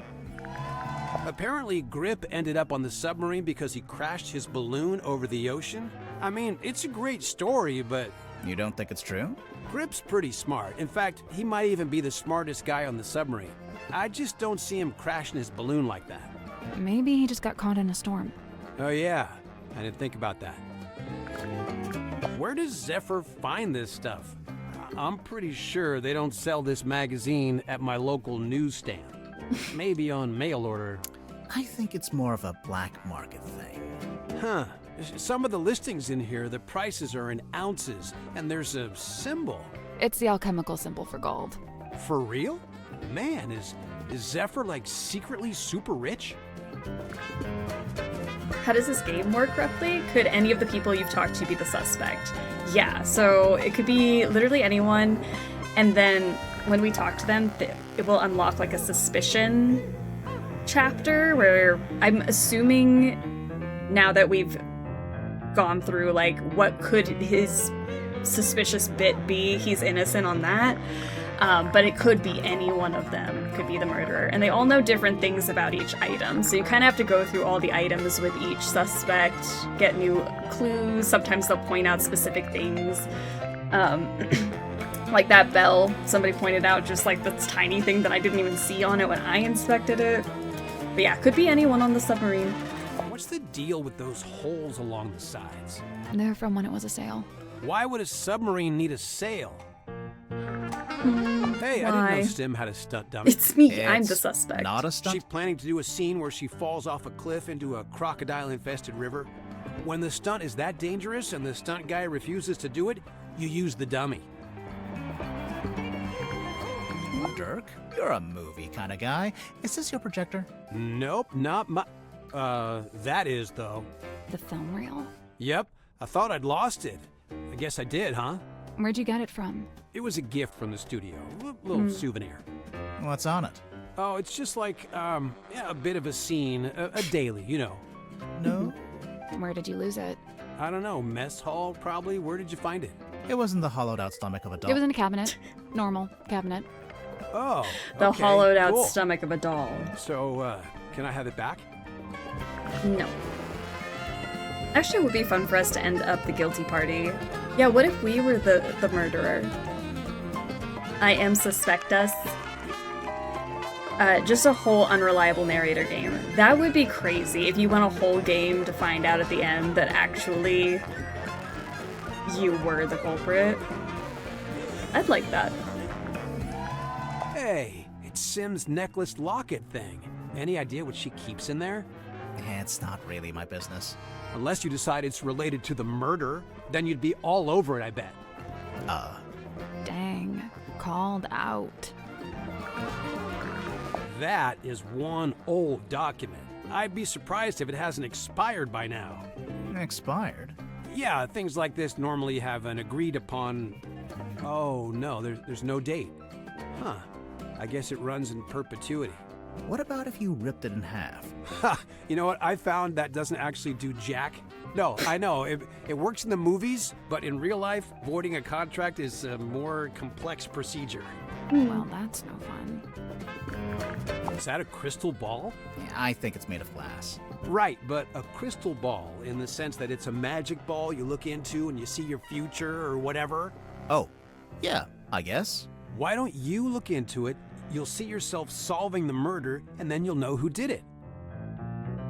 Apparently, Grip ended up on the submarine because he crashed his balloon over the ocean. I mean, it's a great story, but... You don't think it's true? Grip's pretty smart. In fact, he might even be the smartest guy on the submarine. I just don't see him crashing his balloon like that. Maybe he just got caught in a storm. Oh yeah, I didn't think about that. Where does Zephyr find this stuff? I'm pretty sure they don't sell this magazine at my local newsstand. Maybe on mail order. I think it's more of a black market thing. Huh. Some of the listings in here, the prices are in ounces, and there's a symbol. It's the alchemical symbol for gold. For real? Man, is Zephyr like secretly super rich? How does this game work roughly? Could any of the people you've talked to be the suspect? Yeah, so it could be literally anyone, and then when we talk to them, it will unlock like a suspicion chapter where I'm assuming now that we've gone through like what could his suspicious bit be, he's innocent on that. But it could be any one of them. It could be the murderer. And they all know different things about each item. So you kind of have to go through all the items with each suspect, get new clues. Sometimes they'll point out specific things. Like that bell, somebody pointed out just like this tiny thing that I didn't even see on it when I inspected it. But yeah, it could be anyone on the submarine. What's the deal with those holes along the sides? They're from when it was a sail. Why would a submarine need a sail? Hey, I didn't know Stim had a stunt dummy. It's me. I'm the suspect. Not a stunt. She's planning to do a scene where she falls off a cliff into a crocodile-infested river. When the stunt is that dangerous and the stunt guy refuses to do it, you use the dummy. Dirk, you're a movie kind of guy. Is this your projector? Nope, not my... that is, though. The film reel? Yep, I thought I'd lost it. I guess I did, huh? Where'd you get it from? It was a gift from the studio. A little souvenir. What's on it? Oh, it's just like, a bit of a scene. A daily, you know. No? Where did you lose it? I don't know. Mess hall, probably. Where did you find it? It was in the hollowed-out stomach of a doll. It was in a cabinet. Normal cabinet. Oh, The okay, hollowed-out cool. stomach of a doll. So, can I have it back? No. Actually, it would be fun for us to end up the guilty party. Yeah, what if we were the murderer? I am suspect us. Just a whole unreliable narrator game. That would be crazy if you went a whole game to find out at the end that actually you were the culprit. I'd like that. Hey, it's Sim's necklace locket thing. Any idea what she keeps in there? It's not really my business. Unless you decide it's related to the murder, then you'd be all over it, I bet. Dang. Called out. That is one old document. I'd be surprised if it hasn't expired by now. Expired? Yeah, things like this normally have an agreed upon... Oh, no, there's no date. Huh. I guess it runs in perpetuity. What about if you ripped it in half? Ha! You know what? I found that doesn't actually do jack. No, I know. It works in the movies, but in real life, voiding a contract is a more complex procedure. Well, that's no fun. Is that a crystal ball? Yeah, I think it's made of glass. Right, but a crystal ball in the sense that it's a magic ball you look into and you see your future or whatever. Oh, yeah, I guess. Why don't you look into it? You'll see yourself solving the murder, and then you'll know who did it.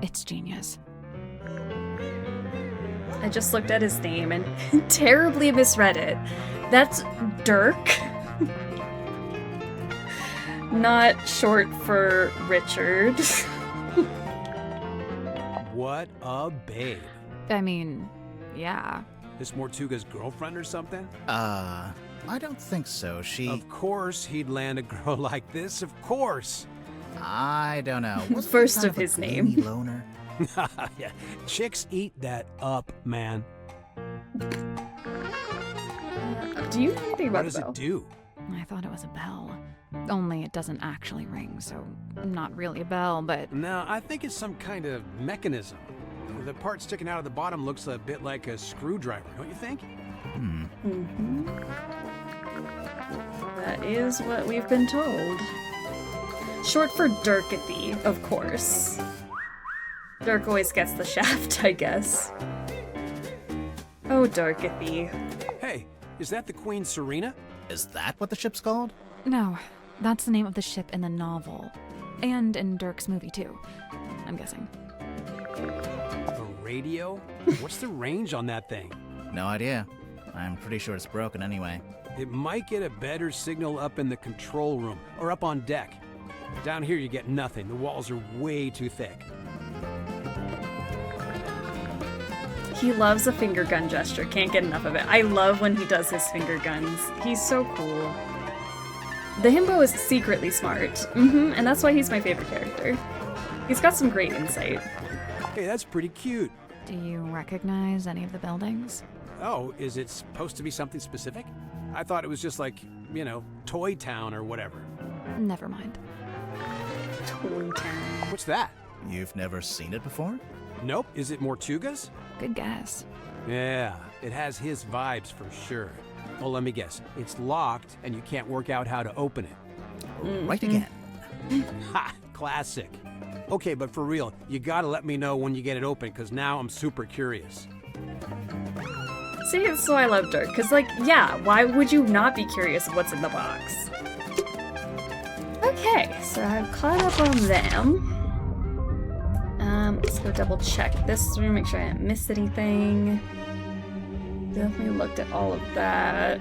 It's genius. I just looked at his name and terribly misread it. That's Dirk. Not short for Richard. What a babe. I mean, yeah. Is Mortuga's girlfriend or something? I don't think so. Of course he'd land a girl like this, of course. I don't know. Wasn't First kind of a his gloomy name. Loner? Yeah. Chicks eat that up, man. Do you know anything about What does the bell? it do? I thought it was a bell. Only it doesn't actually ring, so not really a bell, but... No, I think it's some kind of mechanism. The part sticking out of the bottom looks a bit like a screwdriver, don't you think? Mm-hmm. That is what we've been told. Short for Dirkathy, of course. Dirk always gets the shaft, I guess. Oh, Dirkathy. Hey, is that the Queen Serena? Is that what the ship's called? No, that's the name of the ship in the novel. And in Dirk's movie, too. I'm guessing. A radio? What's the range on that thing? No idea. I'm pretty sure it's broken anyway. It might get a better signal up in the control room, or up on deck. Down here you get nothing. The walls are way too thick. He loves a finger gun gesture. Can't get enough of it. I love when he does his finger guns. He's so cool. The himbo is secretly smart. And that's why he's my favorite character. He's got some great insight. Hey, that's pretty cute. Do you recognize any of the buildings? Oh, is it supposed to be something specific? I thought it was just like, you know, Toy Town or whatever. Never mind. Toy Town. What's that? You've never seen it before? Nope. Is it Mortuga's? Good guess. Yeah, it has his vibes for sure. Well, let me guess. It's locked and you can't work out how to open it. Right again. Ha! Classic. Okay, but for real, you gotta let me know when you get it open, because now I'm super curious. See, that's why I love Dirk, because, like, yeah, why would you not be curious what's in the box? Okay, so I've caught up on them. Let's go double check this room, make sure I didn't miss anything. Definitely looked at all of that.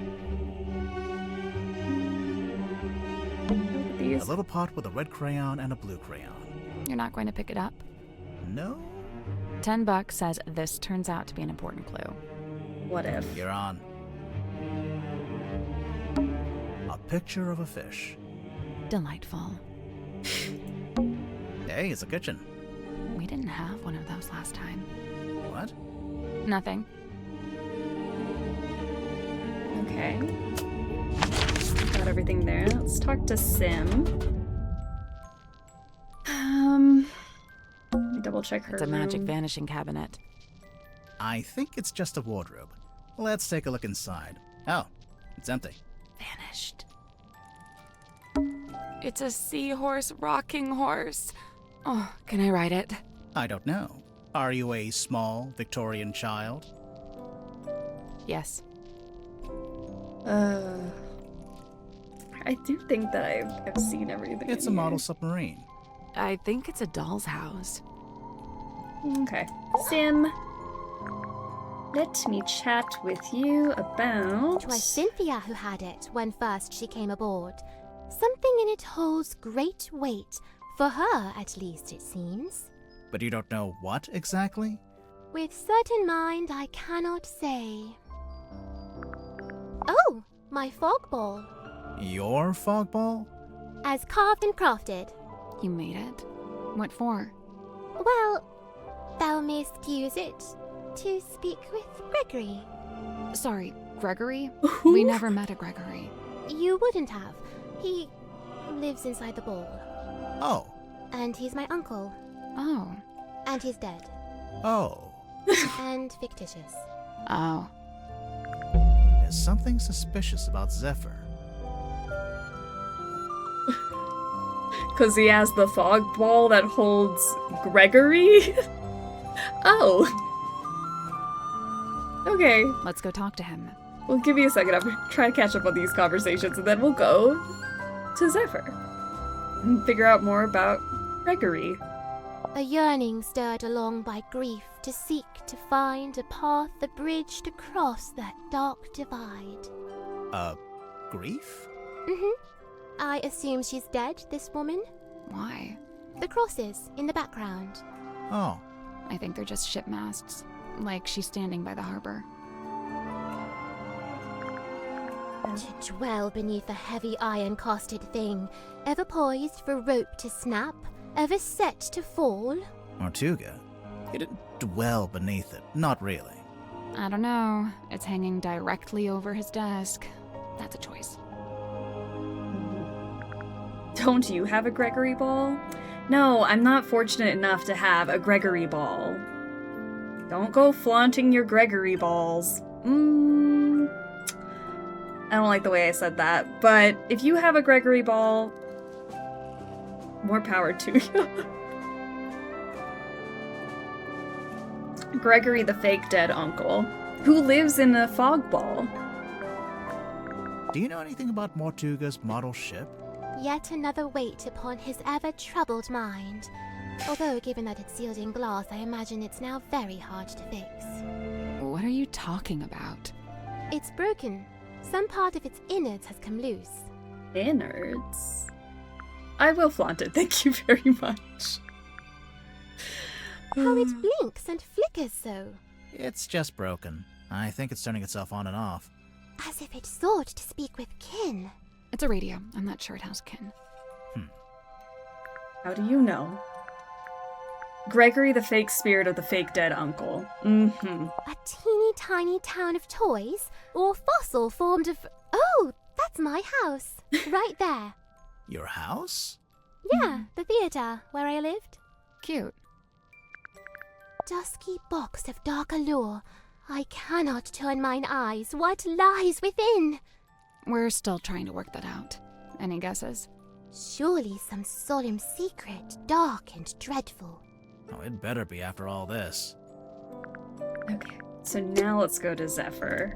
A little pot with a red crayon and a blue crayon. You're not going to pick it up? No. $10 says this turns out to be an important clue. What if? You're on. A picture of a fish. Delightful. Hey, it's a kitchen. We didn't have one of those last time. What? Nothing. Okay. Got everything there. Let's talk to Sim. Let me double check her It's a magic room. vanishing cabinet. I think it's just a wardrobe. Let's take a look inside. Oh, it's empty. Vanished. It's a seahorse rocking horse. Oh, can I ride it? I don't know. Are you a small Victorian child? Yes. I do think that I've seen everything. It's a model submarine. I think it's a doll's house. Okay. Sim, let me chat with you about... It was Cynthia who had it when first she came aboard. Something in it holds great weight. For her, at least, it seems. But you don't know what exactly? With certain mind, I cannot say. Oh, my fog ball. Your fog ball? As carved and crafted. You made it? What for? Well, thou mayst use it to speak with Gregory. Sorry, Gregory? We never met a Gregory. You wouldn't have. He lives inside the ball. Oh. And he's my uncle. Oh. And he's dead. Oh. And fictitious. Oh. There's something suspicious about Zephyr. Because he has the fog ball that holds Gregory? Oh. Okay. Let's go talk to him. Well, give me a second. I'm trying to catch up on these conversations, and then we'll go to Zephyr and figure out more about Gregory. A yearning stirred along by grief to seek to find a path, a bridge to cross that dark divide. Grief? I assume she's dead, this woman? Why? The crosses in the background. Oh. I think they're just ship masts. Like she's standing by the harbor. To dwell beneath a heavy iron-casted thing, ever poised for rope to snap, ever set to fall. Mortuga? You didn't dwell beneath it. Not really. I don't know. It's hanging directly over his desk. That's a choice. Don't you have a Gregory ball? No, I'm not fortunate enough to have a Gregory ball. Don't go flaunting your Gregory balls. I don't like the way I said that, but if you have a Gregory ball, more power to you. Gregory the fake dead uncle, who lives in a fog ball. Do you know anything about Mortuga's model ship? Yet another weight upon his ever-troubled mind. Although, given that it's sealed in glass, I imagine it's now very hard to fix. What are you talking about? It's broken. Some part of its innards has come loose. Innards? I will flaunt it, thank you very much. How it blinks and flickers so. It's just broken. I think it's turning itself on and off. As if it sought to speak with kin. It's a radio. I'm not sure it has kin. How do you know? Gregory, the fake spirit of the fake dead uncle. Mm-hmm. A teeny tiny town of toys, or fossil formed of... Oh, that's my house. Right there. Your house? Yeah, the theatre, where I lived. Cute. Dusky box of dark allure. I cannot turn mine eyes. What lies within? We're still trying to work that out. Any guesses? Surely some solemn secret, dark and dreadful. Oh, it better be after all this. Okay, so now let's go to Zephyr.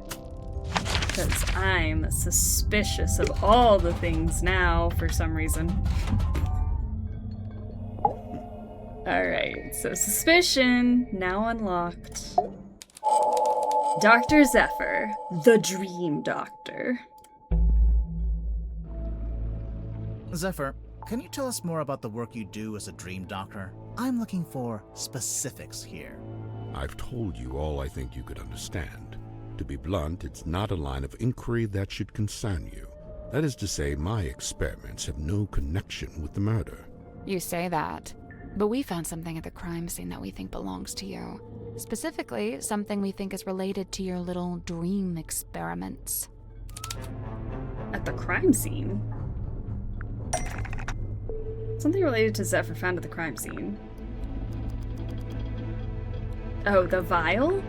Because I'm suspicious of all the things now, for some reason. Alright, so suspicion, now unlocked. Dr. Zephyr, the Dream Doctor. Zephyr, can you tell us more about the work you do as a dream doctor? I'm looking for specifics here. I've told you all I think you could understand. To be blunt, it's not a line of inquiry that should concern you. That is to say, my experiments have no connection with the murder. You say that, but we found something at the crime scene that we think belongs to you. Specifically, something we think is related to your little dream experiments. At the crime scene? Something related to Zephyr found at the crime scene. Oh, the vial?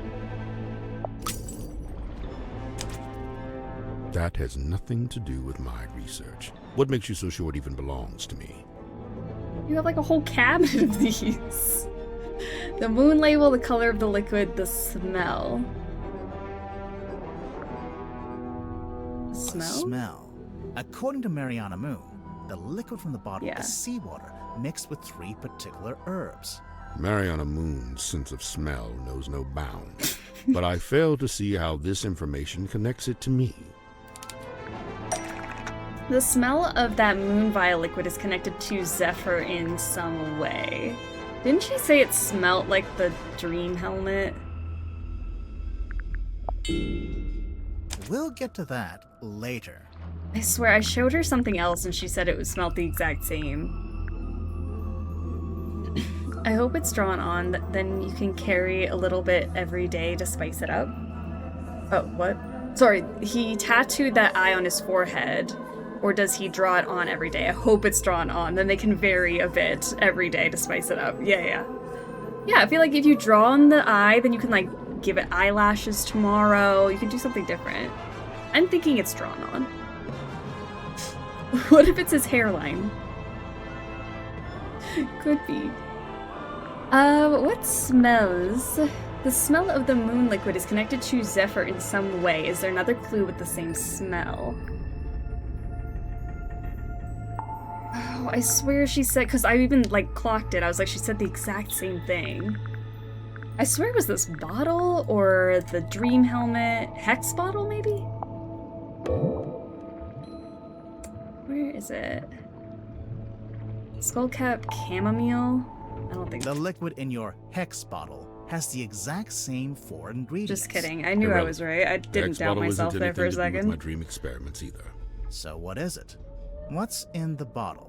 That has nothing to do with my research. What makes you so sure it even belongs to me? You have like a whole cabinet of these. The moon label, the color of the liquid, the smell. Smell? The smell. According to Mariana Moon, the liquid from the bottle is seawater mixed with 3 particular herbs. Mariana Moon's sense of smell knows no bounds, but I fail to see how this information connects it to me. The smell of that moon vial liquid is connected to Zephyr in some way. Didn't she say it smelled like the dream helmet? We'll get to that later. I swear, I showed her something else and she said it smelled the exact same. I hope it's drawn on, then you can carry a little bit every day to spice it up. Oh, what? Sorry, he tattooed that eye on his forehead. Or does he draw it on every day? I hope it's drawn on. Then they can vary a bit every day to spice it up. Yeah. Yeah, I feel like if you draw on the eye, then you can, like, give it eyelashes tomorrow. You can do something different. I'm thinking it's drawn on. What if it's his hairline? Could be. What smells? The smell of the moon liquid is connected to Zephyr in some way. Is there another clue with the same smell? Oh, I swear she said, because I even, like, clocked it. I was like, she said the exact same thing. I swear it was this bottle, or the dream helmet. Hex bottle, maybe? Where is it? Skullcap chamomile? I don't think the liquid in your hex bottle has the exact same 4 ingredients. Just kidding. I knew I was right. I didn't doubt myself there for a second. My dream experiments either. So what is it? What's in the bottle?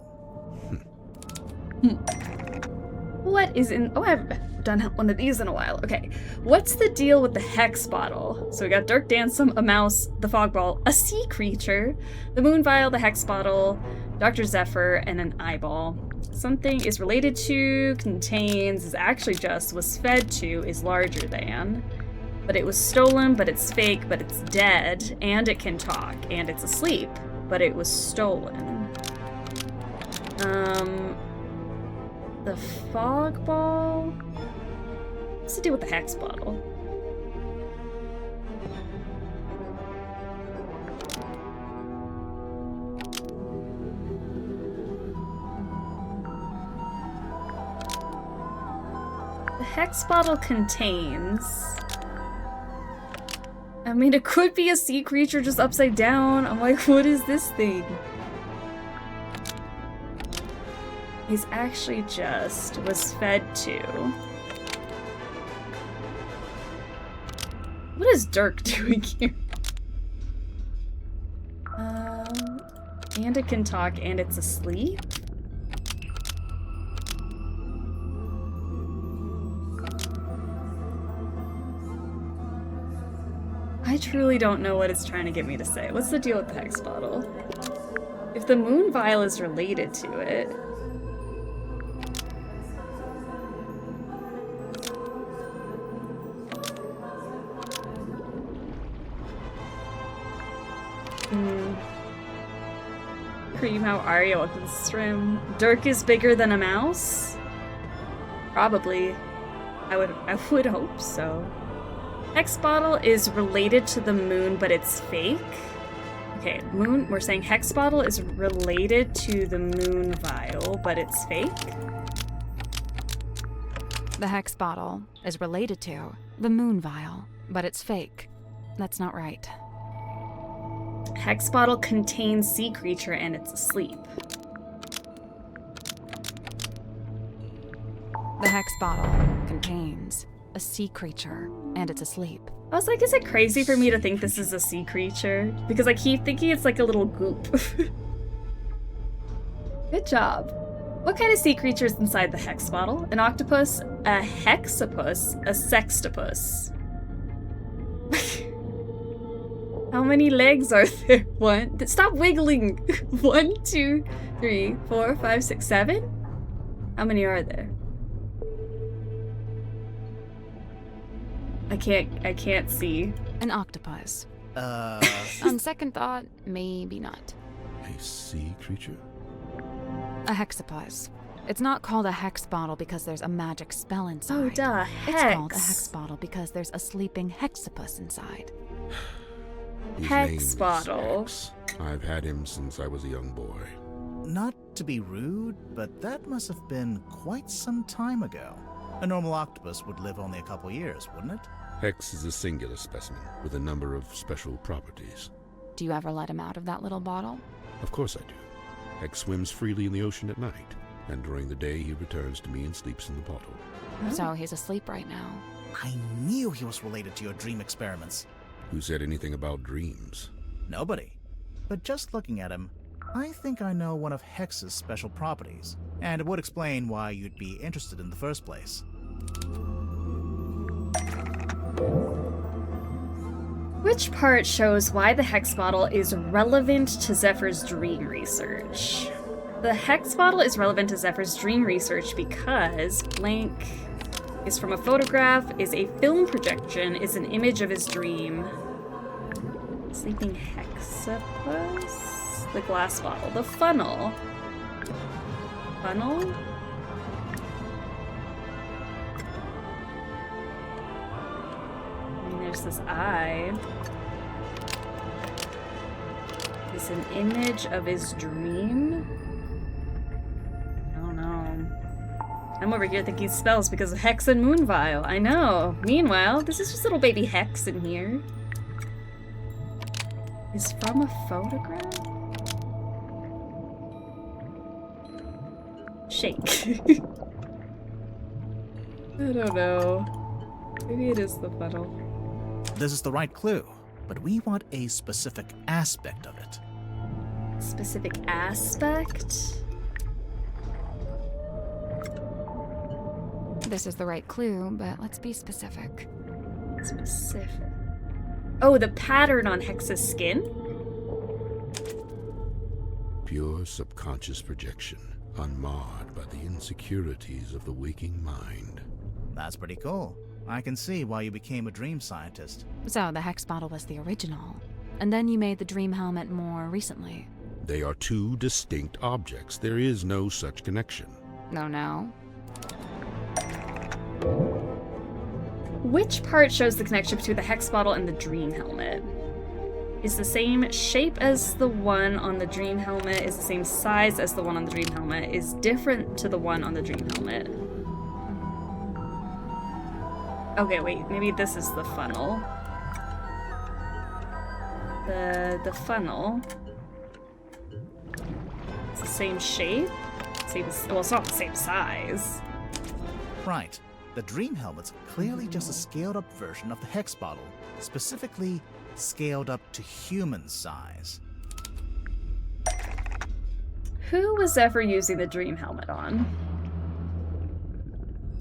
What is in... Oh, I haven't done one of these in a while. Okay. What's the deal with the hex bottle? So we got Dirk Dansome, a mouse, the fog ball, a sea creature, the moon vial, the hex bottle, Dr. Zephyr, and an eyeball. Something is related to, contains, is actually just, was fed to, is larger than. But it was stolen, but it's fake, but it's dead, and it can talk, and it's asleep, but it was stolen. The fog ball? What's the deal with the hex bottle? The hex bottle contains... I mean, it could be a sea creature just upside down. I'm like, what is this thing? He's actually just was fed to. What is Dirk doing here? And it can talk and it's asleep? I truly don't know what it's trying to get me to say. What's the deal with the hex bottle? If the moon vial is related to it... Cream, how are you? Welcome to the stream. Dirk is bigger than a mouse? Probably. I would hope so. Hex bottle is related to the moon, but it's fake. Okay, moon. We're saying hex bottle is related to the moon vial, but it's fake. The hex bottle is related to the moon vial, but it's fake. That's not right. Hex bottle contains sea creature and it's asleep. The hex bottle contains a sea creature and it's asleep. I was like, is it crazy for me to think this is a sea creature? Because I keep thinking it's like a little goop. Good job. What kind of sea creature is inside the hex bottle? An octopus, a hexapus, a sextopus. How many legs are there? One. Stop wiggling. 1, 2, 3, 4, 5, 6, 7? How many are there? I can't see. An octopus. On second thought, maybe not. A sea creature? A hexapus. It's not called a hex bottle because there's a magic spell inside. Oh, duh. Hex. It's called a hex bottle because there's a sleeping hexapus inside. His hex name is bottle. Hex. I've had him since I was a young boy. Not to be rude, but that must have been quite some time ago. A normal octopus would live only a couple years, wouldn't it? Hex is a singular specimen with a number of special properties. Do you ever let him out of that little bottle? Of course I do. Hex swims freely in the ocean at night, and during the day he returns to me and sleeps in the bottle. So he's asleep right now. I knew he was related to your dream experiments. Who said anything about dreams? Nobody. But just looking at him, I think I know one of Hex's special properties, and it would explain why you'd be interested in the first place. Which part shows why the hex bottle is relevant to Zephyr's dream research? The hex bottle is relevant to Zephyr's dream research because blank is from a photograph, is a film projection, is an image of his dream. Sleeping hexapus? The glass bottle. The funnel. Funnel? And there's this eye. Is an image of his dream? I don't know. I'm over here thinking spells because of Hex and Moon Vial. I know. Meanwhile, this is just little baby Hex in here. Is from a photograph? Shake. I don't know. Maybe it is the funnel. This is the right clue, but we want a specific aspect of it. Specific aspect? This is the right clue, but let's be specific. Specific. Oh, the pattern on Hex's skin? Pure subconscious projection, unmarred by the insecurities of the waking mind. That's pretty cool. I can see why you became a dream scientist. So the hex bottle was the original, and then you made the dream helmet more recently. They are two distinct objects. There is no such connection. No. Which part shows the connection between the hex bottle and the dream helmet? Is the same shape as the one on the dream helmet, is the same size as the one on the dream helmet, is different to the one on the dream helmet. Okay, wait, maybe this is the funnel. The funnel. It's the same shape? Well, it's not the same size. Right. The dream helmet's clearly just a scaled-up version of the hex bottle, specifically scaled up to human size. Who was Zephyr using the dream helmet on?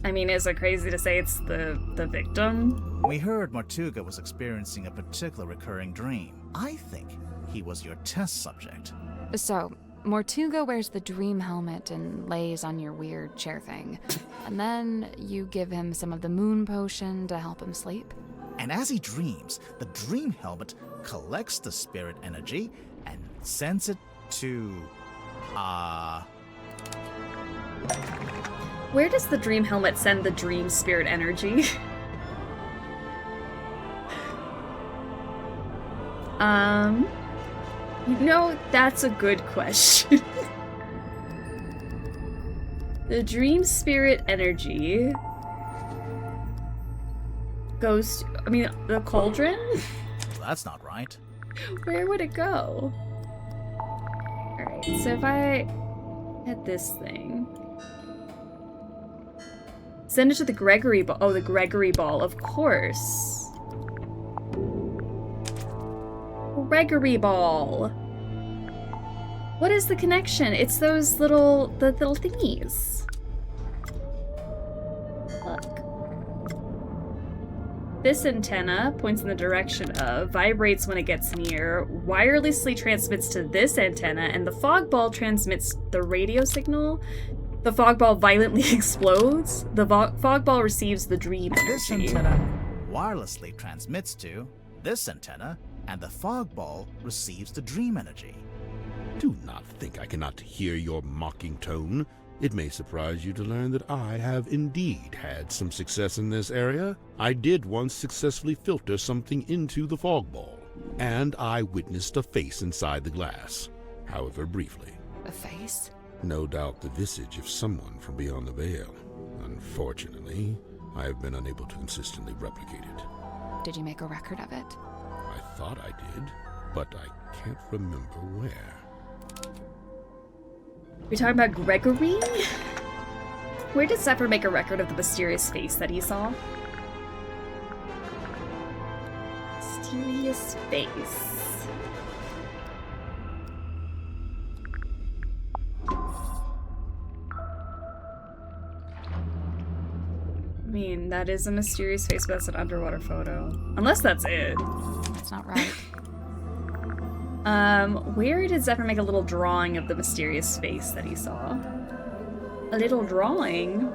I mean, is it crazy to say it's the victim? We heard Mortuga was experiencing a particular recurring dream. I think he was your test subject. So, Mortuga wears the dream helmet and lays on your weird chair thing. And then you give him some of the moon potion to help him sleep. And as he dreams, the dream helmet collects the spirit energy and sends it to... Where does the dream helmet send the dream spirit energy? You know, that's a good question. The dream spirit energy goes to, I mean, the cauldron? That's not right. Where would it go? Alright, so if I had this thing. Send it to the Gregory Ball. Oh, the Gregory Ball, of course. Gregory Ball. What is the connection? It's those little thingies. Look. This antenna points in the direction of, vibrates when it gets near, wirelessly transmits to this antenna, and the fog ball transmits the radio signal. The fog ball violently explodes. The fog ball receives the dream energy. This antenna wirelessly transmits to this antenna, and the fog ball receives the dream energy. Do not think I cannot hear your mocking tone. It may surprise you to learn that I have indeed had some success in this area. I did once successfully filter something into the fog ball, and I witnessed a face inside the glass, however briefly. A face? No doubt the visage of someone from beyond the veil. Unfortunately, I have been unable to consistently replicate it. Did you make a record of it? I thought I did, but I can't remember where. We're talking about Gregory? Where did Zephyr make a record of the mysterious face that he saw? Mysterious face. I mean, that is a mysterious face, but that's an underwater photo. Unless that's it. That's not right. Where did Zephyr make a little drawing of the mysterious face that he saw? A little drawing?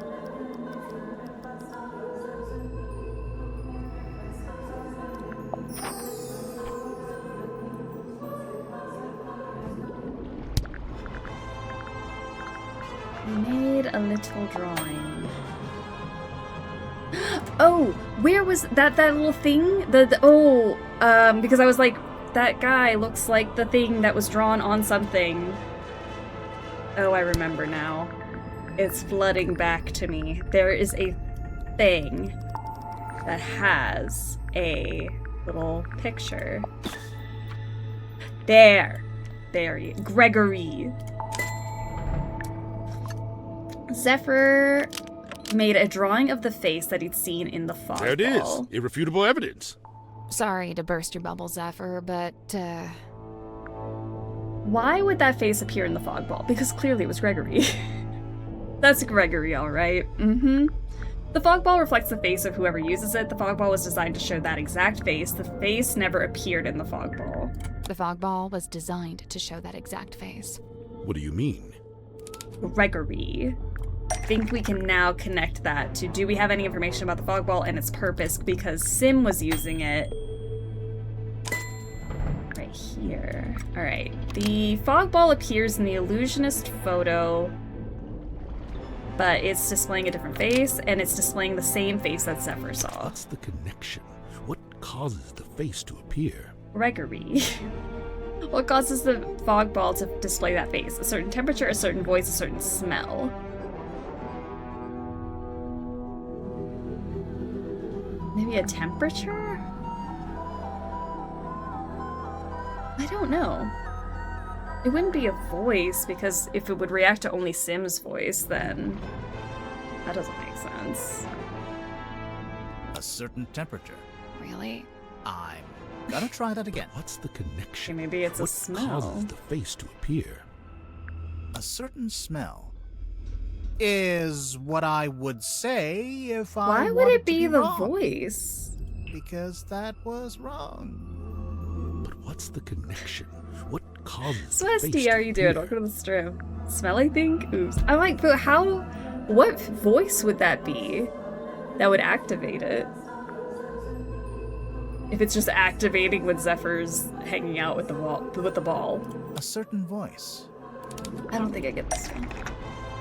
He made a little drawing. Oh, where was that little thing? Because I was like, that guy looks like the thing that was drawn on something. Oh, I remember now. It's flooding back to me. There is a thing that has a little picture. There. Gregory. Zephyr made a drawing of the face that he'd seen in the fog There it ball. is. Irrefutable evidence. Sorry to burst your bubble, Zephyr, but, Why would that face appear in the fog ball? Because clearly it was Gregory. That's Gregory, alright. Mm-hmm. The fog ball reflects the face of whoever uses it. The fog ball was designed to show that exact face. The face never appeared in the fog ball. The fog ball was designed to show that exact face. What do you mean? Gregory. I think we can now connect that to, do we have any information about the fog ball and its purpose? Because Sim was using it right here. Alright. The fog ball appears in the illusionist photo, but it's displaying a different face, and it's displaying the same face that Zephyr saw. What's the connection? What causes the face to appear? Gregory. What causes the fog ball to display that face? A certain temperature, a certain voice, a certain smell. Maybe a temperature? I don't know. It wouldn't be a voice, because if it would react to only Sim's voice, then that doesn't make sense. A certain temperature. Really? I'm gonna try that again. What's the connection? Okay, maybe it's a smell. What causes the face to appear? A certain smell. is what I would say if I Why would wanted it be to the wrong. voice? Because that was wrong. But what's the connection? What causes Swesty, how are you doing? Welcome to the stream. Smelly thing? Oops. I'm like, but how? What voice would that be that would activate it? If it's just activating when Zephyr's hanging out with the ball. A certain voice. I don't think I get this one.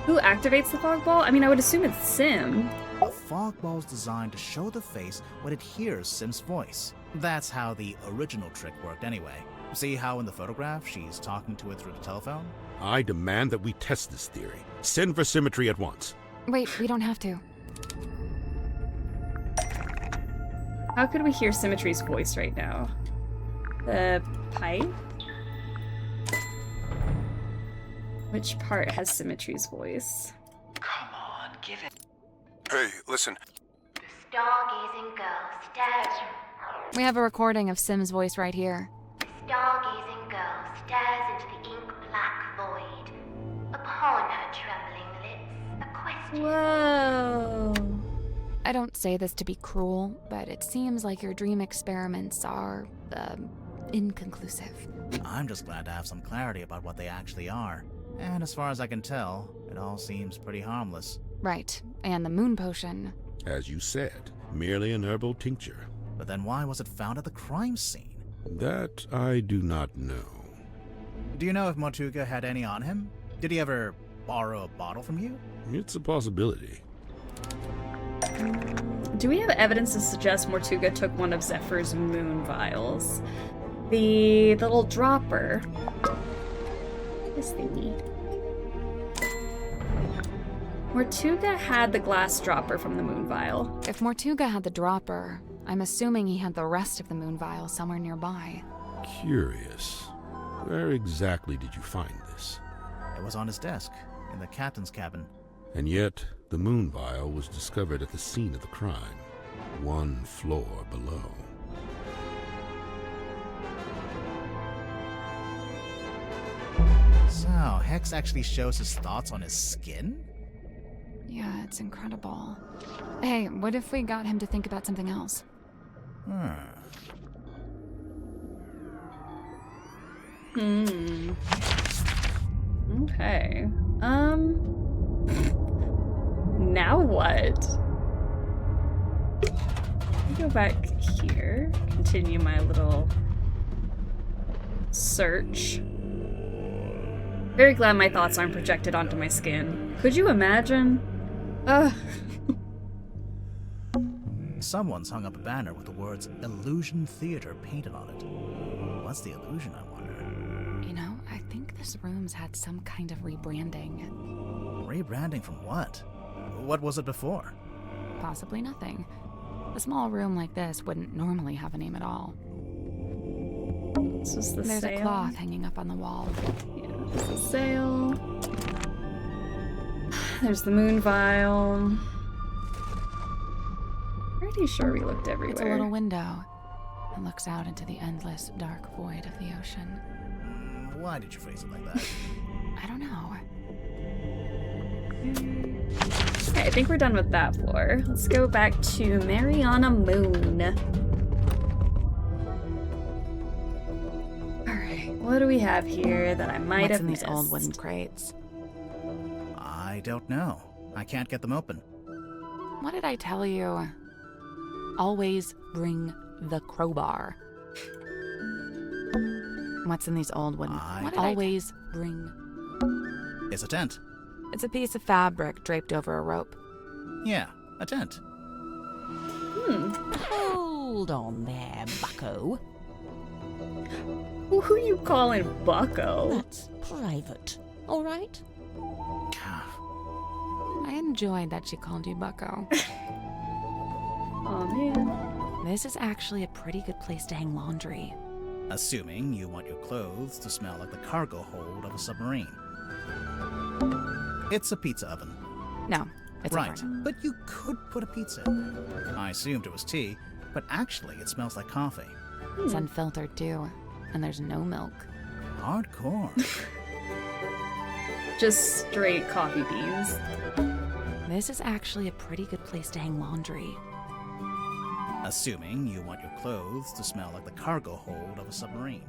Who activates the fog ball? I mean, I would assume it's Sim. A fog ball is designed to show the face when it hears Sim's voice. That's how the original trick worked anyway. See how in the photograph she's talking to it through the telephone? I demand that we test this theory. Send for symmetry at once. Wait, we don't have to. How could we hear Symmetry's voice right now? The pipe? Which part has Symmetry's voice? Come on, give it. Hey, listen. The stargazing girl stares. We have a recording of Sim's voice right here. The stargazing girl stares into the ink-black void. Upon her trembling lips, a question. Whoa. I don't say this to be cruel, but it seems like your dream experiments are, inconclusive. I'm just glad to have some clarity about what they actually are. And as far as I can tell, it all seems pretty harmless. Right, and the moon potion. As you said, merely an herbal tincture. But then why was it found at the crime scene? That I do not know. Do you know if Mortuga had any on him? Did he ever borrow a bottle from you? It's a possibility. Do we have evidence to suggest Mortuga took one of Zephyr's moon vials? The little dropper. This thingy. Mortuga had the glass dropper from the moon vial. If Mortuga had the dropper, I'm assuming he had the rest of the moon vial somewhere nearby. Curious. Where exactly did you find this? It was on his desk, in the captain's cabin. And yet, the moon vial was discovered at the scene of the crime, 1 floor below. So, Hex actually shows his thoughts on his skin? Yeah, it's incredible. Hey, what if we got him to think about something else? Okay. Now what? Let me go back here. Continue my little search. Very glad my thoughts aren't projected onto my skin. Could you imagine? Someone's hung up a banner with the words Illusion Theater painted on it. What's the illusion, I wonder? You know, I think this room's had some kind of rebranding. Rebranding from what? What was it before? Possibly nothing. A small room like this wouldn't normally have a name at all. This is the There's sail. a cloth hanging up on the wall. Yeah, this is the sail. There's the moon vial. Pretty sure we looked everywhere. It's a little window. It looks out into the endless dark void of the ocean. Why did you phrase it like that? I don't know. Okay, I think we're done with that floor. Let's go back to Mariana Moon. Alright, what do we have here that I might What's have in missed? these old wooden crates? I don't know. I can't get them open. What did I tell you? Always bring the crowbar. What's in these old wooden? Always bring. It's a tent. It's a piece of fabric draped over a rope. Yeah, a tent. Hold on there, bucko. Who are you calling bucko? That's private, all right? I enjoyed that she called you bucko. Oh man. This is actually a pretty good place to hang laundry. Assuming you want your clothes to smell like the cargo hold of a submarine. It's a pizza oven. No, it's right, a but you could put a pizza in. I assumed it was tea, but actually it smells like coffee. It's unfiltered too, and there's no milk. Hardcore. just straight coffee beans. This is actually a pretty good place to hang laundry. Assuming you want your clothes to smell like the cargo hold of a submarine.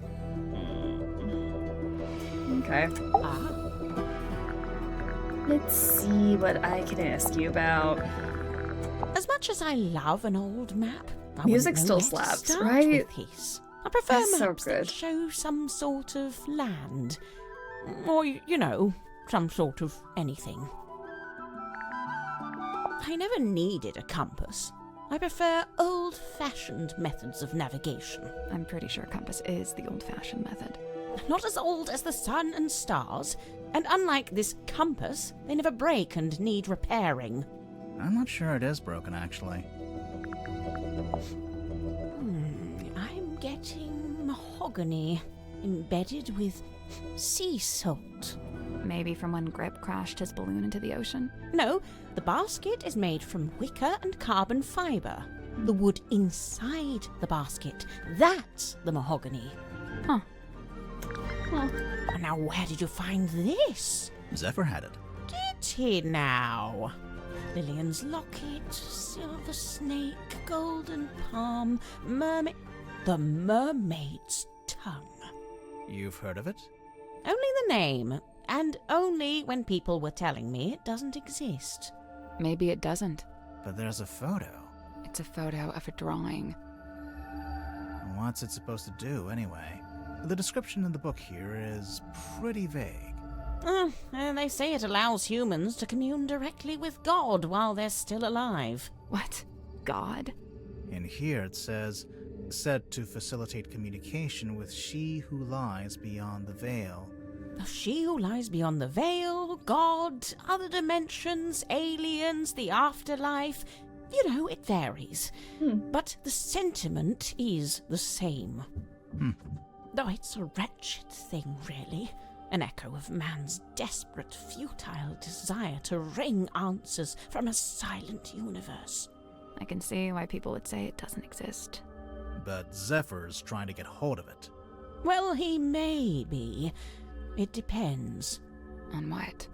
Okay. Let's see what I can ask you about. As much as I love an old map, I Music wouldn't know still where to slaps, start right? with this. I prefer That's so maps good. that show some sort of land. Or, you know, some sort of anything. I never needed a compass. I prefer old-fashioned methods of navigation. I'm pretty sure a compass is the old-fashioned method. Not as old as the sun and stars, and unlike this compass, they never break and need repairing. I'm not sure it is broken, actually. I'm getting mahogany embedded with sea salt. Maybe from when Grip crashed his balloon into the ocean? No, the basket is made from wicker and carbon fibre. The wood inside the basket, that's the mahogany. Huh. Now, where did you find this? Zephyr had it. Get it now. Lillian's locket, silver snake, golden palm, mermaid... The mermaid's tongue. You've heard of it? Only the name, and only when people were telling me it doesn't exist. Maybe it doesn't. But there's a photo. It's a photo of a drawing. What's it supposed to do, anyway? The description in the book here is pretty vague. And they say it allows humans to commune directly with God while they're still alive. What? God? In here it says, said to facilitate communication with she who lies beyond the veil. She who lies beyond the veil, God, other dimensions, aliens, the afterlife. You know, it varies. But the sentiment is the same. Though it's a wretched thing, really. An echo of man's desperate, futile desire to wring answers from a silent universe. I can see why people would say it doesn't exist. But Zephyr's trying to get hold of it. Well, he may be. It depends. On what?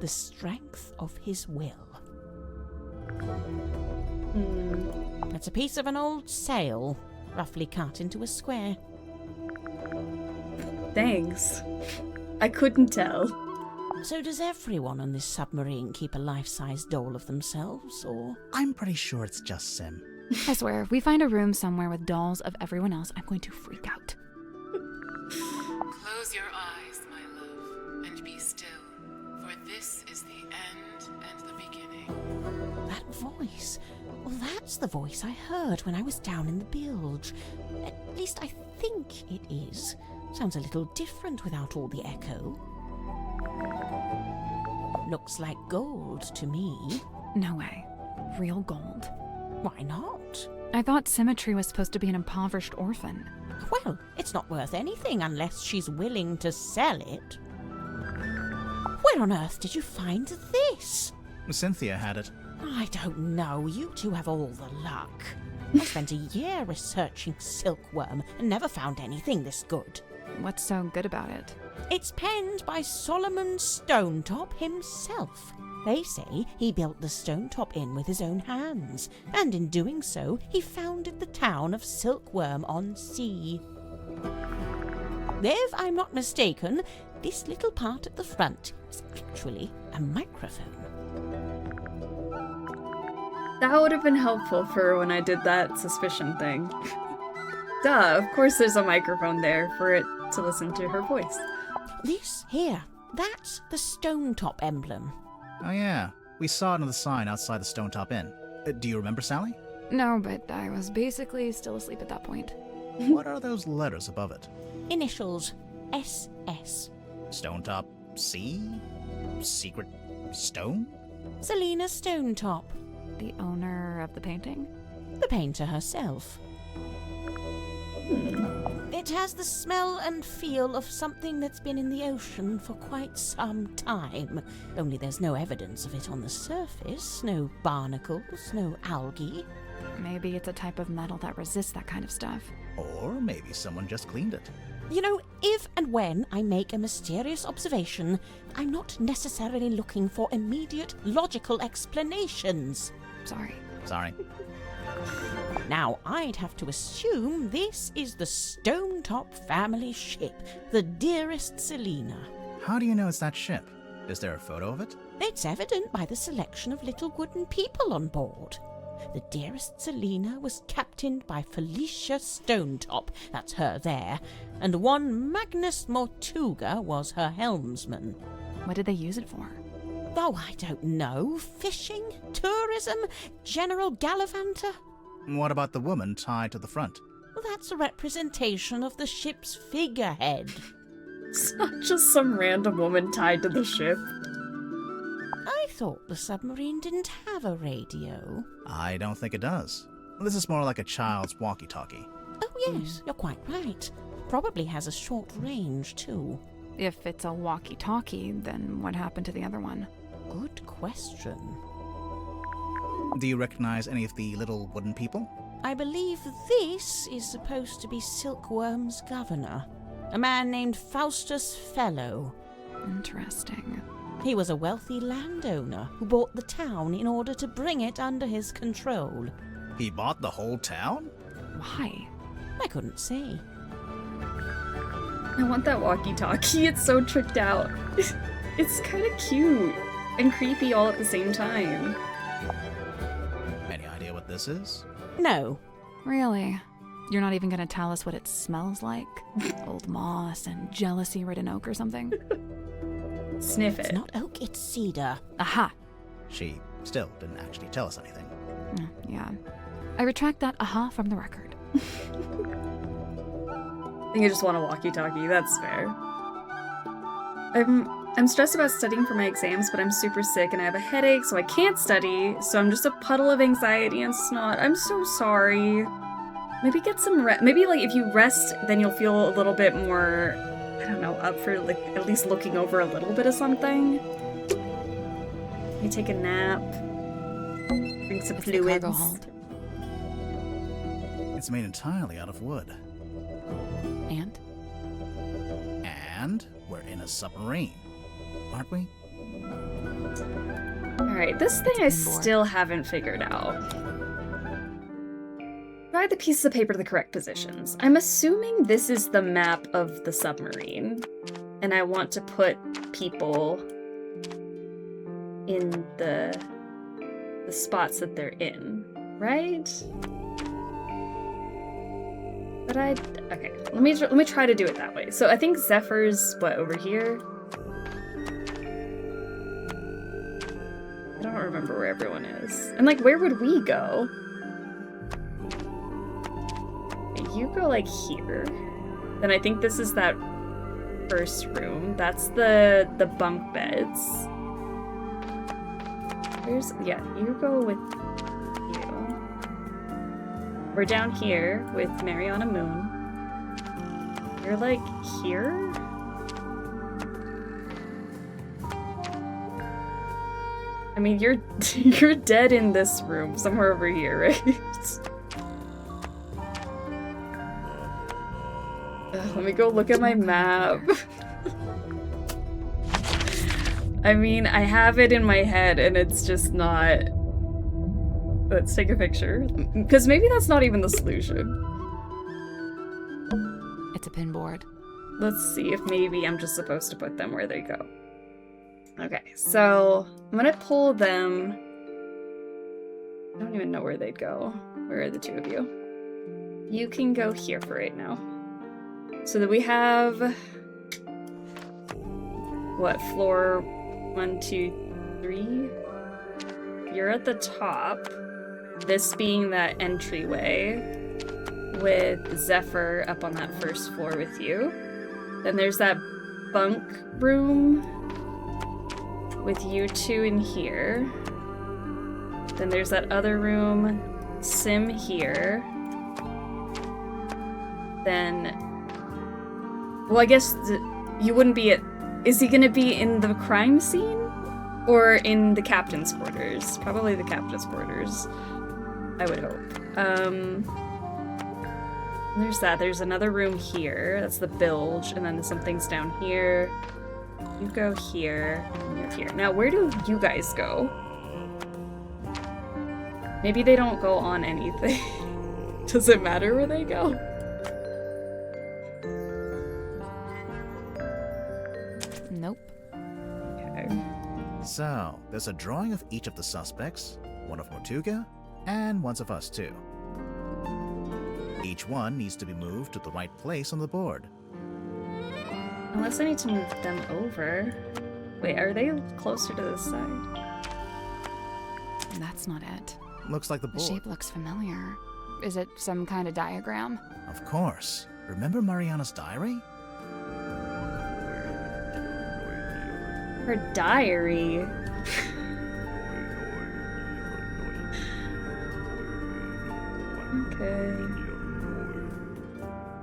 The strength of his will. It's a piece of an old sail, roughly cut into a square. Thanks. I couldn't tell. So does everyone on this submarine keep a life-size doll of themselves, or...? I'm pretty sure it's just Sim. I swear, if we find a room somewhere with dolls of everyone else, I'm going to freak out. Close your eyes, my love, and be still, for this is the end and the beginning. That voice. Well, that's the voice I heard when I was down in the bilge. At least I think it is. Sounds a little different without all the echo. Looks like gold to me. No way. Real gold. Why not? I thought Symmetry was supposed to be an impoverished orphan. Well, it's not worth anything unless she's willing to sell it. Where on earth did you find this? Cynthia had it. I don't know. You two have all the luck. I spent a year researching silkworm and never found anything this good. What's so good about it? It's penned by Solomon Stonetop himself. They say he built the Stonetop Inn with his own hands, and in doing so, he founded the town of Silkworm-on-Sea. If I'm not mistaken, this little part at the front is actually a microphone. That would have been helpful for when I did that suspicion thing. Duh, of course there's a microphone there for it to listen to her voice. This here, that's the Stonetop emblem. Oh yeah, we saw it on the sign outside the Stonetop Inn. Do you remember, Sally? No, but I was basically still asleep at that point. What are those letters above it? Initials, SS. Stonetop C? Secret stone? Selena Stonetop. The owner of the painting? The painter herself. It has the smell and feel of something that's been in the ocean for quite some time. Only there's no evidence of it on the surface. No barnacles, no algae. Maybe it's a type of metal that resists that kind of stuff. Or maybe someone just cleaned it. You know, if and when I make a mysterious observation, I'm not necessarily looking for immediate logical explanations. Sorry. Now, I'd have to assume this is the Stonetop family ship, the Dearest Selina. How do you know it's that ship? Is there a photo of it? It's evident by the selection of little wooden people on board. The Dearest Selina was captained by Felicia Stonetop, that's her there, and one Magnus Mortuga was her helmsman. What did they use it for? Oh, I don't know. Fishing? Tourism? General gallivanter? What about the woman tied to the front? Well, that's a representation of the ship's figurehead. It's not just some random woman tied to the ship. I thought the submarine didn't have a radio. I don't think it does. This is more like a child's walkie-talkie. Oh, yes, you're quite right. Probably has a short range, too. If it's a walkie-talkie, then what happened to the other one? Good question. Do you recognize any of the little wooden people? I believe this is supposed to be Silkworm's governor, a man named Faustus Fellow. Interesting. He was a wealthy landowner who bought the town in order to bring it under his control. He bought the whole town? Why? I couldn't say. I want that walkie-talkie. It's so tricked out. It's kind of cute and creepy all at the same time. Any idea what this is? No. Really? You're not even gonna tell us what it smells like? Old moss and jealousy-ridden oak or something? Sniff it. It's not oak, it's cedar. Aha! She still didn't actually tell us anything. Yeah. I retract that aha from the record. I think I just want a walkie-talkie, that's fair. I'm stressed about studying for my exams, but I'm super sick and I have a headache, so I can't study, so I'm just a puddle of anxiety and snot. I'm so sorry. Maybe get some rest. Maybe, like, if you rest, then you'll feel a little bit more, I don't know, up for, like, at least looking over a little bit of something. Maybe take a nap. Drink some fluids. Cargo hold. It's made entirely out of wood. And? And we're in a submarine, aren't we? Alright, this thing I still haven't figured out. Provide the pieces of paper to the correct positions. I'm assuming this is the map of the submarine, and I want to put people in the spots that they're in, right? But okay, let me try to do it that way. So I think Zephyr's, what, over here? I don't remember where everyone is. And, like, where would we go? You go, like, here. Then I think this is that first room. That's the bunk beds. Yeah, you go with you. We're down here with Mariana Moon. You're, like, here? I mean, you're dead in this room, somewhere over here, right? Let me go look at my map. I mean, I have it in my head and it's just not... Let's take a picture. Because maybe that's not even the solution. It's a pinboard. Let's see if maybe I'm just supposed to put them where they go. Okay, so I'm gonna pull them. I don't even know where they'd go. Where are the two of you? You can go here for right now. So that we have... What, floor 1, 2, 3? You're at the top. This being that entryway with Zephyr up on that first floor with you. Then there's that bunk room with you two in here. Then there's that other room, Sim here. Then, well, I guess you wouldn't be at, is he gonna be in the crime scene? Or in the captain's quarters? Probably the captain's quarters, I would hope. There's that. There's another room here. That's the bilge. And then there's some things down here. You go here. And you're here. Now, where do you guys go? Maybe they don't go on anything. Does it matter where they go? Nope. Okay. So, there's a drawing of each of the suspects, one of Mortuga, and one of us too. Each one needs to be moved to the right place on the board. Unless I need to move them over. Wait, are they closer to this side? That's not it. Looks like the The board. shape looks familiar. Is it some kind of diagram? Of course. Remember Mariana's diary? Her diary. Okay.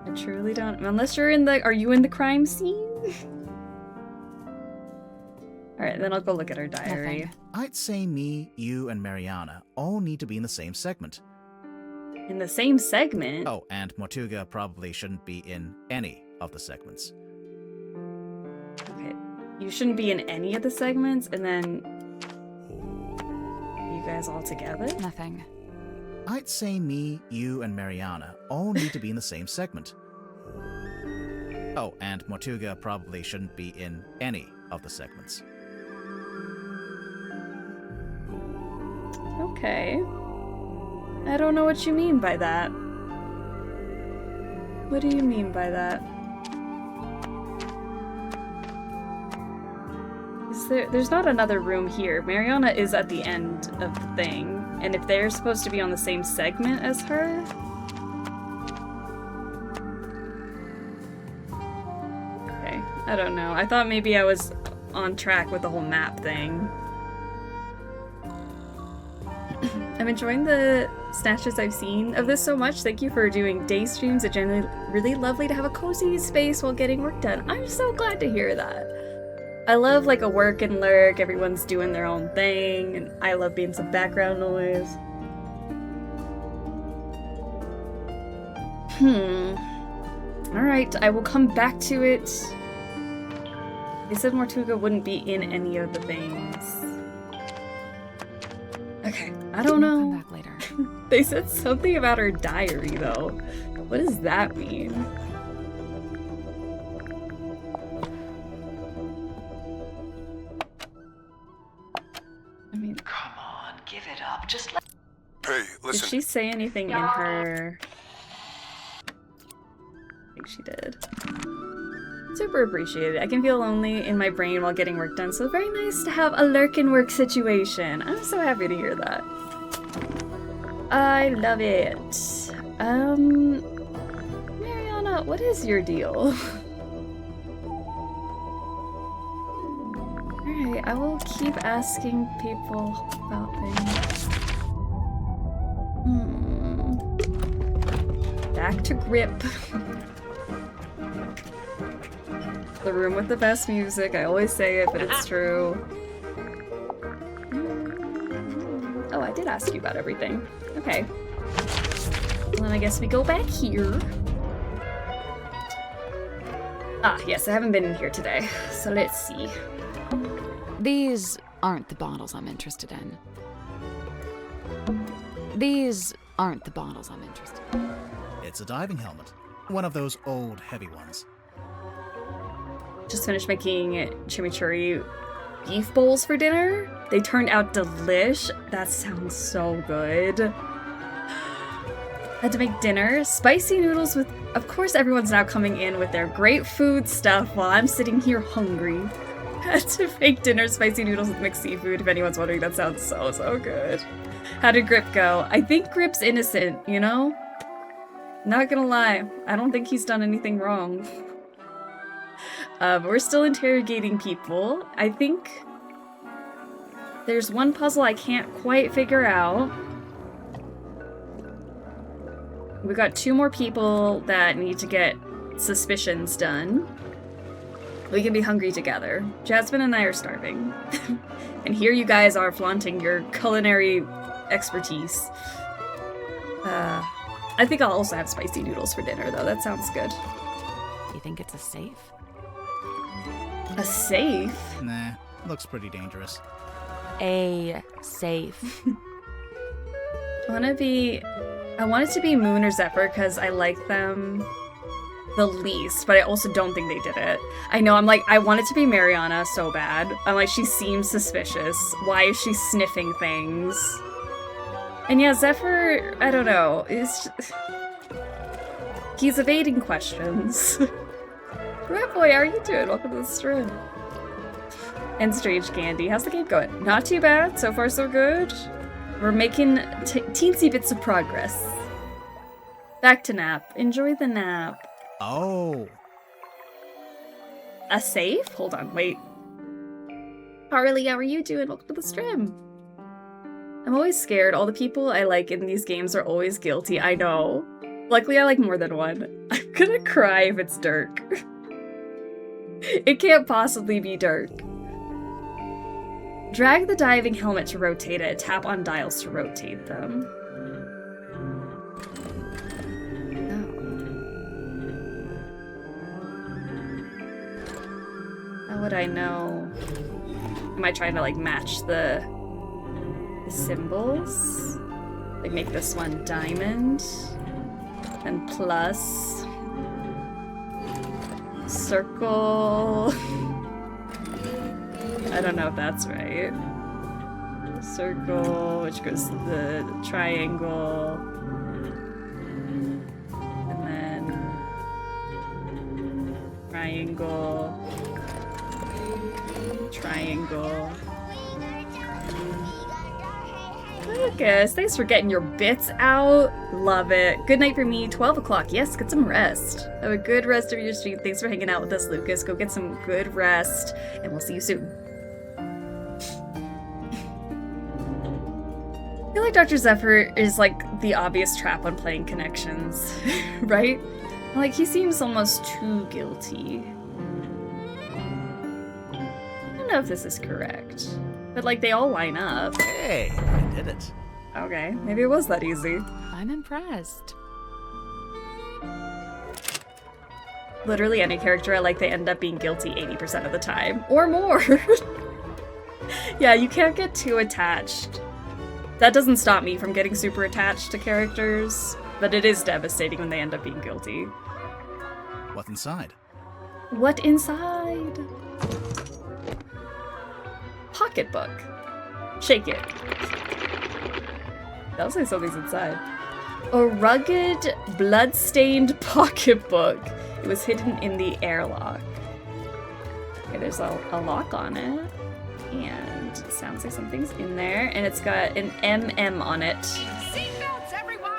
I truly don't. Unless you're in the. Are you in the crime scene? Alright, then I'll go look at her diary. Nothing. I'd say me, you, and Mariana all need to be in the same segment. In the same segment? Oh, and Mortuga probably shouldn't be in any of the segments. Okay. You shouldn't be in any of the segments, and then. You guys all together? Nothing. I'd say me, you, and Mariana all need to be in the same segment. Oh, and Mortuga probably shouldn't be in any of the segments. Okay. I don't know what you mean by that. What do you mean by that? There's not another room here. Mariana is at the end of the thing. And if they're supposed to be on the same segment as her... Okay, I don't know. I thought maybe I was on track with the whole map thing. I'm enjoying the snatches I've seen of this so much. Thank you for doing day streams. It's generally really lovely to have a cozy space while getting work done. I'm so glad to hear that. I love like a work and lurk, everyone's doing their own thing, and I love being some background noise. Alright, I will come back to it. They said Mortuga wouldn't be in any of the things. Okay, I don't know. Come back later. They said something about her diary though. What does that mean? Come on, give it up. Just let. Hey, listen. Did she say anything in her? I think she did. Super appreciated. I can feel lonely in my brain while getting work done, so very nice to have a lurkin' work situation. I'm so happy to hear that. I love it. Mariana, what is your deal? Alright, I will keep asking people about things. Back to Grip. The room with the best music. I always say it, but it's true. Oh, I did ask you about everything. Okay. Well, then I guess we go back here. Ah, yes, I haven't been in here today. So let's see. These aren't the bottles I'm interested in. These aren't the bottles I'm interested in. It's a diving helmet. One of those old, heavy ones. Just finished making chimichurri beef bowls for dinner. They turned out delish. That sounds so good. Had to make dinner. Spicy noodles with... Of course everyone's now coming in with their great food stuff while I'm sitting here hungry. Had to make dinner spicy noodles with mixed seafood. If anyone's wondering, that sounds so, so good. How did Grip go? I think Grip's innocent, you know? Not gonna lie. I don't think he's done anything wrong. We're still interrogating people. I think there's one puzzle I can't quite figure out. We got 2 more people that need to get suspicions done. We can be hungry together. Jasmine and I are starving. And here you guys are flaunting your culinary expertise. I think I'll also have spicy noodles for dinner, though. That sounds good. You think it's a safe? A safe? Nah, looks pretty dangerous. A safe. I want it to be Moon or Zephyr because I like them the least, but I also don't think they did it. I know, I'm like, I want it to be Mariana so bad. I'm like, she seems suspicious. Why is she sniffing things? And yeah, Zephyr, I don't know, he's evading questions. Rat Boy, how are you doing? Welcome to the stream. And Strange Candy, how's the game going? Not too bad, so far so good. We're making teensy bits of progress. Back to nap. Enjoy the nap. Oh. A safe? Hold on, wait. Harley, how are you doing? Welcome to the stream. I'm always scared. All the people I like in these games are always guilty. I know. Luckily, I like more than one. I'm gonna cry if it's Dirk. It can't possibly be Dirk. Drag the diving helmet to rotate it. Tap on dials to rotate them. How would I know? Am I trying to like match the symbols? Like make this one diamond and plus circle. I don't know if that's right. Circle, which goes to the triangle. And then triangle. Triangle. Lucas, thanks for getting your bits out. Love it. Good night for me. 12 o'clock. Yes, get some rest. Have a good rest of your stream. Thanks for hanging out with us, Lucas. Go get some good rest, and we'll see you soon. I feel like Dr. Zephyr is like the obvious trap when playing Connections, right? Like, he seems almost too guilty. I don't know if this is correct. But, like, they all line up. Hey, I did it. Okay, maybe it was that easy. I'm impressed. Literally any character I like, they end up being guilty 80% of the time. Or more. Yeah, you can't get too attached. That doesn't stop me from getting super attached to characters, but it is devastating when they end up being guilty. What's inside? What inside? Pocketbook. Shake it. That'll say something's inside. A rugged, blood-stained pocketbook. It was hidden in the airlock. Okay, there's a lock on it. And it sounds like something's in there. And it's got an MM on it. Seatbelts, everyone!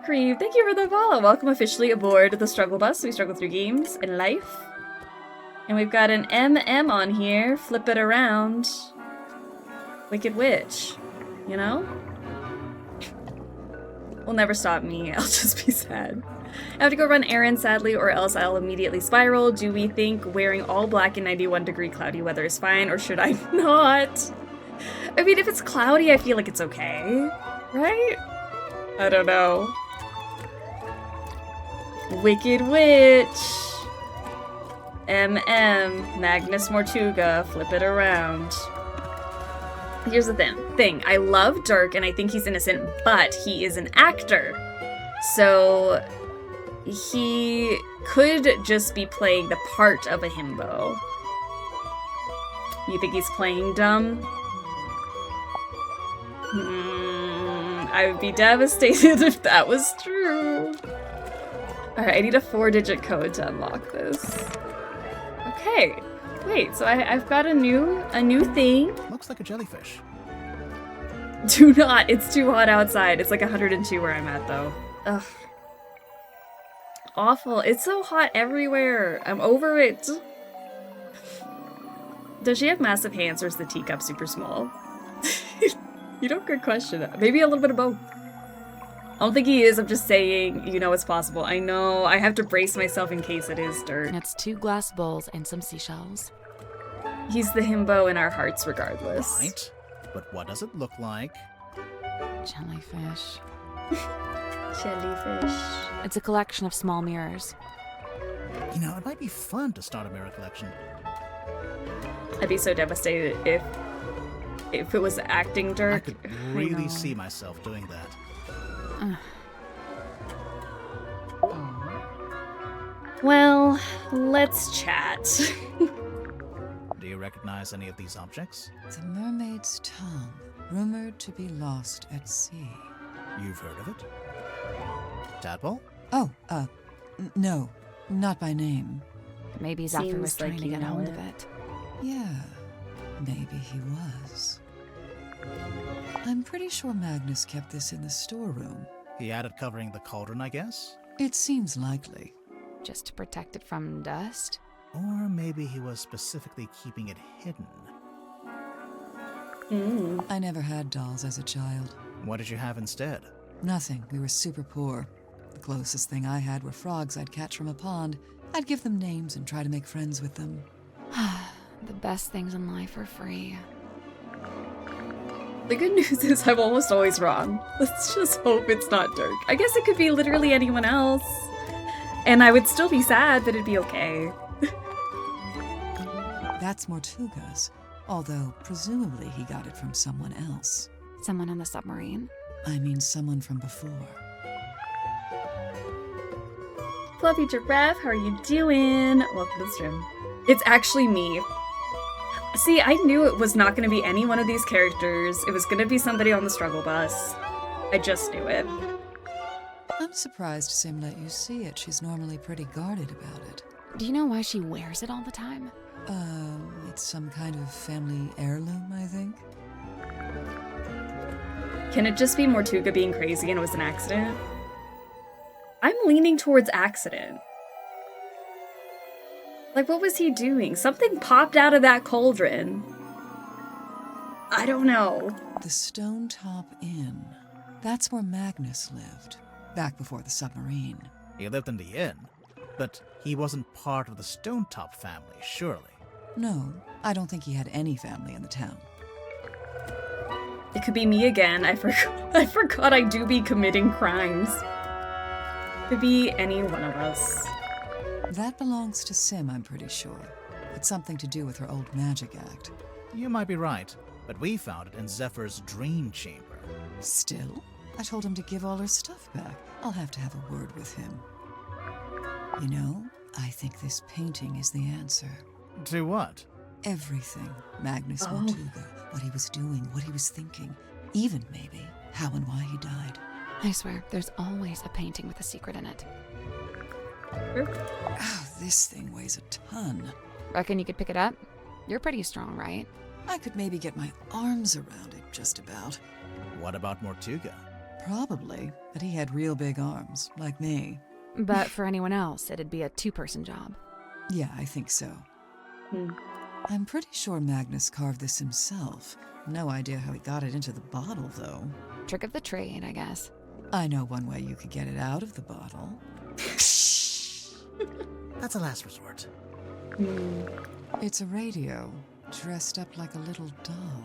Creve, thank you for the follow. Welcome officially aboard the Struggle Bus. We struggle through games and life. And we've got an MM on here. Flip it around. Wicked Witch. You know? Will never stop me. I'll just be sad. I have to go run errands, sadly, or else I'll immediately spiral. Do we think wearing all black in 91-degree cloudy weather is fine, or should I not? I mean, if it's cloudy, I feel like it's okay. Right? I don't know. Wicked Witch. Magnus Mortuga, flip it around. Here's the thing. I love Dirk and I think he's innocent, but he is an actor. So he could just be playing the part of a himbo. You think he's playing dumb? I would be devastated if that was true. Alright, I need a 4-digit code to unlock this. Okay, wait, so I've got a new thing. Looks like a jellyfish. Do not, it's too hot outside. It's like 102 where I'm at though. Ugh. Awful, it's so hot everywhere. I'm over it. Does she have massive hands or is the teacup super small? You know, good question. Maybe a little bit of both. I don't think he is, I'm just saying, you know, it's possible. I know, I have to brace myself in case it is dirt. It's 2 glass bowls and some seashells. He's the himbo in our hearts regardless. Right, but what does it look like? Jellyfish. Jellyfish. It's a collection of small mirrors. You know, it might be fun to start a mirror collection. I'd be so devastated if it was acting Dirk. I could really see myself doing that. Well, let's chat. Do you recognize any of these objects? The mermaid's tongue, rumored to be lost at sea. You've heard of it? Tadpole? Oh, no, not by name. Maybe Zephyr was trying to get hold of it. Yeah, maybe he was. I'm pretty sure Magnus kept this in the storeroom. He had it covering the cauldron, I guess? It seems likely. Just to protect it from dust? Or maybe he was specifically keeping it hidden. I never had dolls as a child. What did you have instead? Nothing. We were super poor. The closest thing I had were frogs I'd catch from a pond. I'd give them names and try to make friends with them. The best things in life are free. The good news is I'm almost always wrong. Let's just hope it's not Dirk. I guess it could be literally anyone else. And I would still be sad, but it'd be okay. That's Mortuga's, although presumably he got it from someone else. Someone on the submarine? I mean someone from before. Fluffy Giraffe, how are you doing? Welcome to the stream. It's actually me. See, I knew it was not going to be any one of these characters. It was going to be somebody on the struggle bus. I just knew it. I'm surprised Sim let you see it. She's normally pretty guarded about it. Do you know why she wears it all the time? It's some kind of family heirloom, I think. Can it just be Mortuga being crazy and it was an accident? I'm leaning towards accident. Like, what was he doing? Something popped out of that cauldron. I don't know. The Stone Top Inn. That's where Magnus lived, back before the submarine. He lived in the inn, but he wasn't part of the Stone Top family, surely. No, I don't think he had any family in the town. It could be me again. I forgot I do be committing crimes. Could be any one of us. That belongs to Sim, I'm pretty sure. It's something to do with her old magic act. You might be right, but we found it in Zephyr's dream chamber. Still? I told him to give all her stuff back. I'll have to have a word with him. You know, I think this painting is the answer. To what? Everything. Magnus Mortuga, what he was doing, what he was thinking, even maybe how and why he died. I swear, there's always a painting with a secret in it. Oh, this thing weighs a ton. Reckon you could pick it up? You're pretty strong, right? I could maybe get my arms around it, just about. What about Mortuga? Probably, but he had real big arms, like me. But for anyone else, it'd be a two-person job. Yeah, I think so. I'm pretty sure Magnus carved this himself. No idea how he got it into the bottle, though. Trick of the trade, I guess. I know one way you could get it out of the bottle. That's a last resort. It's a radio, dressed up like a little doll.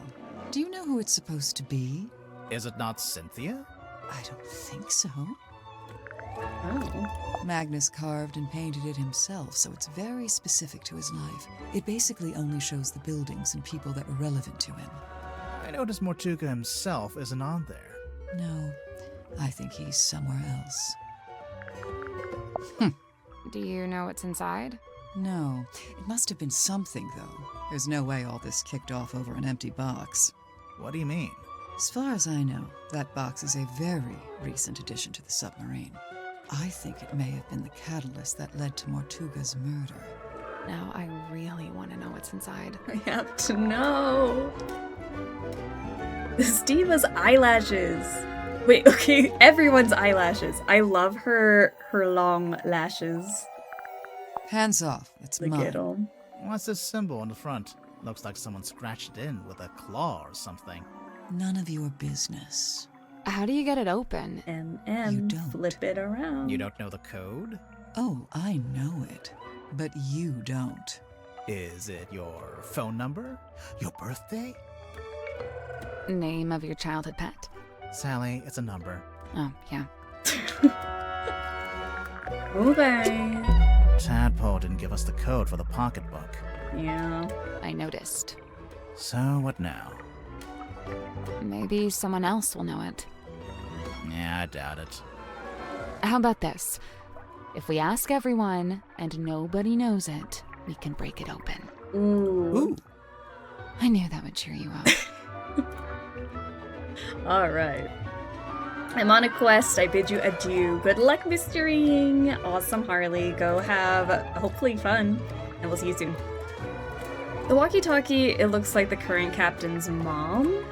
Do you know who it's supposed to be? Is it not Cynthia? I don't think so. Oh. Magnus carved and painted it himself, so it's very specific to his life. It basically only shows the buildings and people that were relevant to him. I noticed Mortuga himself isn't on there. No, I think he's somewhere else. Do you know what's inside? No, it must have been something, though. There's no way all this kicked off over an empty box. What do you mean? As far as I know, that box is a very recent addition to the submarine. I think it may have been the catalyst that led to Mortuga's murder. Now I really want to know what's inside. I have to know. This diva's eyelashes. Wait, okay, everyone's eyelashes. I love her long lashes. Hands off, it's mine. What's this symbol on the front? Looks like someone scratched it in with a claw or something. None of your business. How do you get it open? You don't. Flip it around. You don't know the code? Oh, I know it. But you don't. Is it your phone number? Your birthday? Name of your childhood pet? Sally, it's a number. Oh, yeah. Okay. Tadpole didn't give us the code for the pocketbook. Yeah. I noticed. So what now? Maybe someone else will know it. Yeah, I doubt it. How about this? If we ask everyone and nobody knows it, we can break it open. Ooh. I knew that would cheer you up. Alright. I'm on a quest. I bid you adieu. Good luck, Mr. Ring. Awesome, Harley. Go have, hopefully, fun. And we'll see you soon. The walkie-talkie, it looks like the current captain's mom?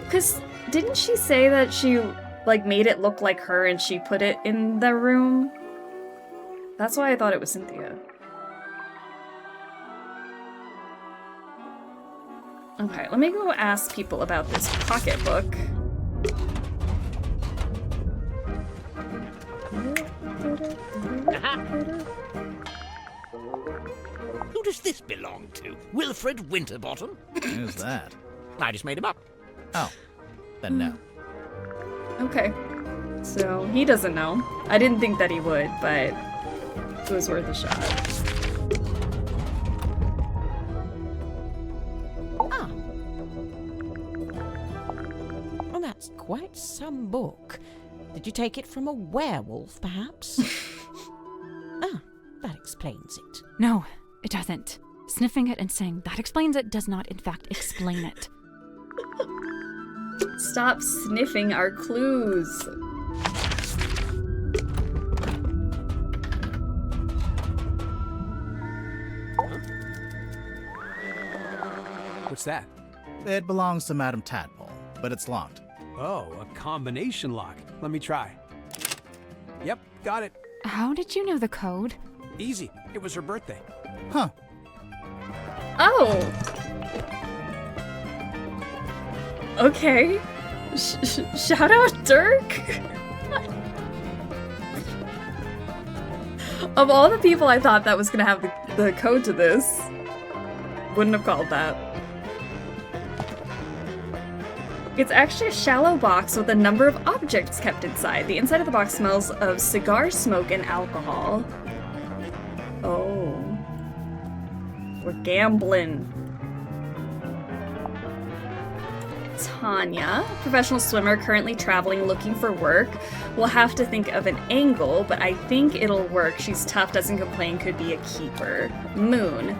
Because didn't she say that she, like, made it look like her and she put it in the room? That's why I thought it was Cynthia. Okay, let me go ask people about this pocketbook. Who does this belong to? Wilfred Winterbottom? Who's that? I just made him up. Oh, then no. Okay. So, he doesn't know. I didn't think that he would, but it was worth a shot. Ah. Well, that's quite some book. Did you take it from a werewolf, perhaps? Ah, that explains it. No, it doesn't. Sniffing it and saying that explains it does not, in fact, explain it. Stop sniffing our clues. What's that? It belongs to Madame Tadpole, but it's locked. Oh, a combination lock. Let me try. Yep, got it. How did you know the code? Easy. It was her birthday. Huh. Oh! Okay. Shout out Dirk! Of all the people I thought that was gonna have the code to this, wouldn't have called that. It's actually a shallow box with a number of objects kept inside. The inside of the box smells of cigar smoke and alcohol. Oh. We're gambling. Tanya, professional swimmer currently traveling looking for work. We'll have to think of an angle, but I think it'll work. She's tough, doesn't complain, could be a keeper. Moon.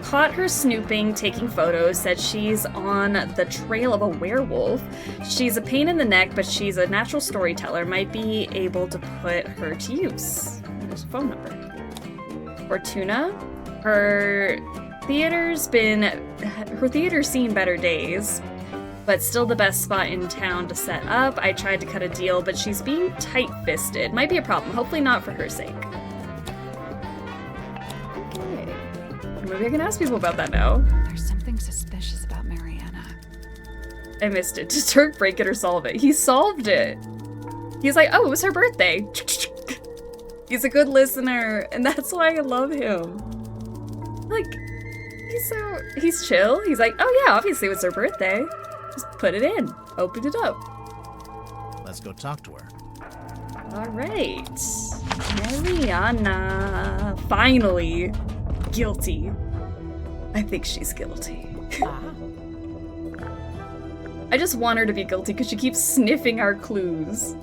Caught her snooping, taking photos, said she's on the trail of a werewolf. She's a pain in the neck, but she's a natural storyteller, might be able to put her to use. There's a phone number. Fortuna, her theater's seen better days, but still the best spot in town to set up. I tried to cut a deal, but she's being tight-fisted. Might be a problem, hopefully not for her sake. Maybe I can ask people about that now. There's something suspicious about Mariana. I missed it. Did Dirk break it or solve it? He solved it. He's like, oh, it was her birthday. He's a good listener, and that's why I love him. Like, he's chill. He's like, oh yeah, obviously it was her birthday. Just put it in. Open it up. Let's go talk to her. All right. Mariana. Finally. Guilty. I think she's guilty. I just want her to be guilty because she keeps sniffing our clues.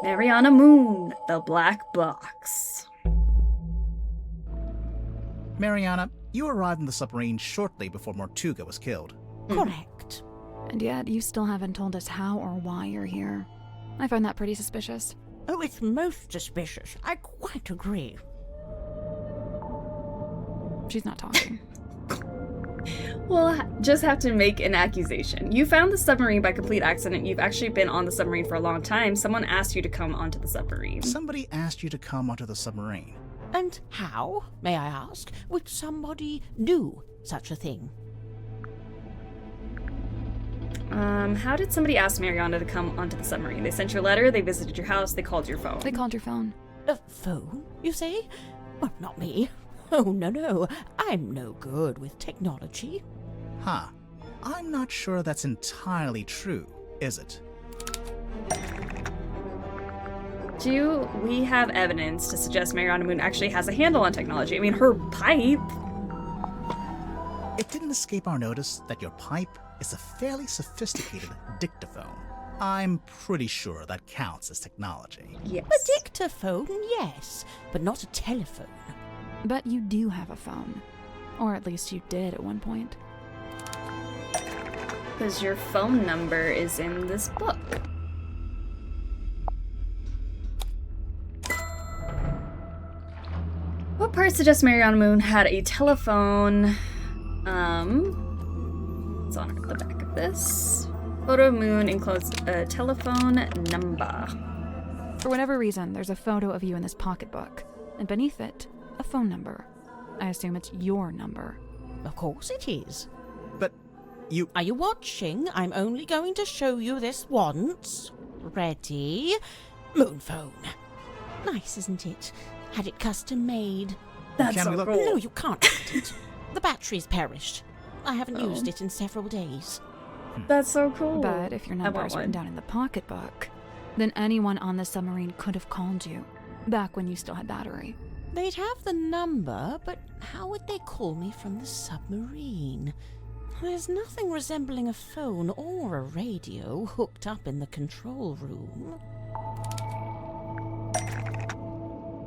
Mariana Moon, the black box. Mariana, you arrived in the submarine shortly before Mortuga was killed. Correct. And yet, you still haven't told us how or why you're here. I find that pretty suspicious. Oh, it's most suspicious. I quite agree. She's not talking. We'll just have to make an accusation. You found the submarine by complete accident. You've actually been on the submarine for a long time. Someone asked you to come onto the submarine. Somebody asked you to come onto the submarine. And how, may I ask, would somebody do such a thing? How did somebody ask Mariana to come onto the submarine? They sent you a letter, they visited your house, they called your phone. They called your phone. A phone, you say? Well, not me. Oh, no. I'm no good with technology. Huh. I'm not sure that's entirely true, is it? do we have evidence to suggest Mariana Moon actually has a handle on technology? I mean, her pipe. It didn't escape our notice that your pipe is a fairly sophisticated dictaphone. I'm pretty sure that counts as technology. Yes. A dictaphone, yes, but not a telephone. But you do have a phone. Or at least you did at one point. Because your phone number is in this book. What part suggests Mariana Moon had a telephone? It's on the back of this. Photo of Moon includes a telephone number. For whatever reason, there's a photo of you in this pocketbook, and beneath it, a phone number. I assume it's your number. Of course it is. But you... Are you watching? I'm only going to show you this once. Ready? Moon phone. Nice, isn't it? Had it custom made. That's so cool. No, you can't get it. The battery's perished. I haven't used it in several days. That's so cool. But if your number is written down in the pocketbook, then anyone on the submarine could have called you, back when you still had battery. They'd have the number, but how would they call me from the submarine? There's nothing resembling a phone or a radio hooked up in the control room.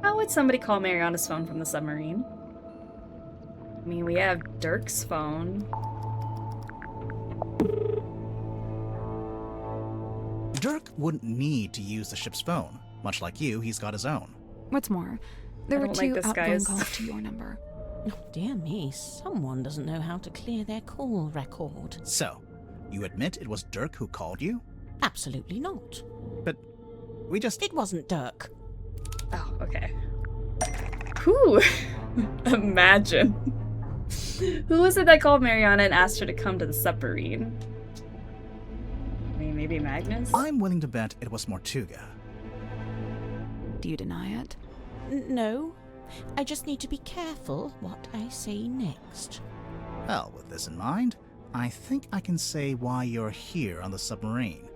How would somebody call Mariana's phone from the submarine? I mean, we have Dirk's phone. Dirk wouldn't need to use the ship's phone. Much like you, he's got his own. What's more, there were 2 outgoing guys. calls to your number. Oh, dear me, someone doesn't know how to clear their call record. So, you admit it was Dirk who called you? Absolutely not. But we just... It wasn't Dirk. Oh, okay. Whew. Imagine. Who was it that called Mariana and asked her to come to the submarine? I mean, maybe Magnus? I'm willing to bet it was Mortuga. Do you deny it? No. I just need to be careful what I say next. Well, with this in mind, I think I can say why you're here on the submarine.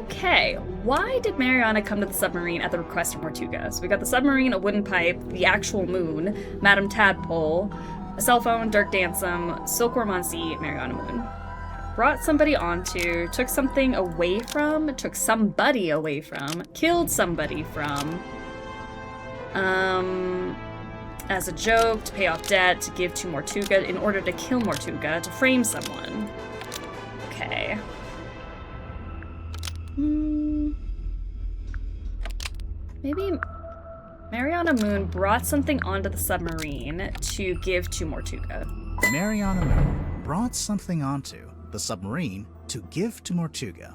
Okay, why did Mariana come to the submarine at the request of Mortuga? So we got the submarine, a wooden pipe, the actual moon, Madame Tadpole, a cell phone, Dirk Dansum, Silkworm on Sea, Mariana Moon. Brought somebody onto, took something away from, took somebody away from, killed somebody from, as a joke, to pay off debt, to give to Mortuga in order to kill Mortuga, to frame someone. Okay. Maybe Mariana Moon brought something onto the submarine to give to Mortuga. Mariana Moon brought something onto the submarine to give to Mortuga.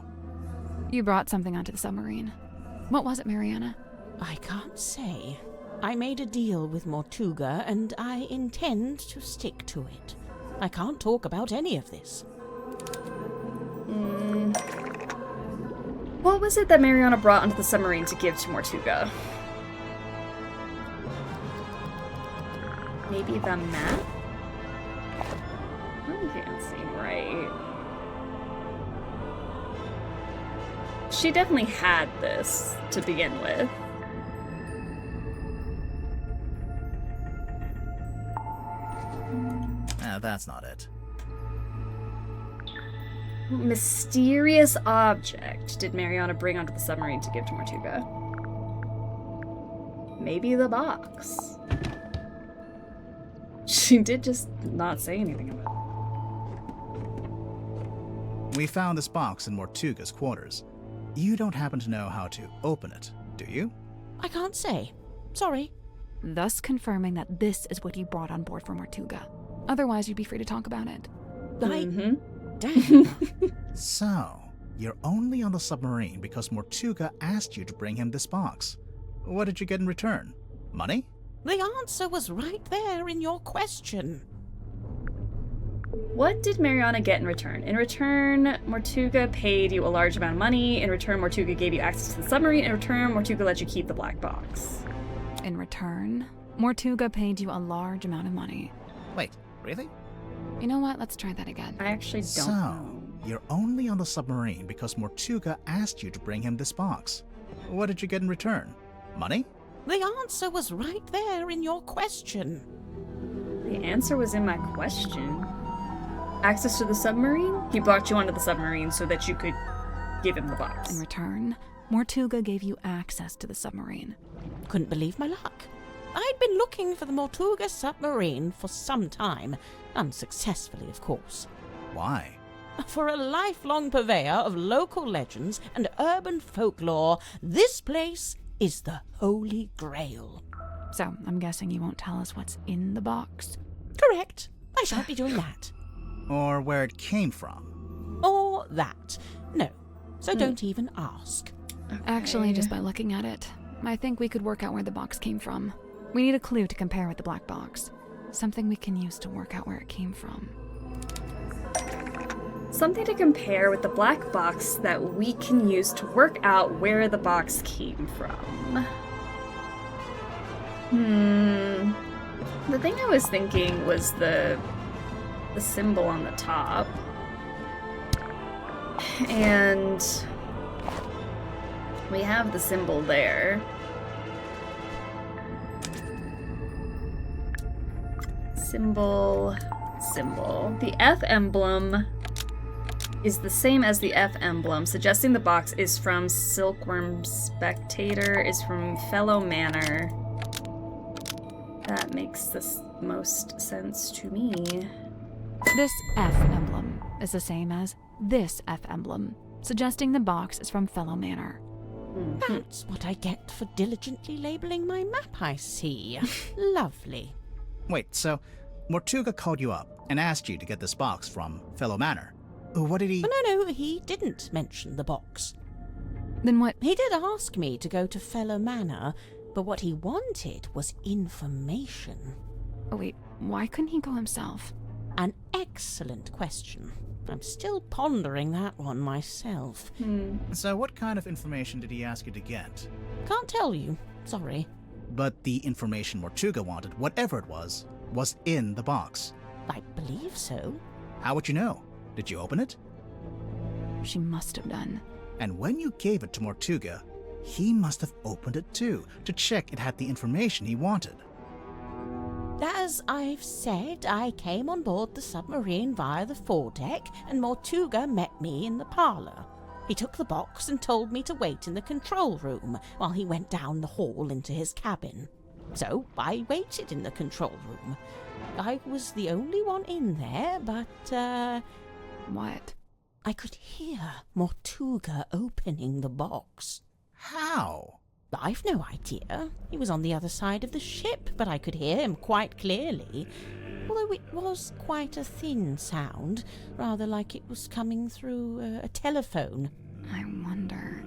You brought something onto the submarine. What was it, Mariana? I can't say. I made a deal with Mortuga, and I intend to stick to it. I can't talk about any of this. What was it that Mariana brought onto the submarine to give to Mortuga? Maybe the map? That can't seem right. She definitely had this to begin with. That's not it. Mysterious object did Mariana bring onto the submarine to give to Mortuga? Maybe the box. She did just not say anything about it. We found this box in Mortuga's quarters. You don't happen to know how to open it, do you? I can't say. Sorry. Thus confirming that this is what you brought on board for Mortuga. Otherwise, you'd be free to talk about it. Damn. So, you're only on the submarine because Mortuga asked you to bring him this box. What did you get in return? Money? The answer was right there in your question. What did Mariana get in return? In return, Mortuga paid you a large amount of money. In return, Mortuga gave you access to the submarine. In return, Mortuga let you keep the black box. In return, Mortuga paid you a large amount of money. Wait, really? You know what? Let's try that again. I actually don't know. You're only on the submarine because Mortuga asked you to bring him this box. What did you get in return? Money? The answer was right there in your question. The answer was in my question. Access to the submarine? He brought you onto the submarine so that you could give him the box. In return, Mortuga gave you access to the submarine. Couldn't believe my luck. I'd been looking for the Mortuga Submarine for some time, unsuccessfully, of course. Why? For a lifelong purveyor of local legends and urban folklore, this place is the Holy Grail. So, I'm guessing you won't tell us what's in the box? Correct. I shan't be doing that. Or where it came from? Or that. No. So don't even ask. Okay. Actually, just by looking at it, I think we could work out where the box came from. We need a clue to compare with the black box. Something we can use to work out where it came from. Something to compare with the black box that we can use to work out where the box came from. The thing I was thinking was the symbol on the top. And we have the symbol there. Symbol. The F emblem is the same as the F emblem, suggesting the box is from Silkworm Spectator, is from Fellow Manor. That makes the most sense to me. This F emblem is the same as this F emblem, suggesting the box is from Fellow Manor. That's what I get for diligently labeling my map, I see. Lovely. Wait, so Mortuga called you up and asked you to get this box from Fellow Manor. What did he... No, he didn't mention the box. Then what... He did ask me to go to Fellow Manor, but what he wanted was information. Oh wait, why couldn't he go himself? An excellent question. I'm still pondering that one myself. So what kind of information did he ask you to get? Can't tell you. Sorry. But the information Mortuga wanted, whatever it was in the box. I believe so. How would you know? Did you open it? She must have done. And when you gave it to Mortuga, he must have opened it too, to check it had the information he wanted. As I've said, I came on board the submarine via the foredeck, and Mortuga met me in the parlour. He took the box and told me to wait in the control room while he went down the hall into his cabin. So I waited in the control room. I was the only one in there, but, What? I could hear Mortuga opening the box. How? I've no idea. He was on the other side of the ship, but I could hear him quite clearly. Although it was quite a thin sound, rather like it was coming through a telephone. I wonder...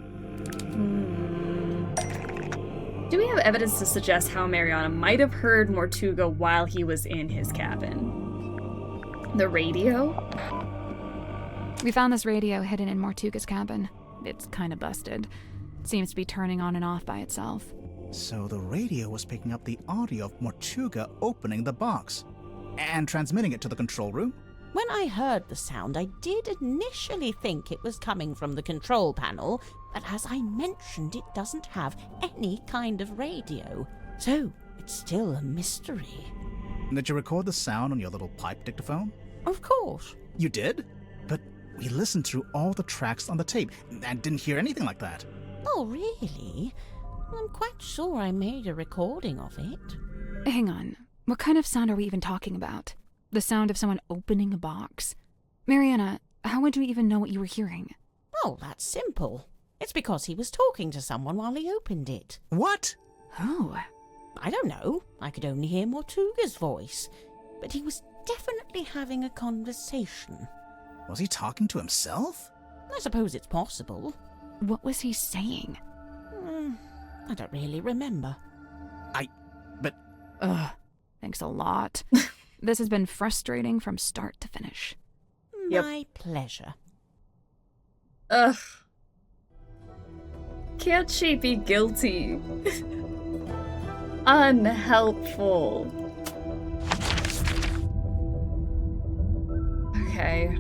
Do we have evidence to suggest how Mariana might have heard Mortuga while he was in his cabin? The radio? We found this radio hidden in Mortuga's cabin. It's kind of busted. It seems to be turning on and off by itself. So the radio was picking up the audio of Mortuga opening the box and transmitting it to the control room? When I heard the sound, I did initially think it was coming from the control panel, but as I mentioned, it doesn't have any kind of radio. So it's still a mystery. Did you record the sound on your little pipe dictaphone? Of course. You did? But we listened through all the tracks on the tape and didn't hear anything like that. Oh, really? I'm quite sure I made a recording of it. Hang on. What kind of sound are we even talking about? The sound of someone opening a box? Mariana, how would you even know what you were hearing? Oh, that's simple. It's because he was talking to someone while he opened it. What? Who? I don't know. I could only hear Mortuga's voice. But he was definitely having a conversation. Was he talking to himself? I suppose it's possible. What was he saying? I don't really remember. Ugh, thanks a lot. This has been frustrating from start to finish. My pleasure. Ugh. Can't she be guilty? Unhelpful. Okay.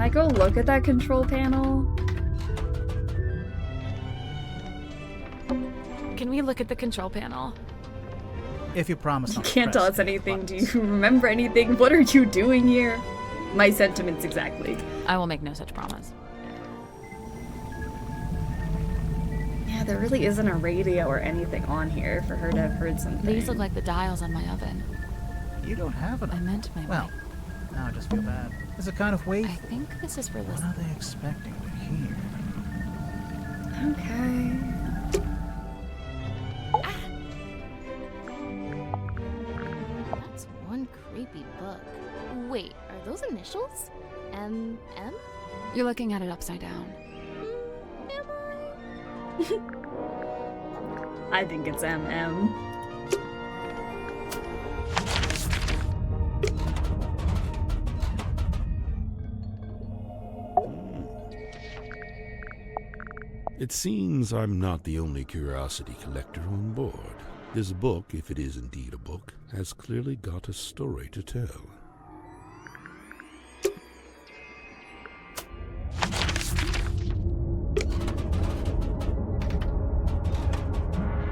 I go look at that control panel? Can we look at the control panel? If you promise You not to can't press tell us any anything. Do buttons. you remember anything? What are you doing here? My sentiments exactly. I will make no such promise. Yeah, there really isn't a radio or anything on here for her to have heard something. These look like the dials on my oven. You don't have an I meant my Well, now I just feel bad. Is it kind of wave? I think this is for What listening. are they expecting to hear? Okay. That's one creepy book. Wait, are those initials? M? You're looking at it upside down. I think it's MM. It seems I'm not the only curiosity collector on board. This book, if it is indeed a book, has clearly got a story to tell.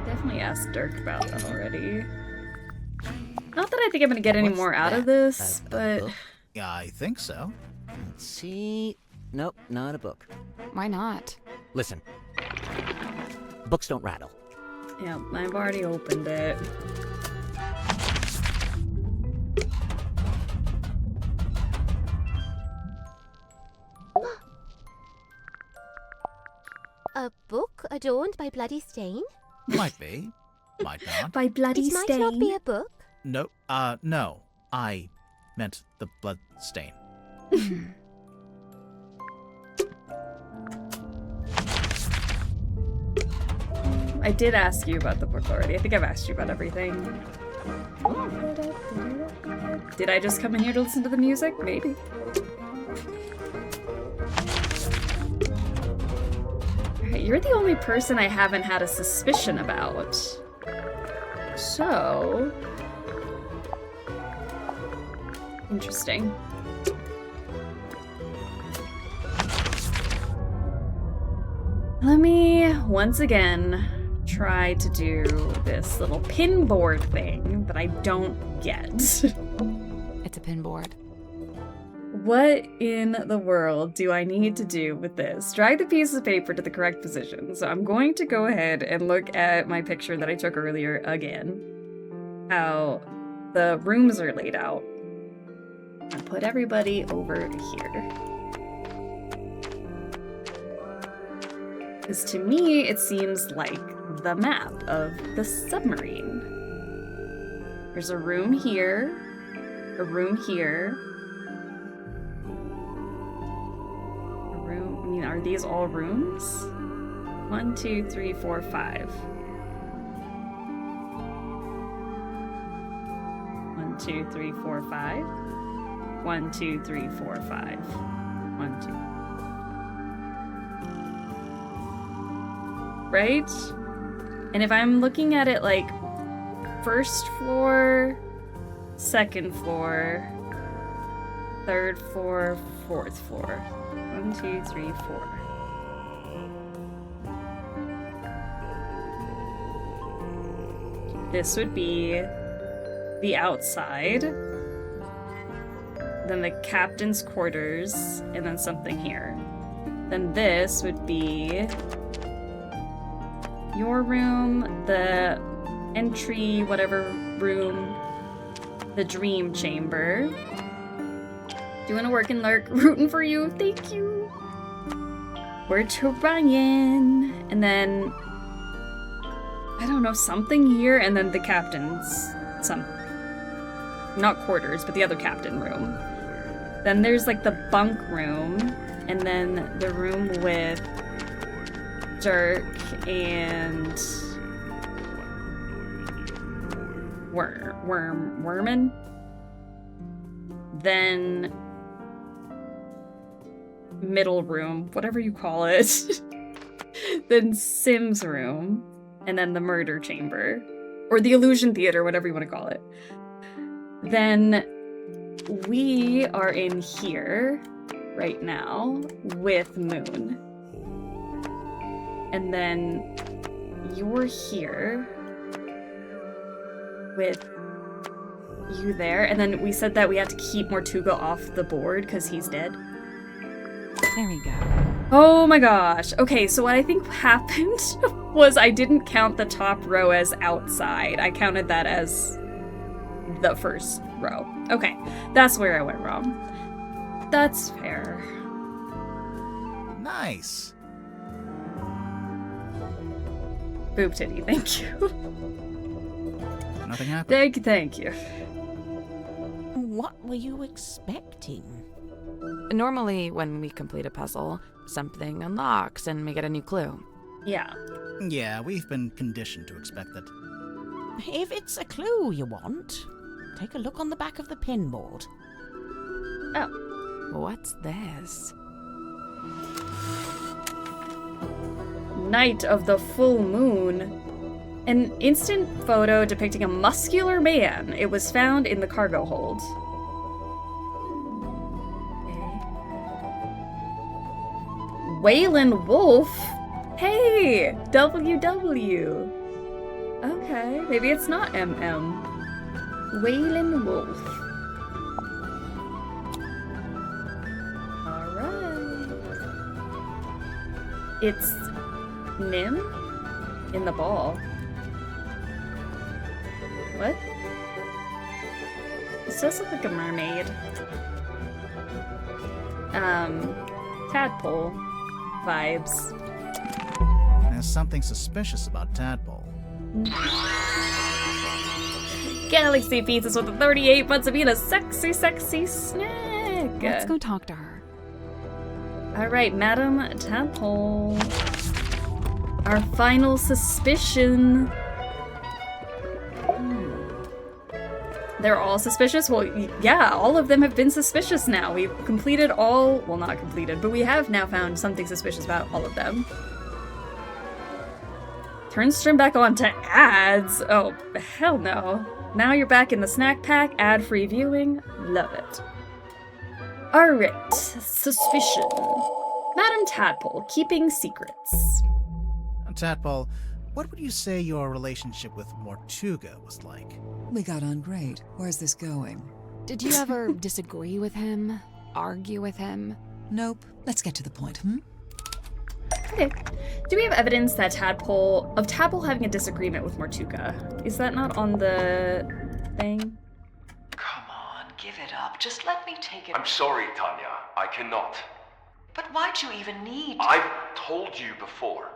Definitely asked Dirk about that already. Not that I think I'm gonna get any What's more out of that? this, A but book? Yeah, I think so. Let's see. Nope, not a book. Why not? Listen. Books don't rattle. yeah, I've already opened it. A book adorned by bloody stain? Might be. Might not. By bloody It might stain. not be a book. No, no. I meant the blood stain. I did ask you about the book already. I think I've asked you about everything. Did I just come in here to listen to the music? Maybe. Alright, you're the only person I haven't had a suspicion about. So... interesting. Let me, once again, try to do this little pinboard thing that I don't get. It's a pinboard. What in the world do I need to do with this? Drag the piece of paper to the correct position. So I'm going to go ahead and look at my picture that I took earlier again. How the rooms are laid out. And put everybody over here. Because to me, it seems like the map of the submarine. There's a room here, a room here, a room. I mean, are these all rooms? 1, 2, 3, 4, 5. 1, 2, 3, 4, 5. 1, 2, 3, 4, 5. 1, 2. Right? And if I'm looking at it like first floor, second floor, third floor, fourth floor. 1, 2, 3, 4. This would be the outside, then the captain's quarters, and then something here. Then this would be your room, the entry, whatever room, the dream chamber. Doing a work and lurk, rooting for you, thank you. We're to Ryan, and then I don't know, something here, and then the captain's not quarters, but the other captain room. Then there's like the bunk room, and then the room with Dirk and Worman. Then middle room, whatever you call it. Then Sim's room, and then the murder chamber, or the illusion theater, whatever you want to call it. Then we are in here, right now with Moon. And then you're here with you there. And then we said that we had to keep Mortuga off the board because he's dead. There we go. Oh my gosh. Okay, so what I think happened was I didn't count the top row as outside. I counted that as the first row. Okay, that's where I went wrong. That's fair. Nice. Boob titty, thank you. Nothing happened. Thank you. What were you expecting? Normally, when we complete a puzzle, something unlocks and we get a new clue. Yeah. Yeah, we've been conditioned to expect that. If it's a clue you want, take a look on the back of the pinboard. Oh. What's this? Night of the full moon. An instant photo depicting a muscular man. It was found in the cargo hold. Waylon Wolf? Hey! WW. Okay, maybe it's not MM. Waylon Wolf. Alright. It's Nim in the ball. What? This does look like a mermaid. Tadpole vibes. There's something suspicious about Tadpole. Galaxy Pizzas with the 38 months of being a sexy, sexy snack. Let's go talk to her. Alright, Madam Tadpole. Our final suspicion. They're all suspicious? Well, yeah, all of them have been suspicious now. We've completed all, well, not completed, but we have now found something suspicious about all of them. Turn stream back on to ads. Oh, hell no. Now you're back in the snack pack, ad-free viewing. Love it. Alright, suspicion. Madam Tadpole, keeping secrets. Tadpole, what would you say your relationship with Mortuga was like? We got on great. Where's this going? Did you ever disagree with him? Argue with him? Nope. Let's get to the point, Okay. Do we have evidence that Tadpole having a disagreement with Mortuga? Is that not on the thing? Come on, give it up. Just let me take it. I'm sorry, Tanya. I cannot. But why'd you even need to? I've told you before.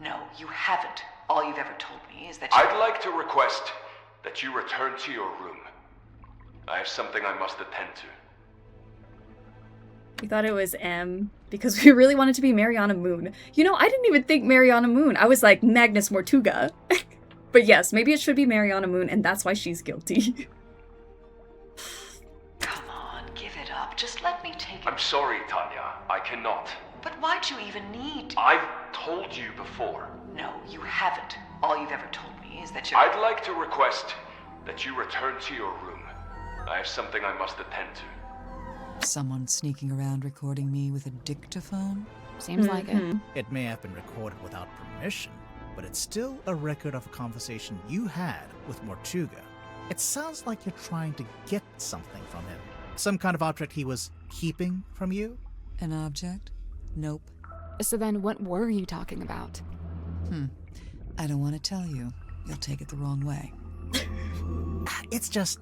No, you haven't. All you've ever told me is that you... I'd like to request that you return to your room. I have something I must attend to. We thought it was M because we really wanted to be Mariana Moon. You know, I didn't even think Mariana Moon. I was like, Magnus Mortuga. But yes, maybe it should be Mariana Moon, and that's why she's guilty. Come on, give it up. Just let me take it. I'm sorry, Tanya. I cannot. But why'd you even need... I've told you before. No, you haven't. All you've ever told me is that you're... I'd like to request that you return to your room. I have something I must attend to. Someone sneaking around recording me with a dictaphone? Seems like it. It may have been recorded without permission, but it's still a record of a conversation you had with Mortuga. It sounds like you're trying to get something from him. Some kind of object he was keeping from you? An object? Nope. So then what were you talking about? I don't want to tell you. You'll take it the wrong way. It's just,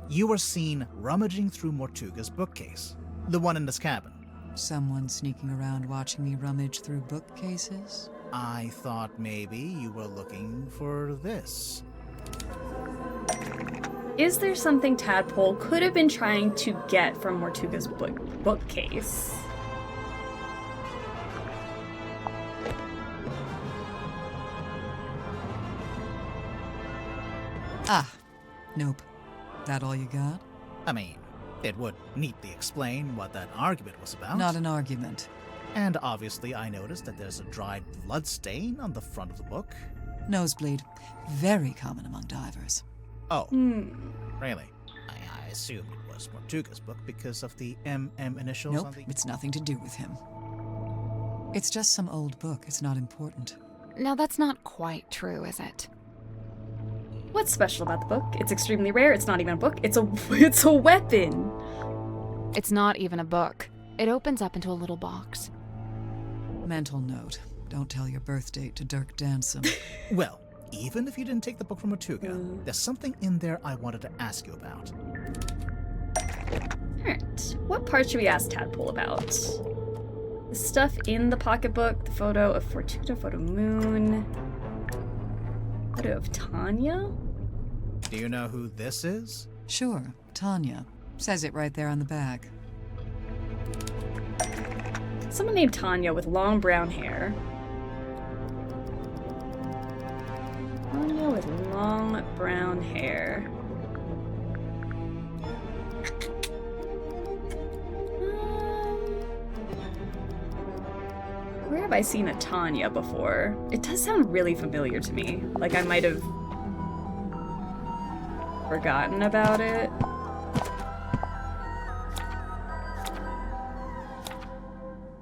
you were seen rummaging through Mortuga's bookcase. The one in this cabin. Someone sneaking around watching me rummage through bookcases? I thought maybe you were looking for this. Is there something Tadpole could have been trying to get from Mortuga's bookcase? Nope. That all you got? I mean, it would neatly explain what that argument was about. Not an argument. And obviously I noticed that there's a dried blood stain on the front of the book. Nosebleed. Very common among divers. Oh, really? I assumed it was Mortuga's book because of the MM initials Nope, on the... it's nothing to do with him. It's just some old book. It's not important. Now, that's not quite true, is it? What's special about the book? It's extremely rare. It's not even a book. It's a weapon. It's not even a book. It opens up into a little box. Mental note. Don't tell your birth date to Dirk Dansom. Well, even if you didn't take the book from Mortuga, there's something in there I wanted to ask you about. Alright, what part should we ask Tadpole about? The stuff in the pocketbook, the photo of Fortuna, photo Moon, photo of Tanya? Do you know who this is? Sure, Tanya. Says it right there on the back. Someone named Tanya with long brown hair. Tanya with long brown hair. Where have I seen a Tanya before? It does sound really familiar to me. Like I might have forgotten about it.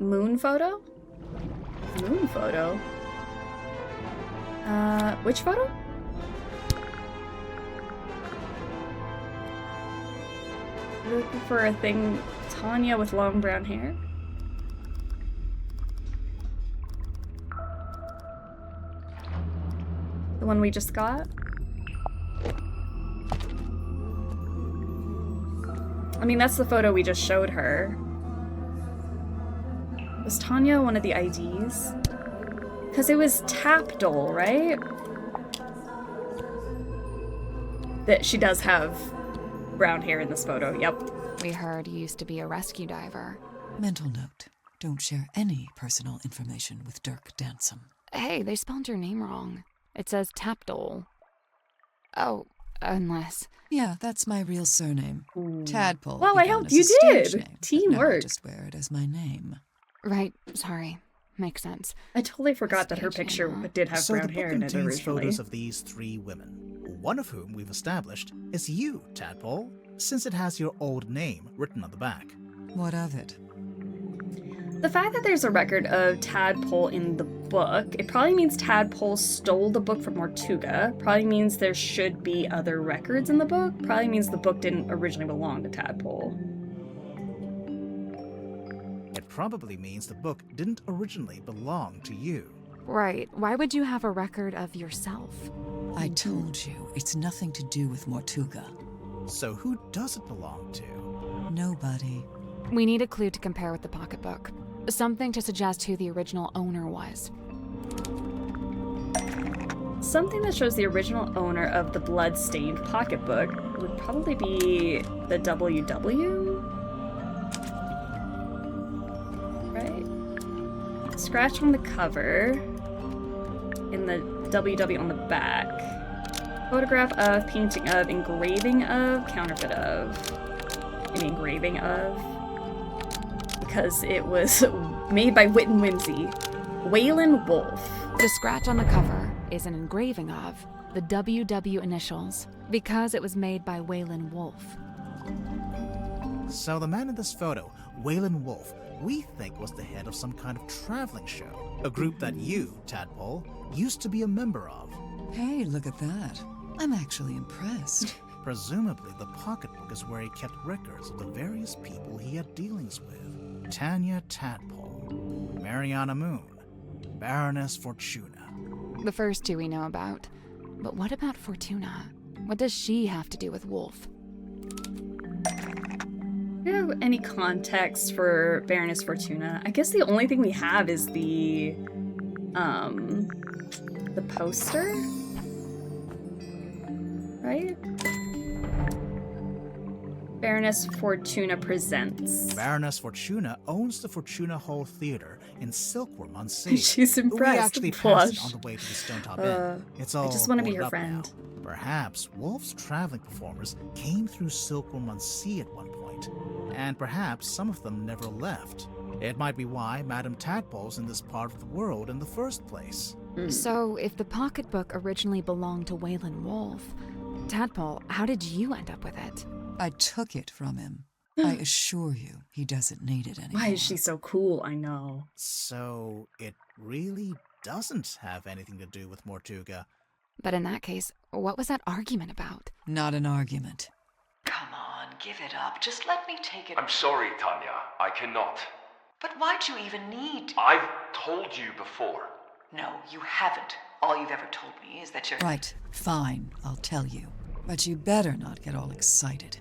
Moon photo? Moon photo? Which photo? Looking for a thing, Tanya with long brown hair? The one we just got? I mean, that's the photo we just showed her. Was Tanya one of the IDs? Because it was Tapdole, right? That she does have brown hair in this photo, yep. We heard you used to be a rescue diver. Mental note. Don't share any personal information with Dirk Dansom. Hey, they spelled your name wrong. It says Tapdole. Oh, unless... Yeah, that's my real surname. Tadpole. Well, I began helped as you a stage did. name, but Teamwork. now I just wear it as my name. Right, sorry. Makes sense. I totally forgot that her picture did have So brown the hair book in it contains originally. photos of these three women, one of whom we've established is you, Tadpole, since it has your old name written on the back. What of it? The fact that there's a record of Tadpole in the book, it probably means Tadpole stole the book from Mortuga, probably means there should be other records in the book, probably means the book didn't originally belong to Tadpole. It probably means the book didn't originally belong to you. Right. Why would you have a record of yourself? I told you, it's nothing to do with Mortuga. So who does it belong to? Nobody. We need a clue to compare with the pocketbook. Something to suggest who the original owner was. Something that shows the original owner of the blood-stained pocketbook would probably be the WW? Right? Scratch on the cover, in the WW on the back. Photograph of, painting of, engraving of, counterfeit of. An engraving of. Because it was made by Wit and Whimsy. Waylon Wolf. The scratch on the cover is an engraving of the WW initials because it was made by Waylon Wolf. So the man in this photo, Waylon Wolf, we think was the head of some kind of traveling show. A group that you, Tadpole, used to be a member of. Hey, look at that. I'm actually impressed. Presumably, the pocketbook is where he kept records of the various people he had dealings with. Tanya Tadpole, Mariana Moon, Baroness Fortuna. The first two we know about. But what about Fortuna? What does she have to do with Wolf? Do you have any context for Baroness Fortuna? I guess the only thing we have is the poster? Right? Baroness Fortuna presents. Baroness Fortuna owns the Fortuna Hall Theater in Silkworm on Sea. She's impressed. We actually passed it on the way to the Stonetop Inn. It's all I just want to be boarded her up friend. now. Perhaps Wolf's traveling performers came through Silkworm on Sea at one point, and perhaps some of them never left. It might be why Madame Tadpole's in this part of the world in the first place. So, if the pocketbook originally belonged to Waylon Wolf, Tadpole, how did you end up with it? I took it from him. I assure you, he doesn't need it anymore. Why is she so cool? I know. So, it really doesn't have anything to do with Mortuga. But in that case, what was that argument about? Not an argument. Come on, give it up. Just let me take it. I'm sorry, Tanya. I cannot. But why'd you even need... I've told you before. No, you haven't. All you've ever told me is that you're... Right, fine, I'll tell you. But you better not get all excited.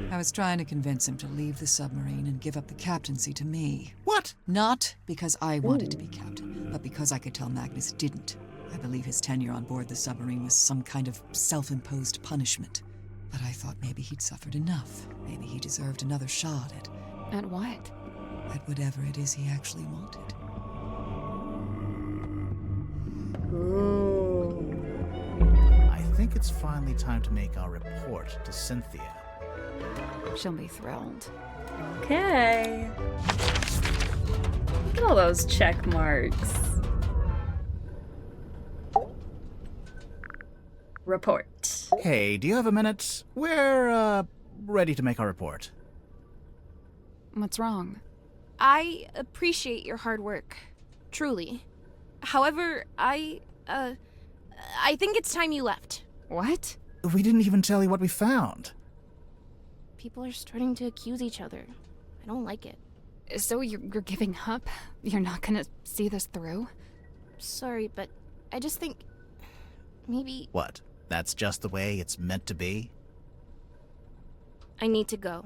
I was trying to convince him to leave the submarine and give up the captaincy to me. What? Not because I wanted to be captain, but because I could tell Magnus didn't. I believe his tenure on board the submarine was some kind of self-imposed punishment. But I thought maybe he'd suffered enough. Maybe he deserved another shot at... At what? At whatever it is he actually wanted. I think it's finally time to make our report to Cynthia. She'll be thrilled. Okay. Look at all those check marks. Report. Hey, do you have a minute? We're, ready to make our report. What's wrong? I appreciate your hard work. Truly. However, I think it's time you left. What? We didn't even tell you what we found. People are starting to accuse each other. I don't like it. So you're giving up? You're not gonna see this through? Sorry, but I just think... maybe... What? That's just the way it's meant to be? I need to go.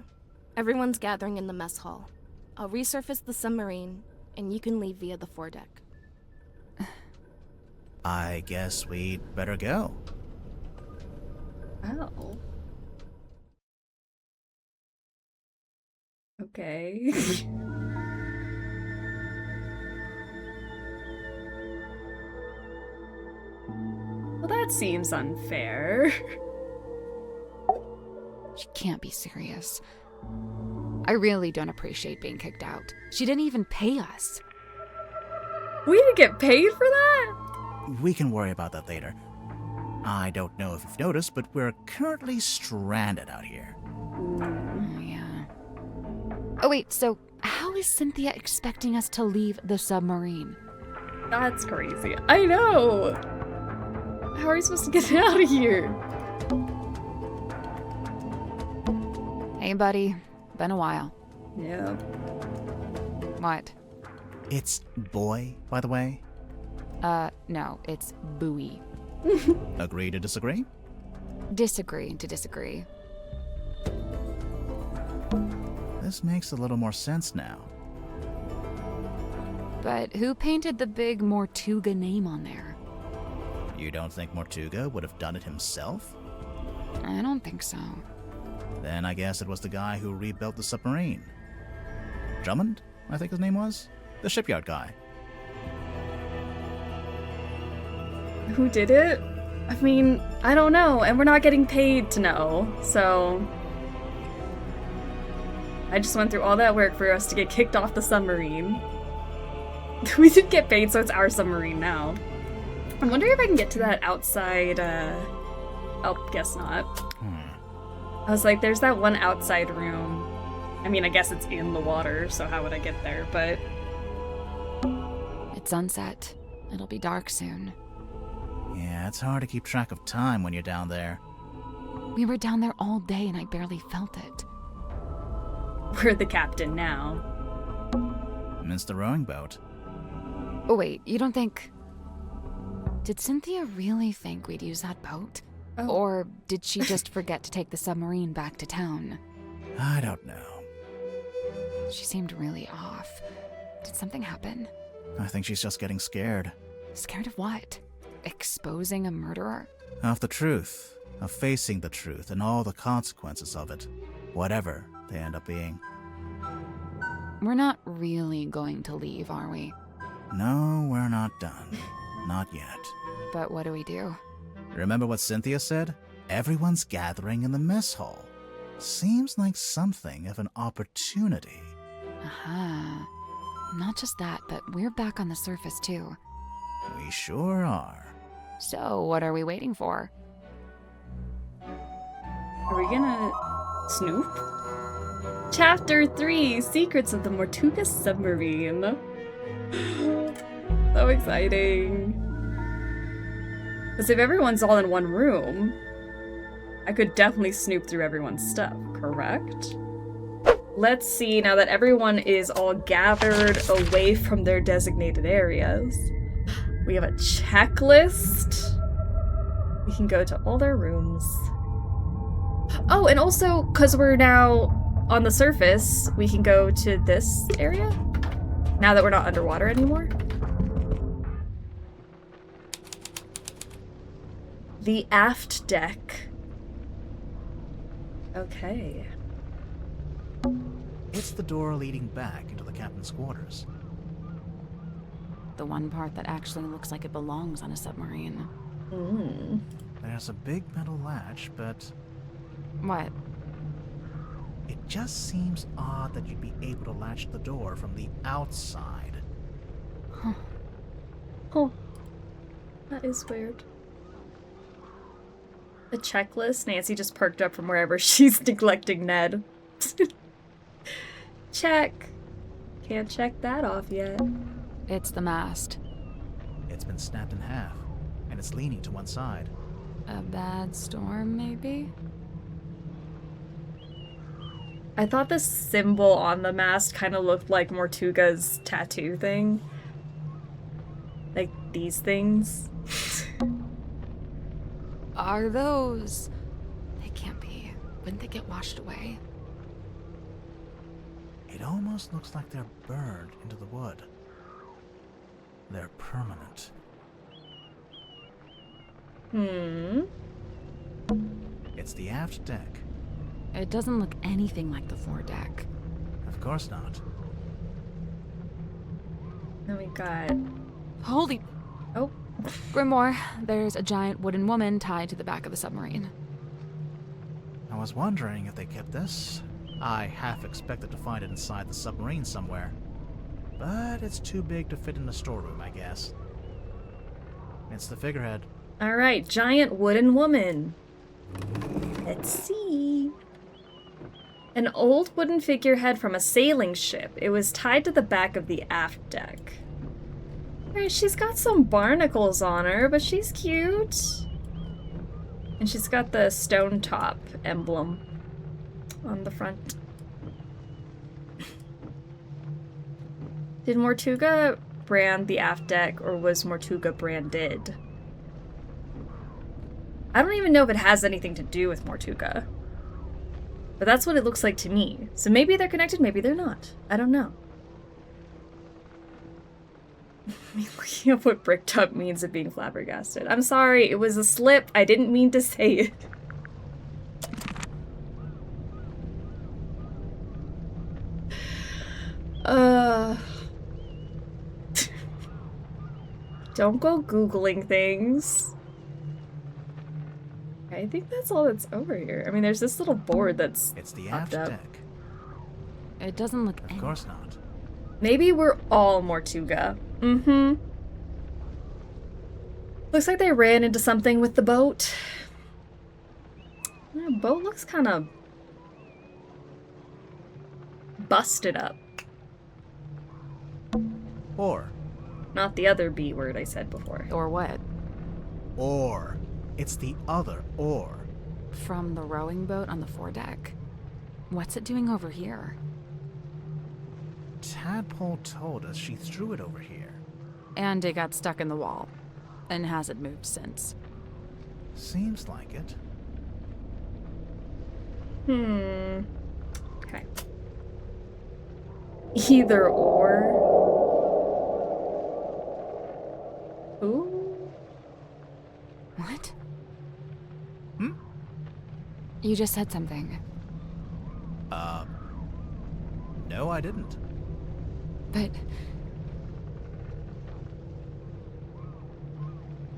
Everyone's gathering in the mess hall. I'll resurface the submarine, and you can leave via the foredeck. I guess we'd better go. Oh. Okay. Well, that seems unfair. She can't be serious. I really don't appreciate being kicked out. She didn't even pay us. We didn't get paid for that? We can worry about that later. I don't know if you've noticed, but we're currently stranded out here. Yeah. Oh wait, so how is Cynthia expecting us to leave the submarine? That's crazy. I know! How are you supposed to get out of here? Hey buddy, been a while. Yeah. What? It's boy, by the way. No, it's buoy. Agree to disagree? Disagree to disagree. This makes a little more sense now. But who painted the big Mortuga name on there? You don't think Mortuga would have done it himself? I don't think so. Then I guess it was the guy who rebuilt the submarine. Drummond, I think his name was? The shipyard guy. Who did it? I mean, I don't know, and we're not getting paid to know, so... I just went through all that work for us to get kicked off the submarine. We didn't get paid, so it's our submarine now. I'm wondering if I can get to that outside, oh, guess not. I was like, there's that one outside room. I mean, I guess it's in the water, so how would I get there, but... It's sunset. It'll be dark soon. Yeah, it's hard to keep track of time when you're down there. We were down there all day and I barely felt it. We're the captain now. It's the rowing boat. Oh wait, you don't think... Did Cynthia really think we'd use that boat? Oh. Or did she just forget to take the submarine back to town? I don't know. She seemed really off. Did something happen? I think she's just getting scared. Scared of what? Exposing a murderer? Of the truth. Of facing the truth and all the consequences of it. Whatever they end up being. We're not really going to leave, are we? No, we're not done. Not yet. But what do we do? Remember what Cynthia said? Everyone's gathering in the mess hall. Seems like something of an opportunity. Aha. Not just that, but we're back on the surface too. We sure are. So, what are we waiting for? Are we gonna snoop? Chapter 3, Secrets of the Mortuga Submarine. So exciting. Because if everyone's all in one room, I could definitely snoop through everyone's stuff, correct? Let's see, now that everyone is all gathered away from their designated areas, we have a checklist. We can go to all their rooms. Oh, and also, because we're now on the surface, we can go to this area, now that we're not underwater anymore. The aft deck. Okay. It's the door leading back into the captain's quarters. The one part that actually looks like it belongs on a submarine. There's a big metal latch, but... What? It just seems odd that you'd be able to latch the door from the outside. Huh. Oh. That is weird. A checklist? Nancy just perked up from wherever she's neglecting Ned. Check. Can't check that off yet. It's the mast. It's been snapped in half, and it's leaning to one side. A bad storm, maybe? I thought the symbol on the mast kind of looked like Mortuga's tattoo thing. Like these things. Are those... They can't be. Wouldn't they get washed away? It almost looks like they're burned into the wood. They're permanent. It's the aft deck. It doesn't look anything like the foredeck. Of course not. Then we got... Holy... Oh. Grimoire, there's a giant wooden woman tied to the back of the submarine. I was wondering if they kept this. I half expected to find it inside the submarine somewhere. But it's too big to fit in the storeroom, I guess. It's the figurehead. Alright, giant wooden woman. Let's see. An old wooden figurehead from a sailing ship. It was tied to the back of the aft deck. Alright, she's got some barnacles on her, but she's cute. And she's got the stone top emblem on the front. Did Mortuga brand the aft deck, or was Mortuga branded? I don't even know if it has anything to do with Mortuga. But that's what it looks like to me. So maybe they're connected, maybe they're not. I don't know. Looking up what bricked up means of being flabbergasted. I'm sorry, it was a slip. I didn't mean to say it. Don't go Googling things. I think that's all that's over here. I mean, there's this little board that's It's the aft deck. It doesn't look... Of course not. Maybe we're all Mortuga. Looks like they ran into something with the boat. The boat looks kind of busted up. Or. Not the other B word I said before. Or what? Or. It's the other or. From the rowing boat on the foredeck. What's it doing over here? Tadpole told us she threw it over here. And it got stuck in the wall. And hasn't moved since. Seems like it. Okay. Either or. Ooh. What? You just said something. No, I didn't. But...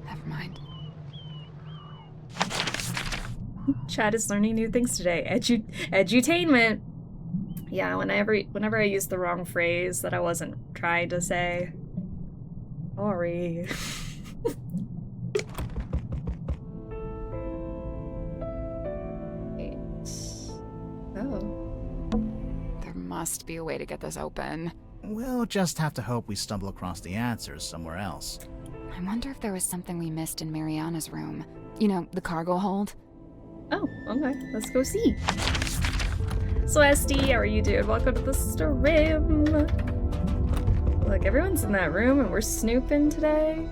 Never mind. Chad is learning new things today. Edutainment. Yeah, whenever I use the wrong phrase that I wasn't trying to say. Sorry. must be a way to get this open. We'll just have to hope we stumble across the answers somewhere else. I wonder if there was something we missed in Mariana's room. You know, the cargo hold? Oh, okay. Let's go see. So, SD, how are you doing? Welcome to the stream. Look, everyone's in that room and we're snooping today.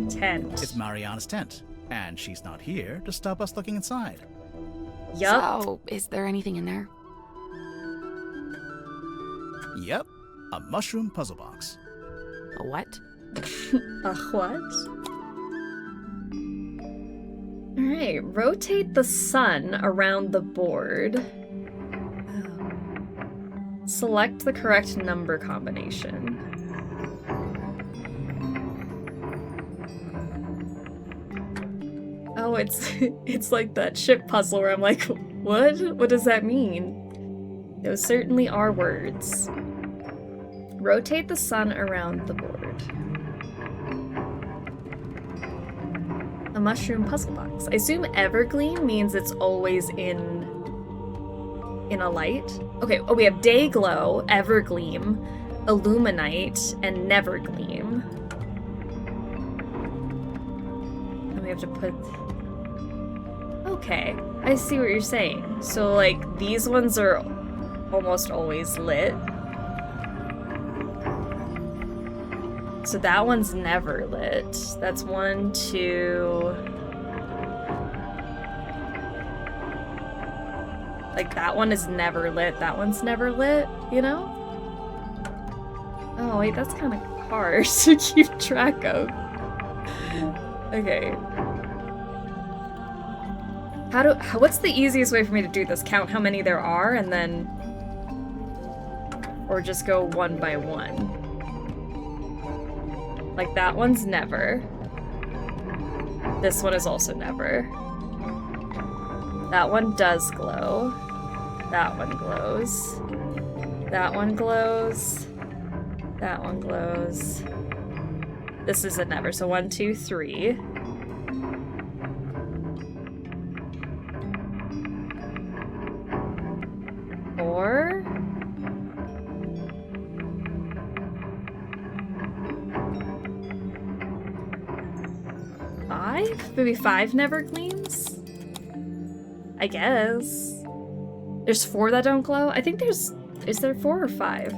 Tent. It's Mariana's tent, and she's not here to stop us looking inside. Yup. So, is there anything in there? Yep, a mushroom puzzle box. A what? A what? Alright, rotate the sun around the board. Select the correct number combination. Oh, it's like that ship puzzle where I'm like, what? What does that mean? Those certainly are words. Rotate the sun around the board. A mushroom puzzle box. I assume evergleam means it's always in a light. Okay, oh, we have day glow, evergleam, illuminite, and nevergleam. And we have to put... Okay, I see what you're saying. So, like, these ones are almost always lit. So that one's never lit. That's 1, 2... Like, that one is never lit. That one's never lit, you know? Oh, wait, that's kind of hard to keep track of. Okay. What's the easiest way for me to do this? Count how many there are and then... Or just go one by one? Like, that one's never. This one is also never. That one does glow. That one glows. That one glows. That one glows. This is a never, so 1, 2, 3. Four. Five? Maybe 5 never gleams? I guess. There's 4 that don't glow? I think there's... Is there 4 or 5?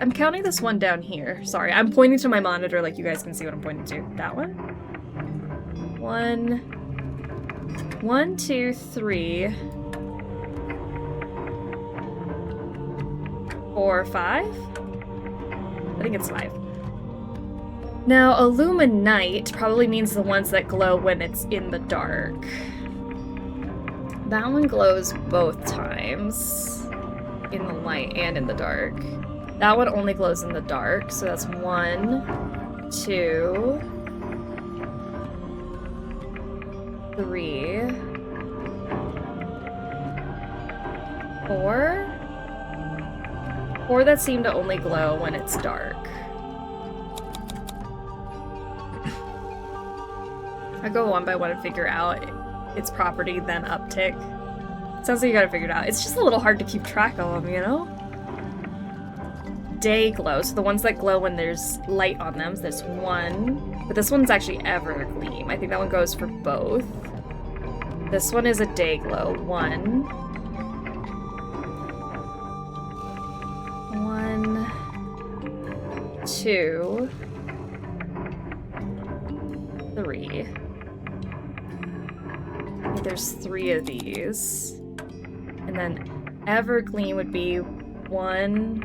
I'm counting this one down here. Sorry, I'm pointing to my monitor like you guys can see what I'm pointing to. That one? 1, 2, 3... 4, 5? I think it's 5. Now, illuminite probably means the ones that glow when it's in the dark. That one glows both times. In the light and in the dark. That one only glows in the dark, so that's 1, 2, 3, 4. 4 that seem to only glow when it's dark. I go one by one and figure out its property, then uptick. Sounds like you gotta figure it out. It's just a little hard to keep track of them, you know? Day glow, so the ones that glow when there's light on them. So there's 1, but this one's actually evergleam. I think that one goes for both. This one is a day glow. 1, 2, 3. There's 3 of these. And then evergleam would be 1,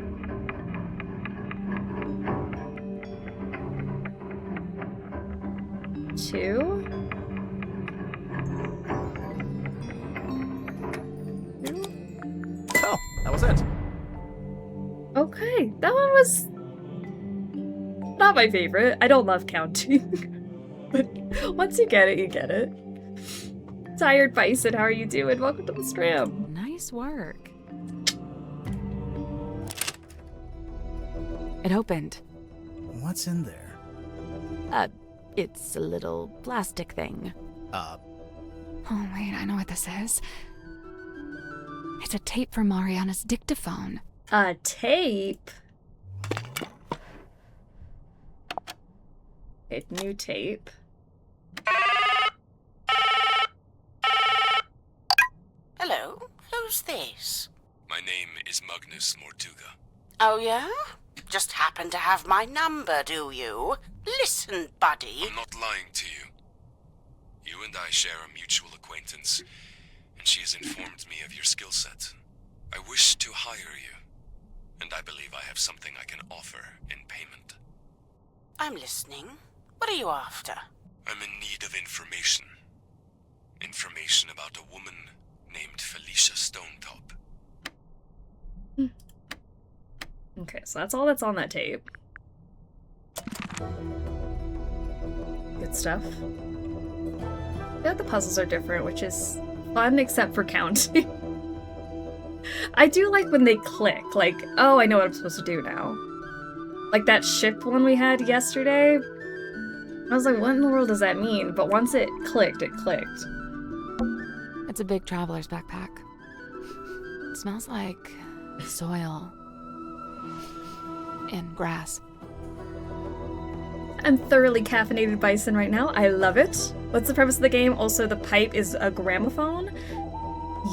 2. Oh, that was it. Okay, that one was not my favorite. I don't love counting. But once you get it, you get it. Tired Bison, how are you doing? Welcome to the stream. Nice work. It opened. What's in there? It's a little plastic thing. Oh, wait, I know what this is. It's a tape from Mariana's dictaphone. A tape? Okay, new tape. Hello, who's this? My name is Magnus Mortuga. Oh, yeah? Just happen to have my number, do you? Listen, buddy. I'm not lying to you. You and I share a mutual acquaintance, and she has informed me of your skill set. I wish to hire you, and I believe I have something I can offer in payment. I'm listening. What are you after? I'm in need of information. Information about a woman named Felicia Stonetop. Okay, so that's all that's on that tape. Good stuff. Yeah, the puzzles are different, which is fun except for counting. I do like when they click, like, oh, I know what I'm supposed to do now. Like that ship one we had yesterday. I was like, what in the world does that mean? But once it clicked, it clicked. It's a big traveler's backpack. It smells like soil and grass. I'm thoroughly caffeinated bison right now. I love it. What's the premise of the game? Also, the pipe is a gramophone.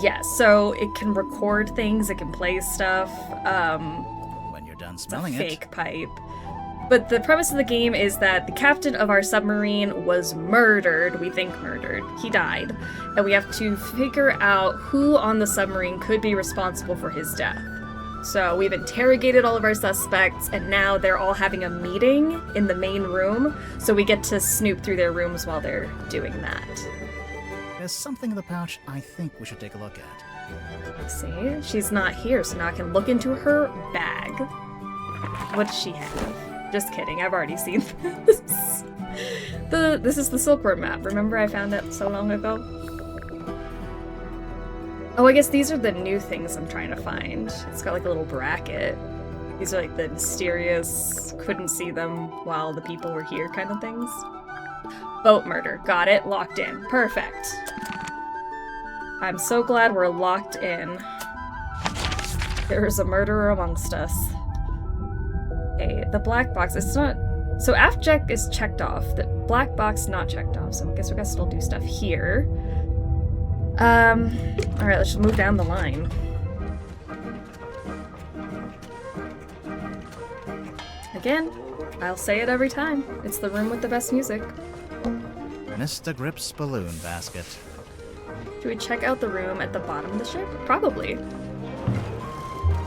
Yes, so it can record things, it can play stuff. When you're done smelling it's a fake pipe. But the premise of the game is that the captain of our submarine was murdered. We think murdered. He died. And we have to figure out who on the submarine could be responsible for his death. So we've interrogated all of our suspects, and now they're all having a meeting in the main room. So we get to snoop through their rooms while they're doing that. There's something in the pouch I think we should take a look at. See? She's not here, so now I can look into her bag. What does she have? Just kidding, I've already seen this. This is the Silkworm map. Remember I found it so long ago? Oh, I guess these are the new things I'm trying to find. It's got like a little bracket. These are like the mysterious, couldn't see them while the people were here kind of things. Boat murder. Got it. Locked in. Perfect. I'm so glad we're locked in. There is a murderer amongst us. Okay, the black box. It's not... So aft-check is checked off. The black box not checked off. So I guess we gotta still do stuff here. Alright, let's just move down the line. Again, I'll say it every time. It's the room with the best music. Mr. Grip's balloon basket. Should we check out the room at the bottom of the ship? Probably.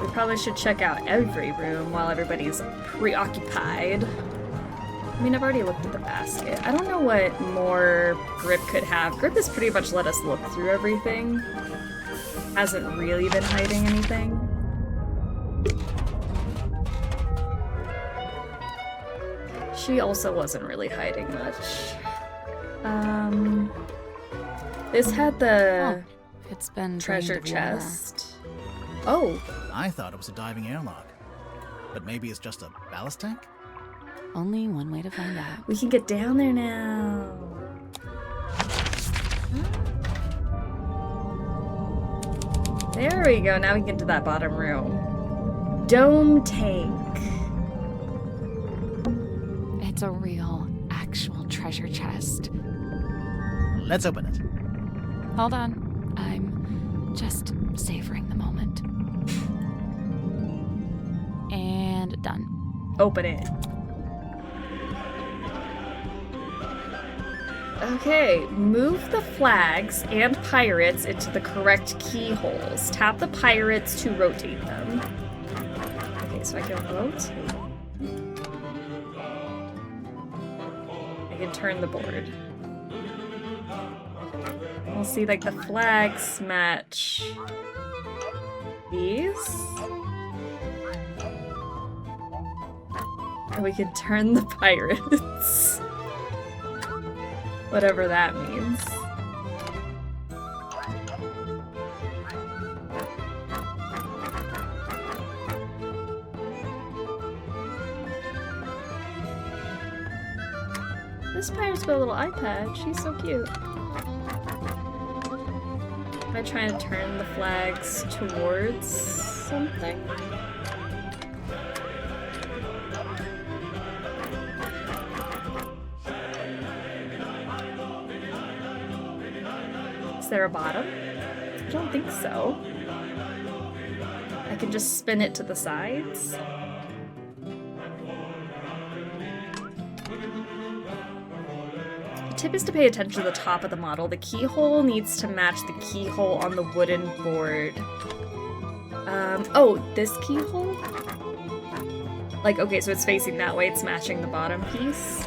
We probably should check out every room while everybody's preoccupied. I mean, I've already looked at the basket. I don't know what more Grip could have. Grip has pretty much let us look through everything. Hasn't really been hiding anything. She also wasn't really hiding much. This had the it's been treasure chest. Oh. I thought it was a diving airlock. But maybe it's just a ballast tank? Only one way to find out. We can get down there now. There we go. Now we can get to that bottom room. Dome tank. It's a real, actual treasure chest. Let's open it. Hold on. I'm just savoring the moment. And done. Open it. Okay, move the flags and pirates into the correct keyholes. Tap the pirates to rotate them. Okay, so I can rotate. I can turn the board. We'll see, like, the flags match these. And we can turn the pirates. Whatever that means. This pirate's got a little eye patch. She's so cute. Am I trying to turn the flags towards something? Is there a bottom? I don't think so. I can just spin it to the sides. The tip is to pay attention to the top of the model. The keyhole needs to match the keyhole on the wooden board. Oh, this keyhole? Like, okay, so it's facing that way, it's matching the bottom piece.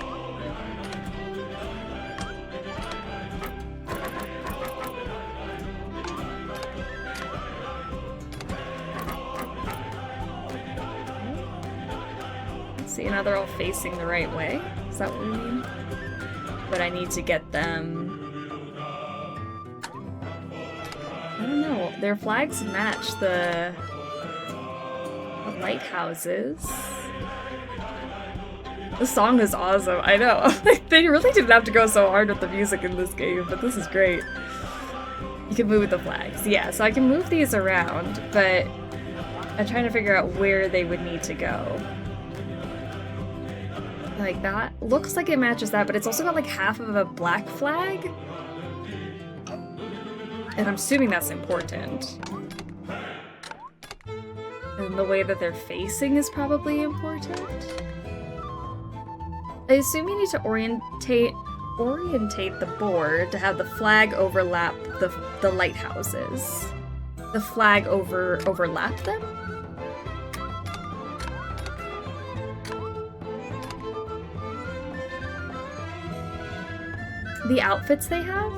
See, now they're all facing the right way. Is that what we mean? But I need to get them... I don't know. Their flags match the lighthouses. The song is awesome. I know. They really didn't have to go so hard with the music in this game, but this is great. You can move the flags. Yeah, so I can move these around, but I'm trying to figure out where they would need to go. Like that. Looks like it matches that, but it's also got like half of a black flag. And I'm assuming that's important. And the way that they're facing is probably important. I assume you need to orientate the board to have the flag overlap the lighthouses. The flag overlap them? The outfits they have?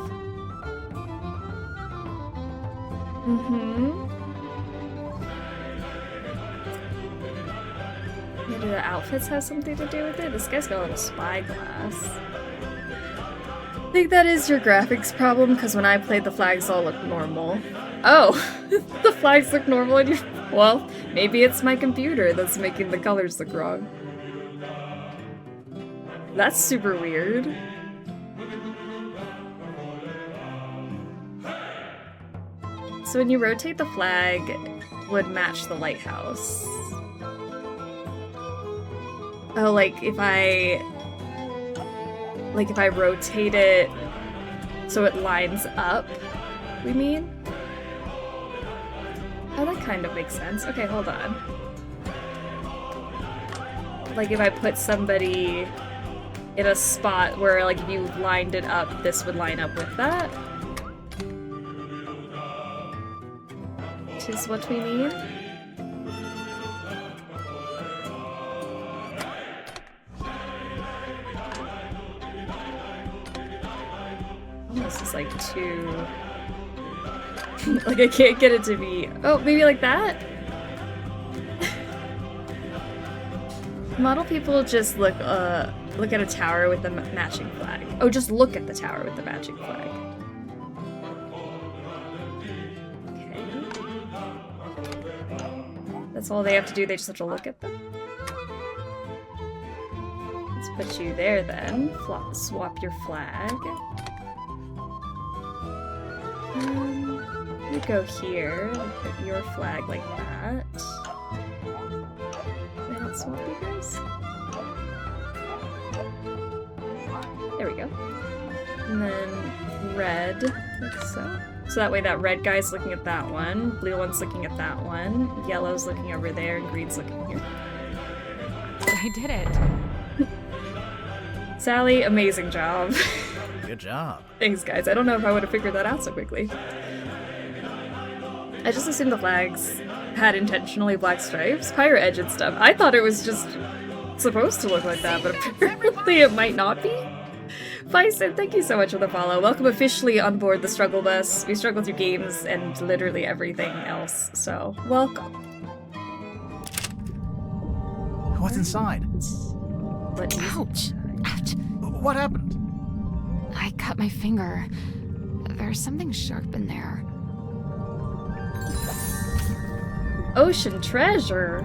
Yeah, do the outfits have something to do with it? This guy's got a little spyglass. I think that is your graphics problem, because when I played, the flags all look normal. Oh! The flags look normal and you... Well, maybe it's my computer that's making the colors look wrong. That's super weird. So when you rotate the flag, it would match the lighthouse. Oh, like if I rotate it so it lines up, we mean? Oh, that kind of makes sense. Okay, hold on. Like if I put somebody in a spot where like if you lined it up, this would line up with that. Which is what we mean. This is like too... like I can't get it to be... Oh, maybe like that? Model people just look at a tower with the matching flag. Oh, just look at the tower with the matching flag. Okay. That's all they have to do, they just have to look at them. Let's put you there then. Swap your flag. You go here, put your flag like that. Can I not swap you guys? There we go. And then red, like so. So that way that red guy's looking at that one, blue one's looking at that one, yellow's looking over there, and green's looking here. I did it. Sally, amazing job. Good job. Thanks, guys. I don't know if I would have figured that out so quickly. I just assumed the flags had intentionally black stripes, Pirate Edge and stuff. I thought it was just supposed to look like that, but apparently it might not be. Bison, thank you so much for the follow. Welcome officially on board the Struggle Bus. We struggle through games and literally everything else, so welcome. What's inside? Ouch! Ouch! What happened? I cut my finger. There's something sharp in there. Ocean treasure.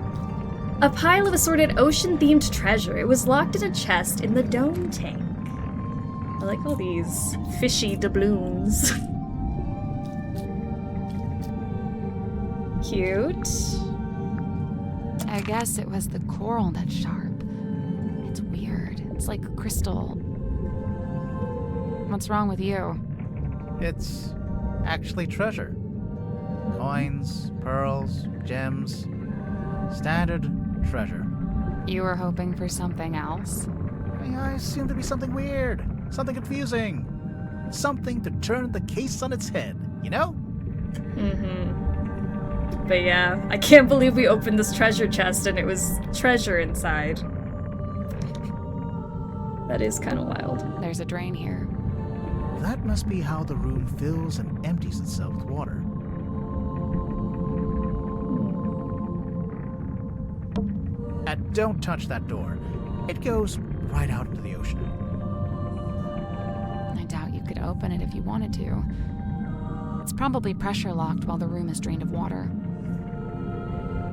A pile of assorted ocean-themed treasure. It was locked in a chest in the dome tank. I like all these fishy doubloons. Cute. I guess it was the coral that's sharp. It's weird. It's like crystal. What's wrong with you? It's actually treasure. Coins, pearls, gems. Standard treasure. You were hoping for something else? I assumed to be something weird, something confusing, something to turn the case on its head, you know? But yeah, I can't believe we opened this treasure chest and it was treasure inside. That is kind of wild. There's a drain here. That must be how the room fills and empties itself with water. And don't touch that door. It goes right out into the ocean. I doubt you could open it if you wanted to. It's probably pressure locked while the room is drained of water.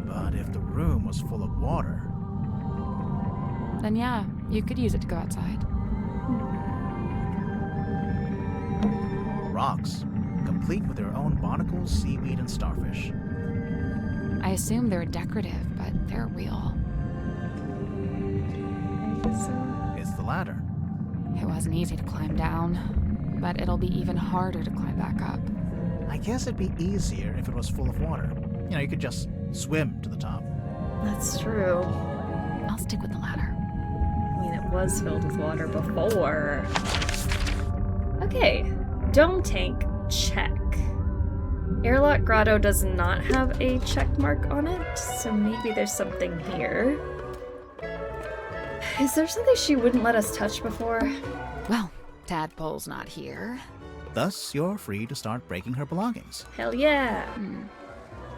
But if the room was full of water... Then yeah, you could use it to go outside. Rocks, complete with their own barnacles, seaweed, and starfish. I assume they're decorative, but they're real. It's the ladder. It wasn't easy to climb down, but it'll be even harder to climb back up. I guess it'd be easier if it was full of water. You know, you could just swim to the top. That's true. I'll stick with the ladder. I mean, it was filled with water before. Okay, dome tank, check. Airlock grotto does not have a check mark on it, so maybe there's something here. Is there something she wouldn't let us touch before? Well, Tadpole's not here. Thus, you're free to start breaking her belongings. Hell yeah!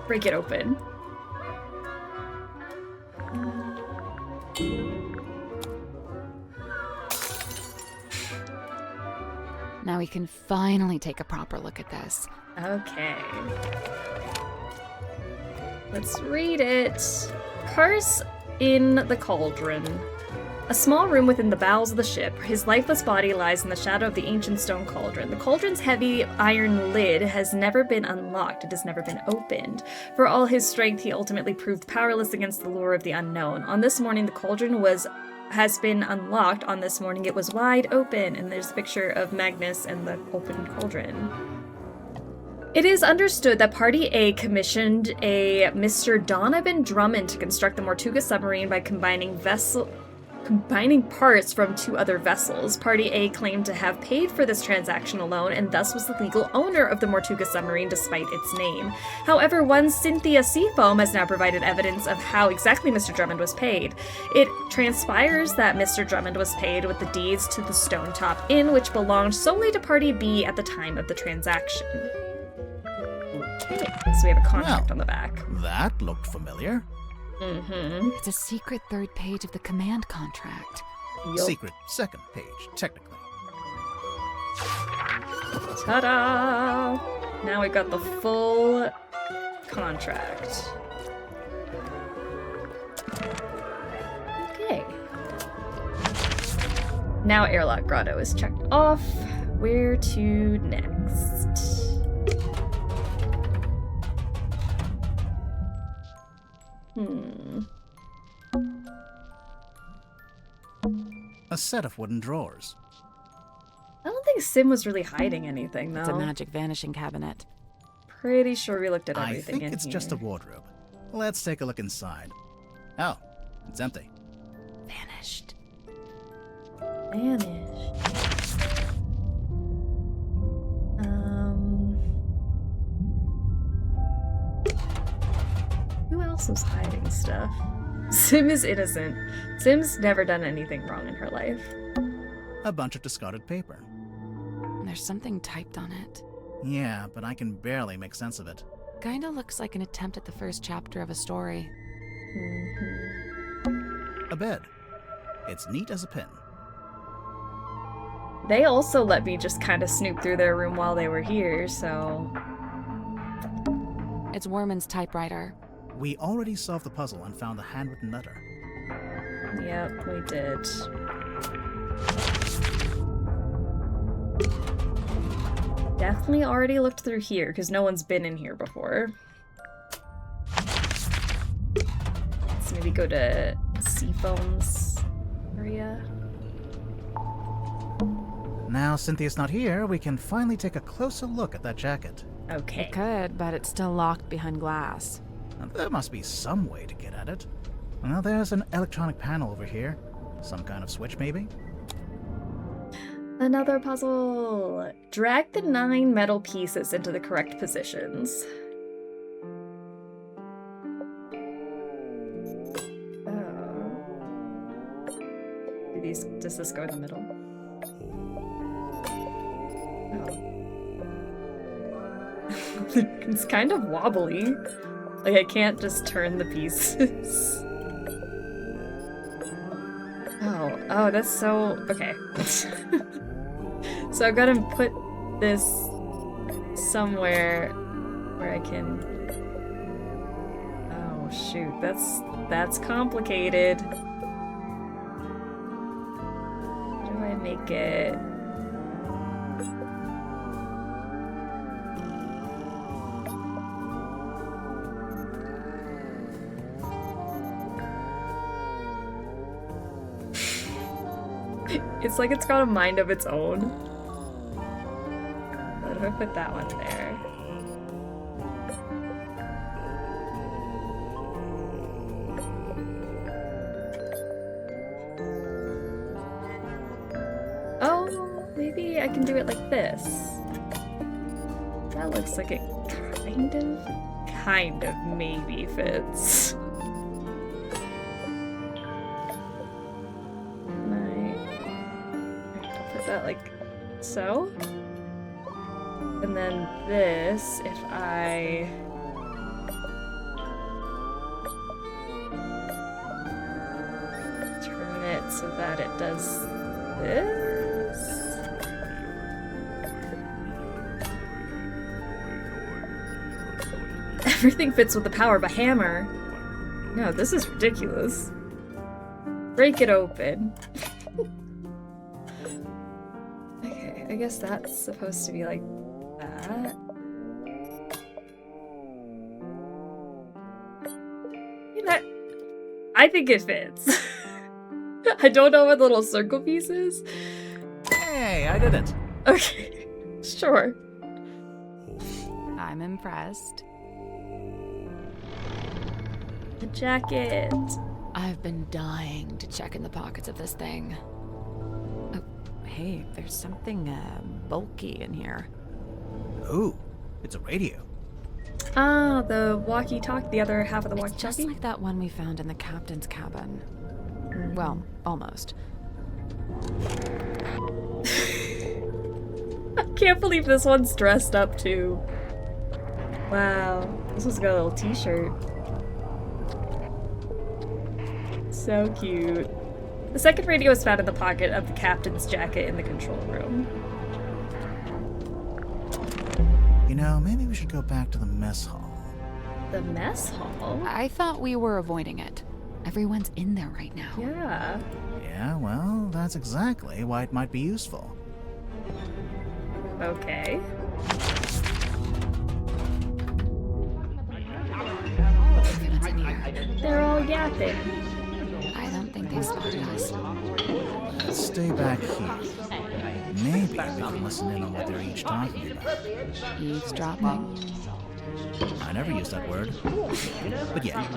Break it open. Now we can finally take a proper look at this. Okay. Let's read it. Curse in the Cauldron. A small room within the bowels of the ship. His lifeless body lies in the shadow of the ancient stone cauldron. The cauldron's heavy iron lid has never been unlocked. It has never been opened. For all his strength, he ultimately proved powerless against the lure of the unknown. On this morning, the cauldron has been unlocked. On this morning, it was wide open. And there's a picture of Magnus and the open cauldron. It is understood that Party A commissioned a Mr. Donovan Drummond to construct the Mortuga Submarine by combining parts from two other vessels. Party A claimed to have paid for this transaction alone and thus was the legal owner of the Mortuga Submarine despite its name. However, one Cynthia Seafoam has now provided evidence of how exactly Mr. Drummond was paid. It transpires that Mr. Drummond was paid with the deeds to the Stone Top Inn, which belonged solely to Party B at the time of the transaction. Okay, so we have a contract on the back. That looked familiar. It's a secret third page of the command contract. Yup. Secret second page, technically. Ta-da! Now we got the full contract. Okay. Now Airlock Grotto is checked off. Where to next? A set of wooden drawers. I don't think Sim was really hiding anything, though. It's a magic vanishing cabinet. Pretty sure we looked at everything I think it's just a wardrobe. Let's take a look inside. Oh, it's empty. Vanished. Who else was hiding stuff? Sim is innocent. Sim's never done anything wrong in her life. A bunch of discarded paper. There's something typed on it. Yeah, but I can barely make sense of it. Kinda looks like an attempt at the first chapter of a story. A bed. It's neat as a pin. They also let me just kind of snoop through their room while they were here, so... It's Worman's typewriter. We already solved the puzzle and found the handwritten letter. Yep, we did. Definitely already looked through here, because no one's been in here before. maybe go to Seafoam's area. Now Cynthia's not here, we can finally take a closer look at that jacket. Okay. It could, but it's still locked behind glass. Now, there must be some way to get at it. Now there's an electronic panel over here. Some kind of switch, maybe? Another puzzle. Drag the 9 metal pieces into the correct positions. Does this go in the middle? Oh. It's kind of wobbly. Like, I can't just turn the pieces. Oh, that's so... Okay. So I've got to put this somewhere where I can... Oh, shoot. That's complicated. Make it it's like it's got a mind of its own. What if I put that one there? Maybe I can do it like this. That looks like it kind of maybe fits. I'll put that like so. And then this, if I... turn it so that it does this. Everything fits with the power of a hammer. No, this is ridiculous. Break it open. Okay, I guess that's supposed to be like that. I think it fits. I don't know what the little circle piece is. Hey, I did it. Okay, sure. I'm impressed. The jacket. I've been dying to check in the pockets of this thing. Oh, hey, there's something bulky in here. Ooh, it's a radio. Ah, the walkie-talkie, the other half of the walkie-talkie? It's just like that one we found in the captain's cabin. Well, almost. I can't believe this one's dressed up too. Wow, this one's got a little t-shirt. So cute. The second radio is found in the pocket of the captain's jacket in the control room. You know, maybe we should go back to the mess hall. The mess hall? I thought we were avoiding it. Everyone's in there right now. Yeah. Yeah, well, that's exactly why it might be useful. Okay. They're all yapping. I don't think they spotted us. Let's stay back here. Maybe we can listen in on what they're each talking about. Eavesdropping? I never used that word. But yeah.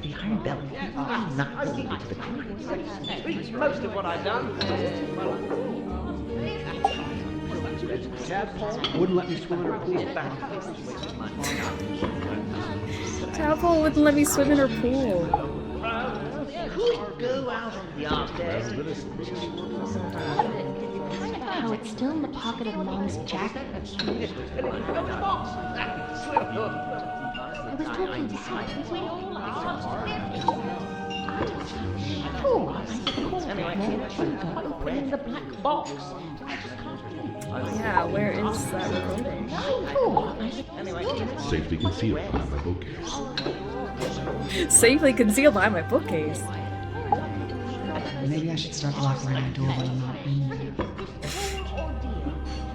The Iron Bell are not related to the crime. Most of what I've done. Wouldn't let me swim in her pool. Tadpole wouldn't let me swim in her pool. Could go out on the ark deck. How it's still in the pocket of Mom's jacket. I was talking to Opening the black box. Yeah, where is that recording? Safely concealed behind my bookcase. Safely concealed behind my bookcase. Maybe I should start locking my door when I'm not in there.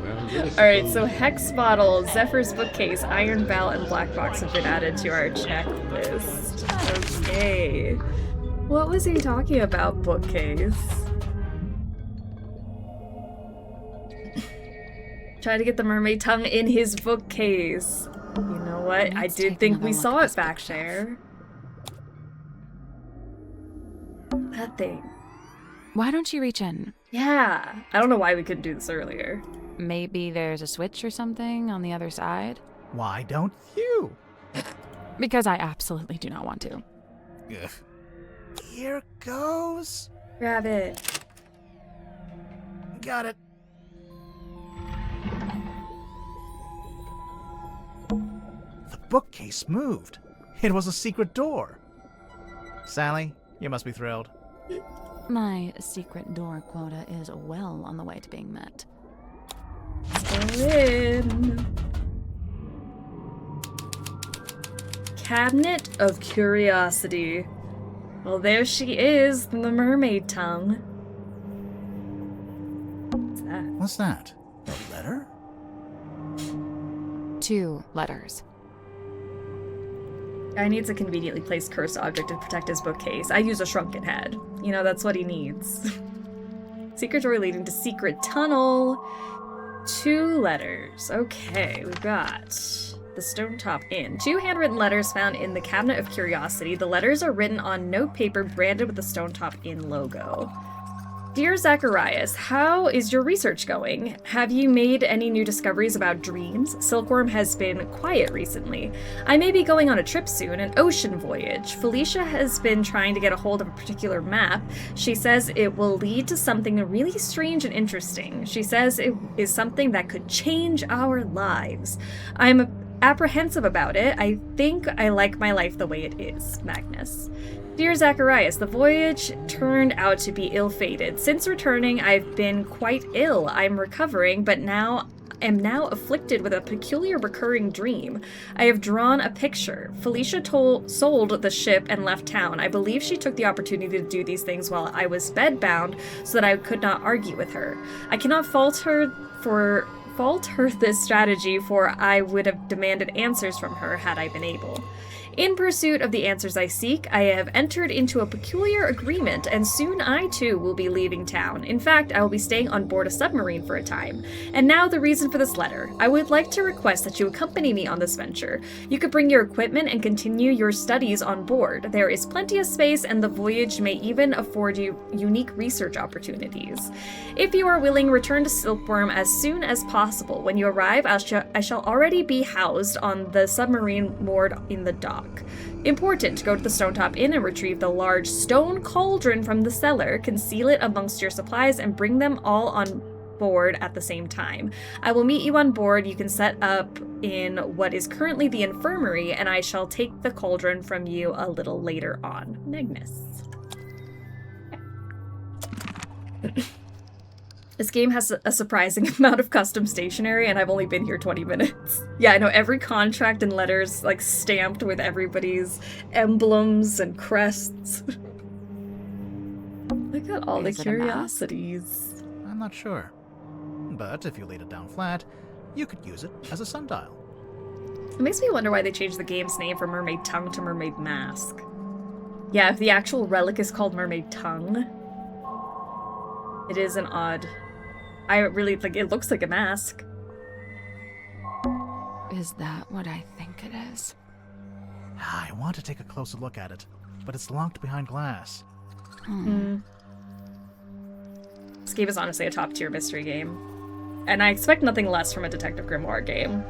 Well, Alright, so Hex Bottle, Zephyr's Bookcase, Iron Bell, and Black Box have been added to our checklist. Okay. What was he talking about, Bookcase? Try to get the mermaid tongue in his bookcase. You know what? I did think we saw it back there. That thing. Why don't you reach in? Yeah. I don't know why we couldn't do this earlier. Maybe there's a switch or something on the other side? Why don't you? Because I absolutely do not want to. Ugh. Here goes. Grab it. Got it. The bookcase moved. It was a secret door. Sally, you must be thrilled. My secret door quota is well on the way to being met. Let's go in. Cabinet of Curiosity. Well, there she is, the mermaid tongue. What's that? What's that? A letter? 2 letters. Guy needs a conveniently placed cursed object to protect his bookcase. I use a shrunken head. You know, that's what he needs. Secret door leading to secret tunnel. 2 letters. Okay, we've got the Stone Top Inn. 2 handwritten letters found in the Cabinet of Curiosity. The letters are written on note paper branded with the Stone Top Inn logo. Dear Zacharias, how is your research going? Have you made any new discoveries about dreams? Silkworm has been quiet recently. I may be going on a trip soon, an ocean voyage. Felicia has been trying to get a hold of a particular map. She says it will lead to something really strange and interesting. She says it is something that could change our lives. I'm apprehensive about it. I think I like my life the way it is. Magnus. Dear Zacharias, the voyage turned out to be ill-fated. Since returning, I've been quite ill. I'm recovering, but am now afflicted with a peculiar recurring dream. I have drawn a picture. Felicia sold the ship and left town. I believe she took the opportunity to do these things while I was bedbound so that I could not argue with her. I cannot fault her this strategy, for I would have demanded answers from her had I been able. In pursuit of the answers I seek, I have entered into a peculiar agreement, and soon I too will be leaving town. In fact, I will be staying on board a submarine for a time. And now the reason for this letter. I would like to request that you accompany me on this venture. You could bring your equipment and continue your studies on board. There is plenty of space, and the voyage may even afford you unique research opportunities. If you are willing, return to Silkworm as soon as possible. When you arrive, I shall already be housed on the submarine moored in the dock. Important, go to the Stone Top Inn and retrieve the large stone cauldron from the cellar, conceal it amongst your supplies, and bring them all on board at the same time. I will meet you on board. You can set up in what is currently the infirmary, and I shall take the cauldron from you a little later on. Magnus. This game has a surprising amount of custom stationery, and I've only been here 20 minutes. Yeah, I know every contract and letters, like, stamped with everybody's emblems and crests. Look at all the curiosities. I'm not sure. But if you laid it down flat, you could use it as a sundial. It makes me wonder why they changed the game's name from Mermaid Tongue to Mermaid Mask. Yeah, if the actual relic is called Mermaid Tongue, it is an odd... I really think it looks like a mask. Is that what I think it is? I want to take a closer look at it, but it's locked behind glass. This game is honestly a top-tier mystery game. And I expect nothing less from a Detective Grimoire game.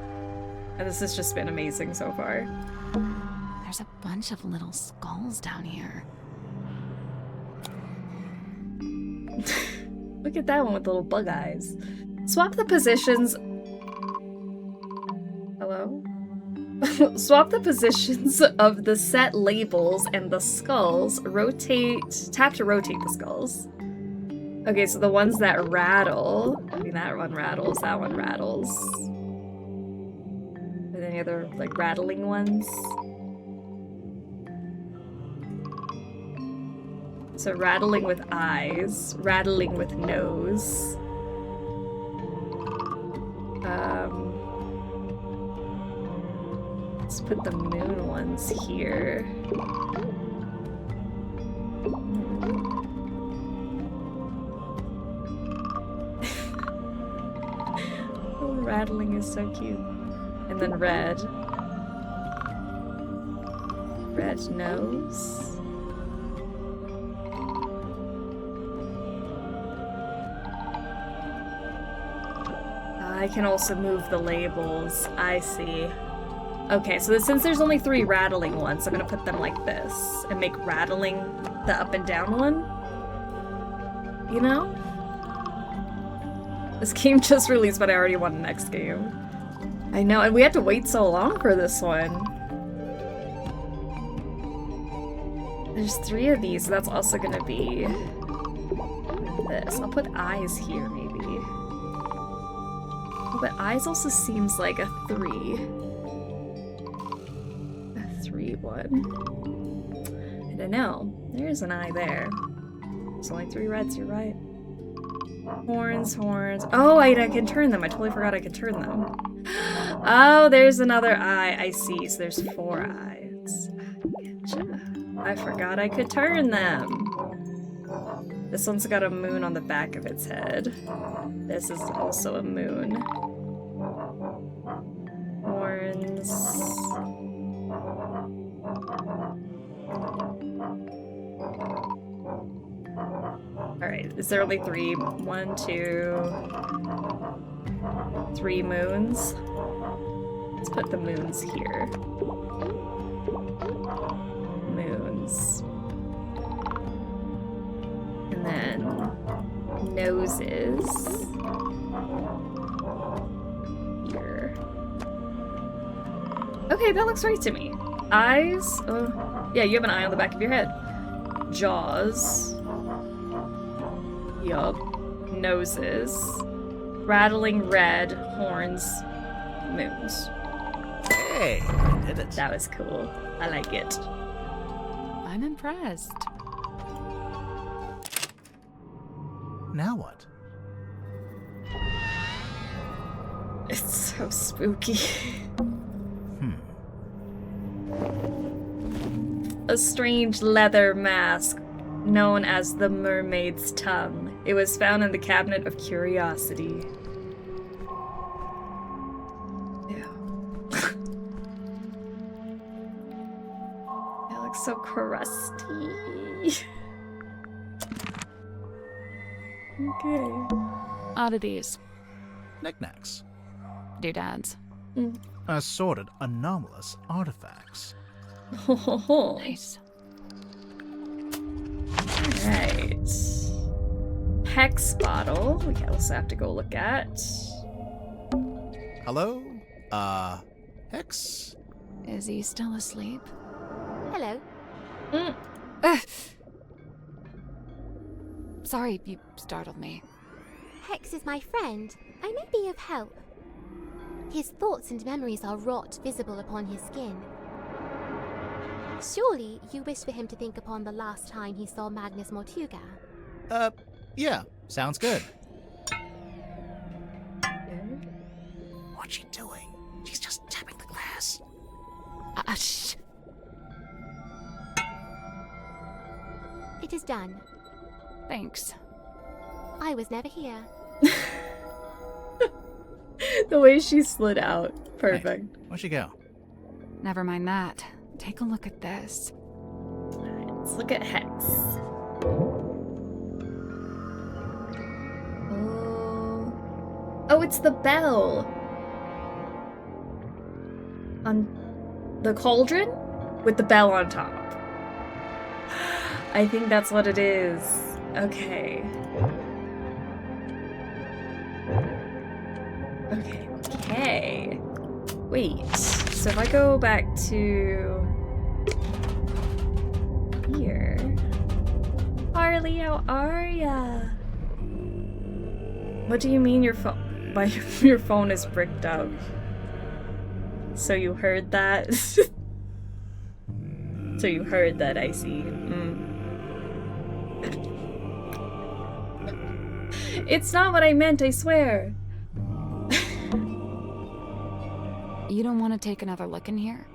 And this has just been amazing so far. There's a bunch of little skulls down here. Look at that one with little bug eyes. Swap the positions... Hello? Swap the positions of the set labels and the skulls. Tap to rotate the skulls. Okay, so the ones that rattle... I mean, that one rattles, that one rattles. Are there any other, like, rattling ones? So rattling with eyes, rattling with nose. Let's put the moon ones here. Oh, rattling is so cute. And then red. Red nose. I can also move the labels. I see. Okay, so since there's only 3 rattling ones, I'm gonna put them like this and make rattling the up and down one. You know? This game just released, but I already won the next game. I know, and we had to wait so long for this one. There's 3 of these, so that's also gonna be this. I'll put eyes here, maybe. But eyes also seems like a 3. A 3 one. I don't know. There's an eye there. There's only 3 reds, you're right. Horns, horns. Oh, I can turn them. I totally forgot I could turn them. Oh, there's another eye. I see. So there's 4 eyes. Gotcha. I forgot I could turn them. This one's got a moon on the back of its head. This is also a moon. Horns. Alright, is there only 3? 1, 2, 3 moons? Let's put the moons here. Moons. And then noses. Here. Okay, that looks right to me. Eyes. Oh, yeah, you have an eye on the back of your head. Jaws. Yup. Noses. Rattling red. Horns. Moons. Hey, I did it. That was cool. I like it. I'm impressed. Now what? It's so spooky. A strange leather mask known as the Mermaid's Tongue. It was found in the Cabinet of Curiosity. Yeah. It looks so crusty. Okay. Oddities. Knickknacks. Doodads. Assorted anomalous artifacts. Oh, nice. Alright. Hex bottle. We also have to go look at. Hello? Hex? Is he still asleep? Hello. Sorry, you startled me. Hex is my friend. I may be of help. His thoughts and memories are wrought visible upon his skin. Surely you wish for him to think upon the last time he saw Magnus Mortuga. Yeah, sounds good. What's she doing? She's just tapping the glass. Shh. It is done. Thanks. I was never here. The way she slid out. Perfect. Hey, where'd she go? Never mind that. Take a look at this. Alright, let's look at Hex. Oh, it's the bell. On the cauldron with the bell on top. I think that's what it is. Okay. Okay. Wait. So if I go back to here. Harley, how are ya? What do you mean your phone? Your phone is bricked up. So you heard that? So you heard that, I see. It's not what I meant, I swear. You don't want to take another look in here?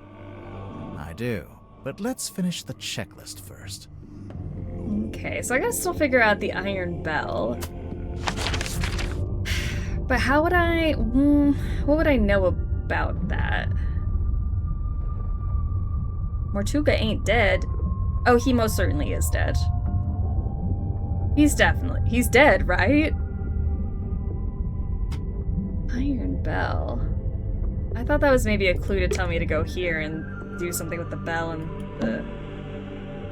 I do, but let's finish the checklist first. Okay, so I gotta still figure out the iron bell. But how would I... what would I know about that? Mortuga ain't dead. Oh, he most certainly is dead. He's dead, right? Iron bell. I thought that was maybe a clue to tell me to go here and do something with the bell and the...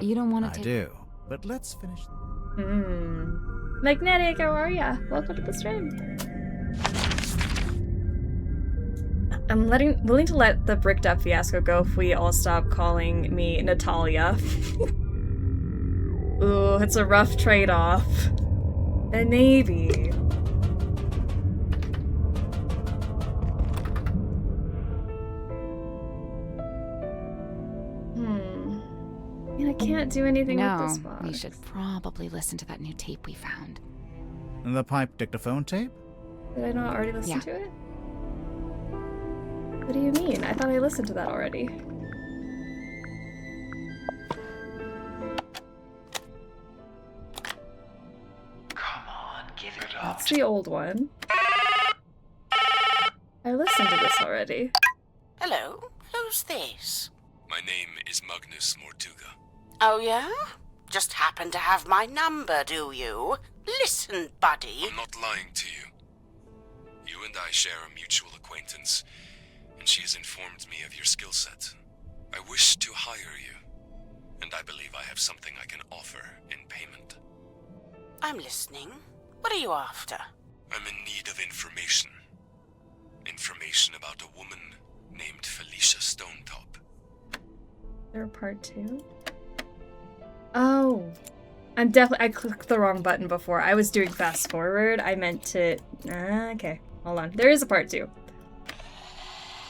You don't want to take... I do, but let's finish... Magnetic, how are ya? Welcome to the stream. I'm willing to let the bricked up fiasco go if we all stop calling me Natalia. Ooh, it's a rough trade-off. And maybe. I can't do anything with this box. We should probably listen to that new tape we found. The pipe dictaphone tape? Did I not already listen to it? What do you mean? I thought I listened to that already. Come on, give it up. That's the old one. I listened to this already. Hello? Who's this? My name is Magnus Mortuga. Oh, yeah? Just happen to have my number, do you? Listen, buddy. I'm not lying to you. You and I share a mutual acquaintance, and she has informed me of your skill set. I wish to hire you, and I believe I have something I can offer in payment. I'm listening. What are you after? I'm in need of information. Information about a woman named Felicia Stonetop. There a part 2? Oh. I clicked the wrong button before. I was doing fast forward. I meant to... okay. Hold on. There is a part 2.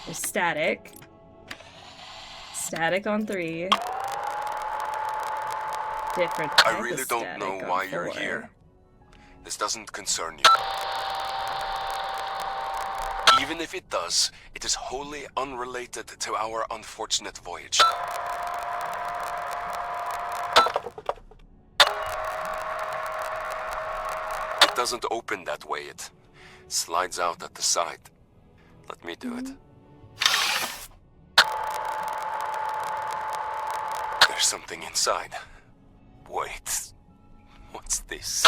There's static. Static on 3. Different type I really of don't know why you're 4. here. This doesn't concern you. Even if it does, it is wholly unrelated to our unfortunate voyage. It doesn't open that way, it slides out at the side. Let me do it. There's something inside. Wait, what's this?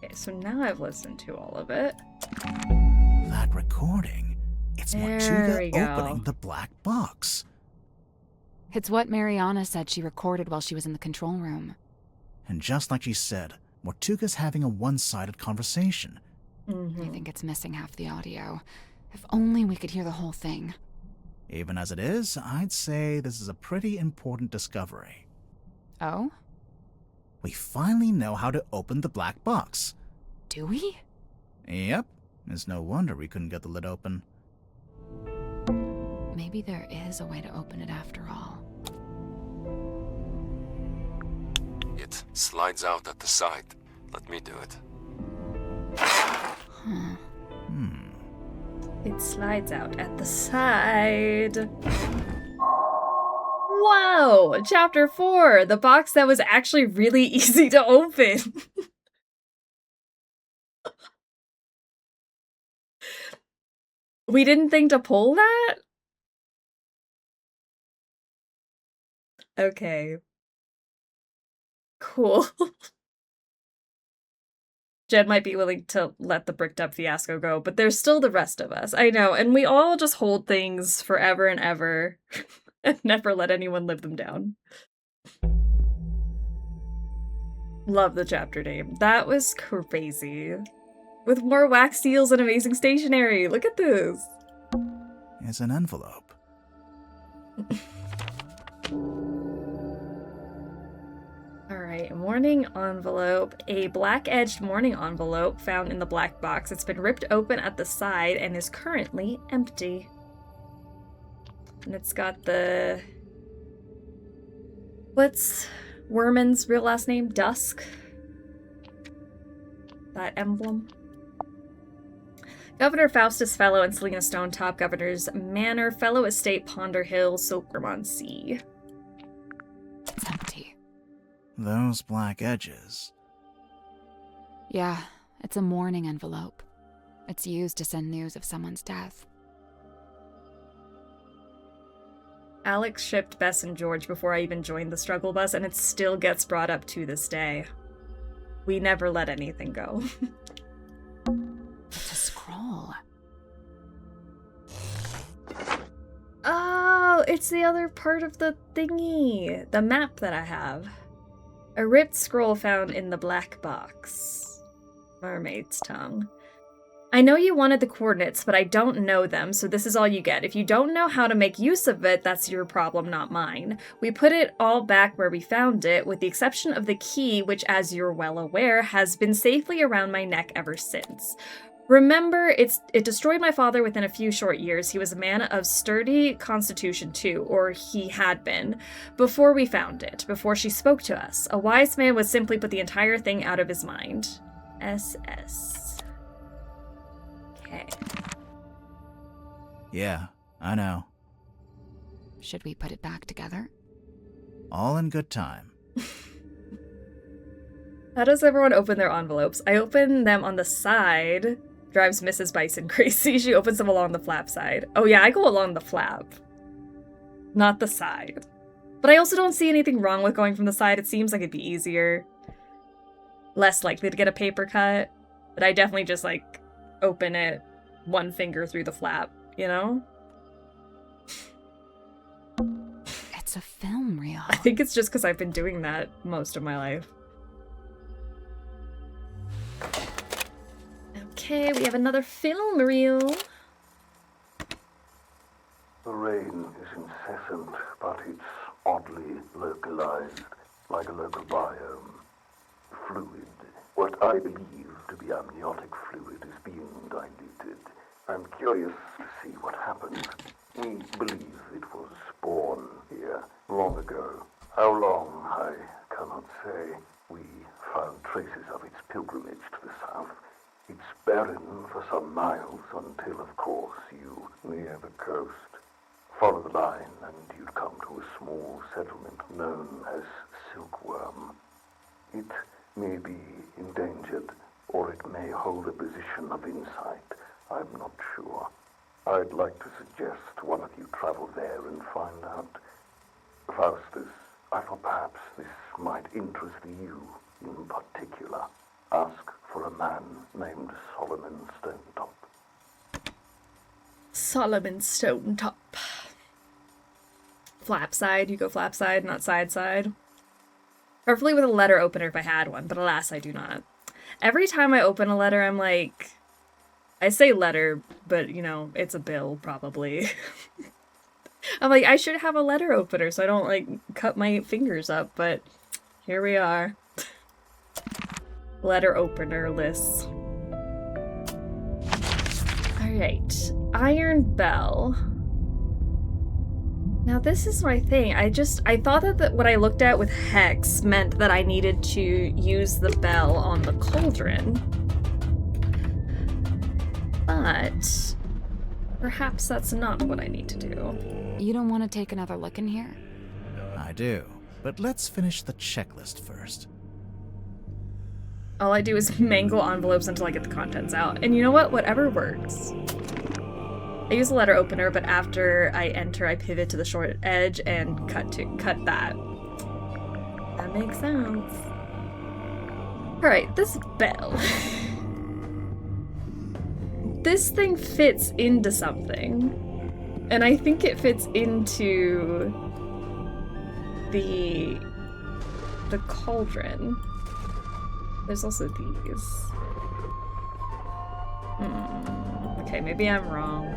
Okay, so now I've listened to all of it. That recording. It's Mortuga opening the black box. It's what Mariana said she recorded while she was in the control room. And just like she said, Mortuga's having a one-sided conversation. I think it's missing half the audio. If only we could hear the whole thing. Even as it is, I'd say this is a pretty important discovery. Oh? We finally know how to open the black box. Do we? Yep. It's no wonder we couldn't get the lid open. Maybe there is a way to open it after all. It slides out at the side. Let me do it. It slides out at the side. Whoa! Chapter 4! The box that was actually really easy to open. We didn't think to pull that? Okay. Cool. Jed might be willing to let the bricked up fiasco go, but there's still the rest of us. I know, and we all just hold things forever and ever and never let anyone live them down. Love the chapter name. That was crazy. With more wax seals and amazing stationery. Look at this. It's an envelope. Alright, morning envelope. A black-edged morning envelope found in the black box. It's been ripped open at the side and is currently empty. And it's got the... What's Werman's real last name? Dusk? That emblem? Governor Faustus Fellow and Selena Stonetop, Governor's Manor, Fellow Estate, Ponder Hill, Sokermon Sea. It's empty. Those black edges. Yeah, it's a mourning envelope. It's used to send news of someone's death. Alex shipped Bess and George before I even joined the struggle bus, and it still gets brought up to this day. We never let anything go. It's a scroll. Oh, it's the other part of the thingy. The map that I have. A ripped scroll found in the black box. Mermaid's tongue. I know you wanted the coordinates, but I don't know them, so this is all you get. If you don't know how to make use of it, that's your problem, not mine. We put it all back where we found it, with the exception of the key, which, as you're well aware, has been safely around my neck ever since. Remember, it destroyed my father within a few short years. He was a man of sturdy constitution too, or he had been, before we found it, before she spoke to us. A wise man would simply put the entire thing out of his mind. SS. Okay. Yeah, I know. Should we put it back together? All in good time. How does everyone open their envelopes? I open them on the side. Drives Mrs. Bison crazy. She opens them along the flap side. Oh yeah, I go along the flap. Not the side. But I also don't see anything wrong with going from the side. It seems like it'd be easier. Less likely to get a paper cut. But I definitely just, like, open it one finger through the flap, you know? It's a film reel. I think it's just because I've been doing that most of my life. Okay, we have another film reel. The rain is incessant, but it's oddly localized, like a local biome. Fluid. What I believe to be amniotic fluid is being diluted. I'm curious to see what happens. We believe it was born here long ago. How long, I cannot say. We found traces of its pilgrimage to the south. It's barren for some miles until, of course, you near the coast. Follow the line and you'd come to a small settlement known as Silkworm. It may be endangered, or it may hold a position of insight. I'm not sure. I'd like to suggest one of you travel there and find out. Faustus, I thought perhaps this might interest you in particular. Ask for a man named Solomon Stonetop. Solomon Stonetop. Flap side. You go flap side, not side side. Preferably with a letter opener if I had one, but alas, I do not. Every time I open a letter, I'm like... I say letter, but, you know, it's a bill, probably. I'm like, I should have a letter opener so I don't, like, cut my fingers up, but here we are. Letter opener lists. Alright. Iron Bell. Now this is my thing. I thought that what I looked at with Hex meant that I needed to use the bell on the Cauldron. But perhaps that's not what I need to do. You don't want to take another look in here? I do, but let's finish the checklist first. All I do is mangle envelopes until I get the contents out. And you know what? Whatever works. I use a letter opener, but after I enter, I pivot to the short edge and cut that. That makes sense. Alright, this bell. This thing fits into something. And I think it fits into the Cauldron. There's also these. Okay, maybe I'm wrong.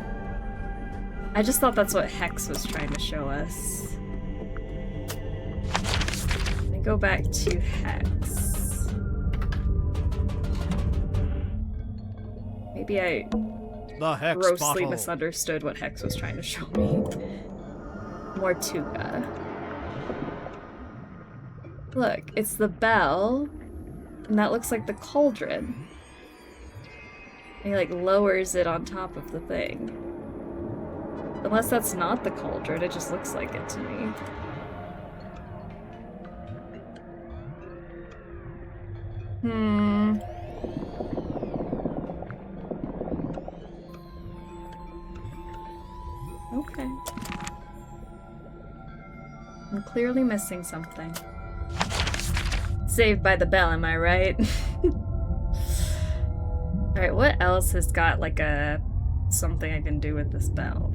I just thought that's what Hex was trying to show us. Let me go back to Hex. Maybe I grossly misunderstood what Hex was trying to show me. Mortuga. Look, it's the bell, and that looks like the Cauldron. He like lowers it on top of the thing. Unless that's not the cauldron, it just looks like it to me. Okay. I'm clearly missing something. Saved by the bell, am I right? Alright, what else has got like a something I can do with this bell?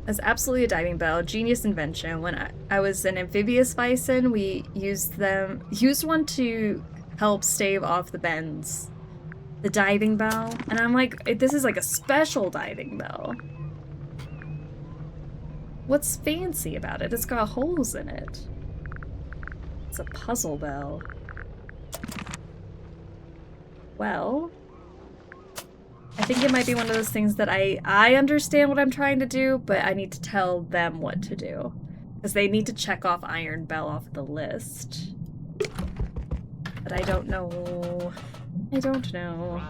That's absolutely a diving bell. Genius invention. When I was an amphibious bison, we used one to help stave off the bends. The diving bell. And I'm like, this is like a special diving bell. What's fancy about it? It's got holes in it. It's a puzzle bell. Well, I think it might be one of those things that I understand what I'm trying to do, but I need to tell them what to do. Because they need to check off Iron Bell off the list. But I don't know. I don't know.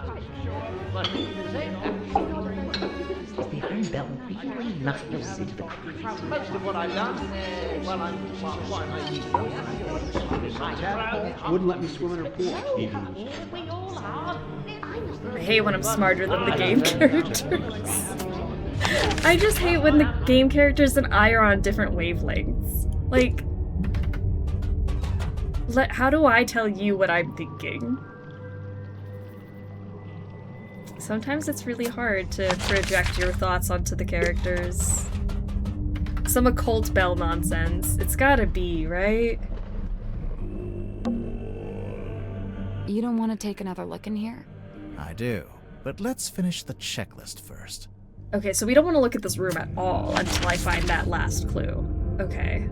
Is the Iron Bell really nothing to see to the creatures? Most of what I've done, Wouldn't let me swim in her pool. Even. I hate when I'm smarter than the game characters. I just hate when the game characters and I are on different wavelengths. Like, how do I tell you what I'm thinking? Sometimes it's really hard to project your thoughts onto the characters. Some occult bell nonsense. It's gotta be, right? You don't want to take another look in here? I do, but let's finish the checklist first. Okay, so we don't want to look at this room at all until I find that last clue. Okay.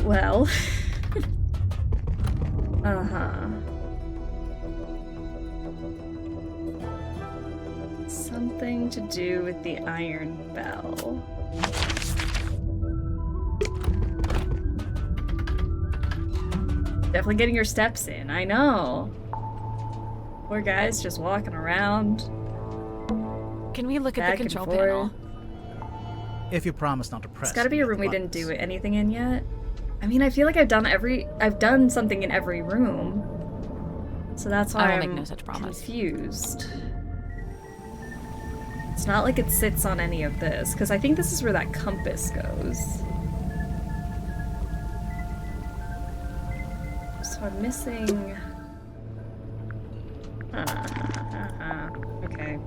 Well. Uh-huh. Something to do with the Iron Bell. Definitely getting your steps in, I know. Poor guy's just walking around. Can we look at the control panel? If you promise not to press. It's gotta be a room we didn't do anything in yet. I mean, I feel like I've done something in every room. So that's why I'm confused. It's not like it sits on any of this, because I think this is where that compass goes. So I'm missing... Okay.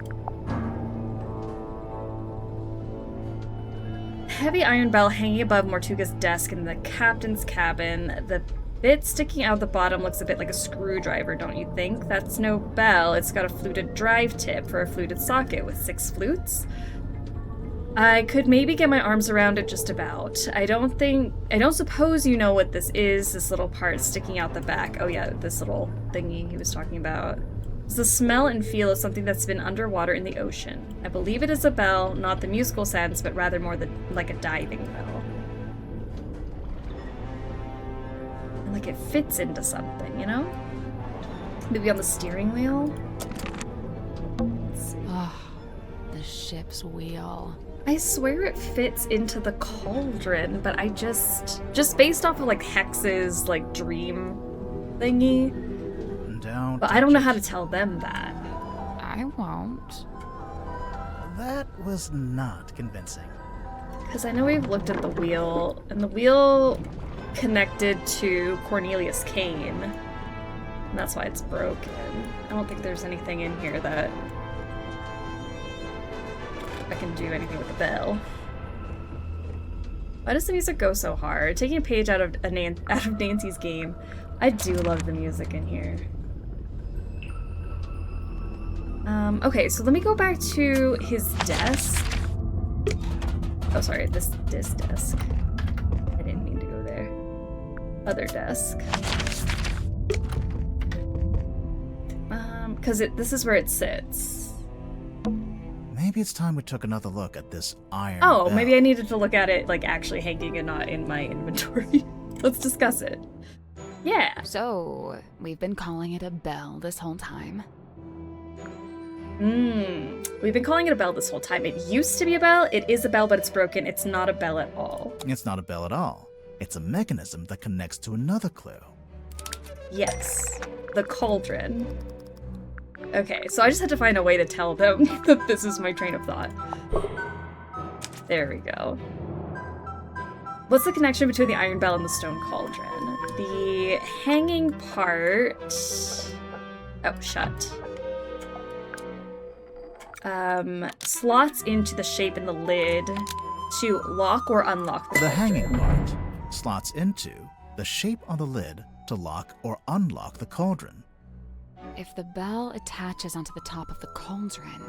Heavy iron bell hanging above Mortuga's desk in the captain's cabin. The bit sticking out the bottom looks a bit like a screwdriver, don't you think? That's no bell. It's got a fluted drive tip for a fluted socket with 6 flutes. I could maybe get my arms around it just about. I don't suppose you know what this is, this little part sticking out the back. Oh yeah, this little thingy he was talking about. It's the smell and feel of something that's been underwater in the ocean. I believe it is a bell, not the musical sense, but rather more like a diving bell. And like it fits into something, you know? Maybe on the steering wheel? Let's see. Oh, the ship's wheel. I swear it fits into the cauldron, but I just based off of like Hex's like dream thingy. But I don't know how to tell them that. I won't. That was not convincing. Because I know we've looked at the wheel, and the wheel connected to Cornelius Kane. And that's why it's broken. I don't think there's anything in here that I can do anything with the bell. Why does the music go so hard? Taking a page out of Nancy's game. I do love the music in here. Okay, so let me go back to his desk. Oh, sorry, this desk. I didn't mean to go there. Other desk. Because this is where it sits. Maybe it's time we took another look at this iron Oh, bell. maybe I needed to look at it, like, actually hanging and not in my inventory. Let's discuss it. Yeah. So, we've been calling it a bell this whole time. We've been calling it a bell this whole time. It used to be a bell. It is a bell, but it's broken. It's not a bell at all. It's not a bell at all. It's a mechanism that connects to another clue. Yes. The Cauldron. Okay, so I just had to find a way to tell them that this is my train of thought. There we go. What's the connection between the iron bell and the stone cauldron? The hanging part... Oh, shut. Slots into the shape in the lid to lock or unlock the The cauldron. hanging part slots into the shape on the lid to lock or unlock the cauldron. If the bell attaches onto the top of the cauldron,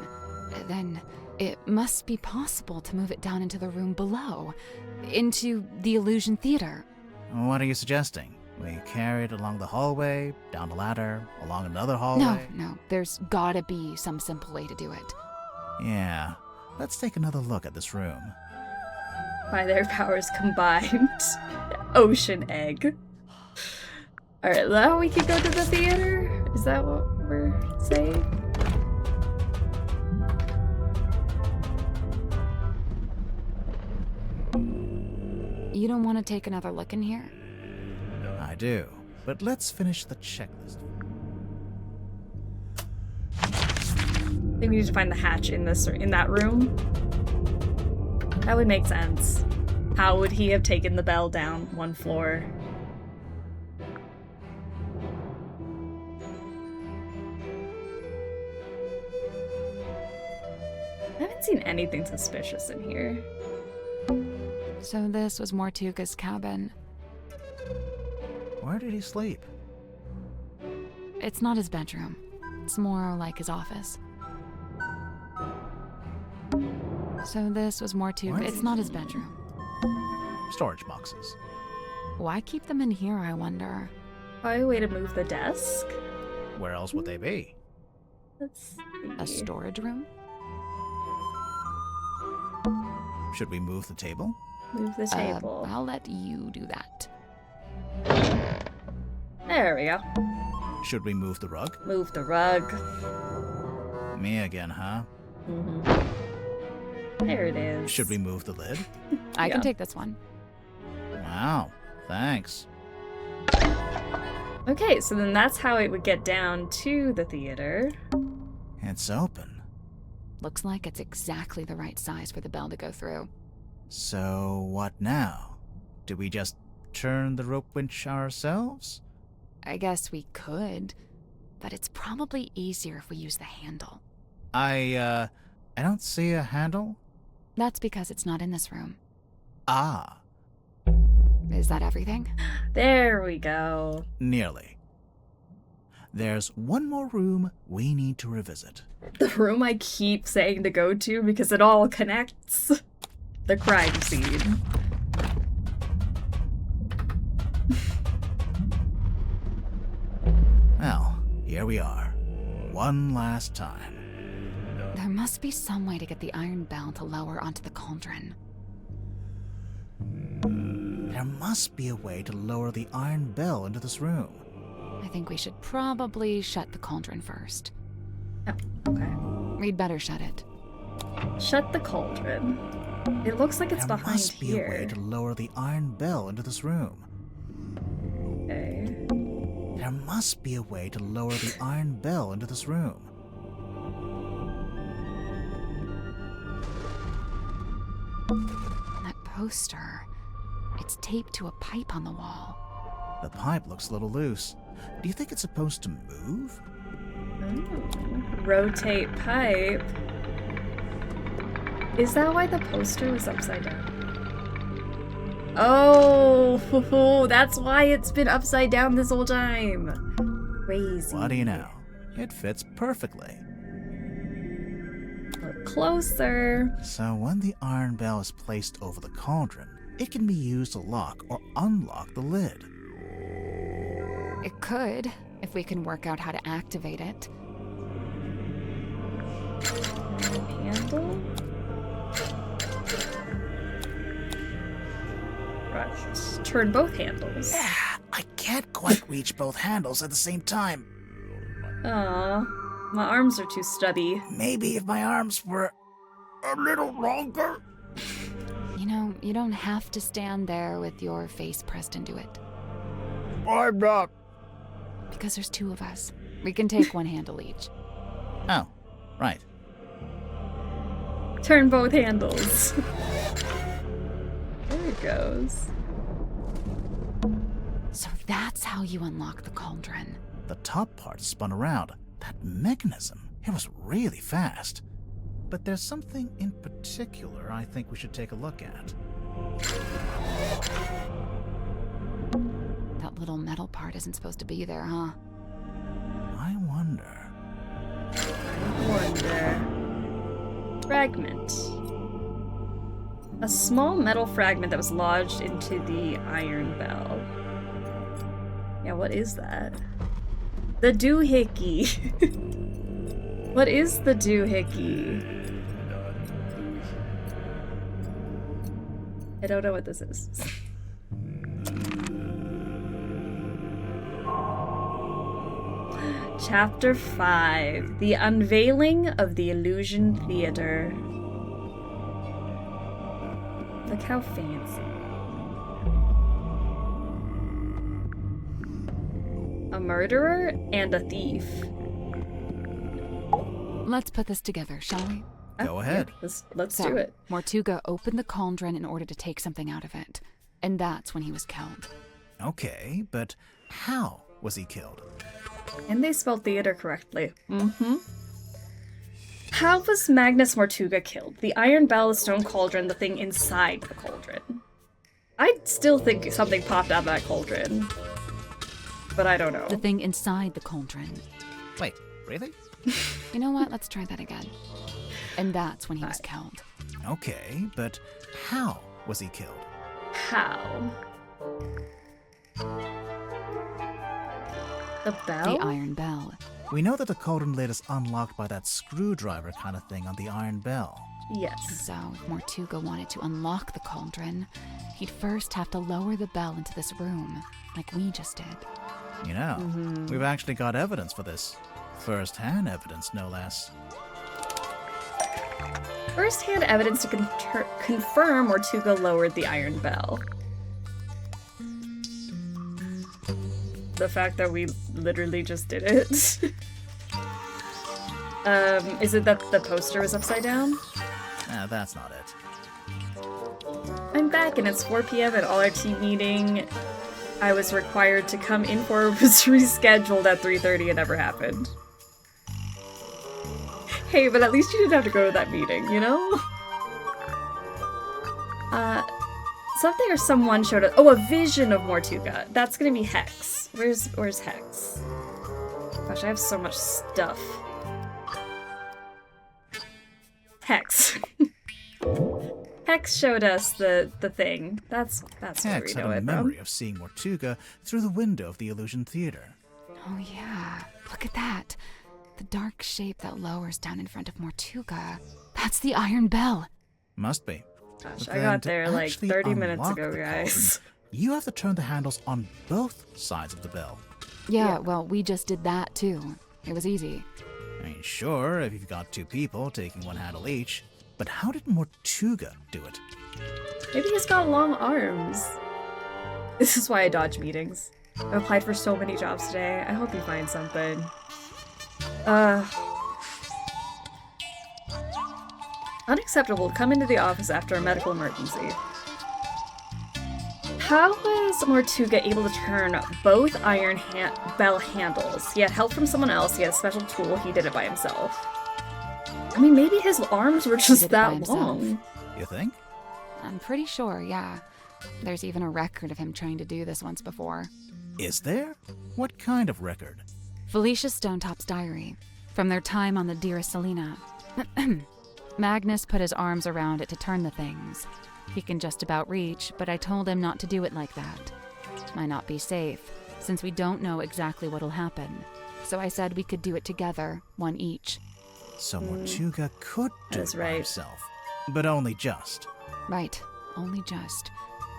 then it must be possible to move it down into the room below, into the Illusion Theater. What are you suggesting? We carry it along the hallway, down a ladder, along another hallway? No, there's gotta be some simple way to do it. Yeah, let's take another look at this room. By their powers combined. Ocean egg. Alright, now we can go to the theater? Is that what we're saying? You don't want to take another look in here? I do, but let's finish the checklist. I think we need to find the hatch in that room. That would make sense. How would he have taken the bell down one floor? I haven't seen anything suspicious in here. So this was Mortuga's cabin. Where did he sleep? It's not his bedroom. It's more like his office. So this was Mortuga. It's not his bedroom. Storage boxes. Why keep them in here, I wonder? Probably a way to move the desk. Where else would they be? Let's see. A storage room? Should we move the table? Move the table. I'll let you do that. There we go. Should we move the rug? Move the rug. Me again, huh? There it is. Should we move the lid? I can take this one. Wow, thanks. Okay, so then that's how it would get down to the theater. It's open. Looks like it's exactly the right size for the bell to go through. So what now? Do we just turn the rope winch ourselves? I guess we could, but it's probably easier if we use the handle. I don't see a handle. That's because it's not in this room. Ah. Is that everything? There we go. Nearly. There's one more room we need to revisit. The room I keep saying to go to because it all connects. The crime scene. Well, here we are. One last time. There must be some way to get the iron bell to lower onto the cauldron. There must be a way to lower the iron bell into this room. I think we should probably shut the cauldron first. Oh, okay. We'd better shut it. Shut the cauldron. It looks like it's there behind must be here. a way to lower the iron bell into this room. Okay. There must be a way to lower the iron bell into this room. That poster. It's taped to a pipe on the wall. The pipe looks a little loose. Do you think it's supposed to move? Ooh. Rotate pipe. Is that why the poster was upside down? Oh, that's why it's been upside down this whole time. Crazy. What do you know? It fits perfectly. Look closer. So when the iron bell is placed over the cauldron, it can be used to lock or unlock the lid. It could, if we can work out how to activate it. Handle? Right. Turn both handles. I can't quite reach both handles at the same time. Aw, my arms are too stubby. Maybe if my arms were a little longer. You know, you don't have to stand there with your face pressed into it. I'm not. Because there's two of us. We can take one handle each. Oh, right. Turn both handles. There it goes. So that's how you unlock the cauldron. The top part spun around. That mechanism, it was really fast. But there's something in particular I think we should take a look at. That little metal part isn't supposed to be there, huh? I wonder. Fragment. A small metal fragment that was lodged into the iron bell. Yeah, what is that? The doohickey. What is the doohickey? I don't know what this is. Chapter 5. The Unveiling of the Illusion Theater. Look how fancy. A murderer and a thief. Let's put this together, shall we? Go ahead. Let's So, do it. Mortuga opened the cauldron in order to take something out of it. And that's when he was killed. Okay, but how was he killed? And they spelled theater correctly. How was Magnus Mortuga killed? The iron bell, the stone cauldron, the thing inside the cauldron. I still think something popped out of that cauldron. But I don't know. The thing inside the cauldron. Wait, really? You know what? Let's try that again. And that's when he was killed. Okay, but how was he killed? How? The bell? The iron bell. We know that the cauldron lid is unlocked by that screwdriver kind of thing on the iron bell. Yes. So, if Mortuga wanted to unlock the cauldron, he'd first have to lower the bell into this room, like we just did. You know, we've actually got evidence for this. First-hand evidence, no less. First-hand evidence to confirm Mortuga lowered the iron bell. The fact that we literally just did it. Is it that the poster was upside down? That's not it. I'm back and it's 4 p.m. and all our team meeting I was required to come in for was rescheduled at 3:30 and never happened. Hey, but at least you didn't have to go to that meeting, you know? Something or someone showed up. Oh, a vision of Mortuga. That's gonna be Hex. Where's Hex? Gosh, I have so much stuff. Hex. Hex showed us the thing. That's where Hex we had know a it memory from. of seeing Mortuga through the window of the Illusion Theater. Oh yeah, look at that. The dark shape that lowers down in front of Mortuga. That's the iron bell. Must be. Gosh, But I got then to there like actually 30 minutes unlock ago, the guys. cauldron, you have to turn the handles on both sides of the bell. Yeah, well, we just did that too. It was easy. I mean, sure, if you've got two people taking one handle each, but how did Mortuga do it? Maybe he's got long arms. This is why I dodge meetings. I applied for so many jobs today. I hope you find something. Unacceptable. Come into the office after a medical emergency. How was Mortuga able to turn both iron bell handles? He had help from someone else. He had a special tool. He did it by himself. I mean, maybe his arms were just that long. You think? I'm pretty sure, yeah. There's even a record of him trying to do this once before. Is there? What kind of record? Felicia Stonetop's diary, from their time on the Dearest Selena. Magnus put his arms around it to turn the things. He can just about reach, but I told him not to do it like that. Might not be safe, since we don't know exactly what'll happen. So I said we could do it together, one each. So Mortuga could do That's it by right. himself, but only just. Right, only just.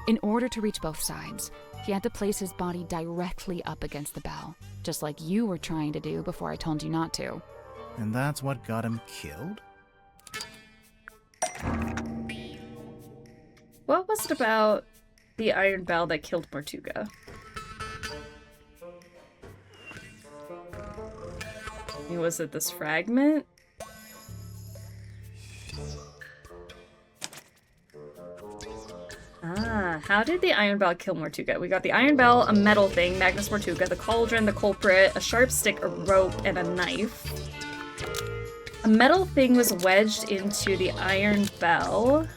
In order to reach both sides, he had to place his body directly up against the bell, just like you were trying to do before I told you not to. And that's what got him killed? What was it about the iron bell that killed Mortuga? Was it this fragment? Ah, how did the iron bell kill Mortuga? We got the iron bell, a metal thing, Magnus Mortuga, the cauldron, the culprit, a sharp stick, a rope, and a knife. A metal thing was wedged into the iron bell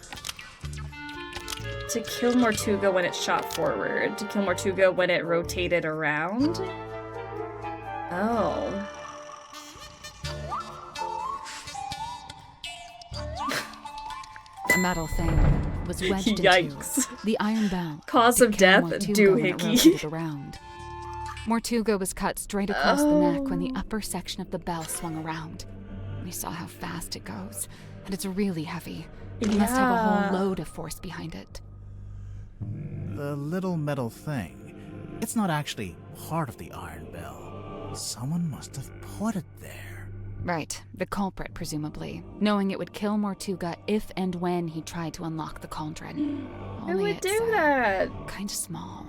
to kill Mortuga when it shot forward, to kill Mortuga when it rotated around. Oh. A metal thing was wedged Yikes. into the iron bell. Cause to of kill death, Mortuga when it doohickey. rotated around. Mortuga was cut straight across the neck when the upper section of the bell swung around. We saw how fast it goes, and it's really heavy. It must have a whole load of force behind it. The little metal thing. It's not actually part of the iron bell. Someone must have put it there. Right, the culprit, presumably, knowing it would kill Mortuga if and when he tried to unlock the cauldron. Who would do that? Kind of small.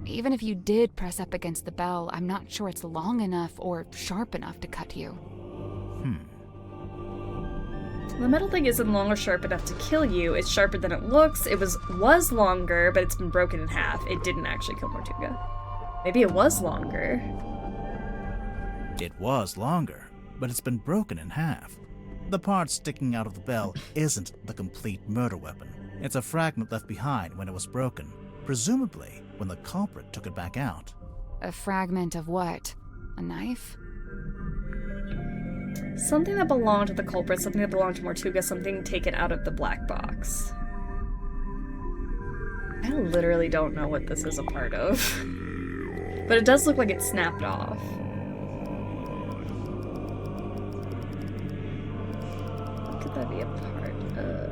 Even if you did press up against the bell, I'm not sure it's long enough or sharp enough to cut you. The metal thing isn't long or sharp enough to kill you. It's sharper than it looks. It was longer, but it's been broken in half. It didn't actually kill Mortuga. Maybe it was longer. It was longer, but it's been broken in half. The part sticking out of the bell isn't the complete murder weapon. It's a fragment left behind when it was broken, presumably when the culprit took it back out. A fragment of what? A knife? Something that belonged to the culprit, something that belonged to Mortuga, something taken out of the black box. I literally don't know what this is a part of. But it does look like it snapped off. What could that be a part of?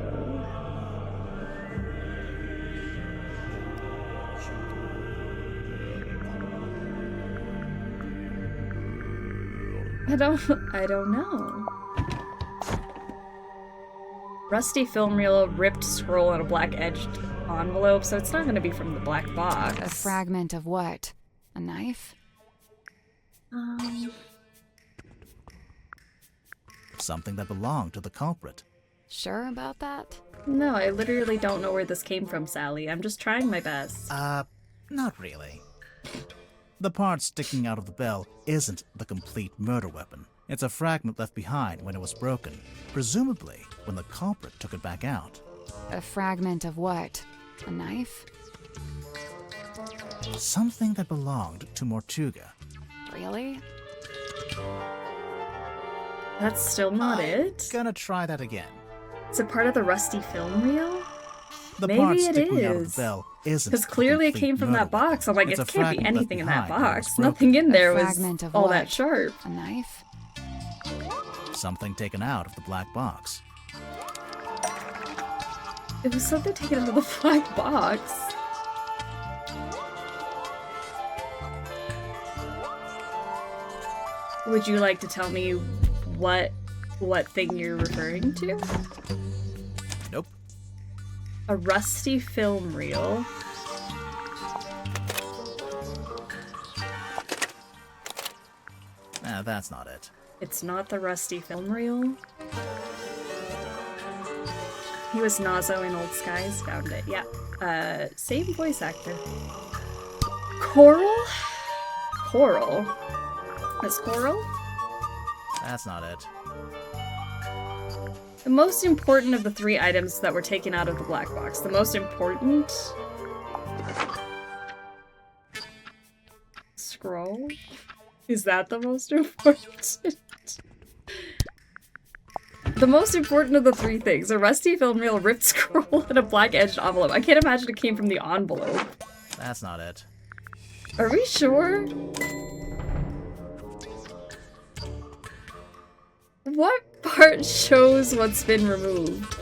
I don't know. Rusty film reel, ripped scroll, and a black-edged envelope, so it's not going to be from the black box. A fragment of what? A knife? Something that belonged to the culprit. Sure about that? No, I literally don't know where this came from, Sally. I'm just trying my best. Not really. The part sticking out of the bell isn't the complete murder weapon. It's a fragment left behind when it was broken, presumably when the culprit took it back out. A fragment of what? A knife? Something that belonged to Mortuga. Really? That's still not it? Gonna try that again. Is it part of the rusty film reel? The Maybe part it sticking out of is. the bell isn't Because clearly it the came from complete that box. I'm like, It's it a can't be fragment anything in left that behind when it box. was broken. Nothing in there A was fragment of all what? that sharp. A knife? Something taken out of the black box. It was something taken out of the black box. Would you like to tell me what thing you're referring to? Nope. A rusty film reel. That's not it. It's not the rusty film reel. He was Nazo in Old Skies. Found it. Yeah. Same voice actor. Coral? Coral. That's Coral? That's not it. The most important of the 3 items that were taken out of the black box. The most important... Scroll? Is that the most important? The most important of the 3 things. A rusty film reel, ripped scroll, and a black-edged envelope. I can't imagine it came from the envelope. That's not it. Are we sure? What part shows what's been removed.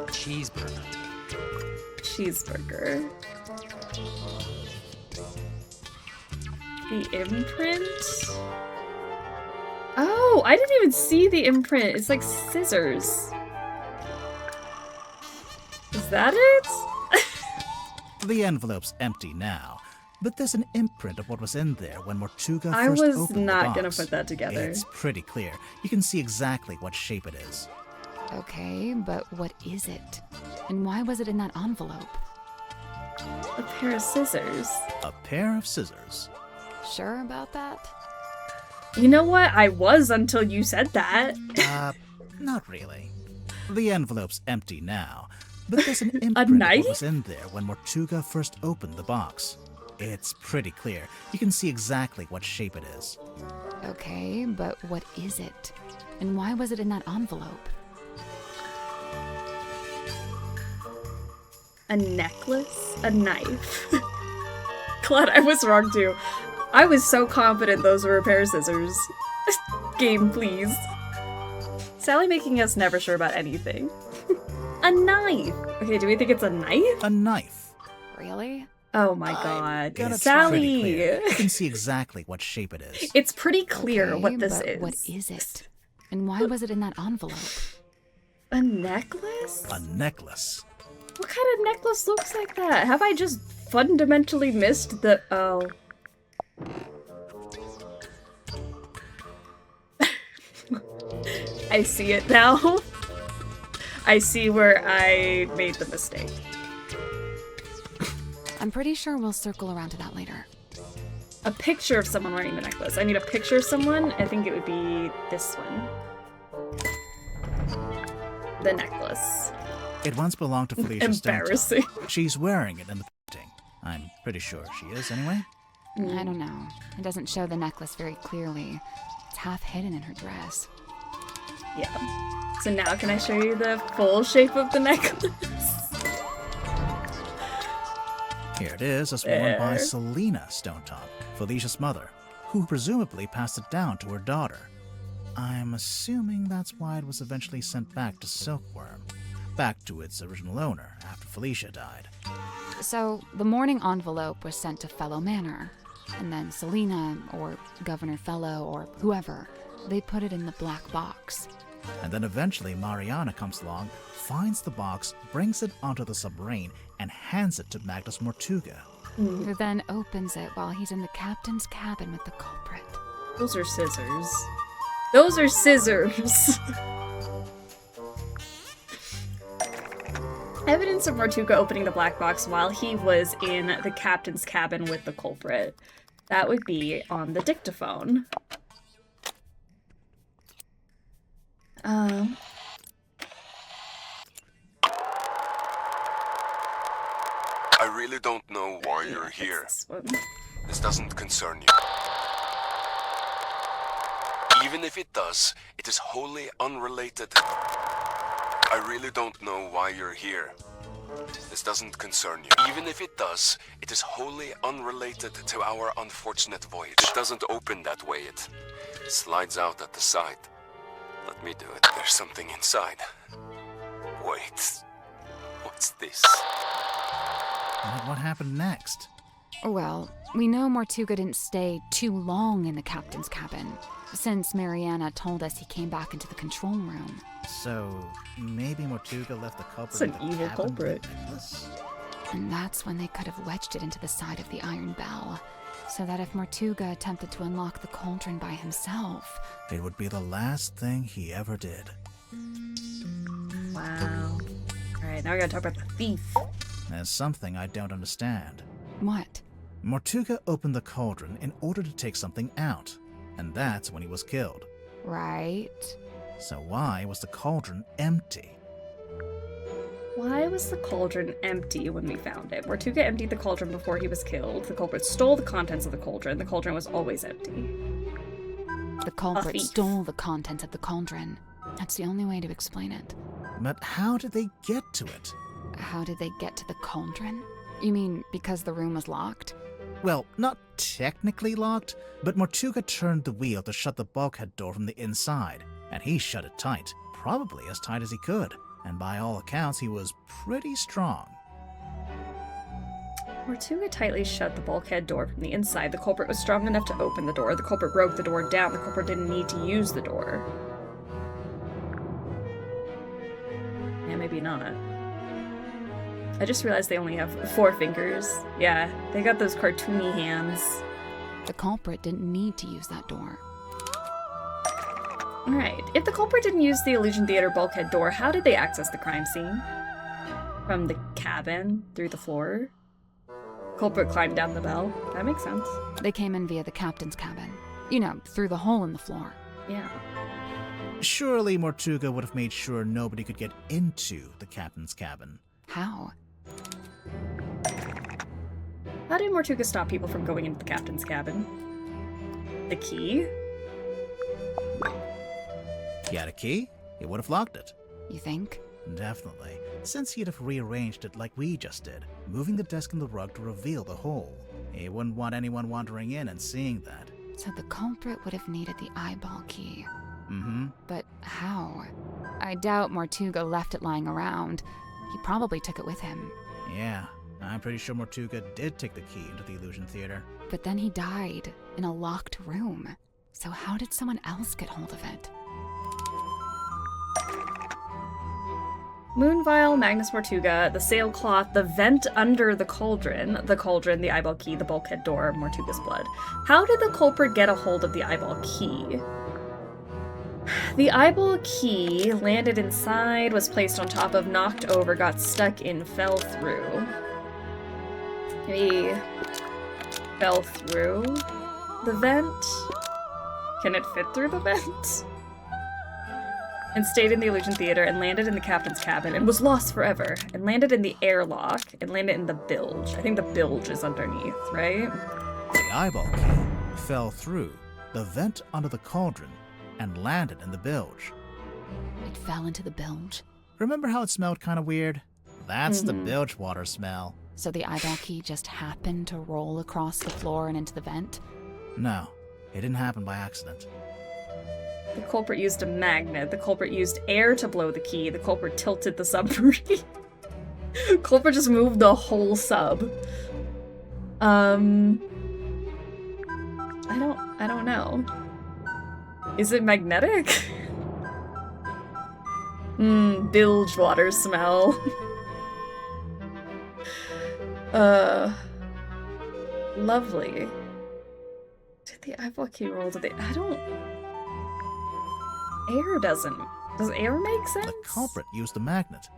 Cheeseburger. Cheeseburger. The imprint? Oh, I didn't even see the imprint. It's like scissors. Is that it? The envelope's empty now, but there's an imprint of what was in there when Mortuga I first was opened not the box. gonna put that together. It's pretty clear. You can see exactly what shape it is. Okay, but what is it? And why was it in that envelope? A pair of scissors. A pair of scissors. Sure about that? You know what? I was until you said that. Not really. The envelope's empty now, but there's an imprint of knife? what was in there when Mortuga first opened the box. It's pretty clear. You can see exactly what shape it is. Okay, but what is it? And why was it in that envelope? A necklace? A knife? Glad I was wrong too. I was so confident those were a pair of scissors. Game, please. Sally making us never sure about anything. A knife! Okay, do we think it's a knife? A knife. Really? Oh my god. It's pretty Sally! clear. You can see exactly what shape it is. It's pretty clear Okay, what this but is. what is it? And why was it in that envelope? A necklace? A necklace. What kind of necklace looks like that? Have I just fundamentally missed the... Oh. I see it now. I see where I made the mistake. I'm pretty sure we'll circle around to that later. A picture of someone wearing the necklace. I need a picture of someone. I think it would be this one. The necklace. It once belonged to Felicia Stoneton. Embarrassing. She's wearing it in the painting. I'm pretty sure she is, anyway. I don't know. It doesn't show the necklace very clearly. It's half hidden in her dress. Yeah. So now can I show you the full shape of the necklace? Here it is, as worn by Selena Stoneton, Felicia's mother, who presumably passed it down to her daughter. I'm assuming that's why it was eventually sent back to Silkworm, back to its original owner after Felicia died. So, the mourning envelope was sent to Fellow Manor, and then Selena, or Governor Fellow, or whoever, they put it in the black box. And then eventually Mariana comes along, finds the box, brings it onto the submarine, and hands it to Magnus Mortuga. Who then opens it while he's in the captain's cabin with the culprit. Those are scissors. Those are scissors! Evidence of Mortuga opening the black box while he was in the captain's cabin with the culprit. That would be on the dictaphone. I really don't know why you're here. This doesn't concern you. Even if it does, it is wholly unrelated. I really don't know why you're here. This doesn't concern you. Even if it does, it is wholly unrelated to our unfortunate voyage. It doesn't open that way. It slides out at the side. Let me do it. There's something inside. Wait. What's this? What happened next? Well, we know Mortuga didn't stay too long in the captain's cabin, since Mariana told us he came back into the control room. So, maybe Mortuga left the culprit It's an in the evil cabin with culprit. the necklace? And that's when they could have wedged it into the side of the iron bell, so that if Mortuga attempted to unlock the cauldron by himself... It would be the last thing he ever did. Wow. Alright, now we gotta talk about the thief. There's something I don't understand. What? Mortuga opened the cauldron in order to take something out, and that's when he was killed. Right. So why was the cauldron empty? Why was the cauldron empty when we found it? Mortuga emptied the cauldron before he was killed. The culprit stole the contents of the cauldron. The cauldron was always empty. The culprit stole the contents of the cauldron. That's the only way to explain it. But how did they get to it? How did they get to the cauldron? You mean because the room was locked? Well, not technically locked, but Mortuga turned the wheel to shut the bulkhead door from the inside, and he shut it tight, probably as tight as he could, and by all accounts he was pretty strong. Mortuga tightly shut the bulkhead door from the inside. The culprit was strong enough to open the door. The culprit broke the door down. The culprit didn't need to use the door. Yeah, maybe not. I just realized they only have 4 fingers. Yeah, they got those cartoony hands. The culprit didn't need to use that door. Alright, if the culprit didn't use the Illusion Theater bulkhead door, how did they access the crime scene? From the cabin? Through the floor? Culprit climbed down the bell? That makes sense. They came in via the captain's cabin. You know, through the hole in the floor. Yeah. Surely Mortuga would have made sure nobody could get into the captain's cabin. How? How did Mortuga stop people from going into the captain's cabin? The key? He had a key, he would have locked it. You think? Definitely, since he'd have rearranged it like we just did, moving the desk and the rug to reveal the hole. He wouldn't want anyone wandering in and seeing that. So the culprit would have needed the eyeball key. Mm-hmm. But how? I doubt Mortuga left it lying around. He probably took it with him. Yeah, I'm pretty sure Mortuga did take the key into the Illusion Theater. But then he died in a locked room. So how did someone else get hold of it? Moonvial, Magnus Mortuga, the sailcloth, the vent under the cauldron, the eyeball key, the bulkhead door, Mortuga's blood. How did the culprit get a hold of the eyeball key? The eyeball key landed inside, was placed on top of, knocked over, got stuck in, fell through. Maybe fell through the vent? Can it fit through the vent? And stayed in the Illusion Theater, and landed in the captain's cabin, and was lost forever, and landed in the airlock, and landed in the bilge. I think the bilge is underneath, right? The eyeball key fell through the vent under the cauldron, and landed in the bilge. It fell into the bilge? Remember how it smelled kind of weird? That's the bilge water smell. So the eyeball key just happened to roll across the floor and into the vent? No, it didn't happen by accident. The culprit used a magnet. The culprit used air to blow the key. The culprit tilted the submarine. Culprit just moved the whole sub. I don't know. Is it magnetic? Bilge water smell. Lovely. Did the eyeball key roll to the... I don't... Air doesn't... Does air make sense? The culprit used the magnet.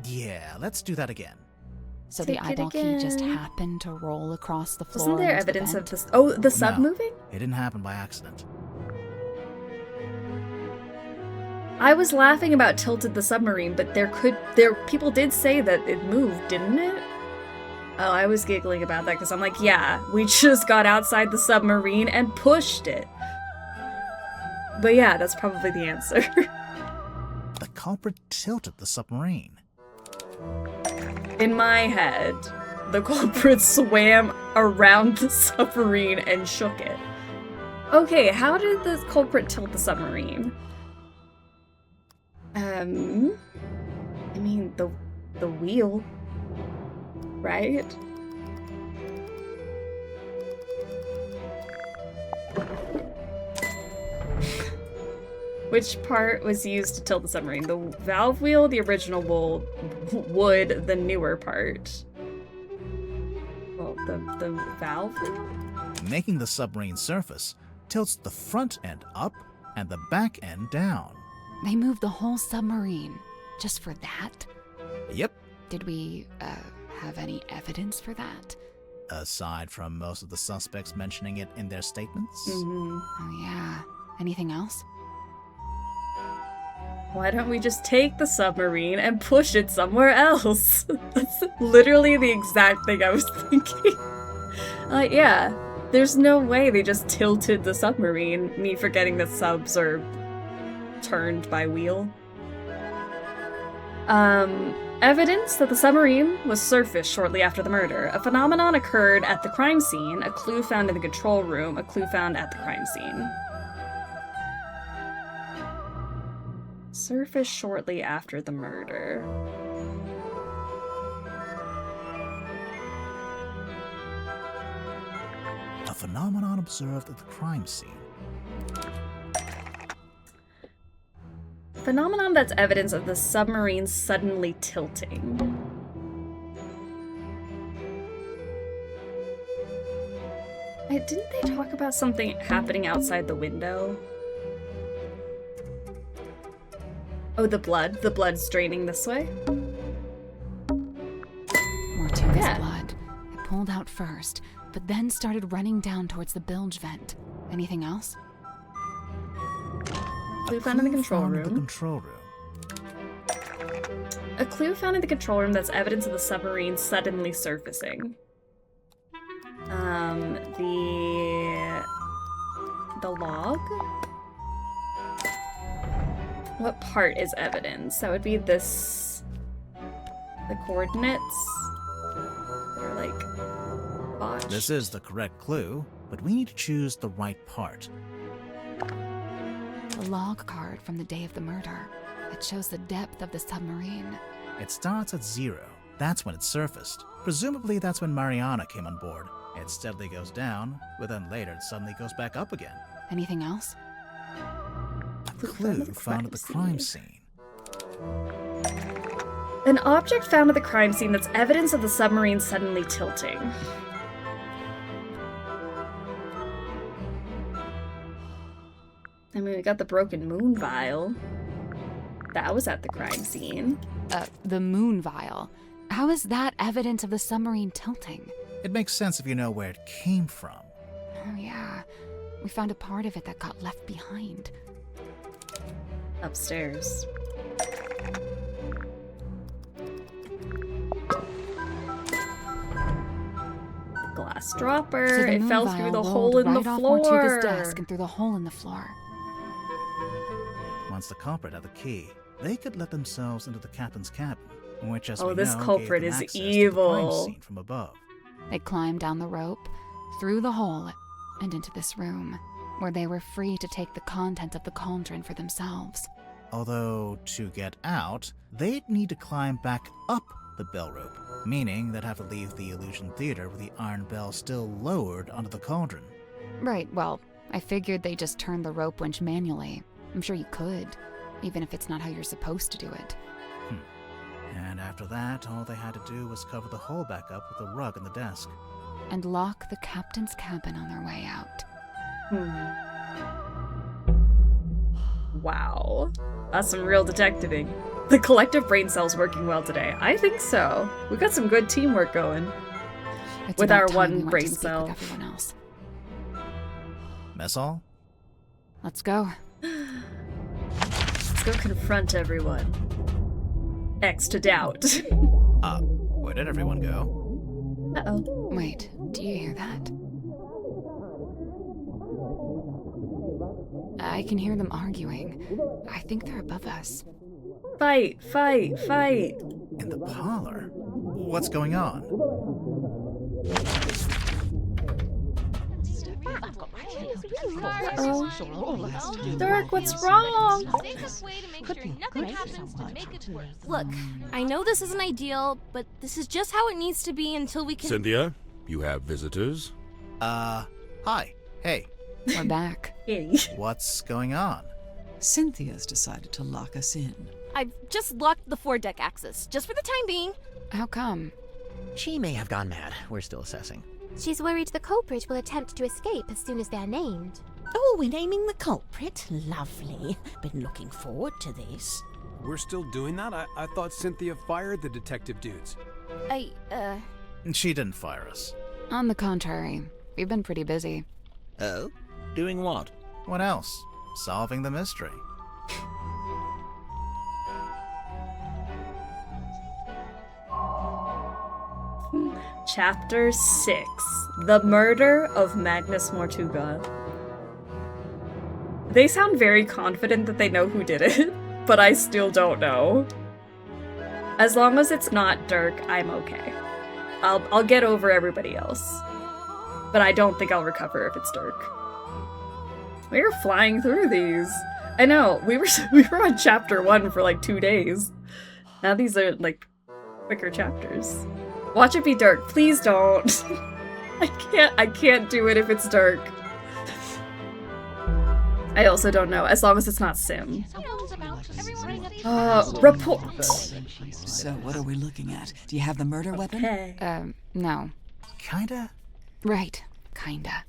Yeah, let's do that again. So the eyeball key just happened to roll across the floor. Wasn't there evidence of this? Oh, the sub moving? It didn't happen by accident. I was laughing about tilted the submarine, but people did say that it moved, didn't it? Oh, I was giggling about that because I'm like, yeah, we just got outside the submarine and pushed it. But yeah, that's probably the answer. The culprit tilted the submarine. In my head, the culprit swam around the submarine and shook it. Okay, how did the culprit tilt the submarine? I mean, the wheel, right? Which part was used to tilt the submarine? The valve wheel, the original wood, the newer part? Well, the valve wheel? Making the submarine surface tilts the front end up and the back end down. They moved the whole submarine just for that? Yep. Did we have any evidence for that? Aside from most of the suspects mentioning it in their statements? Mm-hmm. Oh yeah. Anything else? Why don't we just take the submarine and push it somewhere else? That's literally the exact thing I was thinking. Yeah, there's no way they just tilted the submarine, me forgetting that subs are turned by wheel. Evidence that the submarine was surfaced shortly after the murder. A phenomenon occurred at the crime scene, a clue found in the control room, a clue found at the crime scene. Surfaced shortly after the murder. A phenomenon observed at the crime scene. Phenomenon that's evidence of the submarine suddenly tilting. Didn't they talk about something happening outside the window? Oh, the blood. The blood's draining this way? Mortuga's blood. It pulled out first, but then started running down towards the bilge vent. Anything else? Clue found in the control room. A clue found in the control room that's evidence of the submarine suddenly surfacing. The log? What part is evidence? That would be this... the coordinates? Or like... botched? This is the correct clue, but we need to choose the right part. The log card from the day of the murder. It shows the depth of the submarine. It starts at 0. That's when it surfaced. Presumably that's when Mariana came on board. It steadily goes down, but then later it suddenly goes back up again. Anything else? A clue found at the crime scene. An object found at the crime scene that's evidence of the submarine suddenly tilting. I mean, we got the broken moon vial. That was at the crime scene. The moon vial. How is that evidence of the submarine tilting? It makes sense if you know where it came from. Oh, yeah. We found a part of it that got left behind. Upstairs. Glass dropper. So it fell through the hole in the off floor. Mortuga's desk and through the hole in the floor. Once the culprit had the key, they could let themselves into the captain's cabin, which, as we this know, culprit gave them is access evil. to the crime scene from above. They climbed down the rope, through the hole, and into this room, where they were free to take the content of the cauldron for themselves. Although, to get out, they'd need to climb back up the bell rope, meaning they'd have to leave the Illusion Theater with the iron bell still lowered onto the cauldron. Right, well, I figured they just turned the rope winch manually. I'm sure you could, even if it's not how you're supposed to do it. And after that, all they had to do was cover the hole back up with a rug in the desk. And lock the captain's cabin on their way out. Wow. That's some real detectiving. The collective brain cells working well today. I think so. We got some good teamwork going. It's with about our time one we went brain to speak cell. with everyone else. Mess hall? Let's go. Let's go confront everyone. X to doubt. Where did everyone go? Uh-oh. Wait, do you hear that? I can hear them arguing. I think they're above us. Fight, fight, fight. In the parlor? What's going on? Dirk, what's wrong? Look, I know this isn't ideal, but this is just how it needs to be until we can... Cynthia, you have visitors? Hi. Hey. We're back. Hey. What's going on? Cynthia's decided to lock us in. I've just locked the foredeck access, just for the time being. How come? She may have gone mad. We're still assessing. She's worried the culprit will attempt to escape as soon as they're named. Oh, we're naming the culprit? Lovely. Been looking forward to this. We're still doing that? I thought Cynthia fired the detective dudes. She didn't fire us. On the contrary, we've been pretty busy. Oh? Doing what? What else? Solving the mystery. Chapter 6. The Murder of Magnus Mortuga. They sound very confident that they know who did it, but I still don't know. As long as it's not Dirk, I'm okay. I'll get over everybody else. But I don't think I'll recover if it's Dirk. We're flying through these. I know, we were on chapter 1 for like 2 days. Now these are like quicker chapters. Watch it be Dirk. Please don't. I can't do it if it's Dirk. I also don't know, as long as it's not Sim. Report. So, what are we looking at? Do you have the murder weapon? No. Kinda? Right, kinda.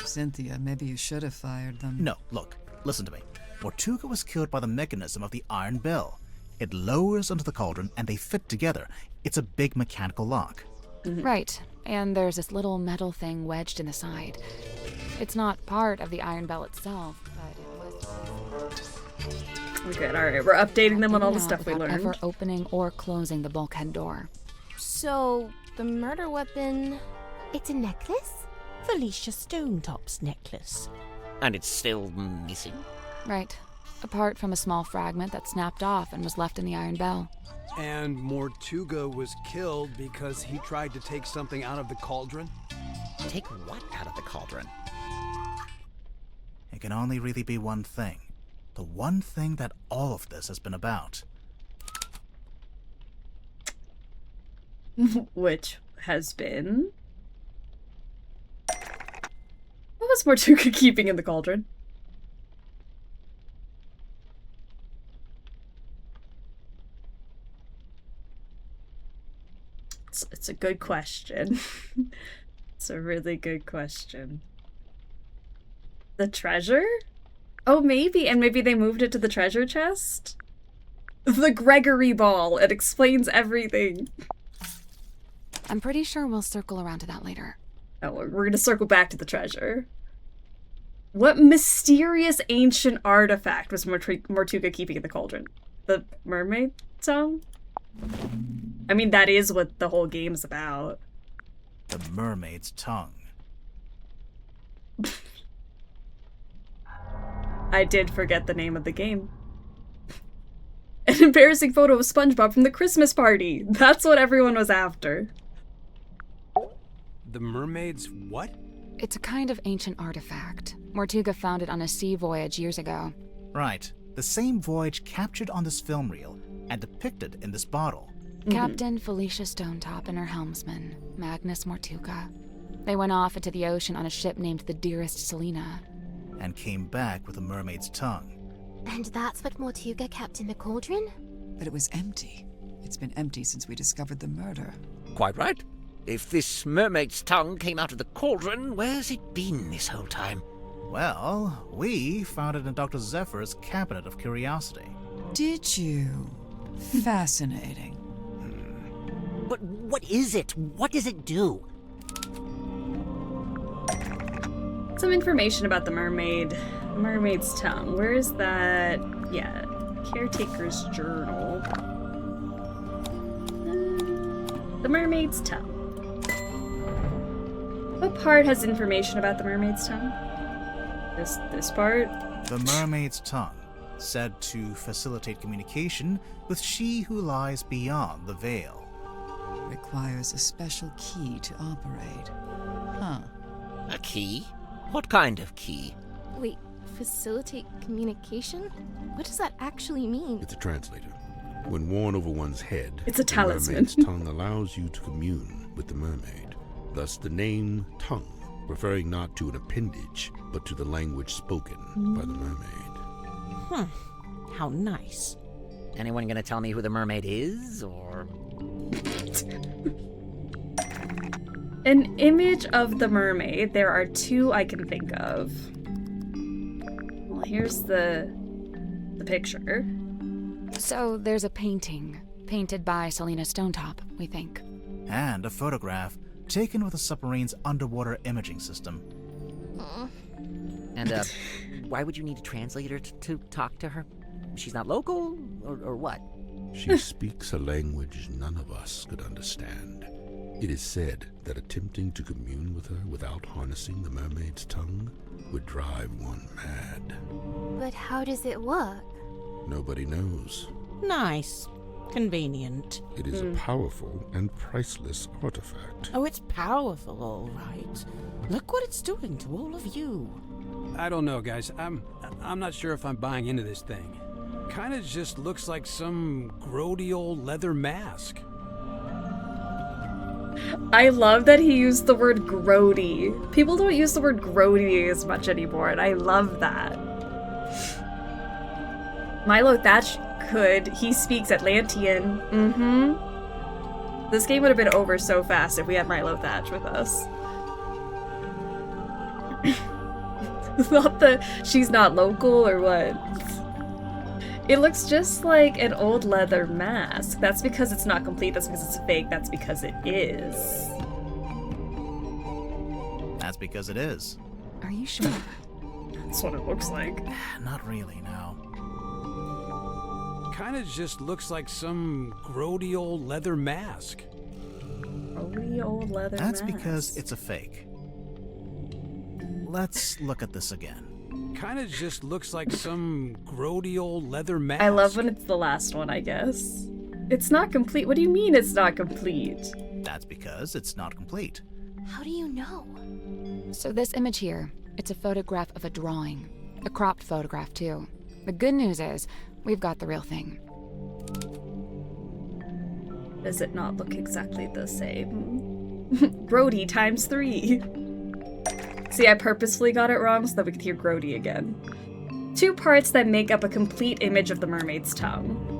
Cynthia, maybe you should have fired them. No, look, listen to me. Mortuga was killed by the mechanism of the iron bell. It lowers onto the cauldron and they fit together. It's a big mechanical lock. Right, and there's this little metal thing wedged in the side. It's not part of the iron bell itself, but it was... Okay, alright, we're updating them on all the stuff we without learned. ever opening or closing the bulkhead door. So, the murder weapon... It's a necklace? Felicia Stonetop's necklace. And it's still missing? Right. Apart from a small fragment that snapped off and was left in the iron bell. And Mortuga was killed because he tried to take something out of the cauldron? Take what out of the cauldron? It can only really be one thing. The one thing that all of this has been about. Which has been... What was Mortuga keeping in the cauldron? It's a good question. It's a really good question. The treasure? Oh, maybe. And maybe they moved it to the treasure chest? The Gregory Ball. It explains everything. I'm pretty sure we'll circle around to that later. Oh, we're going to circle back to the treasure. What mysterious ancient artifact was Mortuga keeping in the cauldron? The mermaid tongue? I mean, that is what the whole game's about. The mermaid's tongue. I did forget the name of the game. An embarrassing photo of SpongeBob from the Christmas party. That's what everyone was after. The mermaid's what? It's a kind of ancient artifact. Mortuga found it on a sea voyage years ago. Right. The same voyage captured on this film reel and depicted in this bottle. Captain Felicia Stonetop and her helmsman, Magnus Mortuga. They went off into the ocean on a ship named the Dearest Selena. And came back with a mermaid's tongue. And that's what Mortuga kept in the cauldron? But it was empty. It's been empty since we discovered the murder. Quite right. If this mermaid's tongue came out of the cauldron, where's it been this whole time? Well, we found it in Dr. Zephyr's cabinet of curiosity. Did you? Fascinating. But what is it? What does it do? Some information about the mermaid. The mermaid's tongue. Where is that? Yeah. Caretaker's journal. The mermaid's tongue. What part has information about the mermaid's tongue? This part? The mermaid's tongue, said to facilitate communication with she who lies beyond the veil. Requires a special key to operate. Huh. A key? What kind of key? Wait, facilitate communication? What does that actually mean? It's a translator. When worn over one's head, it's a talisman. The mermaid's tongue allows you to commune with the mermaid. Thus the name tongue, referring not to an appendage, but to the language spoken by the mermaid. How nice. Anyone gonna tell me who the mermaid is, or...? An image of the mermaid. There are two I can think of. Well, here's the picture. So there's a painting, painted by Selena Stonetop, we think. And a photograph taken with the submarine's underwater imaging system. And, why would you need a translator to talk to her? She's not local, or what? She speaks a language none of us could understand. It is said that attempting to commune with her without harnessing the mermaid's tongue would drive one mad. But how does it work? Nobody knows. Nice. Convenient. It is a powerful and priceless artifact. Oh, it's powerful, all right. Look what it's doing to all of you. I don't know, guys. I'm not sure if I'm buying into this thing. Kinda just looks like some grody old leather mask. I love that he used the word grody. People don't use the word grody as much anymore, and I love that. Milo Thatch could. He speaks Atlantean. This game would have been over so fast if we had Milo Thatch with us. Not the she's not local or what. It looks just like an old leather mask. That's because it's not complete, that's because it's fake, that's because it is. That's because it is. Are you sure? That's what it looks like. Not really, no. Kinda just looks like some grody old leather mask. Grody old leather That's mask. because it's a fake. Let's look at this again. Kinda just looks like some grody old leather mask. I love when it's the last one, I guess. It's not complete. What do you mean it's not complete? That's because it's not complete. How do you know? So this image here, it's a photograph of a drawing. A cropped photograph, too. The good news is, we've got the real thing. Does it not look exactly the same? Grody times 3. See, I purposefully got it wrong so that we could hear grody again. 2 parts that make up a complete image of the mermaid's tongue.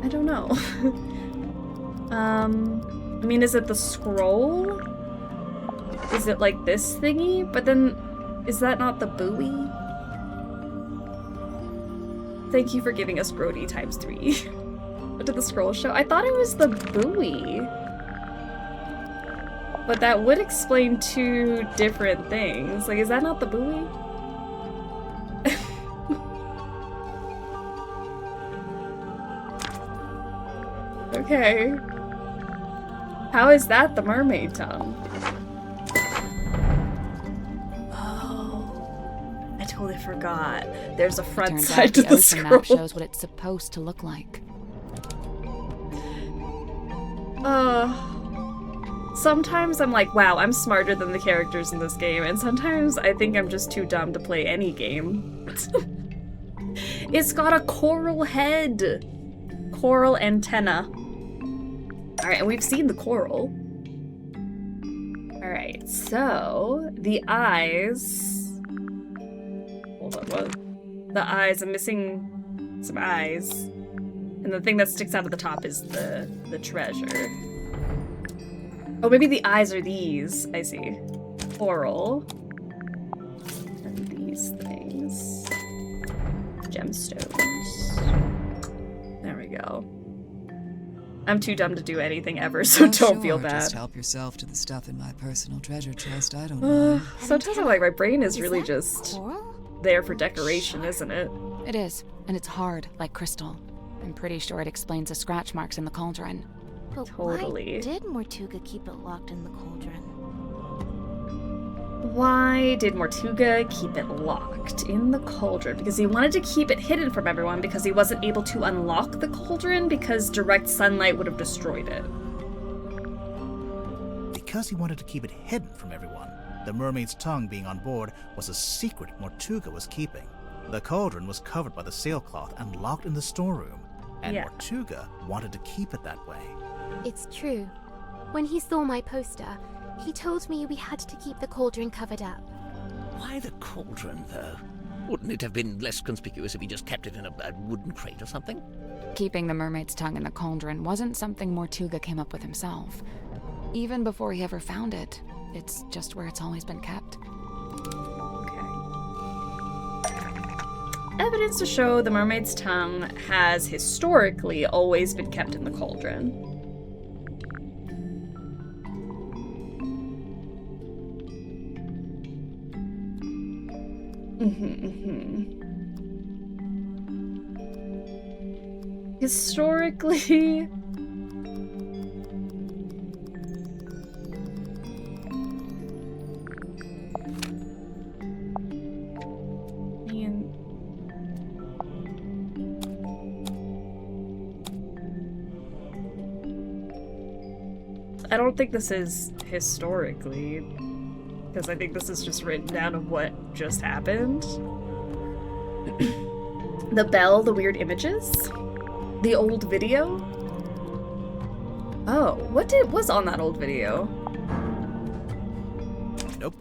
I don't know. I mean, is it the scroll? Is it like this thingy? But then, is that not the buoy? Thank you for giving us grody times 3. What did the scroll show? I thought it was the buoy. But that would explain 2 different things. Like, is that not the buoy? Okay. How is that the mermaid tongue? Oh, I totally forgot. There's a front Turns side out to the the ocean scroll. map shows what it's supposed to look like. Sometimes I'm like, wow, I'm smarter than the characters in this game, and sometimes I think I'm just too dumb to play any game. It's got a coral head. Coral antenna. Alright, and we've seen the coral. Alright, so the eyes. Hold on, what? The eyes, I'm missing some eyes. And the thing that sticks out of the top is the treasure. Oh, maybe the eyes are these. I see. Coral. And these things. Gemstones. There we go. I'm too dumb to do anything ever, so don't feel bad. Just help yourself to the stuff in my personal treasure chest. I don't mind. Sometimes I'm like, my brain is really just there for decoration, isn't it? It is, and it's hard, like crystal. I'm pretty sure it explains the scratch marks in the cauldron. But Totally. why did Mortuga keep it locked in the cauldron? Why did Mortuga keep it locked in the cauldron? Because he wanted to keep it hidden from everyone because he wasn't able to unlock the cauldron because direct sunlight would have destroyed it. Because he wanted to keep it hidden from everyone, the mermaid's tongue being on board was a secret Mortuga was keeping. The cauldron was covered by the sailcloth and locked in the storeroom, and Mortuga wanted to keep it that way. It's true. When he saw my poster, he told me we had to keep the cauldron covered up. Why the cauldron, though? Wouldn't it have been less conspicuous if he just kept it in a wooden crate or something? Keeping the mermaid's tongue in the cauldron wasn't something Mortuga came up with himself. Even before he ever found it, it's just where it's always been kept. Evidence to show the mermaid's tongue has historically always been kept in the cauldron. Historically, I don't think this is historically, because I think this is just written down of what just happened. The bell, the weird images, the old video. Oh, what was on that old video? Nope.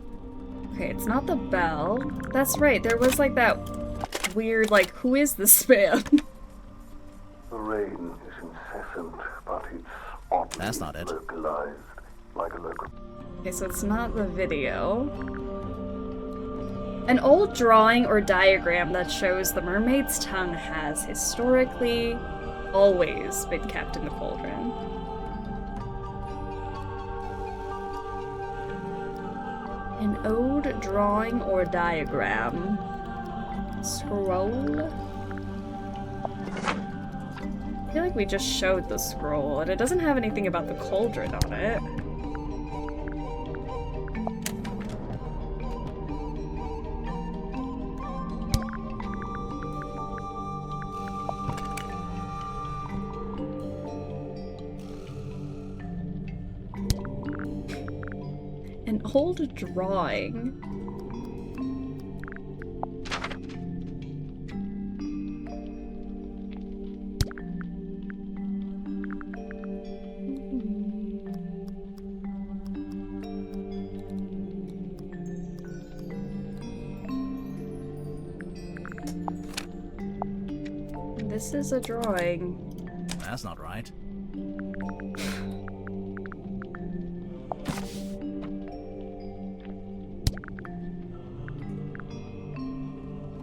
Okay, it's not the bell. That's right, there was like that weird, like, who is this man? The rain is incessant, but it's oddly That's not it. localized, like a local... Okay, so it's not the video. An old drawing or diagram that shows the mermaid's tongue has historically always been kept in the cauldron. An old drawing or diagram. Scroll? I feel like we just showed the scroll, and it doesn't have anything about the cauldron on it. An old drawing. This is a drawing. That's not right.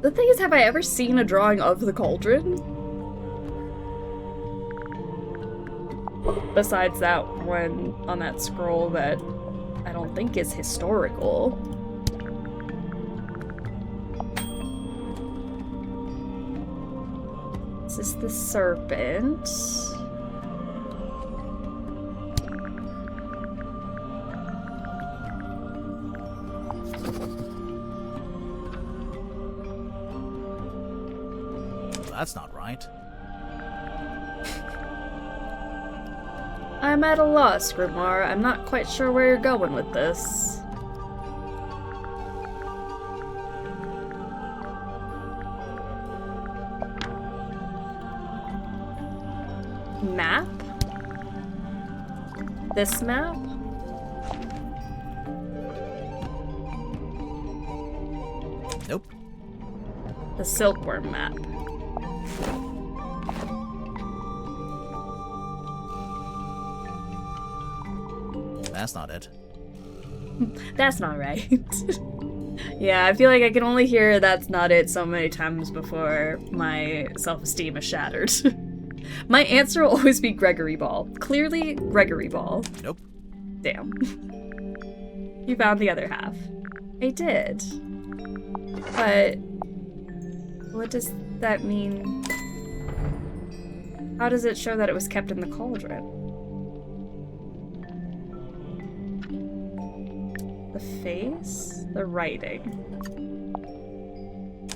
The thing is, have I ever seen a drawing of the cauldron? Besides that one on that scroll that I don't think is historical. This is the serpent. That's not right. I'm at a loss, Grimoire. I'm not quite sure where you're going with this. Map? This map? Nope. The Silkworm map. That's not it. That's not right. Yeah, I feel like I can only hear "that's not it" so many times before my self-esteem is shattered. My answer will always be Gregory Ball. Clearly, Gregory Ball. Nope. Damn. You found the other half. I did. But what does that mean? How does it show that it was kept in the cauldron? The face? The writing.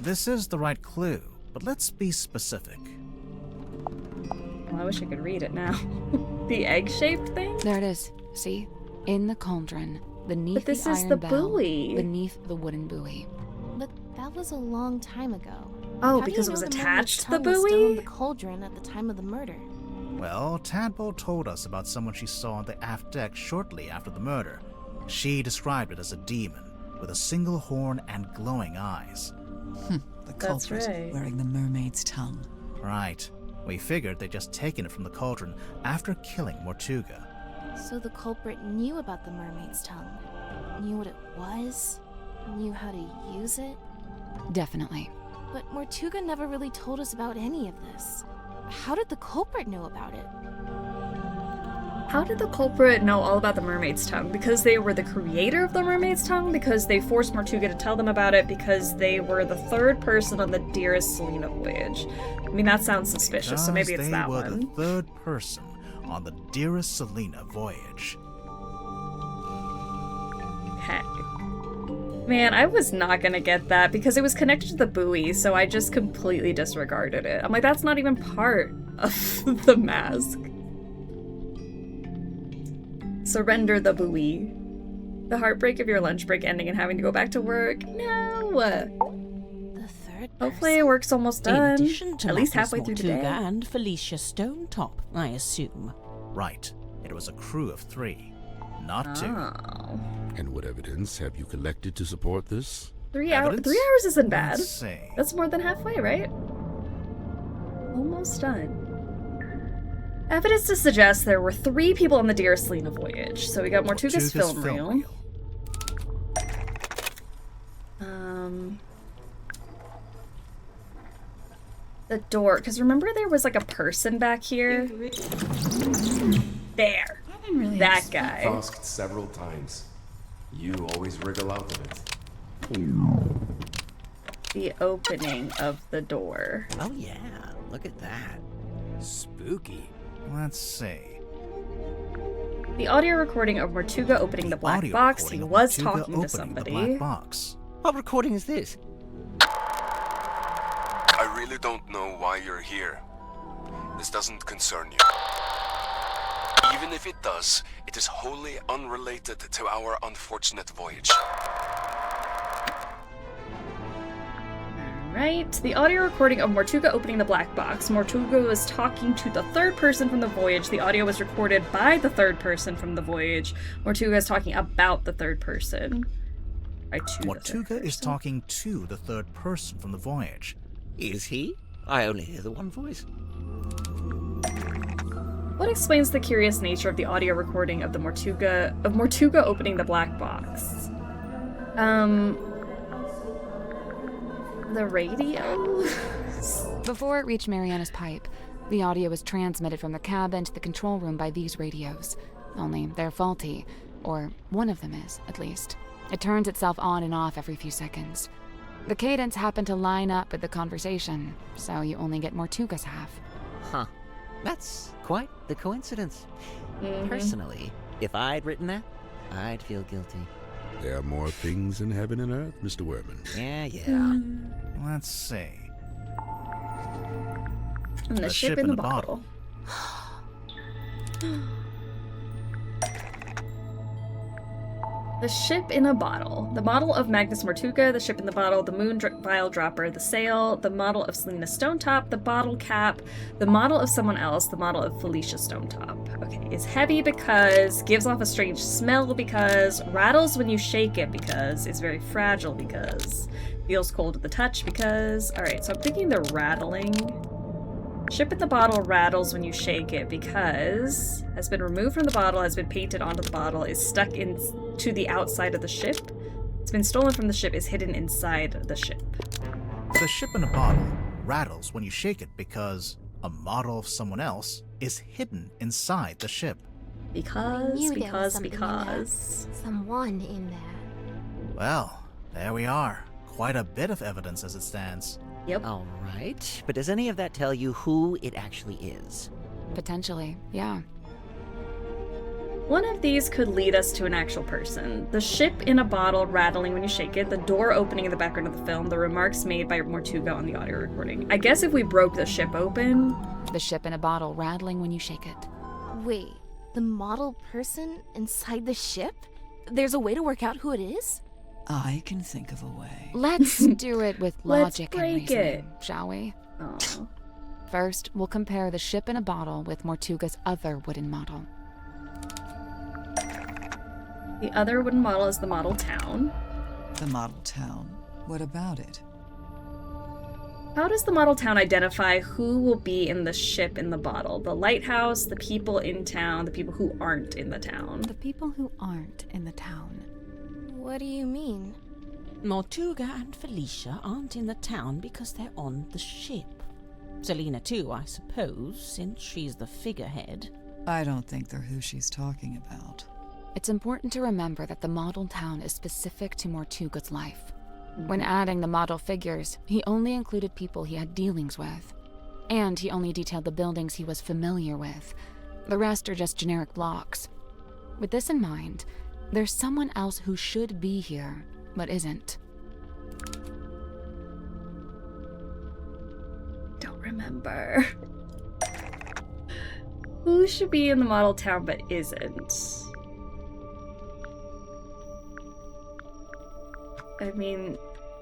This is the right clue, but let's be specific. Well, I wish I could read it now. The egg-shaped thing? There it is. See? In the cauldron. Beneath But this the is iron the bell, buoy. Beneath the wooden buoy. But that was a long time ago. Oh, How do because you it was know the attached mermaid's to the tongue was still in buoy? the cauldron at the time of the murder. Well, Tadpole told us about someone she saw on the aft deck shortly after the murder. She described it as a demon, with a single horn and glowing eyes. The culprit wearing the mermaid's tongue. Right. We figured they'd just taken it from the cauldron after killing Mortuga. So the culprit knew about the mermaid's tongue, knew what it was, knew how to use it. Definitely. But Mortuga never really told us about any of this. How did the culprit know about it? How did the culprit know all about the mermaid's tongue? Because they were the creator of the mermaid's tongue? Because they forced Mortuga to tell them about it? Because they were the third person on the Dearest Selena voyage? I mean, that sounds suspicious, so maybe it's that They were one. the third person on the Dearest Selena voyage. Okay. Man, I was not gonna get that because it was connected to the buoy, so I just completely disregarded it. I'm like, that's not even part of the mask. So Surrender the buoy. The heartbreak of your lunch break ending and having to go back to work. No. The third Hopefully it work's almost In done. addition to At least Magnus halfway through Mortuga today. and Felicia Stonetop, I assume. Right. It was a crew of 3, not 2. Oh. And what evidence have you collected to support this? 3 hours. Evidence? 3 hours isn't bad. Let's see. That's more than halfway, right? Almost done. Evidence to suggest there were 3 people on the Dearest Lena voyage. So we got Mortuga's film reel. The door, because remember there was like a person back here? There. That guy. I've asked several times. You always wriggle out of it. The opening of the door. Oh yeah, look at that. Spooky. Let's see. The audio recording of Mortuga opening the black box. He was Mortuga talking to opening somebody. The black box. What recording is this? I really don't know why you're here. This doesn't concern you. Even if it does, it is wholly unrelated to our unfortunate voyage. Right. The audio recording of Mortuga opening the black box. Mortuga was talking to the third person from the voyage. The audio was recorded by the third person from the voyage. Mortuga is talking about the third person. Right, Mortuga is talking to the third person from the voyage. Is he? I only hear the one voice. What explains the curious nature of the audio recording of the Mortuga opening the black box? The radio? Before it reached Mariana's pipe, the audio was transmitted from the cabin to the control room by these radios. Only they're faulty, or one of them is, at least. It turns itself on and off every few seconds. The cadence happened to line up with the conversation, so you only get Mortuga's half. Huh. That's quite the coincidence. Mm-hmm. Personally, if I'd written that, I'd feel guilty. There are more things in heaven and earth, Mr. Werman. Yeah. Let's see. And the ship in the bottle. The ship in a bottle. The model of Magnus Mortuga, the ship in the bottle, the moon vial dropper, the sail, the model of Selena Stonetop, the bottle cap, the model of someone else, the model of Felicia Stonetop. Okay, is heavy because, gives off a strange smell because, rattles when you shake it because, is very fragile because, feels cold at the touch because. Alright, so I'm thinking the rattling. Ship in the bottle rattles when you shake it because has been removed from the bottle, has been painted onto the bottle, is stuck into the outside of the ship. It's been stolen from the ship, is hidden inside the ship. The ship in a bottle rattles when you shake it because a model of someone else is hidden inside the ship. Because. Someone in there. Well, there we are. Quite a bit of evidence as it stands. Yep. All right, but does any of that tell you who it actually is? Potentially, yeah. One of these could lead us to an actual person. The ship in a bottle rattling when you shake it, the door opening in the background of the film, the remarks made by Mortuga on the audio recording. I guess if we broke the ship open... The ship in a bottle rattling when you shake it. Wait, the model person inside the ship? There's a way to work out who it is? I can think of a way. Let's do it with logic and break reasoning, shall we? Oh. First, we'll compare the ship in a bottle with Mortuga's other wooden model. The other wooden model is the model town. The model town? What about it? How does the model town identify who will be in the ship in the bottle? The lighthouse, the people in town, the people who aren't in the town. The people who aren't in the town. What do you mean? Mortuga and Felicia aren't in the town because they're on the ship. Selena too, I suppose, since she's the figurehead. I don't think they're who she's talking about. It's important to remember that the model town is specific to Mortuga's life. When adding the model figures, he only included people he had dealings with. And he only detailed the buildings he was familiar with. The rest are just generic blocks. With this in mind, there's someone else who should be here, but isn't. Don't remember. Who should be in the model town but isn't? I mean,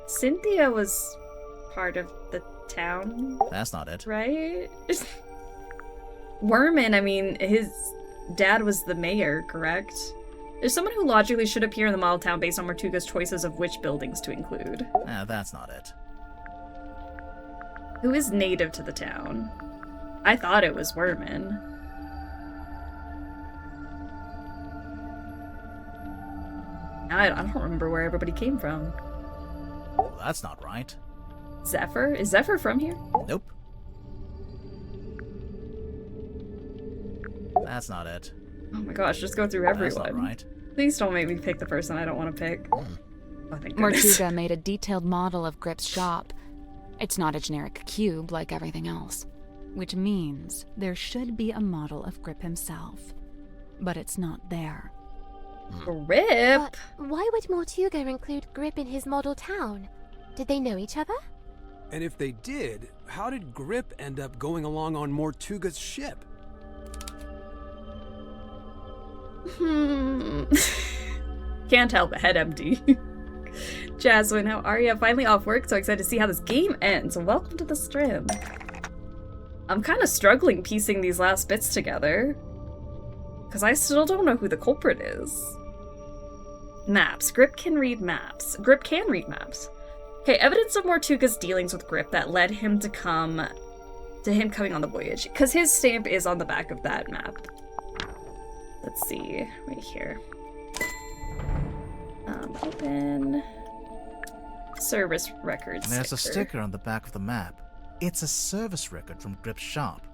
Cynthia was part of the town. That's not it. Right? Werman, I mean, his dad was the mayor, correct? There's someone who logically should appear in the model town based on Mortuga's choices of which buildings to include. That's not it. Who is native to the town? I thought it was Werman. I don't remember where everybody came from. Well, that's not right. Zephyr? Is Zephyr from here? Nope. That's not it. Oh my gosh, just go through everyone. That's not right. Please don't make me pick the person I don't want to pick. Oh, thank goodness. Mortuga made a detailed model of Grip's shop. It's not a generic cube like everything else, which means there should be a model of Grip himself. But it's not there. Grip? But why would Mortuga include Grip in his model town? Did they know each other? And if they did, how did Grip end up going along on Mortuga's ship? Can't help but head empty. Jasmine, how are you? Finally off work, so excited to see how this game ends. Welcome to the stream. I'm kind of struggling piecing these last bits together, because I still don't know who the culprit is. Maps. Grip can read maps. Grip can read maps. Okay, evidence of Mortuga's dealings with Grip that led him to him coming on the voyage, because his stamp is on the back of that map. Let's see, right here. Open service records. There's a sticker on the back of the map. It's a service record from Grip's shop.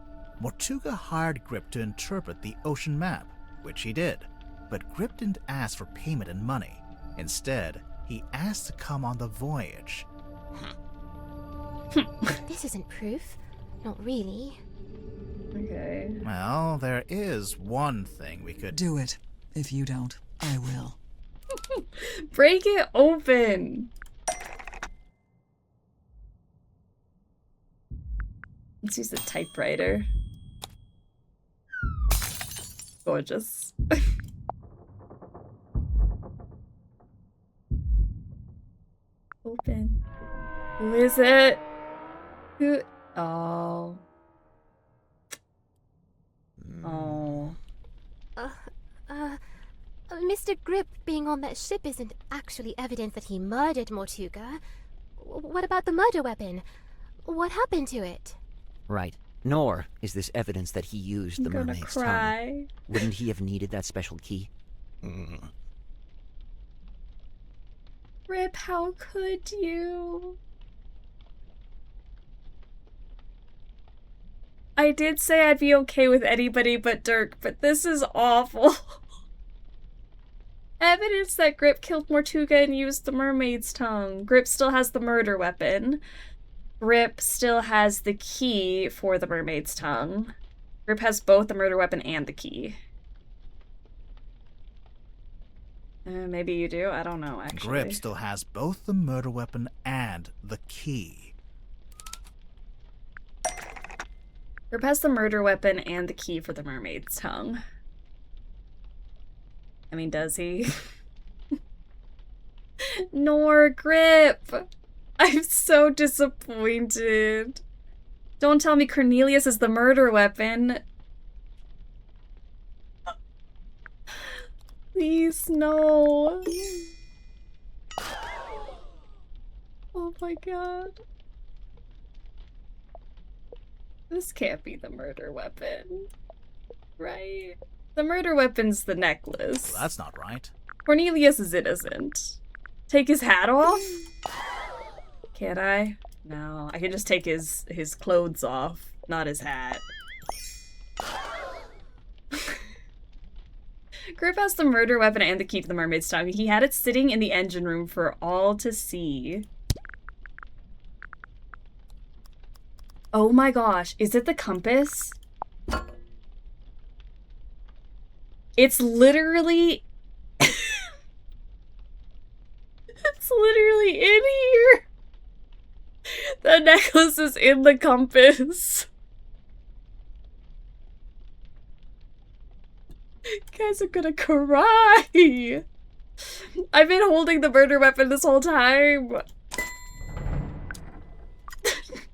Mortuga hired Grip to interpret the ocean map, which he did. But Grip didn't ask for payment in money. Instead, he asked to come on the voyage. This isn't proof. Not really. Okay. Well, there is one thing we could... Do it. If you don't, I will. Break it open! Let's use the typewriter. Gorgeous. Open. Who is it? Who? Oh. Oh. Mr. Grip being on that ship isn't actually evidence that he murdered Mortuga. What about the murder weapon? What happened to it? Right. Nor is this evidence that he used the mermaid's tongue. Wouldn't he have needed that special key? Grip, how could you? I did say I'd be okay with anybody but Dirk, but this is awful. Evidence that Grip killed Mortuga and used the mermaid's tongue. Grip still has the murder weapon. Grip still has the key for the mermaid's tongue. Grip has both the murder weapon and the key. Maybe you do? I don't know, actually. Grip still has both the murder weapon and the key. Grip has the murder weapon and the key for the mermaid's tongue. I mean, does he? Nor Grip! I'm so disappointed. Don't tell me Cornelius is the murder weapon. Please, no. Oh my god. This can't be the murder weapon. Right? The murder weapon's the necklace. Well, that's not right. Cornelius is innocent. Take his hat off? Can I? No, I can just take his clothes off, not his hat. Grip has the murder weapon and the key to the mermaid's tongue. He had it sitting in the engine room for all to see. Oh my gosh, is it the compass? It's literally... It's literally in here! The necklace is in the compass. You guys are gonna cry! I've been holding the murder weapon this whole time.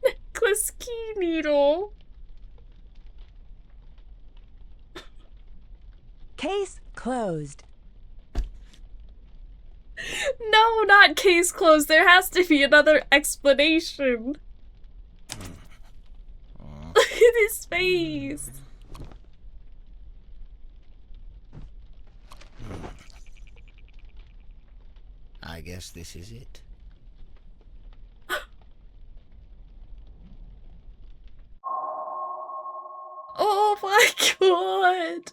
Necklace key needle. Case closed. No, not case closed. There has to be another explanation. Look at his face. I guess this is it. Oh my god.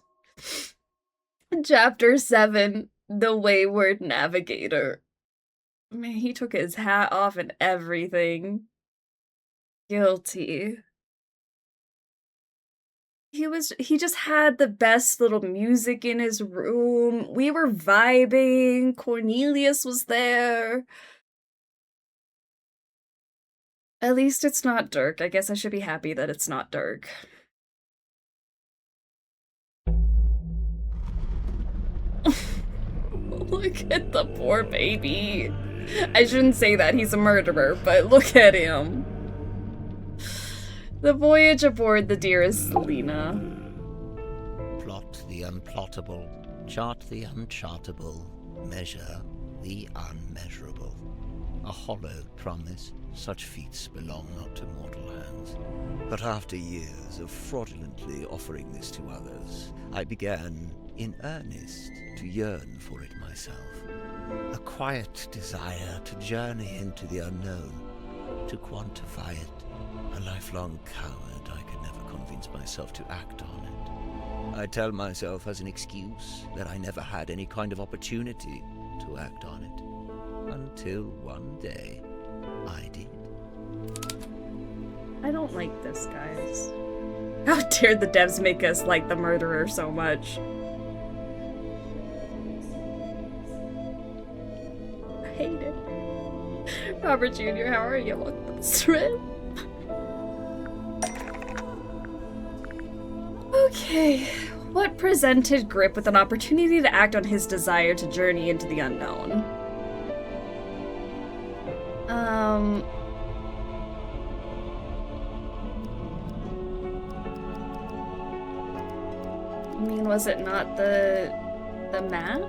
Chapter 7, The Wayward Navigator. Man, he took his hat off and everything. Guilty. He just had the best little music in his room. We were vibing. Cornelius was there. At least it's not Dirk. I guess I should be happy that it's not Dirk. Look at the poor baby. I shouldn't say that, he's a murderer, but look at him. The voyage aboard the dearest Selena. Plot the unplottable, chart the unchartable, measure the unmeasurable. A hollow promise, such feats belong not to mortal hands. But after years of fraudulently offering this to others, I began, in earnest, to yearn for it myself. A quiet desire to journey into the unknown, to quantify it. A lifelong coward, I could never convince myself to act on it. I tell myself as an excuse that I never had any kind of opportunity to act on it. Until one day, I did. I don't like this, guys. How dare the devs make us like the murderer so much? I hate it. Robert Jr., how are you? Welcome to the strip. Okay, what presented Grip with an opportunity to act on his desire to journey into the unknown? I mean, was it not the map?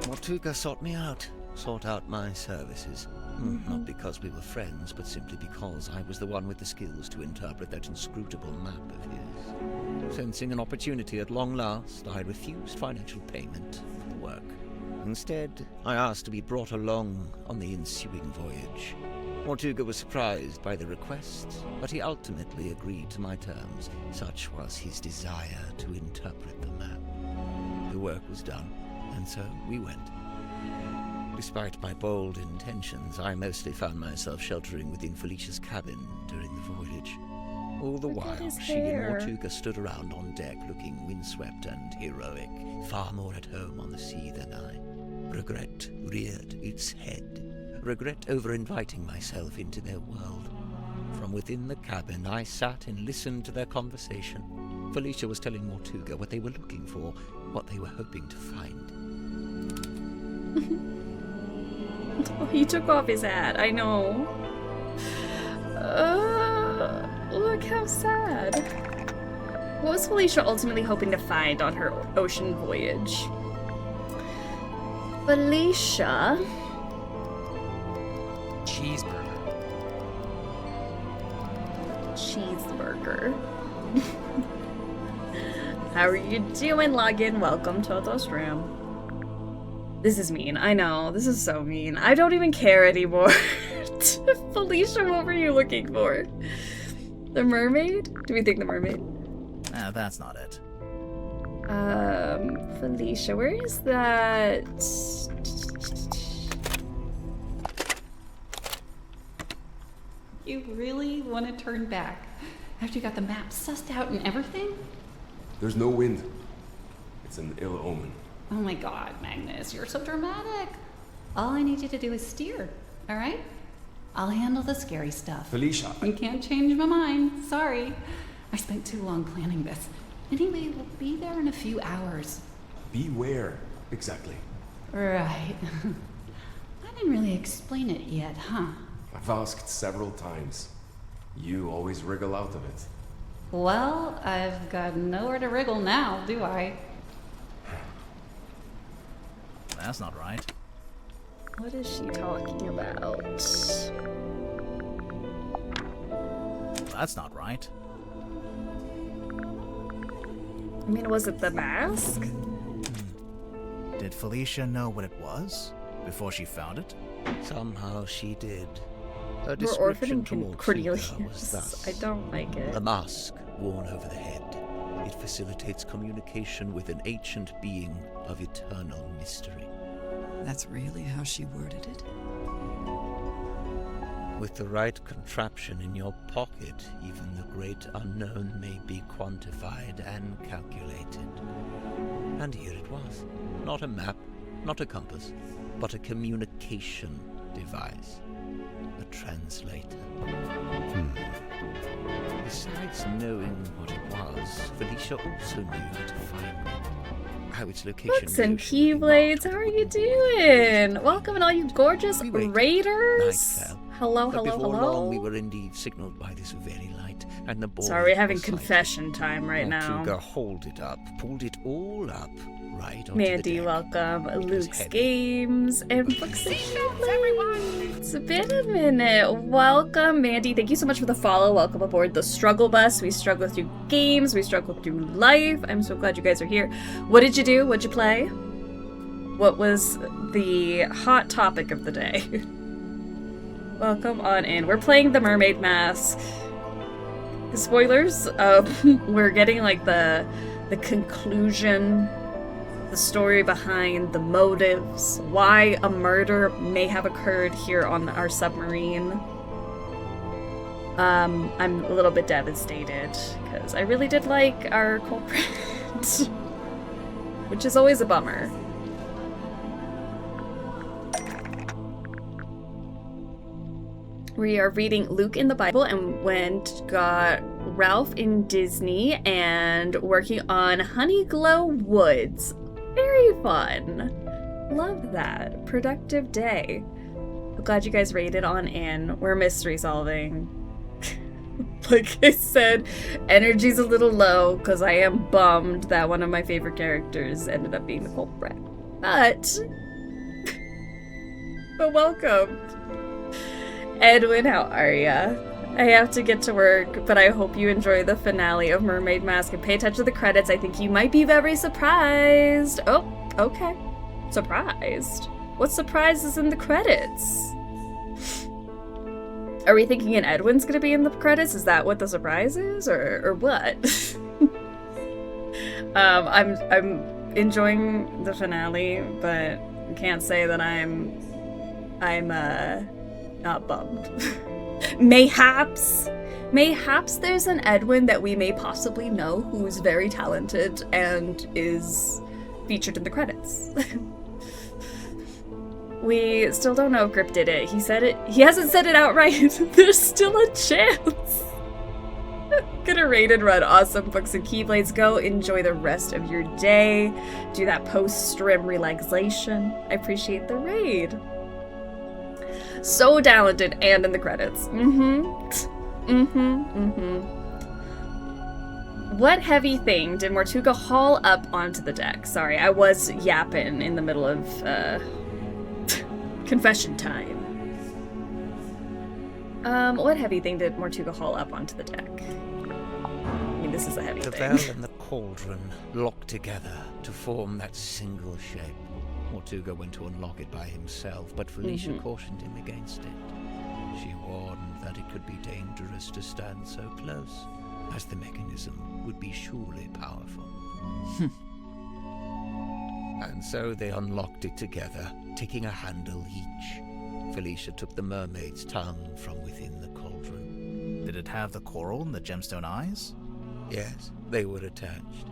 Mortuga sought me out, sought out my services. Not because we were friends, but simply because I was the one with the skills to interpret that inscrutable map of his. Sensing an opportunity at long last, I refused financial payment for the work. Instead, I asked to be brought along on the ensuing voyage. Mortuga was surprised by the request, but he ultimately agreed to my terms. Such was his desire to interpret the map. The work was done, and so we went. Despite my bold intentions, I mostly found myself sheltering within Felicia's cabin during the voyage. All the while, she and Mortuga stood around on deck looking windswept and heroic, far more at home on the sea than I. Regret reared its head. Regret over inviting myself into their world. From within the cabin, I sat and listened to their conversation. Felicia was telling Mortuga what they were looking for, what they were hoping to find. Oh, he took off his hat, I know. Look how sad. What was Felicia ultimately hoping to find on her ocean voyage? Felicia... Cheeseburger. How are you doing, Login? Welcome to the stream. This is mean. I know. This is so mean. I don't even care anymore. Felicia, what were you looking for? The mermaid? Do we think the mermaid? Nah, that's not it. Felicia, where is that? You really want to turn back after you got the map sussed out and everything? There's no wind. It's an ill omen. Oh my god, Magnus, you're so dramatic. All I need you to do is steer, all right? I'll handle the scary stuff. Felicia. You can't change my mind. Sorry. I spent too long planning this. Anyway, we'll be there in a few hours. Beware, exactly. Right. I didn't really explain it yet, huh? I've asked several times. You always wriggle out of it. Well, I've got nowhere to wriggle now, do I? That's not right. What is she talking about? That's not right. I mean, was it the mask? Did Felicia know what it was before she found it? Somehow she did. Her We're orphaning description to Cornelius. Mortuga was thus. I don't like it. A mask worn over the head. It facilitates communication with an ancient being of eternal mystery. That's really how she worded it? With the right contraption in your pocket, even the great unknown may be quantified and calculated. And here it was. Not a map, not a compass, but a communication device. A translator. Besides knowing what it was, Felicia also knew how to find it. How its location Books and Keyblades, how are you doing? Welcome and all you gorgeous raiders. Hello, but hello, before hello. long, we were indeed signaled by this very light, and the boy. Sorry, we're having was sighted. confession time right now. Mortuga hauled it up, pulled it all up, right onto Mandy, the deck. welcome. Luke's heavy. Games and Books and Keyblades. It's been a minute. Welcome, Mandy. Thank you so much for the follow. Welcome aboard the Struggle Bus. We struggle through games. We struggle through life. I'm so glad you guys are here. What did you do? What'd you play? What was the hot topic of the day? Welcome on in. We're playing the Mermaid Mask. Spoilers, we're getting like the conclusion, the story behind the motives, why a murder may have occurred here on our submarine. I'm a little bit devastated because I really did like our culprit, which is always a bummer. We are reading Luke in the Bible and got Ralph in Disney and working on Honeyglow Woods. Very fun. Love that. Productive day. I'm glad you guys rated on in. We're mystery solving. Like I said, energy's a little low because I am bummed that one of my favorite characters ended up being the culprit. But welcome. Edwin, how are ya? I have to get to work, but I hope you enjoy the finale of Mermaid Mask and pay attention to the credits. I think you might be very surprised. Oh, okay. Surprised? What surprise is in the credits? Are we thinking an Edwin's gonna be in the credits? Is that what the surprise is, or what? I'm enjoying the finale, but can't say that I'm not bummed. Mayhaps there's an Edwin that we may possibly know who's very talented and is featured in the credits. We still don't know if Grip did it. He hasn't said it outright. There's still a chance. Gonna raid and run awesome Books and Keyblades. Go enjoy the rest of your day. Do that post-stream relaxation. I appreciate the raid. So talented and in the credits. What heavy thing did Mortuga haul up onto the deck? Sorry, I was yapping in the middle of confession time. What heavy thing did Mortuga haul up onto the deck? I mean, this is a heavy The thing. veil and the cauldron locked together to form that single shape. Mortuga went to unlock it by himself, but Felicia cautioned him against it. She warned that it could be dangerous to stand so close, as the mechanism would be surely powerful. And so they unlocked it together, taking a handle each. Felicia took the mermaid's tongue from within the cauldron. Did it have the coral and the gemstone eyes? Yes, they were attached.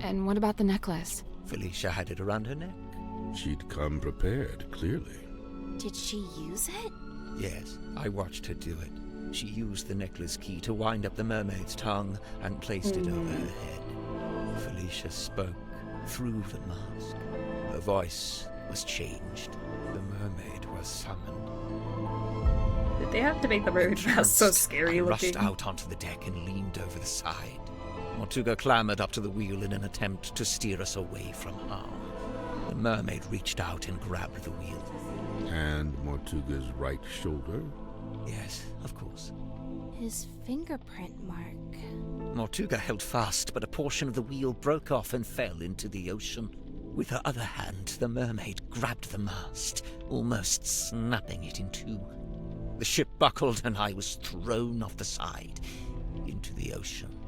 And what about the necklace? Felicia had it around her neck. She'd come prepared, clearly. Did she use it? Yes, I watched her do it. She used the necklace key to wind up the mermaid's tongue and placed it over her head. Felicia spoke, through the mask. Her voice was changed. The mermaid was summoned. Did they have to make the Mermaid Mask so scary I looking? rushed out onto the deck and leaned over the side. Mortuga clambered up to the wheel in an attempt to steer us away from harm. The mermaid reached out and grabbed the wheel. And Mortuga's right shoulder? Yes, of course. His fingerprint mark. Mortuga held fast, but a portion of the wheel broke off and fell into the ocean. With her other hand, the mermaid grabbed the mast, almost snapping it in two. The ship buckled and I was thrown off the side into the ocean.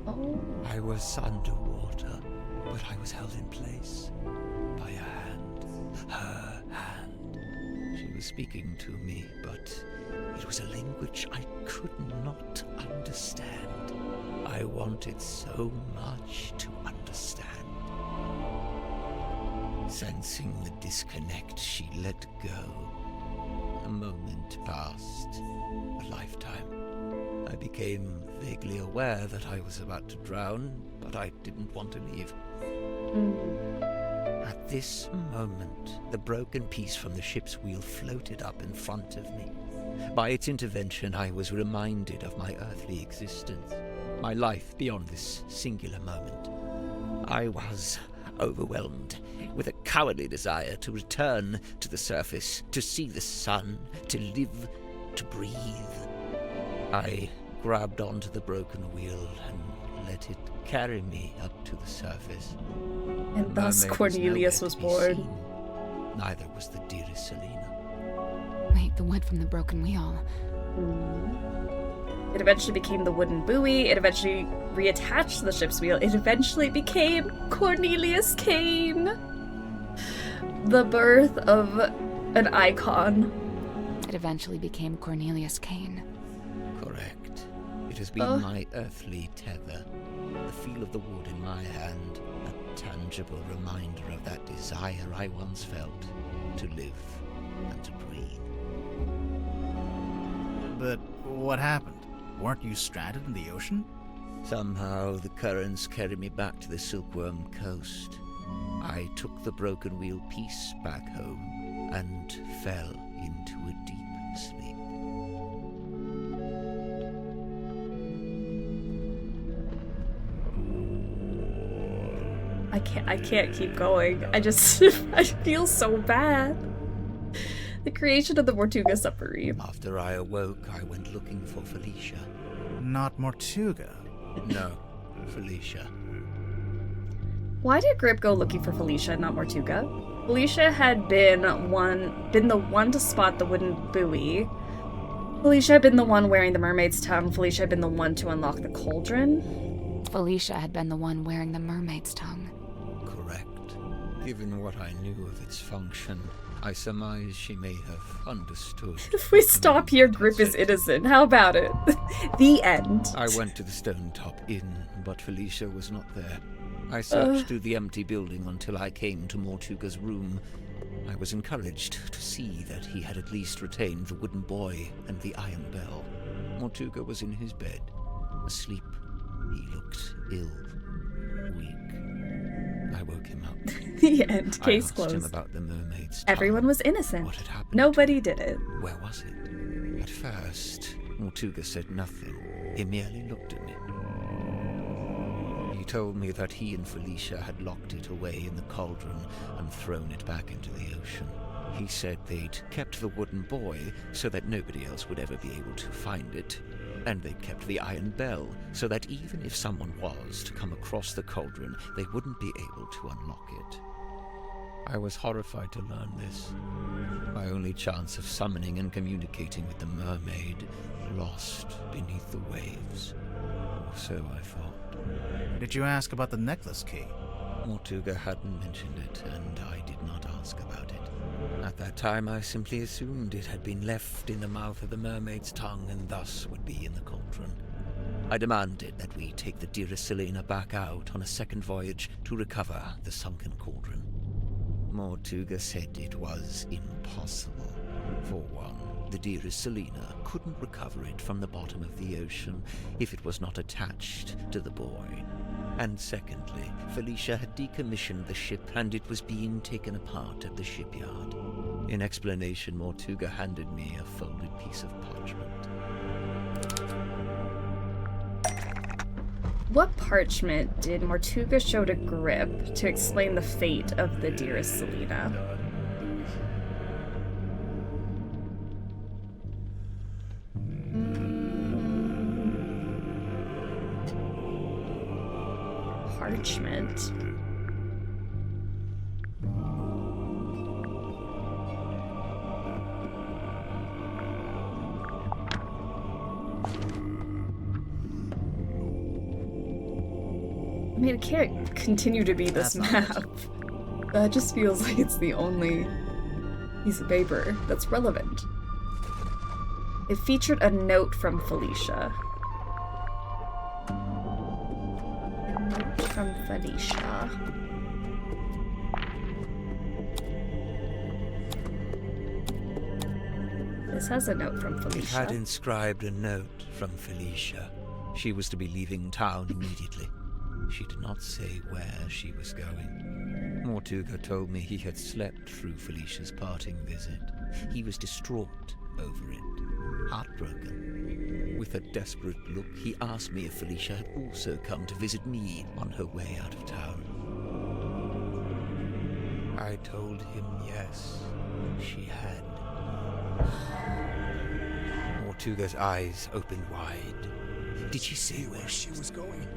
Oh. I was underwater, but I was held in place by a hand. Her hand. She was speaking to me, but it was a language I could not understand. I wanted so much to understand. Sensing the disconnect, she let go. A moment passed, a lifetime. I became vaguely aware that I was about to drown, but I didn't want to leave. At this moment, the broken piece from the ship's wheel floated up in front of me. By its intervention, I was reminded of my earthly existence, my life beyond this singular moment. I was overwhelmed with a cowardly desire to return to the surface, to see the sun, to live, to breathe. I grabbed onto the broken wheel and let it carry me up to the surface. And thus Cornelius was born. Neither was the dearest Selena. Wait, the wood from the broken wheel. It eventually became the wooden buoy. It eventually reattached to the ship's wheel. It eventually became Cornelius Kane. The birth of an icon. It eventually became Cornelius Kane. Correct. It has been my earthly tether. The feel of the wood in my hand. A tangible reminder of that desire I once felt to live and to breathe. But what happened? Weren't you stranded in the ocean? Somehow the currents carried me back to the Silkworm coast. I took the broken wheel piece back home and fell into a deep sleep. I can't keep going. I feel so bad. The creation of the Mortuga Submarine. After I awoke, I went looking for Felicia. Not Mortuga. No, Felicia. Why did Grip go looking for Felicia and not Mortuga? Felicia had been the one to spot the wooden buoy. Felicia had been the one wearing the mermaid's tongue. Felicia had been the one to unlock the cauldron. Felicia had been the one wearing the mermaid's tongue. Correct. Given what I knew of its function, I surmise she may have understood. If we stop here, Grip is innocent. How about it? The end. I went to the Stone Top Inn, but Felicia was not there. I searched through the empty building until I came to Mortuga's room. I was encouraged to see that he had at least retained the wooden boy and the iron bell. Mortuga was in his bed, asleep. He looked ill, weak. I woke him up. The end. Case I asked closed. him about the mermaid's tongue. Everyone was innocent. What had happened? Nobody did it. Where was it? At first, Mortuga said nothing. He merely looked at me. He told me that he and Felicia had locked it away in the cauldron and thrown it back into the ocean. He said they'd kept the wooden boy so that nobody else would ever be able to find it. And they'd kept the iron bell so that even if someone was to come across the cauldron, they wouldn't be able to unlock it. I was horrified to learn this. My only chance of summoning and communicating with the mermaid lost beneath the waves. Or so I thought. Did you ask about the necklace key? Mortuga hadn't mentioned it, and I did not ask about it. At that time, I simply assumed it had been left in the mouth of the mermaid's tongue and thus would be in the cauldron. I demanded that we take the dearest Selena back out on a second voyage to recover the sunken cauldron. Mortuga said it was impossible. For one, The dearest Selena couldn't recover it from the bottom of the ocean if it was not attached to the buoy. And secondly, Felicia had decommissioned the ship and it was being taken apart at the shipyard. In explanation, Mortuga handed me a folded piece of parchment. What parchment did Mortuga show to Grip to explain the fate of the dearest Selena? Parchment. I mean, it can't continue to be this map. That just feels like it's the only piece of paper that's relevant. It featured a note from Felicia. From Felicia. This has a note from Felicia. It had inscribed a note from Felicia. She was to be leaving town immediately. She did not say where she was going. Mortuga told me he had slept through Felicia's parting visit. He was distraught over it, heartbroken. With a desperate look, he asked me if Felicia had also come to visit me on her way out of town. I told him yes, she had. Mortuga's eyes opened wide. Did she say where she was going?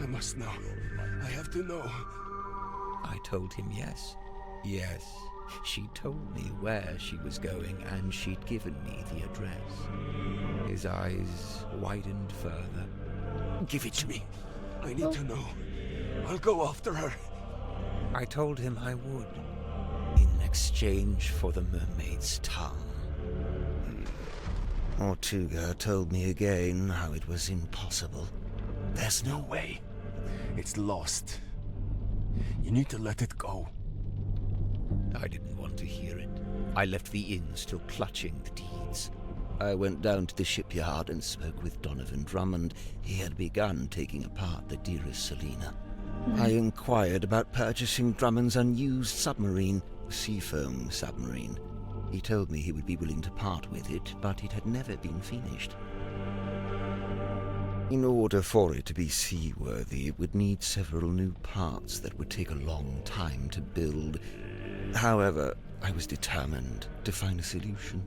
I must know. I have to know. I told him yes. Yes. She told me where she was going, and she'd given me the address. His eyes widened further. Give it to me. I need to know. I'll go after her. I told him I would, in exchange for the mermaid's tongue. Mortuga told me again how it was impossible. There's no way. It's lost. You need to let it go. I didn't want to hear it. I left the inn still clutching the deeds. I went down to the shipyard and spoke with Donovan Drummond. He had begun taking apart the dearest Selena. I inquired about purchasing Drummond's unused submarine, Seafoam Submarine. He told me he would be willing to part with it, but it had never been finished. In order for it to be seaworthy, it would need several new parts that would take a long time to build. However, I was determined to find a solution.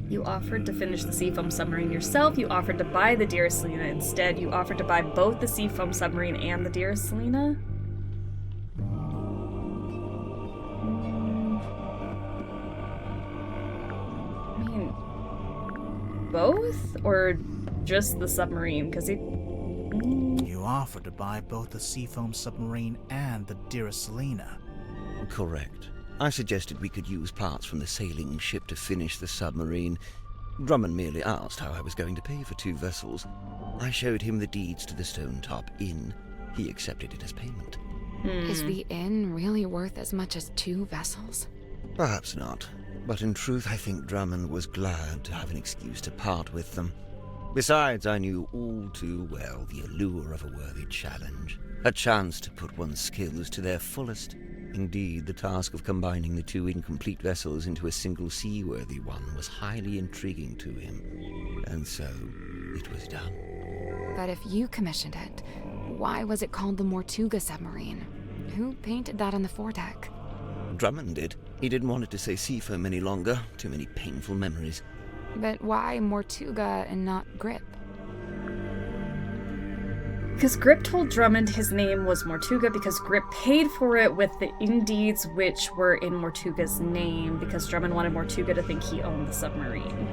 You offered to finish the Seafoam Submarine yourself. You offered to buy the dearest Selena instead. You offered to buy both the Seafoam Submarine and the dearest Selena. I mean, both? Or just the submarine? Because he... You offered to buy both the Seafoam Submarine and the dearest Selena. Correct. I suggested we could use parts from the sailing ship to finish the submarine. Drummond merely asked how I was going to pay for 2 vessels. I showed him the deeds to the Stone Top Inn. He accepted it as payment. Is the inn really worth as much as 2 vessels? Perhaps not. But in truth, I think Drummond was glad to have an excuse to part with them. Besides, I knew all too well the allure of a worthy challenge. A chance to put one's skills to their fullest. Indeed, the task of combining the 2 incomplete vessels into a single seaworthy one was highly intriguing to him. And so, it was done. But if you commissioned it, why was it called the Mortuga Submarine? Who painted that on the foredeck? Drummond did. He didn't want it to say Seafoam any longer. Too many painful memories. But why Mortuga and not Grip? Because Grip told Drummond his name was Mortuga because Grip paid for it with the Indeeds which were in Mortuga's name because Drummond wanted Mortuga to think he owned the submarine.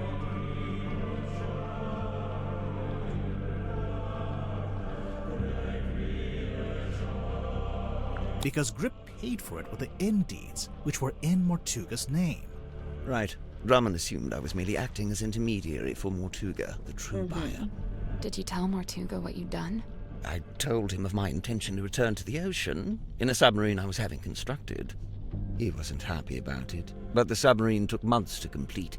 Because Grip paid for it with the Indeeds, which were in Mortuga's name. Right. Drummond assumed I was merely acting as intermediary for Mortuga, the true buyer. Did you tell Mortuga what you'd done? I told him of my intention to return to the ocean in a submarine I was having constructed. He wasn't happy about it, but the submarine took months to complete.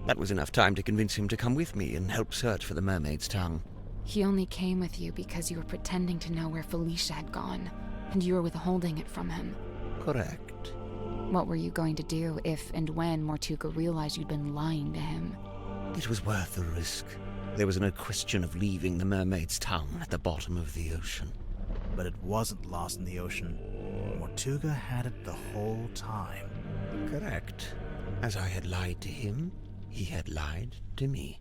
That was enough time to convince him to come with me and help search for the mermaid's tongue. He only came with you because you were pretending to know where Felicia had gone, and you were withholding it from him. Correct. What were you going to do if and when Mortuga realized you'd been lying to him? It was worth the risk. There was no question of leaving the mermaid's tongue at the bottom of the ocean. But it wasn't lost in the ocean. Mortuga had it the whole time. Correct. As I had lied to him, he had lied to me.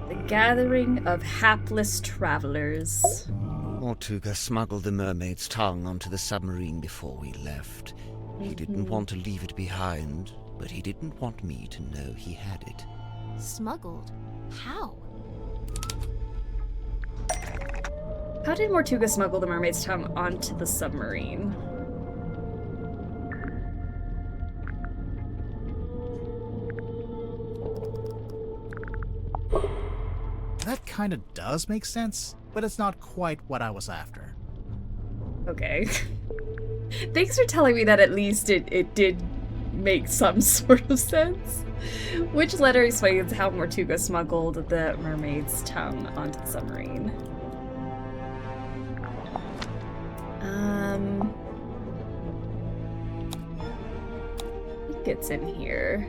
The gathering of hapless travelers. Mortuga smuggled the mermaid's tongue onto the submarine before we left. He didn't want to leave it behind, but he didn't want me to know he had it. Smuggled? How? How did Mortuga smuggle the mermaid's tongue onto the submarine? That kind of does make sense, but it's not quite what I was after. Okay. Thanks for telling me that at least it did make some sort of sense. Which letter explains how Mortuga smuggled the mermaid's tongue onto the submarine? It gets in here.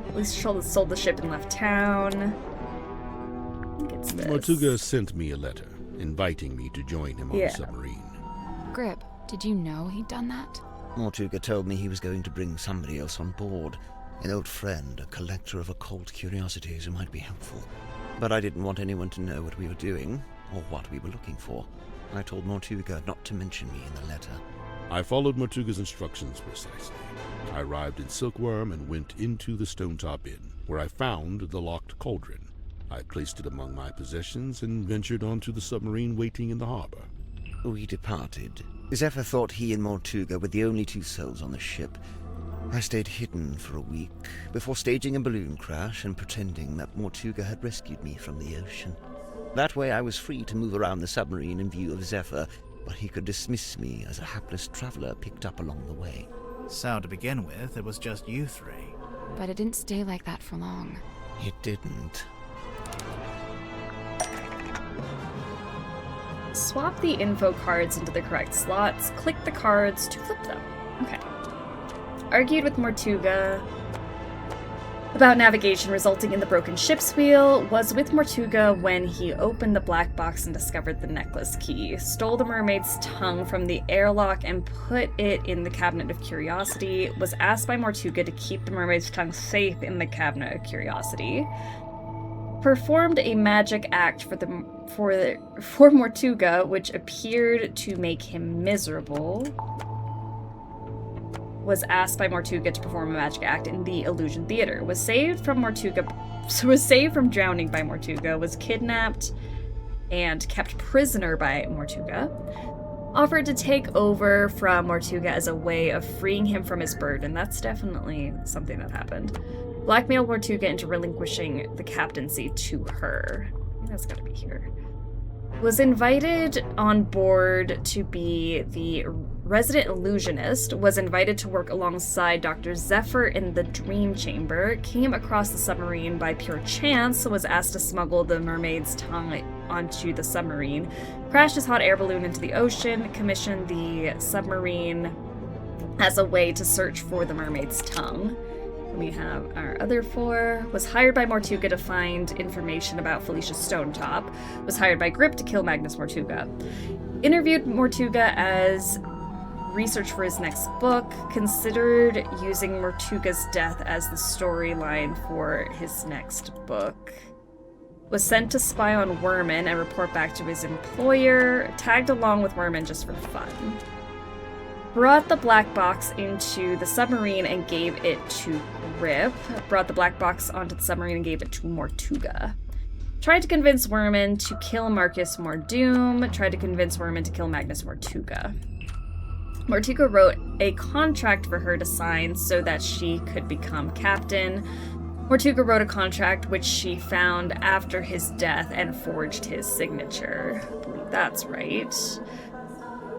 At least sold the ship and left town. I think it's this. Mortuga sent me a letter, inviting me to join him on the submarine. Grip, did you know he'd done that? Mortuga told me he was going to bring somebody else on board. An old friend, a collector of occult curiosities who might be helpful. But I didn't want anyone to know what we were doing, or what we were looking for. I told Mortuga not to mention me in the letter. I followed Mortuga's instructions precisely. I arrived in Silkworm and went into the Stonetop Inn, where I found the locked cauldron. I placed it among my possessions and ventured onto the submarine waiting in the harbor. We departed. Zephyr thought he and Mortuga were the only two souls on the ship. I stayed hidden for a week, before staging a balloon crash and pretending that Mortuga had rescued me from the ocean. That way I was free to move around the submarine in view of Zephyr, but he could dismiss me as a hapless traveler picked up along the way. So, to begin with, it was just you three. But it didn't stay like that for long. It didn't. Swap the info cards into the correct slots. Click the cards to flip them. Okay. Argued with Mortuga about navigation resulting in the broken ship's wheel. Was with Mortuga when he opened the black box and discovered the necklace key. Stole the mermaid's tongue from the airlock and put it in the cabinet of curiosity. Was asked by Mortuga to keep the mermaid's tongue safe in the cabinet of curiosity. Performed a magic act for Mortuga, which appeared to make him miserable. Was asked by Mortuga to perform a magic act in the Illusion Theater. Was saved from drowning by Mortuga. Was kidnapped and kept prisoner by Mortuga. Offered to take over from Mortuga as a way of freeing him from his burden. That's definitely something that happened. Blackmailed Mortuga into relinquishing the captaincy to her. I think that's gotta be here. Was invited on board to be the resident illusionist. Was invited to work alongside Dr. Zephyr in the Dream Chamber. Came across the submarine by pure chance. Was asked to smuggle the mermaid's tongue onto the submarine. Crashed his hot air balloon into the ocean. Commissioned the submarine as a way to search for the mermaid's tongue. We have our other four. Was hired by Mortuga to find information about Felicia Stonetop. Was hired by Grip to kill Magnus Mortuga. Interviewed Mortuga as research for his next book. Considered using Mortuga's death as the storyline for his next book. Was sent to spy on Werman and report back to his employer. Tagged along with Werman just for fun. Brought the black box into the submarine and gave it to Grip. Brought the black box onto the submarine and gave it to Mortuga. Tried to convince Werman to kill Marcus Mordoom. Tried to convince Werman to kill Magnus Mortuga. Mortuga wrote a contract for her to sign so that she could become captain. Mortuga wrote a contract which she found after his death and forged his signature. I believe that's right.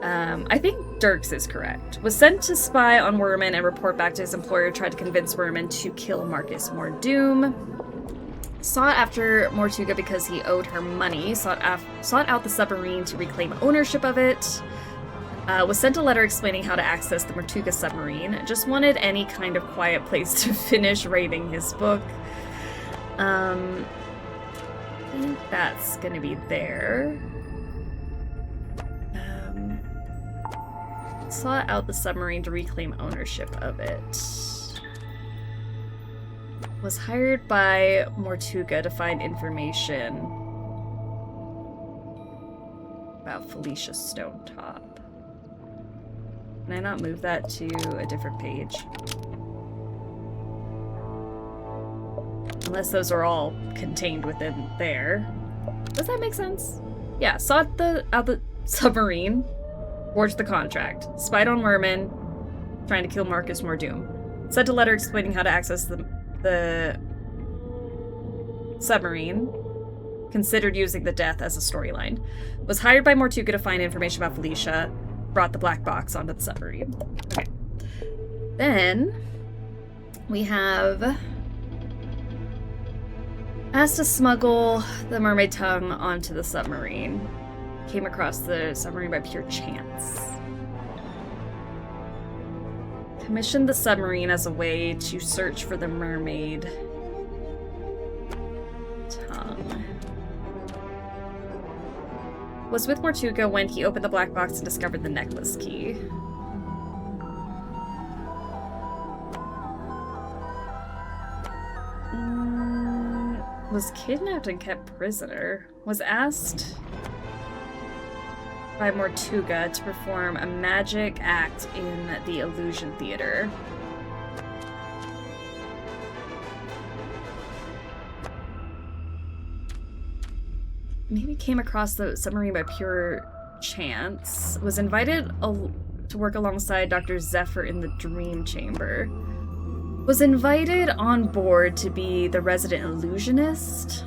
I think Dirks is correct. Was sent to spy on Werman and report back to his employer, tried to convince Werman to kill Marcus Mordoom. Sought after Mortuga because he owed her money. Sought out the submarine to reclaim ownership of it. Was sent a letter explaining how to access the Mortuga Submarine. Just wanted any kind of quiet place to finish writing his book. I think that's gonna be there. Sought out the submarine to reclaim ownership of it. Was hired by Mortuga to find information about Felicia Stonetop. Can I not move that to a different page? Unless those are all contained within there. Does that make sense? Yeah, sought out the submarine, forged the contract, spied on Werman, trying to kill Marcus Mordoom. Sent a letter explaining how to access the submarine. Considered using the death as a storyline. Was hired by Mortuga to find information about Felicia. Brought the black box onto the submarine. Okay. Then we have asked to smuggle the mermaid tongue onto the submarine. Came across the submarine by pure chance. Commissioned the submarine as a way to search for the mermaid tongue. Was with Mortuga when he opened the black box and discovered the necklace key. Was kidnapped and kept prisoner. Was asked by Mortuga to perform a magic act in the Illusion Theater. Maybe came across the submarine by pure chance. Was invited to work alongside Dr. Zephyr in the Dream Chamber. Was invited on board to be the resident illusionist.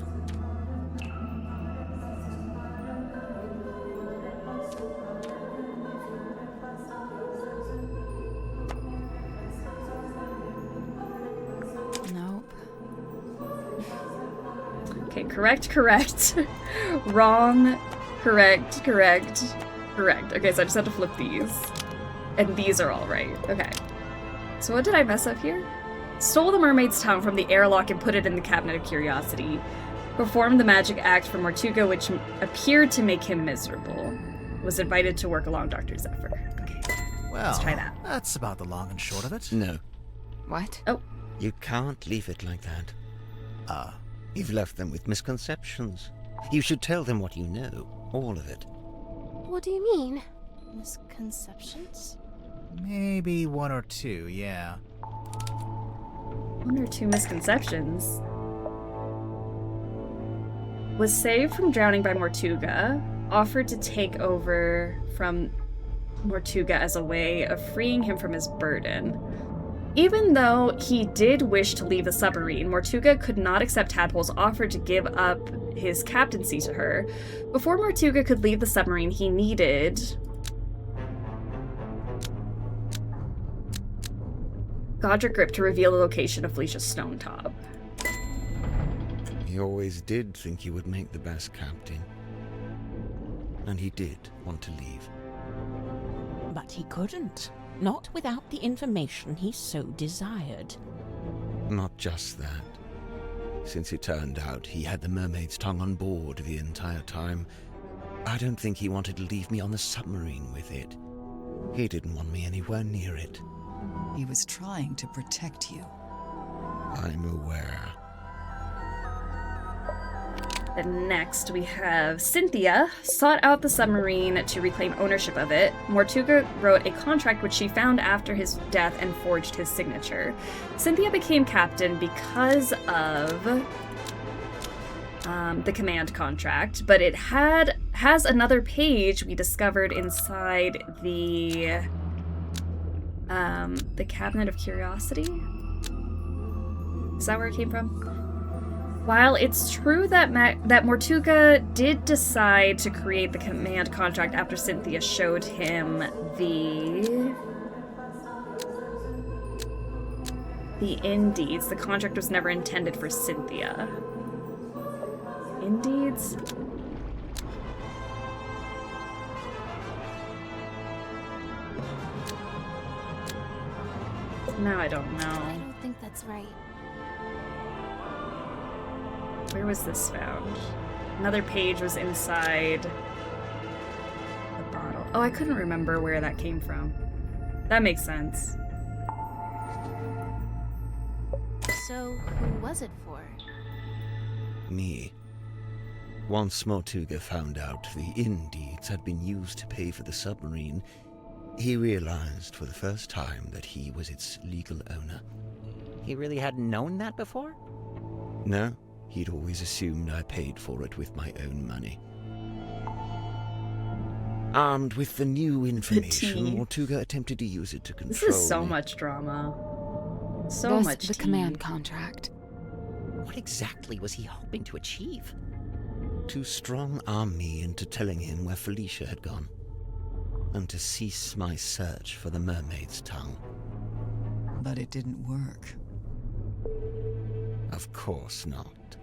Okay, correct. Wrong, correct. Okay, so I just have to flip these. And these are all right. Okay. So what did I mess up here? Stole the mermaid's tongue from the airlock and put it in the Cabinet of Curiosity. Performed the magic act for Mortuga, which appeared to make him miserable. Was invited to work along Dr. Zephyr. Okay, well, let's try that. That's about the long and short of it. No. What? Oh. You can't leave it like that. You've left them with misconceptions. You should tell them what you know. All of it. What do you mean? Misconceptions? Maybe one or two, yeah. One or two misconceptions. Was saved from drowning by Mortuga. Offered to take over from Mortuga as a way of freeing him from his burden. Even though he did wish to leave the submarine, Mortuga could not accept Tadpole's offer to give up his captaincy to her. Before Mortuga could leave the submarine, he needed Godric Grip to reveal the location of Felicia Stonetop. He always did think he would make the best captain. And he did want to leave. But he couldn't. Not without the information he so desired. Not just that. Since it turned out he had the mermaid's tongue on board the entire time, I don't think he wanted to leave me on the submarine with it. He didn't want me anywhere near it. He was trying to protect you. I'm aware. Then next we have Cynthia sought out the submarine to reclaim ownership of it. Mortuga wrote a contract which she found after his death and forged his signature. Cynthia became captain because of the command contract, but it has another page we discovered inside the Cabinet of Curiosity. Is that where it came from? While it's true that that Mortuga did decide to create the command contract after Cynthia showed him the Indeeds, the contract was never intended for Cynthia. Indeeds? Now I don't know. I don't think that's right. Where was this found? Another page was inside the bottle. Oh, I couldn't remember where that came from. That makes sense. So, who was it for? Me. Once Mortuga found out the Indeeds had been used to pay for the submarine, he realized for the first time that he was its legal owner. He really hadn't known that before? No, he'd always assumed I paid for it with my own money. Armed with the new information, Mortuga attempted to use it to control This is so me. much drama. So Thus, much the tea. command contract. What exactly was he hoping to achieve? To strong-arm me into telling him where Felicia had gone, and to cease my search for the mermaid's tongue. But it didn't work. Of course not.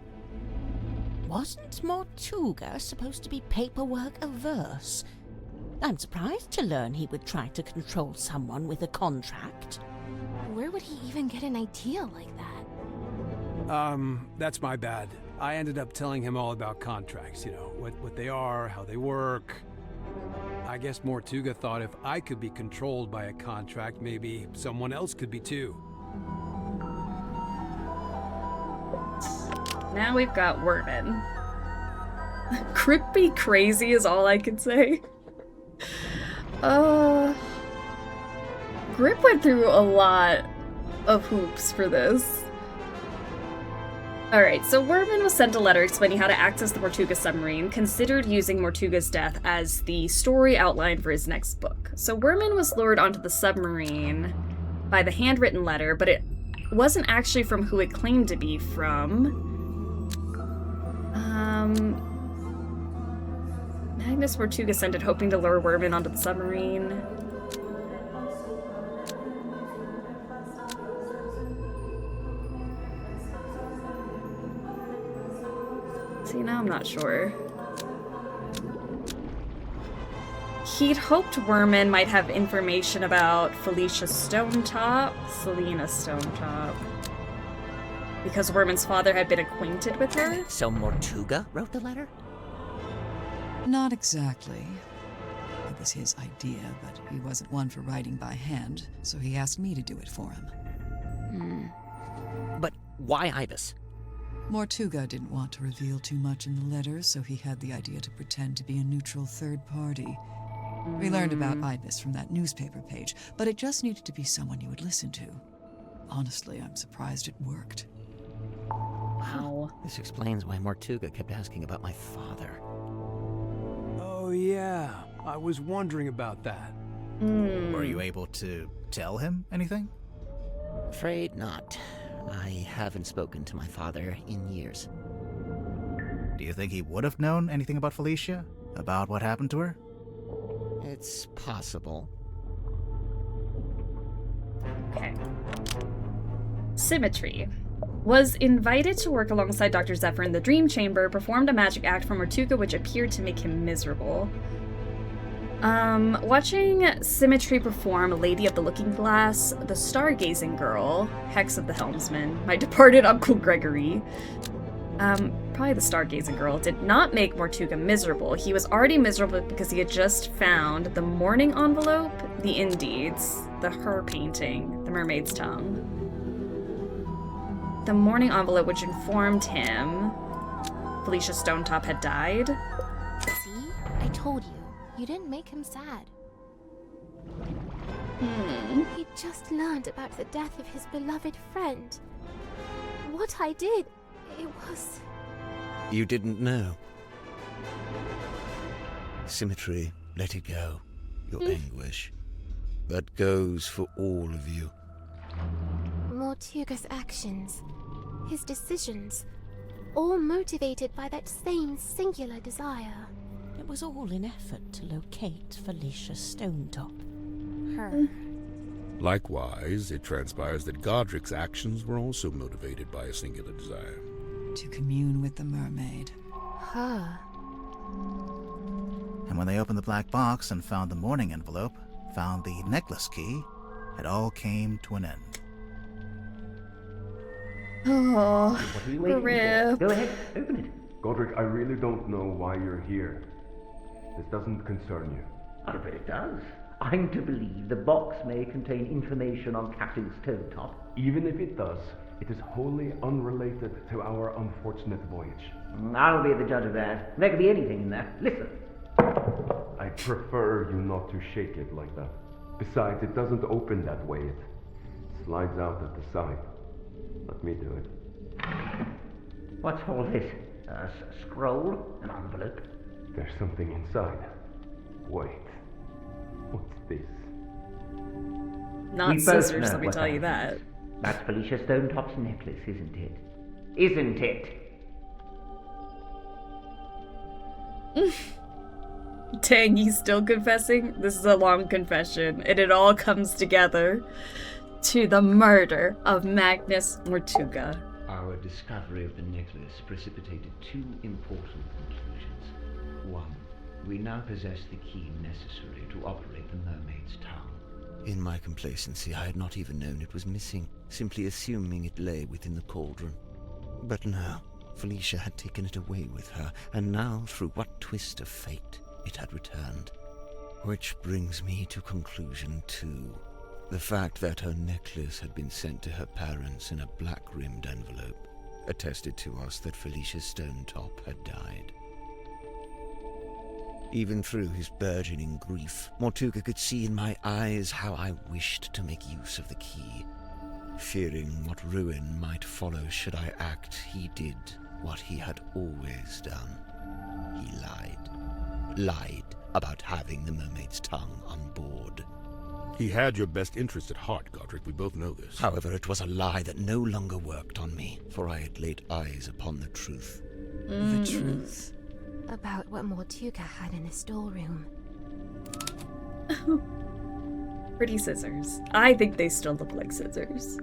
Wasn't Mortuga supposed to be paperwork averse? I'm surprised to learn he would try to control someone with a contract. Where would he even get an idea like that? That's my bad. I ended up telling him all about contracts, you know, what they are, how they work. I guess Mortuga thought if I could be controlled by a contract, maybe someone else could be too. Now we've got Worman. Crippy crazy is all I can say. Grip went through a lot of hoops for this. Alright, so Worman was sent a letter explaining how to access the Mortuga Submarine, considered using Mortuga's death as the story outline for his next book. So Worman was lured onto the submarine by the handwritten letter, but it wasn't actually from who it claimed to be from. Magnus Mortuga sent it hoping to lure Worman onto the submarine. See, now I'm not sure. He'd hoped Worman might have information about Felicia Stonetop, Selena Stonetop, because Worman's father had been acquainted with her. So Mortuga wrote the letter? Not exactly. It was his idea, but he wasn't one for writing by hand, so he asked me to do it for him. But why Ibis? Mortuga didn't want to reveal too much in the letter, so he had the idea to pretend to be a neutral third party. We learned about Ibis from that newspaper page, but it just needed to be someone you would listen to. Honestly, I'm surprised it worked. Wow. This explains why Mortuga kept asking about my father. Oh yeah, I was wondering about that. Were you able to tell him anything? Afraid not. I haven't spoken to my father in years. Do you think he would have known anything about Felicia? About what happened to her? It's possible. Okay. Symmetry. Was invited to work alongside Dr. Zephyr in the Dream Chamber, performed a magic act for Mortuga which appeared to make him miserable. Watching Symmetry perform Lady of the Looking Glass, the Stargazing Girl, Hex of the Helmsman, my departed Uncle Gregory, probably the Stargazing Girl, did not make Mortuga miserable. He was already miserable because he had just found the Morning Envelope, the Indeeds, the Her painting, the Mermaid's Tongue. The Morning Envelope which informed him Felicia Stonetop had died. See? I told you. You didn't make him sad. He just learned about the death of his beloved friend. What I did, it was... You didn't know. Symmetry, let it go. Your anguish. That goes for all of you. Mortuga's actions. his decisions, all motivated by that same singular desire. It was all in effort to locate Felicia Stonetop. Her. Likewise, it transpires that Godric's actions were also motivated by a singular desire. To commune with the mermaid. Her. And when they opened the black box and found the mourning envelope, found the necklace key, it all came to an end. Oh, What are you waiting Rip. for? Go ahead, open it. Godric, I really don't know why you're here. This doesn't concern you. I bet it does. I'm to believe the box may contain information on Captain Stonetop. Even if it does, it is wholly unrelated to our unfortunate voyage. I'll be the judge of that. There could be anything in there. Listen. I prefer you not to shake it like that. Besides, it doesn't open that way. It slides out at the side. Let me do it. What's all this? A scroll? An envelope? There's something inside. Wait. What's this? Not We both scissors, know let me what tell you that that. is. That's Felicia Stonetop's necklace, isn't it? Isn't it? Dang, he's still confessing? This is a long confession, and it all comes together to the murder of Magnus Mortuga. Our discovery of the necklace precipitated two important conclusions. One, we now possess the key necessary to operate the Mermaid's Tongue. In my complacency, I had not even known it was missing, simply assuming it lay within the cauldron. But no, Felicia had taken it away with her, and now, through what twist of fate, it had returned. Which brings me to conclusion 2. The fact that her necklace had been sent to her parents in a black-rimmed envelope attested to us that Felicia Stonetop had died. Even through his burgeoning grief, Mortuga could see in my eyes how I wished to make use of the key. Fearing what ruin might follow should I act, he did what he had always done. He lied. Lied about having the Mermaid's Tongue on board. He had your best interest at heart, Godric. We both know this. However, it was a lie that no longer worked on me, for I had laid eyes upon the truth. The truth. About what Mortuga had in the storeroom. Pretty scissors. I think they still look like scissors.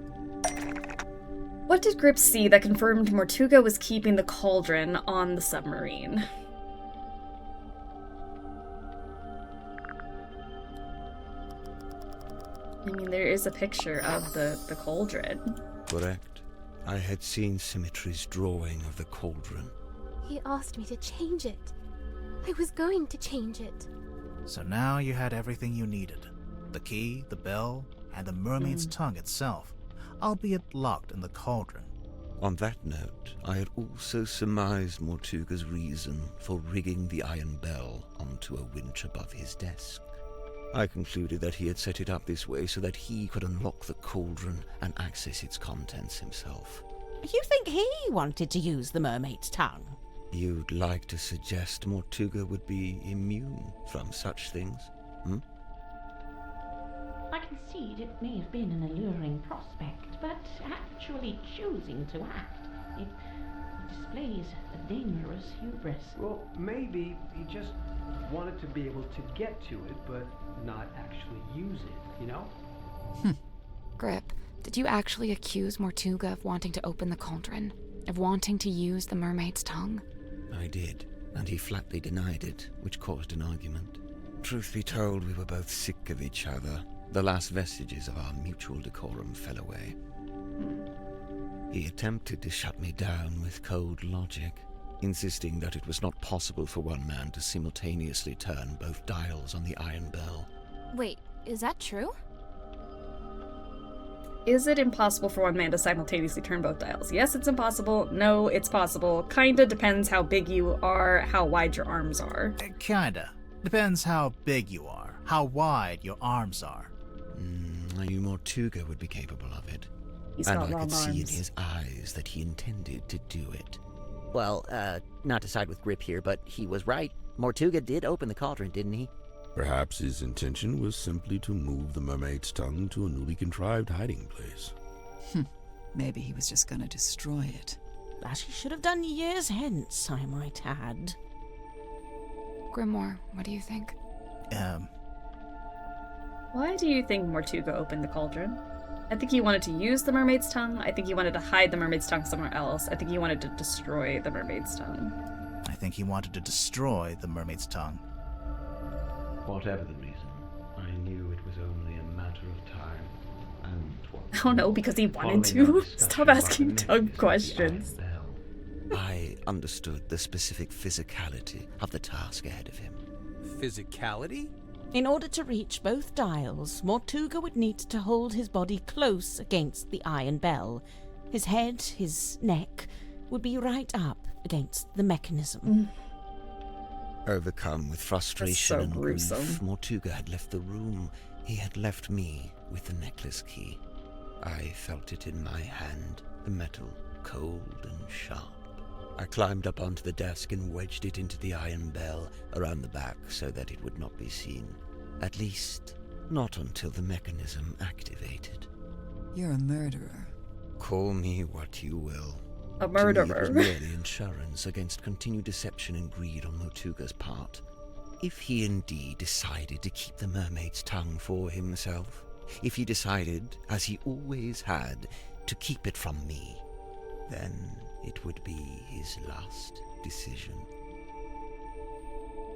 What did Grip see that confirmed Mortuga was keeping the cauldron on the submarine? I mean, there is a picture of the cauldron. Correct. I had seen Symmetry's drawing of the cauldron. He asked me to change it. I was going to change it. So now you had everything you needed. The key, the bell, and the mermaid's tongue itself, albeit locked in the cauldron. On that note, I had also surmised Mortuga's reason for rigging the iron bell onto a winch above his desk. I concluded that he had set it up this way so that he could unlock the cauldron and access its contents himself. You think he wanted to use the mermaid's tongue? You'd like to suggest Mortuga would be immune from such things, hmm? I concede it may have been an alluring prospect, but actually choosing to act, it displays a dangerous hubris. Well, maybe he just wanted to be able to get to it, but not actually use it, you know? Grip, did you actually accuse Mortuga of wanting to open the cauldron? Of wanting to use the mermaid's tongue? I did, and he flatly denied it, which caused an argument. Truth be told, we were both sick of each other. The last vestiges of our mutual decorum fell away. He attempted to shut me down with cold logic, insisting that it was not possible for one man to simultaneously turn both dials on the iron bell. Wait, is that true? Is it impossible for one man to simultaneously turn both dials? Yes, it's impossible. No, it's possible. Kinda depends how big you are, how wide your arms are. Kinda. Depends how big you are, how wide your arms are. I knew Mortuga would be capable of it. He's and got I long could see in arms. his eyes that he intended to do it. Well, not to side with Grip here, but he was right. Mortuga did open the cauldron, didn't he? Perhaps his intention was simply to move the mermaid's tongue to a newly contrived hiding place. Maybe he was just gonna destroy it. As he should have done years hence, I might add. Grimoire, what do you think? Why do you think Mortuga opened the cauldron? I think he wanted to use the mermaid's tongue. I think he wanted to hide the mermaid's tongue somewhere else. I think he wanted to destroy the mermaid's tongue. I think he wanted to destroy the mermaid's tongue. Whatever the reason, I knew it was only a matter of time. And what? I don't know, because he wanted to. Stop asking tongue questions. I understood the specific physicality of the task ahead of him. Physicality? In order to reach both dials, Mortuga would need to hold his body close against the iron bell. His head, his neck, would be right up against the mechanism. Overcome with frustration and gruesome. grief, Mortuga had left the room. He had left me with the necklace key. I felt it in my hand, the metal cold and sharp. I climbed up onto the desk and wedged it into the iron bell around the back so that it would not be seen. At least, not until the mechanism activated. You're a murderer. Call me what you will. A murderer. To me, it was merely insurance against continued deception and greed on Mortuga's part. If he indeed decided to keep the mermaid's tongue for himself, if he decided, as he always had, to keep it from me, then it would be his last decision.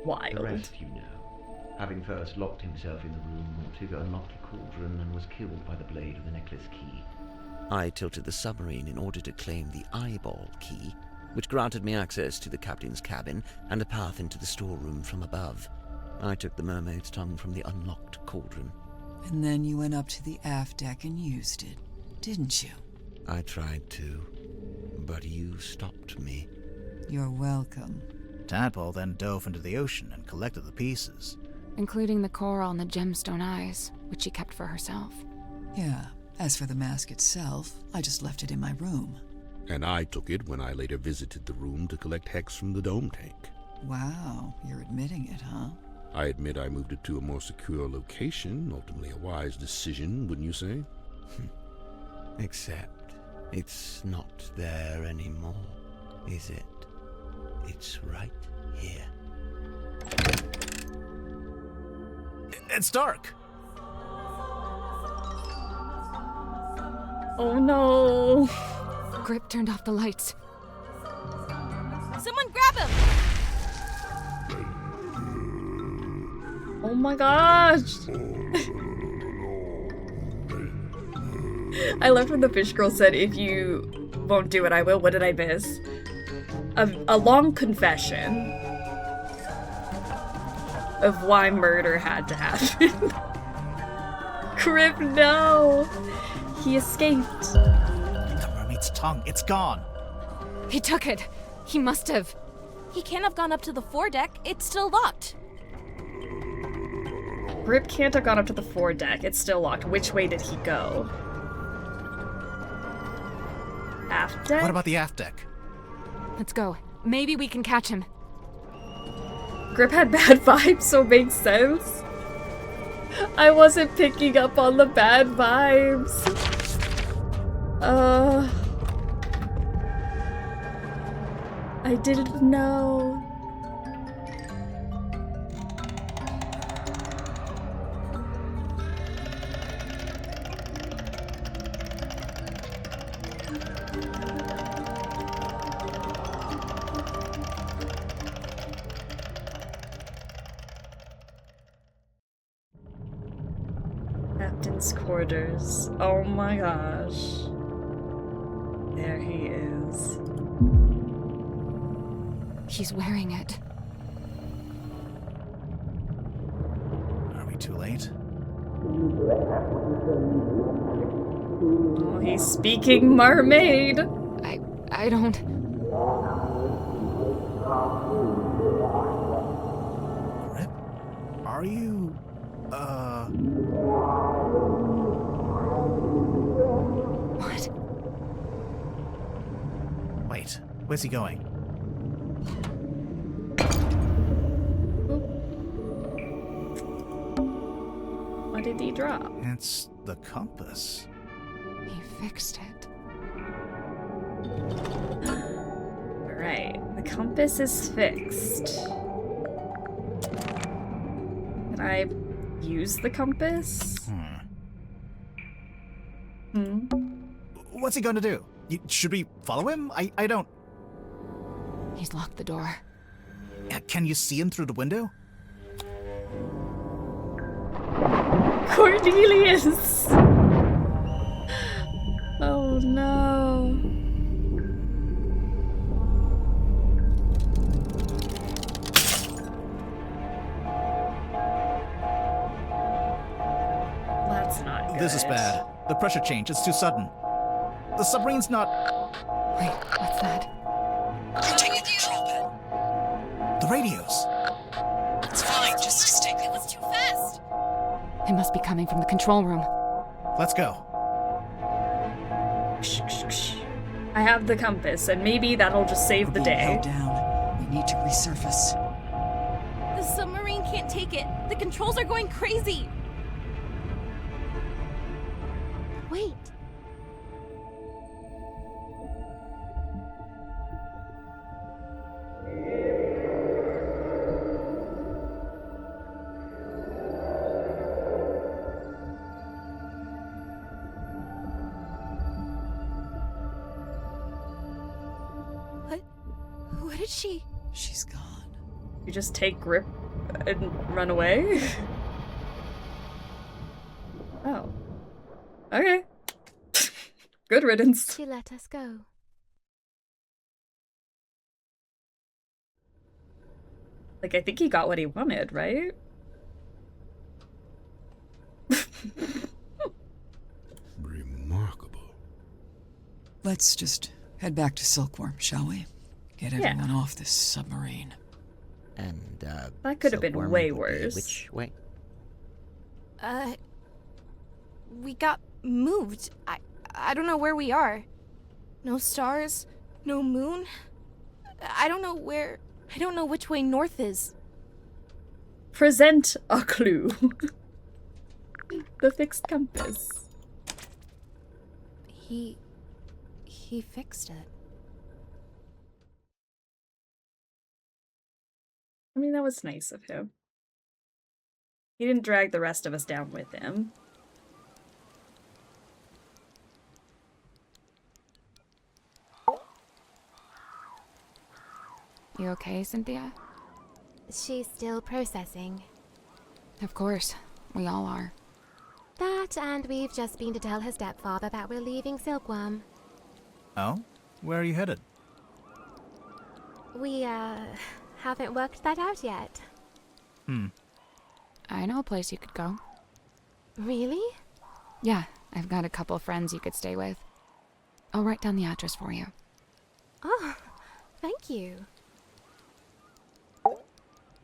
Wild. The rest you know. Having first locked himself in the room, Mortuga unlocked the cauldron and was killed by the blade of the necklace key. I tilted the submarine in order to claim the eyeball key, which granted me access to the captain's cabin and a path into the storeroom from above. I took the mermaid's tongue from the unlocked cauldron. And then you went up to the aft deck and used it, didn't you? I tried to, but you stopped me. You're welcome. Tadpole then dove into the ocean and collected the pieces. Including the coral and the gemstone eyes, which she kept for herself. Yeah. As for the mask itself, I just left it in my room. And I took it when I later visited the room to collect hex from the dome tank. Wow, you're admitting it, huh? I admit I moved it to a more secure location, ultimately a wise decision, wouldn't you say? Except, it's not there anymore, is it? It's right here. It's dark! Oh no! Grip turned off the lights. Someone grab him! Oh my gosh! I loved when the fish girl said, if you won't do it, I will. What did I miss? A long confession of why murder had to happen. Grip, no! He escaped. The mermaid's tongue, it's gone. He took it. He must have. He can't have gone up to the foredeck. It's still locked. Grip can't have gone up to the foredeck. It's still locked. Which way did he go? Aft deck? What about the aft deck? Let's go. Maybe we can catch him. Grip had bad vibes, so it makes sense. I wasn't picking up on the bad vibes. I didn't know. Captain's quarters. Oh my gosh. There he is. He's wearing it. Are we too late? Oh, he's speaking mermaid. I don't... Grip? Are you... What? Wait, where's he going? What did he drop? It's the compass. He fixed it. Alright, the compass is fixed. Can I use the compass? What's he going to do? Should we follow him? I don't... He's locked the door. Can you see him through the window? Cornelius! Oh no. That's not good. This is bad. The pressure change, it's too sudden. The submarine's not... Wait, what's that? I'm taking control pen. The radios. It's fine, just stick. It was too fast. It must be coming from the control room. Let's go. I have the compass, and maybe that'll just save the We're being day. held down. We need to resurface. The submarine can't take it. The controls are going crazy. Wait. What did she? She's gone. You just take grip and run away? Oh. Okay. Good riddance. She let us go. Like, I think he got what he wanted, right? Remarkable. Let's just head back to Silkworm, shall we? Get everyone off this submarine. And, That could have been Silkworm way would be worse. which way? We got moved. I don't know where we are. No stars, no moon. I don't know which way north is. Present a clue. The fixed compass. He fixed it. I mean, that was nice of him. He didn't drag the rest of us down with him. You okay, Cynthia? She's still processing. Of course. We all are. That, and we've just been to tell her stepfather that we're leaving Silkworm. Oh? Where are you headed? We, haven't worked that out yet. I know a place you could go. Really? Yeah, I've got a couple friends you could stay with. I'll write down the address for you. Oh, thank you.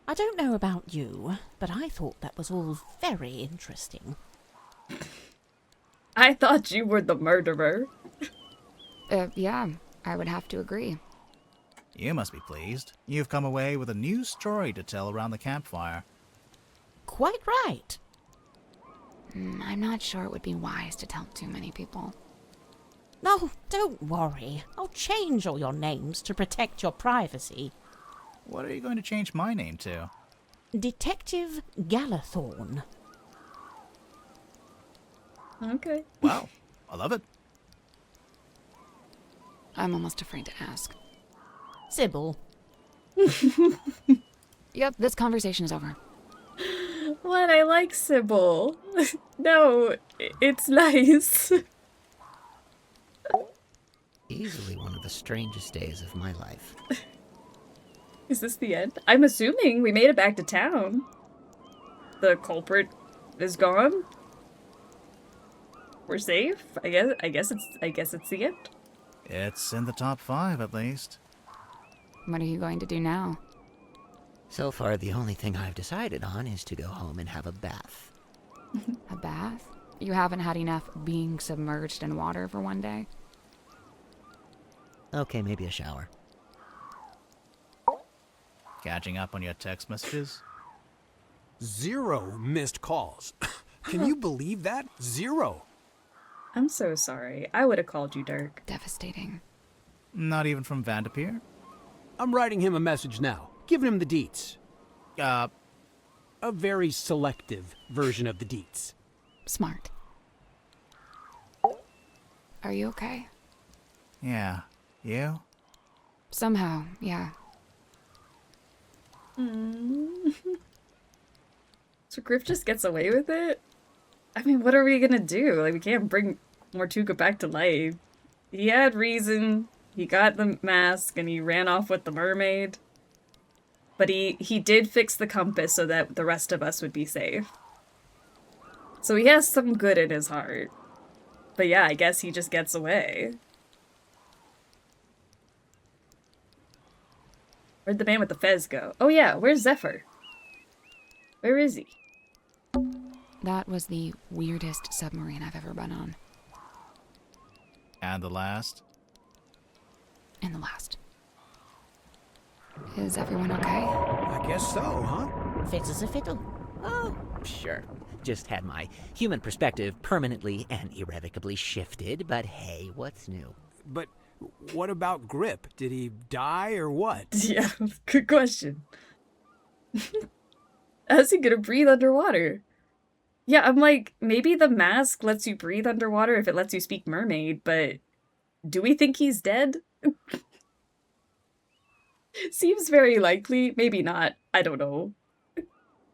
I don't know about you, but I thought that was all very interesting. I thought you were the murderer. Yeah, I would have to agree. You must be pleased. You've come away with a new story to tell around the campfire. Quite right. I'm not sure it would be wise to tell too many people. No, don't worry. I'll change all your names to protect your privacy. What are you going to change my name to? Detective Galathorn. Okay. Wow, I love it. I'm almost afraid to ask. Sybil. Yep, this conversation is over. What? I like Sybil. No, it's nice. Easily one of the strangest days of my life. Is this the end? I'm assuming we made it back to town. The culprit is gone. We're safe. I guess it's the end. It's in the top 5 at least. What are you going to do now? So far, the only thing I've decided on is to go home and have a bath. A bath? You haven't had enough being submerged in water for one day? Okay, maybe a shower. Catching up on your text messages? 0 missed calls. Can you believe that? 0. I'm so sorry. I would have called you Dirk. Devastating. Not even from Vanderpeer? I'm writing him a message now, giving him the deets. A very selective version of the deets. Smart. Are you okay? Yeah. You? Somehow, yeah. So Griff just gets away with it? I mean, what are we gonna do? Like, we can't bring Mortuga back to life. He had reason. He got the mask and he ran off with the mermaid. But he did fix the compass so that the rest of us would be safe. So he has some good in his heart. But yeah, I guess he just gets away. Where'd the man with the fez go? Oh yeah, where's Zephyr? Where is he? That was the weirdest submarine I've ever been on. And the last? And the last. Is everyone okay? I guess so, huh? Fit as a fiddle. Oh, sure. Just had my human perspective permanently and irrevocably shifted, but hey, what's new? But what about Grip? Did he die or what? Yeah, good question. How's he gonna breathe underwater? Yeah, I'm like, maybe the mask lets you breathe underwater if it lets you speak mermaid, but do we think he's dead? Seems very likely. Maybe not. I don't know.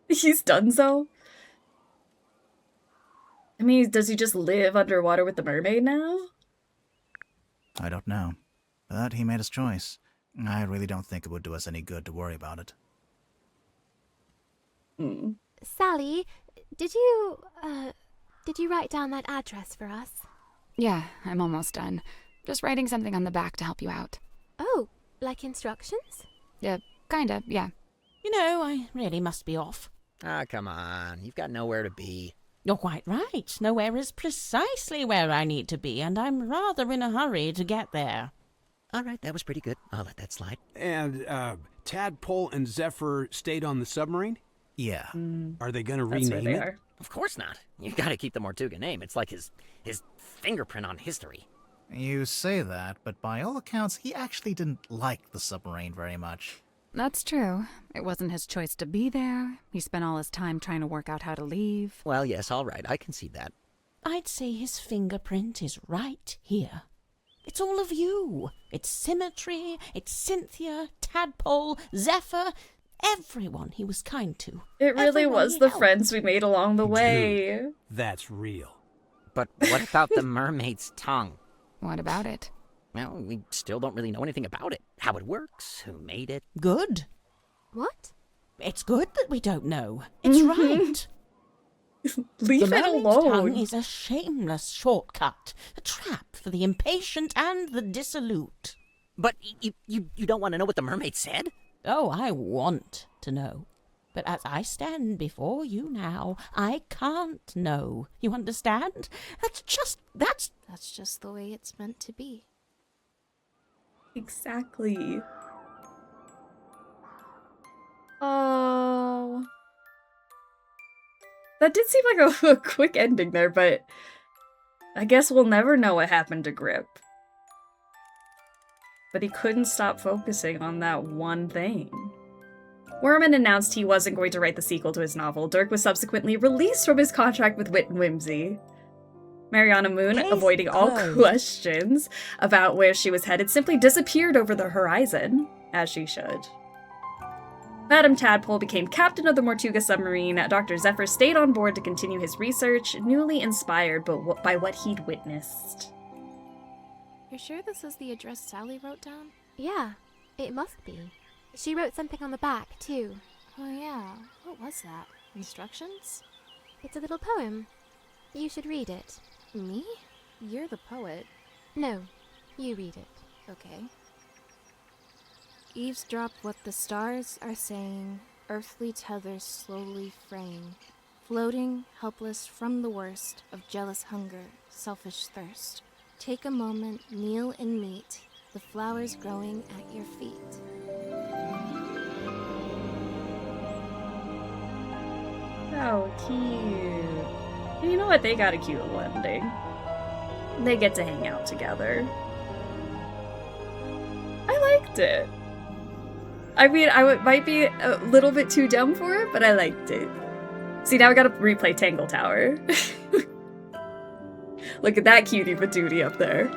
He's done so. I mean, does he just live underwater with the mermaid now? I don't know. But he made his choice. I really don't think it would do us any good to worry about it. Sally, did you write down that address for us? Yeah, I'm almost done. Just writing something on the back to help you out. Oh, like instructions? Yeah, kinda, yeah. You know, I really must be off. Ah, come on. You've got nowhere to be. You're quite right. Nowhere is precisely where I need to be, and I'm rather in a hurry to get there. All right, that was pretty good. I'll let that slide. And, Tadpole and Zephyr stayed on the submarine? Yeah. Are they gonna That's where rename they it? are. Of course not. You gotta keep the Mortuga name. It's like his fingerprint on history. You say that, but by all accounts, he actually didn't like the submarine very much. That's true. It wasn't his choice to be there. He spent all his time trying to work out how to leave. Well, yes, all right. I can see that. I'd say his fingerprint is right here. It's all of you. It's Symmetry, it's Cynthia, Tadpole, Zephyr, everyone he was kind to. It really Everyone was he the helped. friends we made along the way. Dude, that's real. But what about the mermaid's tongue? What about it? Well, we still don't really know anything about it. How it works, who made it. Good. What? It's good that we don't know. It's right. Leave the it mermaid's alone. tongue is a shameless shortcut, a trap for the impatient and the dissolute. But you don't want to know what the mermaid said? Oh, I want to know. But as I stand before you now, I can't know. You understand? That's just the way it's meant to be. Exactly. Oh. That did seem like a quick ending there, but I guess we'll never know what happened to Grip. But he couldn't stop focusing on that one thing. Werman announced he wasn't going to write the sequel to his novel. Dirk was subsequently released from his contract with Wit and Whimsy. Mariana Moon, avoiding all questions about where she was headed, simply disappeared over the horizon, as she should. Madam Tadpole became captain of the Mortuga Submarine. Dr. Zephyr stayed on board to continue his research, newly inspired by what he'd witnessed. You're sure this is the address Sally wrote down? Yeah, it must be. She wrote something on the back, too. Oh yeah, what was that? Instructions? It's a little poem. You should read it. Me? You're the poet. No, you read it. Okay. Eavesdrop what the stars are saying, earthly tethers slowly fraying, floating, helpless from the worst of jealous hunger, selfish thirst. Take a moment, kneel and meet the flowers growing at your feet. Oh, cute. And you know what? They got a cute little ending. They get to hang out together. I liked it. I mean, might be a little bit too dumb for it, but I liked it. See, now I gotta replay Tangle Tower. Look at that cutie patootie up there.